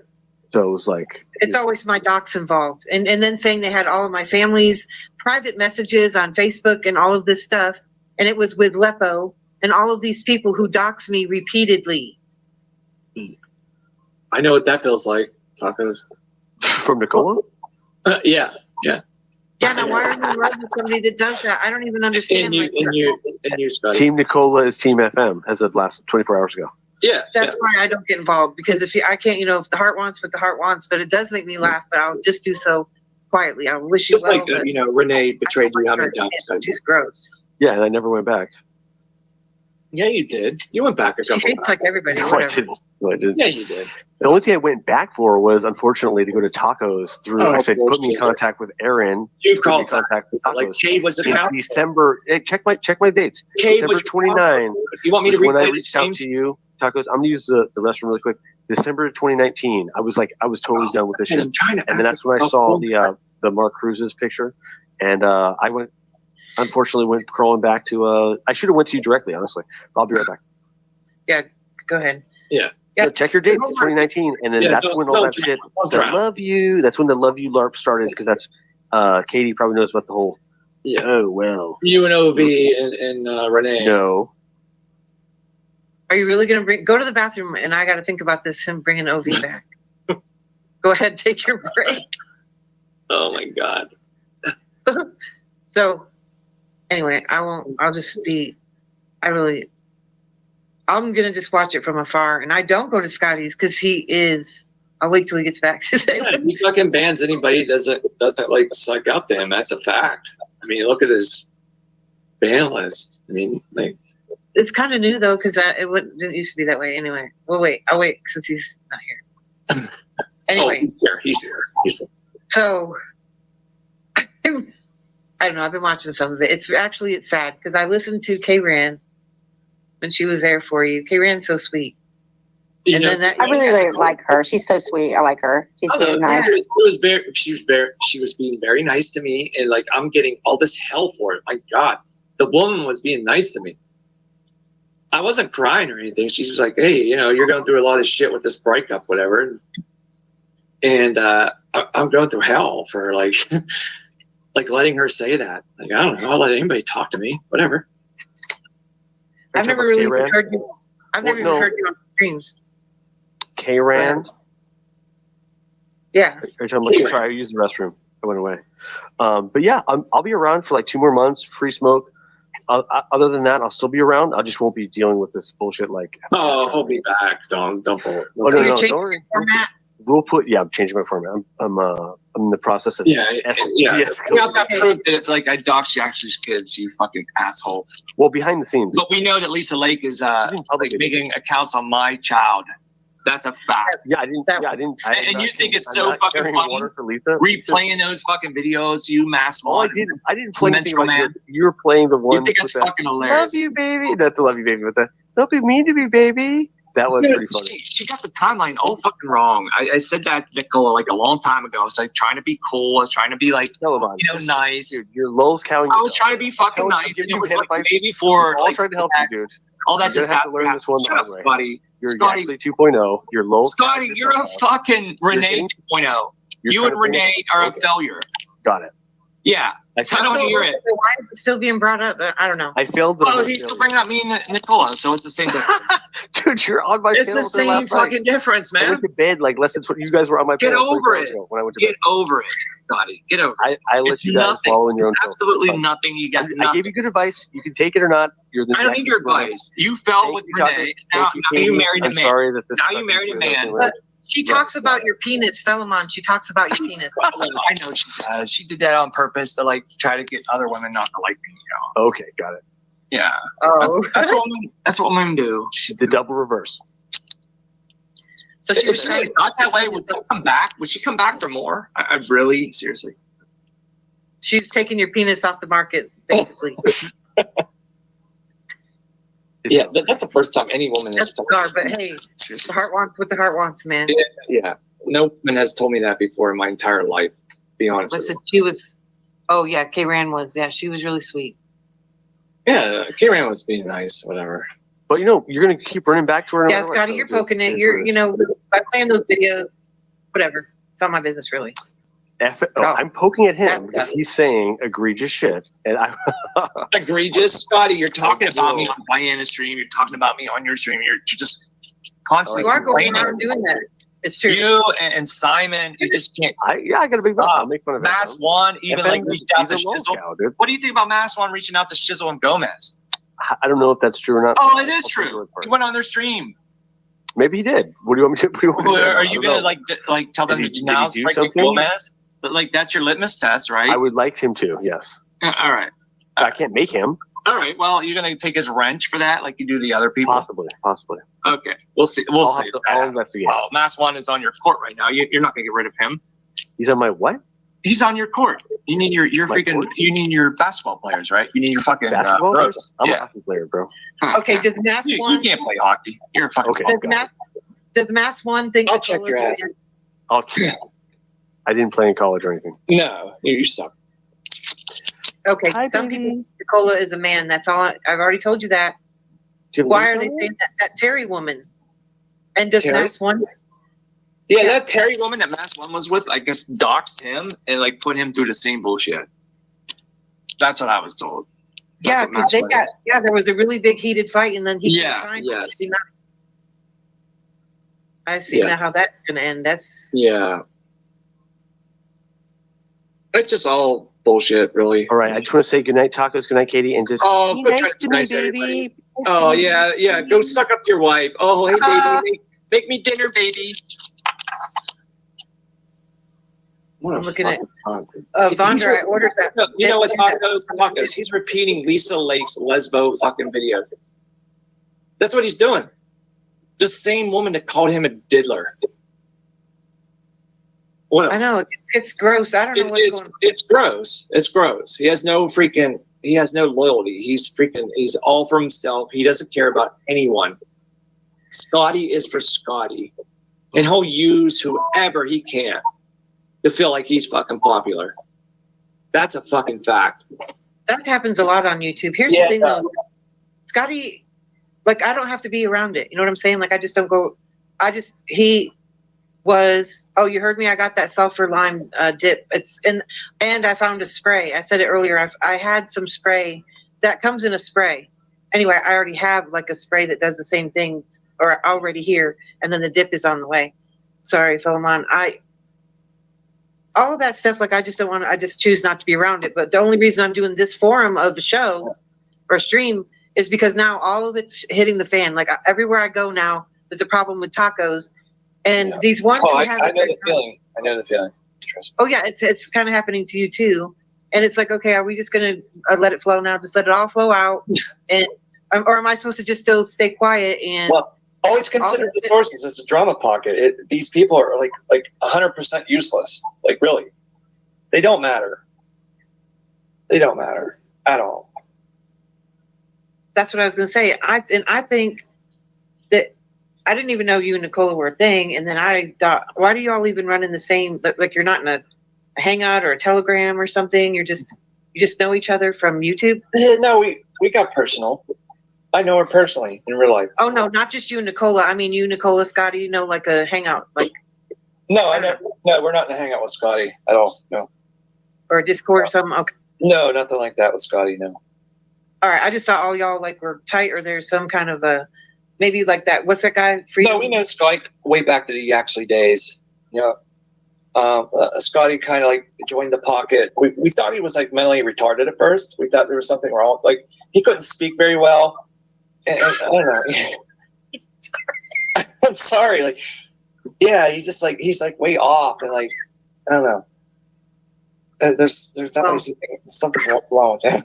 So it was like it's always my docs involved, and then saying they had all of my family's private messages on Facebook and all of this stuff, and it was with Lepo and all of these people who dox me repeatedly. I know what that feels like. Tacos from Nicola. Yeah. Yeah, now why are you in love with somebody that does that? I don't even understand. And you, Scotty. Team Nicola is Team FM as of last 24 hours ago. Yeah. That's why I don't get involved, because if I can't, if the heart wants what the heart wants, but it does make me laugh, but I'll just do so quietly. I wish you well. Just like, Renee betrayed you how many times? She's gross. Yeah, and I never went back. Yeah, you did. You went back a couple times. It's like everybody. No, I didn't. Yeah, you did. The only thing I went back for was, unfortunately, to go to tacos through. I said, put me in contact with Aaron. You called contact with tacos. Like Cade was account. December. Hey, check my dates. Cade December 29. You want me to when I replay reached out to you, tacos. I'm gonna use the restroom really quick. December 2019. I was totally done with this shit. And then that's when I saw the Mark Cruz's picture, and I went. Unfortunately, went crawling back to. I should have went to you directly, honestly. I'll be right back. Yeah, go ahead. Yeah. So check your dates, 2019, and then that's when all that shit. Love you. That's when the Love You LARP started, because that's Katie probably knows about the whole. Yeah. Oh well. You and Ov and Renee. No. Are you really gonna go to the bathroom? And I got to think about this. Him bringing Ov back. Go ahead, take your break. Oh my God. So, anyway, I won't. I'll just be. I'm gonna just watch it from afar, and I don't go to Scotty's because he is. I'll wait till he gets back. Yeah, he fucking bans anybody doesn't like suck up to him. That's a fact. I mean, look at his ban list. I mean, like it's kind of new though, because didn't used to be that way anyway. Well, I'll wait since he's not here. Anyway, he's here. So I don't know. I've been watching some of it. It's sad because I listened to K-Ran when she was there for you. K-Ran's so sweet. And then that, I really like her. She's so sweet. I like her. She's Although, very nice. she was being very nice to me, and like I'm getting all this hell for it. My God, the woman was being nice to me. I wasn't crying or anything. She's just like, hey, you're going through a lot of shit with this breakup, whatever. And I'm going through hell for like, like letting her say that. Like, I don't know. I'll let anybody talk to me, whatever. I've never really heard you. I've never even heard you on streams. K-Ran? Yeah. Every time I'm sorry, I used the restroom. I went away. But yeah, I'll be around for like 2 more months, free smoke. Other than that, I'll still be around. I just won't be dealing with this bullshit. Like, oh, he'll be back. Don't pull it. Oh, no, don't worry. We'll put. Yeah, I'm changing my format. I'm in the process of. Yeah. We have that proof that it's like I doxed Ashley's kids. You fucking asshole. Well, behind the scenes. But we know that Lisa Lake is like making accounts on my child. That's a fact. Yeah, I didn't. And you think it's so fucking funny for Lisa? replaying those fucking videos, you mass one. I didn't play anything like you were playing the one. You think it's fucking hilarious? Love you, baby. Not the love you, baby, but the don't be mean to me, baby. That was pretty funny. She got the timeline all fucking wrong. I said that to Nicola like a long time ago. I was like trying to be cool. I was trying to be like, nice. Dude, you're Lowe's counting. I was trying to be fucking nice. It was like maybe for all trying to help you, dude. All that just have to learn this one. Shut up, Scotty. You're Scotty. actually 2.0. You're Lowe's. Scotty, you're a fucking Renee 2.0. You and Renee are a failure. Got it. Yeah. I don't hear it. Why is it still being brought up? I don't know. I failed. Well, he's still bringing up me and Nicola, so it's the same difference. Dude, you're on my. It's the same fucking difference, man. I went to bed like less than 20. You guys were on my. Get over it. When I went to bed. Get over it, Scotty. Get over it. I let you guys swallow in your own. Absolutely nothing. You got. I gave you good advice. You can take it or not. You're the. I don't need your advice. You fell with Renee. Now you married a man. Sorry that this. Now you married a man. She talks about your penis, Philemon. She talks about your penis. I know she does. She did that on purpose to like try to get other women not to like me. Okay, got it. Yeah. Oh, that's what women do. She did double reverse. So she was not that way. Would she come back? Would she come back for more? I really, seriously. She's taking your penis off the market, basically. Yeah, that's the first time any woman has told me. But hey, the heart wants what the heart wants, man. Yeah. No woman has told me that before in my entire life. Be honest. Listen, she was. Oh yeah, K-Ran was. Yeah, she was really sweet. Yeah, K-Ran was being nice, whatever. But you're gonna keep running back to her. Yeah, Scotty, you're poking it. You're, by playing those videos, whatever. It's not my business, really. I'm poking at him because he's saying egregious shit, and I egregious. Scotty, you're talking about me on Diana's stream. You're talking about me on your stream. You're just constantly. You are going around doing that. It's true. You and Simon, you just can't. I gotta be. I'll make fun of Mass One, even like reached out to Shizzle. What do you think about Mass One reaching out to Shizzle and Gomez? I don't know if that's true or not. Oh, it is true. He went on their stream. Maybe he did. What do you want me to? Are you gonna like tell them to denounce Gomez? But like that's your litmus test, right? I would like him to. Yes. All right. I can't make him. All right. Well, you're gonna take his wrench for that, like you do the other people. Possibly. Okay. We'll see. We'll see. I'll investigate. Well, Mass One is on your court right now. You're not gonna get rid of him. He's on my what? He's on your court. You need your freaking. Court? You need your basketball players, right? You need your fucking basketball players. I'm a hockey player, bro. Okay. Does Mass One? You can't play hockey. You're a fucking. Okay. Does Mass One think? I'll check your ass. I'll check. I didn't play in college or anything. No, you suck. Okay, some people Nicola is a man. That's all. I've already told you that. Why are they saying that Terry woman? And does Mass One? Yeah, that Terry woman that Mass One was with, I guess, doxed him and like put him through the same bullshit. That's what I was told. Yeah, because they got there was a really big heated fight, and then he I've seen how that's gonna end. That's It's just all bullshit, really. All right, I just want to say goodnight, tacos. Goodnight, Katie, and just be nice to me, baby. Oh yeah. Go suck up to your wife. Oh hey, baby, make me dinner, baby. I'm looking at Vondra. I ordered that. You know what, tacos? He's repeating Lisa Lake's lesbo fucking videos. That's what he's doing. The same woman that called him a diddler. I know it's gross. I don't know what's going on. It's gross. It's gross. He has no loyalty. He's all for himself. He doesn't care about anyone. Scotty is for Scotty. And he'll use whoever he can to feel like he's fucking popular. That's a fucking fact. That happens a lot on YouTube. Here's the thing though. Scotty, like, I don't have to be around it. You know what I'm saying? Like, I just don't go. He was, oh, you heard me? I got that sulfur lime dip. And I found a spray. I said it earlier. I had some spray that comes in a spray. Anyway, I already have like a spray that does the same thing, or already here. And then the dip is on the way. Sorry, Philemon. All of that stuff, like, I just don't want to, I just choose not to be around it. But the only reason I'm doing this forum of the show or stream is because now all of it's hitting the fan. Like, everywhere I go now, there's a problem with tacos. And these ones I know the feeling. I know the feeling. Trust me. Oh yeah, it's kind of happening to you too. And it's like, okay, are we just gonna let it flow now? Just let it all flow out, and or am I supposed to just still stay quiet and? Well, always consider the sources. It's a drama pocket. These people are like 100% useless. Like, really, they don't matter. They don't matter at all. That's what I was gonna say. I think that I didn't even know you and Nicola were a thing, and then I thought, why do y'all even run in the same? Like, you're not in a Hangout or a Telegram or something. You just know each other from YouTube. No, we got personal. I know her personally in real life. Oh no, not just you and Nicola. I mean, you, Nicola, Scotty. You know, like a Hangout, like. No, no, we're not in a Hangout with Scotty at all. No. Or a Discord or something. Okay. No, nothing like that with Scotty. No. All right, I just thought all y'all like were tight, or there's some kind of a maybe like that. What's that guy? No, we know Scotty way back to the Yaxley days. Yeah. Scotty kind of like joined the pocket. We thought he was like mentally retarded at first. We thought there was something wrong. Like, he couldn't speak very well. And I don't know. I'm sorry. Like, yeah, he's just like, he's like way off, and like, I don't know. There's definitely something wrong with him.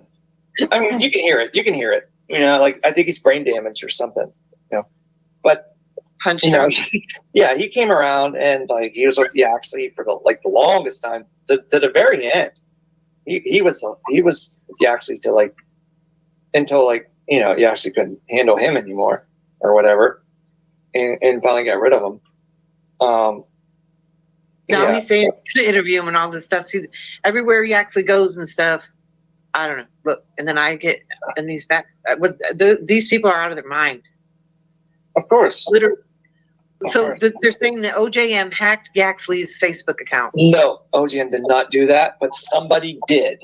I mean, you can hear it. You can hear it. You know, like, I think he's brain damaged or something. You know, but. You know, yeah, he came around, and like, he was with Yaxley for the longest time to the very end. He was with Yaxley to like until like, you know, Yaxley couldn't handle him anymore or whatever, and finally got rid of him. Now he's saying to interview him and all this stuff. See, everywhere Yaxley goes and stuff. I don't know. Look, and then I get in these back. These people are out of their mind. Of course. Literally. So they're saying that OJM hacked Yaxley's Facebook account. No, OJM did not do that, but somebody did.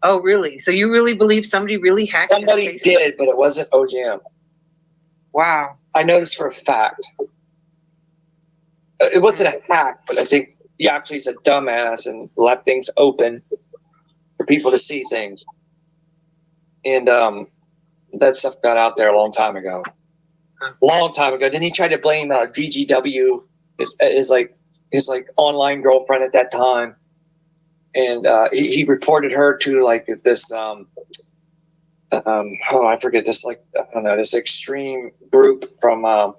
Oh, really? So you really believe somebody really hacked? Somebody did, but it wasn't OJM. Wow. I know this for a fact. It wasn't a hack, but I think Yaxley's a dumbass and left things open for people to see things. And that stuff got out there a long time ago. Long time ago. Then he tried to blame DGW, his online girlfriend at that time, and he reported her to like this I forget this, like, I don't know, this extreme group from I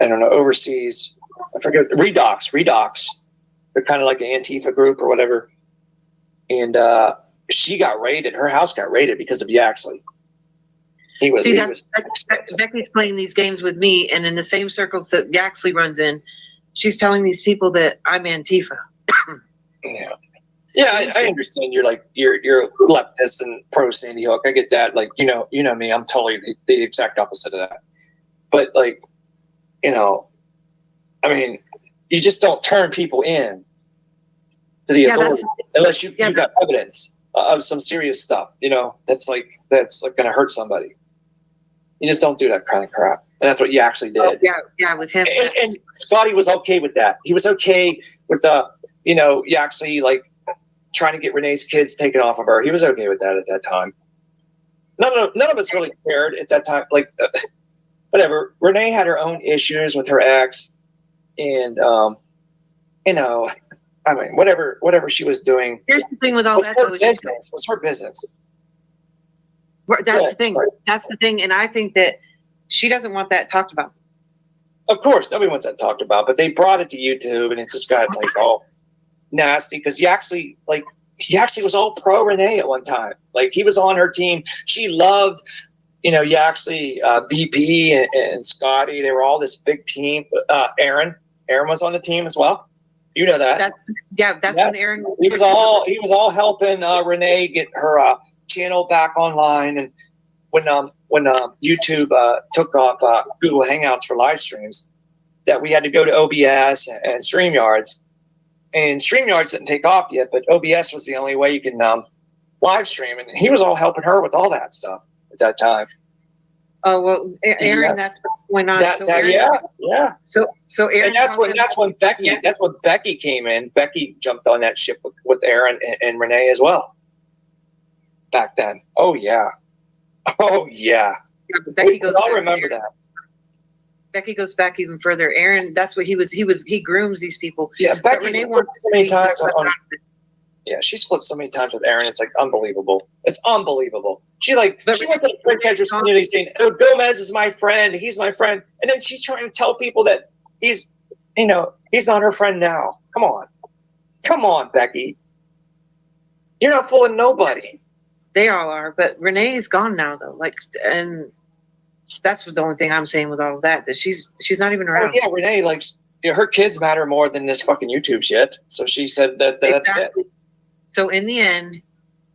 don't know, overseas. I forget, Redox. They're kind of like an Antifa group or whatever, and she got raided. Her house got raided because of Yaxley. Becky's playing these games with me, and in the same circles that Yaxley runs in, she's telling these people that I'm Antifa. Yeah, I understand. You're leftist and pro Sandy Hook. I get that. Like, you know me. I'm totally the exact opposite of that. But like, you know, I mean, you just don't turn people in to the authority unless you got evidence of some serious stuff. You know, that's like going to hurt somebody. You just don't do that kind of crap. And that's what you actually did. Oh, yeah, with him. And Scotty was okay with that. He was okay with you actually like trying to get Renee's kids taken off of her. He was okay with that at that time. None of us really cared at that time. Like, whatever. Renee had her own issues with her ex, and you know, I mean, whatever she was doing. Here's the thing with all that, though. Was her business. That's the thing. Right. That's the thing, and I think that she doesn't want that talked about. Of course, nobody wants that talked about, but they brought it to YouTube, and it just got like all nasty because he actually was all pro Renee at one time. Like, he was on her team. She loved, Yaxley, VP, and Scotty, they were all this big team. Aaron was on the team as well. You know that. That's when Aaron. He was all helping Renee get her channel back online, and when YouTube took off Google Hangouts for live streams, that we had to go to OBS and StreamYards, and StreamYards didn't take off yet, but OBS was the only way you can live stream, and he was all helping her with all that stuff at that time. Oh well, Aaron, that's what's going on. Yeah. So Aaron, and that's when Becky came in. Becky jumped on that ship with Aaron and Renee as well. Back then. Oh yeah. Becky goes. I'll remember that. Becky goes back even further. Aaron, that's what he grooms these people. Yeah, Becky's Renee flipped so many times she's flipped so many times with Aaron. It's like unbelievable. It's unbelievable. She went to the Prick Catchers community saying, "Oh, Gomez is my friend. He's my friend," and then she's trying to tell people that he's not her friend now. Come on, Becky. You're not fooling nobody. They all are, but Renee is gone now, though. And that's the only thing I'm saying with all of that. That she's not even around. Oh, yeah, Renee, her kids matter more than this fucking YouTube shit. So she said that's exactly. it. So in the end,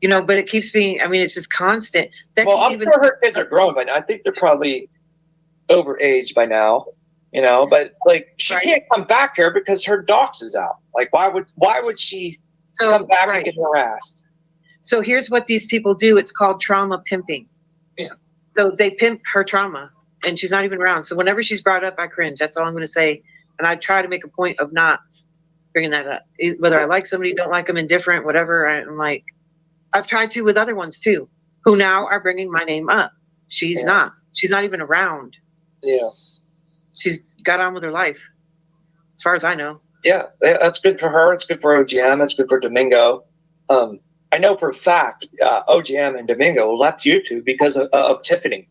but it keeps being. I mean, it's just constant. Well, I'm sure her kids are grown by now. I think they're probably overaged by now. But she can't come back here because her dox is out. Why would she come back and get harassed? So here's what these people do. It's called trauma pimping. Yeah. So they pimp her trauma, and she's not even around. So whenever she's brought up, I cringe. That's all I'm going to say. And I try to make a point of not bringing that up. Whether I like somebody, don't like them, indifferent, whatever. I'm like, I've tried to with other ones too, who now are bringing my name up. She's not. She's not even around. Yeah. She's got on with her life, as far as I know. Yeah, that's good for her. It's good for OGM. It's good for Domingo. I know for a fact OGM and Domingo left YouTube because of Tiffany.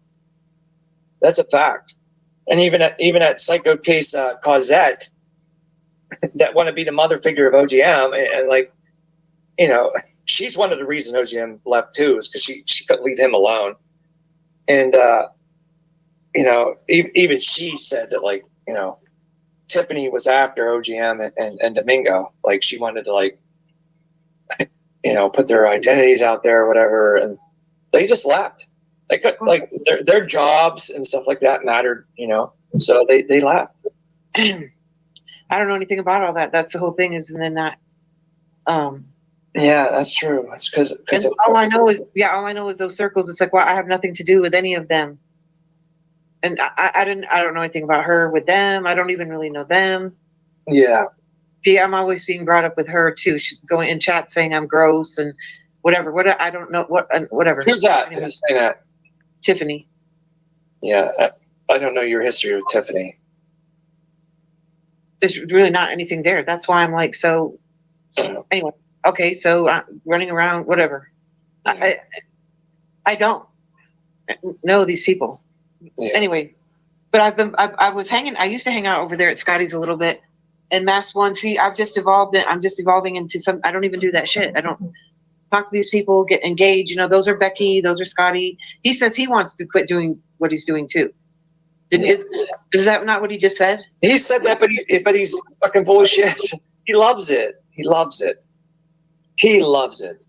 That's a fact. And even at Psycho Case Causette, that want to be the mother figure of OGM, and she's one of the reasons OGM left too, is because she couldn't leave him alone. And even she said that Tiffany was after OGM and Domingo. She wanted to put their identities out there or whatever, and they just left. They could their jobs and stuff like that mattered, so they left. I don't know anything about all that. That's the whole thing, is, and then that. Yeah, that's true. It's because all I know is those circles. It's like, well, I have nothing to do with any of them, and I don't know anything about her with them. I don't even really know them. Yeah. See, I'm always being brought up with her too. She's going in chat saying I'm gross and whatever. I don't know whatever. Who's that? Who's saying that? Tiffany. Yeah, I don't know your history with Tiffany. There's really not anything there. That's why I'm like, so. Anyway, okay, so I'm running around, whatever. I don't know these people. Yeah. Anyway, but I used to hang out over there at Scotty's a little bit. And Mass One, see, I'm just evolving into some. I don't even do that shit. I don't talk to these people, get engaged. Those are Becky, those are Scotty. He says he wants to quit doing what he's doing too. Is that not what he just said? He said that, but he's fucking full of shit. He loves it. He loves it. He loves it.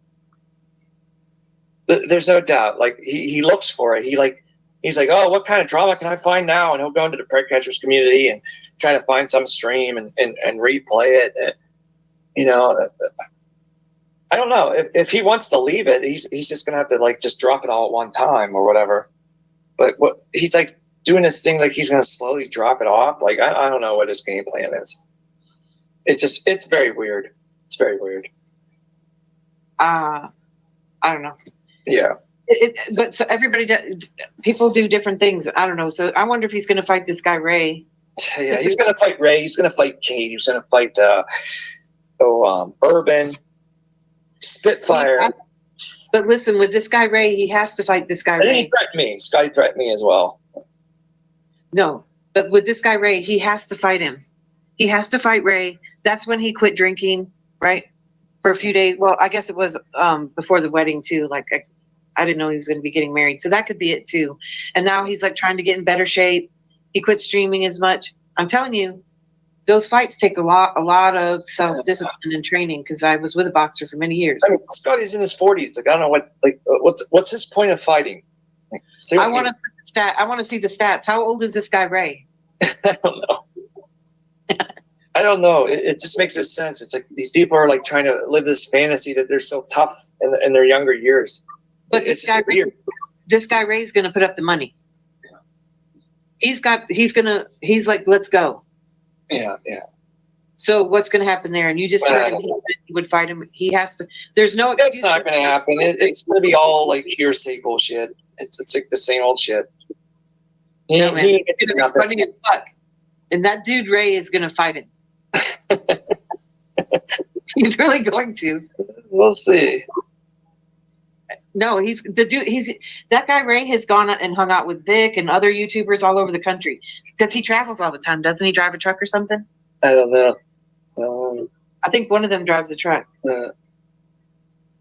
There's no doubt. He looks for it. He's like, oh, what kind of drama can I find now? And he'll go into the Prick Catchers community and try to find some stream and replay it. I don't know if he wants to leave it. He's just gonna have to just drop it all at one time or whatever. But what he's doing this thing, he's gonna slowly drop it off. I don't know what his game plan is. It's very weird. It's very weird. I don't know. Yeah. But so people do different things. I don't know. So I wonder if he's going to fight this guy, Ray. Yeah, he's going to fight Ray. He's going to fight Kate. He's going to fight Urban, Spitfire. But listen, with this guy, Ray, he has to fight this guy, Ray. He threatened me. Scotty threatened me as well. No, but with this guy, Ray, he has to fight him. He has to fight Ray. That's when he quit drinking, right? For a few days. Well, I guess it was before the wedding too. I didn't know he was going to be getting married. So that could be it too. And now he's like trying to get in better shape. He quit streaming as much. I'm telling you, those fights take a lot of self-discipline and training, because I was with a boxer for many years. I mean, Scotty's in his 40s. Like, I don't know what's his point of fighting? Like, I want to see the stats. How old is this guy, Ray? I don't know. I don't know. It just makes no sense. It's like these people are like trying to live this fantasy that they're so tough in their younger years. But this guy Ray's going to put up the money. He's like, let's go. Yeah. So what's going to happen there? And you just heard him. He would fight him. He has to. There's no. That's not going to happen. It's going to be all like hearsay bullshit. It's like the same old shit. No, man. It's going to be funny as fuck. And that dude Ray is going to fight him. He's really going to. We'll see. No, that guy Ray has gone and hung out with Vic and other YouTubers all over the country, because he travels all the time. Doesn't he drive a truck or something? I don't know. I think one of them drives a truck. I'm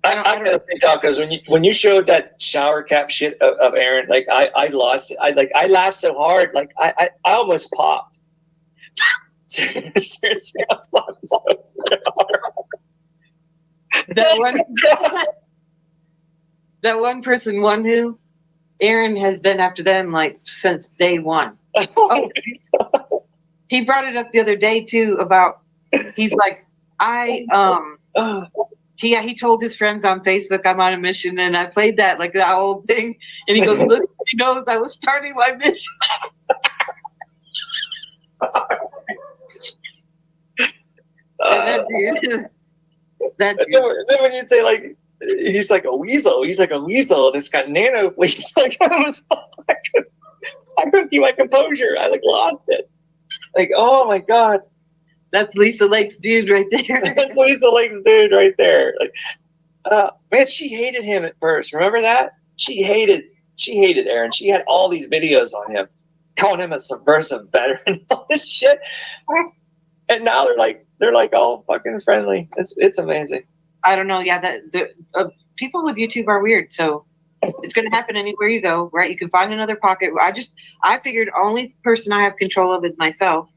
gonna say, tacos. When you showed that shower cap shit of Aaron, like I lost it. I laughed so hard, like I almost popped. Seriously, I was laughing so hard. That one person, who Aaron has been after them like since day one. Oh, he brought it up the other day too about, he's like, he told his friends on Facebook, I'm on a mission, and I played that like that old thing, and he goes, look, he knows I was starting my mission. That dude. Then when you say like, he's like a weasel, and it's got nano fleas. Like, I couldn't keep my composure. I like lost it. Like, oh my god, that's Lisa Lake's dude right there. That's Lisa Lake's dude right there. Like, man, she hated him at first. Remember that? She hated Aaron. She had all these videos on him, calling him a subversive veteran, all this shit. And now they're like all fucking friendly. It's amazing. I don't know. Yeah, the people with YouTube are weird. So it's going to happen anywhere you go, right? You can find another pocket. I figured only person I have control of is myself.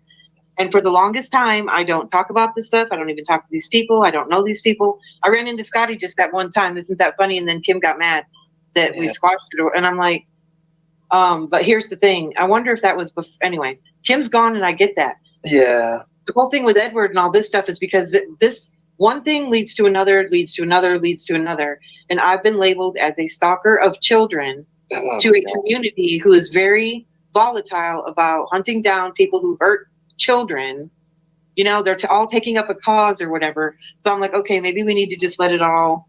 And for the longest time, I don't talk about this stuff. I don't even talk to these people. I don't know these people. I ran into Scotty just that one time. Isn't that funny? And then Kim got mad that we squashed it. And I'm like, but here's the thing. I wonder if that was anyway. Kim's gone, and I get that. Yeah. The whole thing with Edward and all this stuff is because this one thing leads to another, leads to another, leads to another. And I've been labeled as a stalker of children to a community who is very volatile about hunting down people who hurt children. You know, they're all taking up a cause or whatever. So I'm like, okay, maybe we need to just let it all.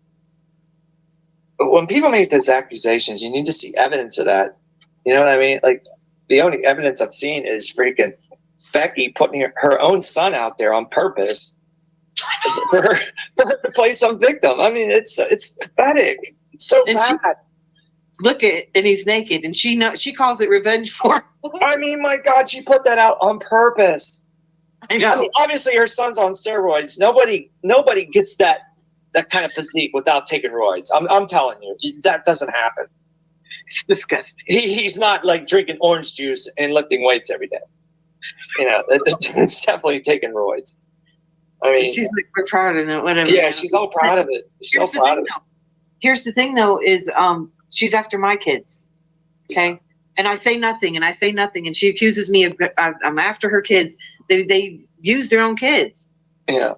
But when people make those accusations, you need to see evidence of that. You know what I mean? Like, the only evidence I've seen is freaking Becky putting her own son out there on purpose for her to play some victim. I mean, it's pathetic. It's so bad. And he's naked, and she calls it revenge porn. I mean, my God, she put that out on purpose. I know. I mean, obviously, her son's on steroids. Nobody gets that kind of physique without taking roids. I'm telling you, that doesn't happen. It's disgusting. He's not like drinking orange juice and lifting weights every day. You know, it's definitely taking roids. I mean, she's like, we're proud of it, whatever. Yeah, she's all proud of it. Here's the thing, though, is she's after my kids. Okay, and I say nothing, and she accuses me of I'm after her kids. They use their own kids. Yeah,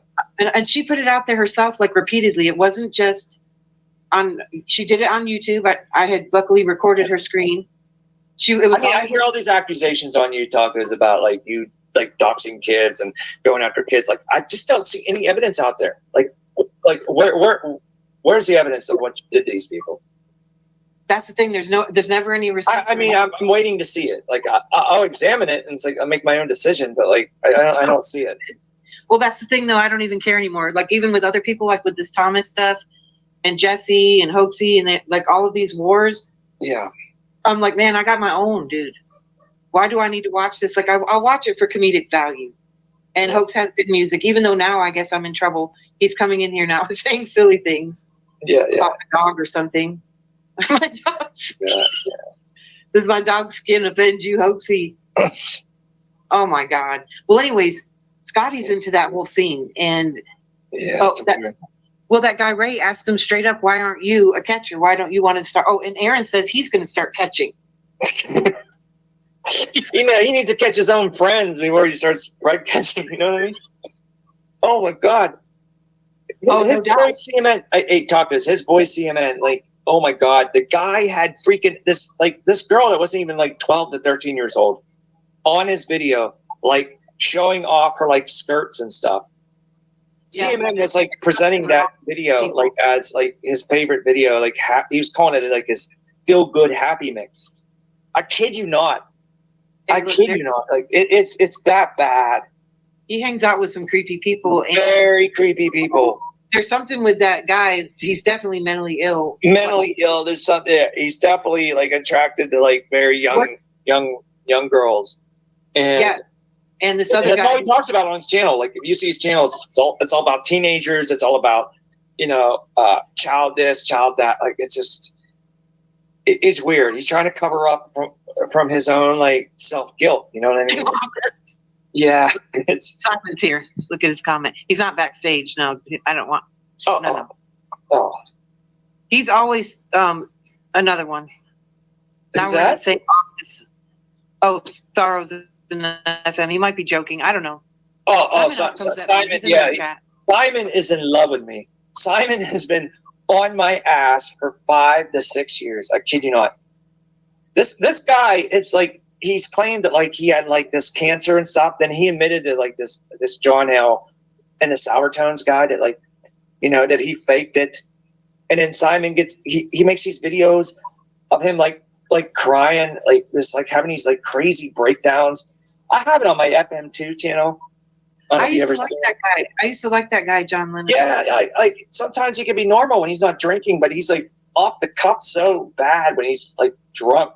and she put it out there herself, like repeatedly. It wasn't just on. She did it on YouTube. I had luckily recorded her screen. I hear all these accusations on you, tacos, about like you like doxing kids and going after kids. Like, I just don't see any evidence out there. Like where's the evidence of what you did to these people? That's the thing. There's never any receipts. I mean, I'm waiting to see it. Like, I'll examine it, and it's like I'll make my own decision. But like, I don't see it. Well, that's the thing, though. I don't even care anymore. Like, even with other people, like with this Thomas stuff, and Jesse and Hoaxy, and like all of these wars. Yeah. I'm like, man, I got my own, dude. Why do I need to watch this? Like, I'll watch it for comedic value. And Hoax has good music, even though now I guess I'm in trouble. He's coming in here now saying silly things. Yeah. About a dog or something. My dog's Yeah. Does my dog's skin offend you, Hoaxy? Oh my God. Well, anyways, Scotty's into that whole scene, and that guy Ray asked him straight up, "Why aren't you a catcher? Why don't you want to start?" Oh, and Aaron says he's going to start catching. He needs to catch his own friends before he starts catching. You know what I mean? Oh my God. Oh, his boy CMN. Hey, talk this. His boy CMN. Like, oh my God, the guy had freaking this girl that wasn't even like 12 to 13 years old on his video, like showing off her like skirts and stuff. Yeah. CMN was like presenting that video like as like his favorite video. Like he was calling it like his feel good happy mix. I kid you not. I kid you not. Like it's that bad. He hangs out with some creepy people. Very creepy people. There's something with that guy. He's definitely mentally ill. Mentally ill. There's something. He's definitely like attracted to like very young girls. And yeah. And this other guy. That's all he talks about on his channel. Like if you see his channel, it's all about teenagers. It's all about child this, child that. Like it's just it's weird. He's trying to cover up from his own like self guilt. You know what I mean? Yeah, it's Simon's here. Look at his comment. He's not backstage. No, I don't want. No. He's always another one. Is that? Sorrows in the FM. He might be joking. I don't know. Simon. Yeah, Simon is in love with me. Simon has been on my ass for 5 to 6 years. I kid you not. This guy, it's like. He's claimed that like he had like this cancer and stuff. Then he admitted to like this John L. and the Sour Tones guy that like, that he faked it. And then Simon he makes these videos of him like crying, like this, like having these like crazy breakdowns. I have it on my FM2 channel. I used to like that guy, John Lennon. Yeah, like sometimes he can be normal when he's not drinking, but he's like off the cuff so bad when he's like drunk.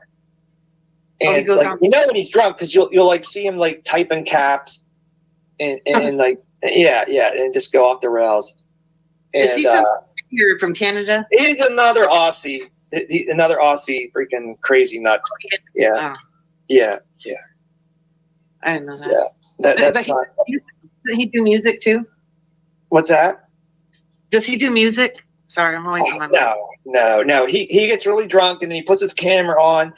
And he goes like, on. when he's drunk, because you'll like see him like type in caps and like and just go off the rails. And, is he from Canada? He's another Aussie, freaking crazy nut. Yeah, yeah. I didn't know that. Yeah, that's. Does he do music too? What's that? Does he do music? Sorry, I'm away from my mic. No. He gets really drunk and then he puts his camera on.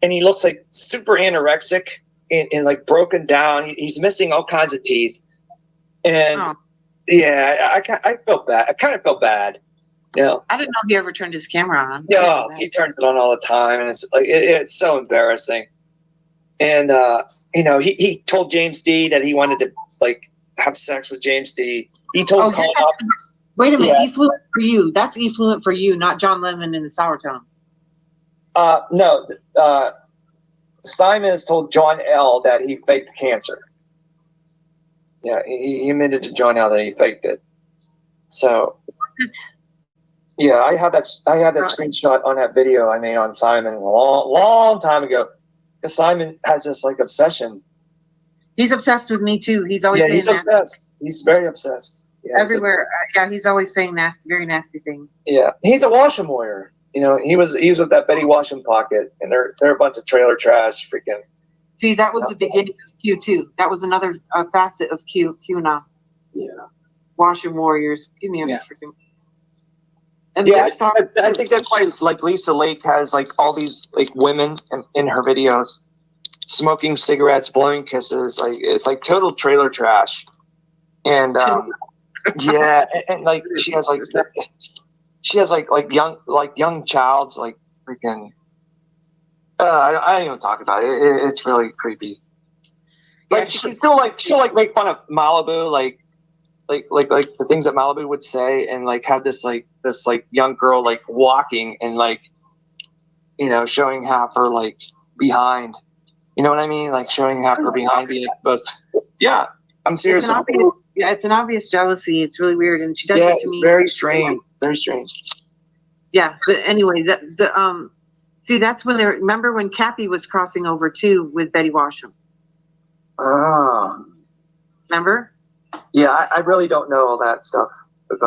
And he looks like super anorexic and like broken down. He's missing all kinds of teeth. And I felt bad. I kind of felt bad. I didn't know he ever turned his camera on. Yeah, he turns it on all the time. And it's like, it's so embarrassing. And, he told James D that he wanted to like have sex with James D. He told Colin up. Wait a minute. Effluent for you. That's effluent for you, not John Lemon in the Sour Tone. No, Simon has told John L. that he faked cancer. Yeah, he admitted to John L. that he faked it. So, yeah, I had that screenshot on that video I made on Simon a long time ago. Because Simon has this like obsession. He's obsessed with me too. He's always saying he's obsessed. He's very obsessed. Yeah, everywhere. He's always saying very nasty things. Yeah, he's a Washam warrior. He was with that Betty Washam pocket, and they're a bunch of trailer trash, freaking. See, that was the beginning of Q too. That was another facet of Q now. Yeah. Washam warriors. Give me a freaking. I think that's why like Lisa Lake has like all these like women in her videos, smoking cigarettes, blowing kisses. Like it's like total trailer trash, and and like she has like young childs like freaking. I don't even talk about it. It's really creepy. Like she'll make fun of Malibu, like the things that Malibu would say, and like have this young girl like walking and like showing half her like behind. You know what I mean? Like showing half her behind being exposed. Yeah, I'm serious. It's an obvious jealousy. It's really weird, and she does it to me. Very strange. Very strange. Yeah, but anyway, see, that's when remember when Cappy was crossing over too with Betty Washam. Remember? Yeah, I really don't know all that stuff.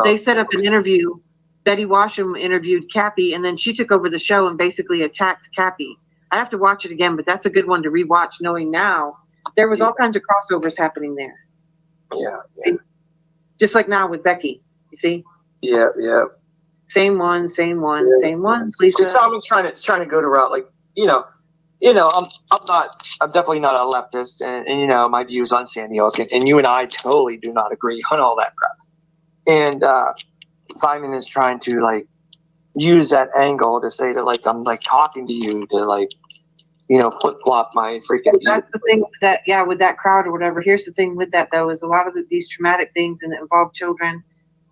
They set up an interview Betty Washam interviewed Cappy, and then she took over the show and basically attacked Cappy. I have to watch it again, but that's a good one to rewatch, knowing now there was all kinds of crossovers happening there. Yeah. Just like now with Becky, you see? Yeah. Same one. Lisa. So I'm trying to go to route, like, I'm definitely not a leftist, and my views on Sandy Hook, and you and I totally do not agree on all that crap. And Simon is trying to like use that angle to say that like I'm like talking to you to like flip flop my freaking. That's the thing with that, with that crowd or whatever. Here's the thing with that though, is a lot of these traumatic things and that involve children.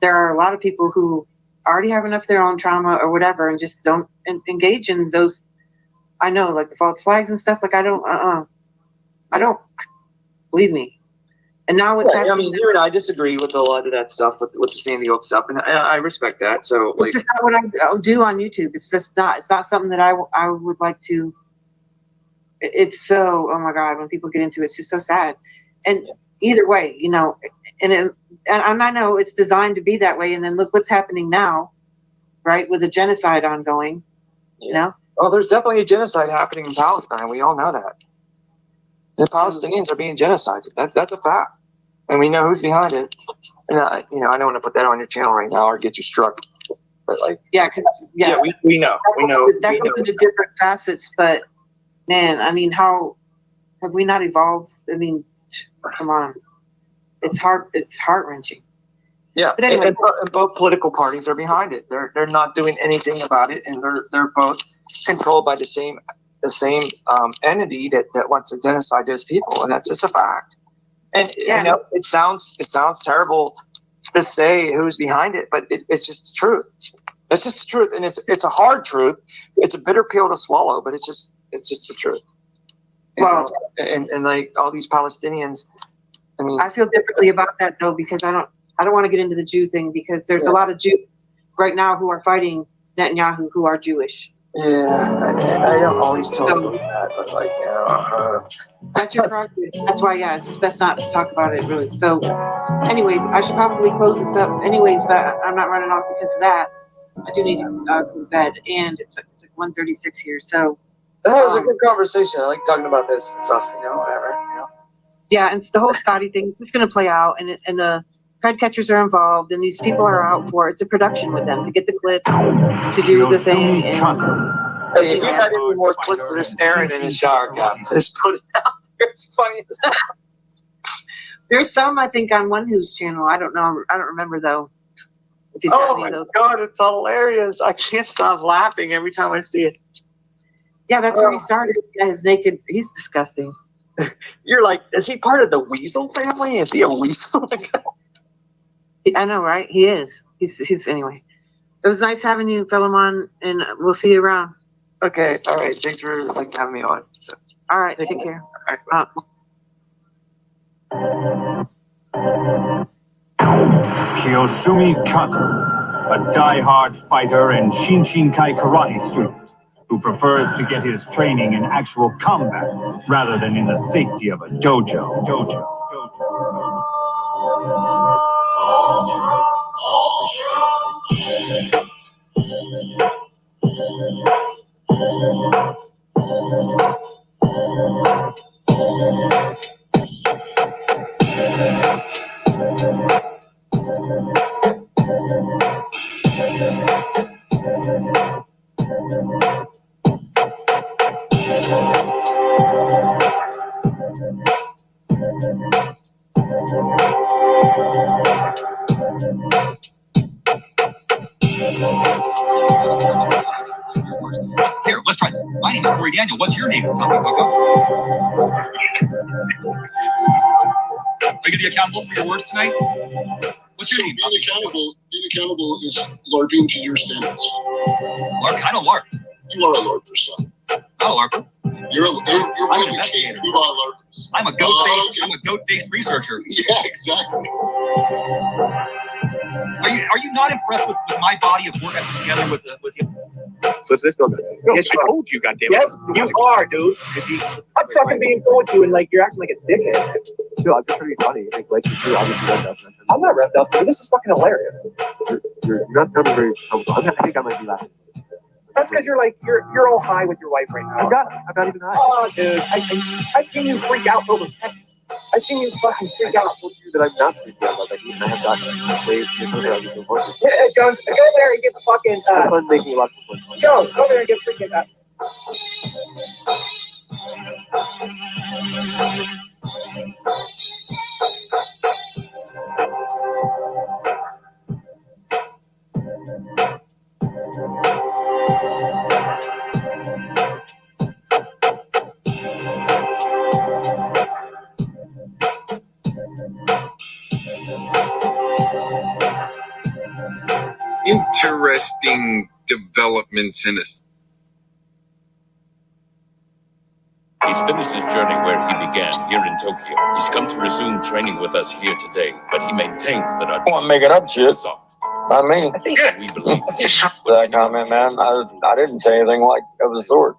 There are a lot of people who already have enough of their own trauma or whatever, and just don't engage in those. I know, like the false flags and stuff. Like I don't believe me. And now what's happening? I mean, you and I disagree with a lot of that stuff, with the Sandy Hook stuff, and I respect that. So, like, it's just not what I do on YouTube. It's just not. It's not something that I would like to. It's so, oh my God, when people get into it, it's just so sad. And either way, and I know it's designed to be that way. And then look what's happening now, right? With the genocide ongoing, Well, there's definitely a genocide happening in Palestine. We all know that. The Palestinians are being genocided. That's a fact. And we know who's behind it. And, I don't want to put that on your channel right now or get you struck. But, like, we know. We know. That goes into different facets. But, man, I mean, how have we not evolved? I mean, come on. It's heart-wrenching. Yeah, but anyway, and both political parties are behind it. They're not doing anything about it, and they're both controlled by the same entity that wants to genocide those people, and that's just a fact. And it sounds terrible to say who's behind it, but it's just the truth. It's just the truth, and it's a hard truth. It's a bitter pill to swallow, but it's just the truth. Well, and like all these Palestinians, I mean, I feel differently about that though, because I don't want to get into the Jew thing, because there's a lot of Jews right now who are fighting Netanyahu who are Jewish. Yeah, I don't always totally believe that, but like, that's your prerogative. That's why, it's just best not to talk about it, really. So, anyways, I should probably close this up, anyways, but I'm not running off because of that. I do need to go to bed, and it's like 1:36 here. So, that was a good conversation. I like talking about this stuff, whatever. Yeah, and it's the whole Scotty thing. It's just going to play out, and the head catchers are involved, and these people are out for it. It's a production with them to get the clips, to do the thing. And hey, if you had any more clips of this Aaron in his shower cap, just put it out there. It's funny as hell. There's some, I think, on One Who's channel. I don't know. I don't remember though. Oh my God, it's hilarious! I can't stop laughing every time I see it. Yeah, that's where he started. Yeah, his naked. He's disgusting. You're like, is he part of the weasel family? Is he a weasel? I know, right? He is. He's anyway. It was nice having you, Philemon, and we'll see you around. Okay. All right. Thanks for having me on. So. All right. Take care. All right. Kiyosumi Kato, a die-hard fighter and Shinshinkai karate student who prefers to get his training in actual combat rather than in the safety of a dojo. Here, let's try this. My name is Corey Daniel. What's your name? Tell me, Bucko. Are you going to be accountable for your words tonight? What's your name? Being accountable is LARPing to your standards. LARP? I don't LARP. You are a LARPer, son. I'm not a LARPer. You're one of the king who are LARPers. I'm a goat-based researcher. Yeah, exactly. Are you not impressed with my body of work I put together with you? Yes, I told you, goddammit. Yes, you are, dude. I'm fucking being cool with you, and like you're acting like a dickhead. Dude, I'm just pretty funny. Like you do, obviously revved up. I'm not revved up, dude. This is fucking hilarious. You're not sounding very comfortable. I think I might be laughing. That's because you're all high with your wife right now. I'm not even high. Oh, dude, I seen you freak out over. I seen you fucking freak out. I told you that I'm not freaking out about that. I have gotten ways to know that I was important. Yeah, Jones, go there and get the fucking. I'm making a lot of fun. Jones, go there and get freaking. Interesting developments in this. He's finished his journey where he began, here in Tokyo. He's come to resume training with us here today, but he maintains that our... I want to make it up shit. I mean, we believe that comment, man. I didn't say anything like of the sort.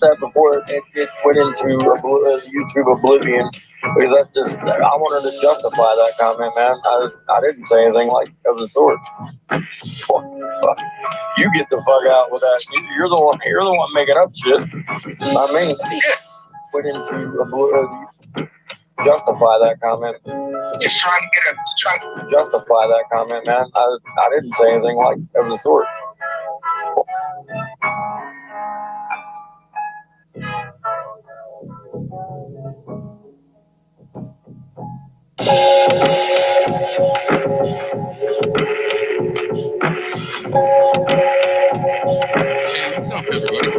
That before it went into YouTube oblivion, because that's just, I wanted to justify that comment, man. I didn't say anything like of the sort. Fuck. You get the fuck out with that. You're the one making up shit. I mean, went into oblivion. Justify that comment. Just trying to get a... Justify that comment, man. I didn't say anything like of the sort. What's up, everybody?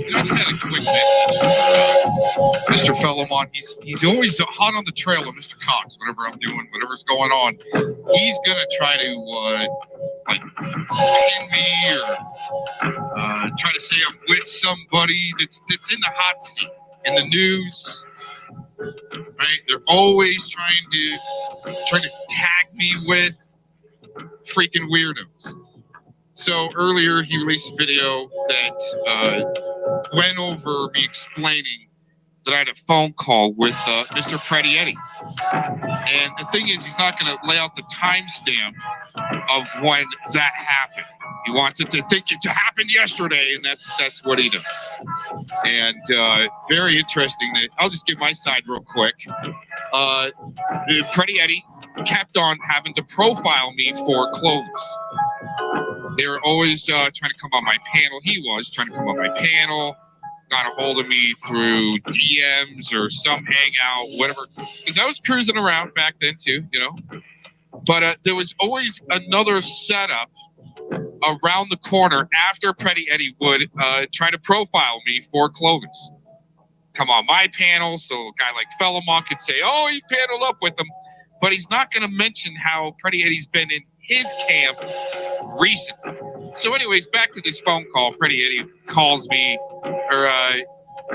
I just had a quick message for Mr. Fellowmont. He's always hot on the trail of Mr. Cox. Whatever I'm doing, whatever's going on, he's gonna try to like pin me or try to say I'm with somebody that's in the hot seat in the news. Right? They're always trying to tag me with freaking weirdos. So earlier he released a video that went over me explaining that I had a phone call with Mr. Predietti. And the thing is, he's not going to lay out the timestamp of when that happened. He wants it to think it happened yesterday, and that's what he does. And very interesting. I'll just give my side real quick. Predietti kept on having to profile me for Clovis. They were always trying to come on my panel. He was trying to come on my panel. Got a hold of me through DMs or some hangout, whatever. Because I was cruising around back then too, you know. But there was always another setup around the corner after Predietti would try to profile me for Clovis. Come on my panel, so a guy like Fellowmont could say, oh, he paneled up with him. But he's not going to mention how Predietti's been in his camp recently. So anyways, back to this phone call. Predietti calls me, or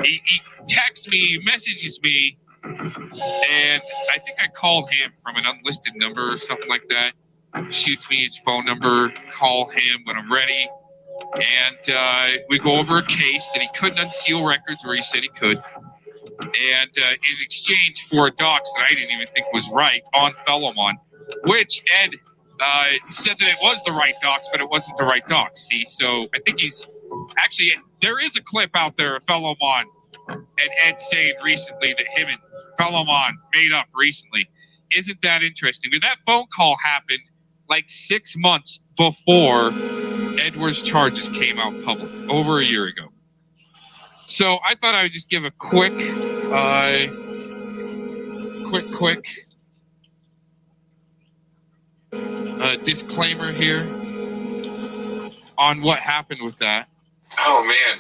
he texts me, messages me, and I think I called him from an unlisted number or something like that. Shoots me his phone number, call him when I'm ready, and we go over a case that he couldn't unseal records where he said he could. And in exchange for a dox that I didn't even think was right on Fellowmont, which Ed said that it was the right dox, but it wasn't the right dox. See, so I think he's actually, there is a clip out there of Fellowmont and Ed saying recently that him and Fellowmont made up recently. Isn't that interesting? But that phone call happened like 6 months before Edward's charges came out public, over a year ago. So I thought I would just give a quick disclaimer here on what happened with that. Oh man.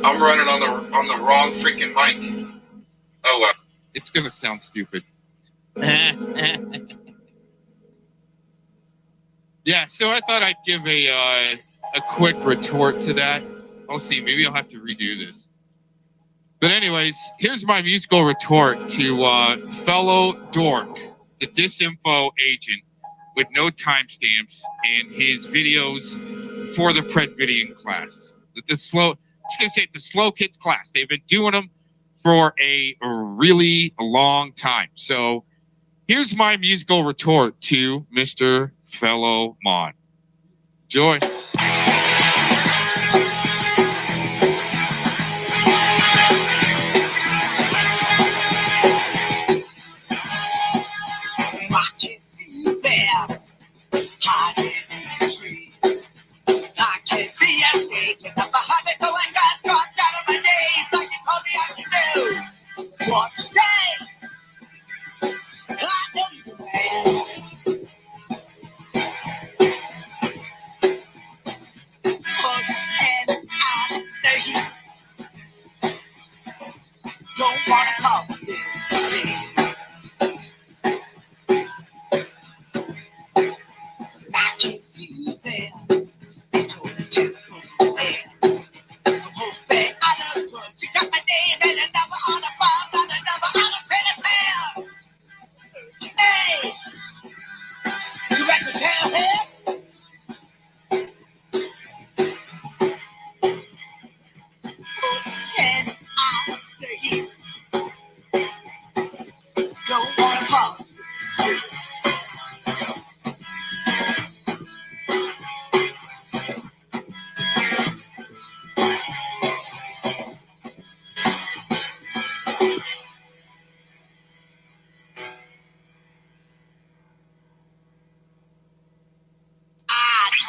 I'm running on the wrong freaking mic. Oh well. It's gonna sound stupid. Yeah, so I thought I'd give a quick retort to that. I'll see, maybe I'll have to redo this. But anyways, here's my musical retort to fellow Dork, the disinfo agent with no timestamps and his videos for the Predvidian class. The slow kids class. They've been doing them for a really long time. So here's my musical retort to Mr. Fellow Mon. Enjoy. I can see you there, hiding in the trees. I can be a snake up behind it, so I got dropped down on my knees like you told me I should do. What you say? I know you can. What can I say? Don't wanna call this today. I can see you there. They told me to go hands. I'm hoping I look good. You got my name and a number on the phone, not a number on a finish hand. Hey, you got to tell him. What can I say? Don't wanna call this today.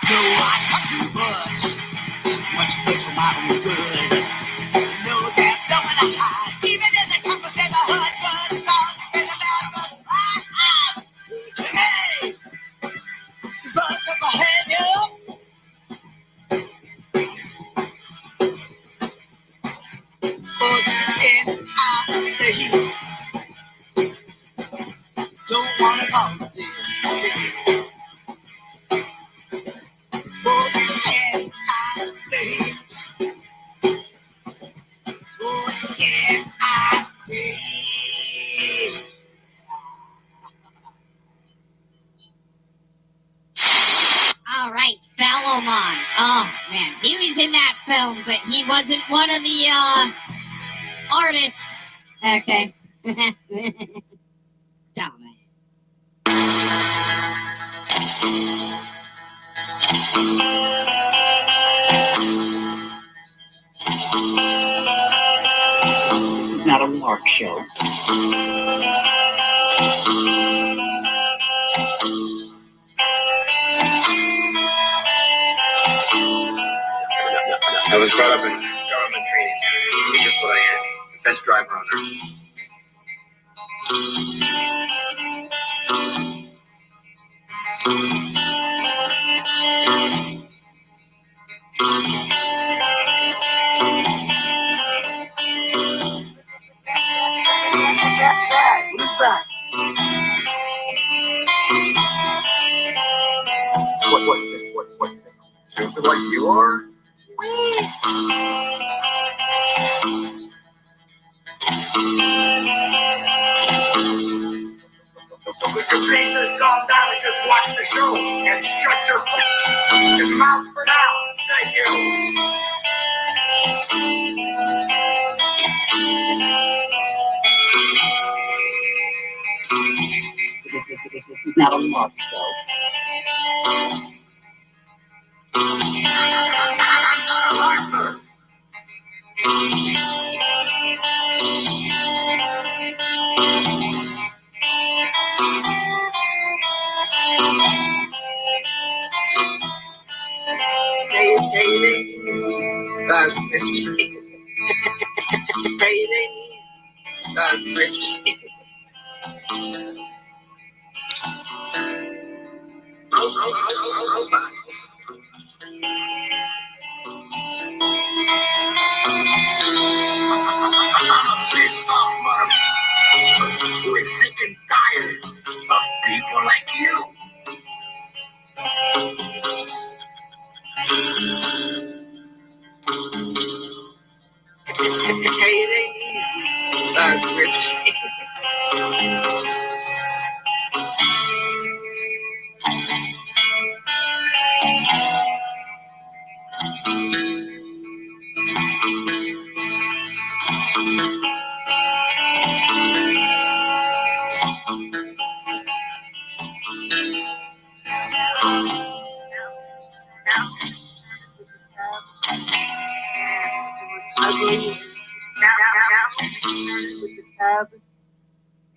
No, I talk too much for my own good. No, there's no one to hide, even if the talk was in the hood, but it's all been about the hey, so bust up my hand up. What can I say? Don't wanna call this today. What can I say? What can I say? All right, Fallomon. Oh man, he was in that film, but he wasn't one of the artists. Okay. Dumbass. This is not a lark show. I was brought up in government training center. Just what I am. Best driver on earth. What is that? What? Like you are? Would you please just calm down and just watch the show and shut your fucking mouth for now? Thank you. This is not a lark show. I'm not a larker. iron with the tub,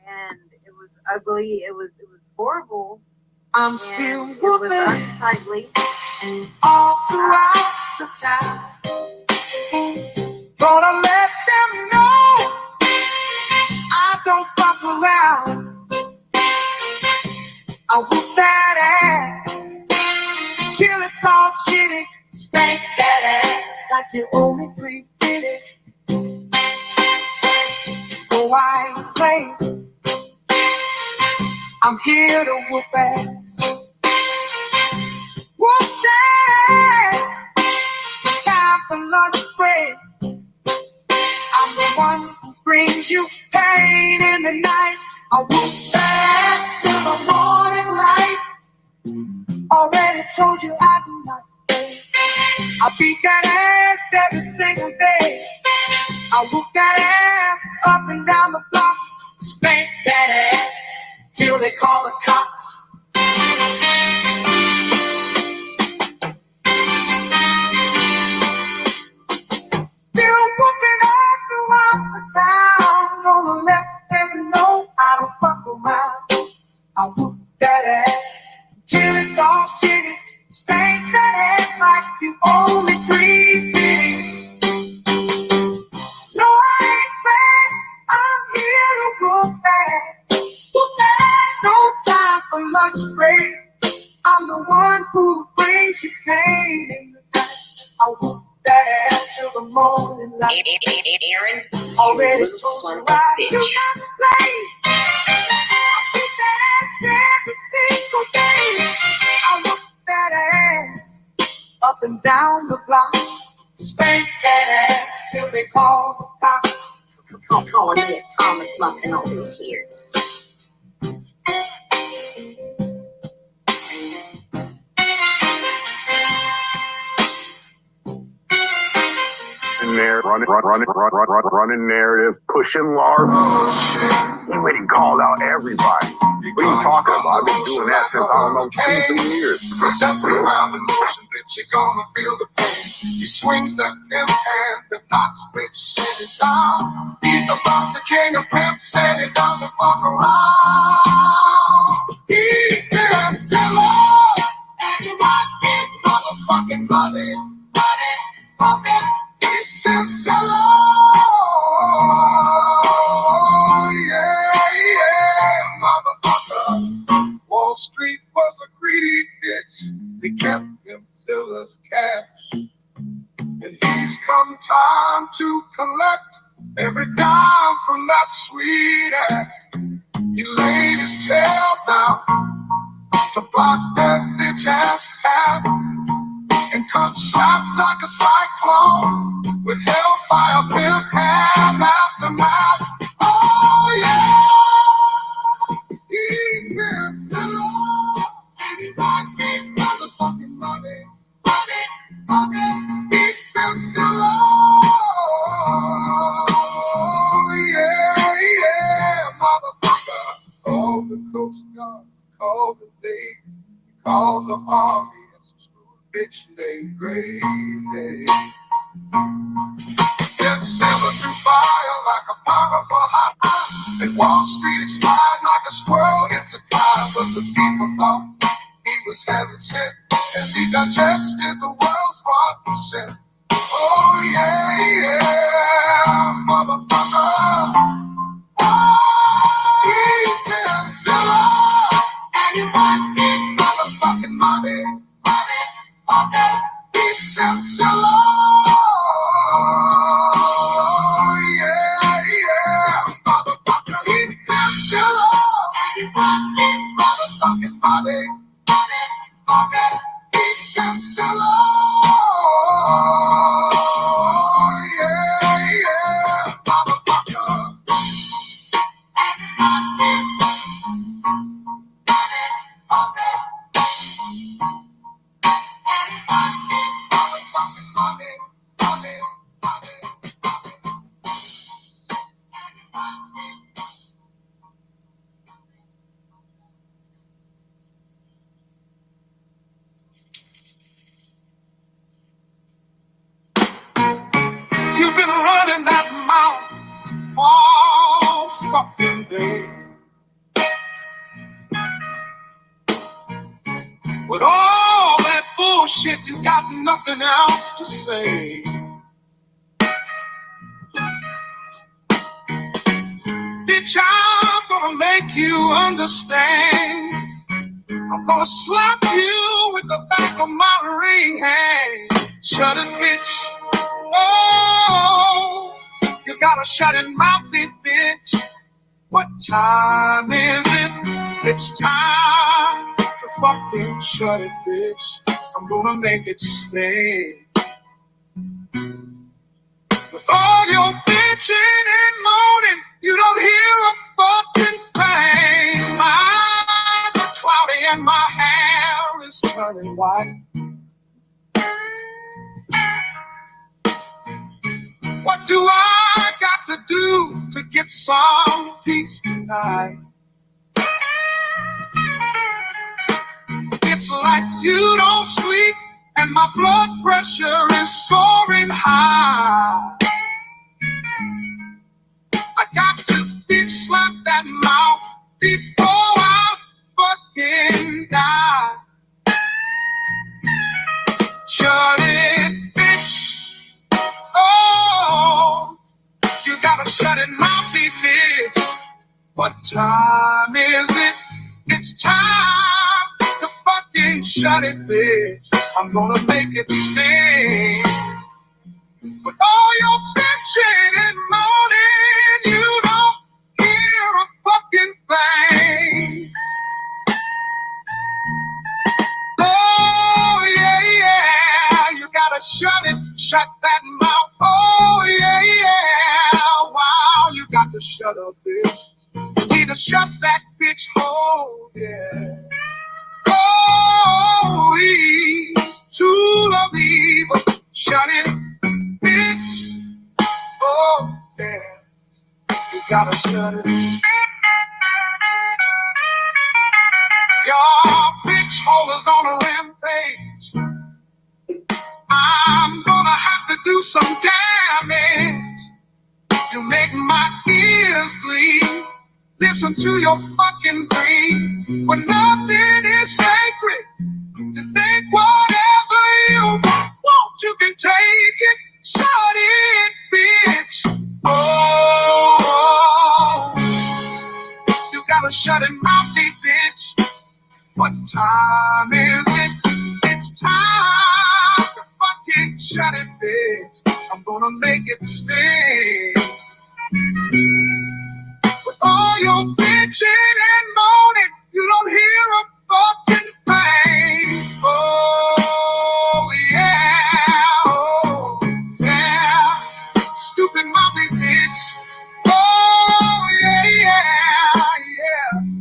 and it was ugly. It was horrible. I'm still It was unsightly. all throughout the town. Gonna let them know I don't fuck around. I whoop that ass till it's all shitty. Spank that ass like you owe me $3.50. Oh, I ain't playing. I'm here to whoop ass. Whoop that ass. Time for lunch break. I'm the one who brings you pain in the night. I whoop that ass till the morning light. Already told you I do not play. I beat that ass every single day. I whoop that ass up and down the block. Spank that ass till they call the cops. Still whooping all throughout the town. Gonna let them know I don't fuck around. I whoop that ass till it's all shitty. Spank that ass like you owe me $3.50. No, I ain't bad. I'm here to whoop ass. Whoop ass. No time for lunch break. I'm the one who brings you pain in the night. I whoop that ass till the morning light. Aaron, already you little told son you of a I bitch. do not play. I beat that ass every single day. I whoop that ass up and down the block. Spank that ass till they call the cops. Calling me a Thomas Muffin all these years. In there, running narrative, pushing large. He went and called out everybody. What are you talking about? I've been doing that since, I don't know, 2 years. Steps around the motion that you're gonna feel the pain. He swings the M-hand, the knocks, bitch, shit it down. He's the boss, the king of pimps, said he doesn't fuck around. He's been selling, and he wants his motherfucking money, money. He's been selling, yeah, motherfucker. Wall Street was a greedy bitch. They kept him till his cash. And he's come time to collect every dime from that sweet ass. He laid his tail down to block that bitch ass path and cut slapped like a cyclone with hellfire pimp ham aftermath. Oh yeah, he's been so long and he wants his motherfucking money, money. He's been so long, yeah, motherfucker. Call the Coast Guard, call the Navy, call the Army, and some screw bitch named Gravy. Get sailor through fire like a powerful high. And Wall Street expired like a squirrel hits a tire. But the people thought he was heaven sent as he digested the world's 1%. Oh yeah, motherfucker. He's been silver and he wants his motherfucking money, money. He's been silver. Yeah, nothing else to say. Bitch, I'm gonna make you understand. I'm gonna slap you with the back of my ring hand. Shut it, bitch. Oh, you gotta shut it, mouthy bitch. What time is it? It's time to fucking shut it, bitch. I'm gonna make it stay. With all your bitching and moaning, you don't hear a fucking thing. My eyes are cloudy and my hair is turning white. What do I got to do to get some peace tonight? It's like you don't sleep and my blood pressure is soaring high. I got to bitch slap that mouth before I fucking die. Shut it, bitch. Oh, you gotta shut it, mouthy bitch. What time is it? It's time to fucking shut it, bitch. I'm gonna make it sting. With all your bitching and moaning, you don't hear a fucking thing. Oh, yeah, yeah, you gotta shut that mouth. Oh, yeah, yeah, wow, you got to shut up, bitch. You need to shut that bitch hole, yeah. Oh, tool of evil, shut it, bitch. Oh, yeah, you gotta shut it. Your bitch hole is on a rampage. I'm gonna have to do some damage. You make my ears bleed. Listen to your fucking breathe. When nothing is sacred, you think whatever you want, you can take it. Shut it, bitch. Oh, you gotta shut it, mouthy bitch. What time is it? It's time to fucking shut it, bitch. I'm gonna make it sting. With all your bitching and moaning, you don't hear a fucking thing. Oh, yeah, stupid mouthy bitch. Oh, yeah.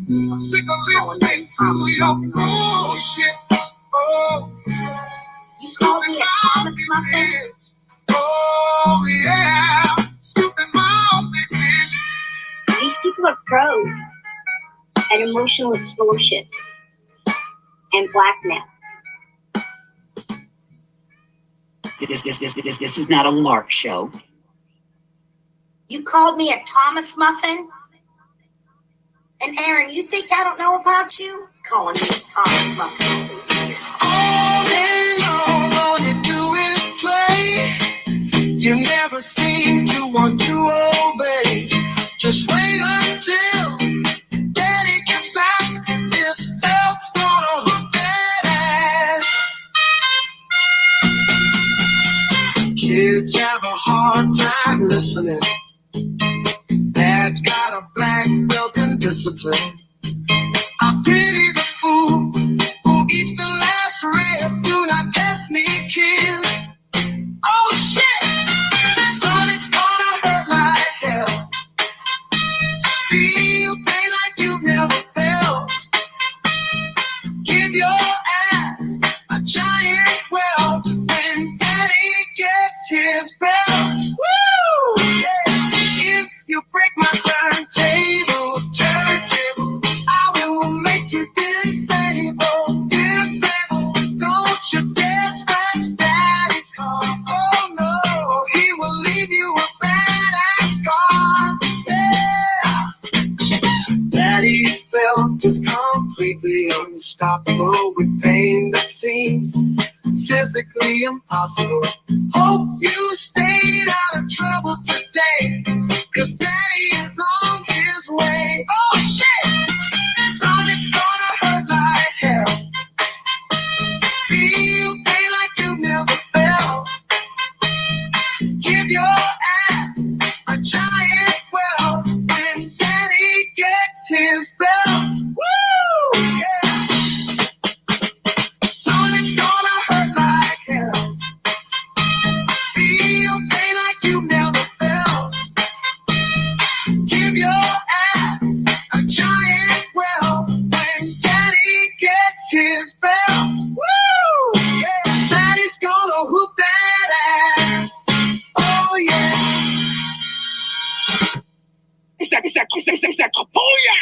I'm sick of listening to your bullshit. Oh, You called me a Thomas Muffin? oh, yeah, stupid mouthy bitch. These people are pros at emotional extortion and blackmail. This is not a lark show. You called me a Thomas Muffin? And Aaron, you think I don't know about you? Calling me a Thomas Muffin all these years. All day long, all you do is play. You never seem to want to obey. Just wait until Daddy gets back. This elk's gonna hook that ass. Kids have a hard time listening. Dad's got a black belt in discipline. I pity the fool who eats the last rib. Do not test me, kids. Oh shit! Son, it's gonna hurt like hell. Feel pain like you've never felt. Give your ass a giant welt when Daddy gets his belt. Woo! Yeah. If you break my turntable, I will make you disabled. Don't you dare scratch Daddy's car. Oh no, he will leave you a bad-ass scar. Yeah. Daddy's belt is completely unstoppable with pain that seems physically impossible. Hope you stayed out of trouble today, 'cause Daddy is on his way. Oh shit! Son, it's gonna hurt like hell. Feel pain like you never felt. Give your ass a giant well when Daddy gets his belt. Woo! Yeah. Son, it's gonna hurt like hell. Feel pain like you never felt. Give your ass a giant well when Daddy gets his belt. Woo! Yeah. Daddy's gonna whoop that ass. Oh yeah. It's that Kapuya!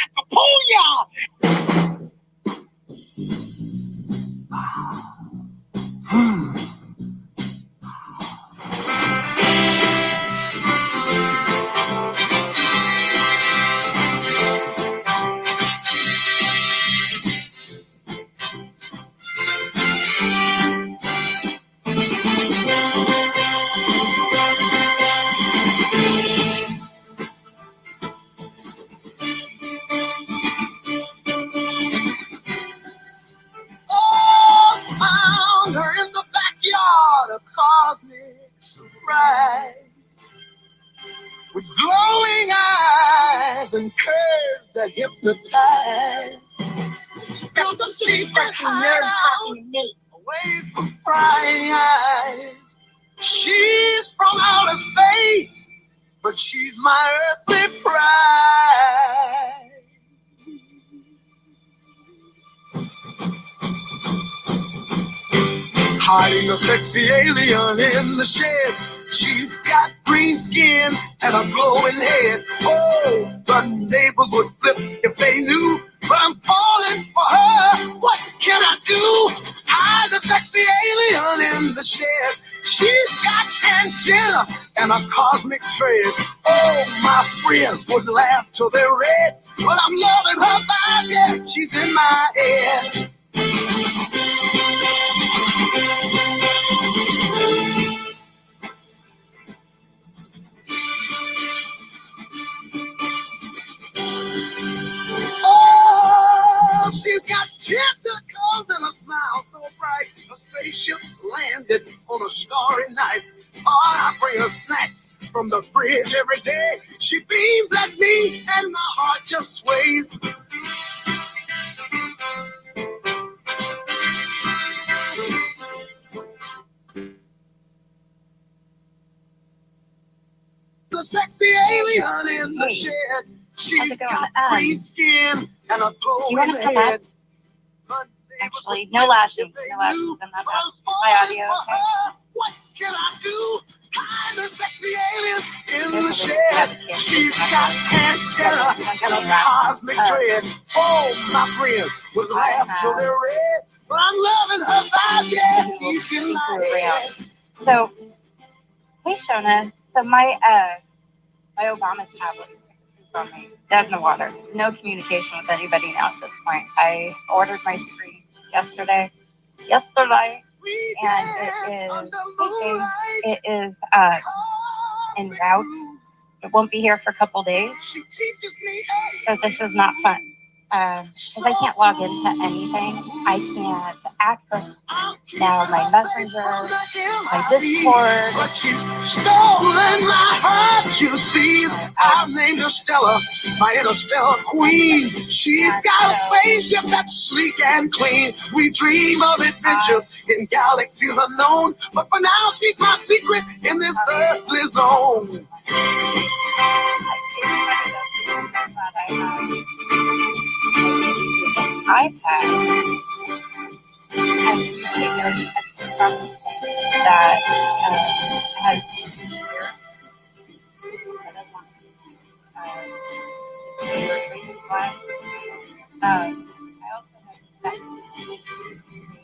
Oh, found her in the backyard, a cosmic surprise. With glowing eyes and curves that hypnotize. Built a secret hideout away from prying eyes. She's from outer space, but she's my earthly pride. Hiding a sexy alien in the shed. She's got green skin and a glowing head. Oh, the neighbors would flip if they knew. But I'm falling for her. What can I do? Hide the sexy alien in the shed. She's got antenna and a cosmic tread. Oh, my friends would laugh till they're red. But I'm loving her vibe, yeah, she's in my head. Oh, she's got tentacles and a smile so bright. A spaceship landed on a starry night. Oh, I bring her snacks from the fridge every day. She beams at me and my heart just sways. The sexy alien in the shed. She's got green skin and a glowing head. Actually, no lashing. No lashing. I'm not my audio. Okay. What can I do? Hide the sexy alien in the shed. She's got antenna and a cosmic dread. Oh, my friends would laugh till they're red. But I'm loving her vibe, yeah, she's in my head. So, hey, Shona. So my Obama tablet from me, dead in the water. No communication with anybody now at this point. I ordered my screen yesterday, and it is en route. It won't be here for a couple days, so this is not fun. Because I can't log into anything. I can't access now my Messenger, my Discord. But she's stolen my heart, you see. I've named her Stella, my interstellar queen. She's got a spaceship that's sleek and clean. We dream of adventures in galaxies unknown. But for now, she's my secret in this earthly zone. iPad and you take notes that has here.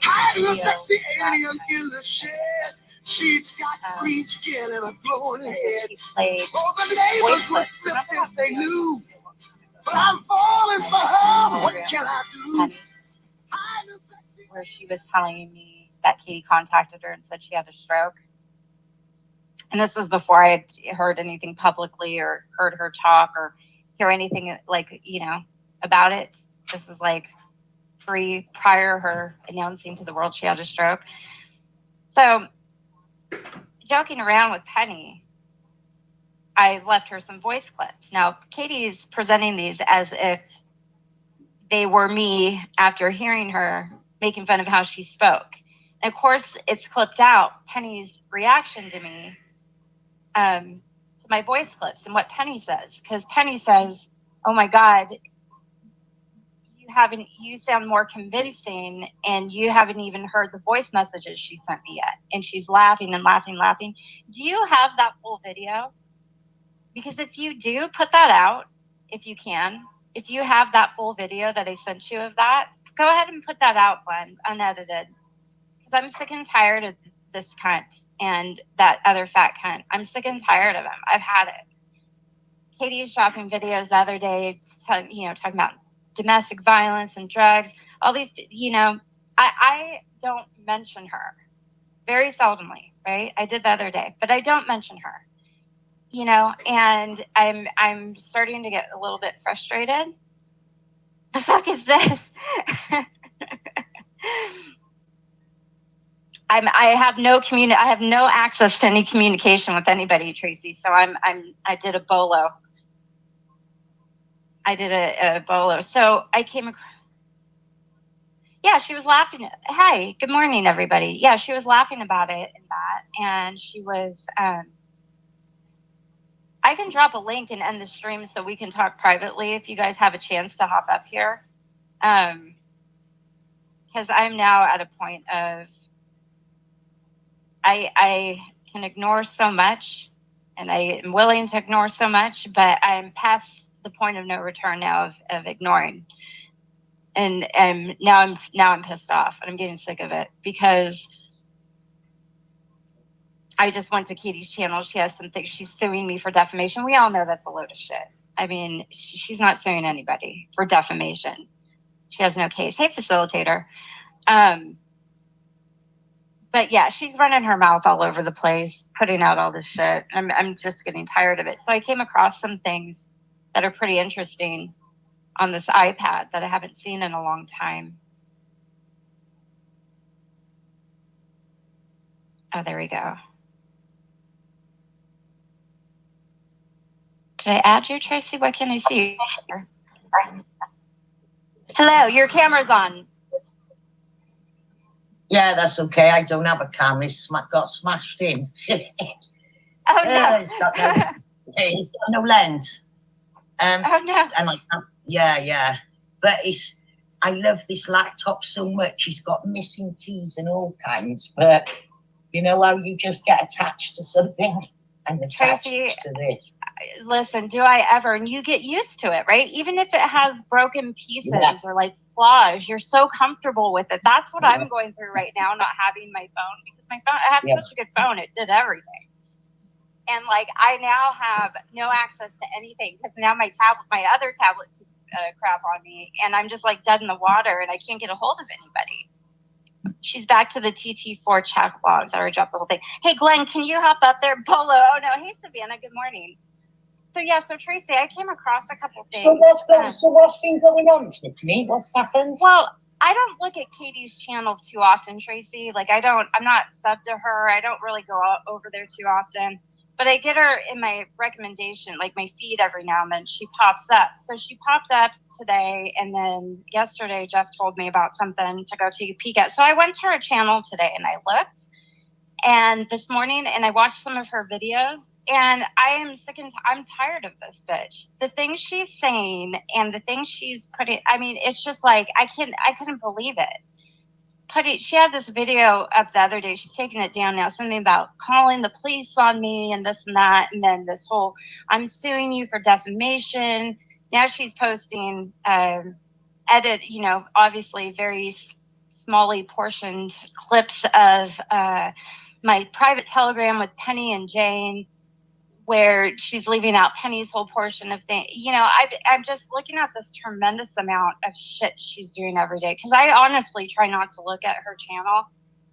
Hiding a sexy alien in the shed. She's got green skin and a glowing head. Oh, the neighbors would flip if they knew. But I'm falling for her. What can I do? Where she was telling me that Katie contacted her and said she had a stroke. And this was before I had heard anything publicly or heard her talk or hear anything like, about it. This is like prior her announcing to the world she had a stroke. So joking around with Penny, I left her some voice clips. Now, Katie's presenting these as if they were me after hearing her making fun of how she spoke. And of course, it's clipped out Penny's reaction to me, to my voice clips and what Penny says. Because Penny says, oh my God, you sound more convincing and you haven't even heard the voice messages she sent me yet. And she's laughing and laughing, laughing. Do you have that full video? Because if you do, put that out if you can. If you have that full video that I sent you of that, go ahead and put that out, Glenn, unedited. Because I'm sick and tired of this cunt and that other fat cunt. I'm sick and tired of him. I've had it. Katie's dropping videos the other day, talking about domestic violence and drugs. All these, I don't mention her very seldomly, right? I did the other day, but I don't mention her. And I'm starting to get a little bit frustrated. The fuck is this? I have no access to any communication with anybody, Tracy. So I did a bolo. I did a bolo. So I came across. Yeah, she was laughing. Hi, good morning, everybody. Yeah, she was laughing about it and she was. I can drop a link and end the stream so we can talk privately if you guys have a chance to hop up here. Because I'm now at a point of I can ignore so much and I am willing to ignore so much, but I'm past the point of no return now of ignoring. And now I'm pissed off and I'm getting sick of it because I just went to Katie's channel. She has something. She's suing me for defamation. We all know that's a load of shit. I mean, she's not suing anybody for defamation. She has no case. Hey, facilitator. But yeah, she's running her mouth all over the place, putting out all this shit. I'm just getting tired of it. So I came across some things that are pretty interesting on this iPad that I haven't seen in a long time. Oh, there we go. Did I add you, Tracy? What can I see? Hello, your camera's on. Yeah, that's okay. I don't have a camera. It got smashed in. Oh, no. It's got no lens. Oh, no. And yeah. But I love this laptop so much. It's got missing keys and all kinds. But you know how you just get attached to something? I'm attached Tracy, to this. Listen, do I ever? And you get used to it, right? Even if it has broken pieces or like flaws, you're so comfortable with it. That's what I'm going through right now, not having my phone, because my phone, I have such a good phone. It did everything. And like, I now have no access to anything because now my other tablet took crap on me and I'm just like dead in the water and I can't get a hold of anybody. She's back to the TT4 chat logs. I already dropped the whole thing. Hey, Glenn, can you hop up there? Bolo. Oh, no. Hey, Savannah. Good morning. So Tracy, I came across a couple things. So what's been going on, Tiffany? What's happened? Well, I don't look at Katie's channel too often, Tracy. Like, I'm not subbed to her. I don't really go over there too often. But I get her in my recommendation, like my feed every now and then. She pops up. So she popped up today, and then yesterday Jeff told me about something to go take a peek at. So I went to her channel today, and I looked. And this morning, and I watched some of her videos, and I am I'm tired of this bitch. The things she's saying and the things she's putting, I mean, it's just like, I couldn't believe it. She had this video up the other day. She's taking it down now. Something about calling the police on me and this and that. And then this whole, I'm suing you for defamation. Now she's posting, obviously very smally portioned clips of my private Telegram with Penny and Jane, where she's leaving out Penny's whole portion of things. I'm just looking at this tremendous amount of shit she's doing every day. Because I honestly try not to look at her channel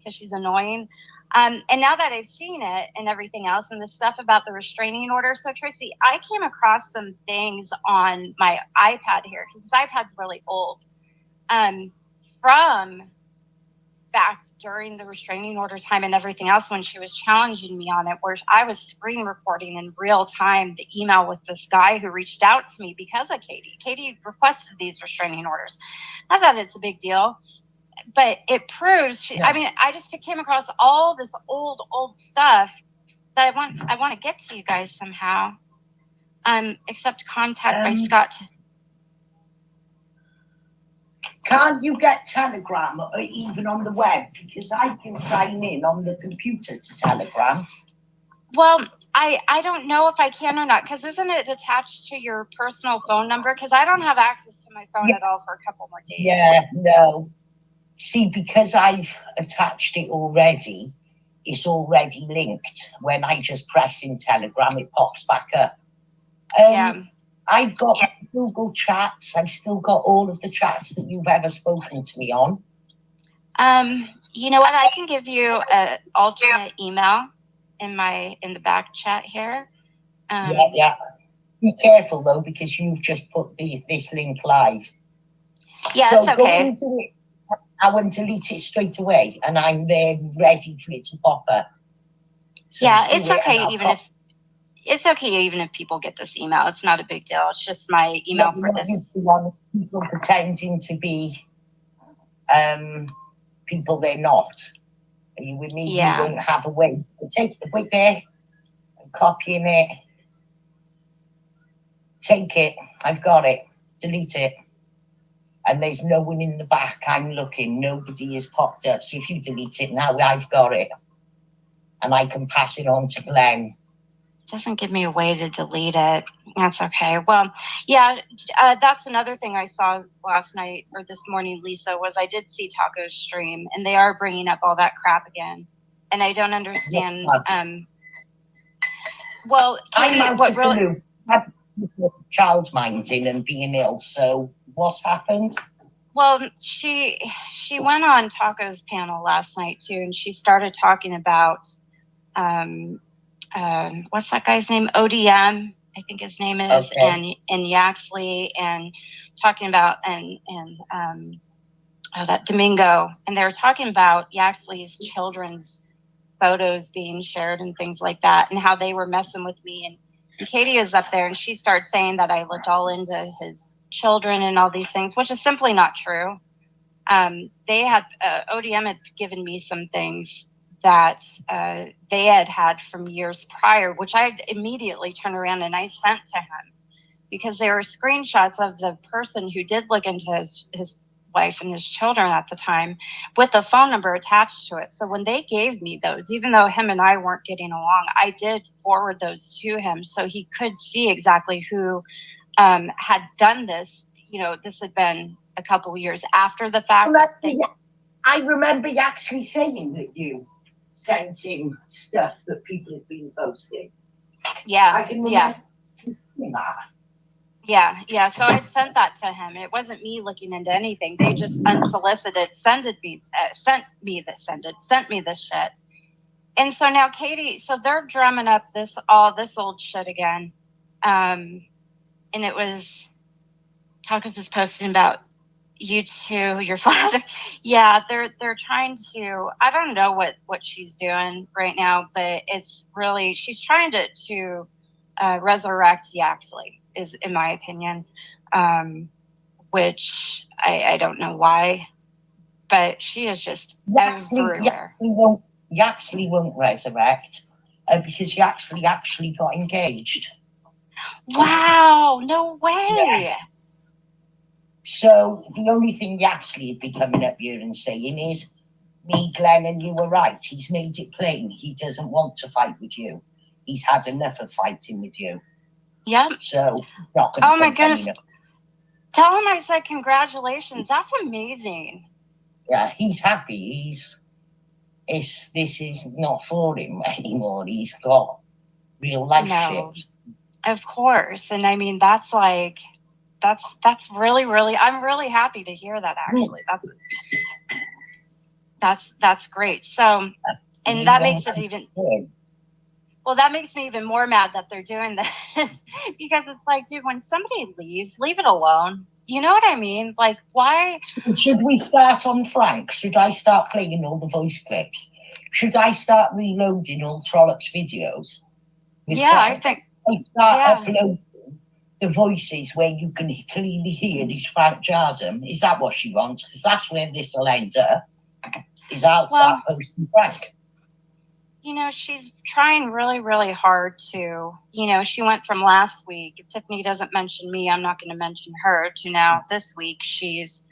because she's annoying. And now that I've seen it and everything else and the stuff about the restraining order, so Tracy, I came across some things on my iPad here because this iPad's really old. From back during the restraining order time and everything else when she was challenging me on it, where I was screen recording in real time the email with this guy who reached out to me because of Katie. Katie requested these restraining orders. Not that it's a big deal, but it proves I mean, I just came across all this old stuff that I want to get to you guys somehow. Except contact by Scott. Can't you get Telegram or even on the web? Because I can sign in on the computer to Telegram. Well, I don't know if I can or not, because isn't it attached to your personal phone number? Because I don't have access to my phone at all for a couple more days. Yeah, no. See, because I've attached it already, it's already linked. When I just press in Telegram, it pops back up. I've got Google Chats. I've still got all of the chats that you've ever spoken to me on. You know what? I can give you an alternate email in the back chat here. Yeah. Be careful though, because you've just put this link live. Yeah, so it's okay. Go into it. I won't delete it straight away, and I'm there ready for it to pop up. So yeah, it's okay it's okay even if people get this email. It's not a big deal. It's just my email for this. People pretending to be people they're not. Are you with me? Yeah. You don't have a way to take the bit there and copying it. Take it. I've got it. Delete it. And there's no one in the back. I'm looking. Nobody has popped up. So if you delete it now, I've got it. And I can pass it on to Glenn. Doesn't give me a way to delete it. That's okay. Well, yeah, that's another thing I saw last night or this morning, Lisa, was I did see Taco's stream, and they are bringing up all that crap again. And I don't understand. Well, Katie, what really... child minding and being ill. So what's happened? Well, she went on Taco's panel last night too, and she started talking about what's that guy's name? ODM, I think his name is, okay. and Yaxley, and talking about that Domingo, and they were talking about Yaxley's children's photos being shared and things like that, and how they were messing with me. And Katie is up there, and she starts saying that I looked all into his children and all these things, which is simply not true. They had ODM had given me some things that they had from years prior, which I immediately turned around and I sent to him, because there were screenshots of the person who did look into his wife and his children at the time with the phone number attached to it. So when they gave me those, even though him and I weren't getting along, I did forward those to him so he could see exactly who had done this. You know, this had been a couple of years after the fact. I remember you actually saying that you sent him stuff that people have been posting. Yeah, I can remember that. Yeah. So I sent that to him. It wasn't me looking into anything. They just unsolicited sent me this shit. And so now Katie, so they're drumming up this old shit again. And it was Tacos is posting about you two, your father. Yeah, they're trying to, I don't know what she's doing right now, but it's really, she's trying to resurrect Yaxley, is in my opinion, which I don't know why, but she is just everywhere. Yaxley won't resurrect because Yaxley actually got engaged. Wow, no way. Yes. So the only thing Yaxley would be coming up here and saying is, me, Glenn, and you were right. He's made it plain. He doesn't want to fight with you. He's had enough of fighting with you. Yeah. So, not going to. Oh my goodness. Tell him I said congratulations. That's amazing. Yeah, he's happy. This is not for him anymore. He's got real life shit. Of course. And I mean, that's really, really, I'm really happy to hear that, actually. That's great. So, and that makes it even. Well, that makes me even more mad that they're doing this because it's like, dude, when somebody leaves, leave it alone. You know what I mean? Like, why? Should we start on Frank? Should I start playing all the voice clips? Should I start reloading all Trollops videos? Yeah, Frank? I think. I start uploading the voices where you can clearly hear this Frank Jardim. Is that what she wants? Because that's where this will end up. Is I'll start posting Frank. You know, she's trying really, really hard to, you know, she went from last week, if Tiffany doesn't mention me, I'm not going to mention her, to now this week she's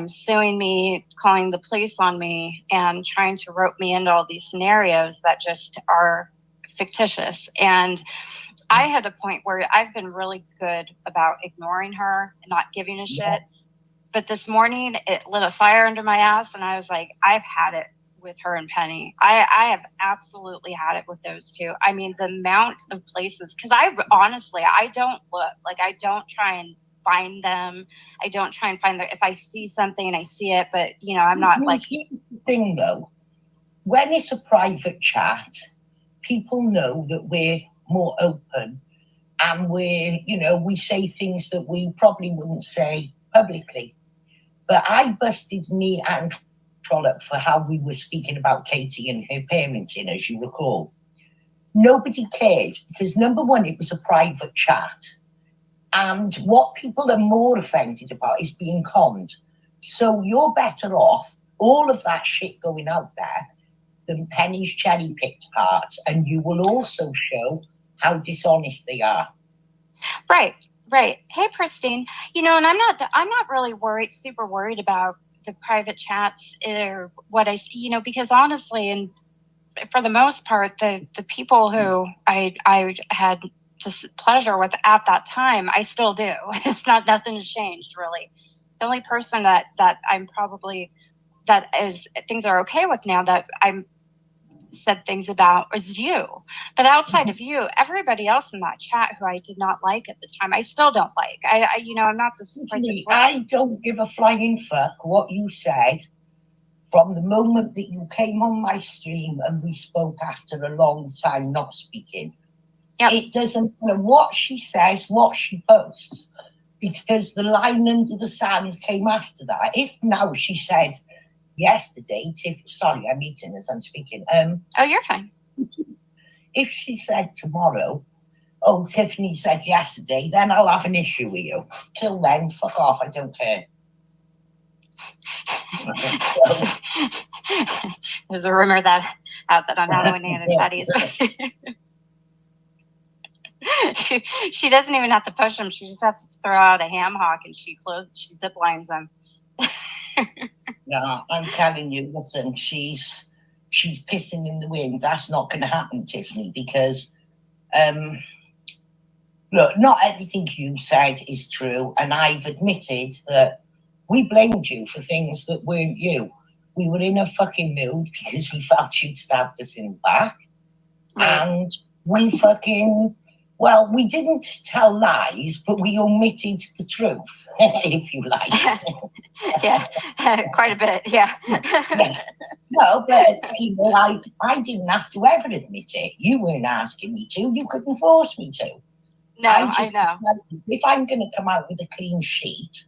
suing me, calling the police on me, and trying to rope me into all these scenarios that just are fictitious. And I had a point where I've been really good about ignoring her and not giving a shit. But this morning, it lit a fire under my ass, and I was like, I've had it with her and Penny. I have absolutely had it with those two. I mean, the amount of places, because I don't look. Like, I don't try and find them. I don't try and find them. If I see something, I see it, but, you know, I'm not like... Here's the thing, though. When it's a private chat, people know that we're more open, and we say things that we probably wouldn't say publicly. But I busted me and Trollope for how we were speaking about Katie and her parenting, as you recall. Nobody cared because, number one, it was a private chat. And what people are more offended about is being conned. So you're better off, all of that shit going out there, than Penny's cherry-picked parts, and you will also show how dishonest they are. Right. Hey, Christine, you know, and I'm not really super worried about the private chats or what I, you know, because honestly, and for the most part, the people who I had just pleasure with at that time, I still do. It's nothing has changed really. The only person that I'm probably, that is, things are okay with now that I'm said things about is you. But outside of you, everybody else in that chat who I did not like at the time, I still don't like. I'm not the I don't give a flying fuck what you said from the moment that you came on my stream and we spoke after a long time not speaking. Yep. It doesn't matter what she says, what she posts, because the line under the sand came after that. If now she said yesterday, sorry, I'm eating as I'm speaking. Oh, you're fine. If she said tomorrow, oh, Tiffany said yesterday, then I'll have an issue with you. Till then, fuck off, I don't care. There's a rumor out that on Halloween and Patty's. She doesn't even have to push them. She just has to throw out a ham hock and she zip lines them. No, I'm telling you, listen, she's pissing in the wind. That's not going to happen, Tiffany, because look, not everything you said is true, and I've admitted that we blamed you for things that weren't you. We were in a fucking mood because we felt you'd stabbed us in the back, and we we didn't tell lies, but we omitted the truth, if you like. Yeah, quite a bit, yeah. No, but I didn't have to ever admit it. You weren't asking me to. You couldn't force me to. No, I know. If I'm going to come out with a clean sheet,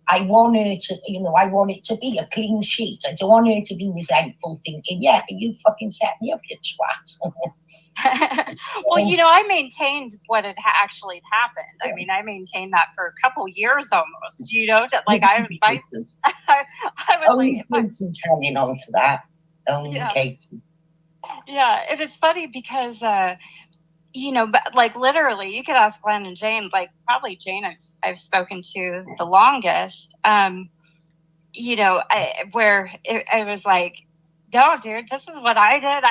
I want her to, I want it to be a clean sheet. I don't want her to be resentful, thinking, yeah, you fucking set me up, you twat. Well, I maintained what had actually happened. I mean, I maintained that for a couple years almost, like I was hanging on to that. Only Katie. Yeah, and it's funny because, but like literally, you could ask Glenn and Jane, like probably Jane I've spoken to the longest, where it was like, no, dude, this is what I did.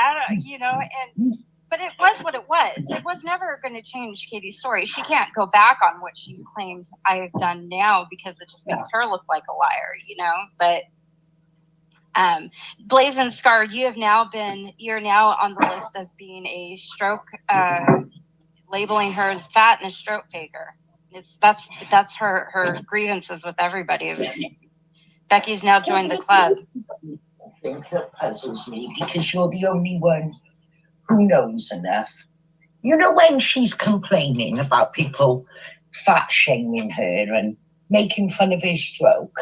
But it was what it was. It was never going to change Katie's story. She can't go back on what she claimed I've done now because it just makes her look like a liar, But Blazing Scar, you're now on the list of being a stroke, labeling her as fat and a stroke faker. That's her grievances with everybody. Becky's now joined the club. thing that puzzles me, because you're the only one who knows enough. You know, when she's complaining about people fat shaming her and making fun of her stroke,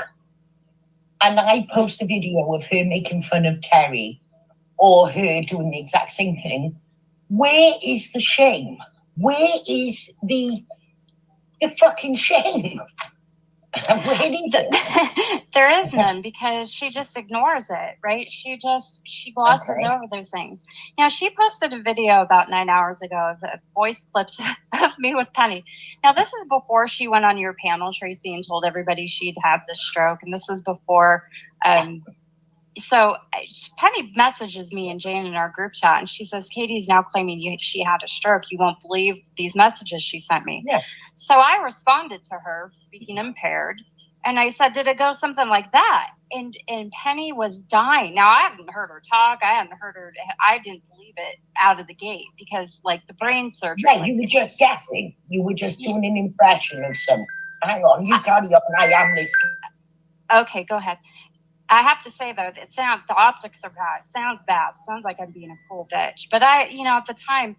and I post a video of her making fun of Terry or her doing the exact same thing, where is the shame? Where is the fucking shame? Where is it? There is none, because she just ignores it, right? She glosses over those things. Now, she posted a video about 9 hours ago of voice clips of me with Penny. Now, this is before she went on your panel, Tracy, and told everybody she'd had this stroke. And this is before, so Penny messages me and Jane in our group chat, and she says, Katie's now claiming she had a stroke. You won't believe these messages she sent me. Yeah. So I responded to her, speaking impaired, and I said, did it go something like that? And Penny was dying. Now, I hadn't heard her talk. I didn't believe it out of the gate, because, like, the brain surgery. Right, you were just guessing. You were just doing an impression of some. Hang on, you carry on. I am listening. Okay, go ahead. I have to say, though, the optics are bad. It sounds bad. It sounds like I'm being a cool bitch. But at the time,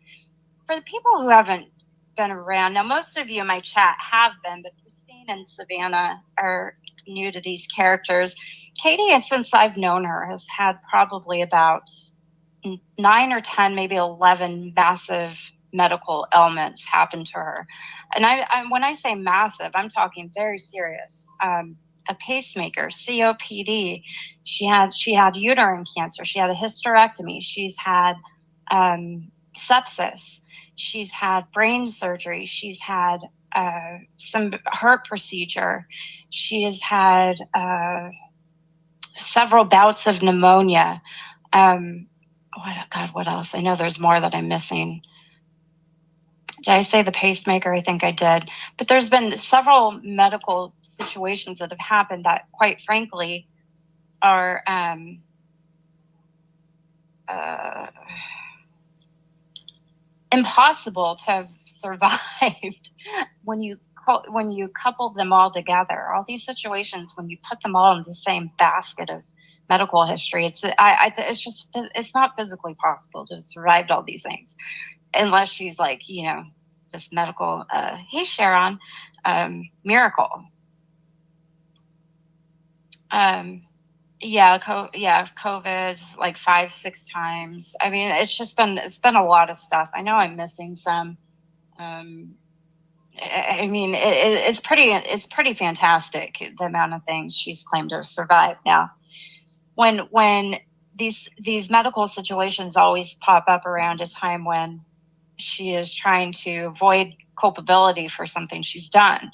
for the people who haven't been around, now most of you in my chat have been, but Christine and Savannah are new to these characters. Katie, and since I've known her, has had probably about 9 or 10, maybe 11 massive medical ailments happen to her. And I when I say massive, I'm talking very serious. A pacemaker, COPD. She had uterine cancer. She had a hysterectomy. She's had sepsis. She's had brain surgery. She's had some heart procedure. She has had several bouts of pneumonia. What else? I know there's more that I'm missing. Did I say the pacemaker? I think I did. But there's been several medical situations that have happened that, quite frankly, are impossible to have survived when you couple them all together. All these situations, when you put them all in the same basket of medical history, it's not physically possible to have survived all these things, unless she's like, this medical, hey Sharon, miracle. COVID like 5-6 times. I mean, it's been a lot of stuff. I know I'm missing some. I mean, it's pretty fantastic, the amount of things she's claimed to have survived. Now, when these medical situations always pop up around a time when she is trying to avoid culpability for something she's done.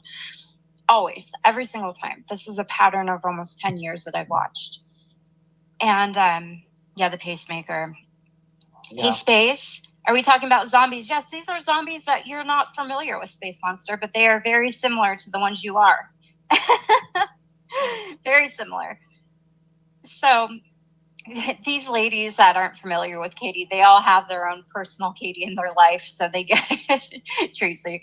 Always, every single time. This is a pattern of almost 10 years that I've watched. And the pacemaker. Yeah. Hey, Space. Are we talking about zombies? Yes, these are zombies that you're not familiar with, Space Monster, but they are very similar to the ones you are. Very similar. So these ladies that aren't familiar with Katie, they all have their own personal Katie in their life, so they get it. Tracy.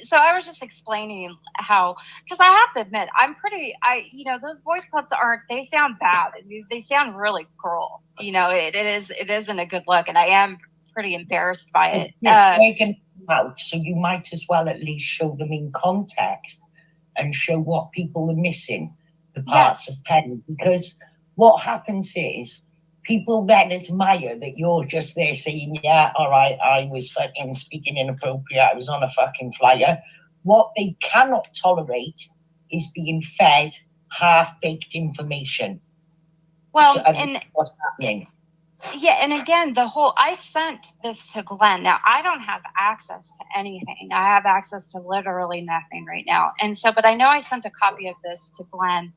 So I was just explaining how, because I have to admit, those voice clips they sound bad. They sound really cruel. It isn't a good look, and I am pretty embarrassed by it. They can come out, so you might as well at least show them in context and show what people are missing, the parts of Penny, because what happens is people then admire that you're just there saying, yeah, all right, I was fucking speaking inappropriate, I was on a fucking flyer. What they cannot tolerate is being fed half-baked information. Well, what's happening. Yeah, and again, I sent this to Glenn. Now, I don't have access to anything. I have access to literally nothing right now. And so, but I know I sent a copy of this to Glenn,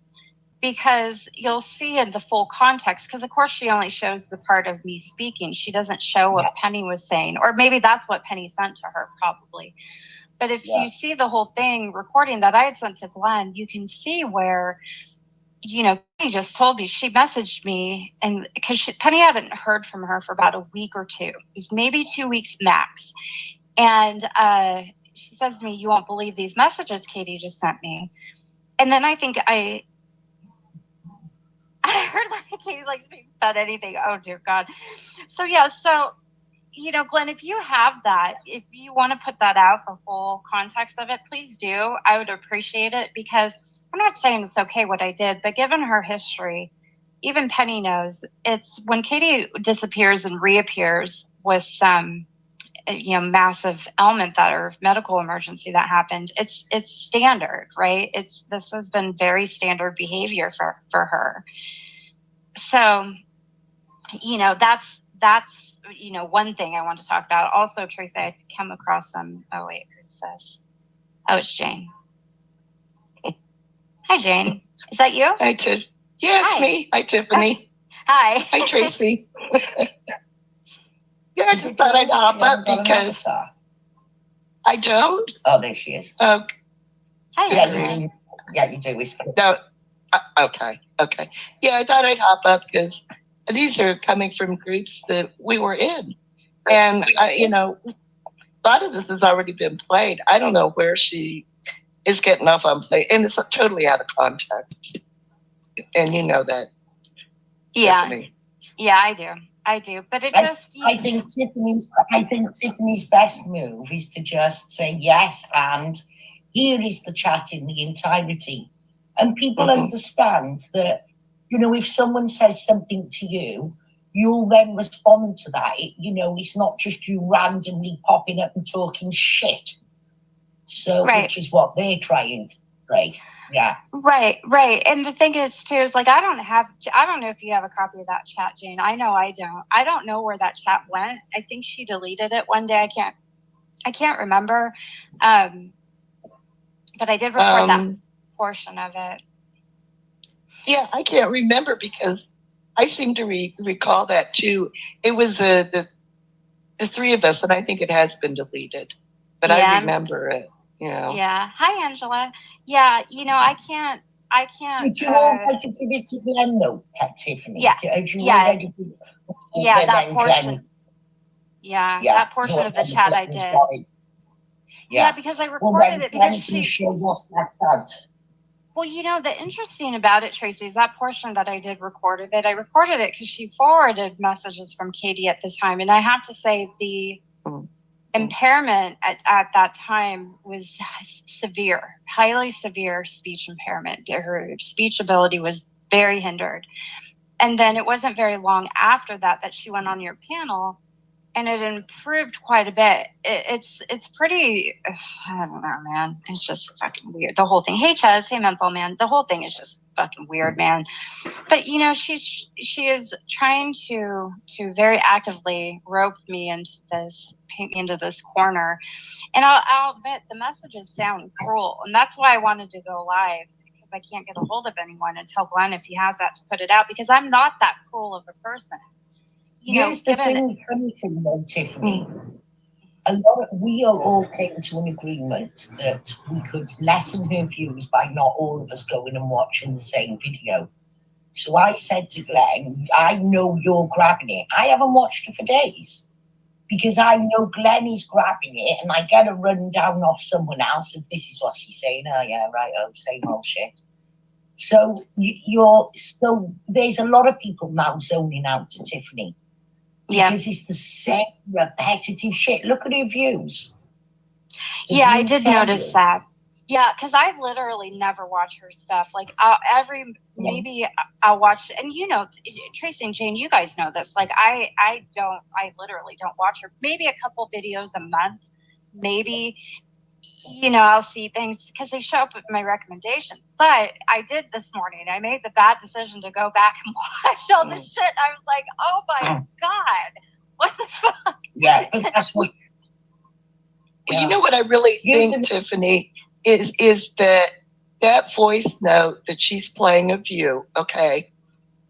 because you'll see in the full context, because of course she only shows the part of me speaking. She doesn't show what Penny was saying, or maybe that's what Penny sent to her, probably. But if you see the whole thing recording that I had sent to Glenn, you can see where, Penny just told me, she messaged me, and because Penny hadn't heard from her for about a week or two. It was maybe 2 weeks max. And she says to me, you won't believe these messages Katie just sent me. And then I think I heard like Katie likes being fed anything. Oh dear God. So yeah, so Glenn, if you have that, if you want to put that out, the full context of it, please do. I would appreciate it because I'm not saying it's okay what I did, but given her history, even Penny knows it's when Katie disappears and reappears with some massive ailment that or medical emergency that happened, it's standard, right? This has been very standard behavior for her. So that's one thing I want to talk about. Also, Tracy, I come across some. Oh wait, who's this? Oh, it's Jane. Hi, Jane. Is that you? Hi, Tiff. Yeah, it's me. Hi, Tiffany. Hi. Hi, Tracy. Yeah, I just thought I'd hop up because I don't. Oh, there she is. Okay. Hi. Yeah, you do. No. Okay. Yeah, I thought I'd hop up because these are coming from groups that we were in. And, a lot of this has already been played. I don't know where she is getting off on play. And it's totally out of context. And you know that. Yeah. Tiffany. Yeah, I do. But it just... I think Tiffany's best move is to just say yes, and here is the chat in the entirety. And people understand that, if someone says something to you, you'll then respond to that. It's not just you randomly popping up and talking shit. So, which is what they're trying to say. Yeah. Right. And the thing is, too, is like, I don't know if you have a copy of that chat, Jane. I know I don't. I don't know where that chat went. I think she deleted it one day. I can't remember. But I did record that portion of it. Yeah, I can't remember because I seem to recall that too. It was the three of us, and I think it has been deleted, but I remember it. Yeah. Hi, Angela. Yeah, I can't. Did you already give it to Glenn though, Tiffany? Yeah. Yeah, that portion. That portion of the chat I did. Yeah, because I recorded it because she lost that out. Well, the interesting about it, Tracy, is that portion that I did record of it. I recorded it because she forwarded messages from Katie at the time. And I have to say the impairment at that time was severe, highly severe speech impairment. Her speech ability was very hindered. And then it wasn't very long after that she went on your panel, and it improved quite a bit. It's pretty, I don't know, man. It's just fucking weird. The whole thing. Hey, Chaz. Hey, Menthol, man. The whole thing is just fucking weird, man. But, she is trying to very actively rope me into this, paint me into this corner. And I'll admit the messages sound cruel. And that's why I wanted to go live, because I can't get a hold of anyone and tell Glenn if he has that to put it out, because I'm not that cruel of a person. Here's the funny thing though, Tiffany. We all came to an agreement that we could lessen her views by not all of us going and watching the same video. So I said to Glenn, I know you're grabbing it. I haven't watched it for days because I know Glenn is grabbing it, and I get a rundown off someone else if this is what she's saying. Oh yeah, right. Oh, same old shit. So there's a lot of people now zoning out to Tiffany. Because it's the same repetitive shit. Look at her views. I did notice that. Yeah, because I literally never watch her stuff. Like maybe I'll watch, and Tracy and Jane, you guys know this. Like I literally don't watch her. Maybe a couple videos a month. Maybe, I'll see things because they show up with my recommendations. But I did this morning. I made the bad decision to go back and watch all this shit. I was like, oh my God, what the fuck? Yeah, that's what. Well, you know what I really think, Tiffany, is that voice note that she's playing of you,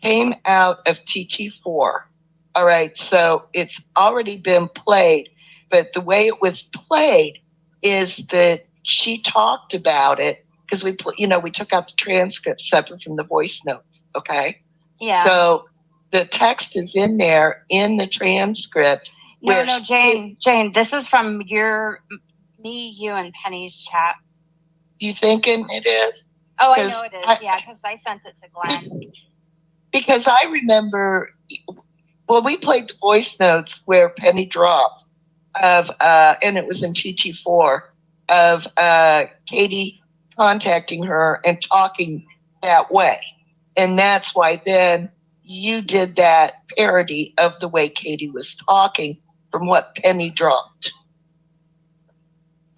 came out of TT4. All right, so it's already been played, but the way it was played is that she talked about it because we took out the transcript separate from the voice notes. Okay. Yeah. So the text is in there in the transcript. No, Jane, this is from me, you, and Penny's chat. You thinking it is? Oh, I know it is. Because I sent it to Glenn. Because I remember, well, we played the voice notes where Penny dropped of, and it was in TT4, of Katie contacting her and talking that way. And that's why then you did that parody of the way Katie was talking from what Penny dropped.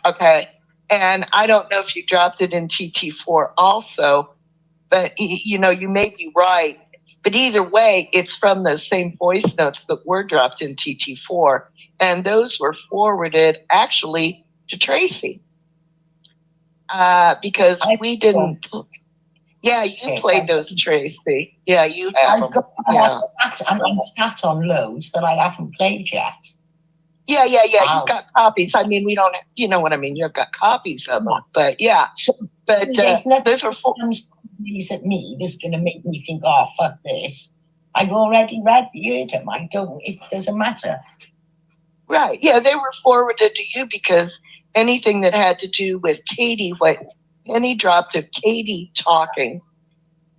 Okay. And I don't know if you dropped it in TT4 also, but you know, you may be right. But either way, it's from those same voice notes that were dropped in TT4. And those were forwarded actually to Tracy. Because we didn't. Yeah, you played those, Tracy. Yeah, you have them. Yeah. I'm sat on loads that I haven't played yet. Yeah. You've got copies. I mean, we don't, you know what I mean? You've got copies of them. But yeah. But those are at me that's going to make me think, oh, fuck this. I've already read them. I don't, it doesn't matter. Right. Yeah, they were forwarded to you because anything that had to do with Katie, what Penny dropped of Katie talking,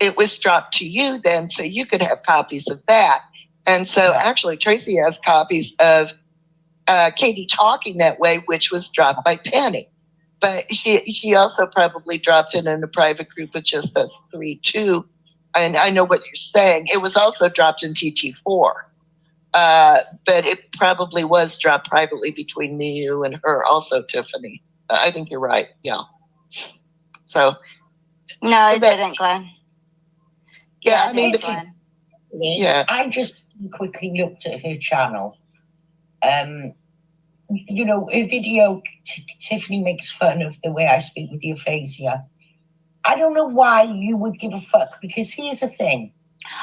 it was dropped to you then, so you could have copies of that. And so actually Tracy has copies of Katie talking that way, which was dropped by Penny. But she also probably dropped it in a private group with just us three too. And I know what you're saying. It was also dropped in TT4. But it probably was dropped privately between me, you, and her also, Tiffany. I think you're right. Yeah. So. No, it didn't, Glenn. Yeah, I mean, yeah. I just quickly looked at her channel. You know, a video, Tiffany makes fun of the way I speak with the aphasia. I don't know why you would give a fuck, because here's the thing.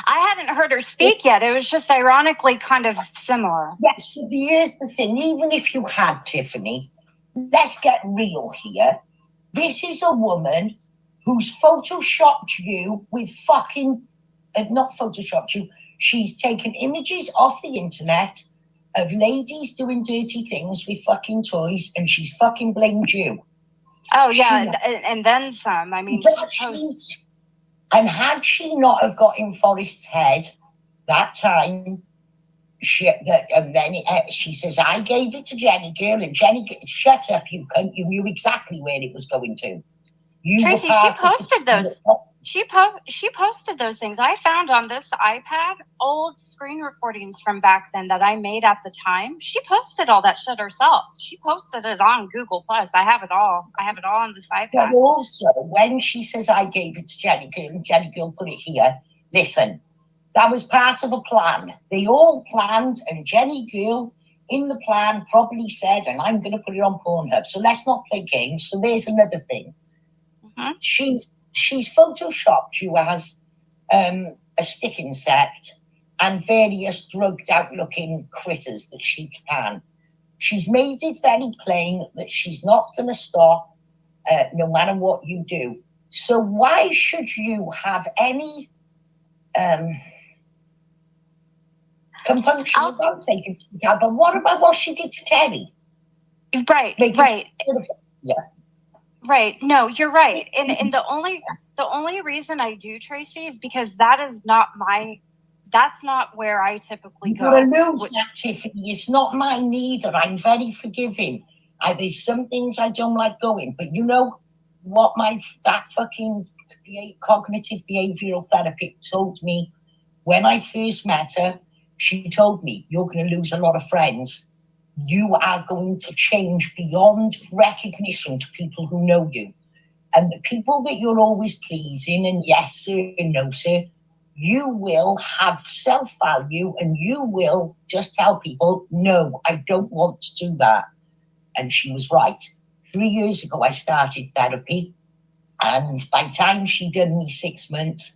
I hadn't heard her speak yet. It was just ironically kind of similar. Yes, but here's the thing. Even if you had, Tiffany, let's get real here. This is a woman who's photoshopped you with fucking, not photoshopped you, she's taken images off the internet of ladies doing dirty things with fucking toys, and she's fucking blamed you. Oh, yeah, and then some. I mean, and had she not have got in Forrest's head that time, and then she says, I gave it to Jenny girl, and Jenny, shut up, you cunt, you knew exactly where it was going to. Tracy, she posted those. She posted those things. I found on this iPad old screen recordings from back then that I made at the time. She posted all that shit herself. She posted it on Google Plus. I have it all. I have it all on this iPad. But also, when she says I gave it to Jenny Girl and Jenny Girl put it here, listen, that was part of a plan. They all planned, and Jenny Girl in the plan probably said, and I'm going to put it on Pornhub. So let's not play games. So there's another thing. Mm-hmm. She's photoshopped you as a stick insect and various drugged out looking critters that she can. She's made it very plain that she's not going to stop no matter what you do. So why should you have any compunction about taking it out? But what about what she did to Terry? Right. Yeah. Right. No, you're right. And the only reason I do, Tracy, is because that's not where I typically go. You're gonna lose that, Tiffany. It's not mine either. I'm very forgiving. There's some things I don't like going, but you know what that fucking cognitive behavioral therapist told me when I first met her. She told me, you're going to lose a lot of friends. You are going to change beyond recognition to people who know you. And the people that you're always pleasing, and yes, sir, and no, sir, you will have self-value and you will just tell people, no, I don't want to do that. And she was right. 3 years ago, I started therapy. And by the time she'd done me 6 months,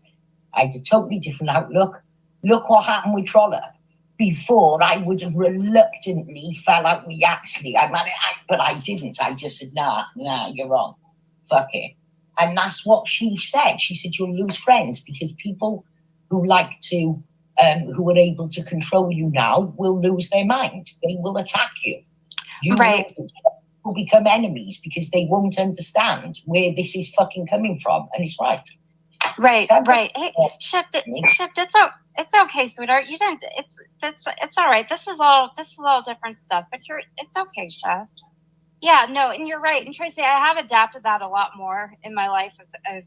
I had a totally different outlook. Look what happened with Trollop. Before, I would have reluctantly fell out with Yaxley. But I didn't. I just said, nah, you're wrong. Fuck it. And that's what she said. She said, you'll lose friends because people who like to, who are able to control you now will lose their minds. They will attack you. You will become enemies because they won't understand where this is fucking coming from. And it's right. Right. Hey, Shift, it's okay, sweetheart. You didn't. It's all right. This is all different stuff. But it's okay, Shift. Yeah, no, and you're right. And Tracy, I have adapted that a lot more in my life of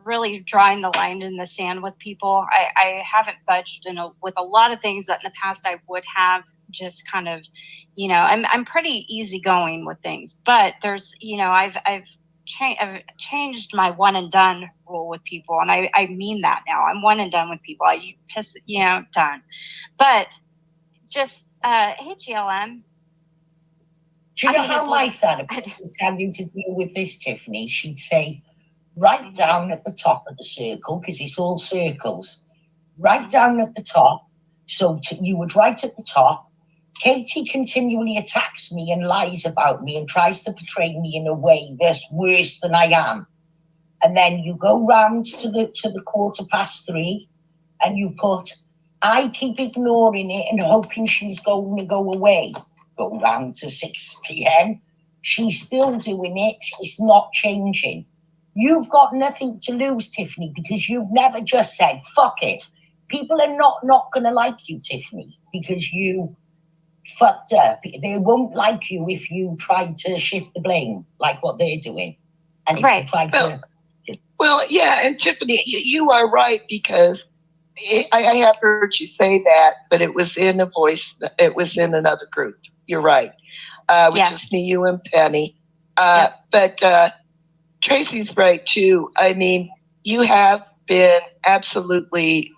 really drawing the line in the sand with people. I haven't budged with a lot of things that in the past I would have just kind of, I'm pretty easygoing with things, but there's, I've changed my one and done rule with people. And I mean that now. I'm one and done with people. Done. But just, hey, GLM. Do you know how my therapist would tell you to deal with this, Tiffany? She'd say, right down at the top of the circle, because it's all circles, right down at the top. So you would write at the top, Katie continually attacks me and lies about me and tries to portray me in a way that's worse than I am. And then you go round to the 3:15 and you put, I keep ignoring it and hoping she's going to go away. Go round to 6 p.m. She's still doing it. It's not changing. You've got nothing to lose, Tiffany, because you've never just said, fuck it. People are not going to like you, Tiffany, because you fucked up. They won't like you if you try to shift the blame like what they're doing. And if you try to... Well, yeah, and Tiffany, you are right, because I have heard you say that, but it was in a voice, it was in another group. You're right, which is me, you, and Penny. But Tracy's right, too. I mean, you have been absolutely,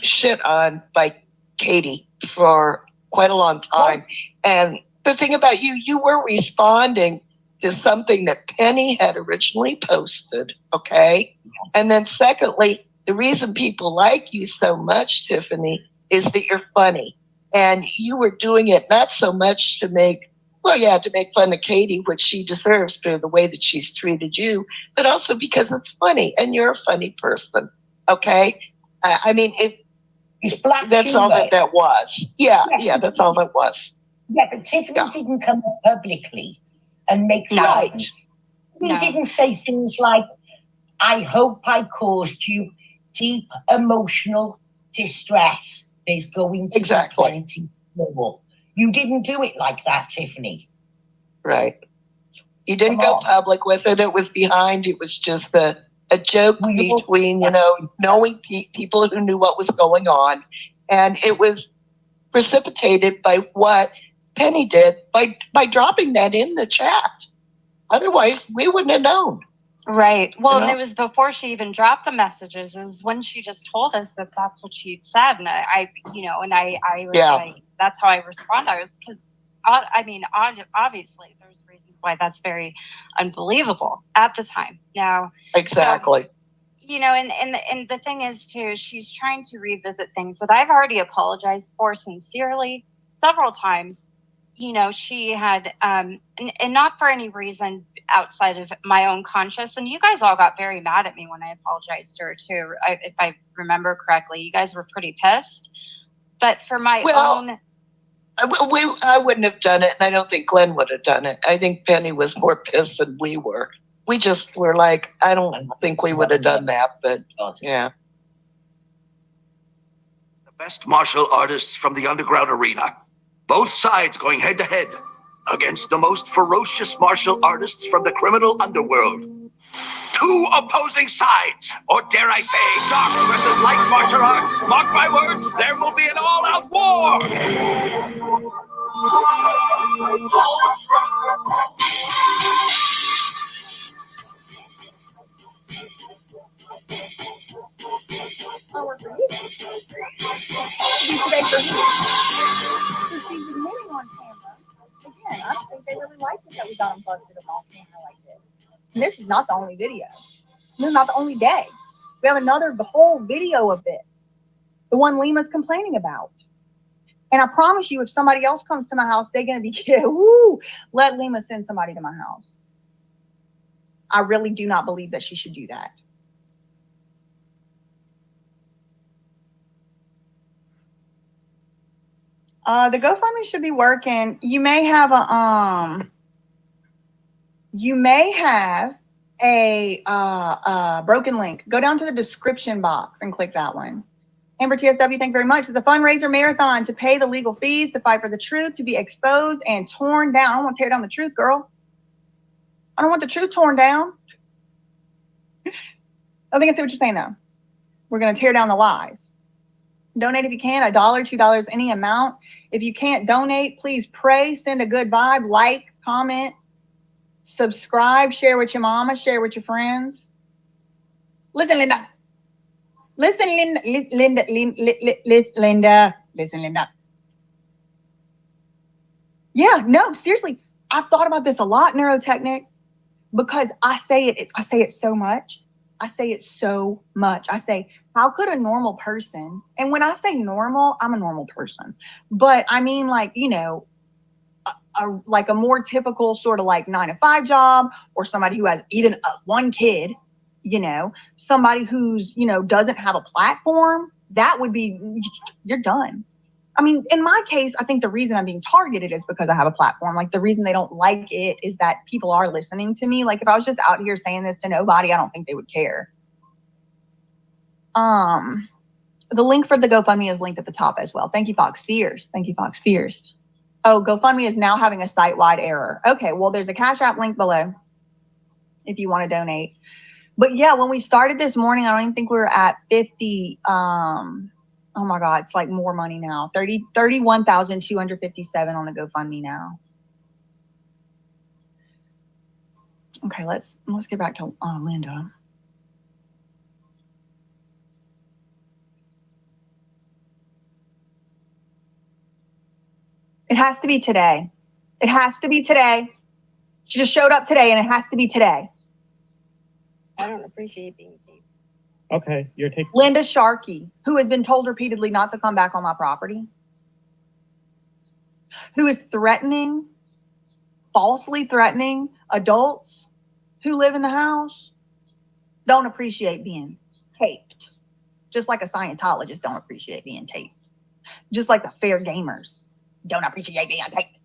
shit on by Katie for quite a long time. And the thing about you were responding to something that Penny had originally posted, okay? And then secondly, the reason people like you so much, Tiffany, is that you're funny. And you were doing it not so much to make fun of Katie, which she deserves for the way that she's treated you, but also because it's funny and you're a funny person, okay? I mean, it's black that's humor. all that was. Yeah, that's all that was. Yeah, but Tiffany didn't come up publicly and make fun. He didn't say things like, I hope I caused you deep emotional distress. There's going to be plenty more. You didn't do it like that, Tiffany. Right. You didn't go public with it. It was behind. It was just a joke between, knowing people who knew what was going on. And it was precipitated by what Penny did by dropping that in the chat. Otherwise, we wouldn't have known. Right. Well, and it was before she even dropped the messages. It was when she just told us that that's what she'd said. And I was like, that's how I respond. I was, because, obviously there's reasons why that's very unbelievable at the time. Now, exactly. So, and the thing is too, she's trying to revisit things that I've already apologized for sincerely several times. She had, and not for any reason outside of my own conscience. And you guys all got very mad at me when I apologized to her too. If I remember correctly, you guys were pretty pissed. But for my own, I wouldn't have done it, and I don't think Glenn would have done it. I think Penny was more pissed than we were. We just were like, I don't think we would have done that, but yeah. The best martial artists from the underground arena. Both sides going head to head against the most ferocious martial artists from the criminal underworld. Two opposing sides, or dare I say, dark versus light martial arts. Mark my words, there will be an all-out war. So she's admitting on camera. Again, I don't think they really liked it that we got them busted up off camera like this. And this is not the only video. This is not the only day. We have the whole video of this. The one Lima's complaining about. And I promise you, if somebody else comes to my house, they're going to be, let Lima send somebody to my house. I really do not believe that she should do that. The GoFundMe should be working. You may have a broken link. Go down to the description box and click that one. Amber TSW, thank you very much. It's a fundraiser marathon to pay the legal fees, to fight for the truth, to be exposed and torn down. I don't want to tear down the truth, girl. I don't want the truth torn down. I think I see what you're saying, though. We're going to tear down the lies. Donate if you can, $1, $2, any amount. If you can't donate, please pray, send a good vibe, like, comment, subscribe, share with your mama, share with your friends. Listen, Linda. Listen, Linda. Listen, Linda. Yeah, no, seriously. I've thought about this a lot, Neurotechnic, because I say it so much. I say it so much. I say, how could a normal person, and when I say normal, I'm a normal person, but I mean, like, you know, like a more typical sort of like 9-to-5 job, or somebody who has even one kid, you know, somebody who's, you know, doesn't have a platform, that would be, you're done. I mean, in my case, I think the reason I'm being targeted is because I have a platform. Like, the reason they don't like it is that people are listening to me. Like, if I was just out here saying this to nobody, I don't think they would care. The link for the GoFundMe is linked at the top as well. Thank you, Fox Fears. Thank you, Fox Fears. Oh, GoFundMe is now having a site-wide error. Okay, well, there's a Cash App link below if you want to donate. But yeah, when we started this morning, I don't even think we were at 50. Oh my God, it's like more money now. 31,257 on the GoFundMe now. Okay, let's get back to Linda. It has to be today. It has to be today. She just showed up today, and it has to be today. I don't appreciate being taped. Okay, you're taking Linda Sharkey, who has been told repeatedly not to come back on my property, who is threatening, falsely threatening adults who live in the house, don't appreciate being taped. Just like a Scientologist don't appreciate being taped. Just like the fair gamers don't appreciate being taped.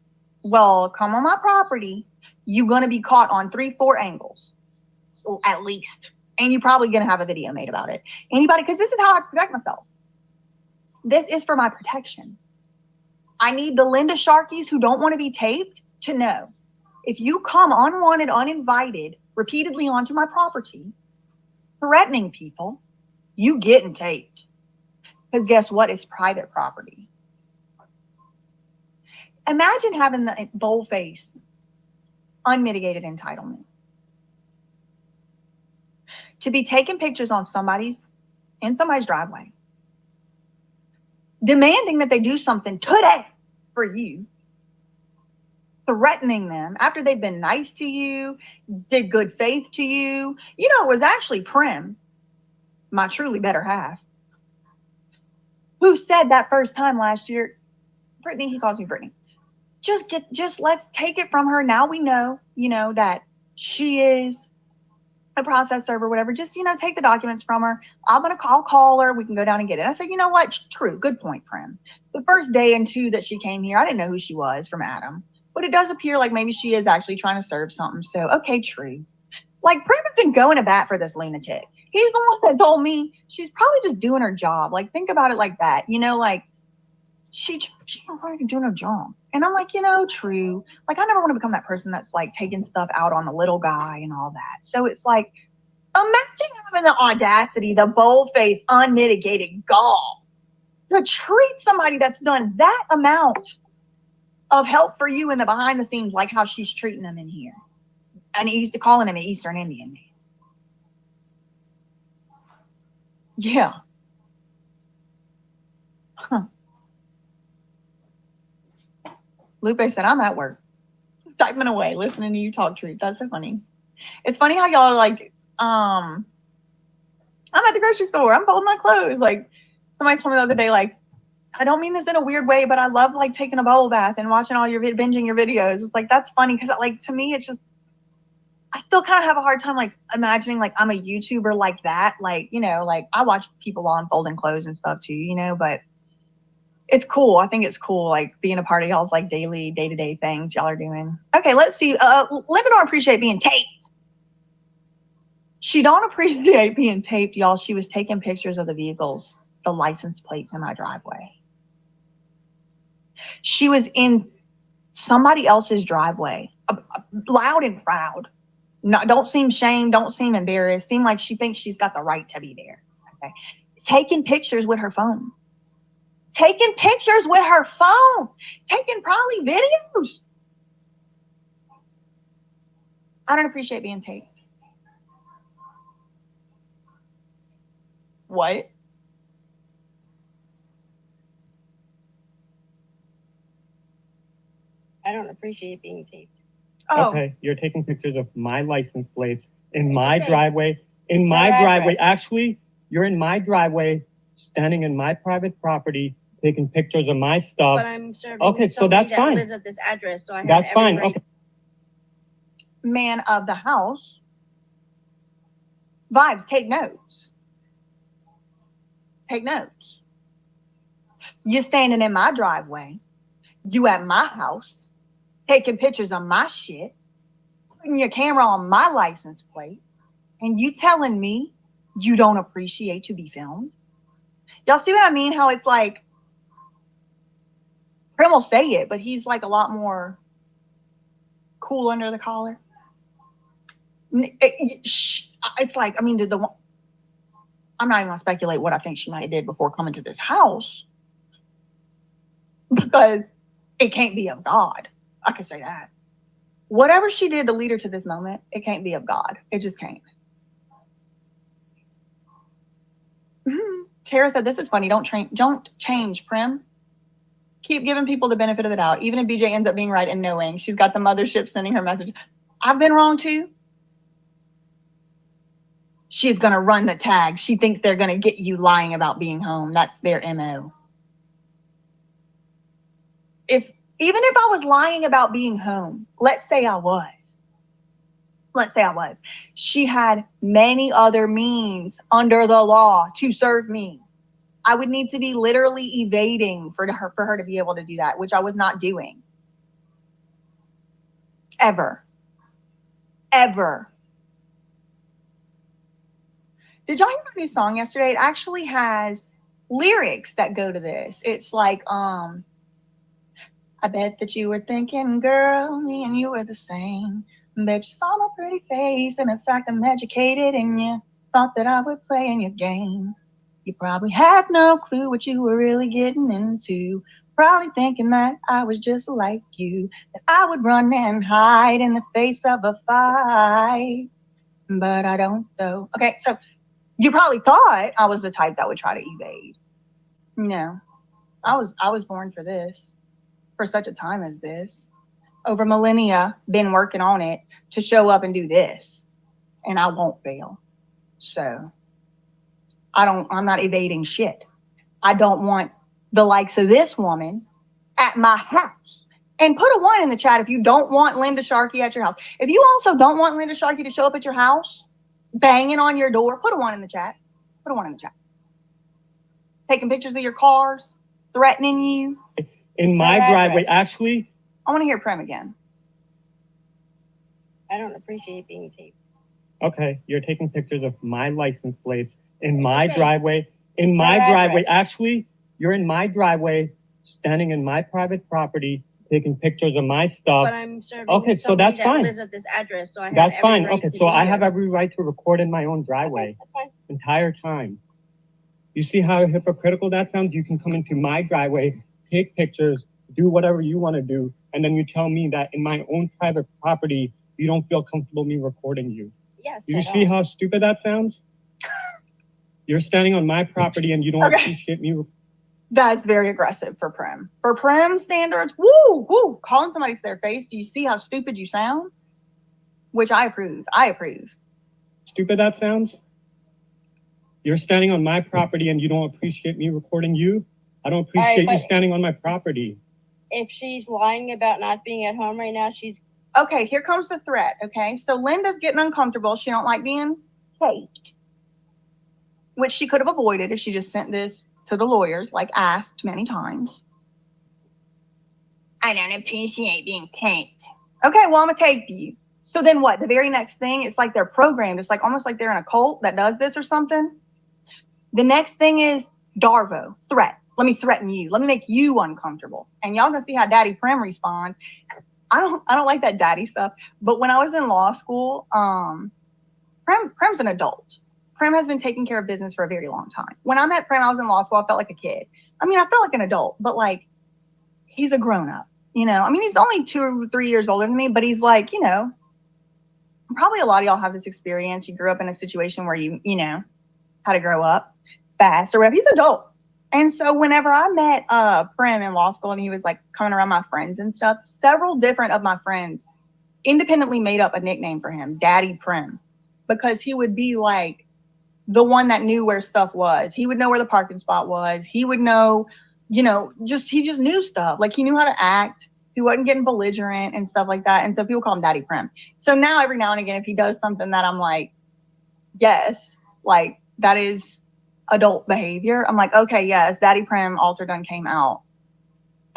Well, come on my property, you're going to be caught on 3-4 angles, at least. And you're probably going to have a video made about it. Anybody, because this is how I protect myself. This is for my protection. I need the Linda Sharkeys who don't want to be taped to know, if you come unwanted, uninvited, repeatedly onto my property, threatening people, you getting taped. Because guess what? It's private property. Imagine having the bold-faced, unmitigated entitlement to be taking pictures on in somebody's driveway, demanding that they do something today for you, threatening them after they've been nice to you, did good faith to you. You know, it was actually Prim, my truly better half, who said that first time last year, Brittany, he calls me Brittany, just let's take it from her. Now we know, you know, that she is a process server, whatever. Just, you know, take the documents from her. I'll call her. We can go down and get it. I said, you know what? True. Good point, Prim. The first day and two that she came here, I didn't know who she was from Adam, but it does appear like maybe she is actually trying to serve something. So, okay, true. Like, Prim has been going to bat for this lunatic. He's the one that told me she's probably just doing her job. Like, think about it like that. You know, like, she's probably doing her job. And I'm like, you know, true. Like, I never want to become that person that's like taking stuff out on the little guy and all that. So it's like, imagine having the audacity, the bold-faced, unmitigated gall to treat somebody that's done that amount of help for you in the behind the scenes, like how she's treating them in here. And he's calling him an Eastern Indian man. Yeah. Huh. Lupe said, I'm at work, typing away, listening to you talk truth. That's so funny. It's funny how y'all are like, I'm at the grocery store. I'm folding my clothes. Like, somebody told me the other day, like, I don't mean this in a weird way, but I love, like, taking a bowl bath and watching all your binging your videos. It's like, that's funny because, like, to me, it's just, I still kind of have a hard time, like, imagining, like, I'm a YouTuber like that. Like, you know, like, I watch people while I'm folding clothes and stuff, too, you know, but it's cool. I think it's cool, like, being a part of y'all's, like, daily, day-to-day things y'all are doing. Okay, let's see. Linda don't appreciate being taped. She don't appreciate being taped, y'all. She was taking pictures of the vehicles, the license plates in my driveway. She was in somebody else's driveway, loud and proud. No, don't seem shamed, don't seem embarrassed. Seem like she thinks she's got the right to be there. Okay, taking pictures with her phone. Taking pictures with her phone. Taking probably videos. I don't appreciate being taped. What? I don't appreciate being taped. Oh. Okay, you're taking pictures of my license plates in my driveway. In my driveway. Actually, you're in my driveway, standing in my private property, taking pictures of my stuff. But I'm serving okay, so somebody that's fine. Lives at this address, so I have That's every fine. right. Okay. Man of the house. Vibes, take notes. Take notes. You're standing in my driveway. You at my house, taking pictures of my shit, putting your camera on my license plate, and you telling me you don't appreciate to be filmed? Y'all see what I mean? How it's like, Prim will say it, but he's like a lot more cool under the collar. It's like, I mean, I'm not even gonna speculate what I think she might have did before coming to this house, because it can't be of God. I can say that. Whatever she did to lead her to this moment, it can't be of God. It just can't. Tara said, this is funny. Don't change, Prim. Keep giving people the benefit of the doubt. Even if BJ ends up being right and knowing she's got the mothership sending her message. I've been wrong too. She's going to run the tag. She thinks they're going to get you lying about being home. That's their MO. Even if I was lying about being home, let's say I was. She had many other means under the law to serve me. I would need to be literally evading for her to be able to do that, which I was not doing. Ever. Did y'all hear my new song yesterday? It actually has lyrics that go to this. It's like, I bet that you were thinking, girl, me and you were the same. Bet you saw my pretty face, and in fact I'm educated, and you thought that I would play in your game. You probably had no clue what you were really getting into. Probably thinking that I was just like you, that I would run and hide in the face of a fight. But I don't, though. Okay, so you probably thought I was the type that would try to evade. No, I was born for this, for such a time as this. Over millennia, been working on it to show up and do this, and I won't fail. So I'm not evading shit. I don't want the likes of this woman at my house. And put a 1 in the chat if you don't want Linda Sharkey at your house. If you also don't want Linda Sharkey to show up at your house, banging on your door, put a 1 in the chat. Put a 1 in the chat. Taking pictures of your cars, threatening you. In my driveway, actually. I want to hear Prem again. I don't appreciate being taped. Okay, you're taking pictures of my license plates in my driveway. In my driveway, actually, you're in my driveway, standing in my private property, taking pictures of my stuff. But I'm serving okay, so that's fine. Lives at this address, so I have that's every fine. right Okay, to so be I here. have every right to record in my own driveway. Okay, that's fine. Entire time. You see how hypocritical that sounds? You can come into my driveway, take pictures, do whatever you want to do, and then you tell me that in my own private property, you don't feel comfortable me recording you. Yes. You see how stupid that sounds? You're standing on my property and you don't appreciate me. That's very aggressive for Prem. For Prem standards, woo, calling somebody to their face. Do you see how stupid you sound? Which I approve. Stupid that sounds? You're standing on my property and you don't appreciate me recording you? I don't appreciate you standing on my property. If she's lying about not being at home right now, she's... Okay, here comes the threat, okay? So Linda's getting uncomfortable. She don't like being taped, which she could have avoided if she just sent this to the lawyers, like asked many times. I don't appreciate being taped. Okay, well, I'm going to tape you. So then what? The very next thing, it's like they're programmed. It's like almost like they're in a cult that does this or something. The next thing is Darvo, threat. Let me threaten you. Let me make you uncomfortable. And y'all gonna see how Daddy Prem responds. I don't like that daddy stuff. But when I was in law school, Prem's an adult. Prem has been taking care of business for a very long time. When I met Prem, I was in law school. I felt like a kid. I mean, I felt like an adult, but like he's a grown up. You know, I mean, he's only 2 or 3 years older than me, but he's like, you know, probably a lot of y'all have this experience. You grew up in a situation where you know, how to grow up fast or whatever. He's adult. And so whenever I met Prem in law school and he was like coming around my friends and stuff, several different of my friends independently made up a nickname for him, Daddy Prem, because he would be like the one that knew where stuff was. He would know where the parking spot was. He would know, you know, he just knew stuff. Like he knew how to act. He wasn't getting belligerent and stuff like that. And so people call him Daddy Prem. So now every now and again, if he does something that I'm like, yes, like that is adult behavior, I'm like, okay, yes, Daddy Prem alter done came out.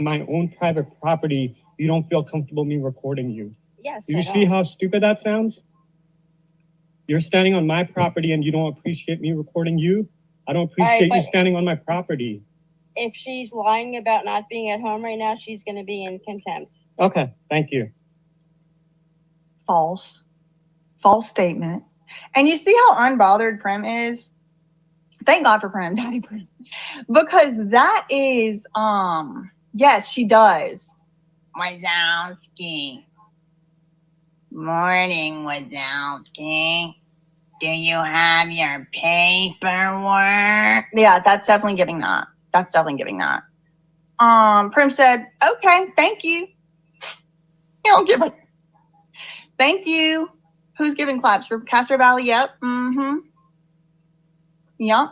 My own private property, you don't feel comfortable me recording you. Yes. Do you see how stupid that sounds? You're standing on my property and you don't appreciate me recording you? I don't appreciate you standing on my property. If she's lying about not being at home right now, she's going to be in contempt. Okay, thank you. False statement. And you see how unbothered Prem is? Thank God for Prem, Daddy Prem. Because that is, yes, she does. Wazowski. Morning, Wazowski. Do you have your paperwork? Yeah, that's definitely giving that. Prem said, okay, thank you. You don't give a thank you. Who's giving claps for Castro Valley? Yep. Yep.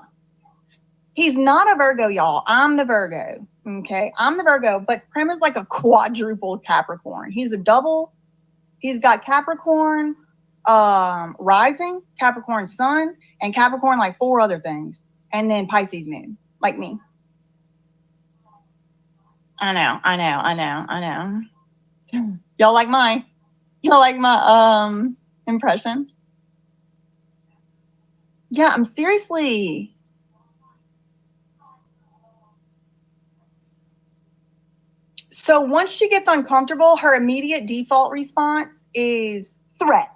He's not a Virgo, y'all. I'm the Virgo. Okay. I'm the Virgo, but Prem is like a quadruple Capricorn. He's a double. He's got Capricorn rising, Capricorn sun, and Capricorn like 4 other things. And then Pisces moon, like me. I know. Y'all like my impression? Yeah, I'm seriously. So once she gets uncomfortable, her immediate default response is threat.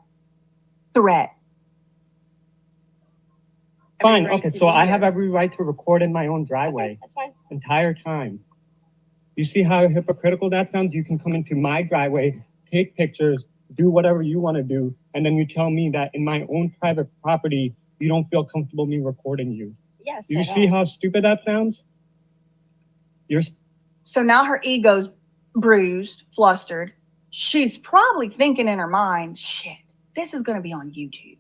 Fine, okay, so I have every right to record in my own driveway. That's fine. Entire time. You see how hypocritical that sounds? You can come into my driveway, take pictures, do whatever you want to do, and then you tell me that in my own private property, you don't feel comfortable me recording you. Yes. Do you see how stupid that sounds? So now her ego's bruised, flustered. She's probably thinking in her mind, shit, this is going to be on YouTube.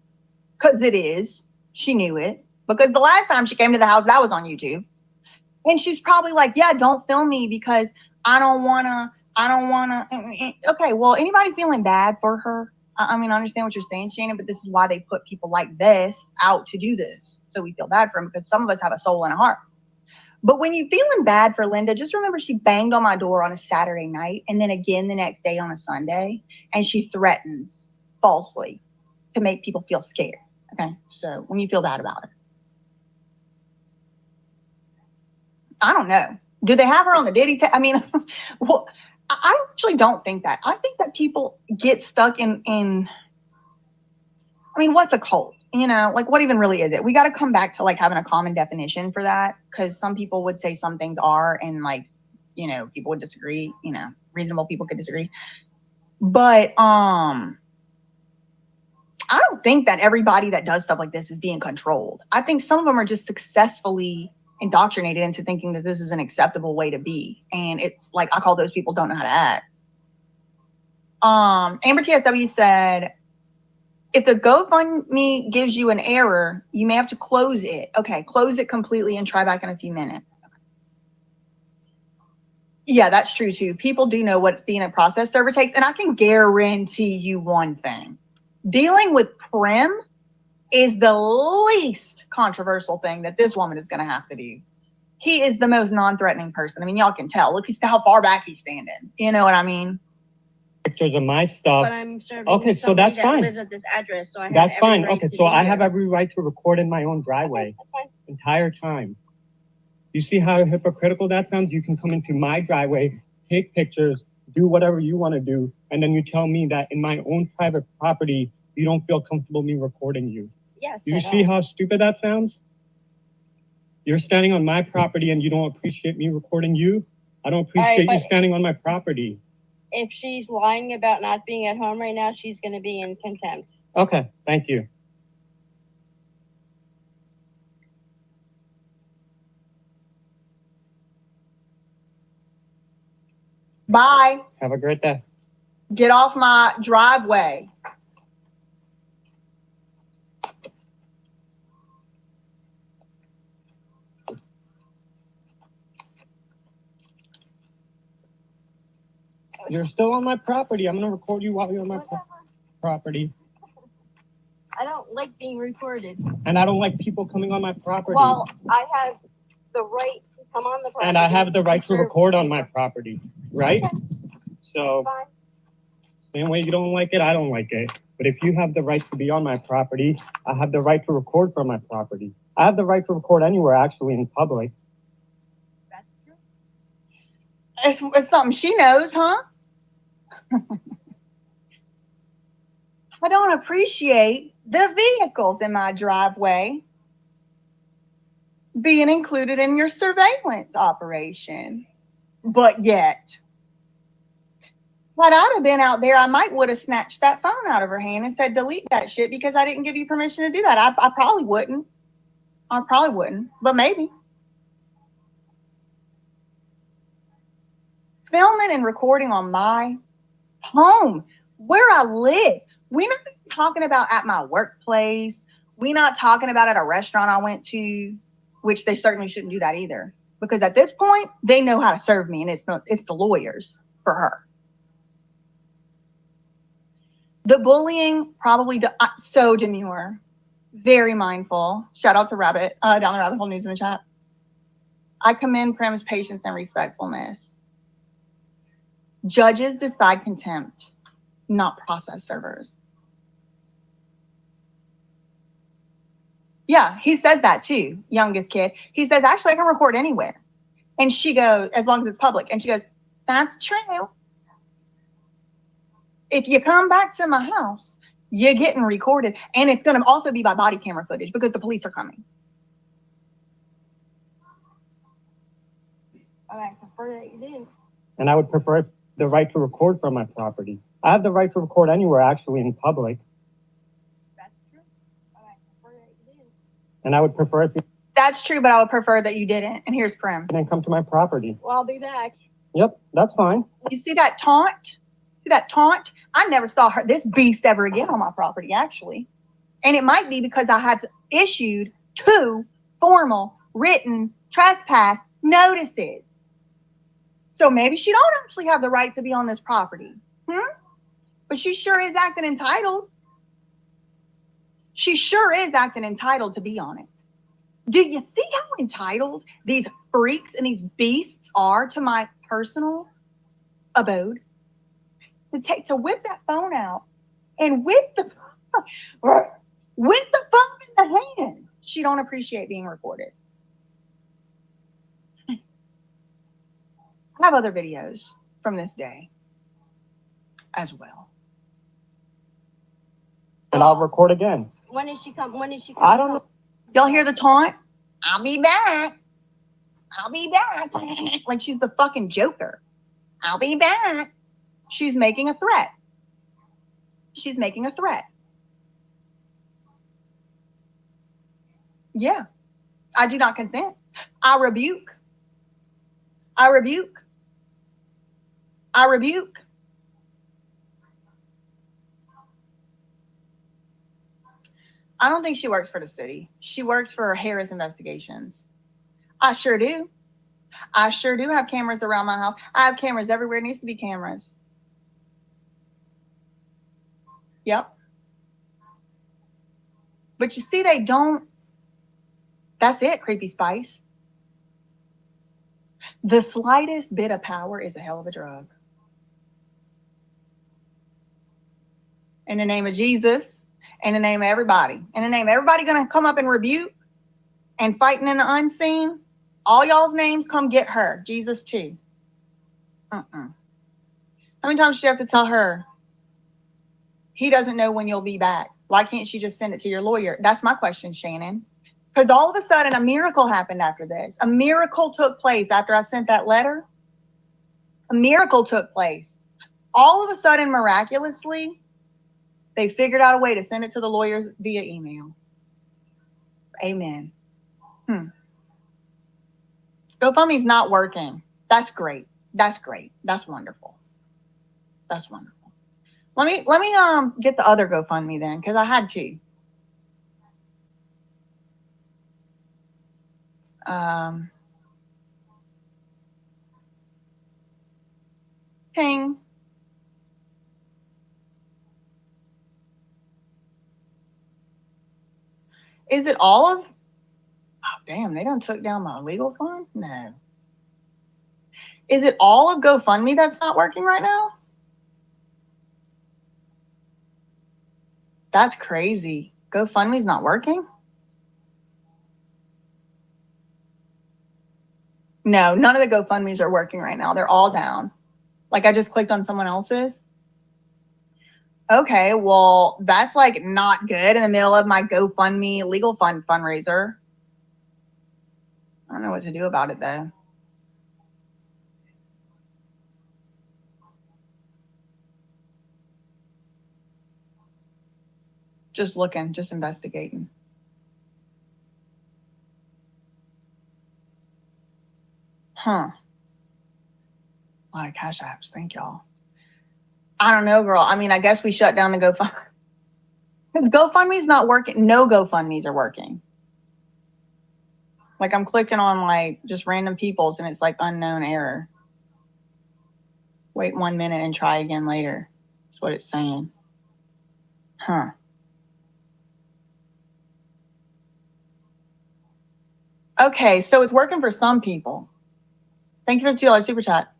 Because it is. She knew it. Because the last time she came to the house, that was on YouTube. And she's probably like, yeah, don't film me because I don't want to. Okay, well, anybody feeling bad for her? I mean, I understand what you're saying, Shannon, but this is why they put people like this out to do this. So we feel bad for them because some of us have a soul and a heart. But when you're feeling bad for Linda, just remember she banged on my door on a Saturday night and then again the next day on a Sunday. And she threatens falsely to make people feel scared. Okay, so when you feel bad about it. I don't know. Do they have her on the Diddy? I mean, well, I actually don't think that. I think that people get stuck in. I mean, what's a cult? You know, like what even really is it? We got to come back to like having a common definition for that, because some people would say some things are, and like, you know, people would disagree. You know, reasonable people could disagree. But I don't think that everybody that does stuff like this is being controlled. I think some of them are just successfully indoctrinated into thinking that this is an acceptable way to be. And it's like, I call those people don't know how to act. Amber TSW said, if the GoFundMe gives you an error, you may have to close it. Okay, close it completely and try back in a few minutes. Yeah, that's true too. People do know what being a process server takes. And I can guarantee you one thing. Dealing with Prem is the least controversial thing that this woman is going to have to do. He is the most non-threatening person. I mean, y'all can tell. Look how far back he's standing. You know what I mean? pictures of my stuff. But I'm serving Okay, so somebody that's that fine. lives at this address, so I have That's every fine. right Okay, to so be I here. have every right to record in my own driveway. That's fine. Entire time. You see how hypocritical that sounds? You can come into my driveway, take pictures, do whatever you want to do, and then you tell me that in my own private property, you don't feel comfortable me recording you. Yes. Do you see how stupid that sounds? You're standing on my property and you don't appreciate me recording you? I don't appreciate you standing on my property. If she's lying about not being at home right now, she's going to be in contempt. Okay, thank you. Bye. Have a great day. Get off my driveway. You're still on my property. I'm going to record you while you're on my property. I don't like being recorded. And I don't like people coming on my property. Well, I have the right to come on the property. And I have the right to record on my property, right? Okay. So, same way you don't like it, I don't like it. But if you have the right to be on my property, I have the right to record from my property. I have the right to record anywhere, actually, in public. That's true. It's something she knows, huh? I don't appreciate the vehicles in my driveway being included in your surveillance operation. But yet, had I have been out there, I might would have snatched that phone out of her hand and said, delete that shit because I didn't give you permission to do that. I probably wouldn't. I probably wouldn't, but maybe. Filming and recording on my home, where I live. We're not talking about at my workplace. We're not talking about at a restaurant I went to, which they certainly shouldn't do that either. Because at this point, they know how to serve me, and it's the lawyers for her. The bullying probably so demure, very mindful. Shout out to Rabbit down the Rabbit Hole News in the chat. I commend Prim's patience and respectfulness. Judges decide contempt, not process servers. Yeah, he said that too, youngest kid. He says, actually, I can record anywhere. And she goes, as long as it's public. And she goes, that's true. If you come back to my house, you're getting recorded. And it's going to also be by body camera footage because the police are coming. I prefer that you did. And I would prefer the right to record from my property. I have the right to record anywhere, actually, in public. That's true. I prefer that you did. And I would prefer if you That's true, but I would prefer that you didn't. And here's Prim. didn't come to my property. Well, I'll be back. Yep, that's fine. You see that taunt? See that taunt? I never saw this beast ever again on my property, actually. And it might be because I have issued 2 formal written trespass notices. So maybe she don't actually have the right to be on this property. But she sure is acting entitled. She sure is acting entitled to be on it. Do you see how entitled these freaks and these beasts are to my personal abode? To whip that phone out and with the phone in the hand. She don't appreciate being recorded. I have other videos from this day as well. And I'll record again. When is she come? I don't know. Y'all hear the taunt? I'll be back. I'll be back. Like she's the fucking Joker. I'll be back. She's making a threat. She's making a threat. Yeah. I do not consent. I rebuke. I rebuke. I rebuke. I don't think she works for the city. She works for Harris Investigations. I sure do. I sure do have cameras around my house. I have cameras everywhere. It needs to be cameras. Yep. But you see, they don't. That's it, Creepy Spice. The slightest bit of power is a hell of a drug. in the name of Jesus, in the name of everybody, in the name of everybody going to come up and rebuke and fighting in the unseen. All y'all's names, come get her. Jesus too. How many times does she have to tell her, he doesn't know when you'll be back? Why can't she just send it to your lawyer? That's my question, Shannon. Because all of a sudden, a miracle happened after this. A miracle took place after I sent that letter. A miracle took place. All of a sudden, miraculously, they figured out a way to send it to the lawyers via email. Amen. GoFundMe's not working. That's great. That's great. That's wonderful. That's wonderful. Let me get the other GoFundMe then, because I had to. Ping. Is it all of? Oh, damn, they done took down my legal fund? No. Is it all of GoFundMe that's not working right now? That's crazy. GoFundMe's not working? No, none of the GoFundMes are working right now. They're all down. Like I just clicked on someone else's. Okay, well, that's like not good in the middle of my GoFundMe legal fund fundraiser. I don't know what to do about it though. Just looking, just investigating. Huh. A lot of cash apps. Thank y'all. I don't know, girl. I mean, I guess we shut down the GoFundMe. Because GoFundMe's not working. No GoFundMes are working. Like I'm clicking on like just random people's and it's like unknown error. Wait 1 minute and try again later. That's what it's saying. Huh. Okay, so it's working for some people. Thank you for the $2 super chat.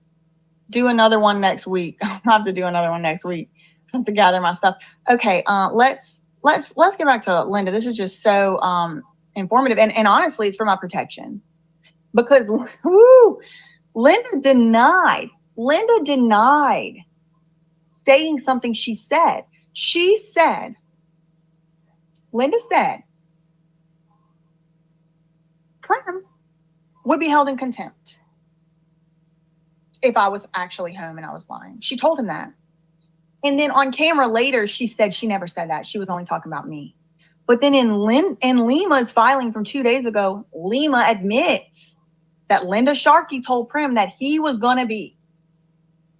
Do another one next week. I'll have to do another one next week. I have to gather my stuff. Okay, let's get back to Linda. This is just so informative, and honestly, it's for my protection because Linda denied saying something she said. Linda said, Prim would be held in contempt if I was actually home and I was lying. She told him that. And then on camera later, she said she never said that. She was only talking about me. But then in Lima's filing from 2 days ago, Lima admits that Linda Sharkey told Prim that he was going to be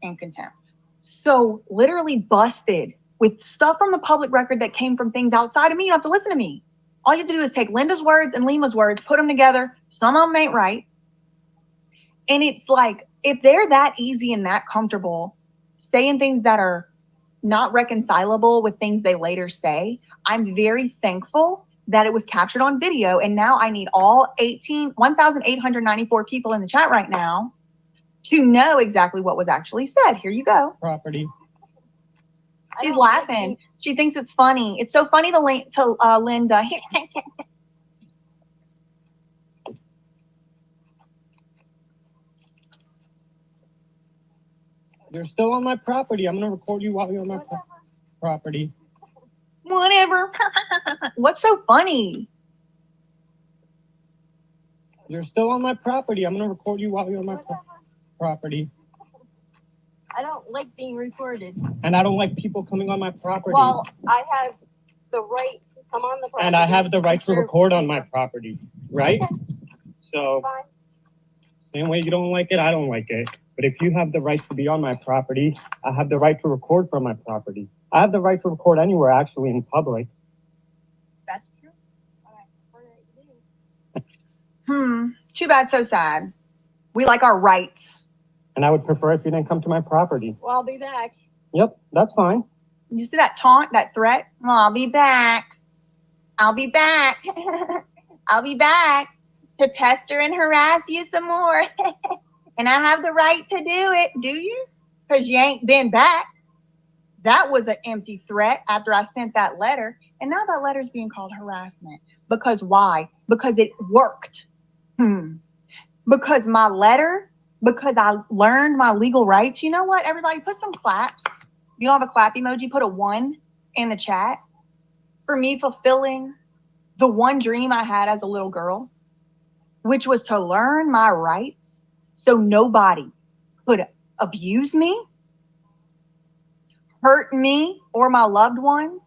in contempt. So literally busted with stuff from the public record that came from things outside of me. You don't have to listen to me. All you have to do is take Linda's words and Lima's words, put them together. Some of them ain't right. And it's like, if they're that easy and that comfortable saying things that are not reconcilable with things they later say, I'm very thankful that it was captured on video. And now I need all 1,894 people in the chat right now to know exactly what was actually said. Here you go. Property. She's laughing. She thinks it's funny. It's so funny to Linda. You're still on my property. I'm going to record you while you're on my property. Whatever. What's so funny? You're still on my property. I'm going to record you while you're on my property. I don't like being recorded. And I don't like people coming on my property. Well, I have the right to come on the property. And I have the right to record on my property, right? So, same way you don't like it, I don't like it. But if you have the right to be on my property, I have the right to record from my property. I have the right to record anywhere, actually, in public. That's true. Too bad, so sad. We like our rights. And I would prefer if you didn't come to my property. Well, I'll be back. Yep, that's fine. You see that taunt, that threat? Well, I'll be back. I'll be back. I'll be back to pester and harass you some more. And I have the right to do it. Do you? Because you ain't been back. That was an empty threat after I sent that letter. And now that letter's being called harassment. Because why? Because it worked. Because my letter, because I learned my legal rights. You know what? Everybody put some claps. You don't have a clap emoji, put a 1 in the chat for me fulfilling the one dream I had as a little girl, which was to learn my rights so nobody could abuse me, hurt me or my loved ones,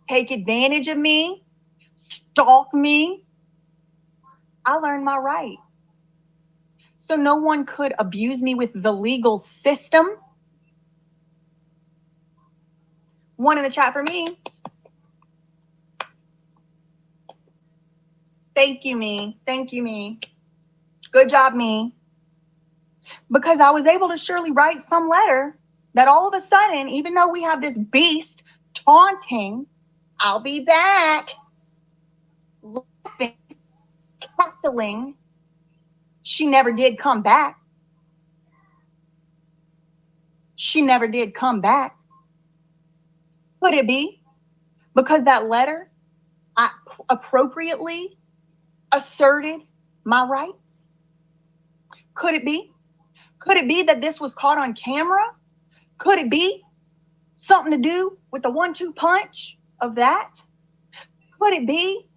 take advantage of me, stalk me. I learned my rights. So no one could abuse me with the legal system. 1 in the chat for me. Thank you, me. Thank you, me. Good job, me. Because I was able to surely write some letter that all of a sudden, even though we have this beast taunting, I'll be back, laughing, cackling, she never did come back. She never did come back. Could it be because that letter, I appropriately asserted my rights? Could it be? Could it be that this was caught on camera? Could it be something to do with the 1-2 punch of that? Could it be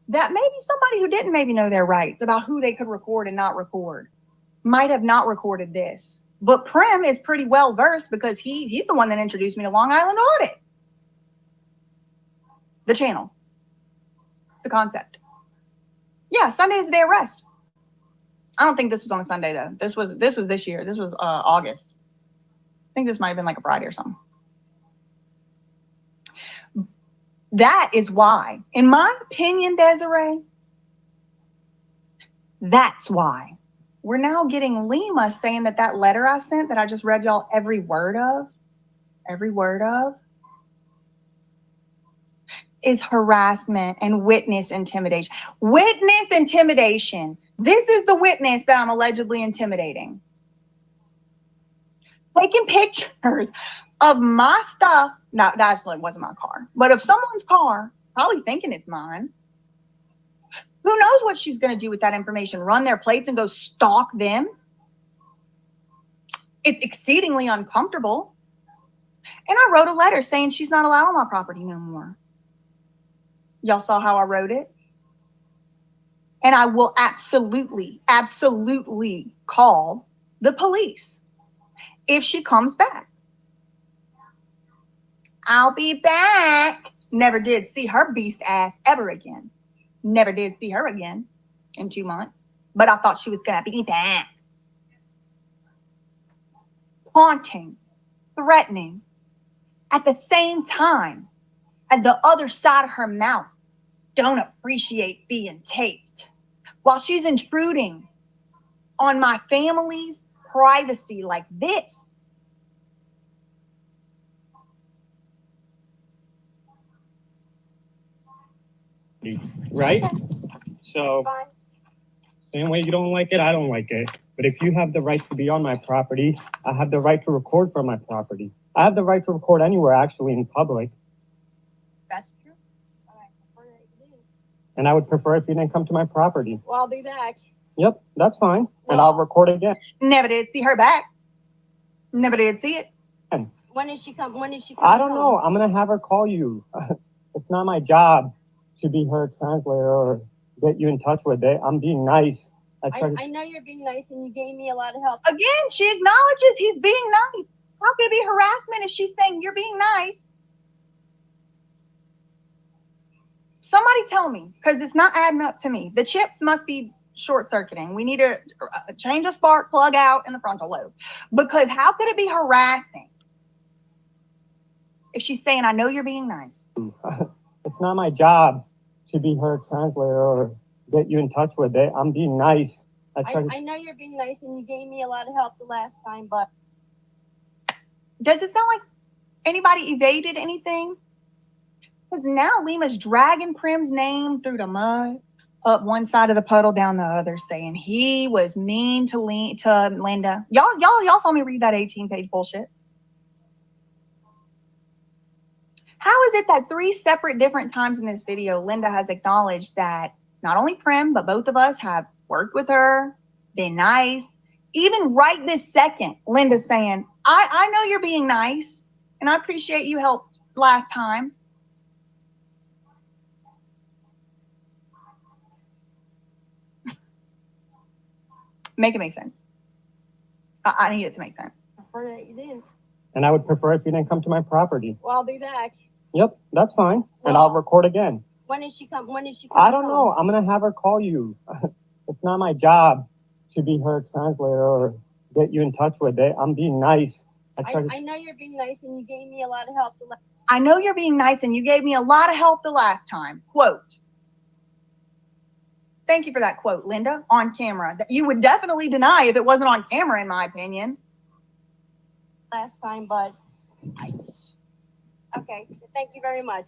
that maybe somebody who didn't maybe know their rights about who they could record and not record might have not recorded this? But Prim is pretty well versed because he's the one that introduced me to Long Island Audit. The channel. The concept. Yeah, Sunday is the day of rest. I don't think this was on a Sunday though. This was this year. This was August. I think this might have been like a Friday or something. That is why, in my opinion, Desiree, that's why we're now getting Lima saying that that letter I sent that I just read y'all every word of, is harassment and witness intimidation. Witness intimidation. This is the witness that I'm allegedly intimidating. Taking pictures of my stuff. No, that actually wasn't my car. But of someone's car, probably thinking it's mine. Who knows what she's going to do with that information? Run their plates and go stalk them? It's exceedingly uncomfortable. And I wrote a letter saying she's not allowed on my property no more. Y'all saw how I wrote it? And I will absolutely call the police if she comes back. I'll be back. Never did see her beast ass ever again. Never did see her again in 2 months. But I thought she was going to be back. Haunting, threatening, at the same time as the other side of her mouth don't appreciate being taped. While she's intruding on my family's privacy like this. Right? So, same way you don't like it, I don't like it. But if you have the right to be on my property, I have the right to record from my property. I have the right to record anywhere, actually, in public. That's true. And I would prefer if you didn't come to my property. Well, I'll be back. Yep, that's fine. And I'll record again. Never did see her back. Never did see it. When is she come? I don't know. I'm going to have her call you. It's not my job to be her translator or get you in touch with it. I'm being nice. I know you're being nice and you gave me a lot of help. Again, she acknowledges he's being nice. How could it be harassment if she's saying you're being nice? Somebody tell me, because it's not adding up to me. The chips must be short-circuiting. We need to change a spark plug out in the frontal lobe. Because how could it be harassing if she's saying, I know you're being nice? It's not my job to be her translator or get you in touch with it. I'm being nice. I know you're being nice and you gave me a lot of help the last time, but... Does it sound like anybody evaded anything? Because now Lima's dragging Prim's name through the mud, up one side of the puddle, down the other, saying he was mean to Linda. Y'all saw me read that 18-page bullshit. How is it that 3 separate different times in this video, Linda has acknowledged that not only Prim, but both of us have worked with her, been nice. Even right this second, Linda's saying, I know you're being nice, and I appreciate you helped last time. Make it make sense. I need it to make sense. I prefer that you did. And I would prefer if you didn't come to my property. Well, I'll be back. Yep, that's fine. And I'll record again. When is she come? I don't know. I'm going to have her call you. It's not my job to be her translator or get you in touch with it. I'm being nice. I know you're being nice and you gave me a lot of help. I know you're being nice and you gave me a lot of help the last time. Quote. Thank you for that quote, Linda, on camera. You would definitely deny if it wasn't on camera, in my opinion. Last time, but okay. Thank you very much.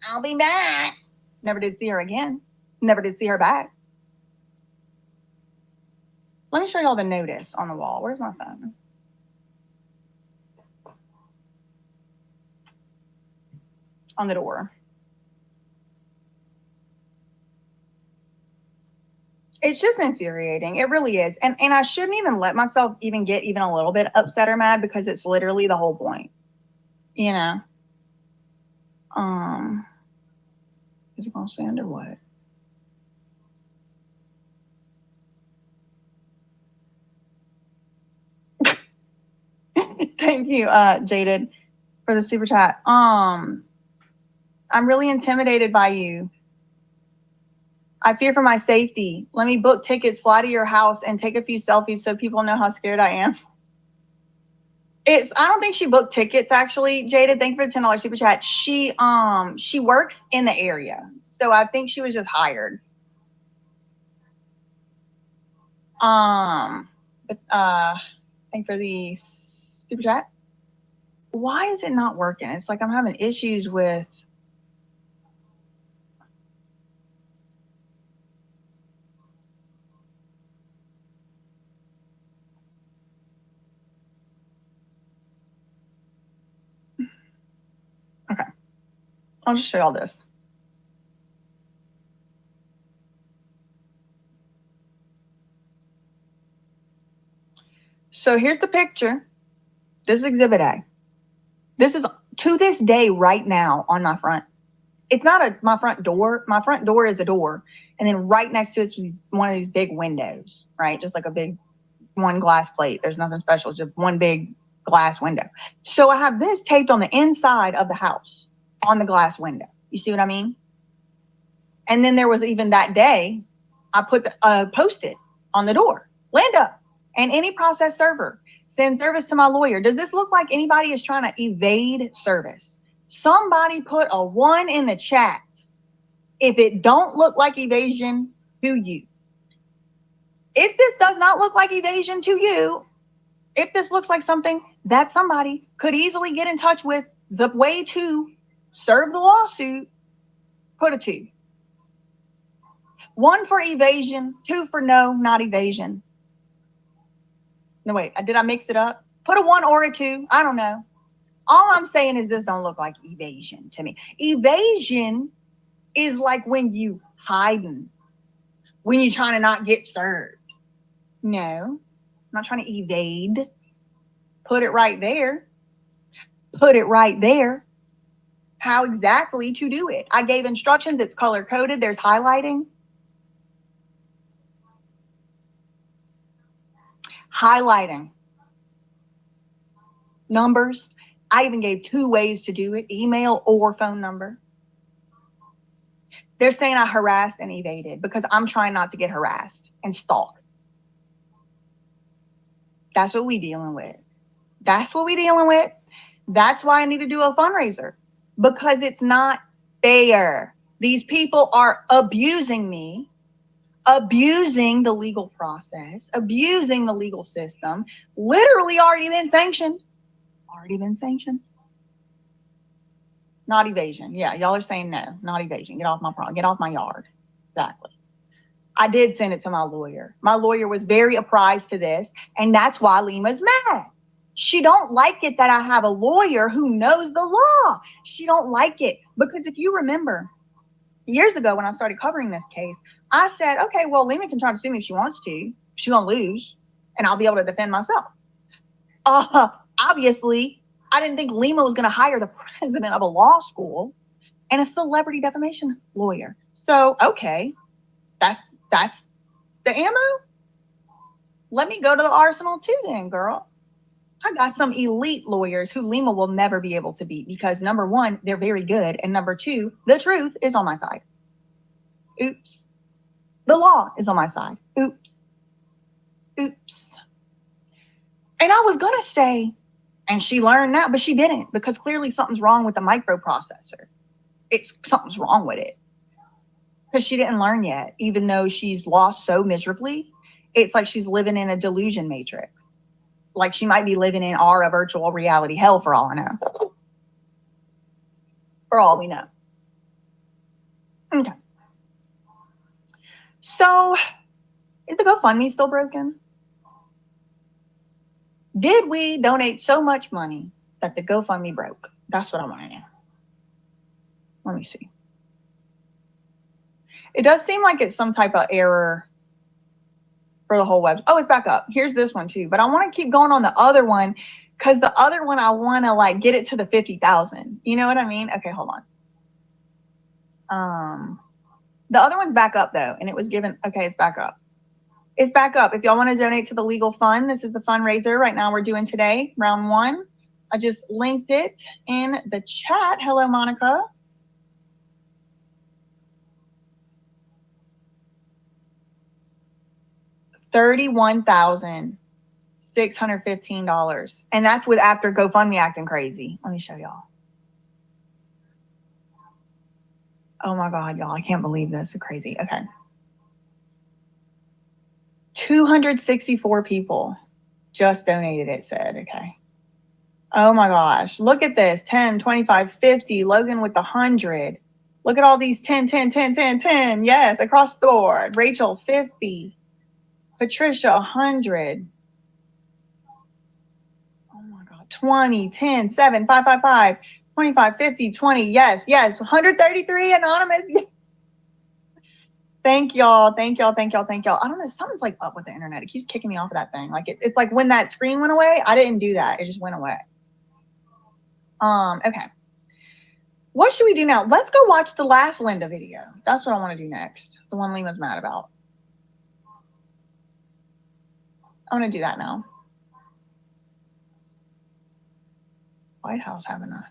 I'll be back. Never did see her again. Never did see her back. Let me show y'all the notice on the wall. Where's my phone? On the door. It's just infuriating. It really is. And I shouldn't even let myself even get even a little bit upset or mad because it's literally the whole point. You know? Is it gonna send or what? Thank you, Jaded, for the super chat. I'm really intimidated by you. I fear for my safety. Let me book tickets, fly to your house, and take a few selfies so people know how scared I am. I don't think she booked tickets, actually, Jaded. Thank you for the $10 super chat. She works in the area, so I think she was just hired. Thank you for the super chat. Why is it not working? It's like I'm having issues with. Okay. I'll just show y'all this. So here's the picture. This is Exhibit A. This is to this day right now on my front. It's not my front door. My front door is a door. And then right next to it is one of these big windows, right? Just like a big one glass plate. There's nothing special. It's just one big glass window. So I have this taped on the inside of the house on the glass window. You see what I mean? And then there was even that day, I put posted on the door, Linda, and any process server, send service to my lawyer. Does this look like anybody is trying to evade service? Somebody put a 1 in the chat. If it don't look like evasion to you. If this does not look like evasion to you, if this looks like something that somebody could easily get in touch with, the way to serve the lawsuit, put a 2. 1 for evasion, 2 for no, not evasion. No, wait, did I mix it up? Put a 1 or a 2. I don't know. All I'm saying is this don't look like evasion to me. Evasion is like when you hiding, when you're trying to not get served. No, I'm not trying to evade. Put it right there. Put it right there. How exactly to do it. I gave instructions. It's color coded. There's highlighting. Highlighting. Numbers. I even gave 2 ways to do it, email or phone number. They're saying I harassed and evaded because I'm trying not to get harassed and stalked. That's what we dealing with. That's what we dealing with. That's why I need to do a fundraiser, because it's not fair. These people are abusing me, abusing the legal process, abusing the legal system, literally already been sanctioned. Already been sanctioned. Not evasion. Yeah, y'all are saying no. Not evasion. Get off my get off my yard. Exactly. I did send it to my lawyer. My lawyer was very apprised to this, and that's why Lima's mad. She don't like it that I have a lawyer who knows the law. She don't like it because if you remember, years ago when I started covering this case, I said, okay, well, Lima can try to sue me if she wants to. She's gonna lose, and I'll be able to defend myself. Obviously, I didn't think Lima was gonna hire the president of a law school and a celebrity defamation lawyer. So, okay, that's the ammo. Let me go to the arsenal too then, girl. I got some elite lawyers who Lima will never be able to beat because number one, they're very good. And number two, the truth is on my side. Oops. The law is on my side. Oops. Oops. And I was going to say, and she learned that, but she didn't because clearly something's wrong with the microprocessor. Something's wrong with it. Because she didn't learn yet, even though she's lost so miserably. It's like she's living in a delusion matrix. Like she might be living in a virtual reality hell for all I know. For all we know. Okay. So, is the GoFundMe still broken? Did we donate so much money that the GoFundMe broke? That's what I want to know. Let me see. It does seem like it's some type of error for the whole website. Oh, it's back up. Here's this one too. But I want to keep going on the other one because the other one I want to like get it to the 50,000. You know what I mean? Okay, hold on. The other one's back up though, and it was given. Okay, it's back up. It's back up. If y'all want to donate to the legal fund, this is the fundraiser right now we're doing today, round one. I just linked it in the chat. Hello, Monica. $31,615. And that's with after GoFundMe acting crazy. Let me show y'all. Oh my God, y'all. I can't believe this. It's crazy. Okay. 264 people just donated, it said. Okay. Oh my gosh. Look at this. 10, 25, 50. Logan with the 100. Look at all these 10, 10, 10, 10, 10. Yes, across the board. Rachel, 50. Patricia, 100. Oh my God. 20, 10, 7, 5, 5, 5. 25, 50, 20. Yes, yes. 133 anonymous. Thank y'all. Thank y'all. Thank y'all. Thank y'all. I don't know. Something's like up with the internet. It keeps kicking me off of that thing. Like it's like when that screen went away, I didn't do that. It just went away. Okay. What should we do now? Let's go watch the last Linda video. That's what I want to do next. The one Lima's mad about. I want to do that now. White House having a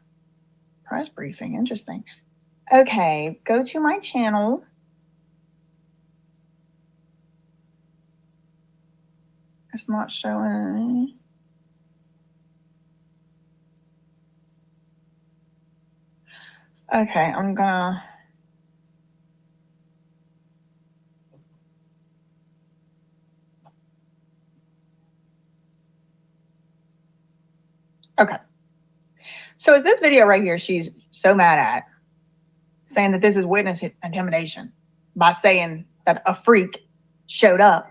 press briefing. Interesting. Okay. Go to my channel. It's not showing. Okay, I'm gonna. Okay. So is this video right here she's so mad at, saying that this is witness intimidation by saying that a freak showed up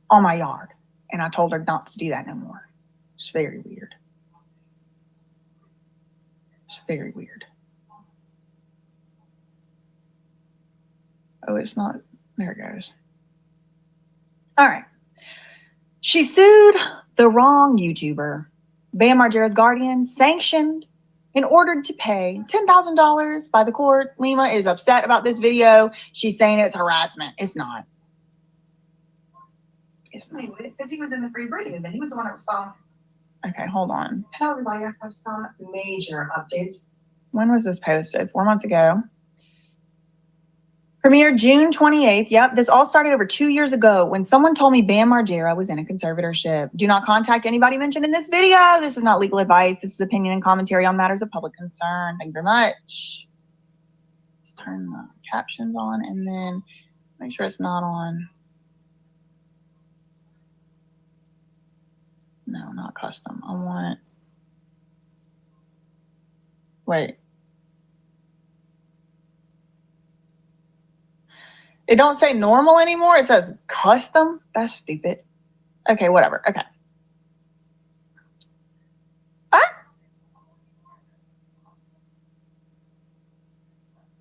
on my yard and I told her not to do that no more. It's very weird. It's very weird. Oh, it's not. There it goes. All right. She sued the wrong YouTuber. Bam Margera's guardian sanctioned and ordered to pay $10,000 by the court. Lima is upset about this video. She's saying it's harassment. It's not. It's not. Because he was in the free briefing, but he was the one that was following. Okay, hold on. Hello, everybody. I have some major updates. When was this posted? 4 months ago. Premiered June 28th. Yep, this all started over 2 years ago when someone told me Bam Margera was in a conservatorship. Do not contact anybody mentioned in this video. This is not legal advice. This is opinion and commentary on matters of public concern. Thank you very much. Let's turn the captions on and then make sure it's not on. No, not custom. I want. Wait. It don't say normal anymore. It says custom. That's stupid. Okay, whatever. Okay.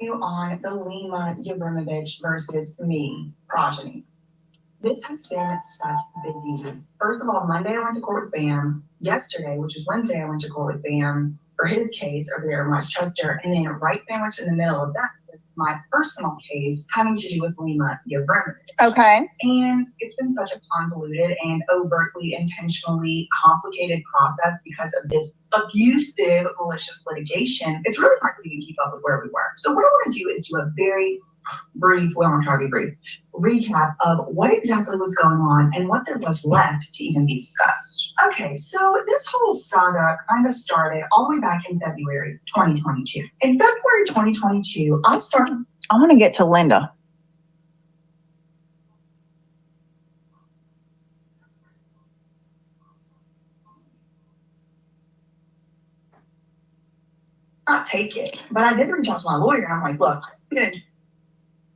On the Lima Yavrimovich versus me progeny. This has been such a busy week. First of all, Monday I went to court with Bam. Yesterday, which is Wednesday, I went to court with Bam for his case over there in Westchester. And then right sandwiched in the middle of that is my personal case having to do with Lima Yavrimovich. Okay. And it's been such a convoluted and overtly, intentionally complicated process because of this abusive, malicious litigation. It's really hard to even keep up with where we were. So what I want to do is do a very brief, well, I'm trying to be brief, recap of what exactly was going on and what there was left to even be discussed. Okay, so this whole saga kind of started all the way back in February 2022. In February 2022, I want to get to Linda. Not take it, but I did reach out to my lawyer and I'm like, look,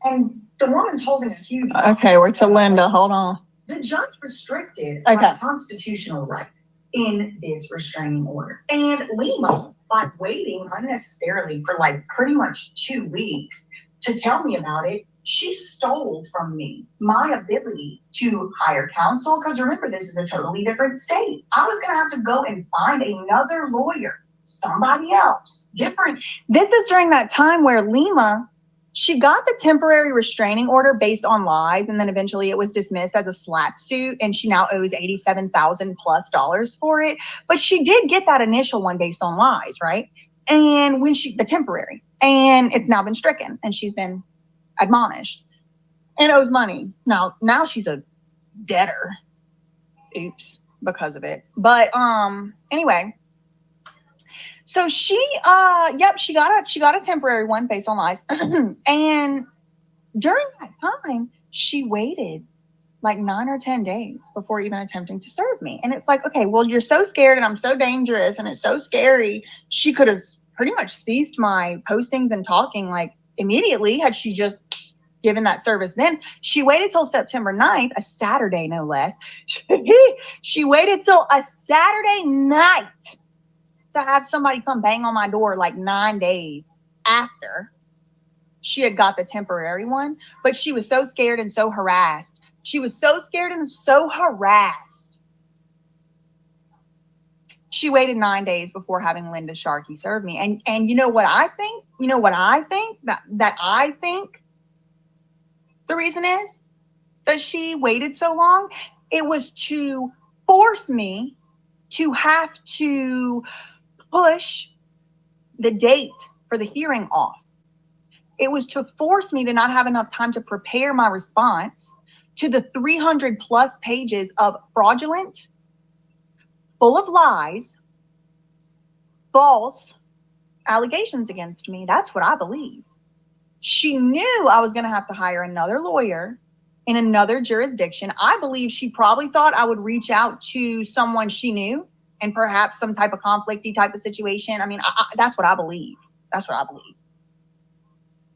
and the woman's holding a huge. Okay, we're to Linda. Hold on. The judge restricted my constitutional rights in this restraining order. And Lima, by waiting unnecessarily for like pretty much 2 weeks to tell me about it, she stole from me my ability to hire counsel. Because remember, this is a totally different state. I was going to have to go and find another lawyer, somebody else, different. This is during that time where Lima, she got the temporary restraining order based on lies, and then eventually it was dismissed as a slap suit, and she now owes $87,000+ for it. But she did get that initial one based on lies, right? And when the temporary, and it's now been stricken, and she's been admonished and owes money. Now she's a debtor. Oops, because of it. But anyway. So she got a temporary one based on lies. And during that time, she waited like 9 or 10 days before even attempting to serve me. And it's like, okay, well, you're so scared and I'm so dangerous and it's so scary. She could have pretty much ceased my postings and talking like immediately had she just given that service. Then she waited till September 9th, a Saturday, no less. She waited till a Saturday night to have somebody come bang on my door like 9 days after she had got the temporary one. But she was so scared and so harassed. She was so scared and so harassed. She waited 9 days before having Linda Sharkey serve me. And you know what I think? You know what I think? That I think the reason is that she waited so long? It was to force me to have to push the date for the hearing off. It was to force me to not have enough time to prepare my response to the 300+ pages of fraudulent, full of lies, false allegations against me. That's what I believe. She knew I was going to have to hire another lawyer in another jurisdiction. I believe she probably thought I would reach out to someone she knew and perhaps some type of conflicty type of situation. I mean, that's what I believe. That's what I believe.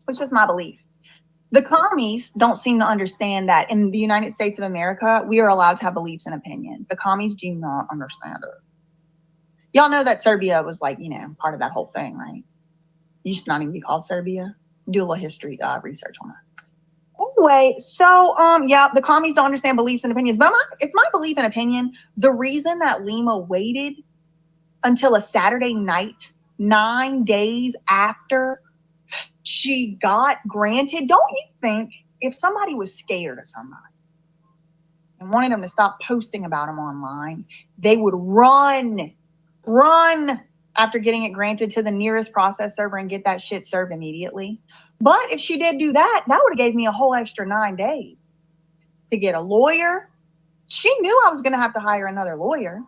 It's just my belief. The commies don't seem to understand that in the United States of America, we are allowed to have beliefs and opinions. The commies do not understand it. Y'all know that Serbia was like, part of that whole thing, right? It used to not even be called Serbia. Do a little history research on that. Anyway, so the commies don't understand beliefs and opinions, but it's my belief and opinion. The reason that Lima waited until a Saturday night, 9 days after she got granted, don't you think if somebody was scared of somebody and wanted them to stop posting about them online, they would run after getting it granted to the nearest process server and get that shit served immediately? But if she did do that, that would have gave me a whole extra 9 days to get a lawyer. She knew I was going to have to hire another lawyer.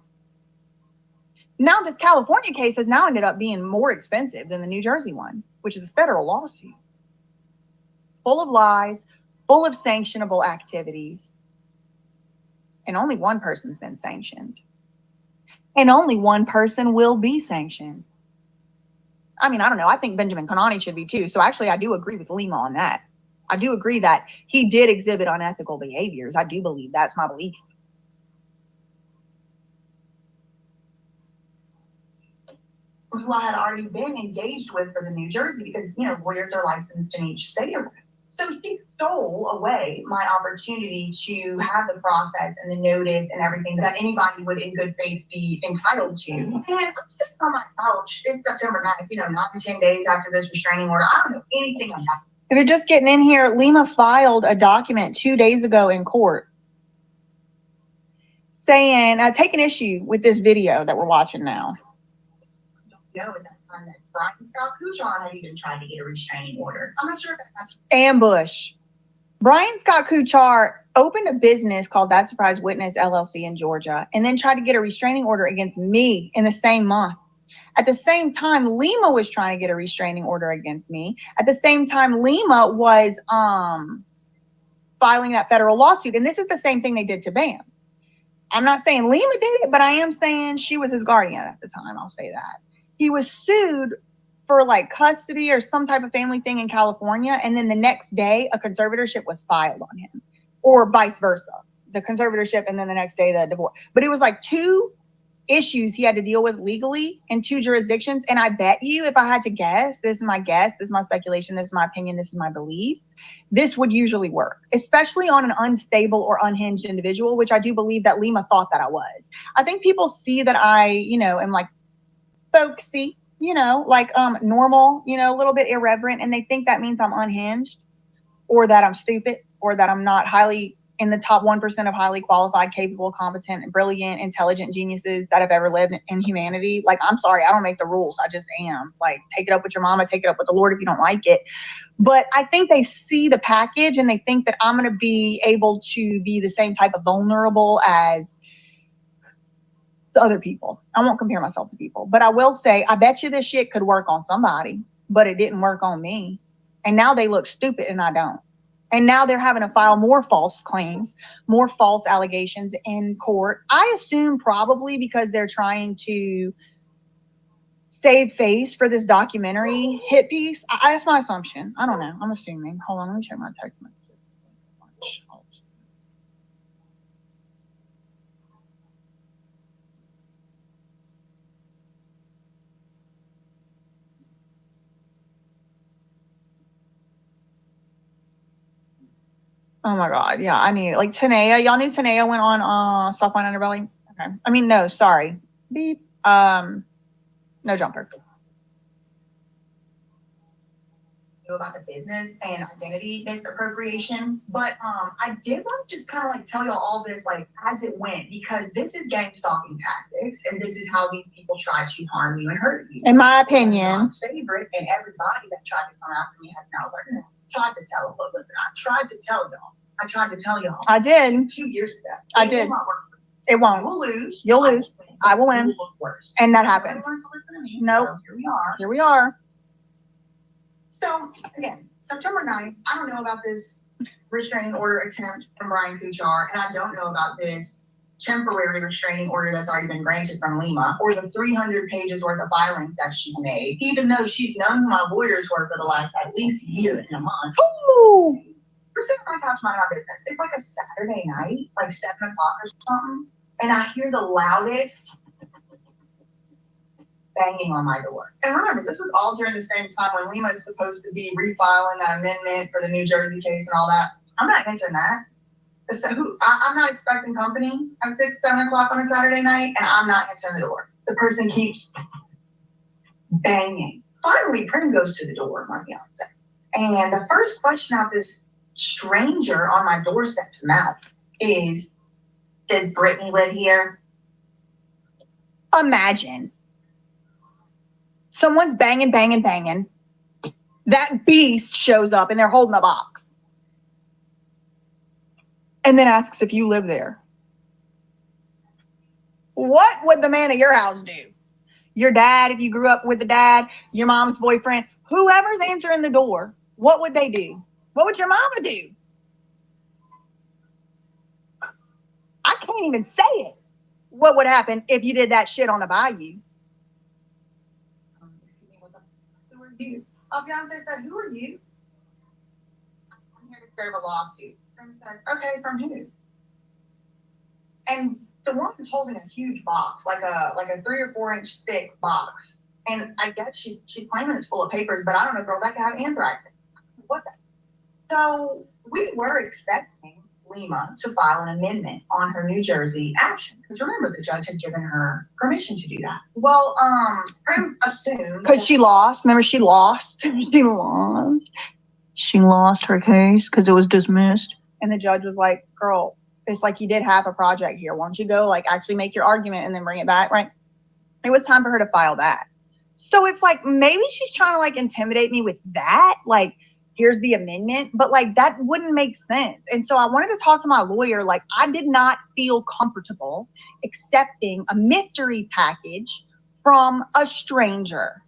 Now this California case has now ended up being more expensive than the New Jersey one, which is a federal lawsuit. Full of lies, full of sanctionable activities. And only one person's been sanctioned. And only one person will be sanctioned. I mean, I don't know. I think Benjamin Kanani should be too. So actually, I do agree with Lima on that. I do agree that he did exhibit unethical behaviors. I do believe that's my belief. Who I had already been engaged with for the New Jersey because, you know, lawyers are licensed in each state. So she stole away my opportunity to have the process and the notice and everything that anybody would in good faith be entitled to. And I'm sitting on my couch. It's September 9th, you know, not 10 days after this restraining order. I don't know anything about it. If you're just getting in here, Lima filed a document 2 days ago in court saying, I take an issue with this video that we're watching now. Know at that time that Brian Scott Kuchar had even tried to get a restraining order. I'm not sure if that's Ambush. Brian Scott Kuchar opened a business called That Surprise Witness LLC in Georgia and then tried to get a restraining order against me in the same month. At the same time, Lima was trying to get a restraining order against me. At the same time, Lima was filing that federal lawsuit. And this is the same thing they did to Bam. I'm not saying Lima did it, but I am saying she was his guardian at the time. I'll say that. He was sued for like custody or some type of family thing in California. And then the next day, a conservatorship was filed on him, or vice versa. The conservatorship and then the next day, the divorce. But it was like 2 issues he had to deal with legally in 2 jurisdictions. And I bet you, if I had to guess, this is my speculation, this is my opinion, this is my belief, this would usually work, especially on an unstable or unhinged individual, which I do believe that Lima thought that I was. I think people see that I, you know, am like folksy, you know, like normal, you know, a little bit irreverent, and they think that means I'm unhinged or that I'm stupid or that I'm not highly in the top 1% of highly qualified, capable, competent, and brilliant, intelligent geniuses that have ever lived in humanity. Like, I'm sorry, I don't make the rules. I just am. Like, take it up with your mama, take it up with the Lord if you don't like it. But I think they see the package and they think that I'm going to be able to be the same type of vulnerable as the other people. I won't compare myself to people, but I will say, I bet you this shit could work on somebody, but it didn't work on me. And now they look stupid and I don't. And now they're having to file more false claims, more false allegations in court. I assume probably because they're trying to save face for this documentary hit piece. That's my assumption. I don't know. I'm assuming. Hold on, let me check my text messages. Oh my God. Yeah, I need like Tanea. Y'all knew Tanea went on Soft Wine Underbelly? Okay. I mean, no, sorry. Beep. No jumper. About the business and identity misappropriation, but I did want to just kind of like tell y'all all this like as it went, because this is gang stalking tactics and this is how these people try to harm you and hurt you. In my opinion. Favorite, and everybody that tried to come after me has now learned. Tried to tell. Look, listen, I tried to tell y'all. I did. 2 years ago. I did. It won't. You'll lose. You'll lose. I will win. Look worse. And that happened. Nope. So here we are. Here we are. So, again, September 9th, I don't know about this restraining order attempt from Brian Kuchar, and I don't know about this temporary restraining order that's already been granted from Lima, or the 300 pages worth of filings that she's made, even though she's known who my lawyers were for the last at least year and a month. Ooh. We're sitting on my couch minding our business. It's like a Saturday night, like 7 o'clock or something, and I hear the loudest banging on my door. And remember, this was all during the same time when Lima is supposed to be refiling that amendment for the New Jersey case and all that. I'm not answering that. So I'm not expecting company at 6, 7 o'clock on a Saturday night, and I'm not answering the door. The person keeps banging. Finally, Prim goes to the door, my fiance. And the first question out this stranger on my doorstep's mouth is, does Brittany live here? Imagine. Someone's banging, banging, banging. That beast shows up and they're holding a box. And then asks if you live there. What would the man of your house do? Your dad, if you grew up with the dad, your mom's boyfriend, whoever's answering the door, what would they do? What would your mama do? I can't even say it. What would happen if you did that shit on the bayou? Who are you? My fiance said, who are you? serve a lawsuit. And said, okay, from who? And the woman's holding a huge box, like a 3 or 4 inch thick box. And I guess she's claiming it's full of papers, but I don't know, girl, that could have anthrax. What the? So we were expecting Lima to file an amendment on her New Jersey action. Because remember, the judge had given her permission to do that. Well, Prim assumed. Because she lost. Remember, she lost. She lost her case because it was dismissed. And the judge was like, girl, it's like you did half a project here. Why don't you go, like, actually make your argument and then bring it back, right? It was time for her to file that. So it's like, maybe she's trying to, like, intimidate me with that. Like, here's the amendment. But, like, that wouldn't make sense. And so I wanted to talk to my lawyer. Like, I did not feel comfortable accepting a mystery package from a stranger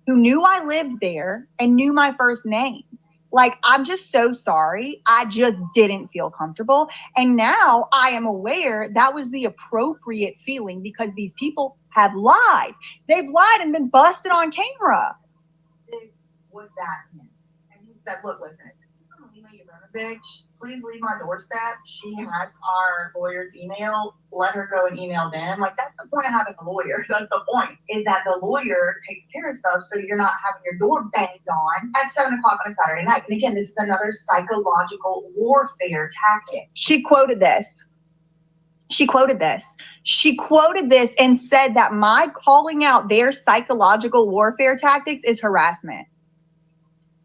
who knew I lived there and knew my first name. Like, I'm just so sorry. I just didn't feel comfortable. And now I am aware that was the appropriate feeling because these people have lied. They've lied and been busted on camera. This was that him. And he said, look, listen, if you're going to leave me, you run a bitch, please leave my doorstep. She has our lawyer's email. Let her go and email them. Like, that's the point of having a lawyer. That's the point, is that the lawyer takes care of stuff so you're not having your door banged on at 7 o'clock on a Saturday night. And again, this is another psychological warfare tactic. She quoted this. She quoted this and said that my calling out their psychological warfare tactics is harassment.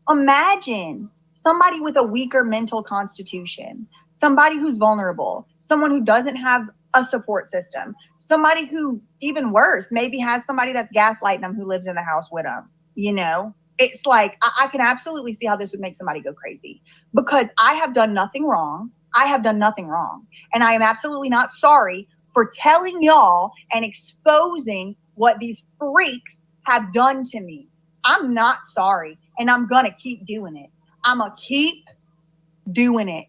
Imagine somebody with a weaker mental constitution, somebody who's vulnerable, someone who doesn't have a support system, somebody who, even worse, maybe has somebody that's gaslighting them who lives in the house with them. You know, it's like, I can absolutely see how this would make somebody go crazy because I have done nothing wrong. I have done nothing wrong. And I am absolutely not sorry for telling y'all and exposing what these freaks have done to me. I'm not sorry. And I'm going to keep doing it. I'm going to keep doing it.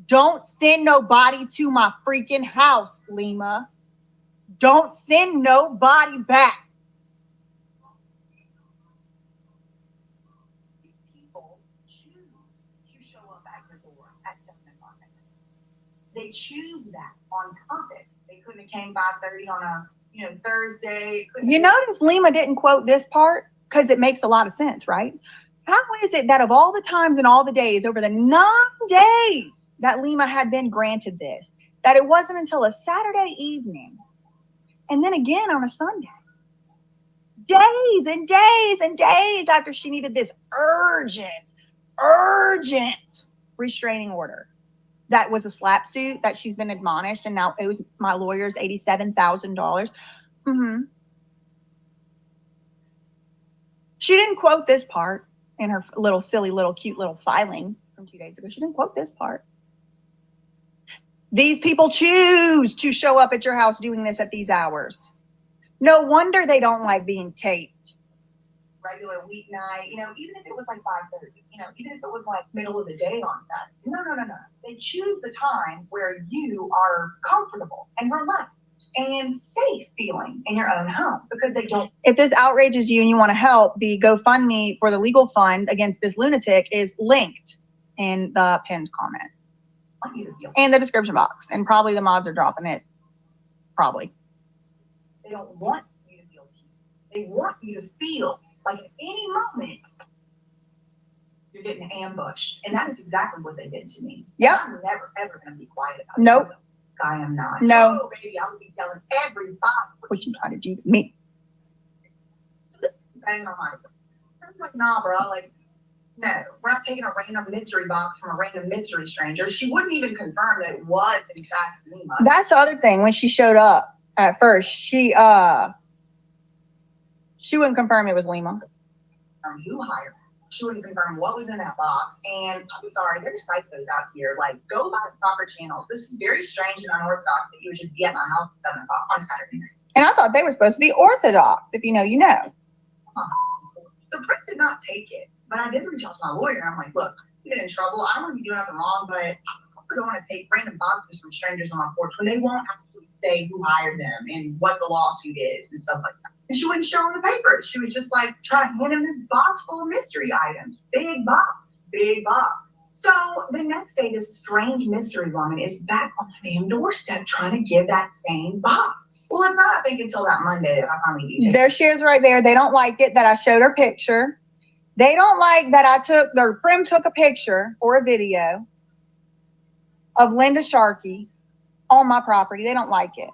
Don't send nobody to my freaking house, Lima. Don't send nobody back. These people choose to show up at your door at 7 o'clock. They choose that on purpose. They couldn't have came 5:30 on a Thursday. You notice Lima didn't quote this part because it makes a lot of sense, right? How is it that of all the times and all the days, over the 9 days that Lima had been granted this, that it wasn't until a Saturday evening and then again on a Sunday, days and days and days after she needed this urgent restraining order, that was a slap suit that she's been admonished, and now it was my lawyer's $87,000. She didn't quote this part in her little silly little cute little filing from 2 days ago. She didn't quote this part. These people choose to show up at your house doing this at these hours. No wonder they don't like being taped. Regular weeknight, even if it was like 5:30, even if it was like middle of the day on Saturday. No. They choose the time where you are comfortable and relaxed and safe feeling in your own home because they don't. If this outrages you and you want to help, the GoFundMe for the legal fund against this lunatic is linked in the pinned comment and the description box. And probably the mods are dropping it. Probably. They don't want you to feel peace. They want you to feel like at any moment you're getting ambushed. And that is exactly what they did to me. Yep. I'm never, ever going to be quiet about it. Nope. I am not. No. Oh, baby, I will be telling everybody what you trying to do to me. Bang on my door. I was like, nah, bro. Like, no, we're not taking a random mystery box from a random mystery stranger. She wouldn't even confirm that it was, in fact, Lima. That's the other thing. When she showed up at first, she wouldn't confirm it was Lima. Who hired her? She wouldn't confirm what was in that box. And I'm sorry, there's psychos out here. Like, go by the proper channels. This is very strange and unorthodox that you would just be at my house at 7 o'clock on Saturday night. And I thought they were supposed to be orthodox. If you know, you know. The prick did not take it. But I did reach out to my lawyer. And I'm like, look, you get in trouble. I don't want to be doing nothing wrong, but I don't want to take random boxes from strangers on my porch when they won't actually say who hired them and what the lawsuit is and stuff like that. And she wouldn't show him the papers. She was just like trying to hand him this box full of mystery items. Big box. So the next day, this strange mystery woman is back on the damn doorstep trying to give that same box. Well, it's not, I think, until that Monday that I finally did. There she is right there. They don't like it that I showed her picture. They don't like that their friend took a picture or a video of Linda Sharkey on my property. They don't like it.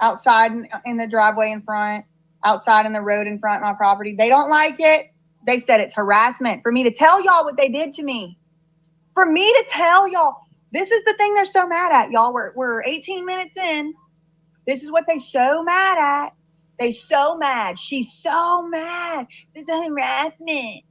Outside in the driveway in front, outside in the road in front of my property. They don't like it. They said it's harassment for me to tell y'all what they did to me. For me to tell y'all, this is the thing they're so mad at, y'all. We're 18 minutes in. This is what they so mad at. They so mad. She's so mad. This is harassment. I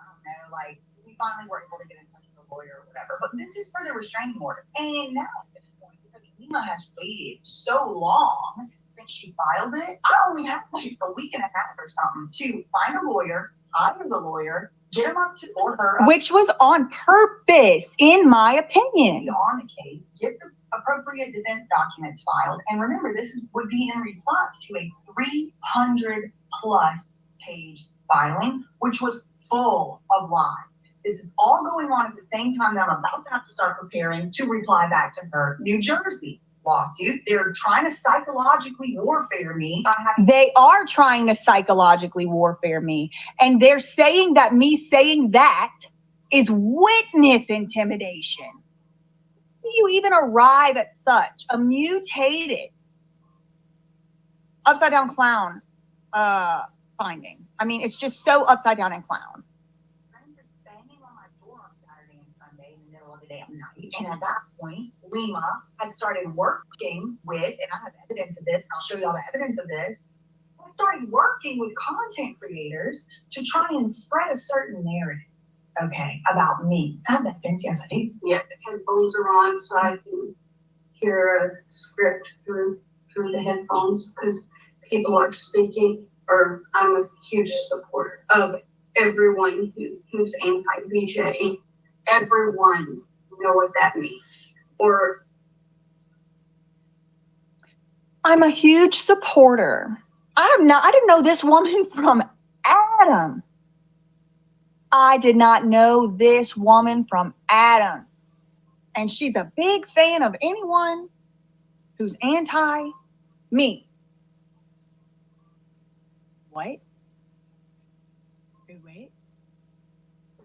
don't know, like, we finally were able to get in touch with a lawyer or whatever, but this is for the restraining order. And now at this point, because Lima has waited so long since she filed it, I only have like a week and a half or something to find a lawyer, hire the lawyer, get him up to or her. Which was on purpose, in my opinion. On the case, get the appropriate defense documents filed. And remember, this would be in response to a 300+ page filing, which was full of lies. This is all going on at the same time that I'm about to have to start preparing to reply back to her New Jersey lawsuit. They're trying to psychologically warfare me. They are trying to psychologically warfare me. And they're saying that me saying that is witness intimidation. You even arrive at such a mutated upside down clown finding. I mean, it's just so upside down and clown. And at that point, Lima had started working with, and I have evidence of this, and I'll show you all the evidence of this. I started working with content creators to try and spread a certain narrative, okay, about me. I have evidence, yes, I do. Yeah, the headphones are on, so I can hear a script through the headphones because people are speaking, or I'm a huge supporter of everyone who's anti-BJ. Everyone know what that means. Or I'm a huge supporter. I didn't know this woman from Adam. I did not know this woman from Adam. And she's a big fan of anyone who's anti-me. What? Wait.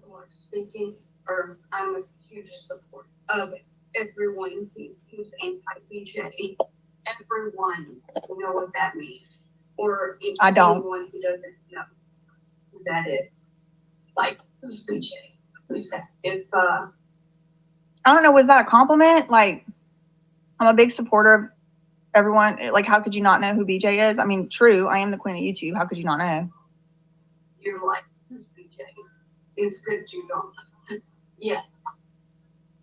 people are speaking, or I'm a huge supporter of everyone who's anti-BJ. Everyone know what that means. Or if I don't. anyone who doesn't know who that is. Like, who's BJ? Who's that? If I don't know, was that a compliment? Like, I'm a big supporter of everyone. Like, how could you not know who BJ is? I mean, true, I am the queen of YouTube. How could you not know? you're like, who's BJ? It's good you don't. Yeah.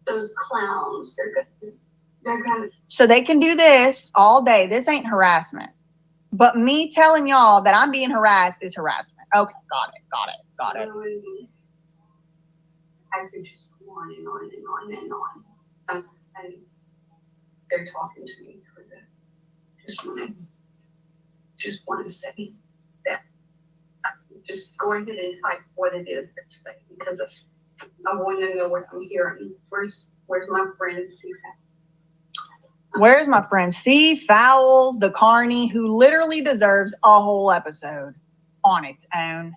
Those clowns, they're gonna. So they can do this all day. This ain't harassment. But me telling y'all that I'm being harassed is harassment. Okay, got it. I could just go on and on and on and on. And they're talking to me for the just want to say that just go ahead and type what it is they're saying because I want to know what I'm hearing. Where's my friend C? Where's my friend C Fowles, the carny, who literally deserves a whole episode on its own?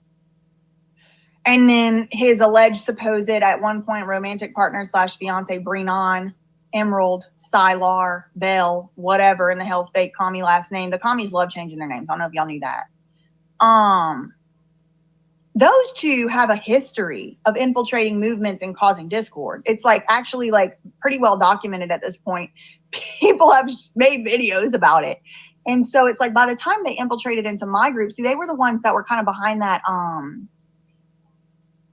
And then his alleged supposed at one point romantic partner / fiance Brenon, Emerald, Sylar, Bell, whatever in the hell fake commie last name. The commies love changing their names. I don't know if y'all knew that. Those two have a history of infiltrating movements and causing discord. It's like actually like pretty well documented at this point. People have made videos about it. And so it's like by the time they infiltrated into my group, see, they were the ones that were kind of behind that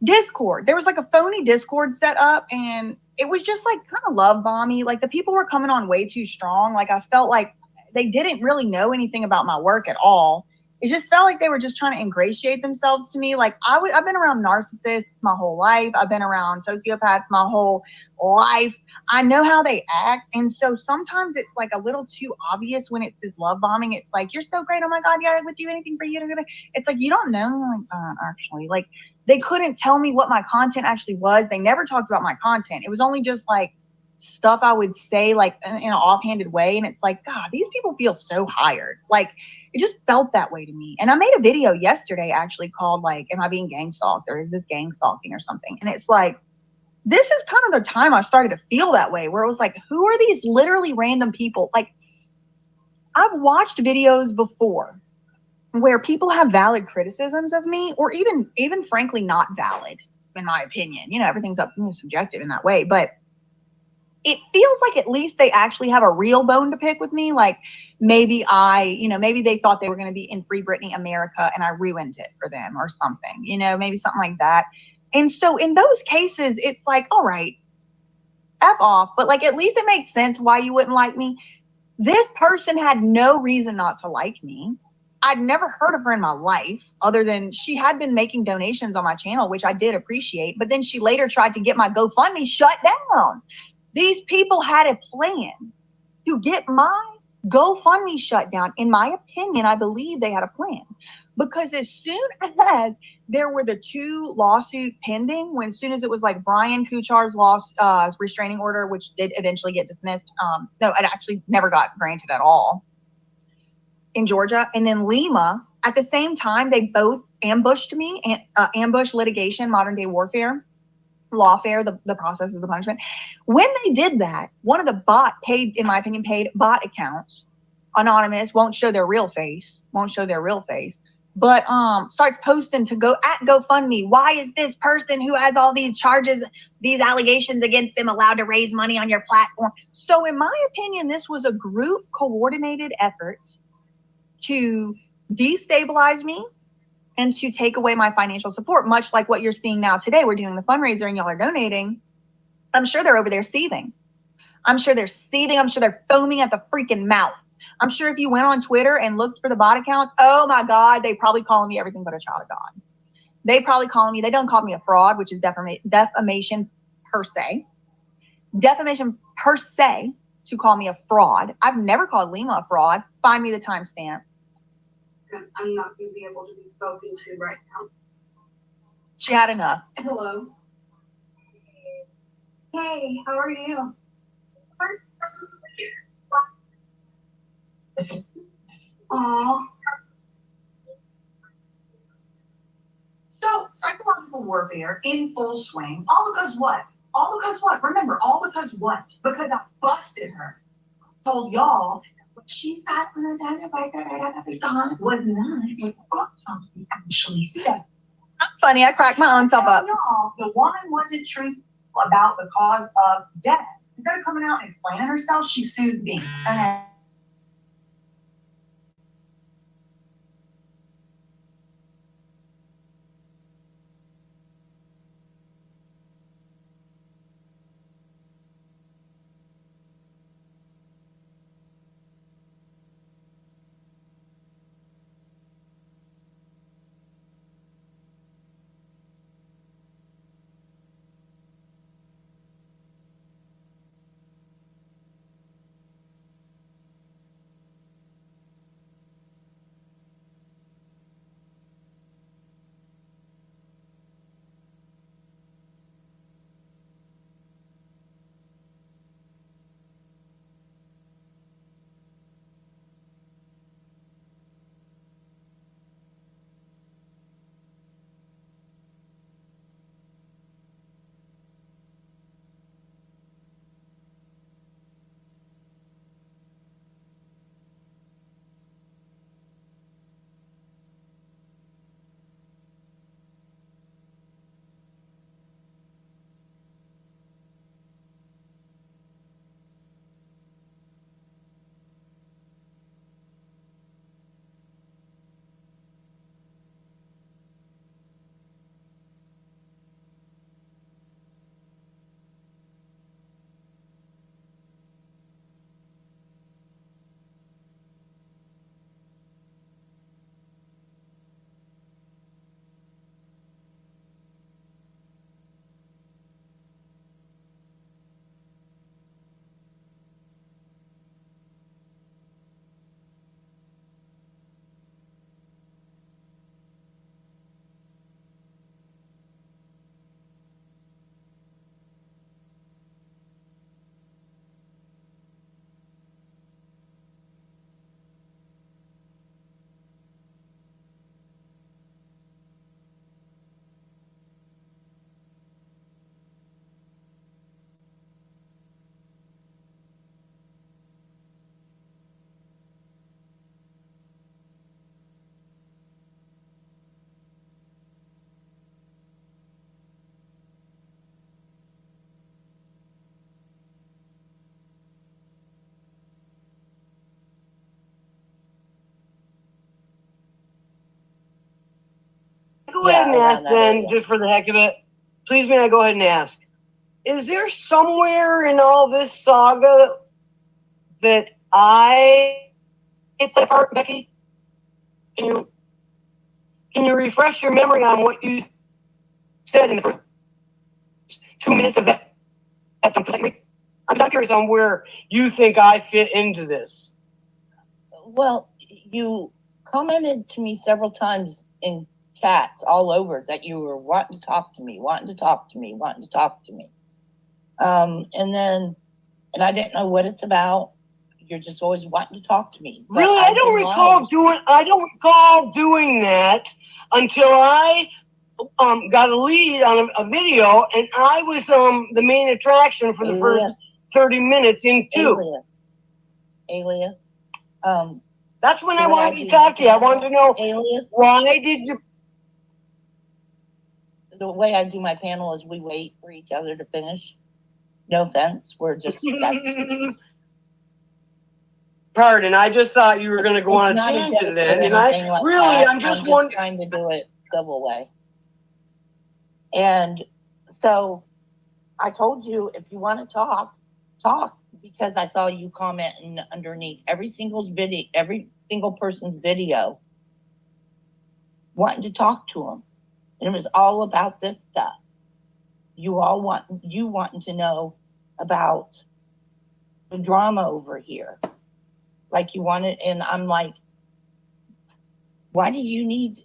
Discord. There was like a phony Discord set up and it was just like kind of love bomby. Like the people were coming on way too strong. Like I felt like they didn't really know anything about my work at all. It just felt like they were just trying to ingratiate themselves to me. Like I've been around narcissists my whole life. I've been around sociopaths my whole life. I know how they act. And so sometimes it's like a little too obvious when it's this love bombing. It's like, you're so great. Oh my God. Yeah, I would do anything for you. It's like, you don't know. Like, actually, like they couldn't tell me what my content actually was. They never talked about my content. It was only just like stuff I would say like in an offhanded way. And it's like, God, these people feel so hired. Like, it just felt that way to me. And I made a video yesterday actually called like, am I being gang stalked, or is this gang stalking or something? And it's like, this is kind of the time I started to feel that way, where it was like, who are these literally random people? Like, I've watched videos before where people have valid criticisms of me, or even frankly not valid, in my opinion. You know, everything's subjective in that way, but it feels like at least they actually have a real bone to pick with me. Like maybe maybe they thought they were going to be in Free Britney America and I ruined it for them or something, maybe something like that. And so in those cases, it's like, all right, F off, but like at least it makes sense why you wouldn't like me. This person had no reason not to like me. I'd never heard of her in my life, other than she had been making donations on my channel, which I did appreciate, but then she later tried to get my GoFundMe shut down. These people had a plan to get my GoFundMe shut down. In my opinion, I believe they had a plan, because as soon as there were the 2 lawsuits pending, as soon as it was like Brian Kuchar's restraining order, which did eventually get dismissed. No, it actually never got granted at all in Georgia. And then Lima, at the same time, they both ambushed me, ambush litigation, modern day warfare. Lawfare, the process is the punishment. When they did that, one of the paid bot accounts, anonymous, won't show their real face, but starts posting to go at GoFundMe. Why is this person who has all these charges, these allegations against them, allowed to raise money on your platform? So in my opinion, this was a group coordinated effort to destabilize me and to take away my financial support, much like what you're seeing now today. We're doing the fundraiser and y'all are donating. I'm sure they're over there seething. I'm sure they're foaming at the freaking mouth. I'm sure if you went on Twitter and looked for the bot accounts, oh my God, they probably calling me everything but a child of God. They don't call me a fraud, which is defamation per se. Defamation per se to call me a fraud. I've never called Lima a fraud. Find me the timestamp. I'm not going to be able to be spoken to right now. She had enough. Hello. Hey, how are you? Aww. So psychological warfare in full swing. All because what? Remember, all because what? Because I busted her. Told y'all she thought was not what autopsy actually said. I'm funny. I cracked my own self up. Y'all, the woman wasn't truthful about the cause of death. Instead of coming out and explaining herself, she sued me. go ahead and ask then, just for the heck of it? Please, may I go ahead and ask? Is there somewhere in all this saga that I play a part, Becky? Can you refresh your memory on what you said in the first 2 minutes of that? I'm not curious on where you think I fit into this. Well, you commented to me several times in chats all over that you were wanting to talk to me. And I didn't know what it's about. You're just always wanting to talk to me. But really, I don't recall doing that until I got a lead on a video, and I was the main attraction for the first 30 minutes in 2. Alias. That's when I wanted to talk to you. I wanted to know, why did you... The way I do my panel is we wait for each other to finish. No offense, we're just... Pardon, I just thought you were going to go on a tangent then, and I'm just wondering... trying to do it civil way. And so I told you, if you want to talk, because I saw you commenting underneath every single person's video, wanting to talk to them. And it was all about this stuff. You wanting to know about the drama over here. Like you wanted, and I'm like, why do you need,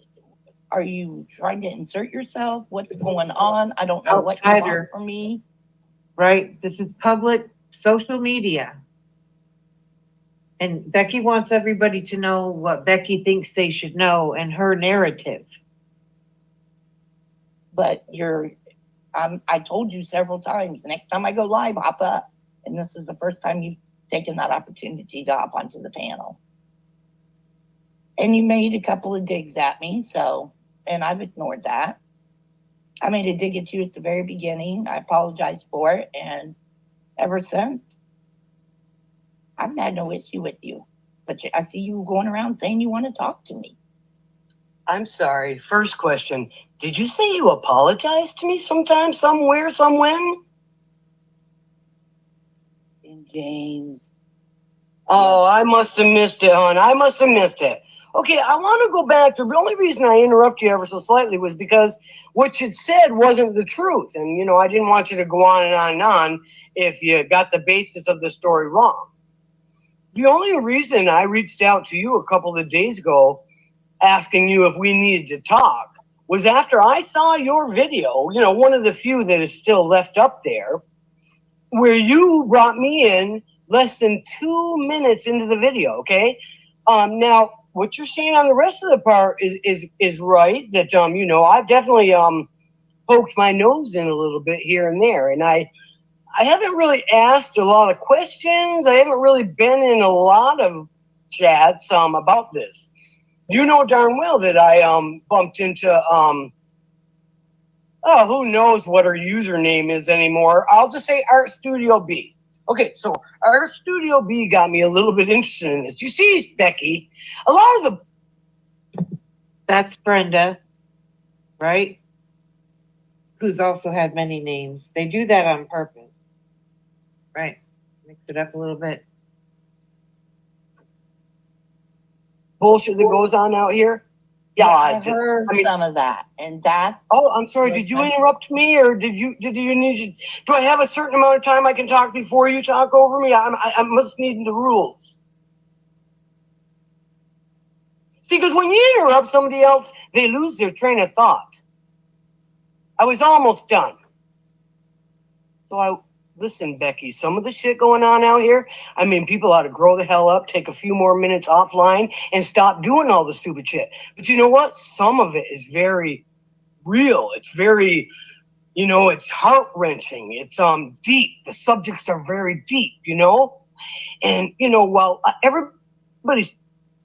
are you trying to insert yourself? What's going on? I don't know what you want from me. Right? This is public social media. And Becky wants everybody to know what Becky thinks they should know and her narrative. But I told you several times, the next time I go live, hop up. And this is the first time you've taken that opportunity to hop onto the panel. And you made a couple of digs at me, and I've ignored that. I made a dig at you at the very beginning. I apologized for it, and ever since, I've had no issue with you. But I see you going around saying you want to talk to me. I'm sorry. First question. Did you say you apologized to me sometime, somewhere, somewhen? In James. Oh, I must have missed it, hon. I must have missed it. Okay, I want to go back. The only reason I interrupted you ever so slightly was because what you said wasn't the truth. And, I didn't want you to go on and on and on if you got the basis of the story wrong. The only reason I reached out to you a couple of days ago asking you if we needed to talk was after I saw your video, one of the few that is still left up there, where you brought me in less than 2 minutes into the video, okay? Now, what you're saying on the rest of the part is right, that, I've definitely poked my nose in a little bit here and there, and I haven't really asked a lot of questions. I haven't really been in a lot of chats about this. You know darn well that I bumped into who knows what her username is anymore. I'll just say Art Studio B. Okay, so Art Studio B got me a little bit interested in this. You see, Becky, a lot of the... That's Brenda, right? Who's also had many names. They do that on purpose. Right. Mix it up a little bit. Bullshit that goes on out here? Yeah, I heard some of that, and that. Oh, I'm sorry. Did you interrupt me, or did you need? Do I have a certain amount of time I can talk before you talk over me? I must need the rules. See, because when you interrupt somebody else, they lose their train of thought. I was almost done. So listen, Becky, some of the shit going on out here, people ought to grow the hell up, take a few more minutes offline, and stop doing all the stupid shit. But you know what? Some of it is very real. It's very, it's heart-wrenching. It's deep. The subjects are very deep, And, while everybody's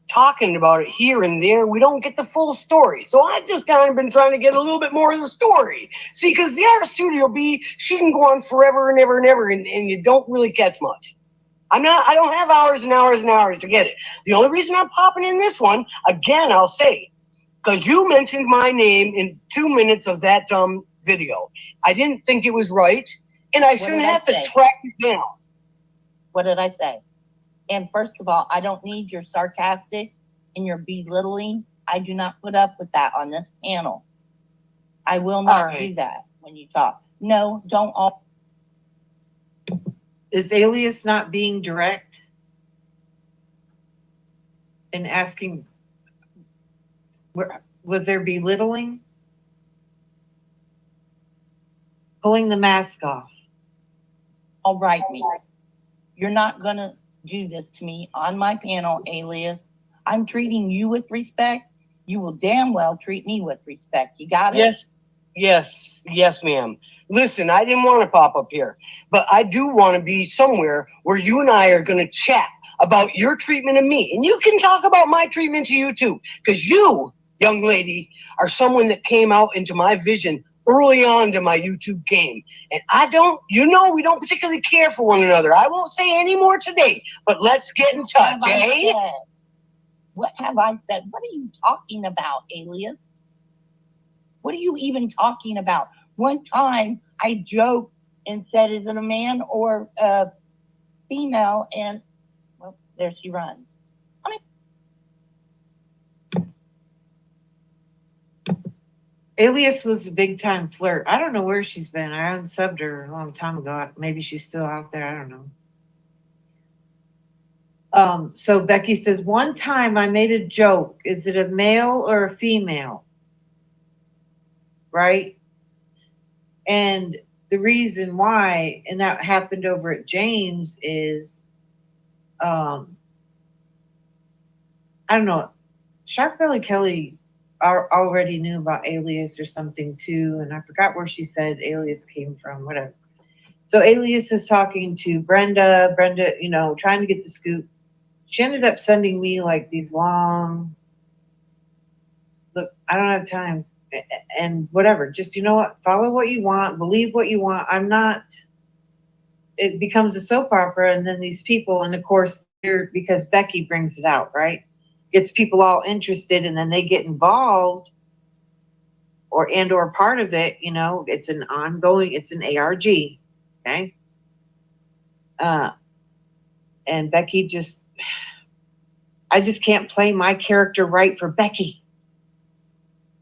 talking about it here and there, we don't get the full story. So I've just kind of been trying to get a little bit more of the story. See, because the Art Studio B, she can go on forever and ever and ever, and you don't really catch much. I don't have hours and hours and hours to get it. The only reason I'm popping in this one, again, I'll say, because you mentioned my name in 2 minutes of that dumb video. I didn't think it was right, and I shouldn't have to track you down. What did I say? And first of all, I don't need your sarcastic and your belittling. I do not put up with that on this panel. I will not do that when you talk. No, don't all. Is Alias not being direct and asking, was there belittling? Pulling the mask off. All right, me. You're not going to do this to me on my panel, Alias. I'm treating you with respect. You will damn well treat me with respect. You got it? Yes, ma'am. Listen, I didn't want to pop up here, but I do want to be somewhere where you and I are going to chat about your treatment of me. And you can talk about my treatment to you too, because you, young lady, are someone that came out into my vision early on to my YouTube game. And I don't, we don't particularly care for one another. I won't say any more today, but let's get in touch, eh? What have I said? What are you talking about, Alias? What are you even talking about? One time I joked and said, is it a man or a female? And, well, there she runs. Alias was a big time flirt. I don't know where she's been. I unsubbed her a long time ago. Maybe she's still out there. I don't know. So Becky says, one time I made a joke. Is it a male or a female? Right? And the reason why, and that happened over at James, is, I don't know, Shark Belly Kelly already knew about Alias or something too, and I forgot where she said Alias came from, whatever. So Alias is talking to Brenda, trying to get the scoop. She ended up sending me like these long, look, I don't have time, and whatever, just, you know what, follow what you want, believe what you want. I'm not, it becomes a soap opera, and then these people, and of course, because Becky brings it out, right? Gets people all interested, and then they get involved or part of it, it's an ongoing, it's an ARG, okay? And Becky I just can't play my character right for Becky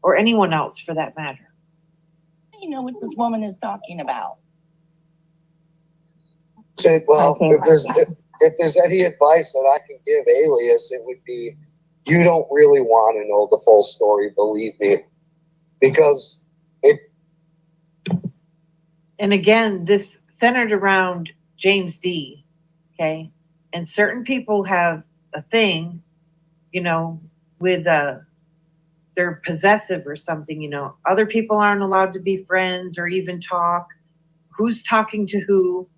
or anyone else for that matter. You know what this woman is talking about. Well, if there's any advice that I can give Alias, it would be, you don't really want to know the full story, believe me, because it. And again, this centered around James D. Okay, and certain people have a thing, with they're possessive or something. Other people aren't allowed to be friends or even talk. Who's talking to who,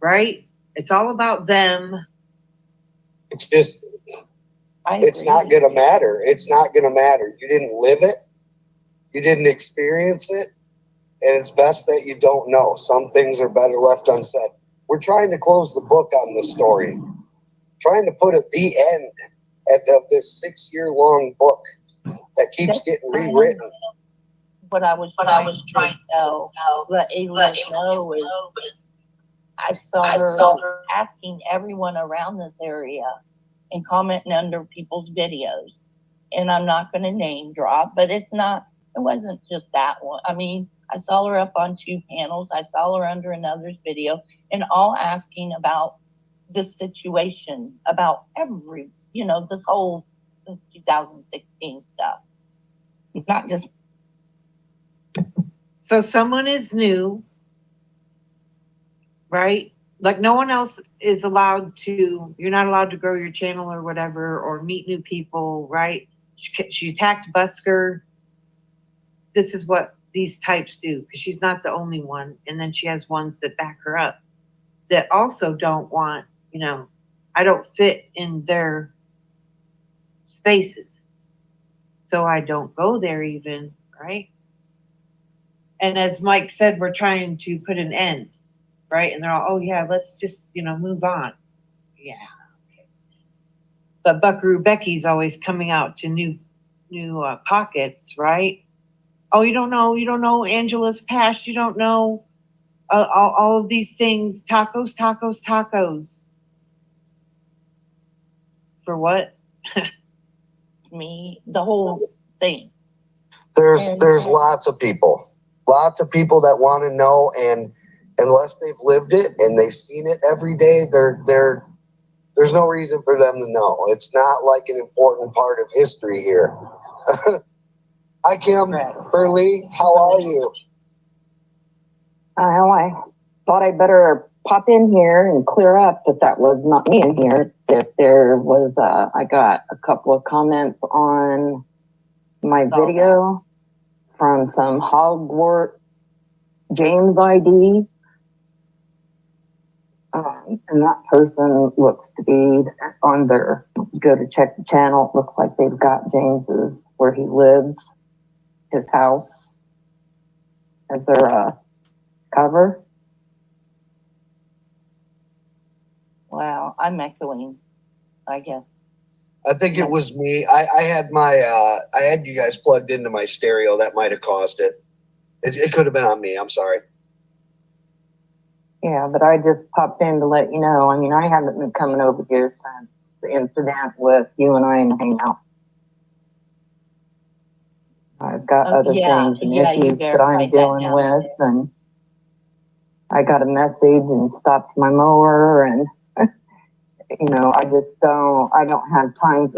right? It's all about them. It's just. It's not going to matter. It's not going to matter. You didn't live it. You didn't experience it. And it's best that you don't know. Some things are better left unsaid. We're trying to close the book on this story. Trying to put the end of this 6-year-long book that keeps getting rewritten. What I was trying to tell, let Alias know is I saw her asking everyone around this area and commenting under people's videos. And I'm not going to name drop, but it wasn't just that one. I mean, I saw her up on 2 panels. I saw her under another's video, and all asking about this situation, about this whole 2016 stuff. Not just. So someone is new, right? Like no one else is allowed to, you're not allowed to grow your channel or whatever, or meet new people, right? She attacked Busker. This is what these types do, because she's not the only one. And then she has ones that back her up that also don't want, I don't fit in their spaces. So I don't go there even, right? And as Mike said, we're trying to put an end. Right? And they're all, oh yeah, let's just, move on. Yeah. Okay. But Buckaroo Becky's always coming out to new pockets, right? Oh, you don't know Angela's past. You don't know all of these things. Tacos, tacos, tacos. For what? Me, the whole thing. There's lots of people that want to know, and unless they've lived it and they've seen it every day, there's no reason for them to know. It's not like an important part of history here. Hi, Kim. Burley, how are you? I thought I better pop in here and clear up that was not me in here. If there was, I got a couple of comments on my video from some Hogwarts James ID. And that person looks to be on their, go to check the channel. It looks like they've got James's, where he lives, his house, as their cover. Wow, I'm echoing, I guess. I think it was me. I had I had you guys plugged into my stereo. That might have caused it. It could have been on me. I'm sorry. Yeah, but I just popped in to let you know. I mean, I haven't been coming over here since the incident with you and I in the hangout. I've got other things and issues that I'm dealing with, and I got a message and stopped my mower, and you know, I don't have time.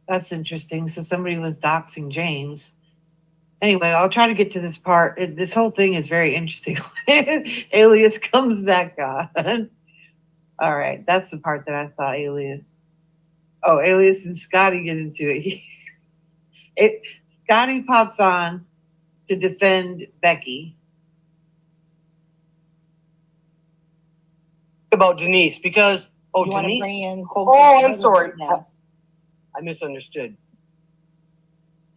That's interesting. So somebody was doxing James. Anyway, I'll try to get to this part. This whole thing is very interesting. Alias comes back on. All right, that's the part that I saw Alias. Oh, Alias and Scotty get into it. Scotty pops on to defend Becky. About Denise, because Denise. I'm sorry. I misunderstood.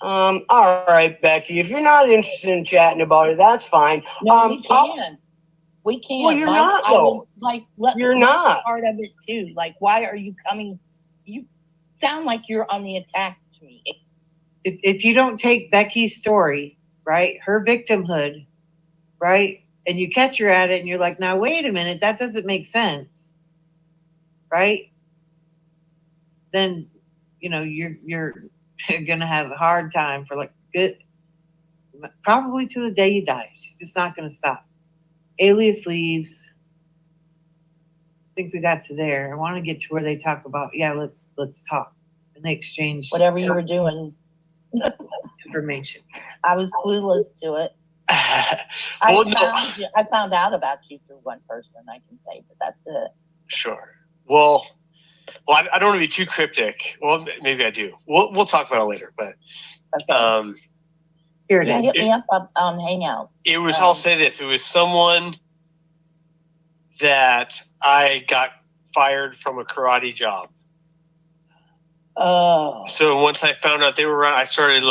All right, Becky. If you're not interested in chatting about it, that's fine. No, we can. We can. Well, you're not, though. You're not. Part of it too. Like, why are you coming? You sound like you're on the attack to me. If you don't take Becky's story, right, her victimhood, right, and you catch her at it, and you're like, now wait a minute, that doesn't make sense, right? Then, you know, you're gonna have a hard time for probably to the day you die. She's just not gonna stop. Alias leaves. I think we got to there. I want to get to where they talk about, let's talk, and they exchange whatever you were doing. Information. I was clueless to it. I found out about you through one person, I can say, but that's it. Sure. Well, I don't want to be too cryptic. Well, maybe I do. We'll talk about it later. But here it is. Hit me up on Hangout. It was. I'll say this. It was someone that I got fired from a karate job. Oh. So once I found out they were around, I started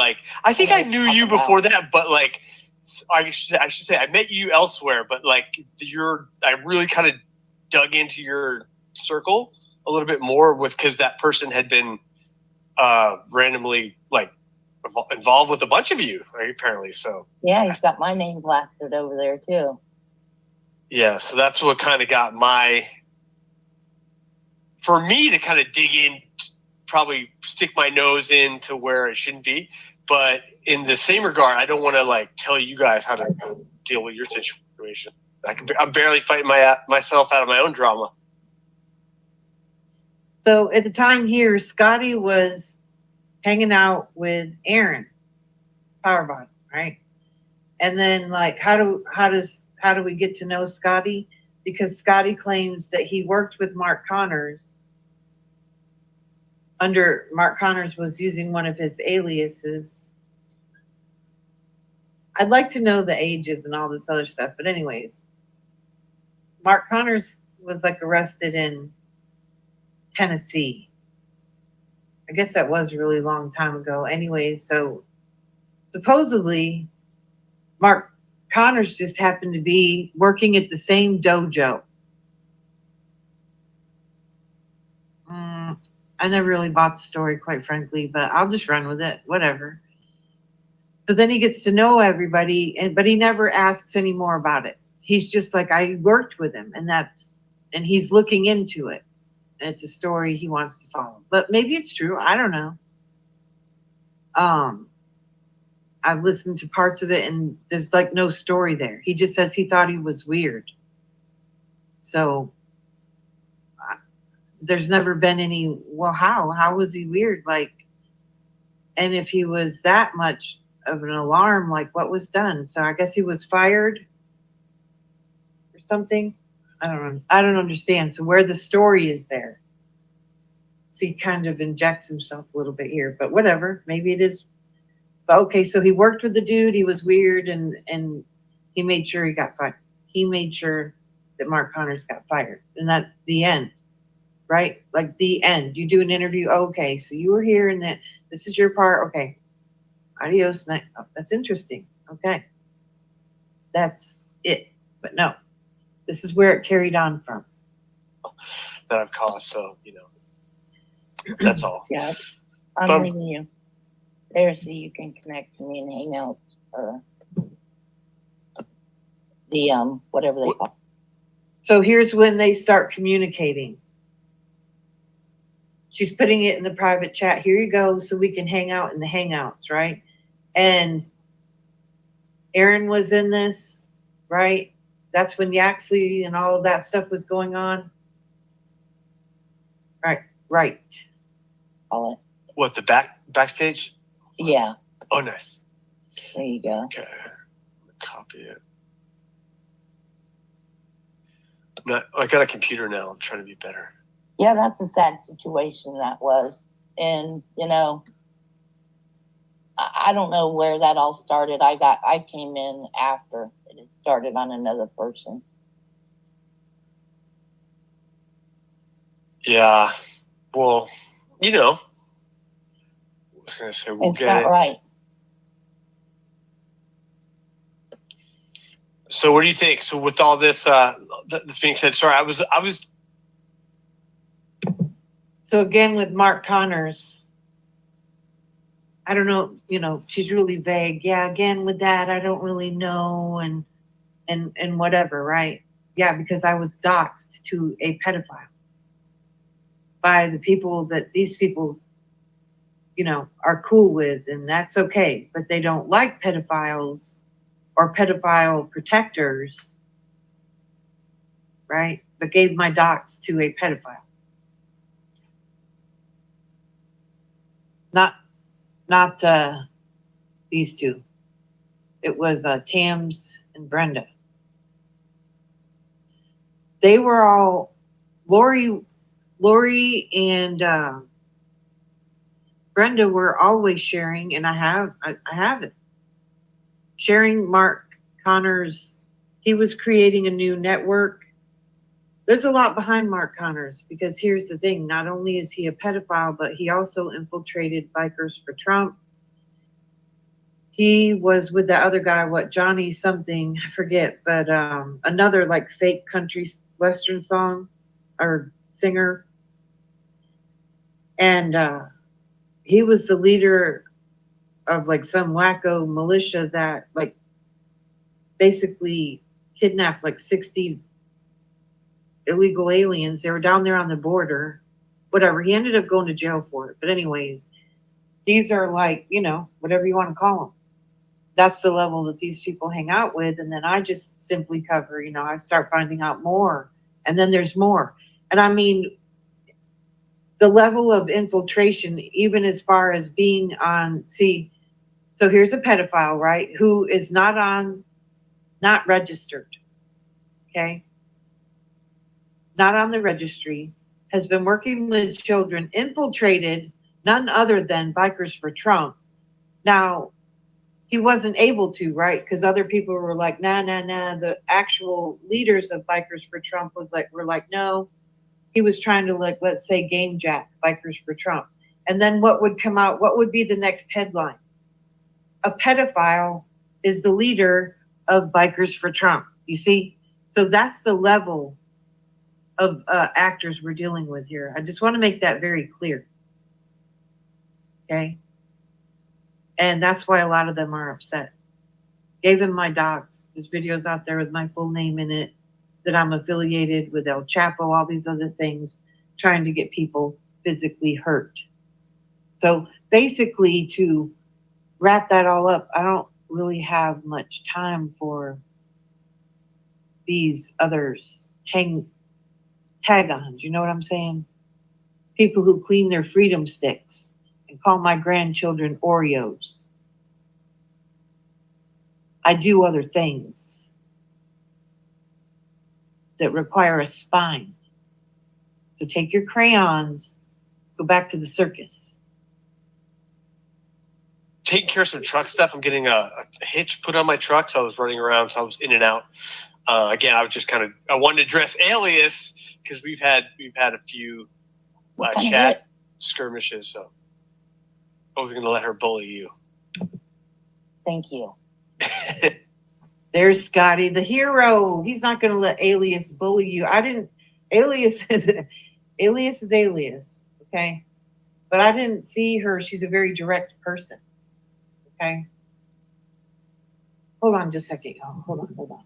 I think I knew you before that, but I should say I met you elsewhere, but I really kind of dug into your circle a little bit more because that person had been randomly involved with a bunch of you, right, apparently. So yeah, he's got my name blasted over there too. Yeah, so that's what kind of got for me to kind of dig in, probably stick my nose into where it shouldn't be. But in the same regard, I don't want to tell you guys how to deal with your situation. I'm barely fighting myself out of my own drama. So at the time here, Scotty was hanging out with Aaron, Powerbottom, right? And then how do we get to know Scotty? Because Scotty claims that he worked with Mark Connors. Mark Connors was using one of his aliases. I'd like to know the ages and all this other stuff, but anyways, Mark Connors was arrested in Tennessee. I guess that was a really long time ago. Anyways, so supposedly Mark Connors just happened to be working at the I never really bought the story, quite frankly, but I'll just run with it, whatever. So then he gets to know everybody, but he never asks any more about it. He's just like, I worked with him, and he's looking into it. And it's a story he wants to follow. But maybe it's true. I don't know. I've listened to parts of it, and there's like no story there. He just says he thought he was weird. So there's never been any, well, how was he weird? Like, and if he was that much of an alarm, like what was done? So I guess he was fired or something. I don't know. I don't understand. So where the story is there. So he kind of injects himself a little bit here, but whatever. Maybe it is. But okay, so he worked with the dude. He was weird, and he made sure he got fired. He made sure that Mark Connors got fired, and that's the end. Right? Like the end. You do an interview. Okay, so you were here and that this is your part. Okay. Adios. Oh, that's interesting. Okay. That's it. But no, this is where it carried on from. That I've caused, so, that's all. Yeah. I'm leaving you there so you can connect to me and hang out. The, whatever they call it. So here's when they start communicating. She's putting it in the private chat. Here you go, so we can hang out in the hangouts, right? And Aaron was in this, right? That's when Yaxley and all of that stuff was going on. Right. All it. What, the backstage? Yeah. Oh, nice. There you go. Okay. Copy it. I got a computer now. I'm trying to be better. Yeah, that's a sad situation that was. And, I don't know where that all started. I came in after it had started on another person. Yeah. Well, I was going to say, we'll it's get not it. Right. So what do you think? So with all this, this being said, sorry, I was. So again, with Mark Connors, I don't know, she's really vague. Yeah, again with that, I don't really know, and whatever, right? Yeah, because I was doxxed to a pedophile by the people that these people, are cool with, and that's okay. But they don't like pedophiles or pedophile protectors, right? But gave my dox to a pedophile. Not these two. It was Tams and Brenda. They were all Lori and Brenda were always sharing, and I have it. Sharing Mark Connors. He was creating a new network. There's a lot behind Mark Connors, because here's the thing. Not only is he a pedophile, but he also infiltrated Bikers for Trump. He was with the other guy, Johnny something, I forget, but another like fake country western song or singer. And he was the leader of like some wacko militia that like basically kidnapped like 60 illegal aliens. They were down there on the border, whatever. He ended up going to jail for it. But anyways, these are like, whatever you want to call them. That's the level that these people hang out with. And then I just simply cover, I start finding out more. And then there's more. And I mean, the level of infiltration, even as far as being on, so here's a pedophile, right? Who is not registered. Okay. Not on the registry, has been working with children, infiltrated none other than Bikers for Trump. Now, he wasn't able to, right? Because other people were like, nah. The actual leaders of Bikers for Trump were like, no. He was trying to, like, let's say, game jack Bikers for Trump. And then what would come out? What would be the next headline? A pedophile is the leader of Bikers for Trump. You see? So that's the level of actors we're dealing with here. I just want to make that very clear. Okay. And that's why a lot of them are upset. Gave him my docs. There's videos out there with my full name in it, that I'm affiliated with El Chapo, all these other things, trying to get people physically hurt. So basically, to wrap that all up, I don't really have much time for these others tag-ons, you know what I'm saying? People who clean their freedom sticks and call my grandchildren Oreos. I do other things that require a spine. So take your crayons, go back to the circus. Taking care of some truck stuff. I'm getting a hitch put on my truck, so I was running around, so I was in and out. Again, I was just I wanted to address Alias because we've had a few chat skirmishes, so I wasn't going to let her bully you. Thank you. There's Scotty, the hero. He's not going to let Alias bully you. Alias is Alias, okay? But I didn't see her. She's a very direct person, okay? Hold on just a second, y'all. Hold on.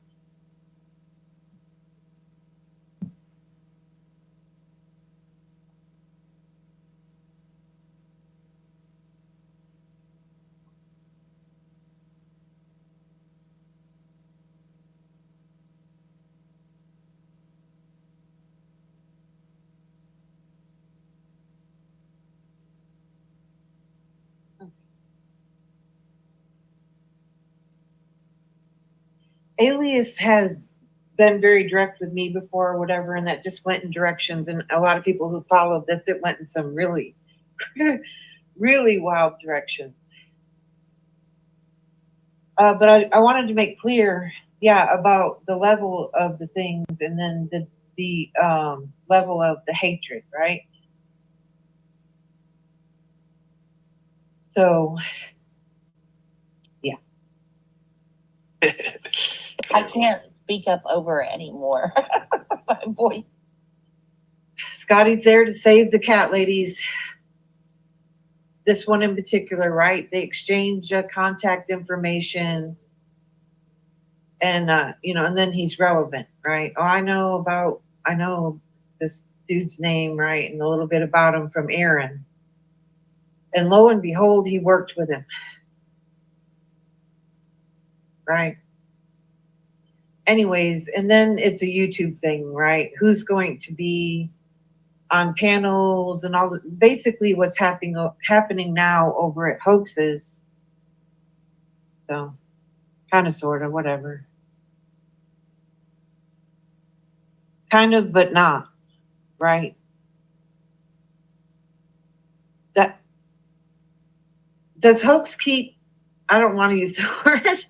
Alias has been very direct with me before or whatever, and that just went in directions, and a lot of people who followed this, it went in some really, really wild directions. But I wanted to make clear, about the level of the things, and then the level of the hatred, right? So, yeah. I can't speak up over it anymore. My voice. Scotty's there to save the cat ladies. This one in particular, right? They exchange contact information, and and then he's relevant, right? Oh, I know this dude's name, right, and a little bit about him from Aaron. And lo and behold, he worked with him, right? Anyways, and then it's a YouTube thing, right? Who's going to be on panels and all basically what's happening now over at Hoaxes. So, kind of, sort of, whatever. Kind of, but not, right? That does Hoax keep, I don't want to use the word,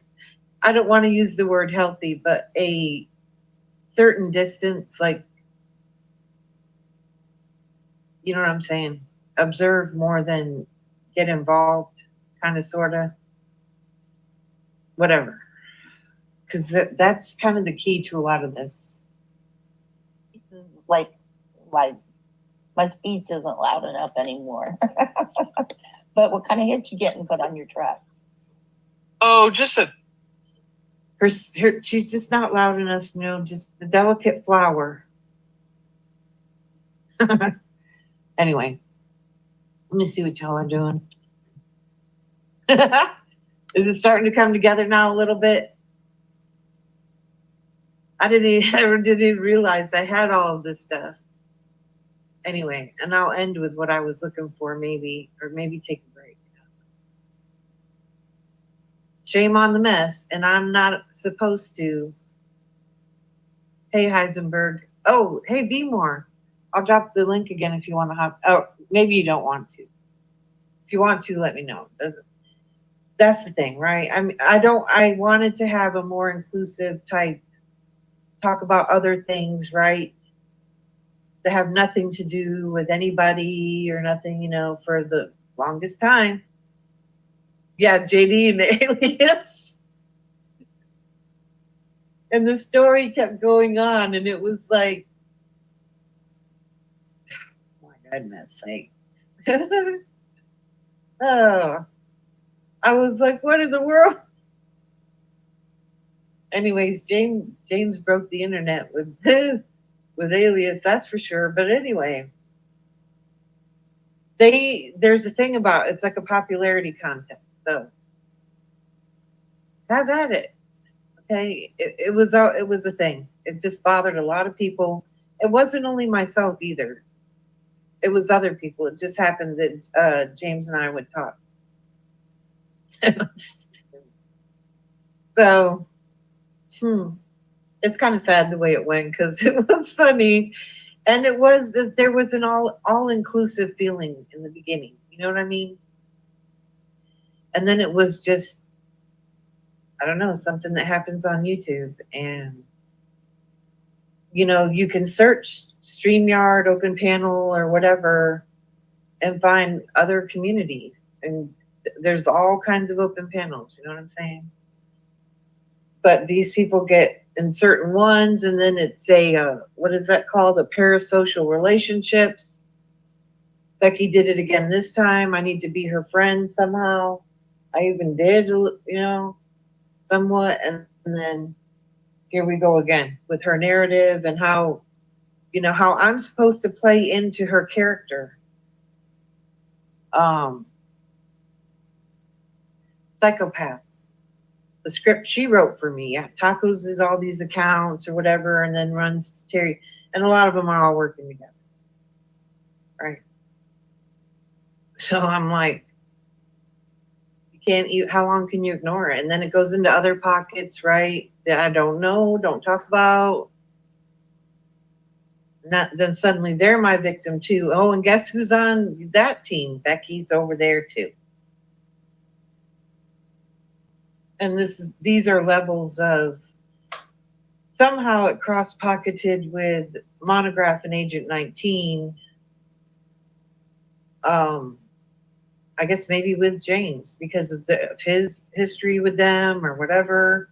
I don't want to use the word healthy, but a certain distance, like, you know what I'm saying? Observe more than get involved, kind of, sort of, whatever. Because that's kind of the key to a lot of this. Like my speech isn't loud enough anymore. But what kind of hits you getting put on your truck? Oh, just she's just not loud enough, just the delicate flower. Anyway, let me see what y'all are doing. Is it starting to come together now a little bit? I didn't even realize I had all of this stuff. Anyway, and I'll end with what I was looking for, maybe take a break. Shame on the mess, and I'm not supposed to. Hey, Heisenberg. Oh, hey, Be More. I'll drop the link again if you want to hop. Oh, maybe you don't want to. If you want to, let me know. That's the thing, right? I wanted to have a more inclusive type, talk about other things, right? That have nothing to do with anybody or nothing, for the longest time. Yeah, JD and the Alias. And the story kept going on, and it was like, oh my goodness sakes. Oh, I was like, what in the world? Anyways, James broke the internet with with Alias, that's for sure. But anyway, there's a thing about it's like a popularity contest. So have at it. Okay, it was a thing. It just bothered a lot of people. It wasn't only myself either. It was other people. It just happened that James and I would talk. So, it's kind of sad the way it went because it was funny, and it was that there was an all inclusive feeling in the beginning. You know what I mean? And then it was just, I don't know, something that happens on YouTube, and you can search StreamYard, Open Panel, or whatever, and find other communities, and there's all kinds of open panels. You know what I'm saying? But these people get in certain ones, and then it's what is that called? A parasocial relationships. Becky did it again this time. I need to be her friend somehow. I even did, somewhat, and then here we go again with her narrative and how I'm supposed to play into her character. Psychopath. The script she wrote for me. Yeah, Tacos is all these accounts or whatever, and then runs to Terry, and a lot of them are all working together, right? So I'm like, you can't. How long can you ignore it? And then it goes into other pockets, right? That I don't know, don't talk about. Then suddenly they're my victim too. Oh, and guess who's on that team? Becky's over there too. And these are levels of, somehow it cross-pocketed with Monograph and Agent 19. I guess maybe with James because of his history with them or whatever.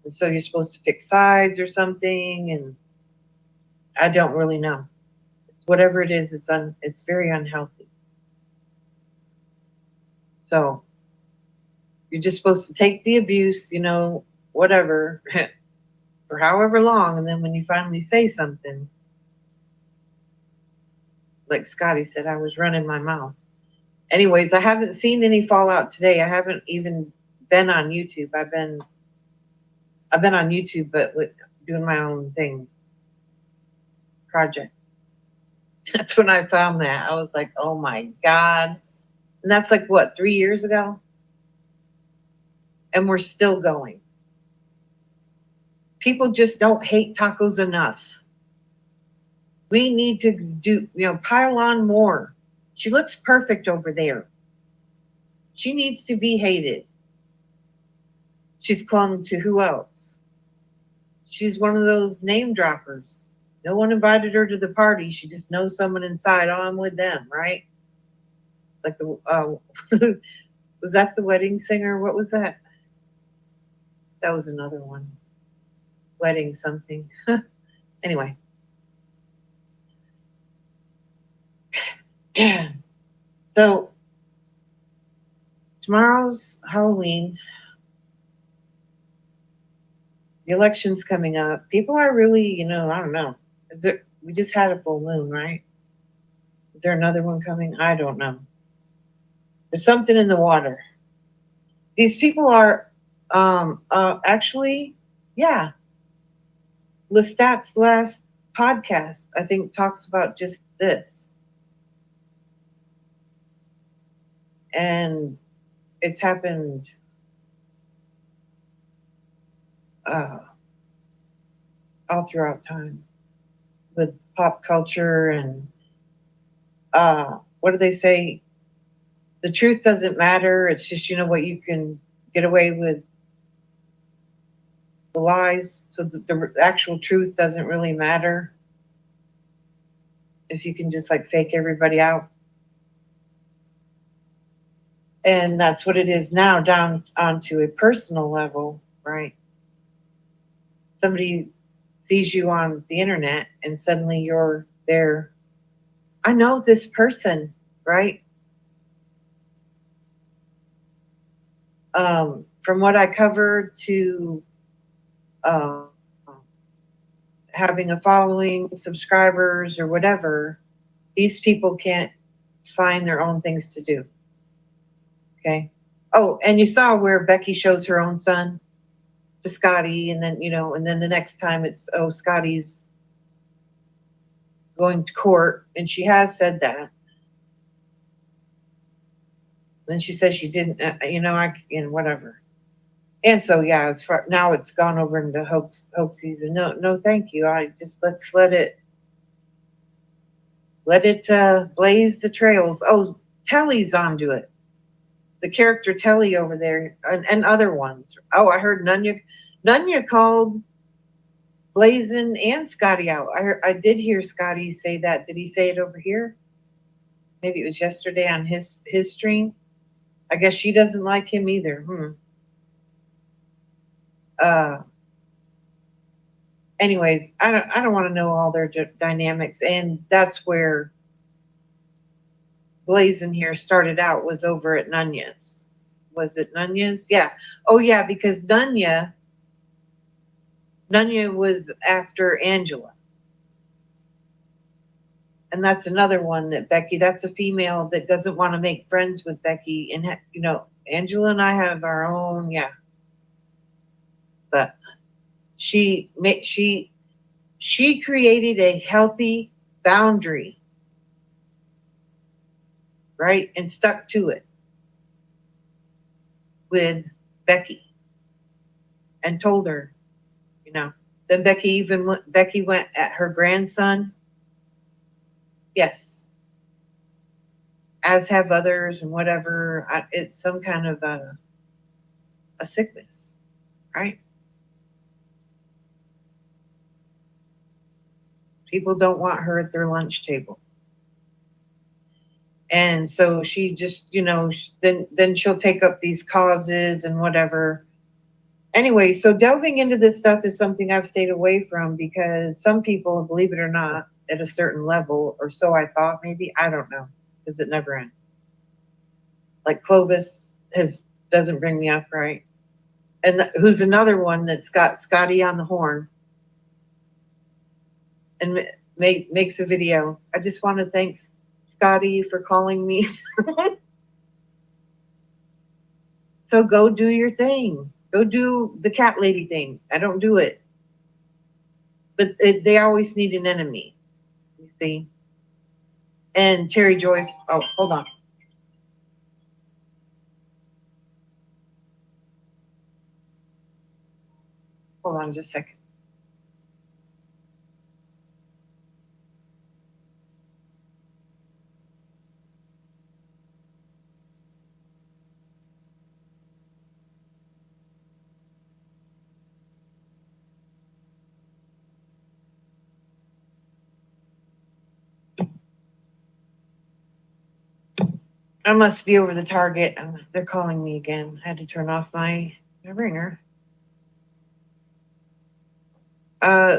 And so you're supposed to pick sides or something, and I don't really know. Whatever it is, it's very unhealthy. So you're just supposed to take the abuse, whatever, for however long, and then when you finally say something, like Scotty said, I was running my mouth. Anyways, I haven't seen any fallout today. I haven't even been on YouTube. I've been on YouTube, but doing my own things, projects. That's when I found that. I was like, oh my God. And that's like, what, 3 years ago? And we're still going. People just don't hate tacos enough. We need to pile on more. She looks perfect over there. She needs to be hated. She's clung to who else? She's one of those name droppers. No one invited her to the party. She just knows someone inside. Oh, I'm with them, right? Like was that the wedding singer? What was that? That was another one. Wedding something. Anyway. So tomorrow's Halloween. The election's coming up. People are really, I don't know. We just had a full moon, right? Is there another one coming? I don't know. There's something in the water. These people are actually, yeah. Lestat's last podcast, I think, talks about just this. And it's happened all throughout time with pop culture and what do they say? The truth doesn't matter. It's just, what you can get away with the lies. So the actual truth doesn't really matter if you can just like fake everybody out. And that's what it is now, down onto a personal level, right? Somebody sees you on the internet and suddenly you're there. I know this person, right? from what I covered to having a following, subscribers, or whatever, these people can't find their own things to do. Okay. Oh, and you saw where Becky shows her own son to Scotty, and then, and then the next time it's, oh, Scotty's going to court, and she has said that. Then she says she didn't, whatever. And so, yeah, now it's gone over into hoaxies, and no, thank you. Let's let it blaze the trails. Oh, Telly's onto it. The character Telly over there, and other ones. Oh, I heard Nunya called Blazin and Scotty out. I did hear Scotty say that. Did he say it over here? Maybe it was yesterday on his stream. I guess she doesn't like him either. Anyways, I don't want to know all their dynamics, and that's where Blazin here started out, was over at Nunya's. Was it Nunya's? Yeah. Oh yeah, because Nunya was after Angela. And that's another one that Becky, that's a female that doesn't want to make friends with Becky. And, Angela and I have our own, yeah. But she created a healthy boundary, right? And stuck to it with Becky and told her, then Becky went at her grandson. Yes. As have others and whatever. It's some kind of a sickness, right? People don't want her at their lunch table. And so she just, then she'll take up these causes and whatever. Anyway, so delving into this stuff is something I've stayed away from, because some people, believe it or not, at a certain level, or so I thought, maybe, I don't know, because it never ends. Like Clovis doesn't bring me up, right? And who's another one that's got Scotty on the horn and makes a video. I just want to thank Scotty for calling me. So go do your thing. Go do the cat lady thing. I don't do it. But they always need an enemy, you see. And Terry Joyce, oh, hold on. Hold on just a second. I must be over the target. They're calling me again. I had to turn off my ringer.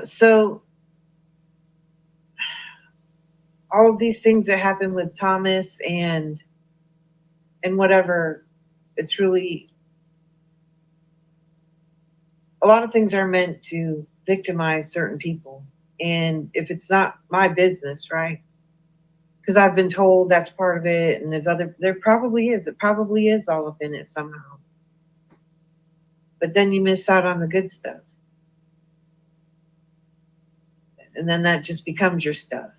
So all of these things that happen with Thomas and whatever, it's really, a lot of things are meant to victimize certain people. And if it's not my business, right? Because I've been told that's part of it, and there probably is. It probably is all up in it somehow. But then you miss out on the good stuff. And then that just becomes your stuff.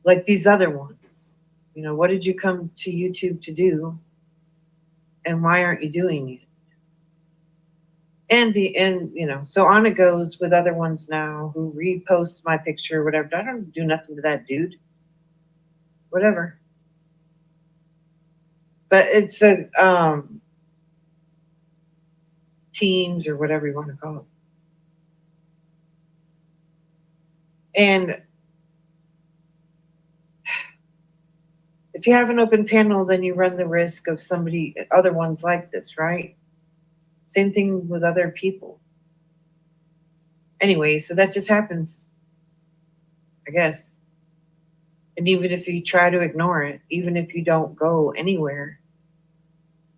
Like these other ones. What did you come to YouTube to do? And why aren't you doing it? And so on it goes with other ones now who repost my picture or whatever. I don't do nothing to that dude. Whatever. But it's a teams or whatever you want to call it. And if you have an open panel, then you run the risk of other ones like this, right? Same thing with other people. Anyway, so that just happens, I guess. And even if you try to ignore it, even if you don't go anywhere,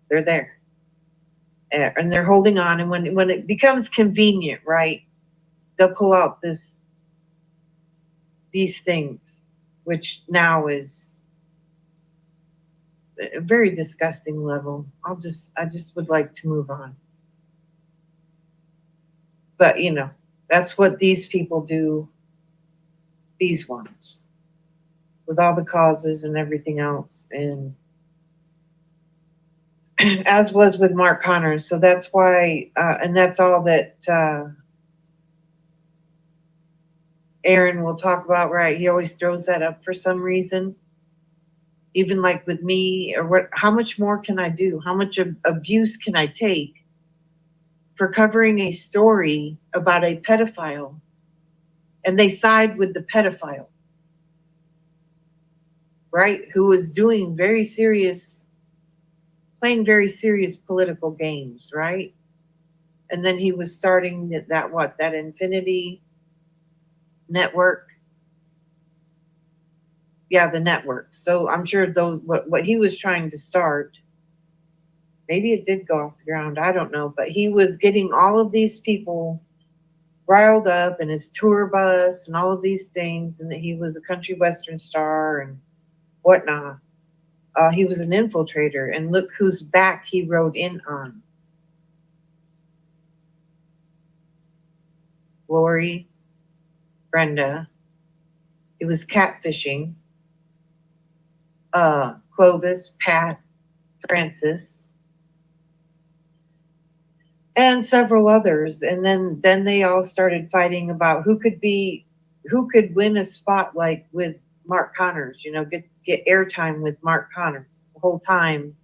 they're there. and they're holding on. And when it becomes convenient, right, they'll pull out these things, which now is a very disgusting level. I just would like to move on. But that's what these people do. These ones, with all the causes and everything else, and as was with Mark Connors. So that's why, and that's all that Aaron will talk about, right? He always throws that up for some reason. Even like with me, or how much more can I do? How much abuse can I take for covering a story about a pedophile? And they side with the pedophile, right? Who was doing playing very serious political games, right? And then he was starting that Infinity network. Yeah, the network. So I'm sure what he was trying to start, maybe it did go off the ground. I don't know. But he was getting all of these people riled up in his tour bus and all of these things, and that he was a country western star and whatnot. He was an infiltrator, and look whose back he rode in on. Lori, Brenda. He was catfishing. Clovis, Pat, Francis, and several others. And then they all started fighting about who could win a spotlight with Mark Connors, get airtime with Mark Connors. The whole time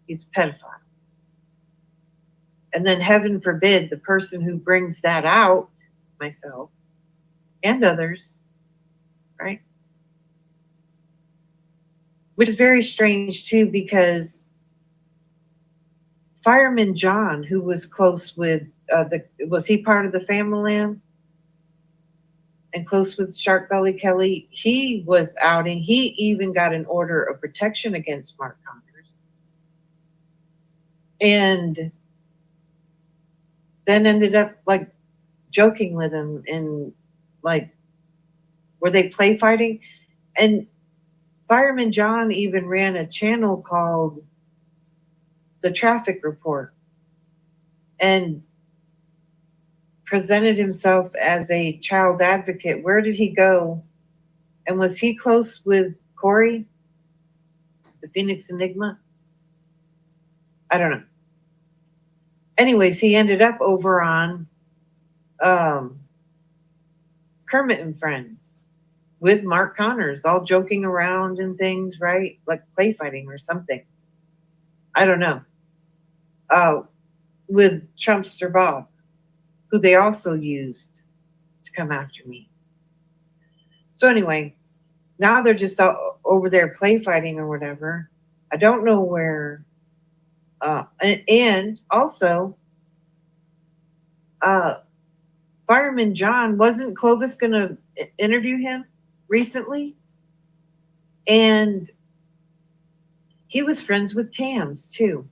he's a pedophile. And then heaven forbid the person who brings that out, myself and others, right? Which is very strange too, because Fireman John, who was close with was he part of the Family Lamb? And close with Shark Belly Kelly, he was outing. He even got an order of protection against Mark Connors. And then ended up like joking with him, and like, were they play fighting? And Fireman John even ran a channel called The Traffic Report and presented himself as a child advocate. Where did he go? And was he close with Corey, the Phoenix Enigma? I don't know. Anyways, he ended up over on Kermit and Friends with Mark Connors, all joking around and things, right? Like play fighting or something. I don't know. With Trumpster Bob, who they also used to come after me. So anyway, now they're just over there play fighting or whatever. I don't know where. And also, Fireman John, wasn't Clovis going to interview him recently? And he was friends with Tams too.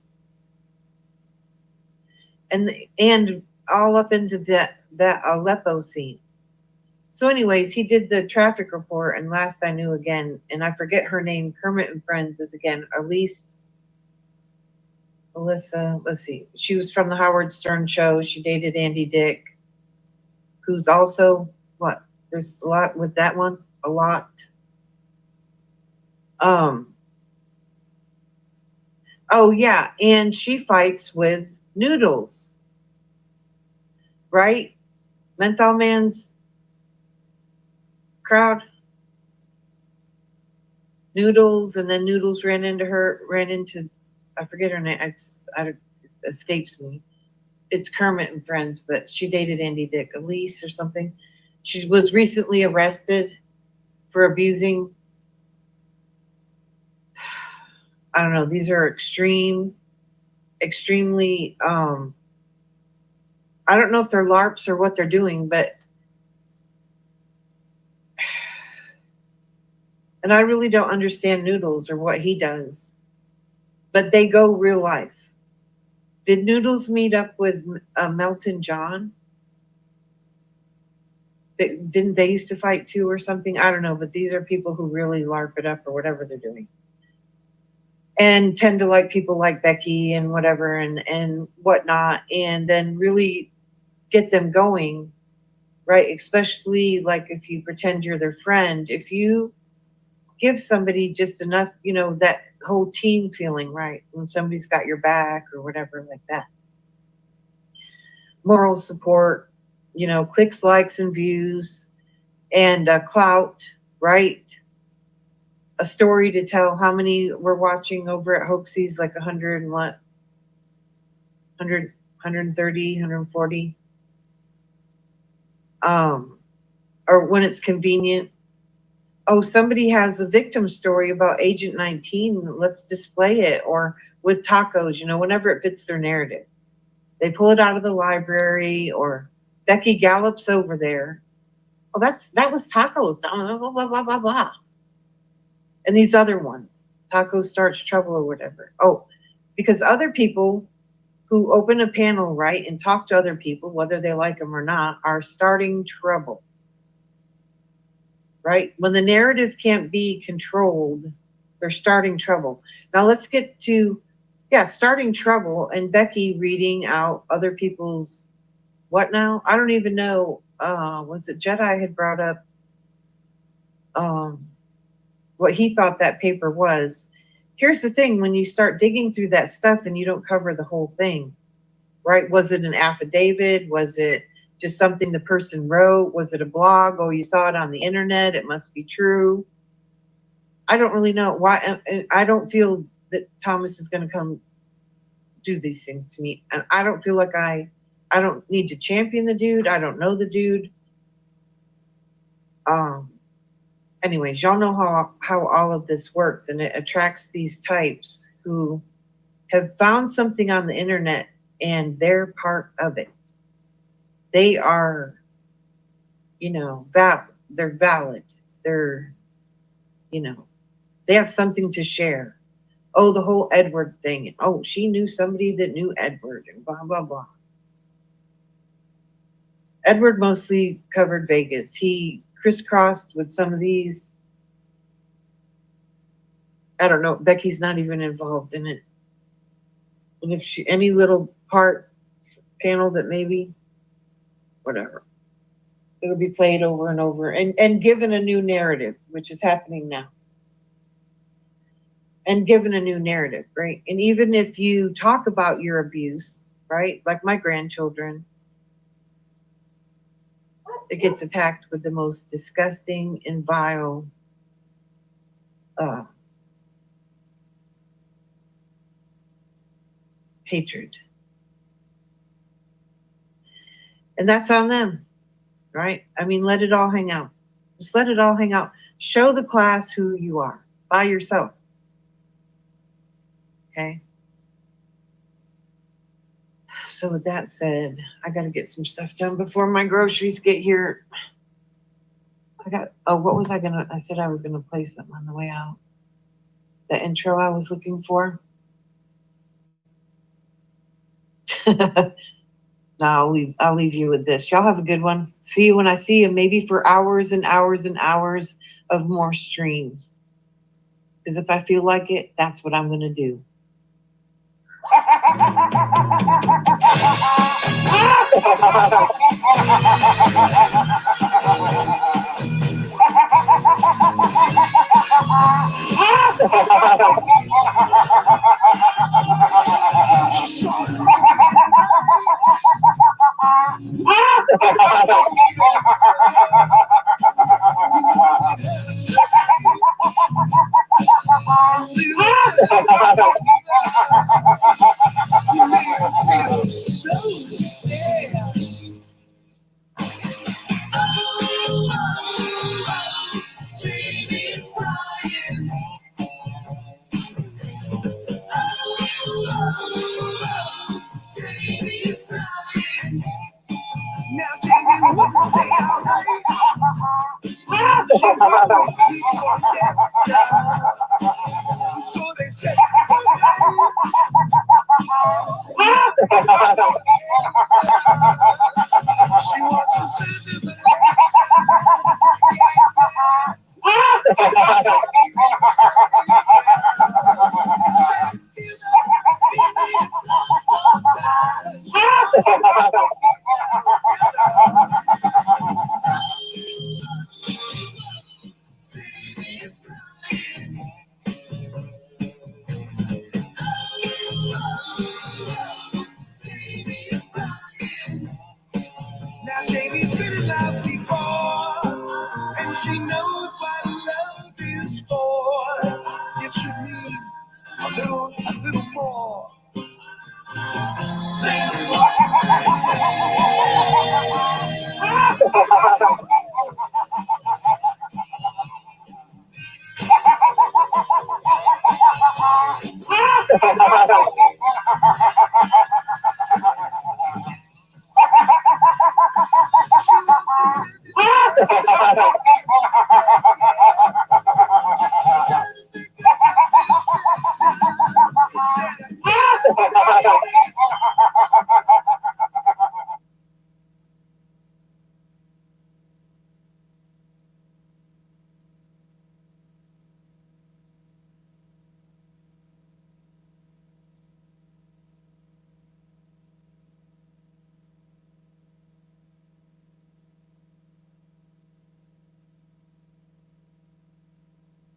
And all up into that Aleppo scene. So anyways, he did the traffic report, and last I knew again, and I forget her name, Kermit and Friends is again, Alyssa, let's see. She was from the Howard Stern show. She dated Andy Dick, who's also, what? There's a lot with that one. A lot. Oh yeah, and she fights with Noodles, right? Menthol Man's crowd. Noodles, and then Noodles ran into, I forget her name. It escapes me. It's Kermit and Friends, but she dated Andy Dick, Elise or something. She was recently arrested for abusing. I don't know. These are extremely. I don't know if they're LARPs or what they're doing, but. And I really don't understand Noodles or what he does. But they go real life. Did Noodles meet up with Melton John? Didn't they used to fight too or something? I don't know, but these are people who really LARP it up or whatever they're doing. And tend to like people like Becky and whatever and whatnot, and then really get them going, right? Especially like if you pretend you're their friend, if you give somebody just enough, you know, that whole team feeling, right? When somebody's got your back or whatever like that. Moral support, you know, clicks, likes, and views, and clout, right? A story to tell. How many we're watching over at Hoaxie's, like 100 and what? 100, 130, 140. Or when it's convenient. Oh, somebody has a victim story about Agent 19. Let's display it. Or with tacos, you know, whenever it fits their narrative. They pull it out of the library, or Becky gallops over there. Oh, that was tacos. Blah, blah, blah, blah, blah. And these other ones, tacos starts trouble or whatever. Oh, because other people who open a panel, right, and talk to other people, whether they like them or not, are starting trouble. Right? When the narrative can't be controlled, they're starting trouble. Now let's get to, starting trouble and Becky reading out other people's, what now? I don't even know. Was it Jedi had brought up what he thought that paper was. Here's the thing, when you start digging through that stuff and you don't cover the whole thing, right? Was it an affidavit? Was it just something the person wrote? Was it a blog? Oh, you saw it on the internet. It must be true. I don't really know why. I don't feel that Thomas is going to come do these things to me. And I don't feel like I don't need to champion the dude. I don't know the dude. Anyways, y'all know how all of this works, and it attracts these types who have found something on the internet and they're part of it. They are, you know, they're valid. They're, you know, they have something to share. Oh, the whole Edward thing. Oh, she knew somebody that knew Edward and blah, blah, blah. Edward mostly covered Vegas. He crisscrossed with some of these. I don't know. Becky's not even involved in it. And if she, any little panel that maybe, whatever, it'll be played over and over and given a new narrative, which is happening now. And given a new narrative, right? And even if you talk about your abuse, right? Like my grandchildren, it gets attacked with the most disgusting and vile hatred. And that's on them, right? I mean, let it all hang out. Just let it all hang out. Show the class who you are by yourself. Okay? So with that said, I got to get some stuff done before my groceries get here. I said I was going to play something on the way out. The intro I was looking for. No, I'll leave you with this. Y'all have a good one. See you when I see you, maybe for haurs and hours and hours of more streams. Because if I feel like it, that's what I'm going to do. a little more.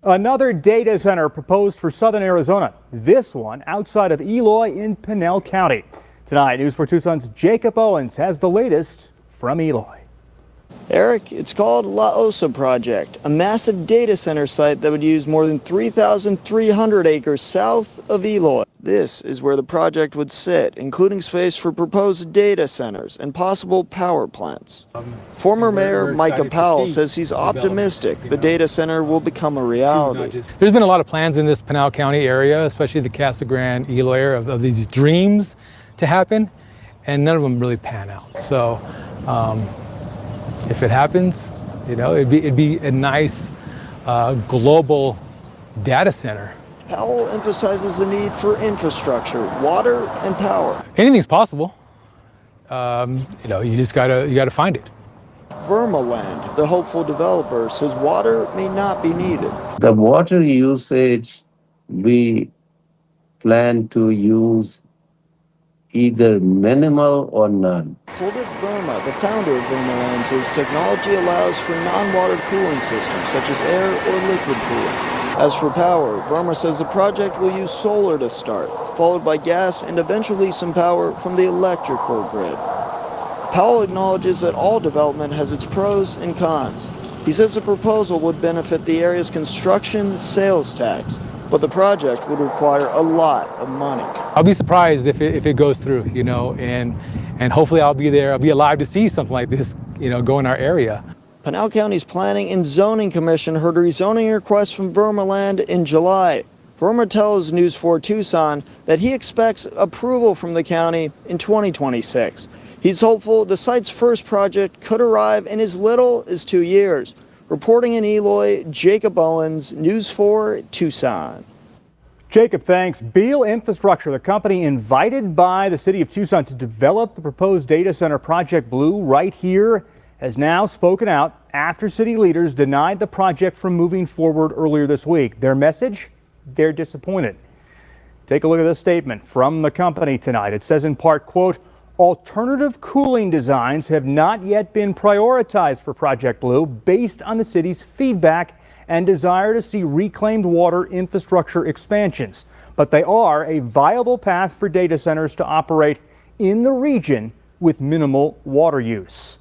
Another data center proposed for southern Arizona, this one outside of Eloy in Pinell County. Tonight, News 4 Tucson's Jacob Owens has the latest from Eloy. Eric, it's called La Osa Project, a massive data center site that would use more than 3,300 acres south of Eloy. This is where the project would sit, including space for proposed data centers and possible power plants. Former Mayor Micah Powell says he's optimistic the data center will become a reality. There's been a lot of plans in this Pinell County area, especially the Casa Grande, Eloy area, of these dreams to happen, and none of them really pan out. So if it happens, you know, it'd be a nice global data center. Powell emphasizes the need for infrastructure, water, and power. Anything's possible. You know, you just gotta find it. Vermaland, the hopeful developer, says water may not be needed. The water usage, we plan to use either minimal or none. Kuldip Verma, the founder of Vermaland, says technology allows for non-water cooling systems such as air or liquid cooling. As for power, Verma says the project will use solar to start, followed by gas and eventually some power from the electrical grid. Powell acknowledges that all development has its pros and cons. He says the proposal would benefit the area's construction sales tax, but the project would require a lot of money. I'll be surprised if it goes through, you know, and hopefully I'll be there, I'll be alive to see something like this, you know, go in our area. Pinell County's Planning and Zoning Commission heard a rezoning request from Vermaland in July. Verma tells News 4 Tucson that he expects approval from the county in 2026. He's hopeful the site's first project could arrive in as little as 2 years. Reporting in Eloy, Jacob Owens, News 4 Tucson. Jacob, thanks. Beal Infrastructure, the company invited by the city of Tucson to develop the proposed data center Project Blue right here, has now spoken out after city leaders denied the project from moving forward earlier this week. Their message? They're disappointed. Take a look at this statement from the company tonight. It says in part, quote, alternative cooling designs have not yet been prioritized for Project Blue based on the city's feedback and desire to see reclaimed water infrastructure expansions. But they are a viable path for data centers to operate in the region with minimal water use.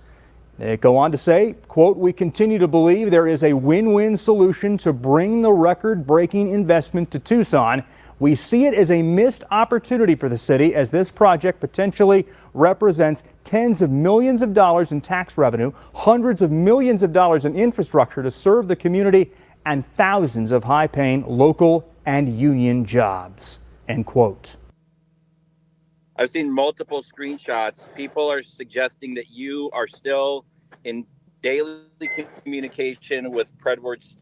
They go on to say, quote, we continue to believe there is a win-win solution to bring the record-breaking investment to Tucson. We see it as a missed opportunity for the city as this project potentially represents tens of millions of dollars in tax revenue, hundreds of millions of dollars in infrastructure to serve the community, and thousands of high-paying local and union jobs, end quote. I've seen multiple screenshots. People are suggesting that you are still in daily communication with Predward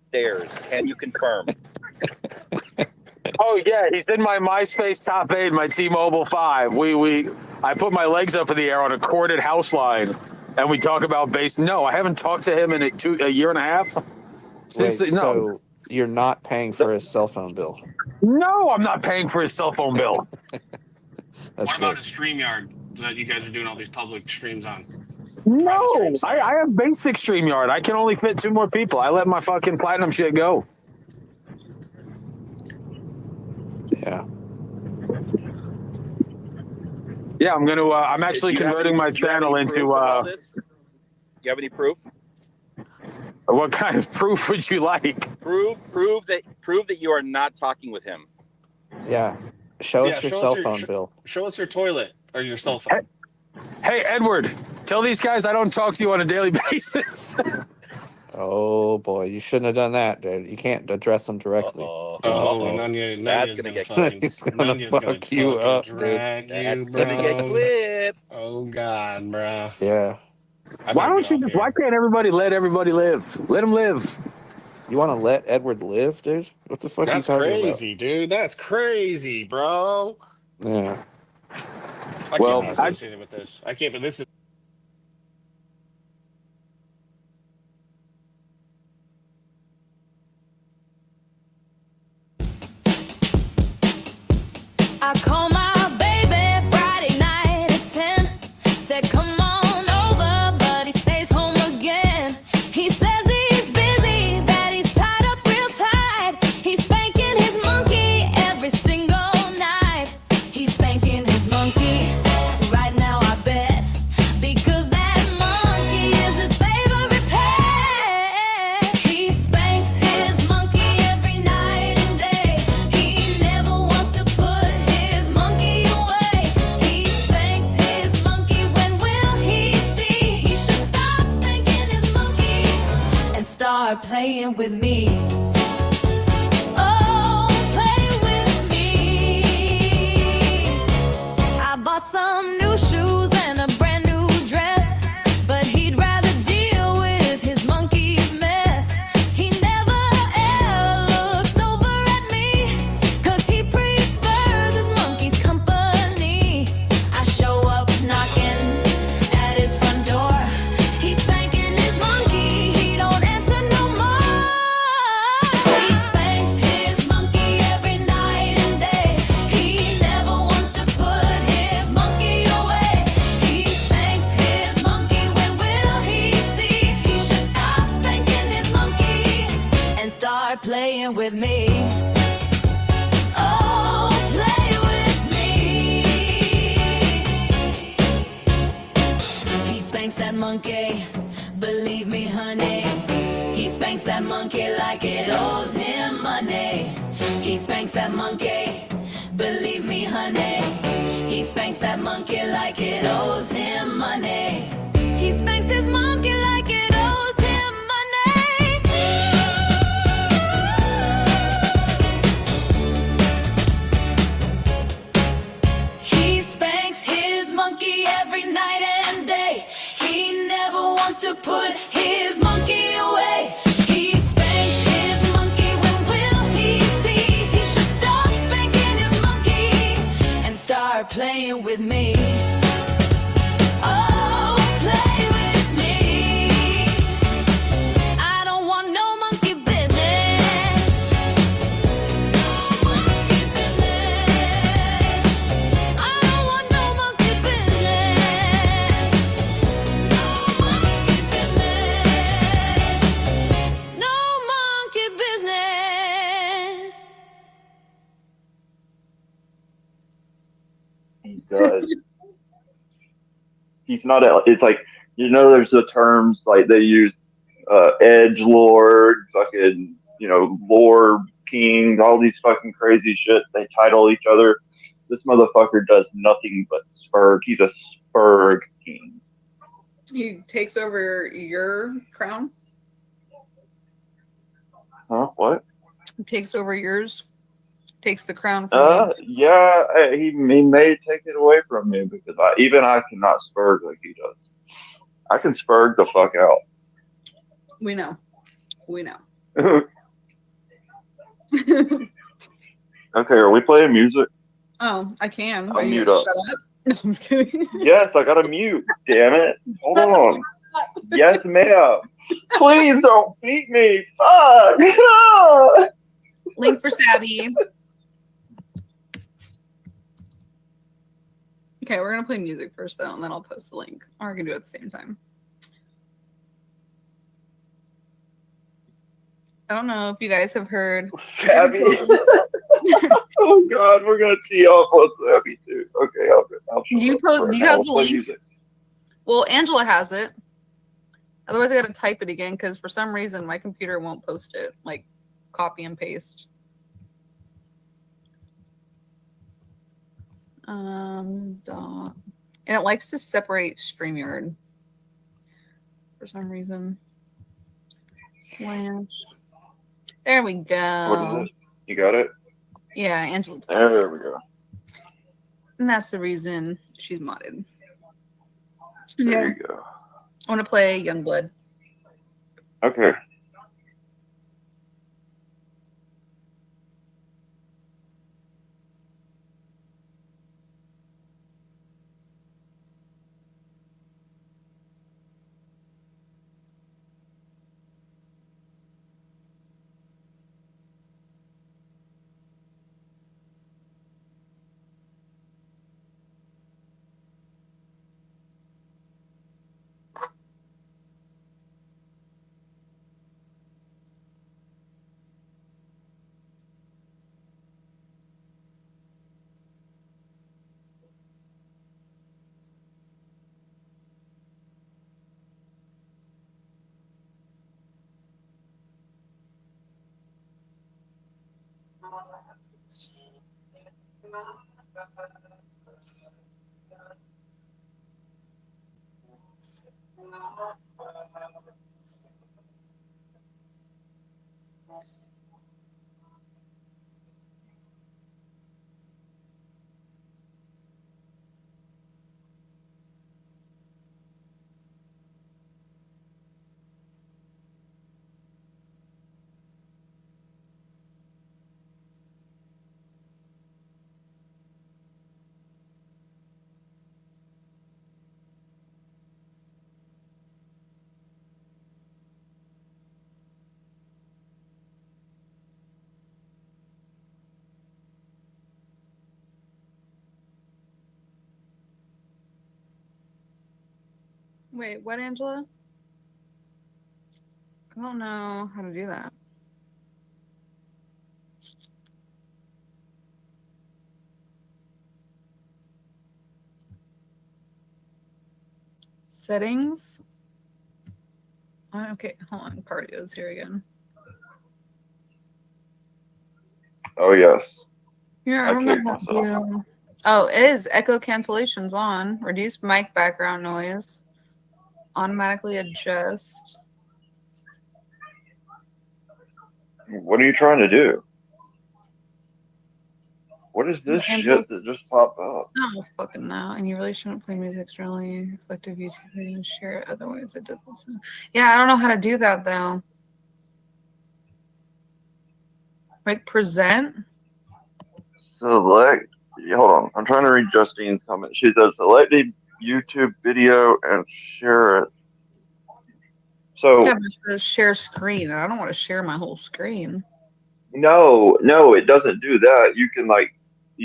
Stairs. Can you confirm? Oh yeah, he's in my MySpace top 8, my T-Mobile 5. I put my legs up in the air on a corded house line, and we talk about base. No, I haven't talked to him in a year and a half. Since Wait, so you're not paying for his cell phone bill? No, I'm not paying for his cell phone bill. What about a StreamYard that you guys are doing all these public streams on? No, I have basic StreamYard. I can only fit 2 more people. I let my fucking platinum shit go. Yeah. Yeah, I'm actually converting my channel into. Do you have any proof? What kind of proof would you like? Prove that you are not talking with him. Yeah. Show us your cell phone bill. Show us your toilet or your cell phone. Hey, Edward, tell these guys I don't talk to you on a daily basis. Oh boy, you shouldn't have done that, dude. You can't address them directly. Oh, That's Nanya's gonna get fucking, He's gonna Nanya's gonna fuck you fucking up, dude. drag you, That's bro. gonna get clipped. Oh God, bro. Yeah. Why can't everybody let everybody live? Let them live. You want to let Edward live, dude? What the fuck That's are you talking crazy, dude. That's crazy, bro. about? Yeah. I can't be associated with this. I can't. But this is. I call my baby Friday night at 10. Said, come on over, but he stays home again. He says he's busy, that he's tied up real tight. He's spanking his monkey every single night. He's spanking his monkey right now, I bet. Because that monkey is his favorite pet. He spanks his monkey every night and day. He never wants to put his monkey away. He spanks his monkey, when will he see? He should stop spanking his monkey and start playing with me. Oh, play with me. I bought some new shoes and a brand new dress, but he'd rather deal with his monkey's mess. He never ever looks over at me, 'cause he prefers his monkey's company. I show up knocking at his front door. He's spanking his monkey, he don't answer no more. He spanks his monkey every night and day. He never wants to put his monkey away. He spanks his monkey, when will he see? He should stop spanking his monkey and start playing with me. Oh, play with me. He spanks that monkey, believe me, honey. He spanks that monkey like it owes him money. He spanks that monkey, believe me, honey. He spanks that monkey like it owes him money. He spanks his monkey like it owes him money. He spanks his monkey every night and day. He never wants to put his monkey away. He spanks his monkey, when will he see? He should stop spanking his monkey and start playing with me. Oh, play with me. I don't want no monkey business. No monkey business. I don't want no monkey business. No monkey business. No monkey business. He does. He's not. It's like, you know, there's the terms like they use, edge lord, fucking, you know, lore king, all these fucking crazy shit. They title each other. This motherfucker does nothing but spurg. He's a spurg king. He takes over your crown. Huh? What? He takes over yours. Takes the crown from you. Yeah, he may take it away from me because I cannot spurg like he does. I can spurg the fuck out. We know. We know. Okay, are we playing music? Oh, I can. I'll Are you mute gonna up. shut up? No, I'm just kidding. Yes, I gotta mute. Damn it. Hold on. Yes, ma'am. Please don't beat me. Fuck. Link for Sabby. Okay, we're gonna play music first though, and then I'll post the link. Or we can do it at the same time. I don't know if you guys have heard. Sabby. Oh God, we're gonna tee off on Sabby too. Okay, I'll You post. You have the link. Well, Angela has it. Otherwise, I gotta type it again because for some reason my computer won't post it. Like copy and paste. And it likes to separate StreamYard for some reason. Slash. There we What go. is it? You got it? Yeah, Angela. There we go. And that's the reason she's modded. There you go. I want to play Youngblood. Okay. Wait, what, Angela? I don't know how to do that. Settings. Okay, hold on. Cardio's here again. Oh, yes. Yeah, I don't know how to do. Oh, it is echo cancellations on. Reduce mic background noise. Automatically adjust. What are you trying to do? What is this shit that just popped up? I don't fucking know. And you really shouldn't play music externally. Reflective YouTube video, share it. Otherwise, it doesn't sound. Yeah, I don't know how to do that though. Like present. Select. Hold on. I'm trying to read Justine's comment. She says select a YouTube video and share it. So Yeah, but it says share screen. I don't want to share my whole screen. no, it doesn't do that. You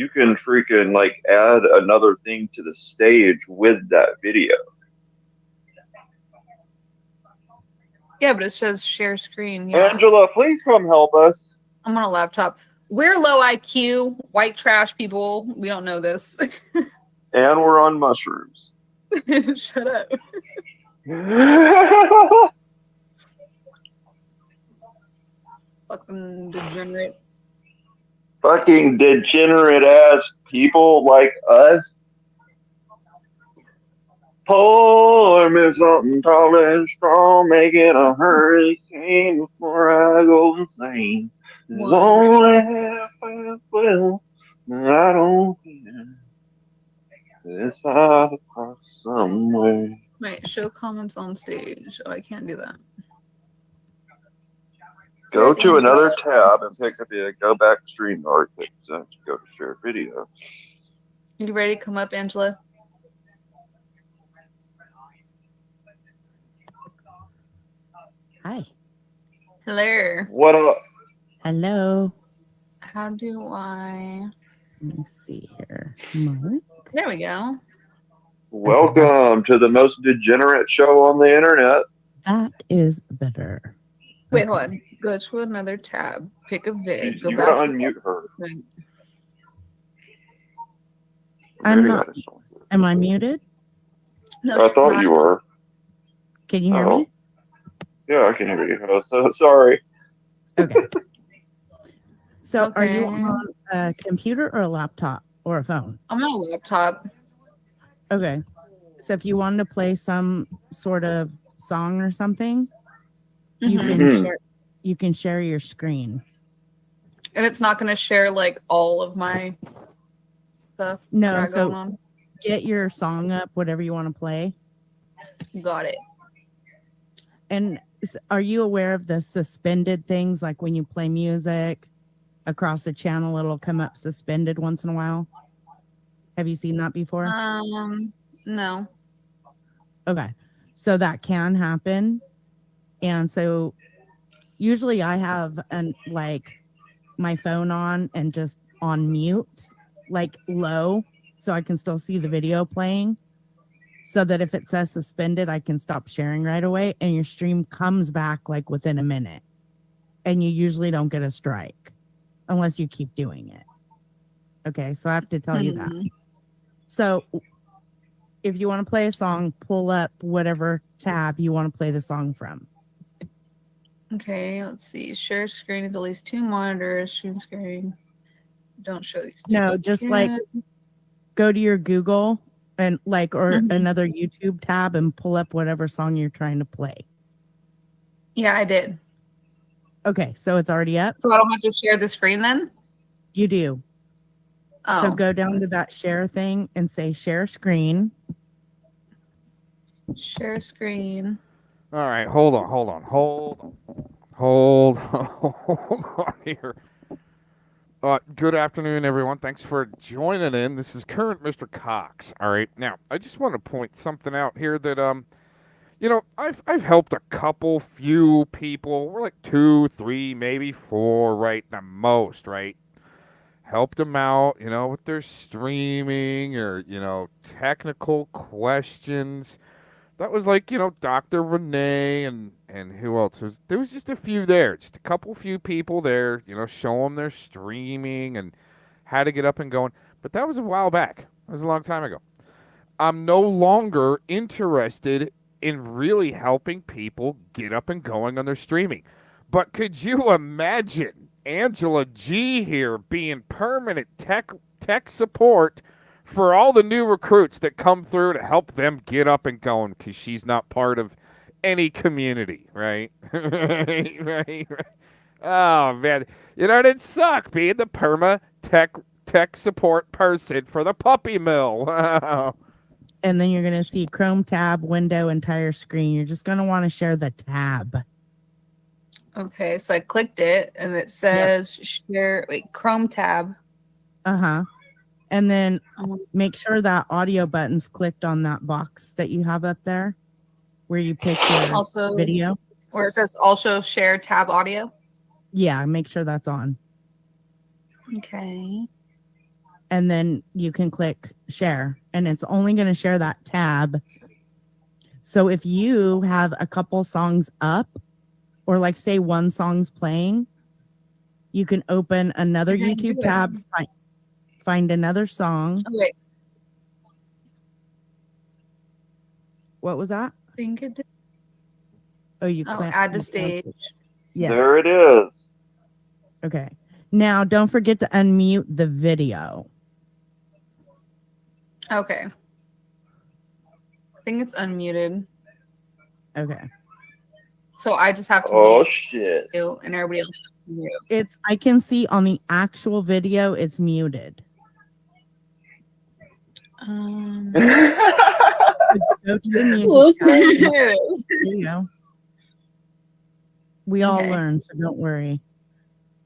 can freaking add another thing to the stage with that video. Yeah, but it says share screen. Yeah. Angela, please come help us. I'm on a laptop. We're low IQ, white trash people. We don't know this. And we're on mushrooms. Shut up. Fucking degenerate. Fucking degenerate ass people like us. Pour me something tall and strong, make it a hurricane before I go insane. It's only half as well, I don't care. It's 5 o'clock somewhere. Wait, show comments on stage. Oh, I can't do that. Go to another tab and pick up the go back StreamYard. Go to share video. You ready to come up, Angela? Hi. Hello. What up? Hello. How do I? Let me see here. Mark. There we go. Welcome to the most degenerate show on the internet. That is better. Wait, hold on. Go to another tab. Pick a vid. You gotta unmute her. I'm not. Am I muted? No, I thought you were. Can you hear me? Yeah, I can hear you. So sorry. Okay. So are you on a computer or a laptop? or a phone? I'm on a laptop. Okay. So if you wanted to play some sort of song or something, you can share your screen. And it's not going to share like all of my stuff. No, going so on. get your song up, whatever you want to play. Got it. And are you aware of the suspended things, like when you play music across the channel, it'll come up suspended once in a while? Have you seen that before? No. Okay. So that can happen. And so usually I have my phone on and just on mute, like low, so I can still see the video playing, so that if it says suspended, I can stop sharing right away and your stream comes back like within a minute. And you usually don't get a strike unless you keep doing it. Okay, so I have to tell you that. So if you want to play a song, pull up whatever tab you want to play the song from. Okay, let's see. Share screen is at least 2 monitors. Stream screen. Don't show these. No, just like go to your Google and another YouTube tab and pull up whatever song you're trying to play. Yeah, I did. Okay, so it's already up. So I don't have to share the screen then? You do. Oh, so go down to that share thing and say share screen. Share screen. All right, hold on here. Good afternoon, everyone. Thanks for joining in. This is current Mr. Cox. All right, now I just want to point something out here that I've helped a few people. We're like 2, 3, maybe 4, right? The most, right? Helped them out, with their streaming or technical questions. That was like, Dr. Renee and who else? There was just a few there, just a few people there, show them their streaming and how to get up and going. But that was a while back. That was a long time ago. I'm no longer interested in really helping people get up and going on their streaming. But could you imagine Angela G here being permanent tech support for all the new recruits that come through to help them get up and going, because she's not part of any community, right? right. Oh, man. It'd suck being the perma tech support person for the puppy mill. Wow. And then you're going to see Chrome tab, window, entire screen. You're just going to want to share the tab. Okay, so I clicked it and it says share, Chrome tab. Uh-huh. And then make sure that audio button's clicked on that box that you have up there where you pick your video. Where it says also share tab audio. Yeah, make sure that's on. Okay. And then you can click share and it's only going to share that tab. So if you have a couple songs up or like say one song's playing, you can open another YouTube tab, find another song. Oh, wait. What was that? I think it did. Oh, you add to stage. Yes. There it is. Okay. Now, don't forget to unmute the video. Okay. I think it's unmuted. Okay. So I just have to mute shit. And everybody else has to mute. I can see on the actual video it's muted. Go to the music tab. There you go. We all learn, so don't worry.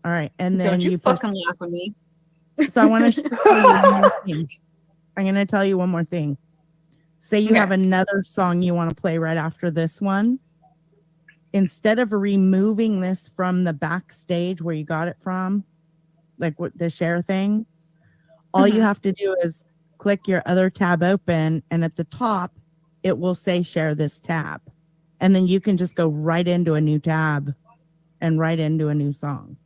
All right, and then don't you fucking laugh at me. So I want to tell you one more thing. I'm going to tell you one more thing. Say you have another song you want to play right after this one. Instead of removing this from the backstage where you got it from, like with the share thing, all you have to do is click your other tab open, and at the top, it will say share this tab. And then you can just go right into a new tab and right into a new song.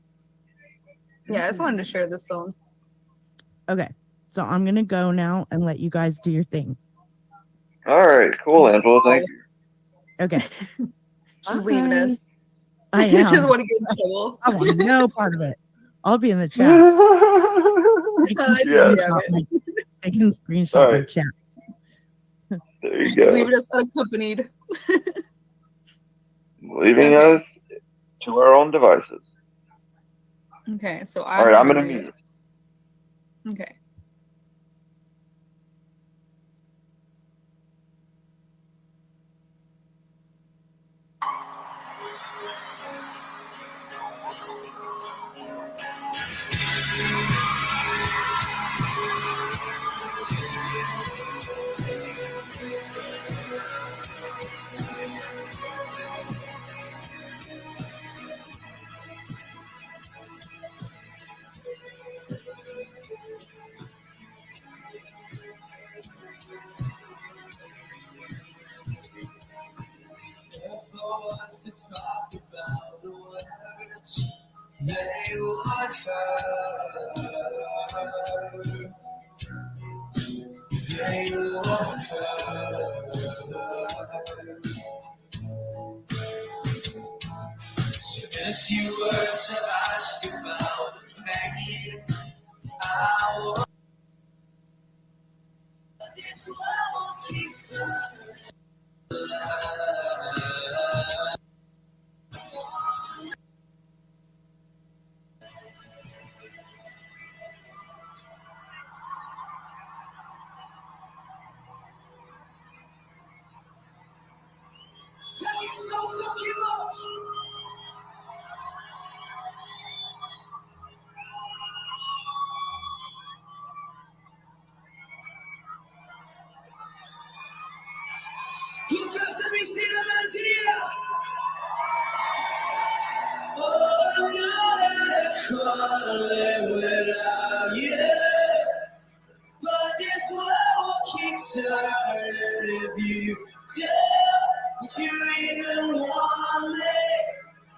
Yeah, I just wanted to share this song. Okay, so I'm going to go now and let you guys do your thing. All right, cool, Angela. Thank you. Okay. She's leaving us. I She am. doesn't want to get in trouble. I want no part of it. I'll be in the chat. They can screenshot my chat. There you Just go. leaving us unaccompanied. Leaving us to our own devices. Okay, so All right, I'm gonna mute. Okay. If you were to ask about the pain, I will. This world keeps running. Thank you so fucking much. You just let me see the man's here. Oh, I'm not calling without you. But this world keeps turning if you do. Would you even want me?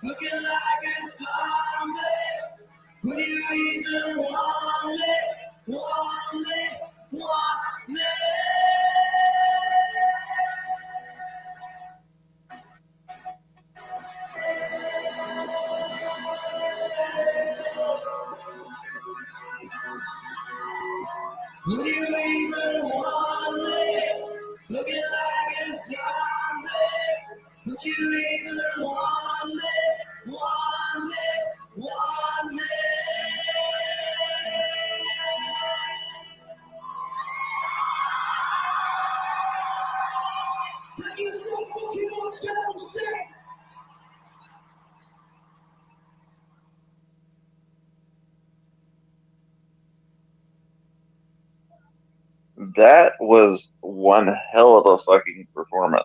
Looking like a zombie. Would you even want me? Want me? Want me? Would you even want me? Looking like a zombie. Would you even want me? Want me? Want me? Thank you so fucking much, God, I'm sick. That was one hell of a fucking performance.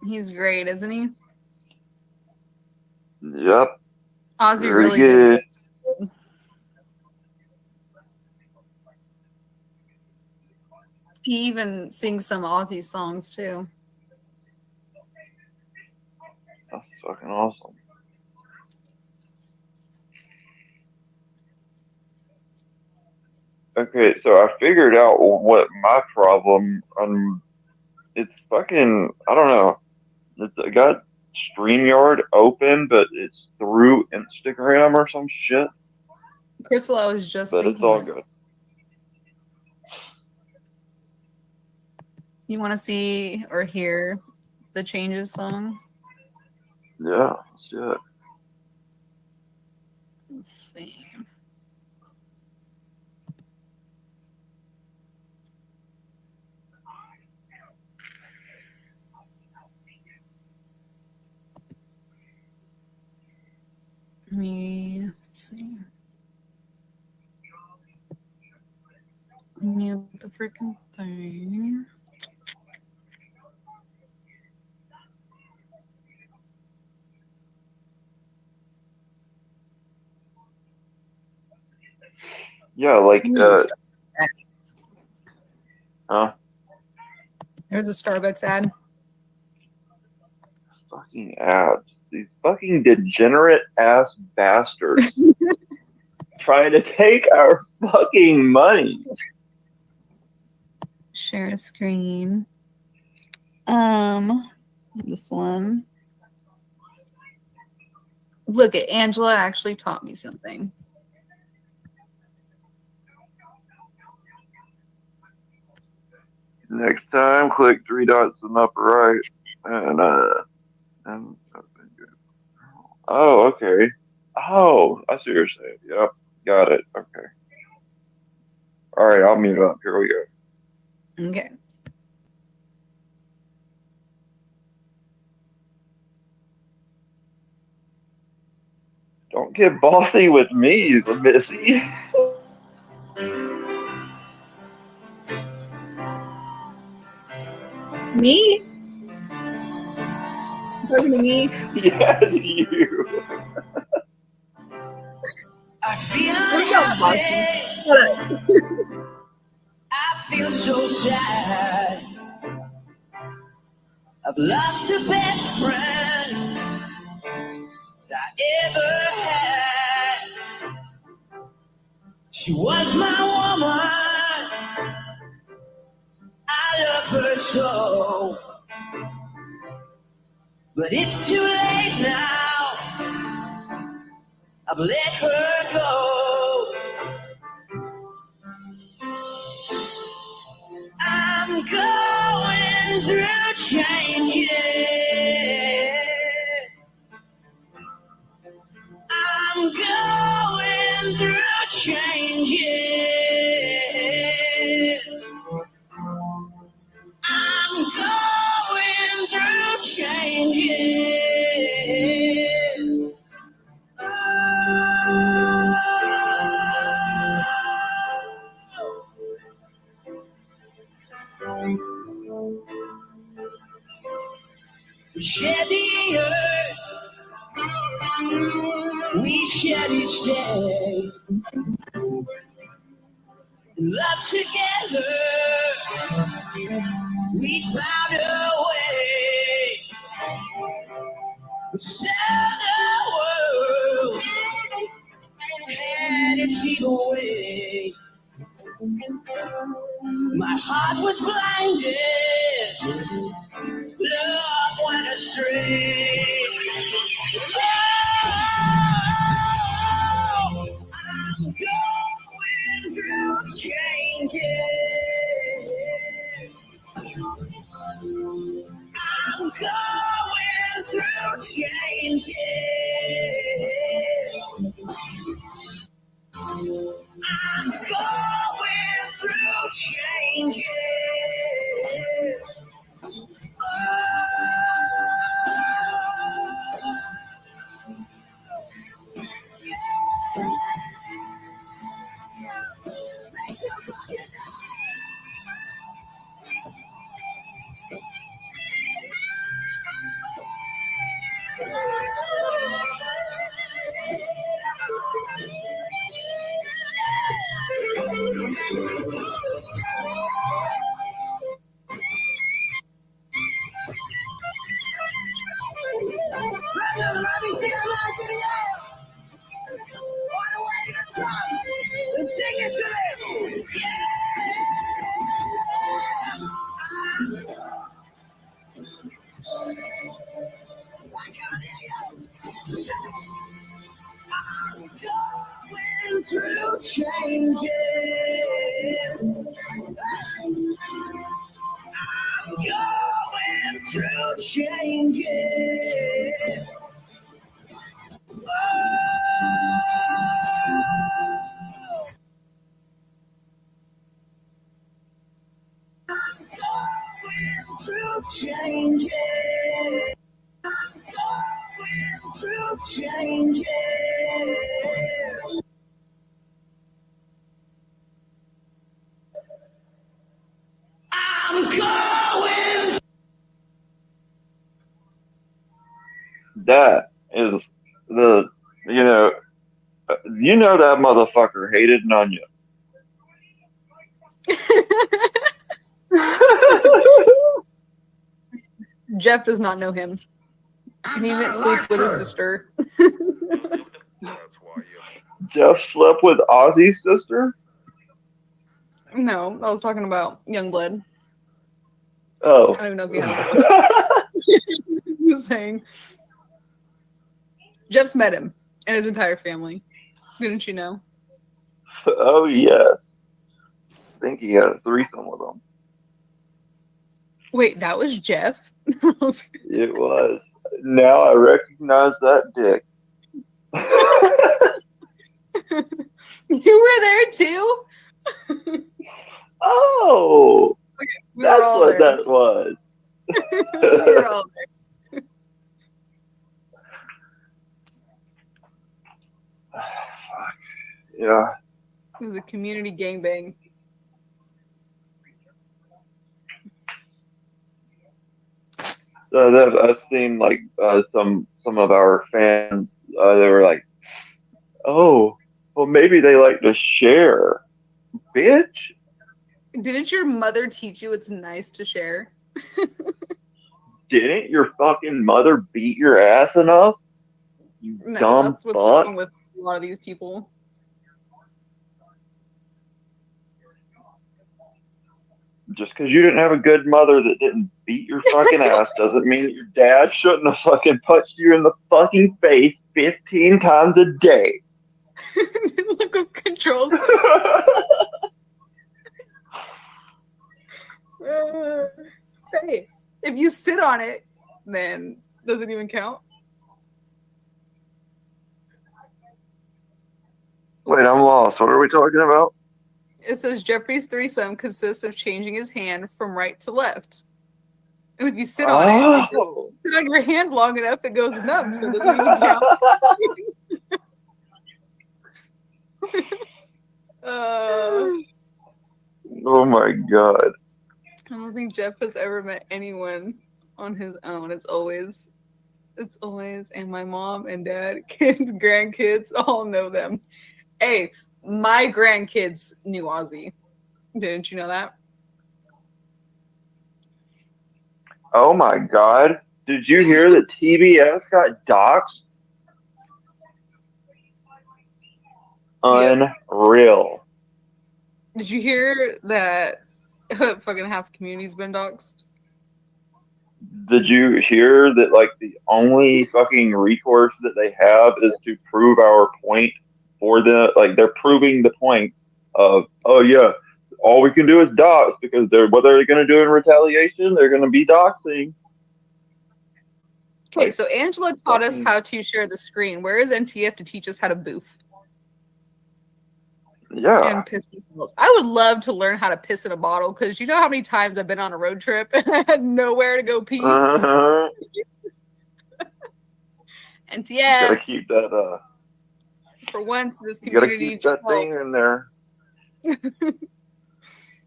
He's great, isn't he? Yep. Ozzy Very really good. did. He even sings some Ozzy songs too. That's fucking awesome. Okay, so I figured out what my problem. It's fucking. I don't know. I got StreamYard open, but it's through Instagram or some shit. Crystal, I was just But thinking it's all that. good. You want to see or hear the Changes song? Yeah, let's do it. Let's see. Let's see. Mute the freaking thing. Yeah, like huh? There's a Starbucks ad. Fucking ads. These fucking degenerate ass bastards trying to take our fucking money. Share a screen. This one. Look at Angela actually taught me something. Next time, click 3 dots in the upper right, and oh, okay. Oh, I see what you're saying. Yep, got it. Okay. All right, I'll mute up. Here we go. Okay. Don't get bossy with me, Missy. Me? Talking to me? Yes, you. I feel unhappy. I feel so sad. I've lost the best friend I ever had. She was my woman. I love her so. But it's too late now. I've let her go. I'm going through changes. I'm going through changes. I'm going through changes. We share the earth, we share each day. Love together, we found a way. Sell the world, and its evil way. My heart was blinded, love went astray. Oh, I'm going through changes. I'm going through changes. I'm going through changes. Sing it to me. I'm going through changes. I'm going through changes. Through changes, I'm going through changes. I'm going. That is the, you know that motherfucker hated Nunya. Jeff does not know him. He didn't sleep with his sister. Jeff slept with Ozzy's sister? No, I was talking about Youngblood. Oh. I don't even know if you have that. Just saying. Jeff's met him and his entire family. Didn't you know? Oh yes. I think he had a threesome with them. Wait, that was Jeff? It was. Now I recognize that dick. You were there too? Oh, we were that's all what there. that was. We were all there. Yeah. It was a community gangbang. I've seen like some of our fans. They were like, "Oh, well, maybe they like to share." Bitch, Didn't your mother teach you it's nice to share? didn't your fucking mother beat your ass enough? You No, dumb that's what's fuck. wrong with a lot of these people. Just because you didn't have a good mother that didn't beat your fucking ass doesn't mean that your dad shouldn't have fucking punched you in the fucking face 15 times a day. Look who controls hey, if you sit on it, then does it even count? Wait, I'm lost. What are we talking about? It says Jeffrey's threesome consists of changing his hand from right to left. And if you sit on it, if you sit on your hand long enough, it goes numb, so it doesn't even count. Oh my god. I don't think Jeff has ever met anyone on his own. It's always, and my mom and dad, kids, grandkids, all know them. Hey, my grandkids knew Ozzy. Didn't you know that? Oh my god. Did you hear that TBS got doxxed? Unreal. Did you hear that fucking half the community's been doxxed? Did you hear that like the only fucking recourse that they have is to prove our point for the like they're proving the point of, oh yeah, all we can do is dox because what are they gonna do in retaliation? They're gonna be doxing. Okay, so Angela taught us how to share the screen. Where is NTF to teach us how to boof? Yeah. And piss in bottles. I would love to learn how to piss in a bottle because you know how many times I've been on a road trip and I had nowhere to go pee. Uh-huh. NTF. Gotta keep that For once, this you gotta community. keep that thing in there.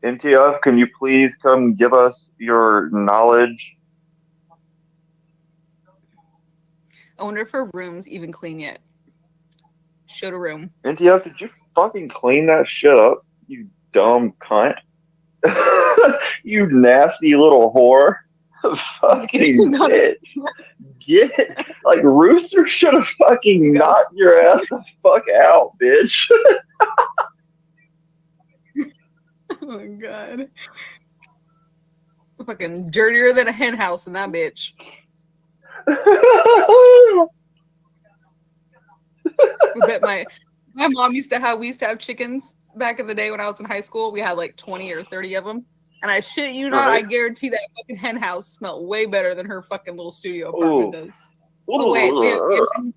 NTF, can you please come give us your knowledge? I wonder if her room's even clean yet. Show the room. NTF, did you fucking clean that shit up, you dumb cunt? You nasty little whore. Fucking bitch. Get like Rooster should have fucking knocked your ass the fuck out, bitch. Oh my god. Fucking dirtier than a hen house in that bitch. I bet my mom we used to have chickens back in the day when I was in high school. We had like 20 or 30 of them. And I shit you not, I guarantee that fucking hen house smelled way better than her fucking little studio apartment does. Oh wait, we have Cruz.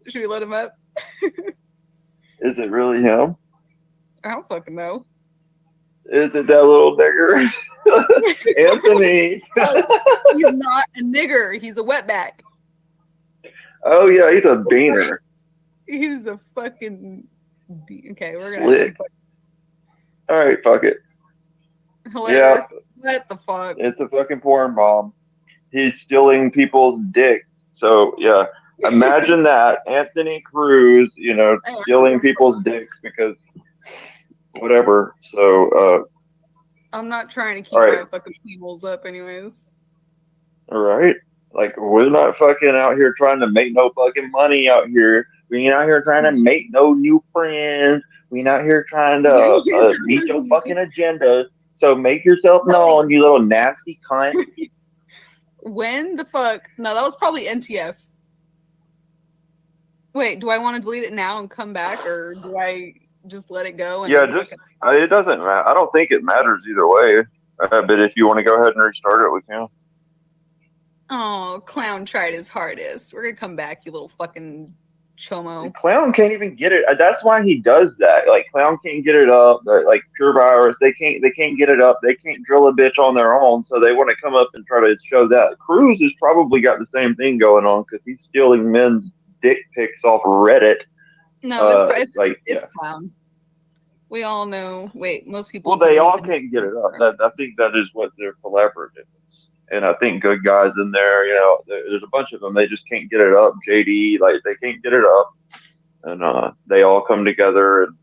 Should we let him up? Is it really him? I don't fucking know. Is it that little nigger? Anthony. He's not a nigger. He's a wetback. Oh yeah, he's a beaner. He's a fucking. Okay, we're gonna. Slick. All right, fuck it. Hilarious. Yeah. What the fuck? It's a fucking porn bomb. He's stealing people's dicks. So yeah, imagine that Anthony Cruz, stealing people's dicks because whatever. So I'm not trying to keep my fucking peoples up, anyways. All right, like we're not fucking out here trying to make no fucking money out here. We ain't out here trying to make no new friends. We ain't out here trying to meet your fucking agenda. So make yourself known, you little nasty cunt. When the fuck? No, that was probably NTF. Wait, do I want to delete it now and come back, or do I just let it go? And Yeah, then just fucking- it doesn't matter. I don't think it matters either way. But if you want to go ahead and restart it, we can. Oh, Clown tried his hardest. We're gonna come back, you little fucking chomo. Clown can't even get it. That's why he does that. Like Clown can't get it up. Like Pure Virus, they can't get it up. They can't drill a bitch on their own. So they want to come up and try to show that. Cruz has probably got the same thing going on because he's stealing men's dick pics off Reddit. No, it's yeah. Clown. We all know. Wait, most people. Well, they all can't get it up. I think that is what their collaborative is. And I think Good Guys in there, there's a bunch of them. They just can't get it up. JD, they can't get it up. And they all come together and,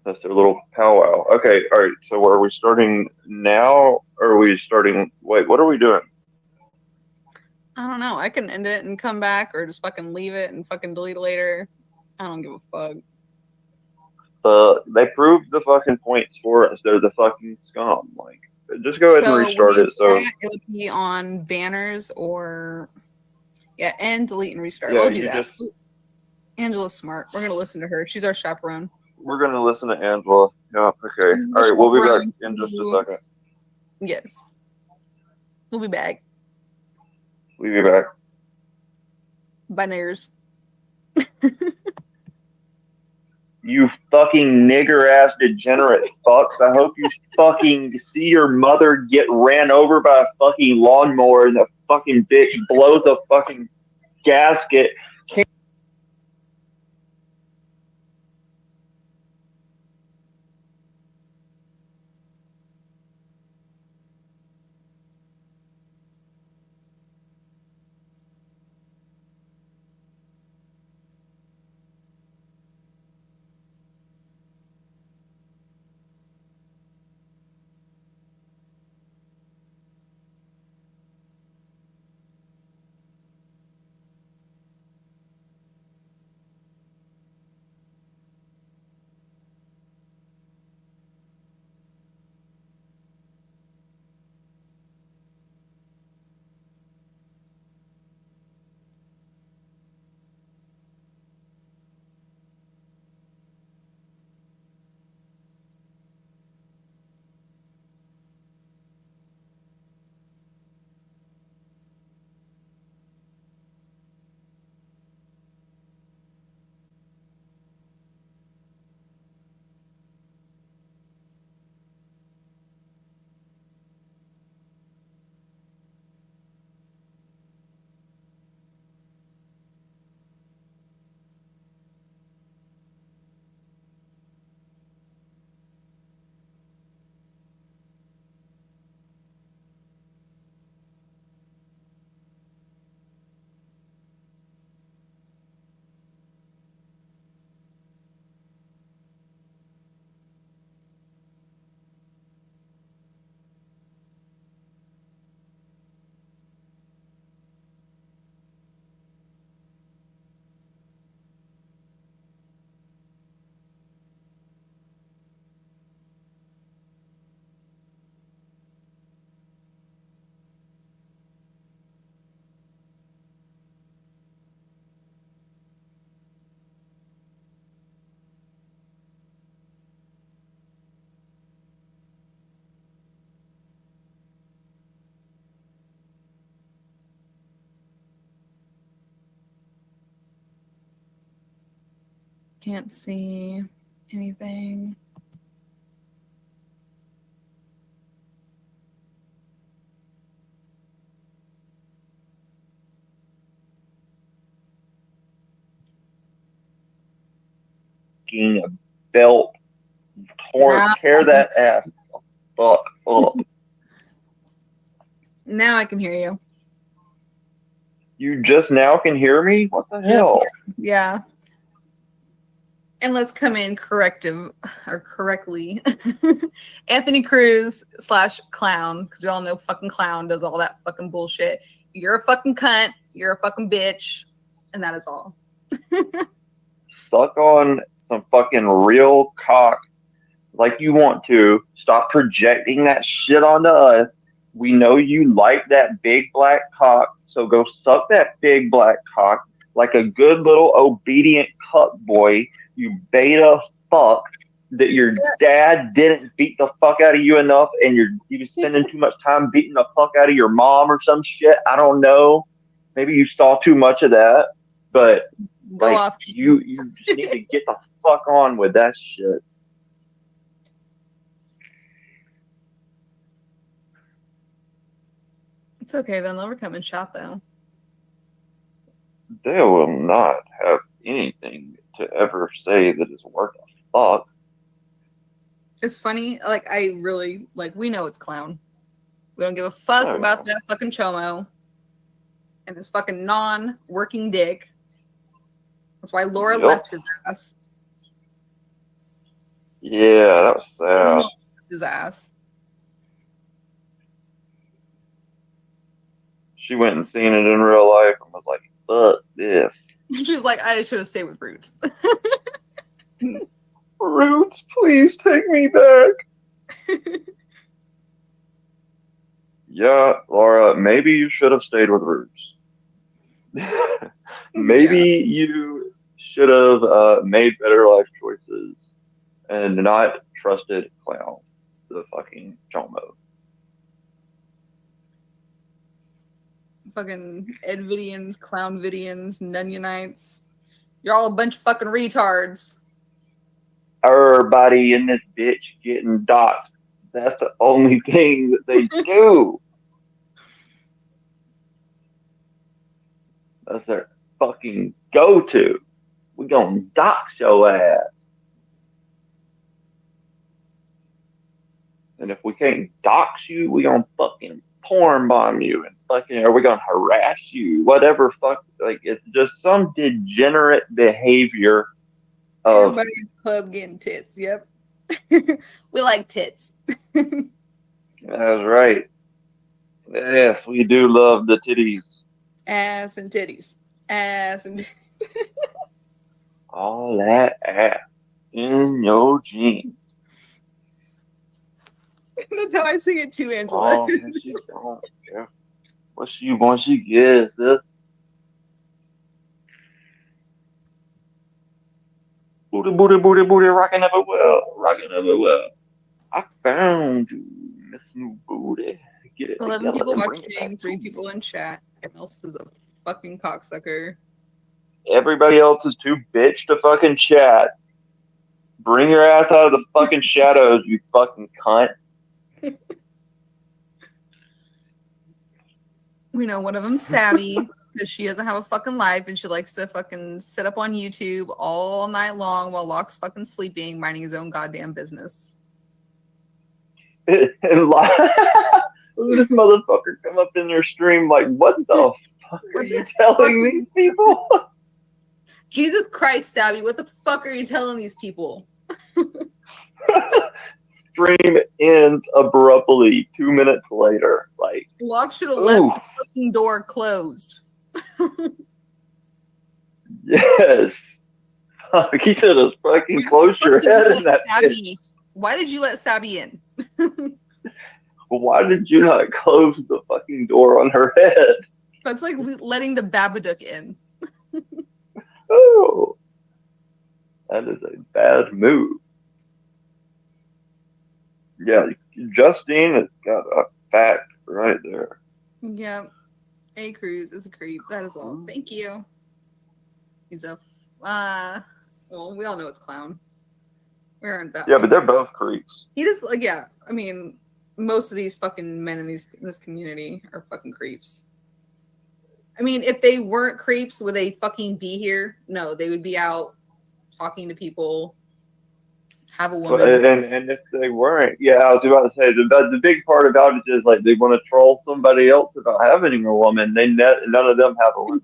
that's their little powwow. Okay, all right. So are we starting now or are we starting? Wait, what are we doing? I don't know. I can end it and come back, or just fucking leave it and fucking delete it later. I don't give a fuck. They proved the fucking points for us. They're the fucking scum. Just go ahead and restart it. So it would be on banners or and delete and restart. Yeah, We'll do you that. Angela's smart. We're gonna listen to her. She's our chaperone. we're going to listen to Angela. Yeah, okay. All right, we'll be back in just a second. Yes. We'll be back. We'll be back. Bye, niggers. You fucking nigger ass degenerate fucks. I hope you fucking see your mother get ran over by a fucking lawnmower and the fucking bitch blows a fucking gasket. Can't see anything. Belt tear that ass fuck up. Now I can hear you. You just now can hear me? What the hell? Yeah. And let's come in correctly. Anthony Cruz / Clown, because we all know fucking Clown does all that fucking bullshit. You're a fucking cunt. You're a fucking bitch. And that is all. Suck on some fucking real cock like you want to. Stop projecting that shit onto us. We know you like that big black cock, so go suck that big black cock like a good little obedient cuck boy, you beta fuck, that your dad didn't beat the fuck out of you enough, and you spending too much time beating the fuck out of your mom or some shit. I don't know. Maybe you saw too much of that, but Go like off. you just need to get the fuck on with that shit. It's okay. They'll never come and shop though. They will not have anything to ever say that is worth a fuck. It's funny. Like I really like. We know it's clown. We don't give a fuck about that fucking chomo and this fucking non-working dick. That's why Laura left his ass. Yeah, that was sad. His ass. She went and seen it in real life and was like, fuck this. She's like, I should have stayed with Roots. Roots, please take me back. Yeah, Laura, maybe you should have stayed with Roots. Maybe you should have made better life choices and not trusted Clown, the fucking chomo. Fucking Edvidians, Clownvidians, Nunyanites. You're all a bunch of fucking retards. Everybody in this bitch getting doxxed. That's the only thing that they do. That's their fucking go-to. We gonna dox your ass. And if we can't dox you, we gonna fucking porn bomb you and fucking, or we gonna harass you, whatever fuck. Like, it's just some degenerate behavior of. Everybody in the club getting tits. Yep. We like tits. That's right. Yes, we do love the titties. Ass and titties. Ass and All that ass in your jeans. That's how I sing it too, Angela. Oh, she don't care what she wants, she gets. Booty, booty, booty, booty, rocking everywhere, rocking everywhere. I found you, Miss New Booty. Get it 11 together people and bring it watching, back 3 to people in chat. Everyone else is a fucking cocksucker. Everybody else is too bitch to fucking chat. Bring your ass out of the fucking shadows, you fucking cunt. We know one of them's savvy because she doesn't have a fucking life and she likes to fucking sit up on YouTube all night long while Locke's fucking sleeping, minding his own goddamn business. And this motherfucker come up in your stream like, what the fuck are you telling these people? Jesus Christ, Stabby, what the fuck are you telling these people? Stream ends abruptly 2 minutes later. Like, Locke should have left the fucking door closed. Yes. He should have fucking closed your head in that bitch. Why did you let Stabby in? Why did you not close the fucking door on her head? That's like letting the Babadook in. Oh, that is a bad move. Yeah, Justine has got a fact right there. Yeah. A Cruz is a creep. That is all. Thank you. He's a well, we all know it's clown. We aren't that. Yeah, but they're both creeps. He just like, yeah. I mean, most of these fucking men in this community are fucking creeps. I mean, if they weren't creeps, would they fucking be here? No, they would be out talking to people, have a woman. And if they weren't, yeah, I was about to say the big part about it is like they want to troll somebody else about having a woman. None of them have a woman.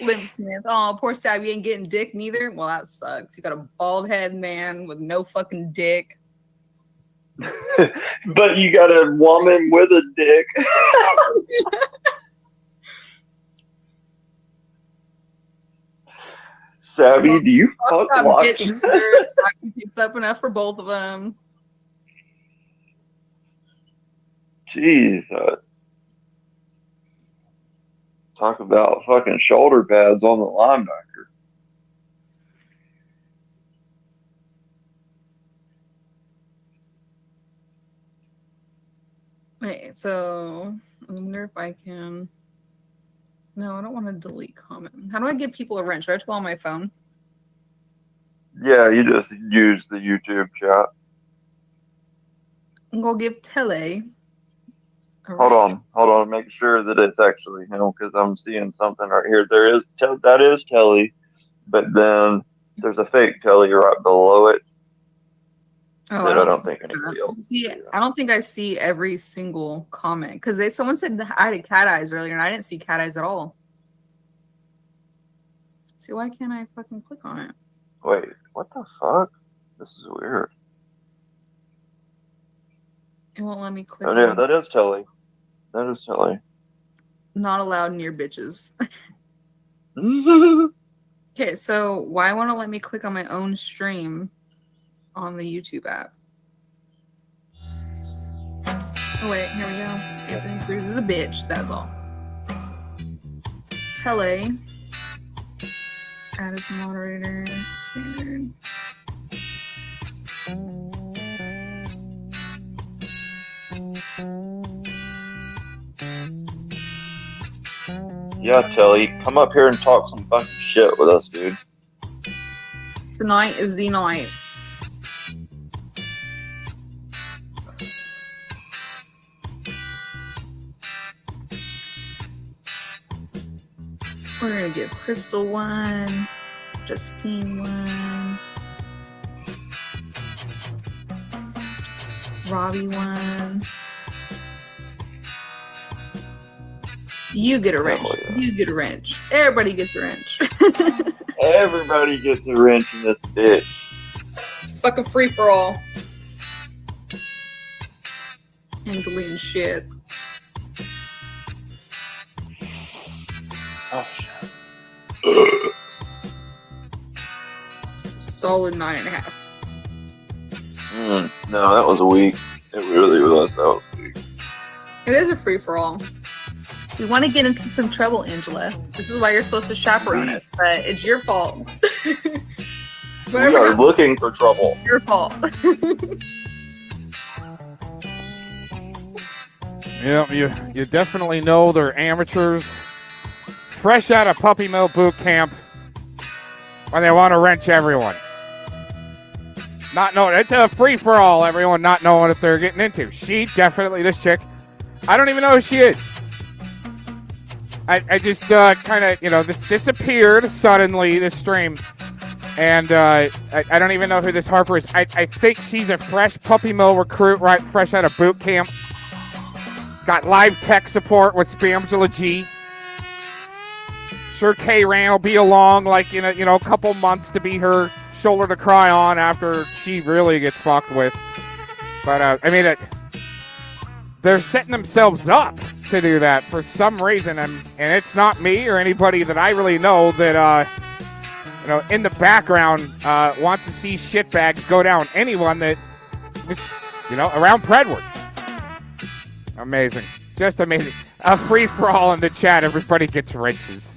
Limp Smith. Oh, poor Stabby ain't getting dick neither. Well, that sucks. You got a bald head man with no fucking dick. But you got a woman with a dick. Savvy, do you fuck Locke? It's up enough for both of them. Jesus. Talk about fucking shoulder pads on the linebacker. Wait, so I wonder if I can. No, I don't want to delete comment. How do I give people a wrench? Do I have to go on my phone? Yeah, you just use the YouTube chat. I'm gonna give Tele. Hold on, make sure that it's actually him because I'm seeing something right here. That is Telly, but then there's a fake Telly right below it Oh, that I don't think anybody else. see. I don't think I see every single comment because someone said I had cat eyes earlier and I didn't see cat eyes at all. See, why can't I fucking click on it? Wait, what the fuck? This is weird. It won't let me click. Oh yeah, that is Telly. That is Telly. Not allowed near bitches. Okay, so why won't it let me click on my own stream on the YouTube app? Oh wait, here we go. Anthony Cruz is a bitch, that's all. Tele. Add as moderator. Standard. Yeah, Telly, come up here and talk some fucking shit with us, dude. Tonight is the night. We're gonna give Crystal one, Justine one, Robbie one. You get a wrench. Oh, yeah. You get a wrench. Everybody gets a wrench. Everybody gets a wrench in this bitch. It's fucking free for all. And deleting shit. Oh shit. Solid 9.5. No, that was weak. It really was. That was weak. It is a free for all. We want to get into some trouble, Angela. This is why you're supposed to chaperone us, but it's your fault. We are looking for trouble. Your fault. Yeah, you definitely know they're amateurs. Fresh out of puppy mill boot camp when they want to wrench everyone. Not knowing, it's a free-for-all, everyone not knowing what they're getting into. She definitely, this chick, I don't even know who she is. I just kind of, this disappeared suddenly, this stream. And I don't even know who this Harper is. I think she's a fresh puppy mill recruit, right, fresh out of boot camp. Got live tech support with Spamgela G. Sure, K-Ran will be along like in a couple months to be her shoulder to cry on after she really gets fucked with. But they're setting themselves up to do that for some reason, and it's not me or anybody that I really know that in the background wants to see shitbags go down. Anyone that was around Predward. Amazing. Just amazing. A free-for-all in the chat. Everybody gets wrenches.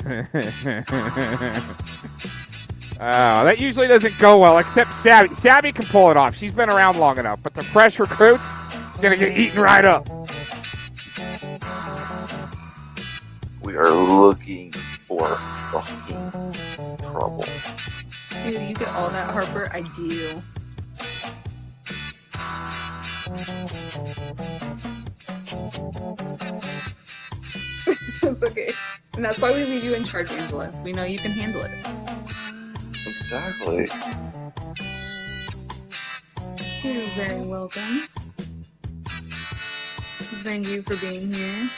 That usually doesn't go well, except Savvy. Savvy can pull it off. She's been around long enough. But the fresh recruits, going to get eaten right up. We are looking for fucking trouble. Dude, you get all that, Harper? I do. It's okay. And that's why we leave you in charge, Angela. We know you can handle it. Exactly. You're very welcome. Thank you for being here.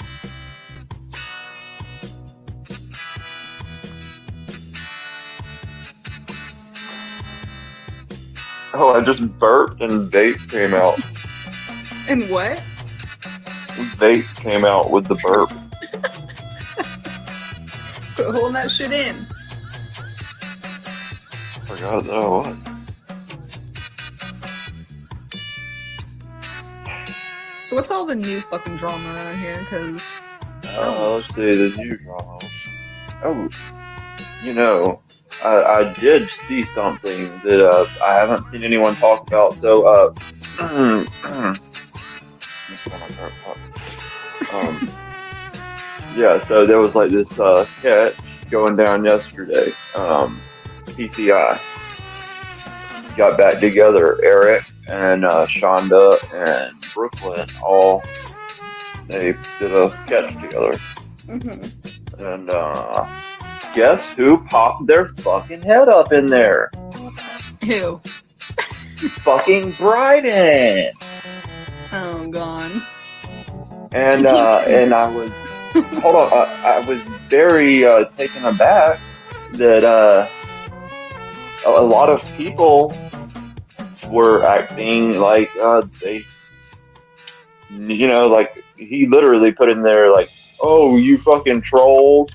Oh, I just burped and vape came out. And what? Vape came out with the burp. Quit holding that shit in. Forgot that I was. So what's all the new fucking drama around here? Because Let's see, the new drama. Oh, I did see something that I haven't seen anyone talk about. So, yeah, so there was like this catch going down yesterday. PCI got back together. Eric and Shonda and Brooklyn they did a sketch together. And guess who popped their fucking head up in there? Who? Fucking Bryden. Oh, God. And I was, hold on, I was very taken aback that a lot of people were acting like they, like he literally put in there like, oh, you fucking troll.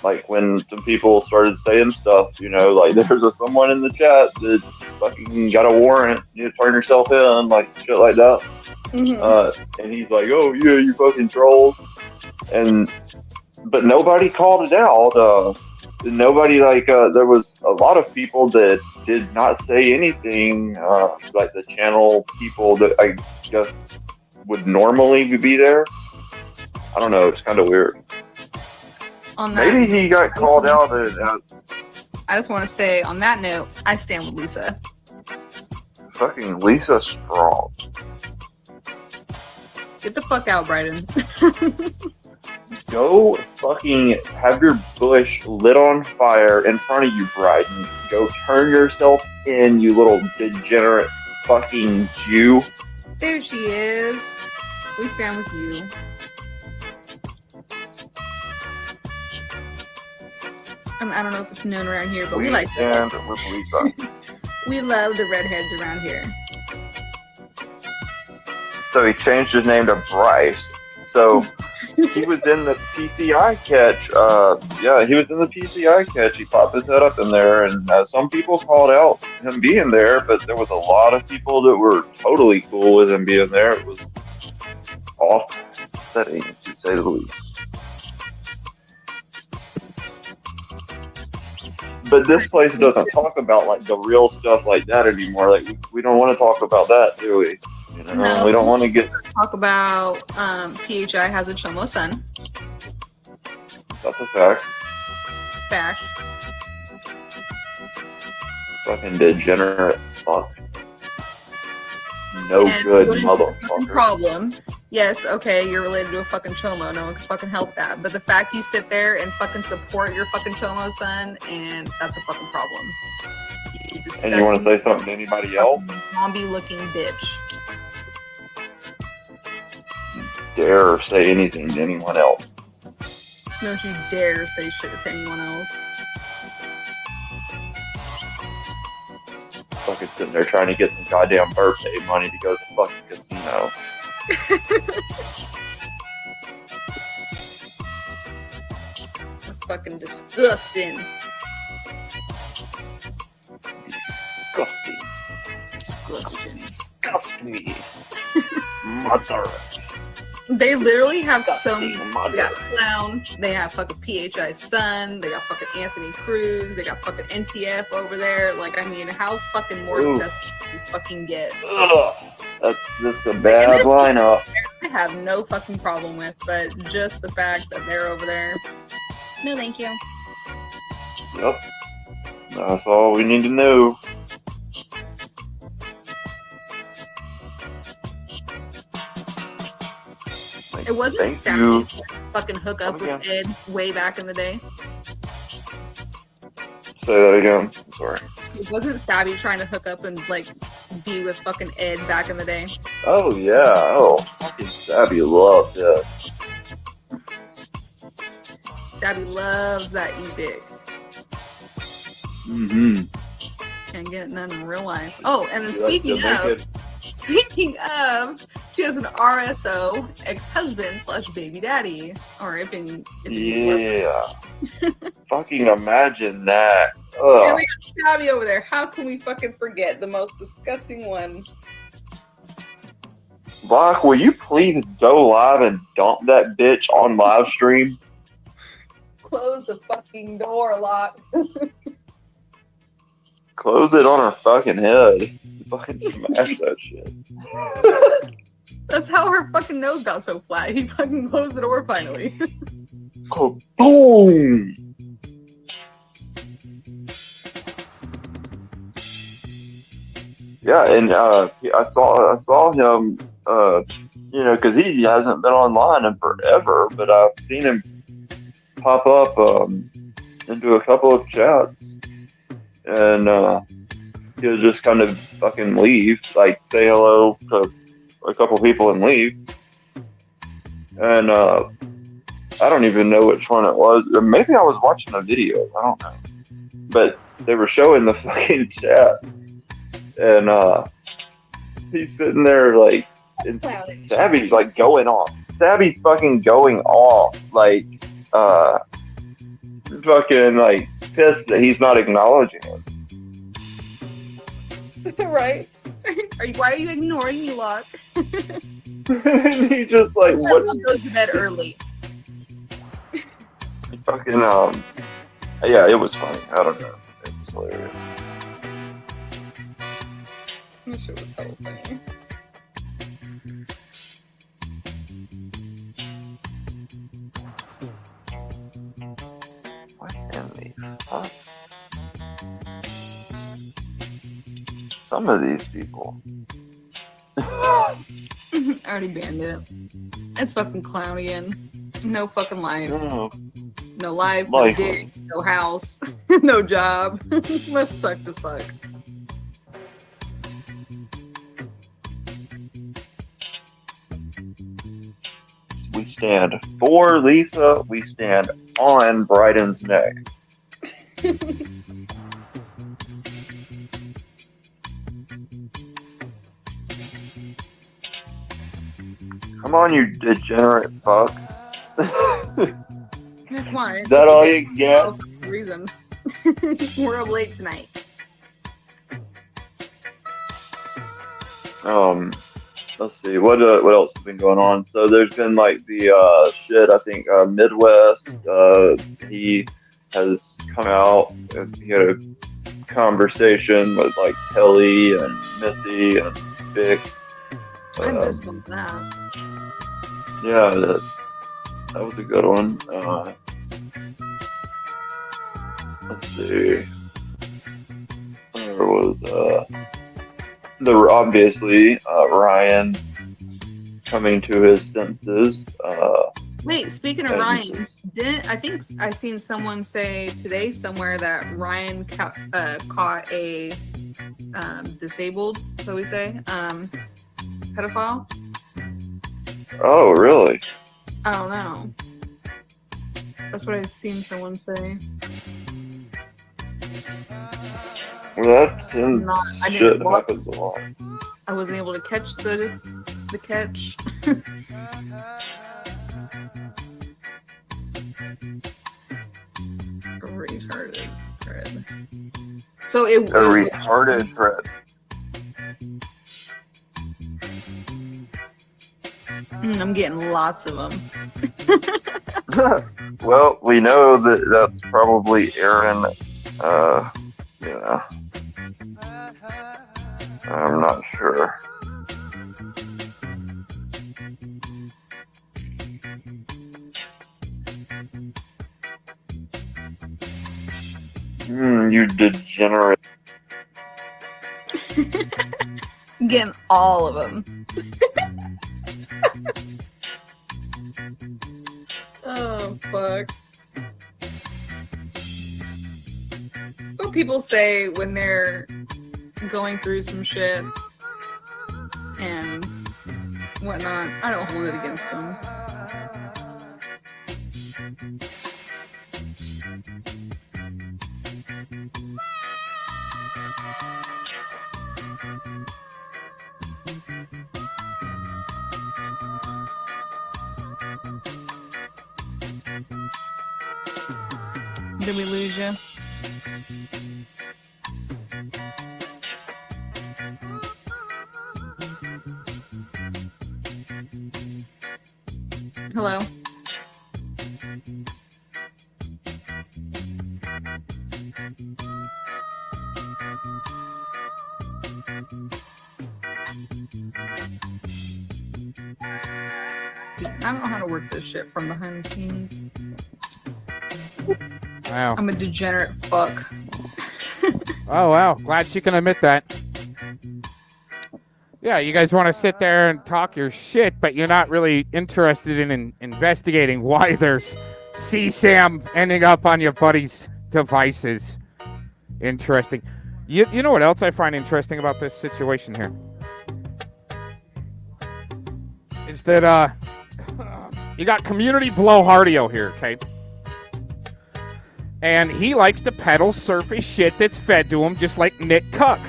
Like when some people started saying stuff, like there's someone in the chat that fucking got a warrant, you turn yourself in, like shit like that. And he's like, oh yeah, you fucking trolls. But nobody called it out. Nobody there was a lot of people that did not say anything, like the channel people that I guess would normally be there. I don't know, it's kind of weird. Maybe he got called out. I just want to say, on that note, I stand with Lisa. Fucking Lisa Strong. Get the fuck out, Bryden. Go fucking have your bush lit on fire in front of you, Bryden. Go turn yourself in, you little degenerate fucking Jew. There she is. We stand with you. I don't know if it's known around here, but we like stand with Lisa. We love the redheads around here. So he changed his name to Bryce. So he was in the PCI catch. Yeah, he was in the PCI catch. He popped his head up in there, and some people called out him being there, but there was a lot of people that were totally cool with him being there. It was offsetting, to say the least. But this place doesn't talk about like the real stuff like that anymore. Like we don't want to talk about that, do we? No, we don't want to get talk about PHI has a Chomo son. That's a fact. Fact. Fucking degenerate fuck. No And good what is the motherfucker. problem? Yes, okay, you're related to a fucking Chomo. No one can fucking help that. But the fact you sit there and fucking support your fucking Chomo son, and that's a fucking problem. And you want to say something to anybody else? Zombie-looking bitch. Dare say anything to anyone else? Don't you dare say shit to anyone else. Fucking sitting there trying to get some goddamn birthday money to go to the fucking casino. Fucking disgusting. Disgusting. Disgust me. Mother. They literally have so many. They got Clown. They have fucking PHI's son. They got fucking Anthony Cruz. They got fucking NTF over there. Like, I mean, how fucking more disgusting can you fucking get? Ugh. That's just a bad lineup. I have no fucking problem with, but just the fact that they're over there. No, thank you. Yep. That's all we need to know. It wasn't Thank Savvy you. to fucking hook up with Ed way back in the day. Say that again. I'm sorry. It wasn't Savvy trying to hook up and like be with fucking Ed back in the day. Oh yeah. Oh, fucking Savvy loved it. Savvy loves that e-dick. Mm-hmm. Can't get none in real life. Oh, and then You like to speaking of, she has an RSO ex-husband / baby daddy. Or if he Yeah. Fucking imagine that. And Ugh. we got Savvy over there. How can we fucking forget the most disgusting one? Block, will you please go live and dump that bitch on live stream? Close the fucking door, Lock. Close it on her fucking head. Fucking smash that shit. That's how her fucking nose got so flat. He fucking closed the door finally. Oh, boom! Yeah, and I saw him, you know, because he hasn't been online in forever, but I've seen him pop up into a couple of chats, and he'll just kind of fucking leave, like say hello to a couple people and leave, and I don't even know which one it was. Or maybe I was watching a video. I don't know, but they were showing the fucking chat. And he's sitting there like, and Savvy's like going off. Savvy's fucking going off, like fucking like pissed that he's not acknowledging him. Right? Why are you ignoring me, Lock? And he's just like, what? Everyone goes to bed early. Fucking yeah, it was funny. I don't know. It was hilarious. This shit was so funny. What in the fuck? Some of these people. Already banned it. It's fucking clown again. No fucking life. No life, no dick, no house, no job. Must suck to suck. We stand for Lisa. We stand on Bryden's neck. Come on, you degenerate fuck. Come on. Is that all you get? Reason. We're up late tonight. Let's see, what else has been going on? So there's been like the shit, I think Midwest, he has come out and he had a conversation with like Kelly and Missy and Vic. I missed on that. Yeah, that was a good one. Let's see. There was obviously Ryan coming to his senses. Wait, speaking of Ryan, I think I seen someone say today somewhere that Ryan caught a disabled, so we say, pedophile. Oh, really? I don't know. That's what I've seen someone say. Well, that seems I shit didn't watch. happens a lot. I wasn't able to catch the catch. Retarded thread. So it A retarded thread. I'm getting lots of them. Well, we know that that's probably Aaron. Yeah. I'm not sure. You degenerate. Getting all of them. Oh, fuck. What people say when they're going through some shit and whatnot, I don't hold it against them. Did we lose you? Hello. See, I don't know how to work this shit from behind the scenes. Wow. I'm a degenerate fuck. Oh, wow. Glad she can admit that. Yeah, you guys want to sit there and talk your shit, but you're not really interested in investigating why there's CSAM ending up on your buddy's devices. Interesting. You know what else I find interesting about this situation here? Is that you got community blowhardio here, okay? And he likes to peddle surface shit that's fed to him, just like Nick Cuck.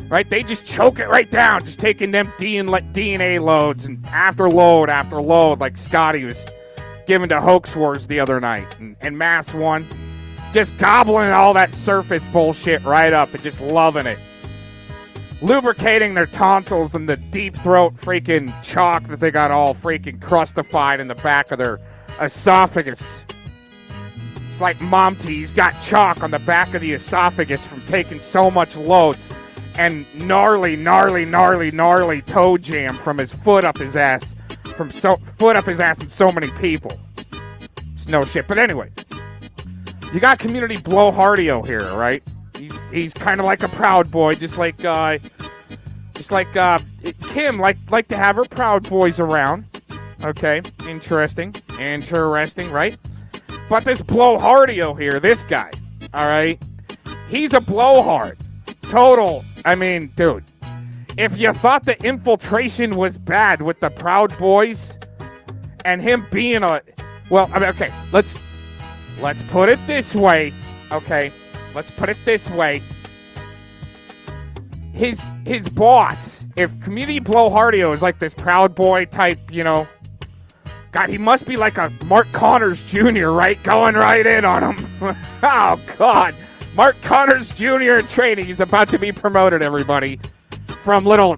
Right? They just choke it right down, just taking them DNA loads and after load, like Scotty was giving to Hoax Wars the other night. And Mass One, just gobbling all that surface bullshit right up and just loving it. Lubricating their tonsils and the deep throat freaking chalk that they got all freaking crustified in the back of their esophagus. It's like Monty's got chalk on the back of the esophagus from taking so much loads. And gnarly toe jam from his foot up his ass. Foot up his ass and so many people. It's no shit. But anyway, you got community blowhardio here, right? He's kind of like a Proud Boy, just like Kim like to have her Proud Boys around. Okay, interesting, right? But this blowhardio here, this guy, all right, he's a blowhard. Total. I mean, dude, if you thought the infiltration was bad with the Proud Boys and him being okay, let's put it this way, okay? Let's put it this way. His boss, if Community Blowhardio is like this Proud Boy type, God, he must be like a Mark Connors Jr., right? Going right in on him. Oh, God. Mark Connors Jr. in training. He's about to be promoted, everybody. From little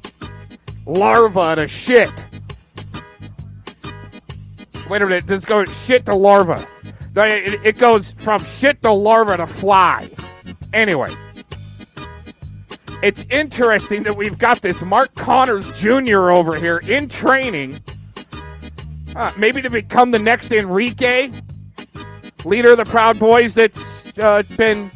larva to shit. Wait a minute. Does go shit to larva? No, it goes from shit to larva to fly. Anyway. It's interesting that we've got this Mark Connors Jr. over here in training. Maybe to become the next Enrique. Leader of the Proud Boys that's been...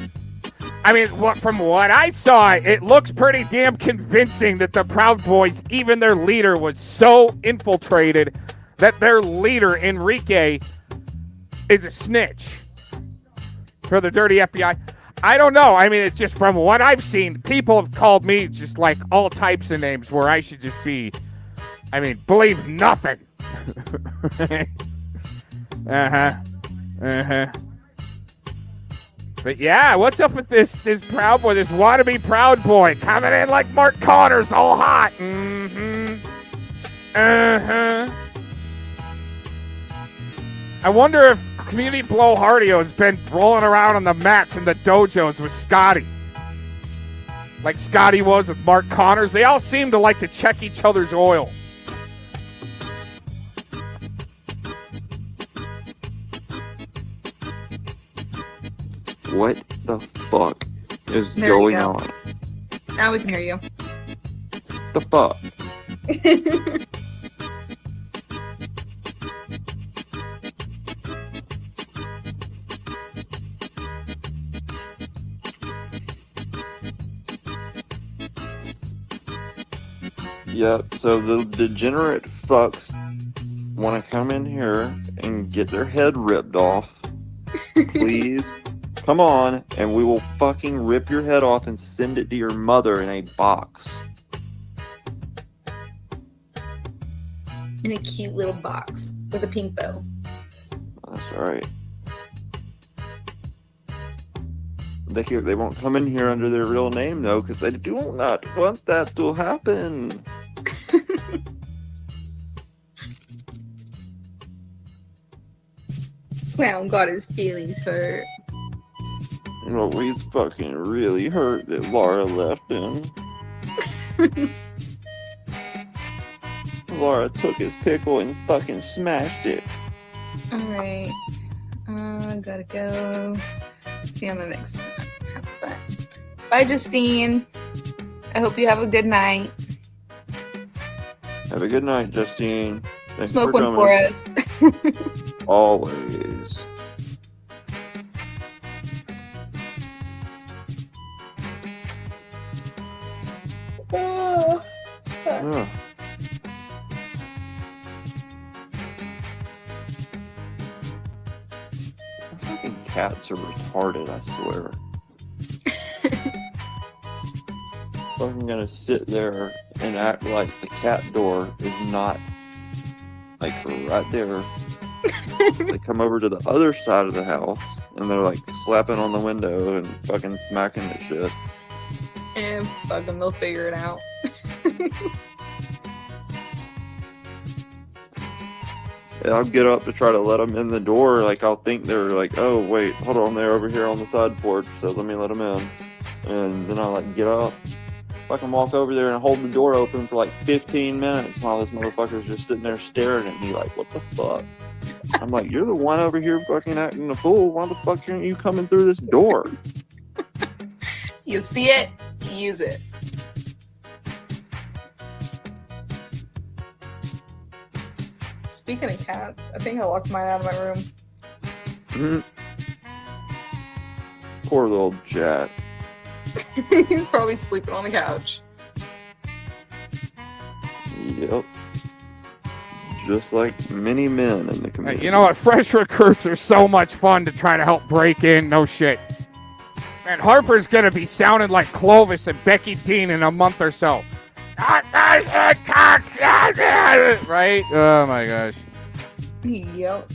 I mean, from what I saw, it looks pretty damn convincing that the Proud Boys, even their leader, was so infiltrated that their leader, Enrique, is a snitch for the dirty FBI. I don't know. I mean, it's just from what I've seen, people have called me just like all types of names where I should just be, believe nothing. But yeah, what's up with this Proud Boy, this wannabe Proud Boy, coming in like Mark Connors, all hot. I wonder if Community Blowhardio has been rolling around on the mats in the dojos with Scotty. Like Scotty was with Mark Connors. They all seem to like to check each other's oil. What the fuck is going on? Now we can hear you. The fuck? Yep, so the degenerate fucks want to come in here and get their head ripped off. Please. Come on, and we will fucking rip your head off and send it to your mother in a box. In a cute little box with a pink bow. That's right. They won't come in here under their real name, though, because they do not want that to happen. Clown got his feelings hurt. Well, he's fucking really hurt that Laura left him. Laura took his pickle and fucking smashed it. Alright. Gotta go. See you on the next one. Have fun. Bye, Justine. I hope you have a good night. Have a good night, Justine. Thanks Smoke for one coming. for us. Always. Ugh. Fucking cats are retarded, I swear. Fucking gonna sit there and act like the cat door is not like right there. They come over to the other side of the house and they're like slapping on the window and fucking smacking the shit. And fuck them, they'll figure it out. And I'll get up to try to let them in the door. Like, I'll think they're like, oh, wait, hold on, they're over here on the side porch, so let me let them in. And then I'll, like, get up, fucking walk over there and hold the door open for, like, 15 minutes while this motherfucker's just sitting there staring at me like, what the fuck? I'm like, you're the one over here fucking acting a fool. Why the fuck aren't you coming through this door? You see it, use it. Speaking of cats, I think I locked mine out of my room. Mm-hmm. Poor little Jack. He's probably sleeping on the couch. Yep. Just like many men in the community. You know what? Fresh recruits are so much fun to try to help break in. No shit. Man, Harper's going to be sounding like Clovis and Becky Dean in a month or so. Right? Oh my gosh. Yep.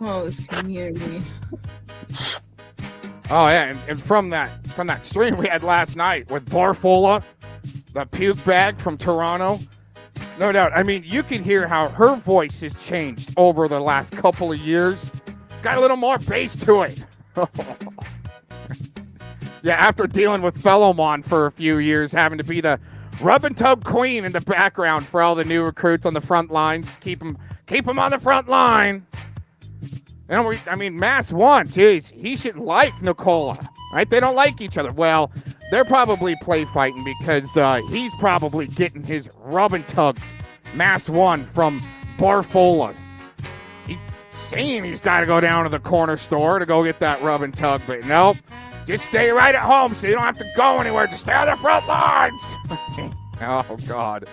Oh, this community. Oh yeah, and from that stream we had last night with Barfola, the puke bag from Toronto. No doubt. I mean, you can hear how her voice has changed over the last couple of years. Got a little more bass to it. Yeah, after dealing with Fellowmon for a few years, having to be the rub and tub queen in the background for all the new recruits on the front lines. Keep them on the front line. And I mean, Mass 1, geez, he should like Nicola, right? They don't like each other. Well, they're probably play fighting because he's probably getting his rub and tugs, Mass 1 from Barfola. He's saying he's got to go down to the corner store to go get that rub and tug, but nope. Just stay right at home so you don't have to go anywhere. Just stay on the front lines. Oh, God.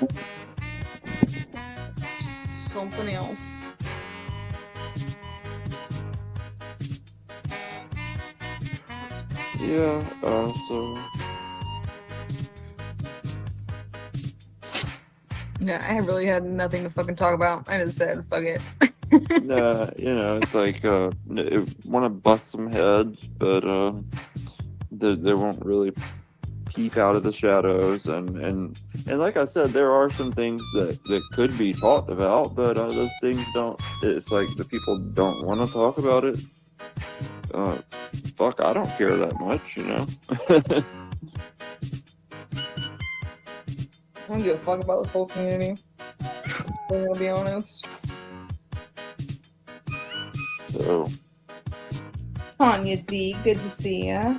Something else. Yeah, so... Yeah, I really had nothing to fucking talk about. I just said, fuck it. Nah, you know, it's like, want to bust some heads, but, they won't really peep out of the shadows, and like I said, there are some things that could be talked about, but, those things don't, it's like the people don't want to talk about it. Fuck, I don't care that much, you know? I don't give a fuck about this whole community. I'm gonna be honest. So... Tanya D, good to see ya.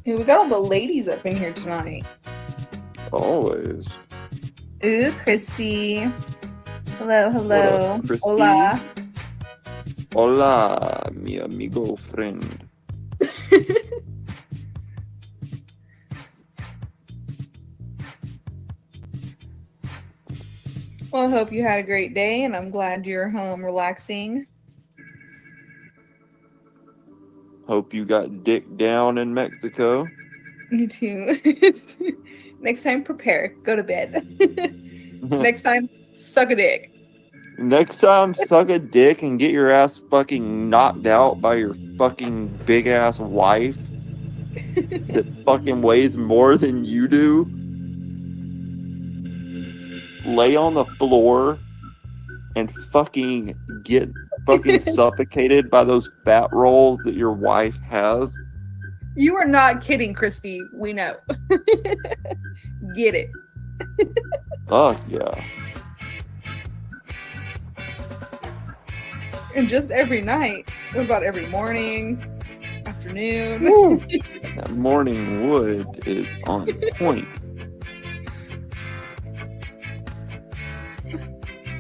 Hey, we got all the ladies up in here tonight. Always. Ooh, Christy. Hello, hello. What up, Christy? Hola. Hola, mi amigo friend. Well, I hope you had a great day, and I'm glad you're home relaxing. Hope you got dick down in Mexico. You too. Next time, prepare. Go to bed. Next time, suck a dick. Next time, suck a dick and get your ass fucking knocked out by your fucking big ass wife. that fucking weighs more than you do lay on the floor and fucking get fucking suffocated by those fat rolls that your wife has? You are not kidding, Christy. We know. Get it. Fuck yeah. And just every night. What about every morning, afternoon? Woo. That morning wood is on point.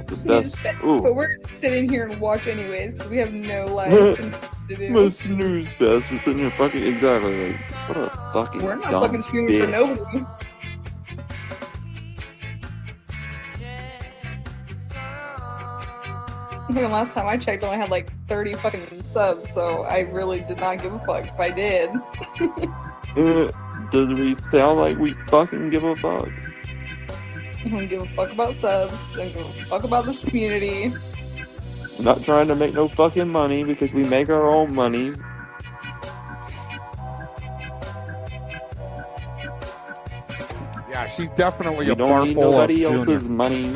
Snooze fest. But we're gonna sit in here and watch anyways because we have no life and to do. My snooze fest. We're sitting here fucking exactly like, what a fucking We're not dumb fucking streaming bitch. for nobody. I think last time I checked, I only had like 30 fucking subs, so I really did not give a fuck if I did. Does we sound like we fucking give a fuck? I don't give a fuck about subs. I don't give a fuck about this community. We're not trying to make no fucking money because we make our own money. Yeah, she's definitely We a don't need barful of nobody Junior. else's money.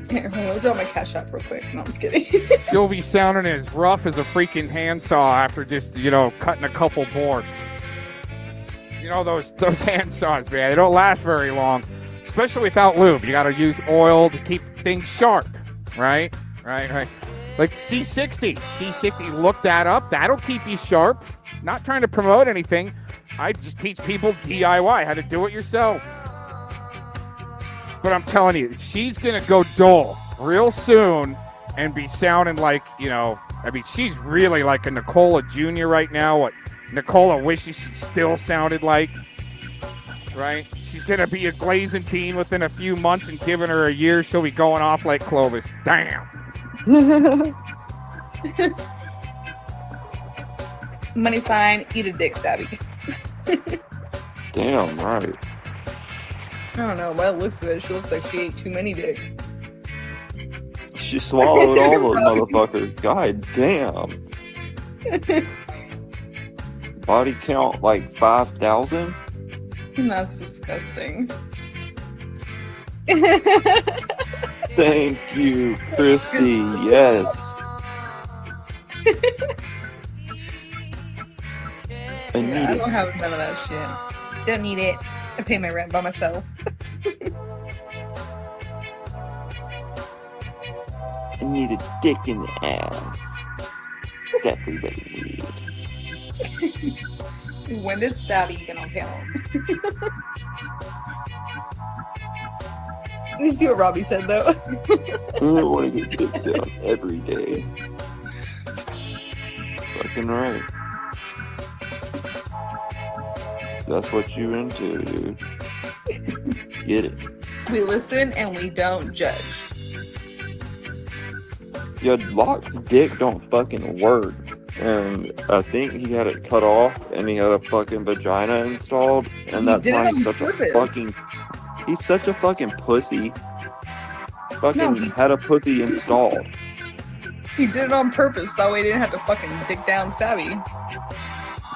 Here, hold on, let me drop my cash app real quick. No, I'm just kidding. She'll be sounding as rough as a freaking handsaw after just, cutting a couple boards. You know those hand saws, man, they don't last very long. Especially without lube. You gotta use oil to keep things sharp. Right? Right. Like C60. C60, look that up. That'll keep you sharp. Not trying to promote anything. I just teach people DIY, how to do it yourself. But I'm telling you, she's going to go dull real soon and be sounding like, she's really like a Nicola Jr. right now, what Nicola wishes she still sounded like, right? She's going to be a Glazentine within a few months, and giving her a year, she'll be going off like Clovis. Damn. Money sign, eat a dick, Savvy. Damn right. I don't know. By the looks of it, she looks like she ate too many dicks. She swallowed all those motherfuckers. God damn. Body count like 5,000? That's disgusting. Thank you, Christy. Yes. I don't have none of that shit. Don't need it. I pay my rent by myself. I need a dick in the ass. That's everybody needs. When did Savvy get on panel? You see what Robbie said, though? I want to get dick down every day. Fucking right. That's what you into, dude. Get it. We listen and we don't judge. Yeah, Locke's dick don't fucking work. And I think he had it cut off and he had a fucking vagina installed. And that's why he's such a fucking... He's such a fucking pussy. Fucking had a pussy installed. He did it on purpose, that way he didn't have to fucking dick down Savvy.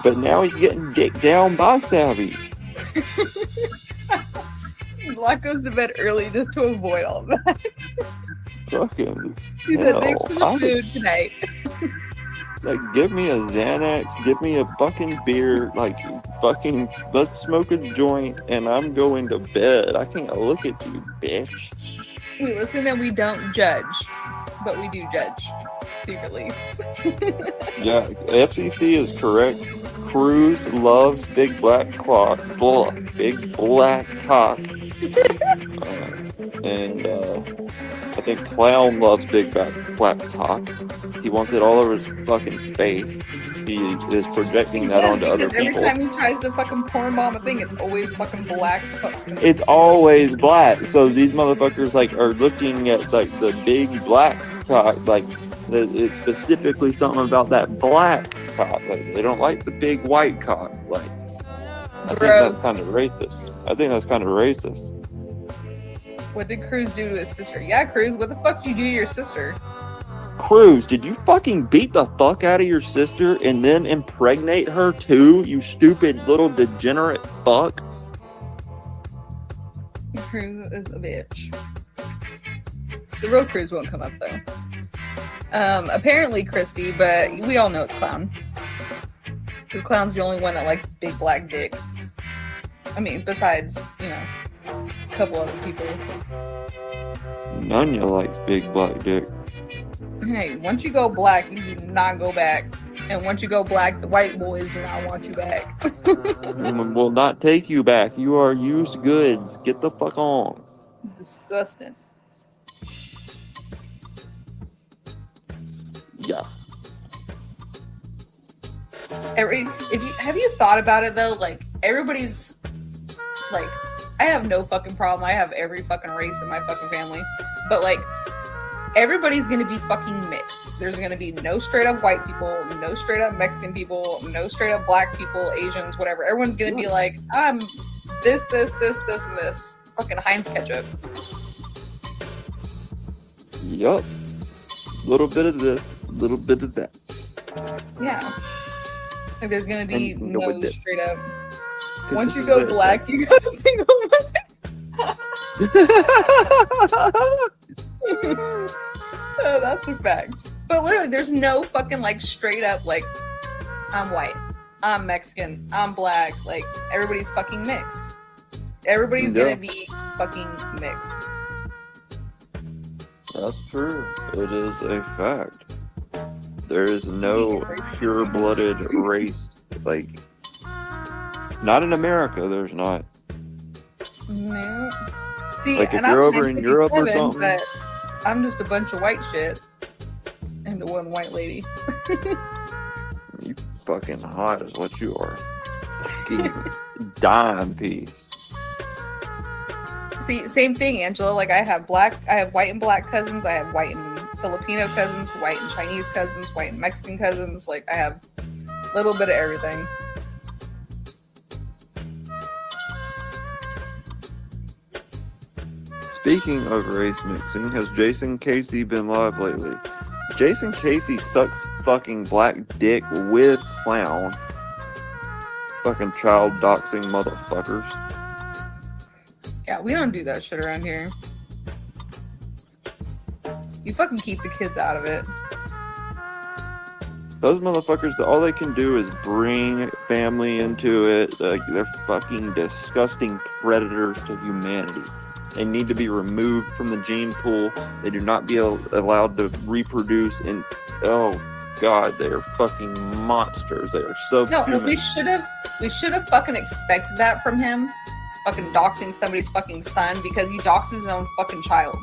But now he's getting dick down by Savvy. Locke goes to bed early just to avoid all of that. Fucking He said, thanks for the food tonight. Like, give me a Xanax, give me a fucking beer, like, fucking, let's smoke a joint, and I'm going to bed. I can't look at you, bitch. We listen and we don't judge, but we do judge secretly. Yeah, FCC is correct. Cruz loves big black cock. Big black cock. And I think Clown loves big black cock. He wants it all over his fucking face. He is projecting that onto other Every people. time he tries to fucking porn bomb a thing, it's always fucking black. It's always black. So these motherfuckers like are looking at like the big black cock, like it's specifically something about that black cock. Like they don't like the big white cock. Like I think that's kind of racist. What did Cruz do to his sister? Yeah, Cruz, what the fuck did you do to your sister? Cruz, did you fucking beat the fuck out of your sister and then impregnate her too, you stupid little degenerate fuck? Cruz is a bitch. The real Cruz won't come up though. Apparently Christy, but we all know it's Clown. Because Clown's the only one that likes big black dicks. I mean, besides, you know, a couple other people. Nanya likes big black dick. Hey, once you go black, you do not go back. And once you go black, the white boys do not want you back. And will not take you back. You are used goods. Get the fuck on. Disgusting. Yeah. Have you thought about it though? Like, everybody's like, I have no fucking problem. I have every fucking race in my fucking family. But like, everybody's gonna be fucking mixed. There's gonna be no straight up white people, no straight up Mexican people, no straight up black people, Asians, whatever. Everyone's gonna be like, I'm this, and this. Fucking Heinz ketchup. Yup. Little bit of this, little bit of that. Yeah. Like, there's gonna be And no with it. straight up. 'Cause Once this you is go it. black, you gotta think of Oh, that's a fact. But literally, there's no fucking like straight up like, I'm white, I'm Mexican, I'm black. Like, everybody's fucking mixed. Everybody's gonna be fucking mixed. That's true. It is a fact. There is no pure-blooded race, like, not in America, there's not. No. See, Like, if and you're I'm over in Europe or 57, something. but I'm just a bunch of white shit and one white lady. You fucking hot is what you are. Fucking dime piece. See, same thing, Angela. Like, I have white and black cousins. I have white and Filipino cousins, white and Chinese cousins, white and Mexican cousins. Like, I have a little bit of everything. Speaking of race mixing, has Jason Casey been live lately? Jason Casey sucks fucking black dick with Clown. Fucking child doxing motherfuckers. Yeah, we don't do that shit around here. You fucking keep the kids out of it. Those motherfuckers, all they can do is bring family into it. Like, they're fucking disgusting predators to humanity. They need to be removed from the gene pool. They do not be allowed to reproduce. And oh god, they are fucking monsters. They are so No, human. we should have fucking expected that from him. Fucking doxing somebody's fucking son because he doxes his own fucking child.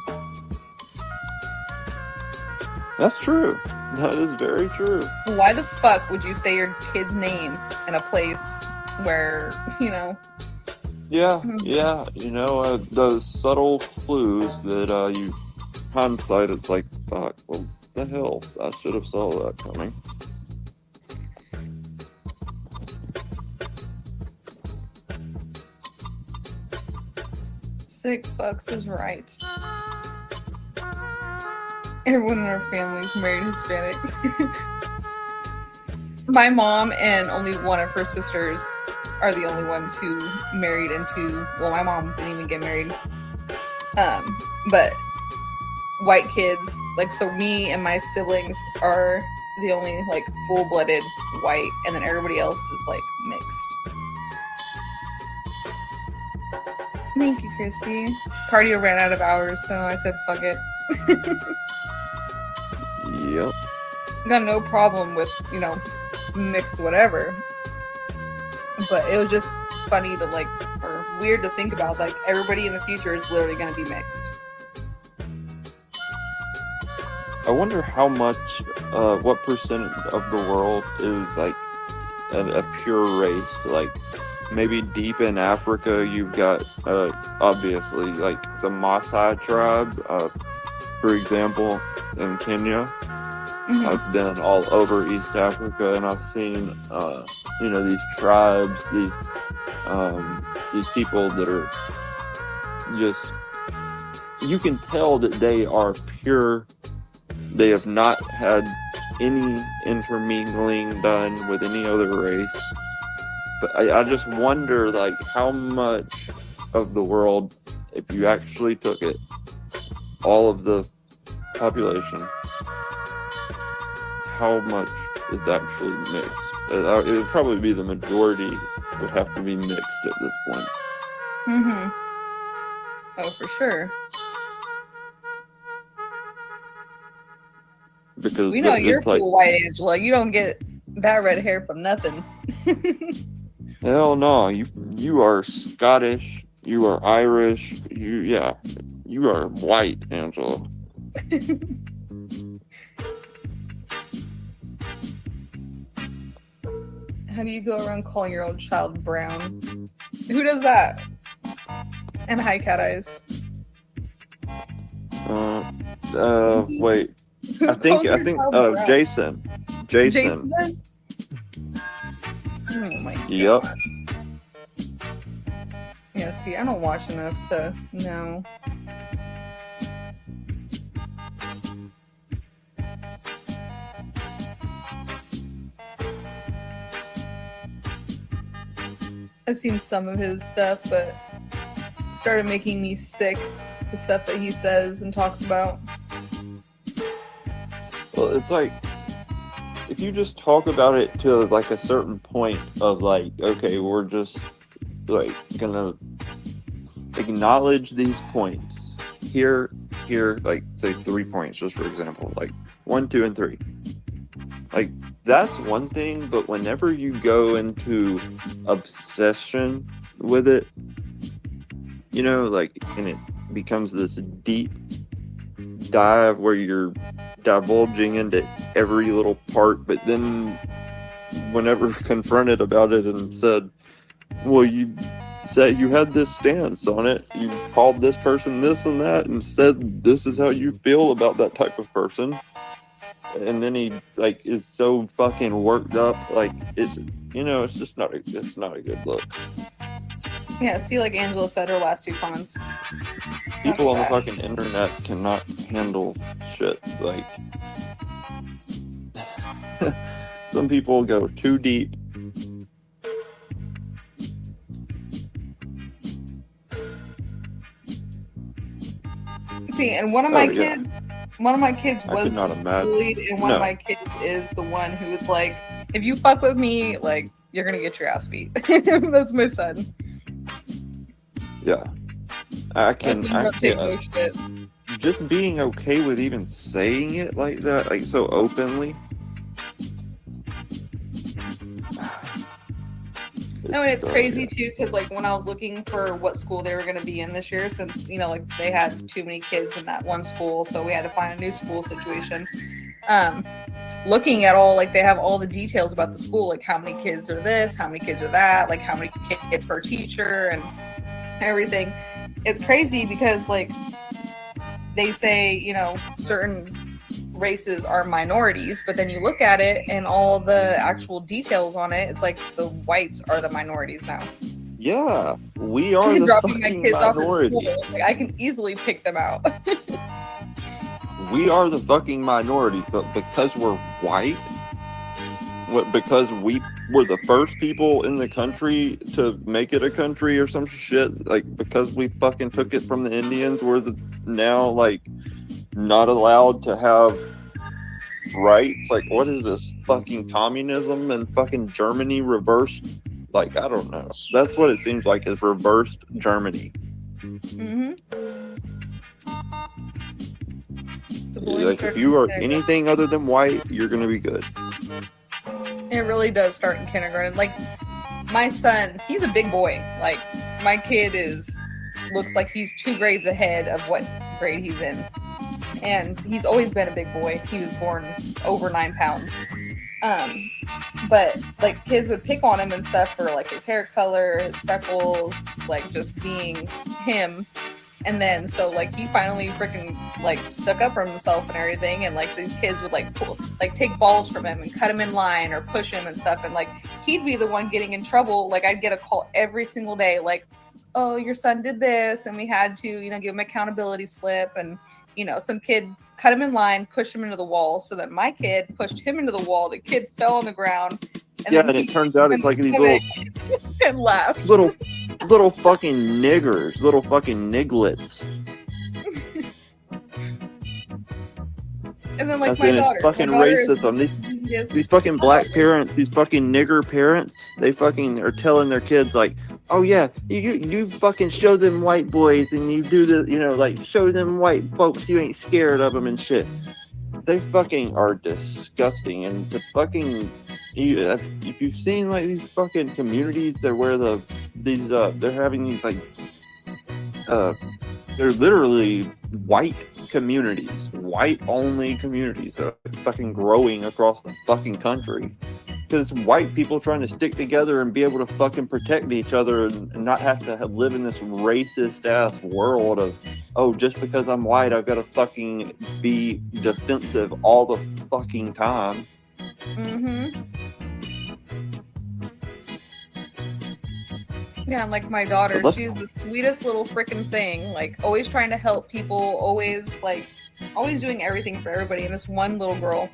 That's true. That is very true. Why the fuck would you say your kid's name in a place where, you know? Yeah, you know, those subtle clues that you hindsight, it's like, fuck, well, the hell, I should have saw that coming. Sick fucks is right. Everyone in our family's married Hispanics. My mom and only one of her sisters are the only ones who married into, well, my mom didn't even get married. But white kids, like, so me and my siblings are the only, like, full-blooded white, and then everybody else is, like, mixed. Thank you, Christy. Cardio ran out of hours, so I said, fuck it. Yep. Got no problem with, you know, mixed whatever. But it was just funny to, like, or weird to think about, like, everybody in the future is literally going to be mixed. I wonder how much, what percent of the world is, like, a pure race. Like, maybe deep in Africa, you've got, obviously, like, the Maasai tribe, for example, in Kenya. Mm-hmm. I've been all over East Africa, and I've seen, you know, these tribes, these people that are just, you can tell that they are pure They have not had any intermingling done with any other race. But I just wonder, like, how much of the world, if you actually took it, all of the population, how much is actually mixed? It would probably be the majority would have to be mixed at this point. Mm-hmm. Oh, for sure. Because We know you're it's like, full white, Angela. You don't get that red hair from nothing. hell no, you are Scottish, you are Irish, you are white, Angela. How do you go around calling your own child brown? Who does that? And hi, cat eyes. Wait. I think Jason. Jason does? Oh my god. Yep. Yeah, see, I don't watch enough to know. I've seen some of his stuff, but it started making me sick, the stuff that he says and talks about. Well, it's like, if you just talk about it to like a certain point of like, okay, we're just like gonna acknowledge these points here, like say 3 points, just for example, like 1, 2, and 3. Like, that's one thing, but whenever you go into obsession with it, you know, like, and it becomes this deep dive where you're divulging into every little part, but then whenever confronted about it and said, well, you said you had this stance on it, you called this person this and that and said this is how you feel about that type of person, and then he like is so fucking worked up, like, it's, you know, it's just not a good look. Yeah, see, like Angela said, her last 2 comments. People on the fucking internet cannot handle shit. Like, some people go too deep. See, and one of my kids I could was not imagine. bullied, and one of my kids is the one who's like, if you fuck with me, like, you're gonna get your ass beat. That's my son. Yeah. I can't. Just being okay with even saying it like that, like so openly. No, and it's crazy too, because like when I was looking for what school they were going to be in this year, since, you know, like they had too many kids in that one school, so we had to find a new school situation. Looking at all, like, they have all the details about the school, like how many kids are this, how many kids are that, like how many kids per teacher and everything. It's crazy because, like, they say, you know, certain races are minorities, but then you look at it and all the actual details on it, it's like the whites are the minorities now. Yeah, we are the dropping my fucking kids minority. off at school, like, I can easily pick them out. We are the fucking minority, but because we're white, because we were the first people in the country to make it a country or some shit, like, because we fucking took it from the Indians, we're now, like, not allowed to have rights. Like, what is this, fucking communism and fucking Germany reversed? Like, I don't know. That's what it seems like, is reversed Germany. Mm-hmm. Like, if you are anything other than white, you're gonna be good. It really does start in kindergarten. Like, my son, he's a big boy. Like, my kid looks like he's 2 grades ahead of what grade he's in. And he's always been a big boy. He was born over 9 pounds. But like, kids would pick on him and stuff for like his hair color, his freckles, like just being him. And then, so like, he finally freaking like stuck up for himself and everything. And like, these kids would like take balls from him and cut him in line or push him and stuff. And like, he'd be the one getting in trouble. Like, I'd get a call every single day, like, oh, your son did this. And we had to, you know, give him an accountability slip. And, you know, some kid cut him in line, pushed him into the wall, so that my kid pushed him into the wall. The kid fell on the ground. And Yeah, then and it turns out it's like these little and laughed. little fucking niggers, little fucking nigglets. And then like That's my in daughter, fucking racism. These fucking black parents, these fucking nigger parents, they fucking are telling their kids like, oh yeah, you fucking show them white boys and you do the, you know, like show them white folks you ain't scared of them and shit. They fucking are disgusting. And the fucking, if you've seen like these fucking communities that where they're having these like they're literally white communities, white only communities that are fucking growing across the fucking country. Because white people trying to stick together and be able to fucking protect each other and not have to live in this racist ass world of, oh, just because I'm white, I've got to fucking be defensive all the fucking time. Mm-hmm. Yeah, like my daughter, she's the sweetest little freaking thing. Like, always trying to help people, always doing everything for everybody. And this one little girl,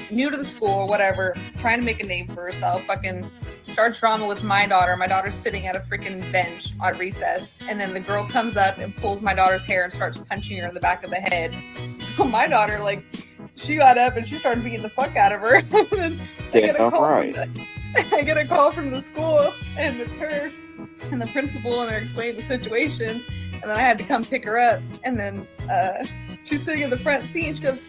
new to the school or whatever, trying to make a name for herself, fucking starts drama with my daughter. My daughter's sitting at a freaking bench at recess, and then the girl comes up and pulls my daughter's hair and starts punching her in the back of the head. So my daughter, like, she got up and she started beating the fuck out of her. And then I get a call from the school, and it's her and the principal, and they're explaining the situation. And then I had to come pick her up, and then she's sitting in the front seat, and she goes,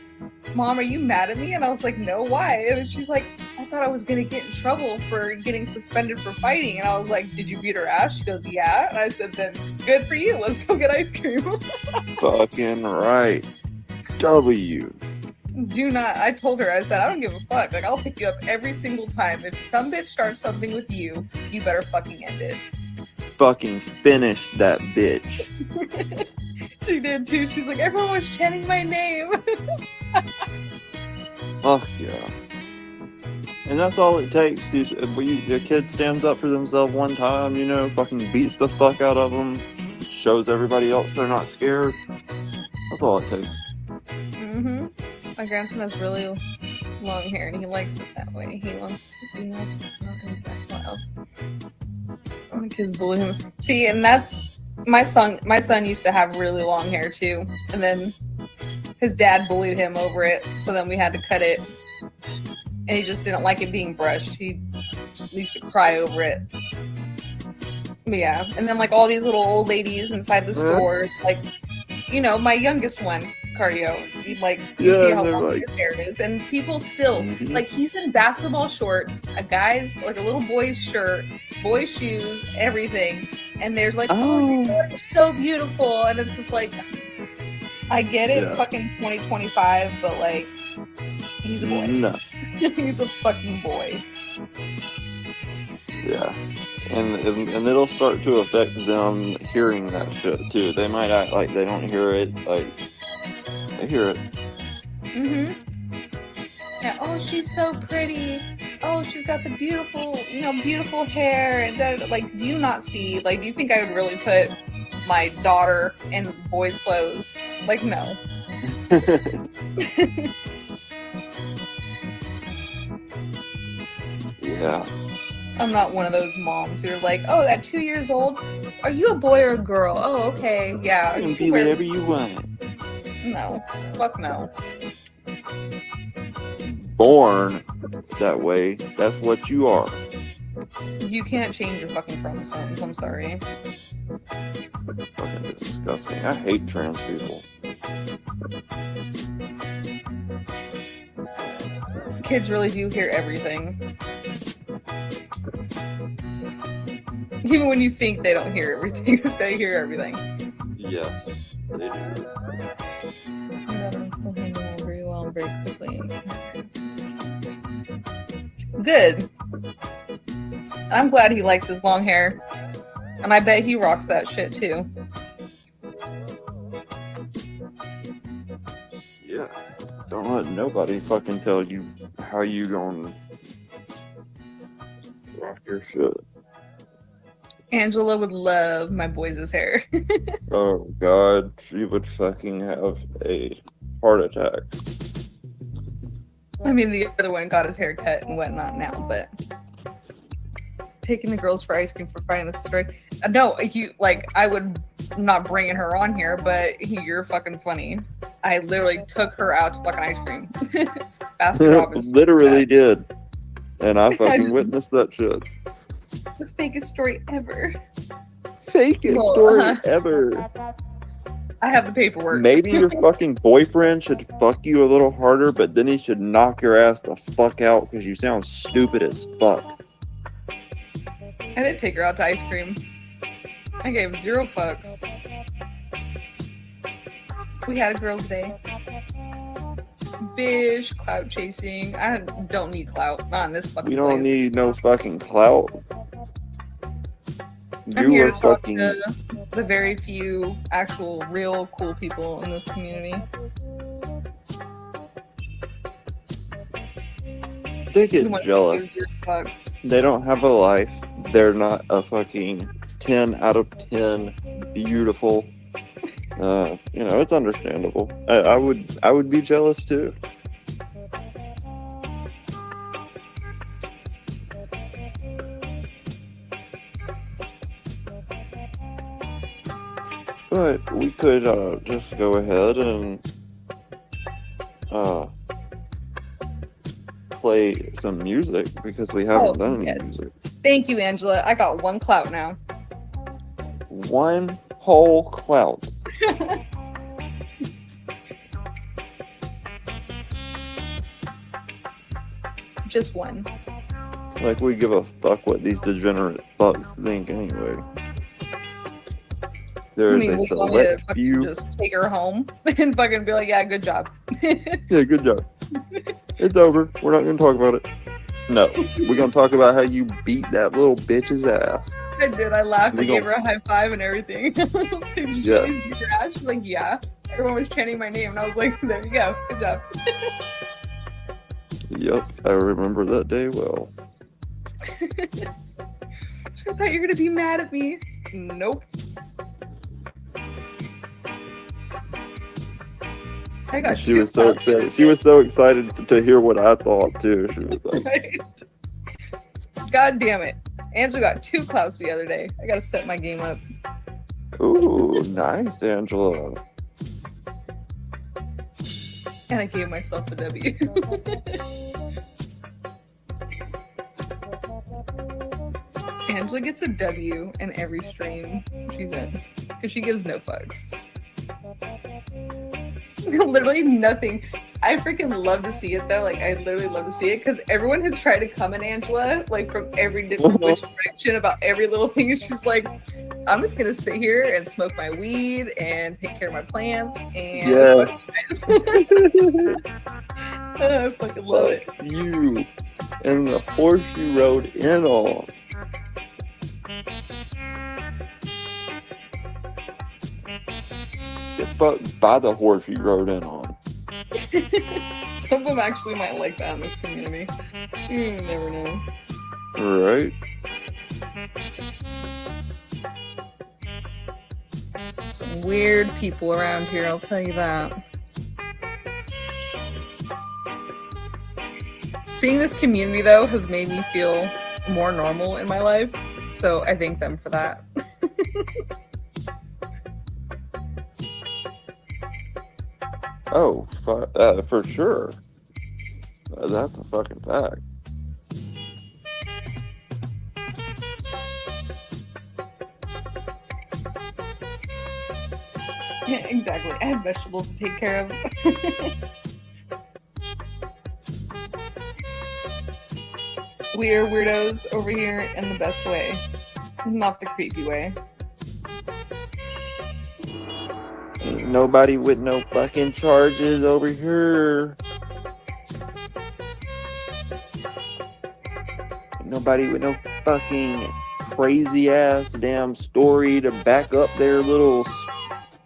Mom, are you mad at me? And I was like, no, why? And she's like, I thought I was gonna get in trouble for getting suspended for fighting. And I was like, did you beat her ass? She goes, yeah. And I said, then good for you, let's go get ice cream. Fucking right. W. Do not. I told her, I said, I don't give a fuck. Like, I'll pick you up every single time. If some bitch starts something with you, you better fucking end it. Fucking finish that bitch. She did too. She's like, everyone was chanting my name. Fuck yeah. And that's all it takes. The kid stands up for themselves one time, you know, fucking beats the fuck out of them, shows everybody else they're not scared. That's all it takes. Mm-hmm. My grandson has really long hair, and he likes it that way. He likes it not exact wild. My kids bully him. See, and that's my son. My son used to have really long hair too, and then his dad bullied him over it. So then we had to cut it, and he just didn't like it being brushed. He used to cry over it. But yeah, and then like all these little old ladies inside the stores, like, you know, my youngest one, Cardio, you see how long his hair is, and people still like, he's in basketball shorts, a guy's like a little boy's shirt, boy's shoes, everything, and there's like, oh, you're so beautiful, and it's just like, I get it, it's fucking 2025, but like, he's a boy. No. He's a fucking boy. Yeah. And it'll start to affect them hearing that shit too. They might act like they don't hear it, like they hear it. Mm-hmm. Yeah. Oh, she's so pretty. Oh, she's got the beautiful, beautiful hair. And like, do you not see? Like, do you think I would really put my daughter in boys' clothes? Like, no. Yeah. I'm not one of those moms who are like, oh, at 2 years old, are you a boy or a girl? Oh, okay, yeah. You can be whatever you want. No, fuck no. Born that way, that's what you are. You can't change your fucking chromosomes, I'm sorry. Fucking disgusting. I hate trans people. Kids really do hear everything. Even when you think they don't hear everything, they hear everything. Yes, they do. Very well, very quickly. Good. I'm glad he likes his long hair. And I bet he rocks that shit too. Yeah. Don't let nobody fucking tell you how you gonna rock your shit. Angela would love my boys' hair. Oh god, she would fucking have a heart attack. I mean, the other one got his hair cut and whatnot now, but taking the girls for ice cream for finding this story. No, I would not bringing her on here, but you're fucking funny. I literally took her out to fucking ice cream. Baskin Robbins. Literally did. And I fucking witnessed that shit. The fakest story ever. Fakest story ever. I have the paperwork. Maybe your fucking boyfriend should fuck you a little harder, but then he should knock your ass the fuck out because you sound stupid as fuck. I didn't take her out to ice cream. I gave 0 fucks. We had a girls' day. Bish, clout chasing. I don't need clout. Not in this fucking You don't place. need no fucking clout. I'm You here are to talk fucking. to the very few actual real cool people in this community. They Who get want to jealous. give 0 fucks. They don't have a life. They're not a fucking 10 out of 10 beautiful. It's understandable. I would be jealous too. But we could just go ahead and play some music because we haven't done any music. Thank you, Angela. I got 1 clout now. 1 whole clout. Just 1. Like we give a fuck what these degenerate fucks think anyway. There is a we want me to select fucking few. just take her home and fucking be like, yeah, good job. Yeah, good job. It's over. We're not gonna talk about it. No, we're gonna talk about how you beat that little bitch's ass. I did. I laughed. I We gave gon- her a high five and everything. I was like, "Did Yeah. you beat your ass?" She's like, yeah. Everyone was chanting my name, and I was like, there you go. Good job. Yep, I remember that day well. I thought you were gonna be mad at me. Nope. I got She 2 was so clouts. excited. She was so excited to hear what I thought too. She was like, Right? God damn it. Angela got 2 clouts the other day. I gotta set my game up. "Ooh, nice, Angela." And I gave myself a W. Angela gets a W in every stream she's in. Because she gives no fucks. Literally nothing. I freaking love to see it though. Like I literally love to see it because everyone has tried to come at Angela like from every different which direction about every little thing. And she's like, I'm just gonna sit here and smoke my weed and take care of my plants and Yes. I fucking love it. You and the horse you rode in on. It's by the horse you rode in on. Some of them actually might like that in this community. You never know. Right? Some weird people around here, I'll tell you that. Seeing this community, though, has made me feel more normal in my life. So I thank them for that. Oh, for sure. That's a fucking fact. Yeah, exactly. I have vegetables to take care of. We are weirdos over here in the best way, not the creepy way. Ain't nobody with no fucking charges over here. Ain't nobody with no fucking crazy ass damn story to back up their little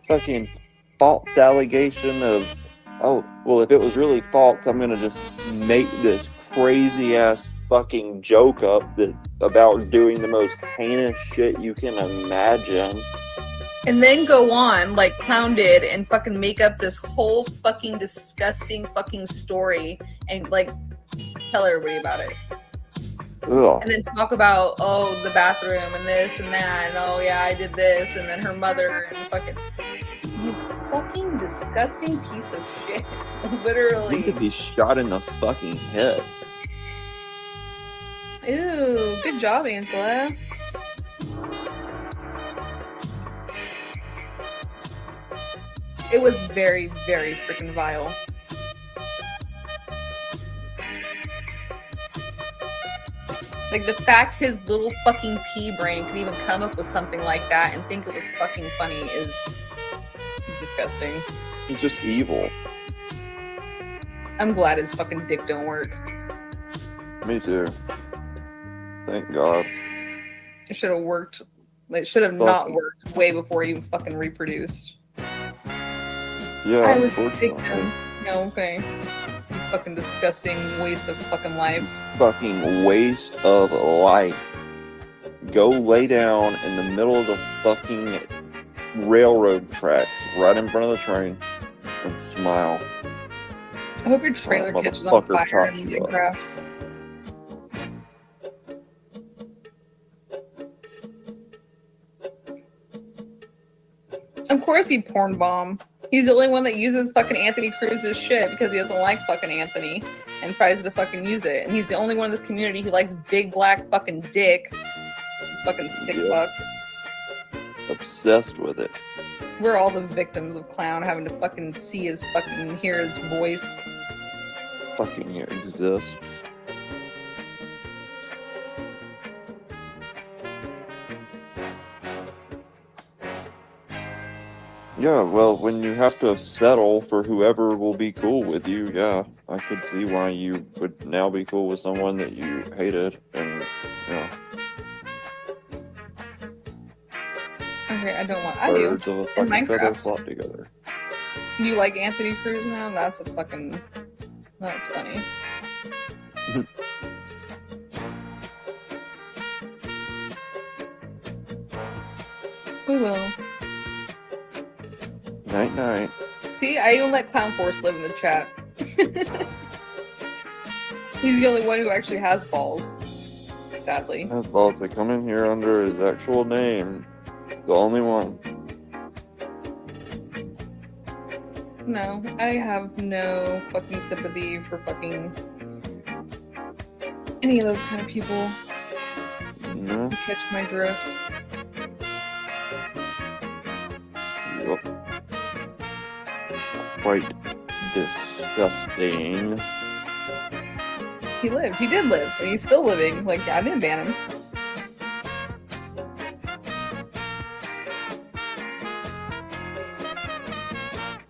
fucking false allegation of, oh, well, if it was really false, I'm gonna just make this crazy ass fucking joke up that about doing the most heinous shit you can imagine. And then go on, like Clown did, and fucking make up this whole fucking disgusting fucking story and like tell everybody about it. Ugh. And then talk about, oh, the bathroom and this and that, and oh yeah, I did this, and then her mother and fucking, you fucking disgusting piece of shit. You Literally. could be shot in the fucking head. Ooh, good job, Angela. It was very, very freaking vile. Like, the fact his little fucking pea brain could even come up with something like that and think it was fucking funny is disgusting. He's just evil. I'm glad his fucking dick don't work. Me too. Thank God. It should have worked. It should have not worked way before he fucking reproduced. Yeah, I was a unfortunately. victim. No, okay. You fucking disgusting waste of fucking life. Fucking waste of life. Go lay down in the middle of the fucking railroad tracks right in front of the train and smile. I hope your trailer While catches on motherfucker fire chops in you up. Minecraft. Of course he porn bomb. He's the only one that uses fucking Anthony Cruz's shit because he doesn't like fucking Anthony and tries to fucking use it. And he's the only one in this community who likes big black fucking dick. Fucking sick fuck. Obsessed with it. We're all the victims of Clown having to fucking see his fucking hear his voice. Fucking exist. Yeah, well, when you have to settle for whoever will be cool with you, yeah, I could see why you would now be cool with someone that you hated, and, yeah. Okay, I don't want. I do. Birds of a In fucking feather Minecraft. flock together. You like Anthony Cruz now? That's a fucking. That's funny. We will. Night night. See, I even let Clown Force live in the chat. He's the only one who actually has balls. Sadly. Has balls to come in here under his actual name. The only one. No, I have no fucking sympathy for fucking any of those kind of people. No. You catch my drift. Yup. Quite disgusting. He lived. He did live. And he's still living. Like, I didn't ban him.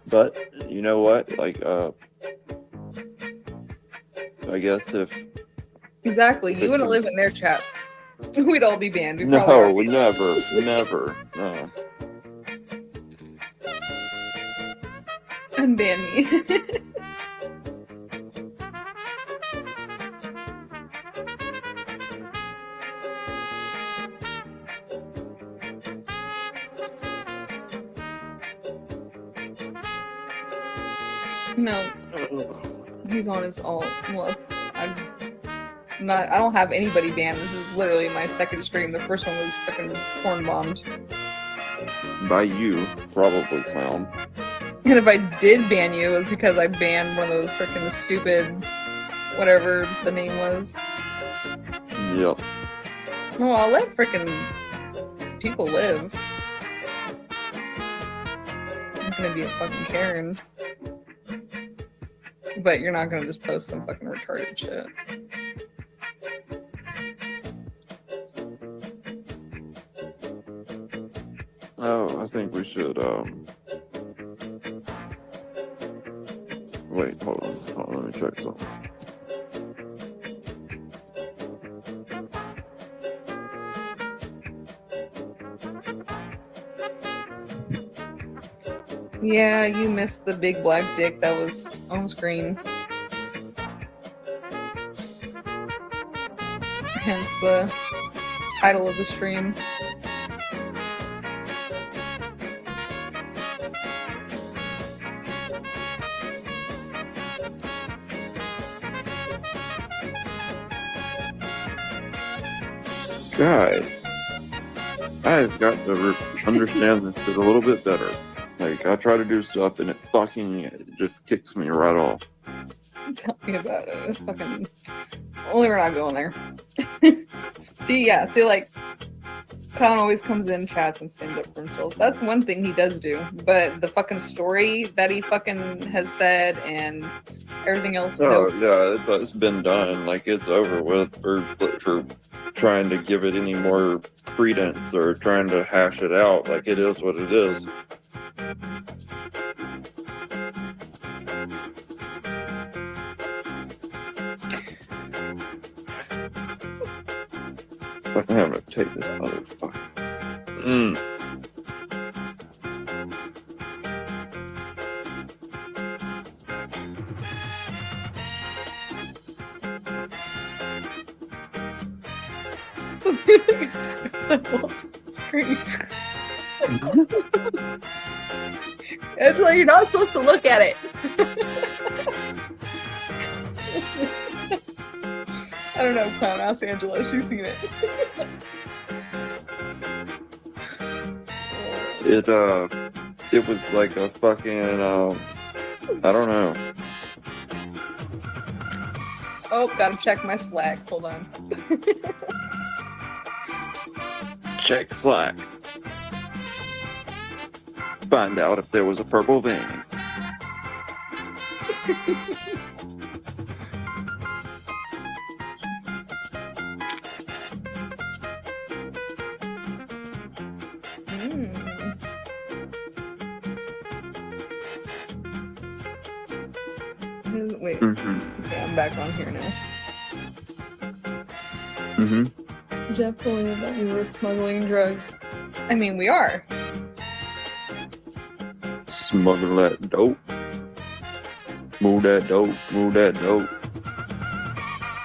But you know what? Like, I guess if Exactly. You wouldn't live in their chats. We'd all be banned. We'd no, probably never, never, no. unban me. No, he's on his alt. Well, I don't have anybody banned. This is literally my second stream. The first one was freaking porn bombed. By you, probably, Clown. And if I did ban you, it was because I banned one of those freaking stupid, whatever the name was. Yep. Well, I'll let freaking people live. I'm gonna be a fucking Karen. But you're not gonna just post some fucking retarded shit. Oh, I think we should, wait, hold on, let me check something. Yeah, you missed the big black dick that was on screen. Hence the title of the stream. Guys, I've got to understand this shit a little bit better. Like, I try to do stuff and it just kicks me right off. Tell me about it. It's fucking. Only we're not going there. See, like, Town always comes in, chats, and stands up for himself. That's one thing he does do. But the fucking story that he fucking has said and everything else. Oh, nope. yeah, it's been done. Like, it's over with for trying to give it any more credence or trying to hash it out. Like, it is what it is. Like, I'm gonna take this motherfucker. It's like you're not supposed to look at it. I don't know, Clown. Ask Angela. She's seen it. It was like a fucking, I don't know. Oh, gotta check my Slack. Hold on. Check Slack. Find out if there was a purple vein. Wait. Okay, I'm back on here now. Jeff told me that we were smuggling drugs. I mean, we are. Smuggle that dope. Move that dope. Move that dope.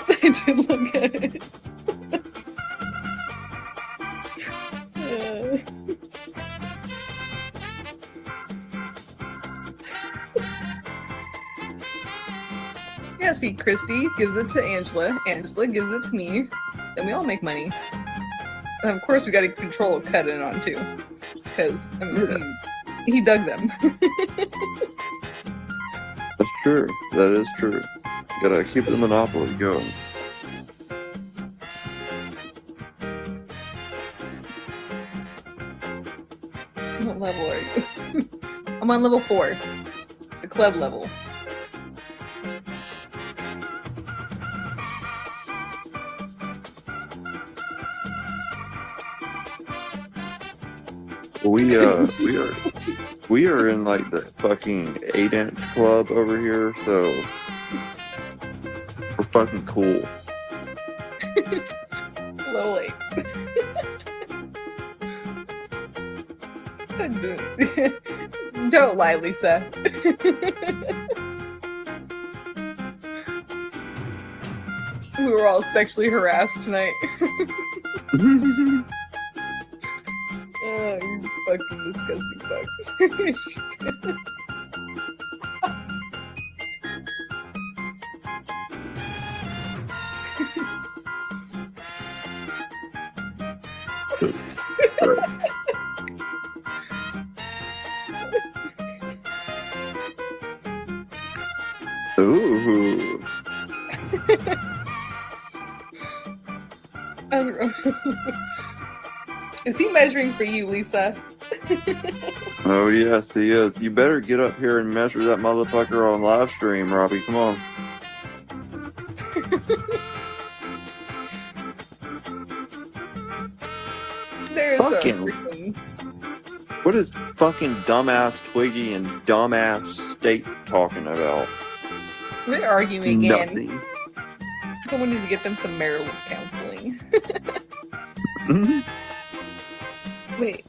I did look at it. Yeah, see, Christy gives it to Angela. Angela gives it to me. Then we all make money. And of course, we got to control what cut it on too, because I mean, he dug them. That's true. That is true. Gotta keep the monopoly going. What level are you? I'm on level 4, the club level. We are in like the fucking 8-inch club over here, so we're fucking cool. Level 8. Don't lie, Lisa. We were all sexually harassed tonight. Oh, you fucking disgusting fuck. Ooh. Is he measuring for you, Lisa? Oh yes, he is. You better get up here and measure that motherfucker on live stream, Robbie. Come on. There's fucking. What is fucking dumbass Twiggy and dumbass State talking about? They're arguing again. Nothing. Someone needs to get them some marital counseling. Wait.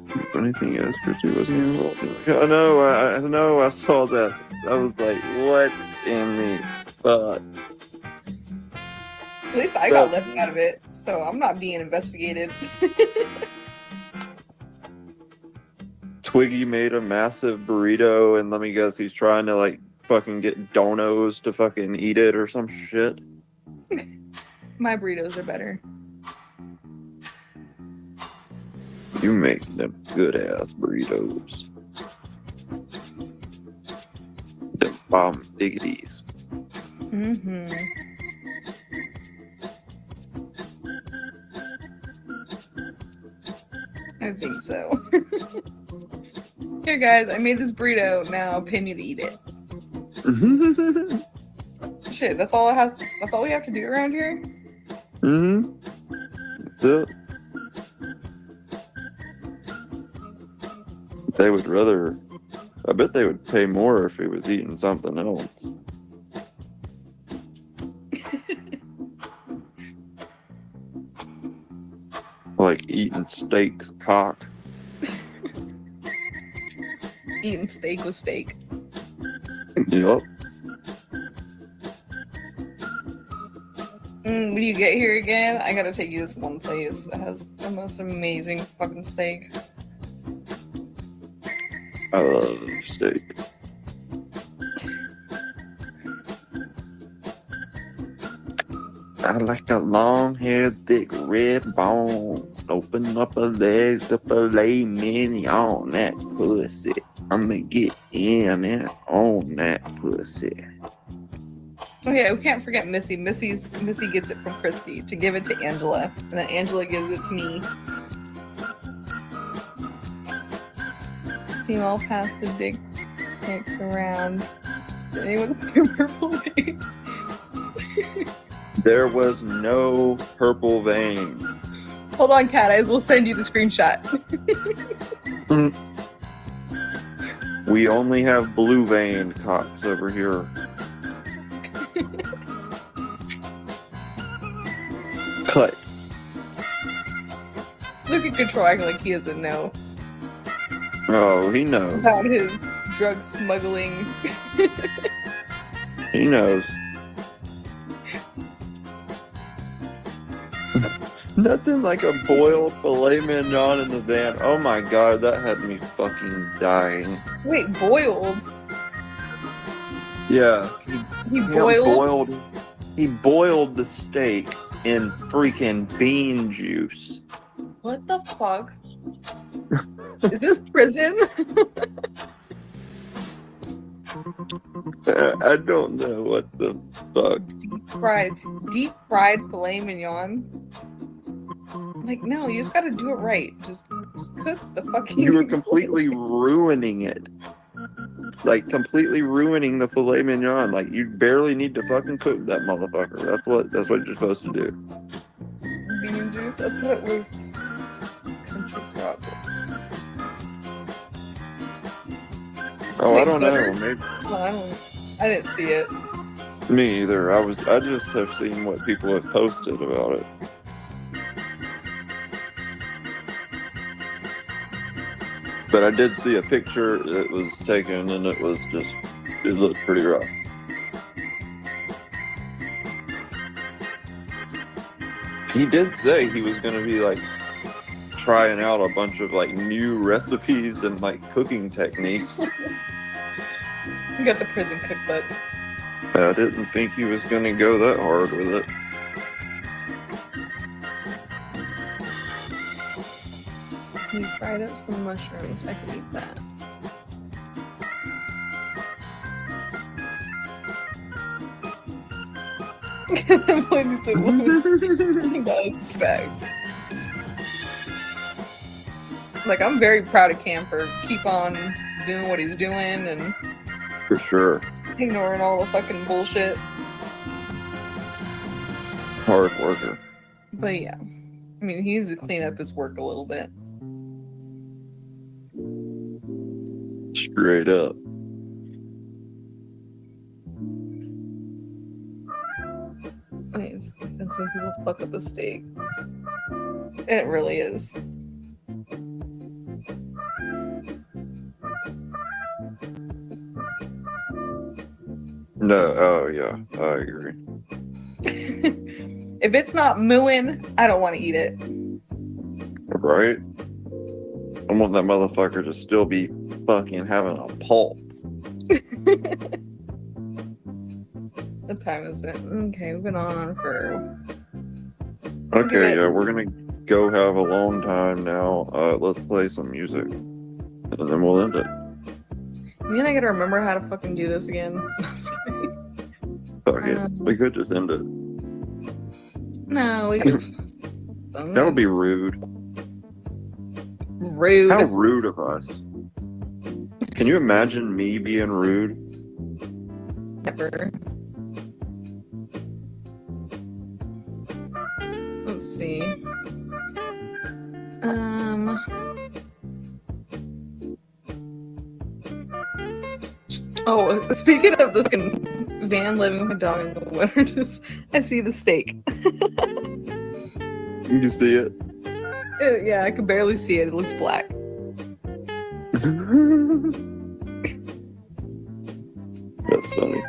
The funny thing is, Christy wasn't involved. I know, I saw that. I was like, what in the fuck? At least I got left out of it, so I'm not being investigated. Twiggy made a massive burrito, and let me guess, he's trying to like fucking get donos to fucking eat it or some shit. My burritos are better. You make them good ass burritos. The bomb diggities. Mm-hmm. I think so. Here, guys, I made this burrito. Now pay me to eat it. Shit, that's all it has. That's all we have to do around here. That's it. They would rather. I bet they would pay more if he was eating something else. Like eating steak's cock. Eating steak with steak. Yup. When you get here again, I gotta take you to this one place that has the most amazing fucking steak. I love steak. I like a long-haired, thick, red bone. Open up her legs to filet mignon that pussy. I'ma get in and on that pussy. Oh yeah, we can't forget Missy. Missy gets it from Christy to give it to Angela, and then Angela gives it to me. See, I'll pass the dick pics around. Did anyone see a purple vein? There was no purple vein. Hold on, Cat Eyes. We'll send you the screenshot. We only have blue vein cocks over here. Cut. Look at Control acting like he doesn't know Oh, he knows. about his drug smuggling. He knows. Nothing like a boiled filet mignon in the van. Oh my god, that had me fucking dying. Wait, boiled? Yeah. He boiled? He boiled the steak in freaking bean juice. What the fuck? Is this prison? I don't know what the fuck. Deep fried filet mignon. Like, no, you just gotta do it right. Just cook the fucking. You were completely ruining it. Like, completely ruining the filet mignon. Like, you barely need to fucking cook that motherfucker. That's what you're supposed to do. Bean juice. I thought it was country crock. Oh, Wait, I don't butter? know. Maybe. No, I didn't see it. Me either. I just have seen what people have posted about it. But I did see a picture that was taken, and it looked pretty rough. He did say he was going to be like trying out a bunch of like new recipes and like cooking techniques. You got the prison cookbook. I didn't think he was going to go that hard with it. He fried up some mushrooms. I can eat that. I'm pointing to one. That's fact. Like, I'm very proud of Cam for keep on doing what he's doing and For sure. ignoring all the fucking bullshit. Hard worker. But yeah, I mean, he needs to clean up his work a little bit. Straight up. Wait, that's when people fuck up a steak. It really is. No, oh yeah, I agree. If it's not mooing, I don't want to eat it. Right? I want that motherfucker to still be fucking having a pulse. What time is it? Okay, we've been on for... Okay, yeah, we're go have a long time now. Let's play some music, and then we'll end it. Me and I gotta remember how to fucking do this again. Fuck it. We could just end it. No, we could. That would be rude. Rude. How rude of us. Can you imagine me being rude? Never. Let's see. Oh, speaking of the fucking van living with my dog in the winter, I see the steak. You see it? Yeah, I can barely see it. It looks black. That's funny.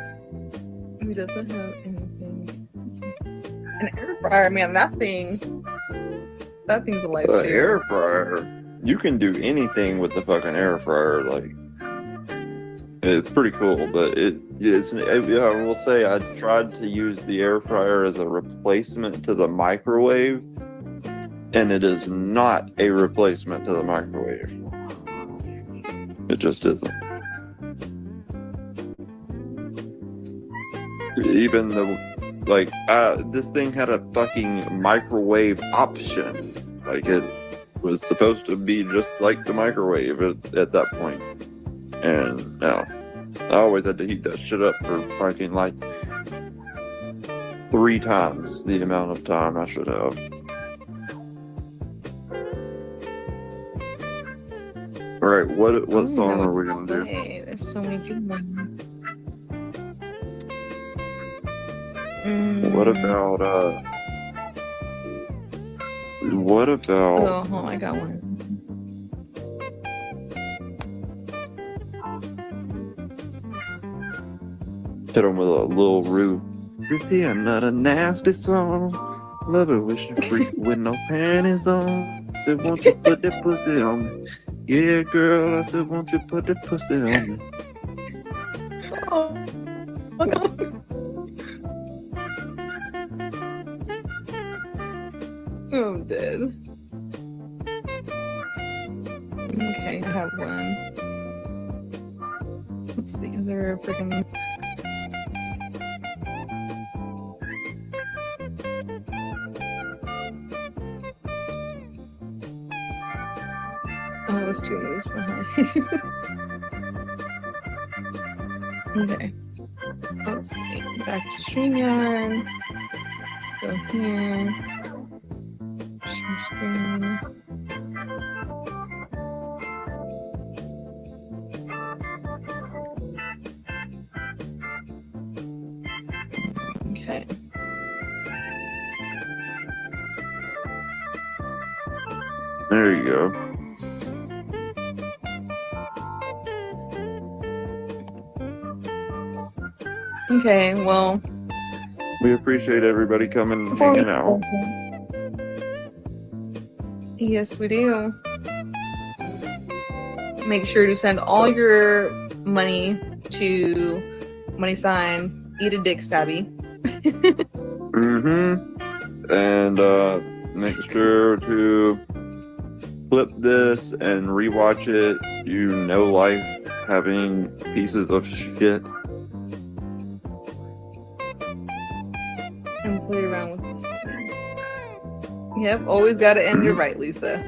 He doesn't have anything. An air fryer, man. That thing's a lifesaver. Air fryer. You can do anything with the fucking air fryer. Like, it's pretty cool, but I will say I tried to use the air fryer as a replacement to the microwave, and it is not a replacement to the microwave. It just isn't. Even though, like, this thing had a fucking microwave option. Like, it was supposed to be just like the microwave at that point. And no, I always had to heat that shit up for fucking like 3 times the amount of time I should have. Alright, what song are we gonna do? There's so many good ones. What about Oh, I got one. hit him with a little rude. Ruthie, I'm not a nasty song. Love it, wish you freak with no panties on. Said, won't you put that pussy on me? Yeah, girl, I said, won't you put that pussy on me? Oh, I'm dead. Okay, I have one. Let's see, is there a freaking... Oh, I was 2 moves behind. Okay. Let's see. Back to StreamYard. Go here. Share screen. Okay. There you go. Okay, well. We appreciate everybody coming and hanging out. Yes, we do. Make sure to send all your money to money sign eat a dick stabby. And make sure to flip this and rewatch it. You know life having pieces of shit. And play around with this. Yep, always gotta end it right, Lisa.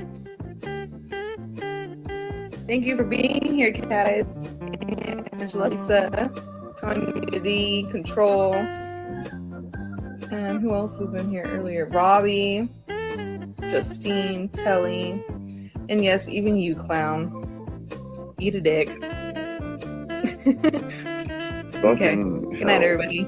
Thank you for being here, guys. Angela, Lisa, Community Control. And who else was in here earlier? Robbie, Justine, Telly, and yes, even you, clown. Eat a dick. Okay. Good night, everybody.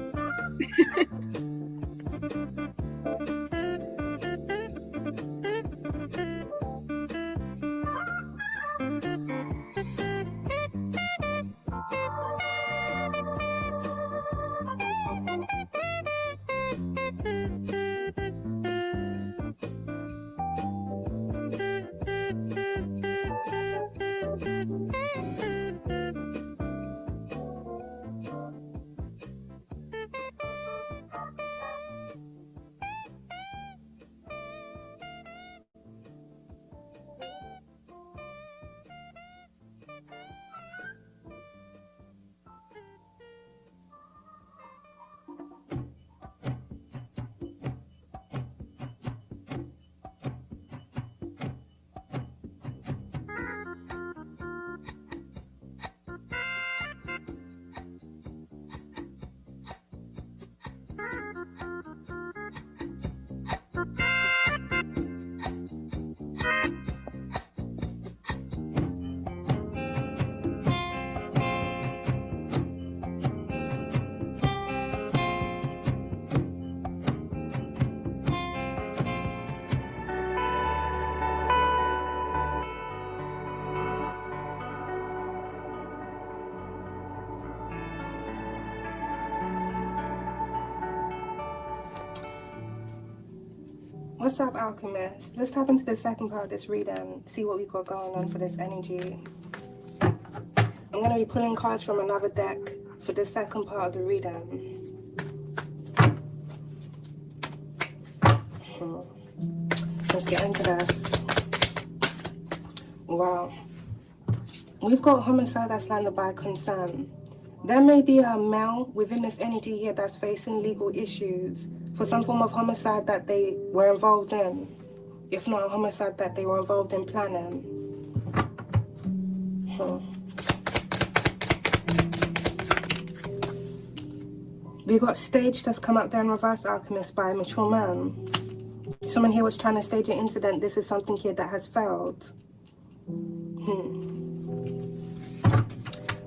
What's up, Alchemist? Let's tap into the second part of this reading, see what we got going on for this energy. I'm going to be pulling cards from another deck for the second part of the reading. Let's get into this. Wow. We've got homicide that's landed by consent. There may be a male within this energy here that's facing legal issues for some form of homicide that they were involved in, if not a homicide that they were involved in planning. We got staged that's come out there in reverse, Alchemist, by a mature man. Someone here was trying to stage an incident. This is something here that has failed.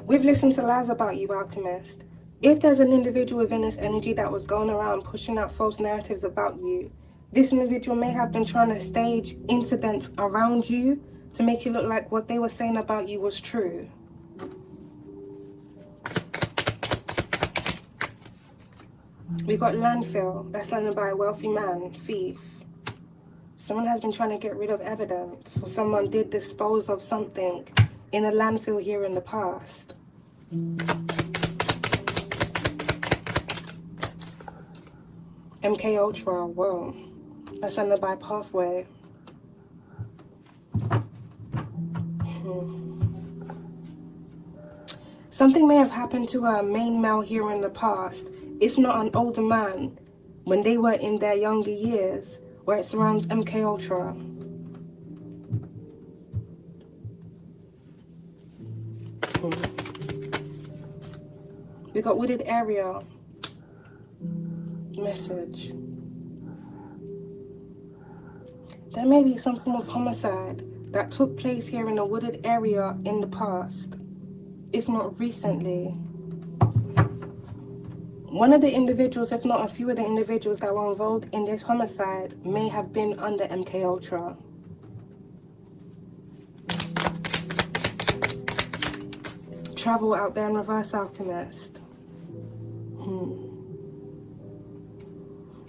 We've listened to lies about you, Alchemist. If there's an individual within this energy that was going around pushing out false narratives about you, this individual may have been trying to stage incidents around you to make it look like what they were saying about you was true. We got landfill, that's landed by a wealthy man, thief. Someone has been trying to get rid of evidence, or someone did dispose of something in a landfill here in the past. MK Ultra, whoa. That's landed by pathway. Something may have happened to a main male here in the past, if not an older man, when they were in their younger years, where it surrounds MK Ultra. We got wooded area. Message. There may be some form of homicide that took place here in a wooded area in the past, if not recently. One of the individuals, if not a few of the individuals that were involved in this homicide, may have been under MK Ultra. Travel out there in reverse, Alchemist.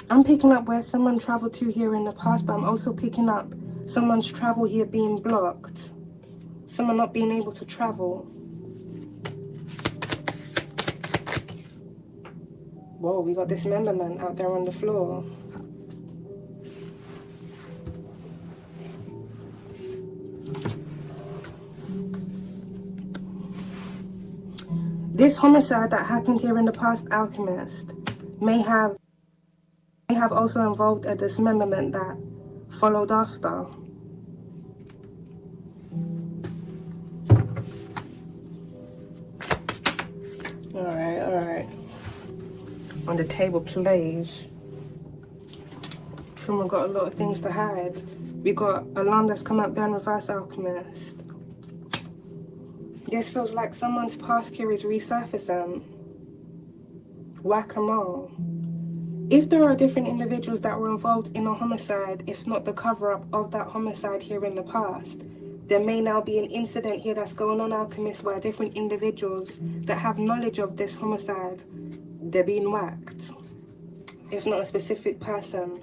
I'm picking up where someone traveled to here in the past, but I'm also picking up someone's travel here being blocked. Someone not being able to travel. Whoa, we got dismemberment out there on the floor. This homicide that happened here in the past, Alchemist, may have also involved a dismemberment that followed after. Alright. On the table, please. Someone got a lot of things to hide. We got alarm that's come out there in reverse, Alchemist. This feels like someone's past here is resurfacing. Whack-a-mole. If there are different individuals that were involved in a homicide, if not the cover-up of that homicide here in the past, there may now be an incident here that's going on, Alchemist, where different individuals that have knowledge of this homicide, they're being whacked. If not a specific person.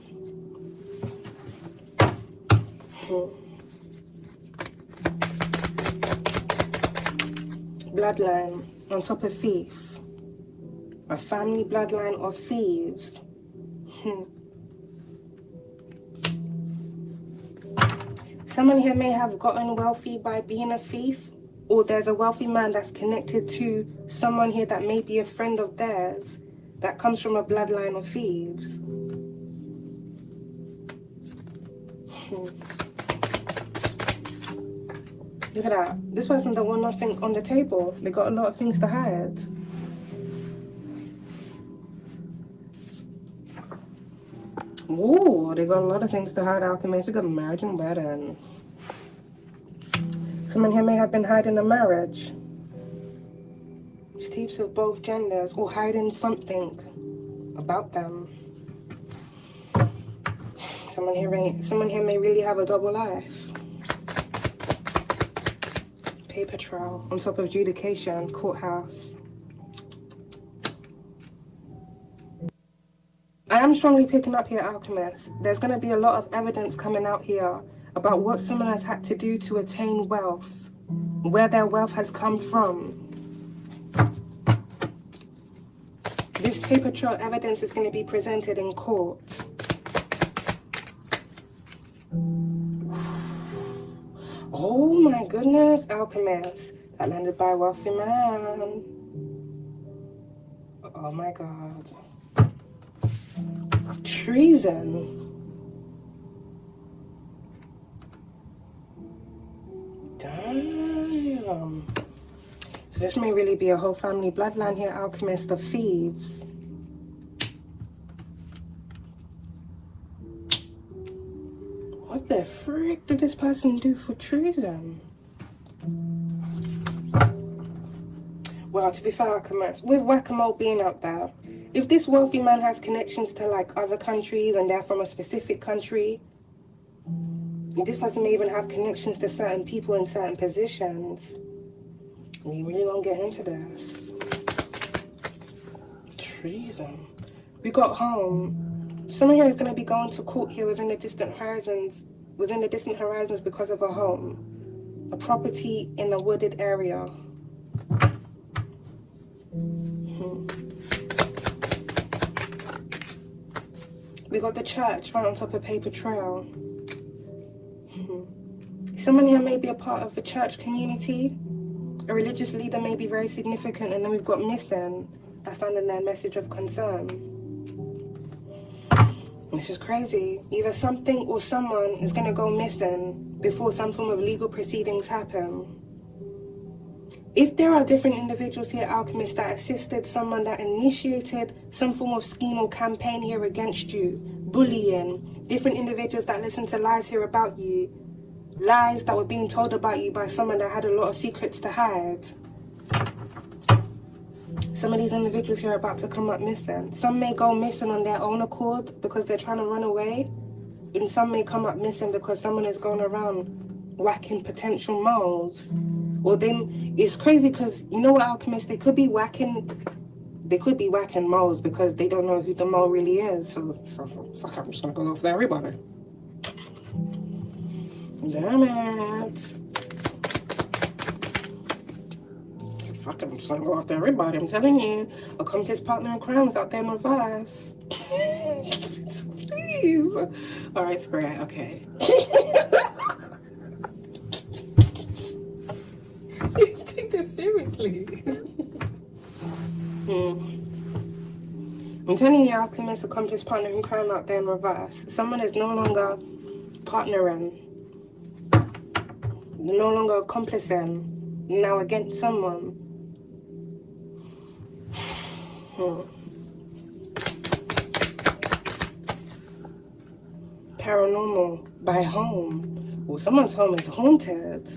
Bloodline on top of thief. A family bloodline of thieves. Someone here may have gotten wealthy by being a thief, or there's a wealthy man that's connected to someone here that may be a friend of theirs that comes from a bloodline of thieves. Look at that. This person don't want nothing on the table. They got a lot of things to hide. Ooh, they got a lot of things to hide, Alchemist. You got marriage and wedding. Someone here may have been hiding a marriage. Thieves of both genders, or hiding something about them. Someone here may really have a double life. Paper trail on top of adjudication, courthouse. I I'm strongly picking up here, Alchemist. There's going to be a lot of evidence coming out here about what someone has had to do to attain wealth, where their wealth has come from. This paper trail evidence is going to be presented in court. Oh my goodness, Alchemist. That landed by a wealthy man. Oh my God. Treason. Damn. So this may really be a whole family bloodline here, Alchemist, of thieves. What the frick did this person do for treason? Well, to be fair, Alchemist, with whack-a-mole being out there, if this wealthy man has connections to like other countries and they're from a specific country, this person may even have connections to certain people in certain positions. We really won't get into this. Treason. We got home. Someone here is going to be going to court here within the distant horizons because of a home. A property in a wooded area. We got the church right on top of paper trail. Someone here may be a part of the church community. A religious leader may be very significant, and then we've got missing. That's under their message of concern. This is crazy. Either something or someone is going to go missing before some form of legal proceedings happen. If there are different individuals here, Alchemist, that assisted someone that initiated some form of scheme or campaign here against you, bullying, different individuals that listen to lies here about you, lies that were being told about you by someone that had a lot of secrets to hide. Some of these individuals here are about to come up missing. Some may go missing on their own accord because they're trying to run away. And some may come up missing because someone is going around whacking potential moles. Or it's crazy because, you know what, Alchemist, they could be whacking moles because they don't know who the mole really is. So fuck, I'm just going to go after everybody. Damn it. So fuck it, I'm just gonna go after everybody. I'm telling you, accomplice partner in crime is out there in reverse. Please. Alright, Scrat, okay. Take this seriously. I'm telling you, Alchemist, accomplice partner in crime out there in reverse. Someone is no longer partnering. No longer accomplice now against someone. Paranormal by home. Well, someone's home is haunted.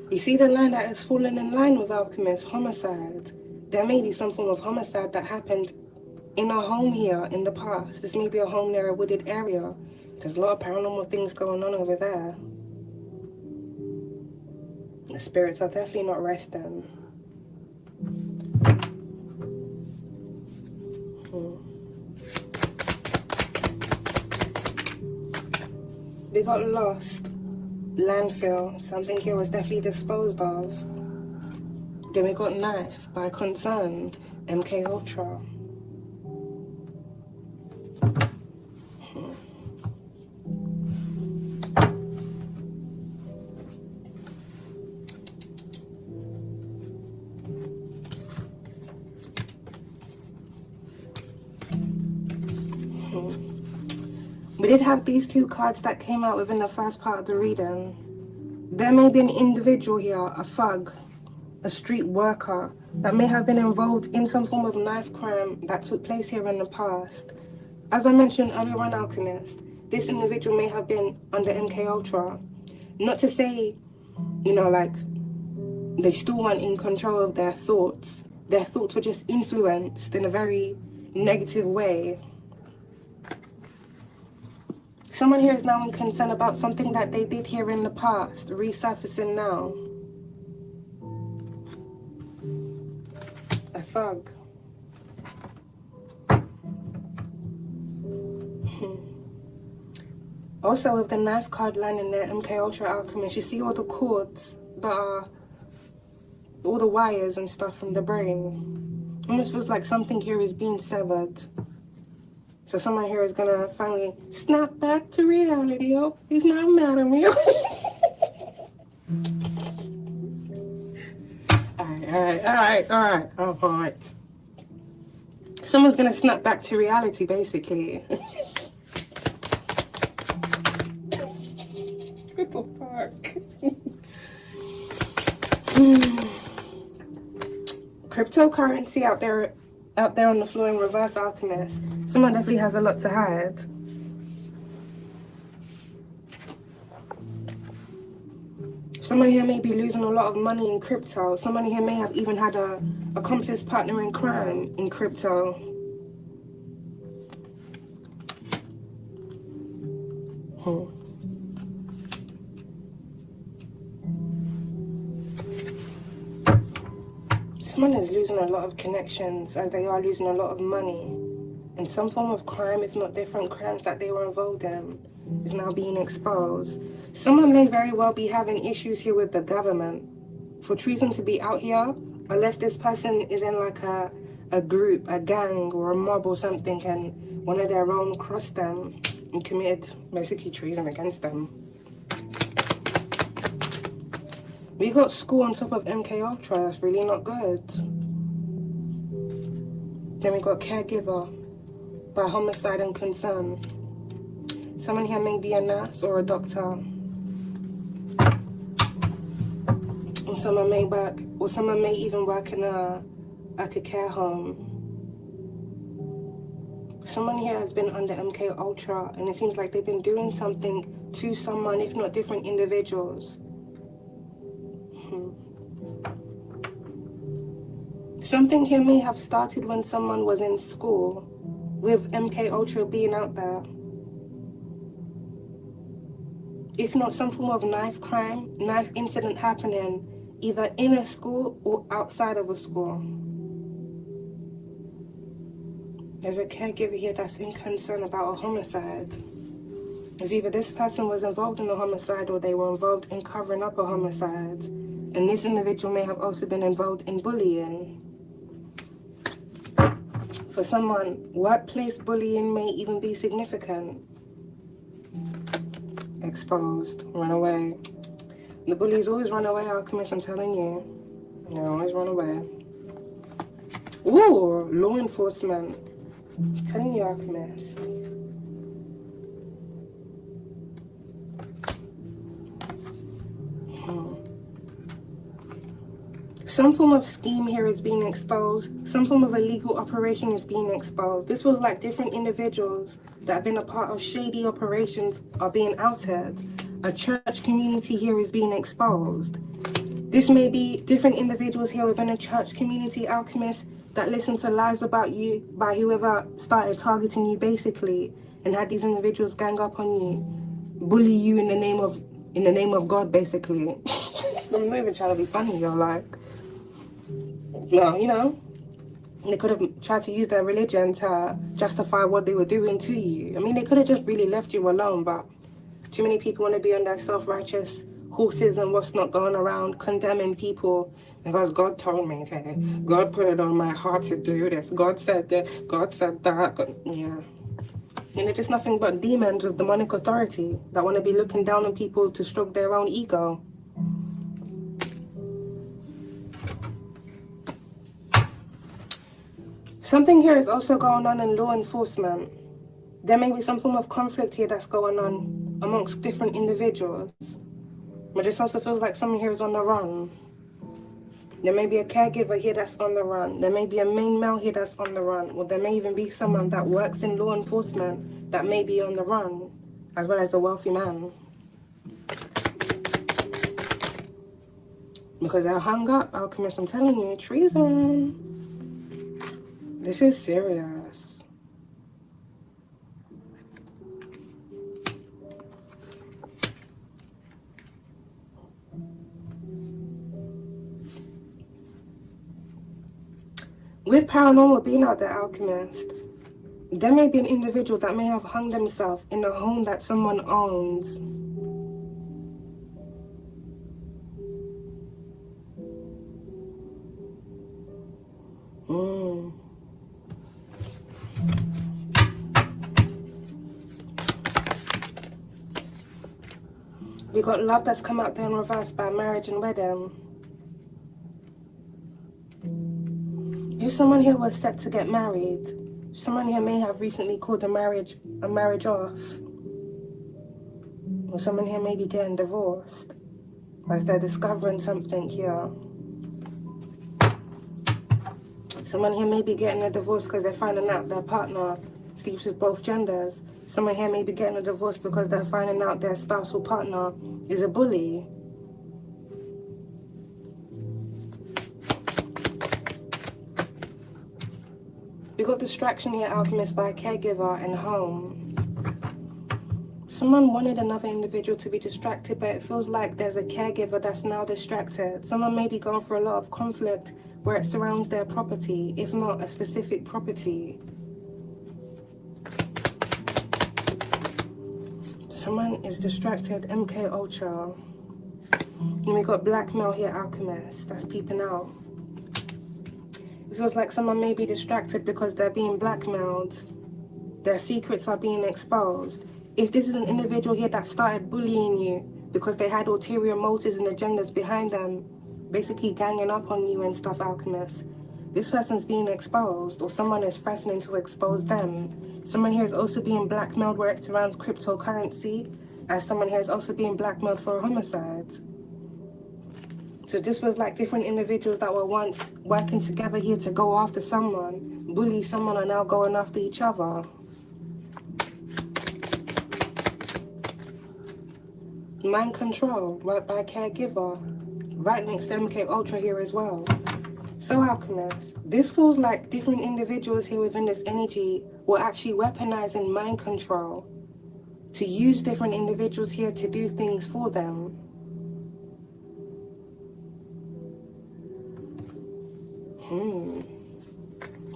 You see the line that has fallen in line with Alchemist, homicide. There may be some form of homicide that happened in a home here in the past. This may be a home near a wooded area. There's a lot of paranormal things going on over there. The spirits are definitely not resting. We got lost. Landfill. Something here was definitely disposed of. Then we got knife by concerned MK Ultra. We did have these two cards that came out within the first part of the reading. There may be an individual here, a thug, a street worker, that may have been involved in some form of knife crime that took place here in the past. As I mentioned earlier on, Alchemist, this individual may have been under MK Ultra. Not to say, you know, like, they still weren't in control of their thoughts. Their thoughts were just influenced in a very negative way. Someone here is now in concern about something that they did here in the past, resurfacing now. A thug. Also, with the knife card line in there, MK Ultra Alchemist, you see all the cords that are, all the wires and stuff from the brain. Almost feels like something here is being severed. So someone here is gonna finally snap back to reality. Oh, he's not mad at me. Alright. Someone's gonna snap back to reality, basically. What the fuck? Cryptocurrency out there on the floor in reverse alchemist. Someone definitely has a lot to hide. Someone here may be losing a lot of money in crypto. Someone here may have even had a accomplice partner in crime in crypto. Someone is losing a lot of connections as they are losing a lot of money. And some form of crime, if not different crimes that they were involved in, is now being exposed. Someone may very well be having issues here with the government. For treason to be out here, unless this person is in like a group, a gang, or a mob or something, and one of their own crossed them and committed basically treason against them. We got school on top of MK Ultra, that's really not good. Then we got caregiver by homicide and concern. Someone here may be a nurse or a doctor. Or someone may even work in a care home. Someone here has been under MK Ultra, and it seems like they've been doing something to someone, if not different individuals. Something here may have started when someone was in school, with MK Ultra being out there. If not some form of knife crime, knife incident happening, either in a school or outside of a school. There's a caregiver here that's in concern about a homicide. It's either this person was involved in a homicide or they were involved in covering up a homicide. And this individual may have also been involved in bullying. For someone, workplace bullying may even be significant. Exposed, run away. The bullies always run away, Alchemist, I'm telling you. They always run away. Ooh, law enforcement. I'm telling you, Alchemist. Some form of scheme here is being exposed. Some form of illegal operation is being exposed. This feels like different individuals that have been a part of shady operations are being outed. A church community here is being exposed. This may be different individuals here within a church community, Alchemist, that listen to lies about you by whoever started targeting you basically, and had these individuals gang up on you, bully you in the name of God basically. I'm not even trying to be funny, yo, like. No, you know, they could have tried to use their religion to justify what they were doing to you. I mean, they could have just really left you alone, but too many people want to be on their self-righteous horses and what's not going around condemning people because God told me to. God put it on my heart to do this. God said that. God said that. God, yeah. And they're just nothing but demons with demonic authority that want to be looking down on people to stroke their own ego. Something here is also going on in law enforcement. There may be some form of conflict here that's going on amongst different individuals. But this also feels like someone here is on the run. There may be a caregiver here that's on the run. There may be a main male here that's on the run. Or there may even be someone that works in law enforcement that may be on the run, as well as a wealthy man. Because they're hung up, Alchemist, I'm telling you, treason. This is serious. With paranormal being out there, Alchemist, There may be an individual that may have hung themselves in a home that someone owns. We got love that's come out there in reverse by marriage and wedding. If someone here was set to get married, someone here may have recently called a marriage off. Or someone here may be getting divorced as they're discovering something here. Someone here may be getting a divorce because they're finding out their partner sleeps with both genders. Someone here may be getting a divorce because they're finding out their spousal partner is a bully. We got distraction here, Alchemist, by a caregiver and home. Someone wanted another individual to be distracted, but it feels like there's a caregiver that's now distracted. Someone may be going through a lot of conflict where it surrounds their property, if not a specific property. Someone is distracted, MK Ultra. And we got blackmail here, Alchemist, that's peeping out. It feels like someone may be distracted because they're being blackmailed. Their secrets are being exposed. If this is an individual here that started bullying you because they had ulterior motives and agendas behind them, basically ganging up on you and stuff, Alchemist, this person's being exposed, or someone is threatening to expose them. Someone here is also being blackmailed where it surrounds cryptocurrency, as someone here is also being blackmailed for a homicide. So this was like different individuals that were once working together here to go after someone, bully someone, are now going after each other. Mind control, right by caregiver, right next to MK Ultra here as well. So Alchemist, this feels like different individuals here within this energy were actually weaponizing mind control to use different individuals here to do things for them.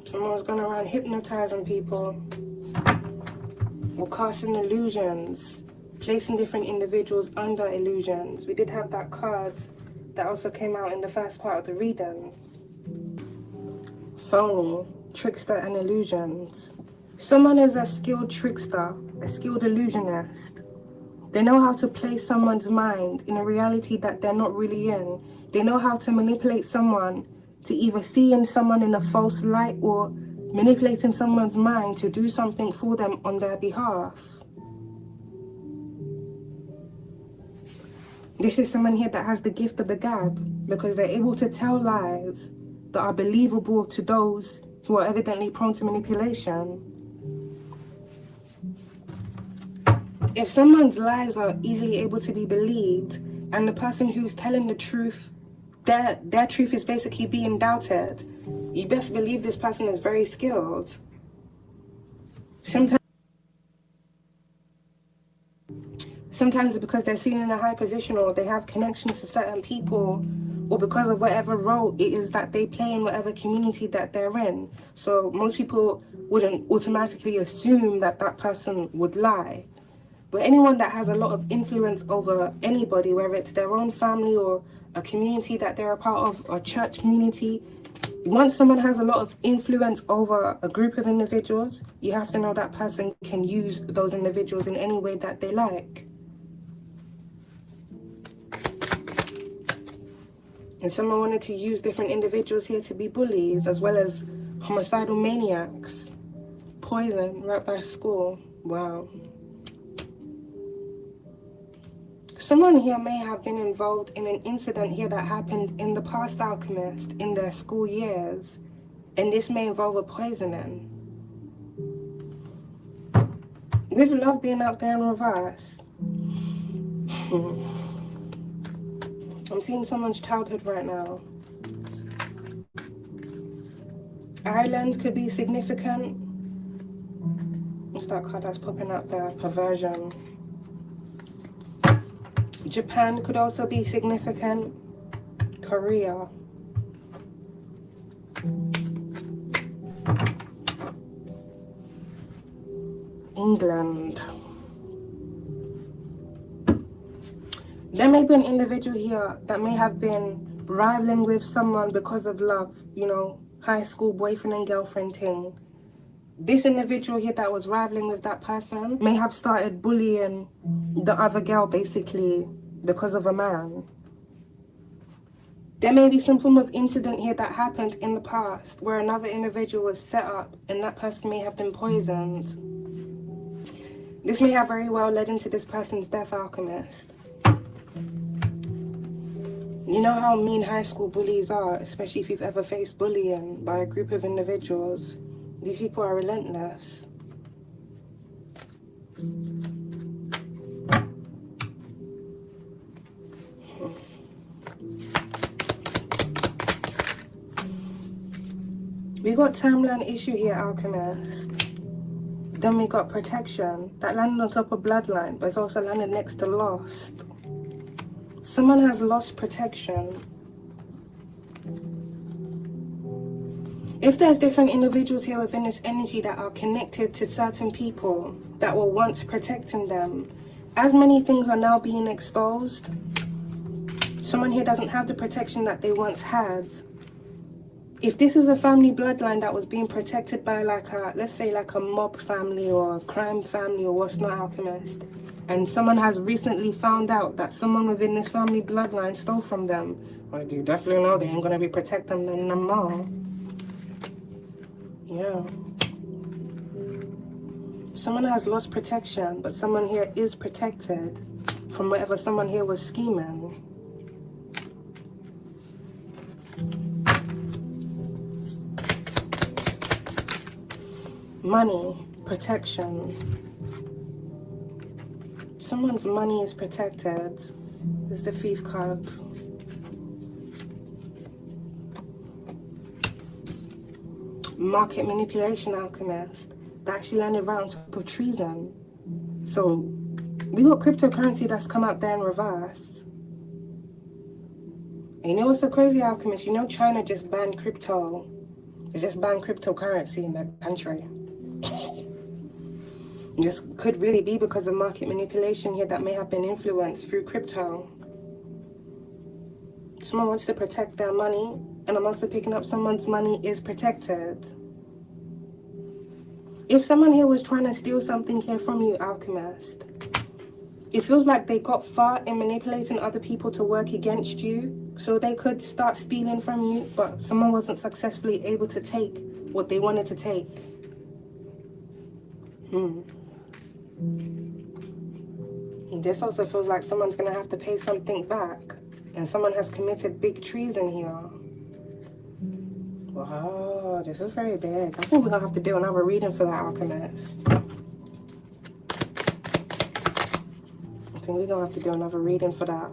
Someone's going around hypnotizing people or casting illusions, placing different individuals under illusions. We did have that card that also came out in the first part of the reading. Phony, trickster and illusions. Someone is a skilled trickster, a skilled illusionist. They know how to place someone's mind in a reality that they're not really in. They know how to manipulate someone to either see in someone in a false light or manipulating someone's mind to do something for them on their behalf. This is someone here that has the gift of the gab because they're able to tell lies that are believable to those who are evidently prone to manipulation. If someone's lies are easily able to be believed and the person who's telling the truth, their truth is basically being doubted, you best believe this person is very skilled. Sometimes it's because they're seen in a high position or they have connections to certain people or because of whatever role it is that they play in whatever community that they're in. So most people wouldn't automatically assume that that person would lie. But anyone that has a lot of influence over anybody, whether it's their own family or a community that they're a part of, or church community, once someone has a lot of influence over a group of individuals, you have to know that person can use those individuals in any way that they like. And someone wanted to use different individuals here to be bullies, as well as homicidal maniacs. Poison right by school. Wow. Someone here may have been involved in an incident here that happened in the past, Alchemist, in their school years. And this may involve a poisoning. With love being out there in reverse. I'm seeing someone's childhood right now. Ireland could be significant. What's that card that's popping up there? Perversion. Japan could also be significant. Korea. England. There may be an individual here that may have been rivaling with someone because of love, you know, high school boyfriend and girlfriend thing. This individual here that was rivaling with that person may have started bullying the other girl basically because of a man. There may be some form of incident here that happened in the past where another individual was set up and that person may have been poisoned. This may have very well led into this person's death, Alchemist. You know how mean high school bullies are, especially if you've ever faced bullying by a group of individuals. These people are relentless. We got timeline issue here, Alchemist. Then we got protection. That landed on top of bloodline, but it's also landed next to lost. Someone has lost protection. If there's different individuals here within this energy that are connected to certain people that were once protecting them, as many things are now being exposed, someone here doesn't have the protection that they once had. If this is a family bloodline that was being protected by like a, let's say like a mob family or a crime family or what's not, Alchemist, and someone has recently found out that someone within this family bloodline stole from them, well, you definitely know they ain't gonna be protecting them no more. Yeah. Someone has lost protection, but someone here is protected from whatever someone here was scheming. Money, protection. Someone's money is protected. This is the thief card. Market manipulation, Alchemist. That actually landed right on top of treason. So we got cryptocurrency that's come out there in reverse. And you know what's so crazy, Alchemist? You know China just banned crypto. They just banned cryptocurrency in their country. This could really be because of market manipulation here that may have been influenced through crypto. Someone wants to protect their money, and I'm also picking up someone's money is protected. If someone here was trying to steal something here from you, Alchemist, it feels like they got far in manipulating other people to work against you, so they could start stealing from you, but someone wasn't successfully able to take what they wanted to take. This also feels like someone's gonna have to pay something back, and someone has committed big treason here. Wow, this is very big. I think we're gonna have to do another reading for that, Alchemist. I think we're gonna have to do another reading for that.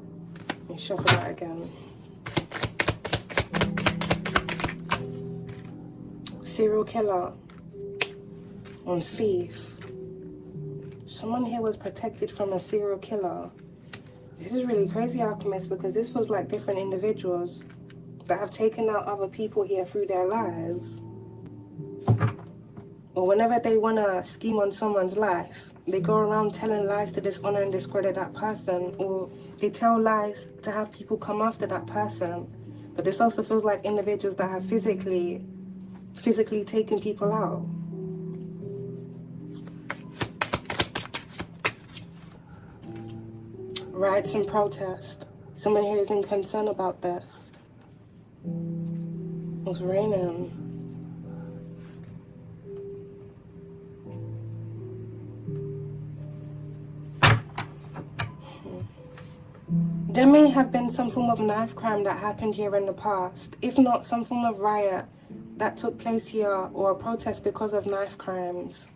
Let me shuffle that again. Serial killer on thief. Someone here was protected from a serial killer. This is really crazy, Alchemist, because this feels like different individuals that have taken out other people here through their lies. Or whenever they want to scheme on someone's life, they go around telling lies to dishonor and discredit that person, or they tell lies to have people come after that person. But this also feels like individuals that have physically taken people out. Riots and protest. Someone here is in concern about this. It's raining. There may have been some form of knife crime that happened here in the past. If not, some form of riot that took place here, or a protest because of knife crimes.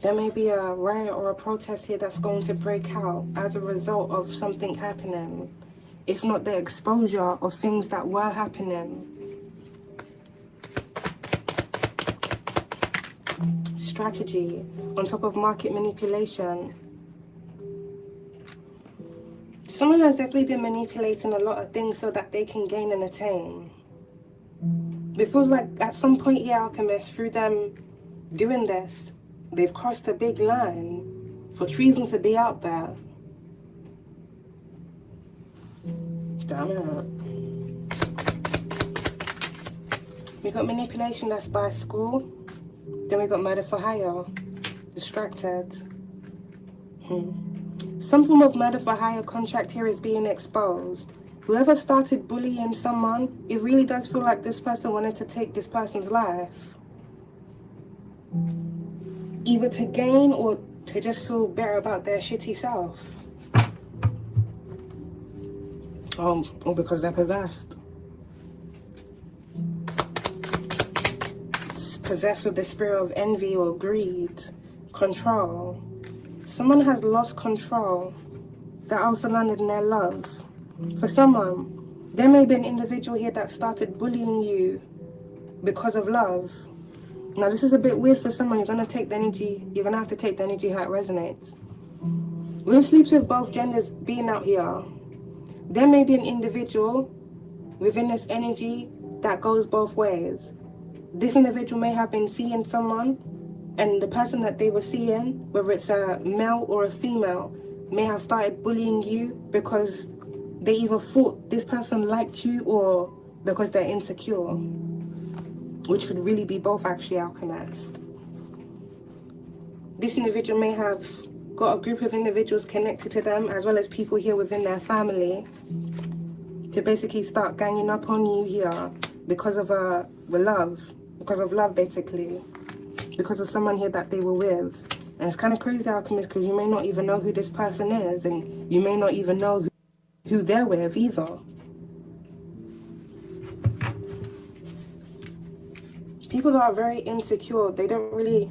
There may be a riot or a protest here that's going to break out as a result of something happening, if not the exposure of things that were happening. Strategy on top of market manipulation. Someone has definitely been manipulating a lot of things so that they can gain and attain. It feels like at some point here, Alchemist, through them doing this, they've crossed a big line for treason to be out there. Damn it. We got manipulation that's by school. Then we got murder for hire. Distracted. Some form of murder for hire contract here is being exposed. Whoever started bullying someone, it really does feel like this person wanted to take this person's life. Either to gain or to just feel better about their shitty self. Or because they're possessed. Possessed with the spirit of envy or greed, control. Someone has lost control that also landed in their love. For someone, there may be an individual here that started bullying you because of love. Now this is a bit weird for someone. You're gonna have to take the energy how it resonates. When sleeps with both genders being out here, there may be an individual within this energy that goes both ways. This individual may have been seeing someone, and the person that they were seeing, whether it's a male or a female, may have started bullying you because they either thought this person liked you or because they're insecure, which could really be both actually, Alchemist. This individual may have got a group of individuals connected to them, as well as people here within their family, to basically start ganging up on you here because of love, basically, because of someone here that they were with. And it's kind of crazy, Alchemist, because you may not even know who this person is, and you may not even know who they're with either. People are very insecure. They don't really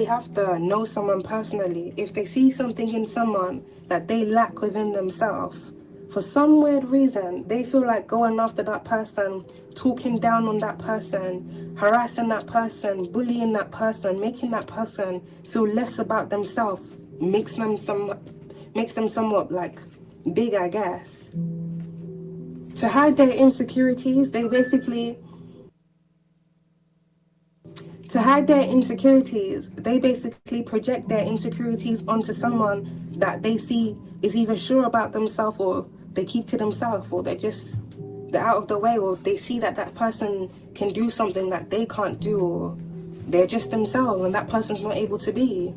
have to know someone personally. If they see something in someone that they lack within themselves, for some weird reason, they feel like going after that person, talking down on that person, harassing that person, bullying that person, making that person feel less about themselves, makes them somewhat like big, I guess. To hide their insecurities, they basically project their insecurities onto someone that they see is either sure about themselves, or they keep to themselves, or they're out of the way, or they see that that person can do something that they can't do, or they're just themselves and that person's not able to be.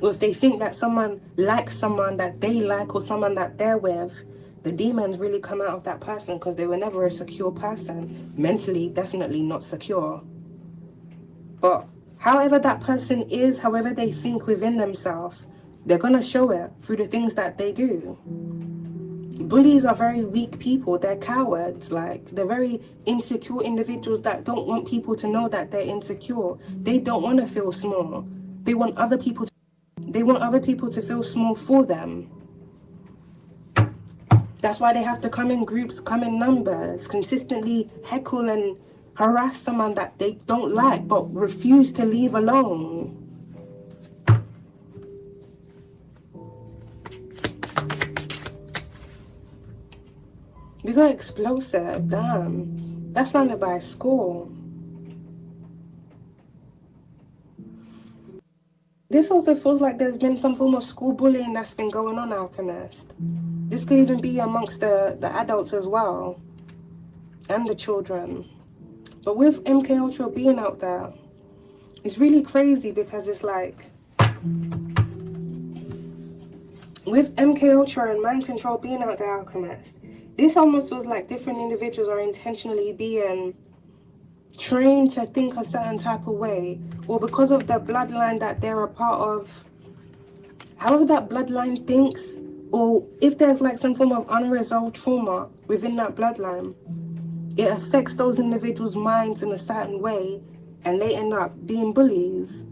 Or if they think that someone likes someone that they like or someone that they're with, the demons really come out of that person because they were never a secure person. Mentally, definitely not secure. But however that person is, however they think within themselves, they're going to show it through the things that they do. Bullies are very weak people. They're cowards. Like, they're very insecure individuals that don't want people to know that they're insecure. They don't want to feel small. They want other people to feel small for them. That's why they have to come in groups, come in numbers, consistently heckle and harass someone that they don't like but refuse to leave alone. We got explosive, damn. That's landed by a school. This also feels like there's been some form of school bullying that's been going on, Alchemist. This could even be amongst the adults as well, and the children. But with MK Ultra being out there, it's really crazy because it's like, with MK Ultra and mind control being out there, Alchemist, this almost feels like different individuals are intentionally being trained to think a certain type of way, or because of the bloodline that they're a part of, however that bloodline thinks, or if there's like some form of unresolved trauma within that bloodline, it affects those individuals' minds in a certain way, and they end up being bullies.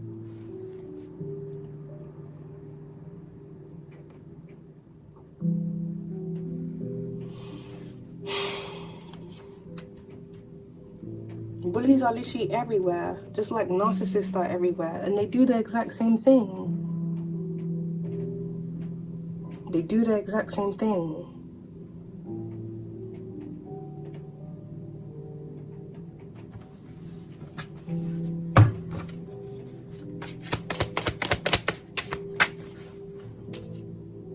Bullies are literally everywhere, just like narcissists are everywhere, and they do the exact same thing. They do the exact same thing.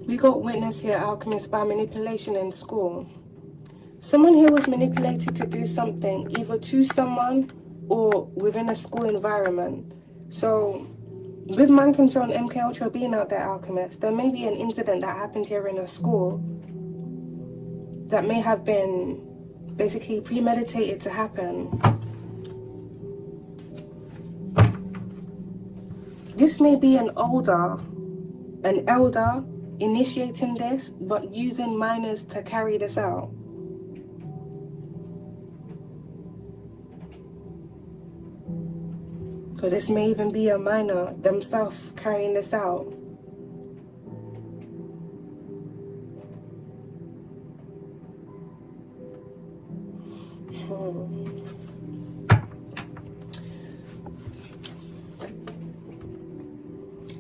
We got witness here, alchemists, by manipulation in school. Someone here was manipulated to do something, either to someone or within a school environment. So, with mind control and MK Ultra being out there, alchemists, there may be an incident that happened here in a school that may have been basically premeditated to happen. This may be an elder initiating this, but using minors to carry this out. Because this may even be a minor themselves carrying this out.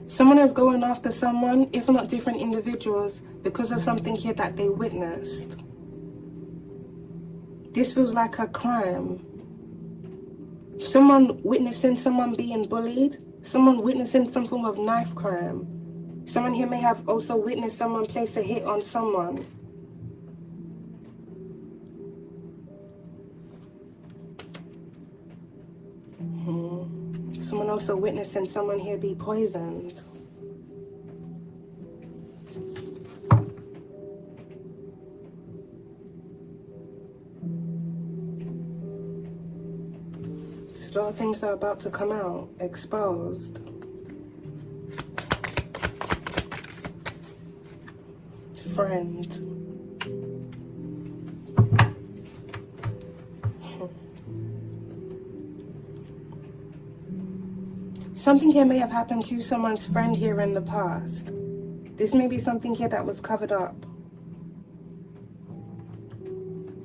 Someone is going after someone, if not different individuals, because of something here that they witnessed. This feels like a crime. Someone witnessing someone being bullied, someone witnessing some form of knife crime. Someone here may have also witnessed someone place a hit on someone. Someone also witnessing someone here be poisoned. So a lot of things are about to come out, exposed. Friend. Something here may have happened to someone's friend here in the past. This may be something here that was covered up.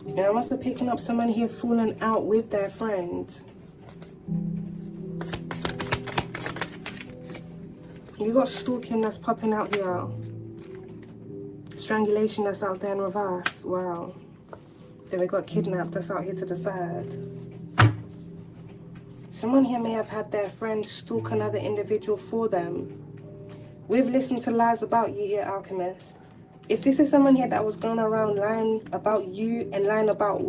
And I'm also picking up someone here falling out with their friend. You got stalking that's popping out here. Strangulation that's out there in reverse. Wow. Then we got kidnapped that's out here to the side. Someone here may have had their friend stalk another individual for them. We've listened to lies about you here, alchemist. If this is someone here that was going around lying about you and lying about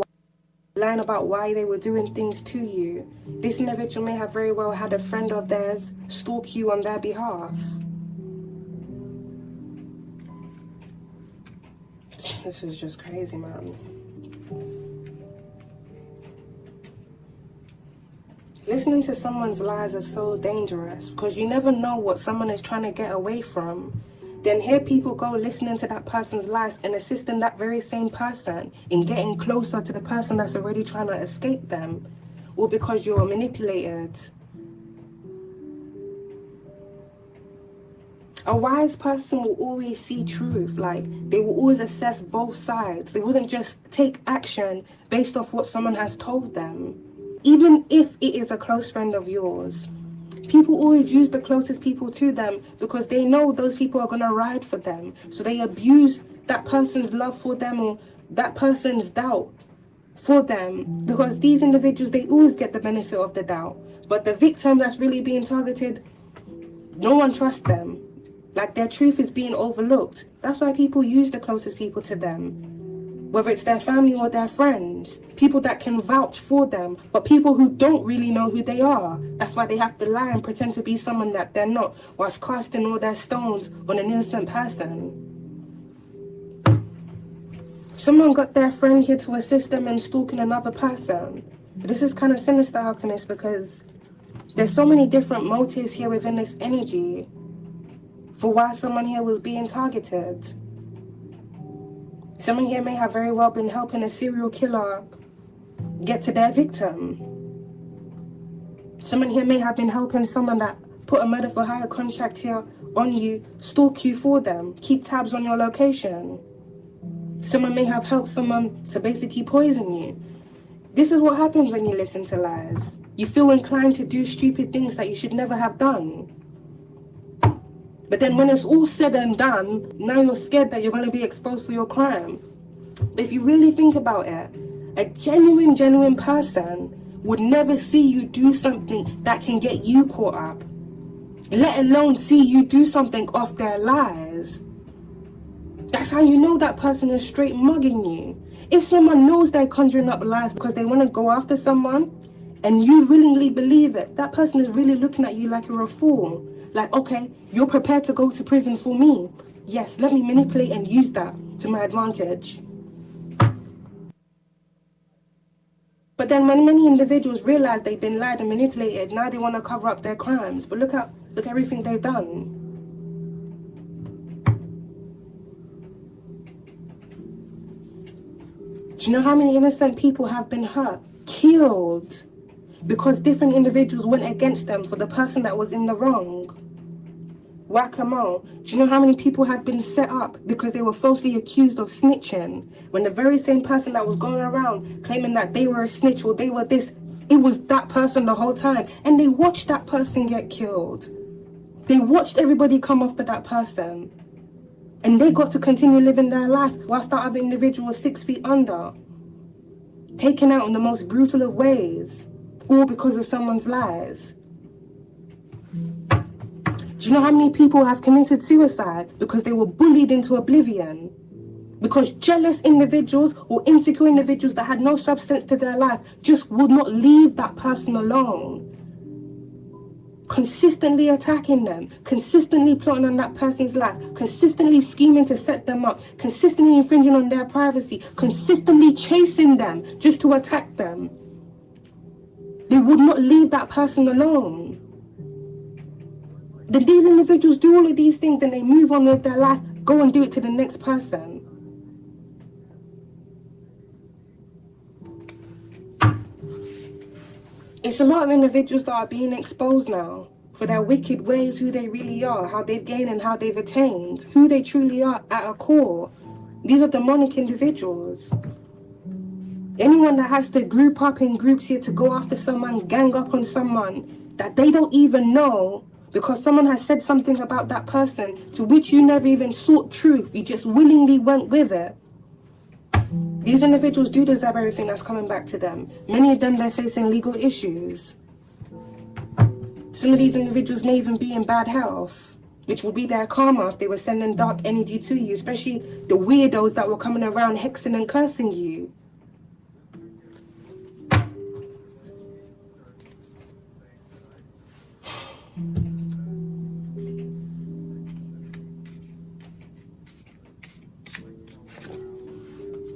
why they were doing things to you, this individual may have very well had a friend of theirs stalk you on their behalf. This is just crazy, man. Listening to someone's lies is so dangerous because you never know what someone is trying to get away from. Then here people go listening to that person's lies and assisting that very same person in getting closer to the person that's already trying to escape them, all because you're manipulated. A wise person will always see truth, like they will always assess both sides. They wouldn't just take action based off what someone has told them. Even if it is a close friend of yours, people always use the closest people to them because they know those people are going to ride for them. So they abuse that person's love for them or that person's doubt for them because these individuals, they always get the benefit of the doubt. But the victim that's really being targeted, no one trusts them. Like their truth is being overlooked. That's why people use the closest people to them. Whether it's their family or their friends, people that can vouch for them, but people who don't really know who they are. That's why they have to lie and pretend to be someone that they're not, whilst casting all their stones on an innocent person. Someone got their friend here to assist them in stalking another person. This is kind of sinister, alchemist, because there's so many different motives here within this energy for why someone here was being targeted. Someone here may have very well been helping a serial killer get to their victim. Someone here may have been helping someone that put a murder for hire contract here on you, stalk you for them, keep tabs on your location. Someone may have helped someone to basically poison you. This is what happens when you listen to lies. You feel inclined to do stupid things that you should never have done. But then when it's all said and done, now you're scared that you're going to be exposed for your crime. But if you really think about it, a genuine person would never see you do something that can get you caught up, let alone see you do something off their lies. That's how you know that person is straight mugging you. If someone knows they're conjuring up lies because they want to go after someone, and you willingly believe it, that person is really looking at you like you're a fool. Like, okay, you're prepared to go to prison for me. Yes, let me manipulate and use that to my advantage. But then when many individuals realize they've been lied and manipulated, now they want to cover up their crimes. But look everything they've done. Do you know how many innocent people have been hurt, killed, because different individuals went against them for the person that was in the wrong? Whack-a-mole. Do you know how many people have been set up because they were falsely accused of snitching, when the very same person that was going around claiming that they were a snitch or they were this, it was that person the whole time, and they watched that person get killed. They watched everybody come after that person, and they got to continue living their life whilst that other individual was 6 feet under, taken out in the most brutal of ways, all because of someone's lies. Do you know how many people have committed suicide because they were bullied into oblivion? Because jealous individuals or insecure individuals that had no substance to their life just would not leave that person alone. Consistently attacking them, consistently plotting on that person's life, consistently scheming to set them up, consistently infringing on their privacy, consistently chasing them just to attack them. They would not leave that person alone. Then these individuals do all of these things, then they move on with their life, go and do it to the next person. It's a lot of individuals that are being exposed now for their wicked ways, who they really are, how they've gained and how they've attained, who they truly are at a core. These are demonic individuals. Anyone that has to group up in groups here to go after someone, gang up on someone that they don't even know, because someone has said something about that person to which you never even sought truth, you just willingly went with it. These individuals do deserve everything that's coming back to them. Many of them, they're facing legal issues. Some of these individuals may even be in bad health, which will be their karma if they were sending dark energy to you, especially the weirdos that were coming around hexing and cursing you.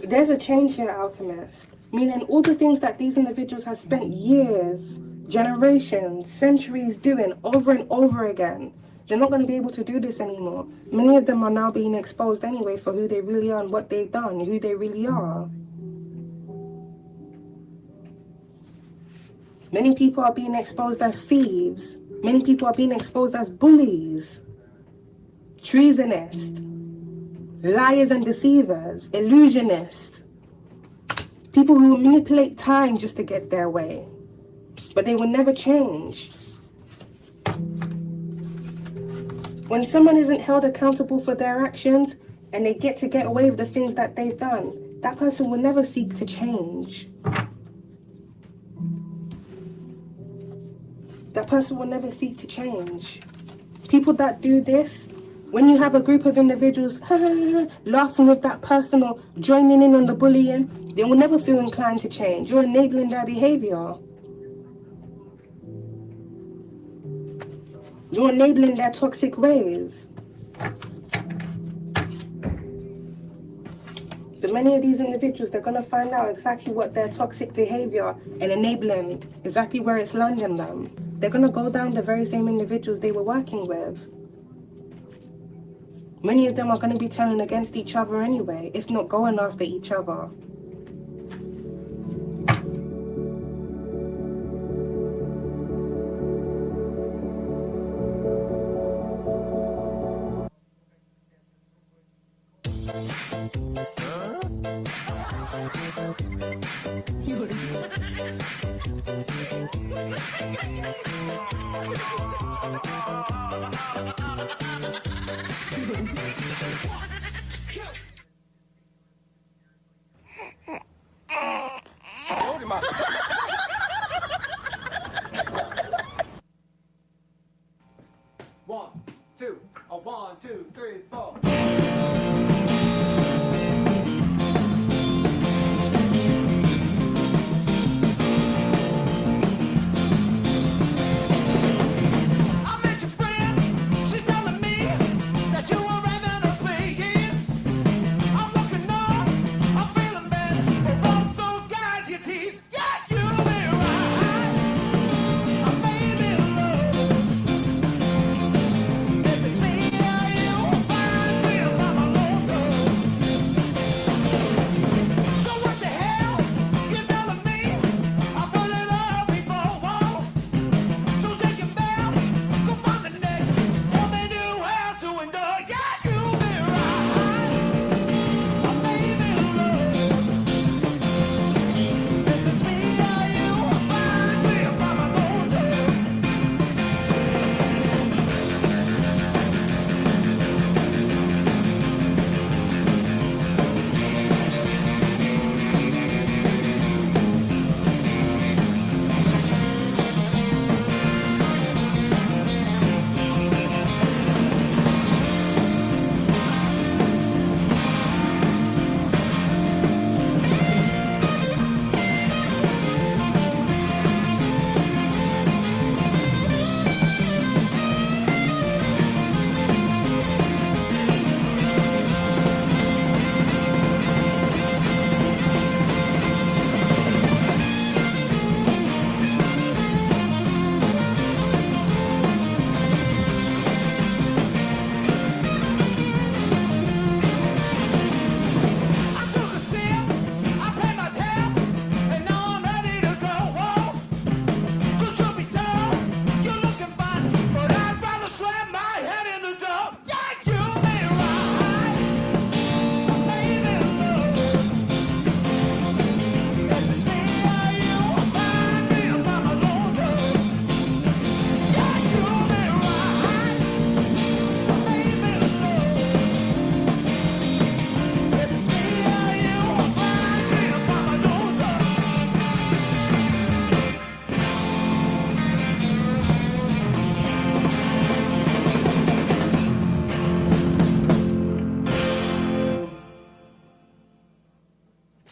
There's a change here, Alchemist, meaning all the things that these individuals have spent years, generations, centuries doing over and over again, they're not going to be able to do this anymore. Many of them are now being exposed anyway for who they really are and what they've done, who they really are. Many people are being exposed as thieves. Many people are being exposed as bullies, treasonists, liars and deceivers, illusionists, people who manipulate time just to get their way, but they will never change. When someone isn't held accountable for their actions and they get away with the things that they've done, that person will never seek to change. That person will never seek to change. People that do this, when you have a group of individuals laughing with that person or joining in on the bullying, they will never feel inclined to change. You're enabling their behavior. You're enabling their toxic ways. But many of these individuals, they're going to find out exactly what their toxic behavior and enabling, exactly where it's landing them. They're going to go down the very same individuals they were working with. Many of them are going to be turning against each other anyway, if not going after each other. One, two, a 1, 2, 3, 4.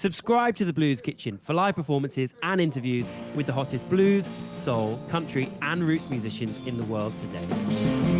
Subscribe to the Blues Kitchen for live performances and interviews with the hottest blues, soul, country, and roots musicians in the world today.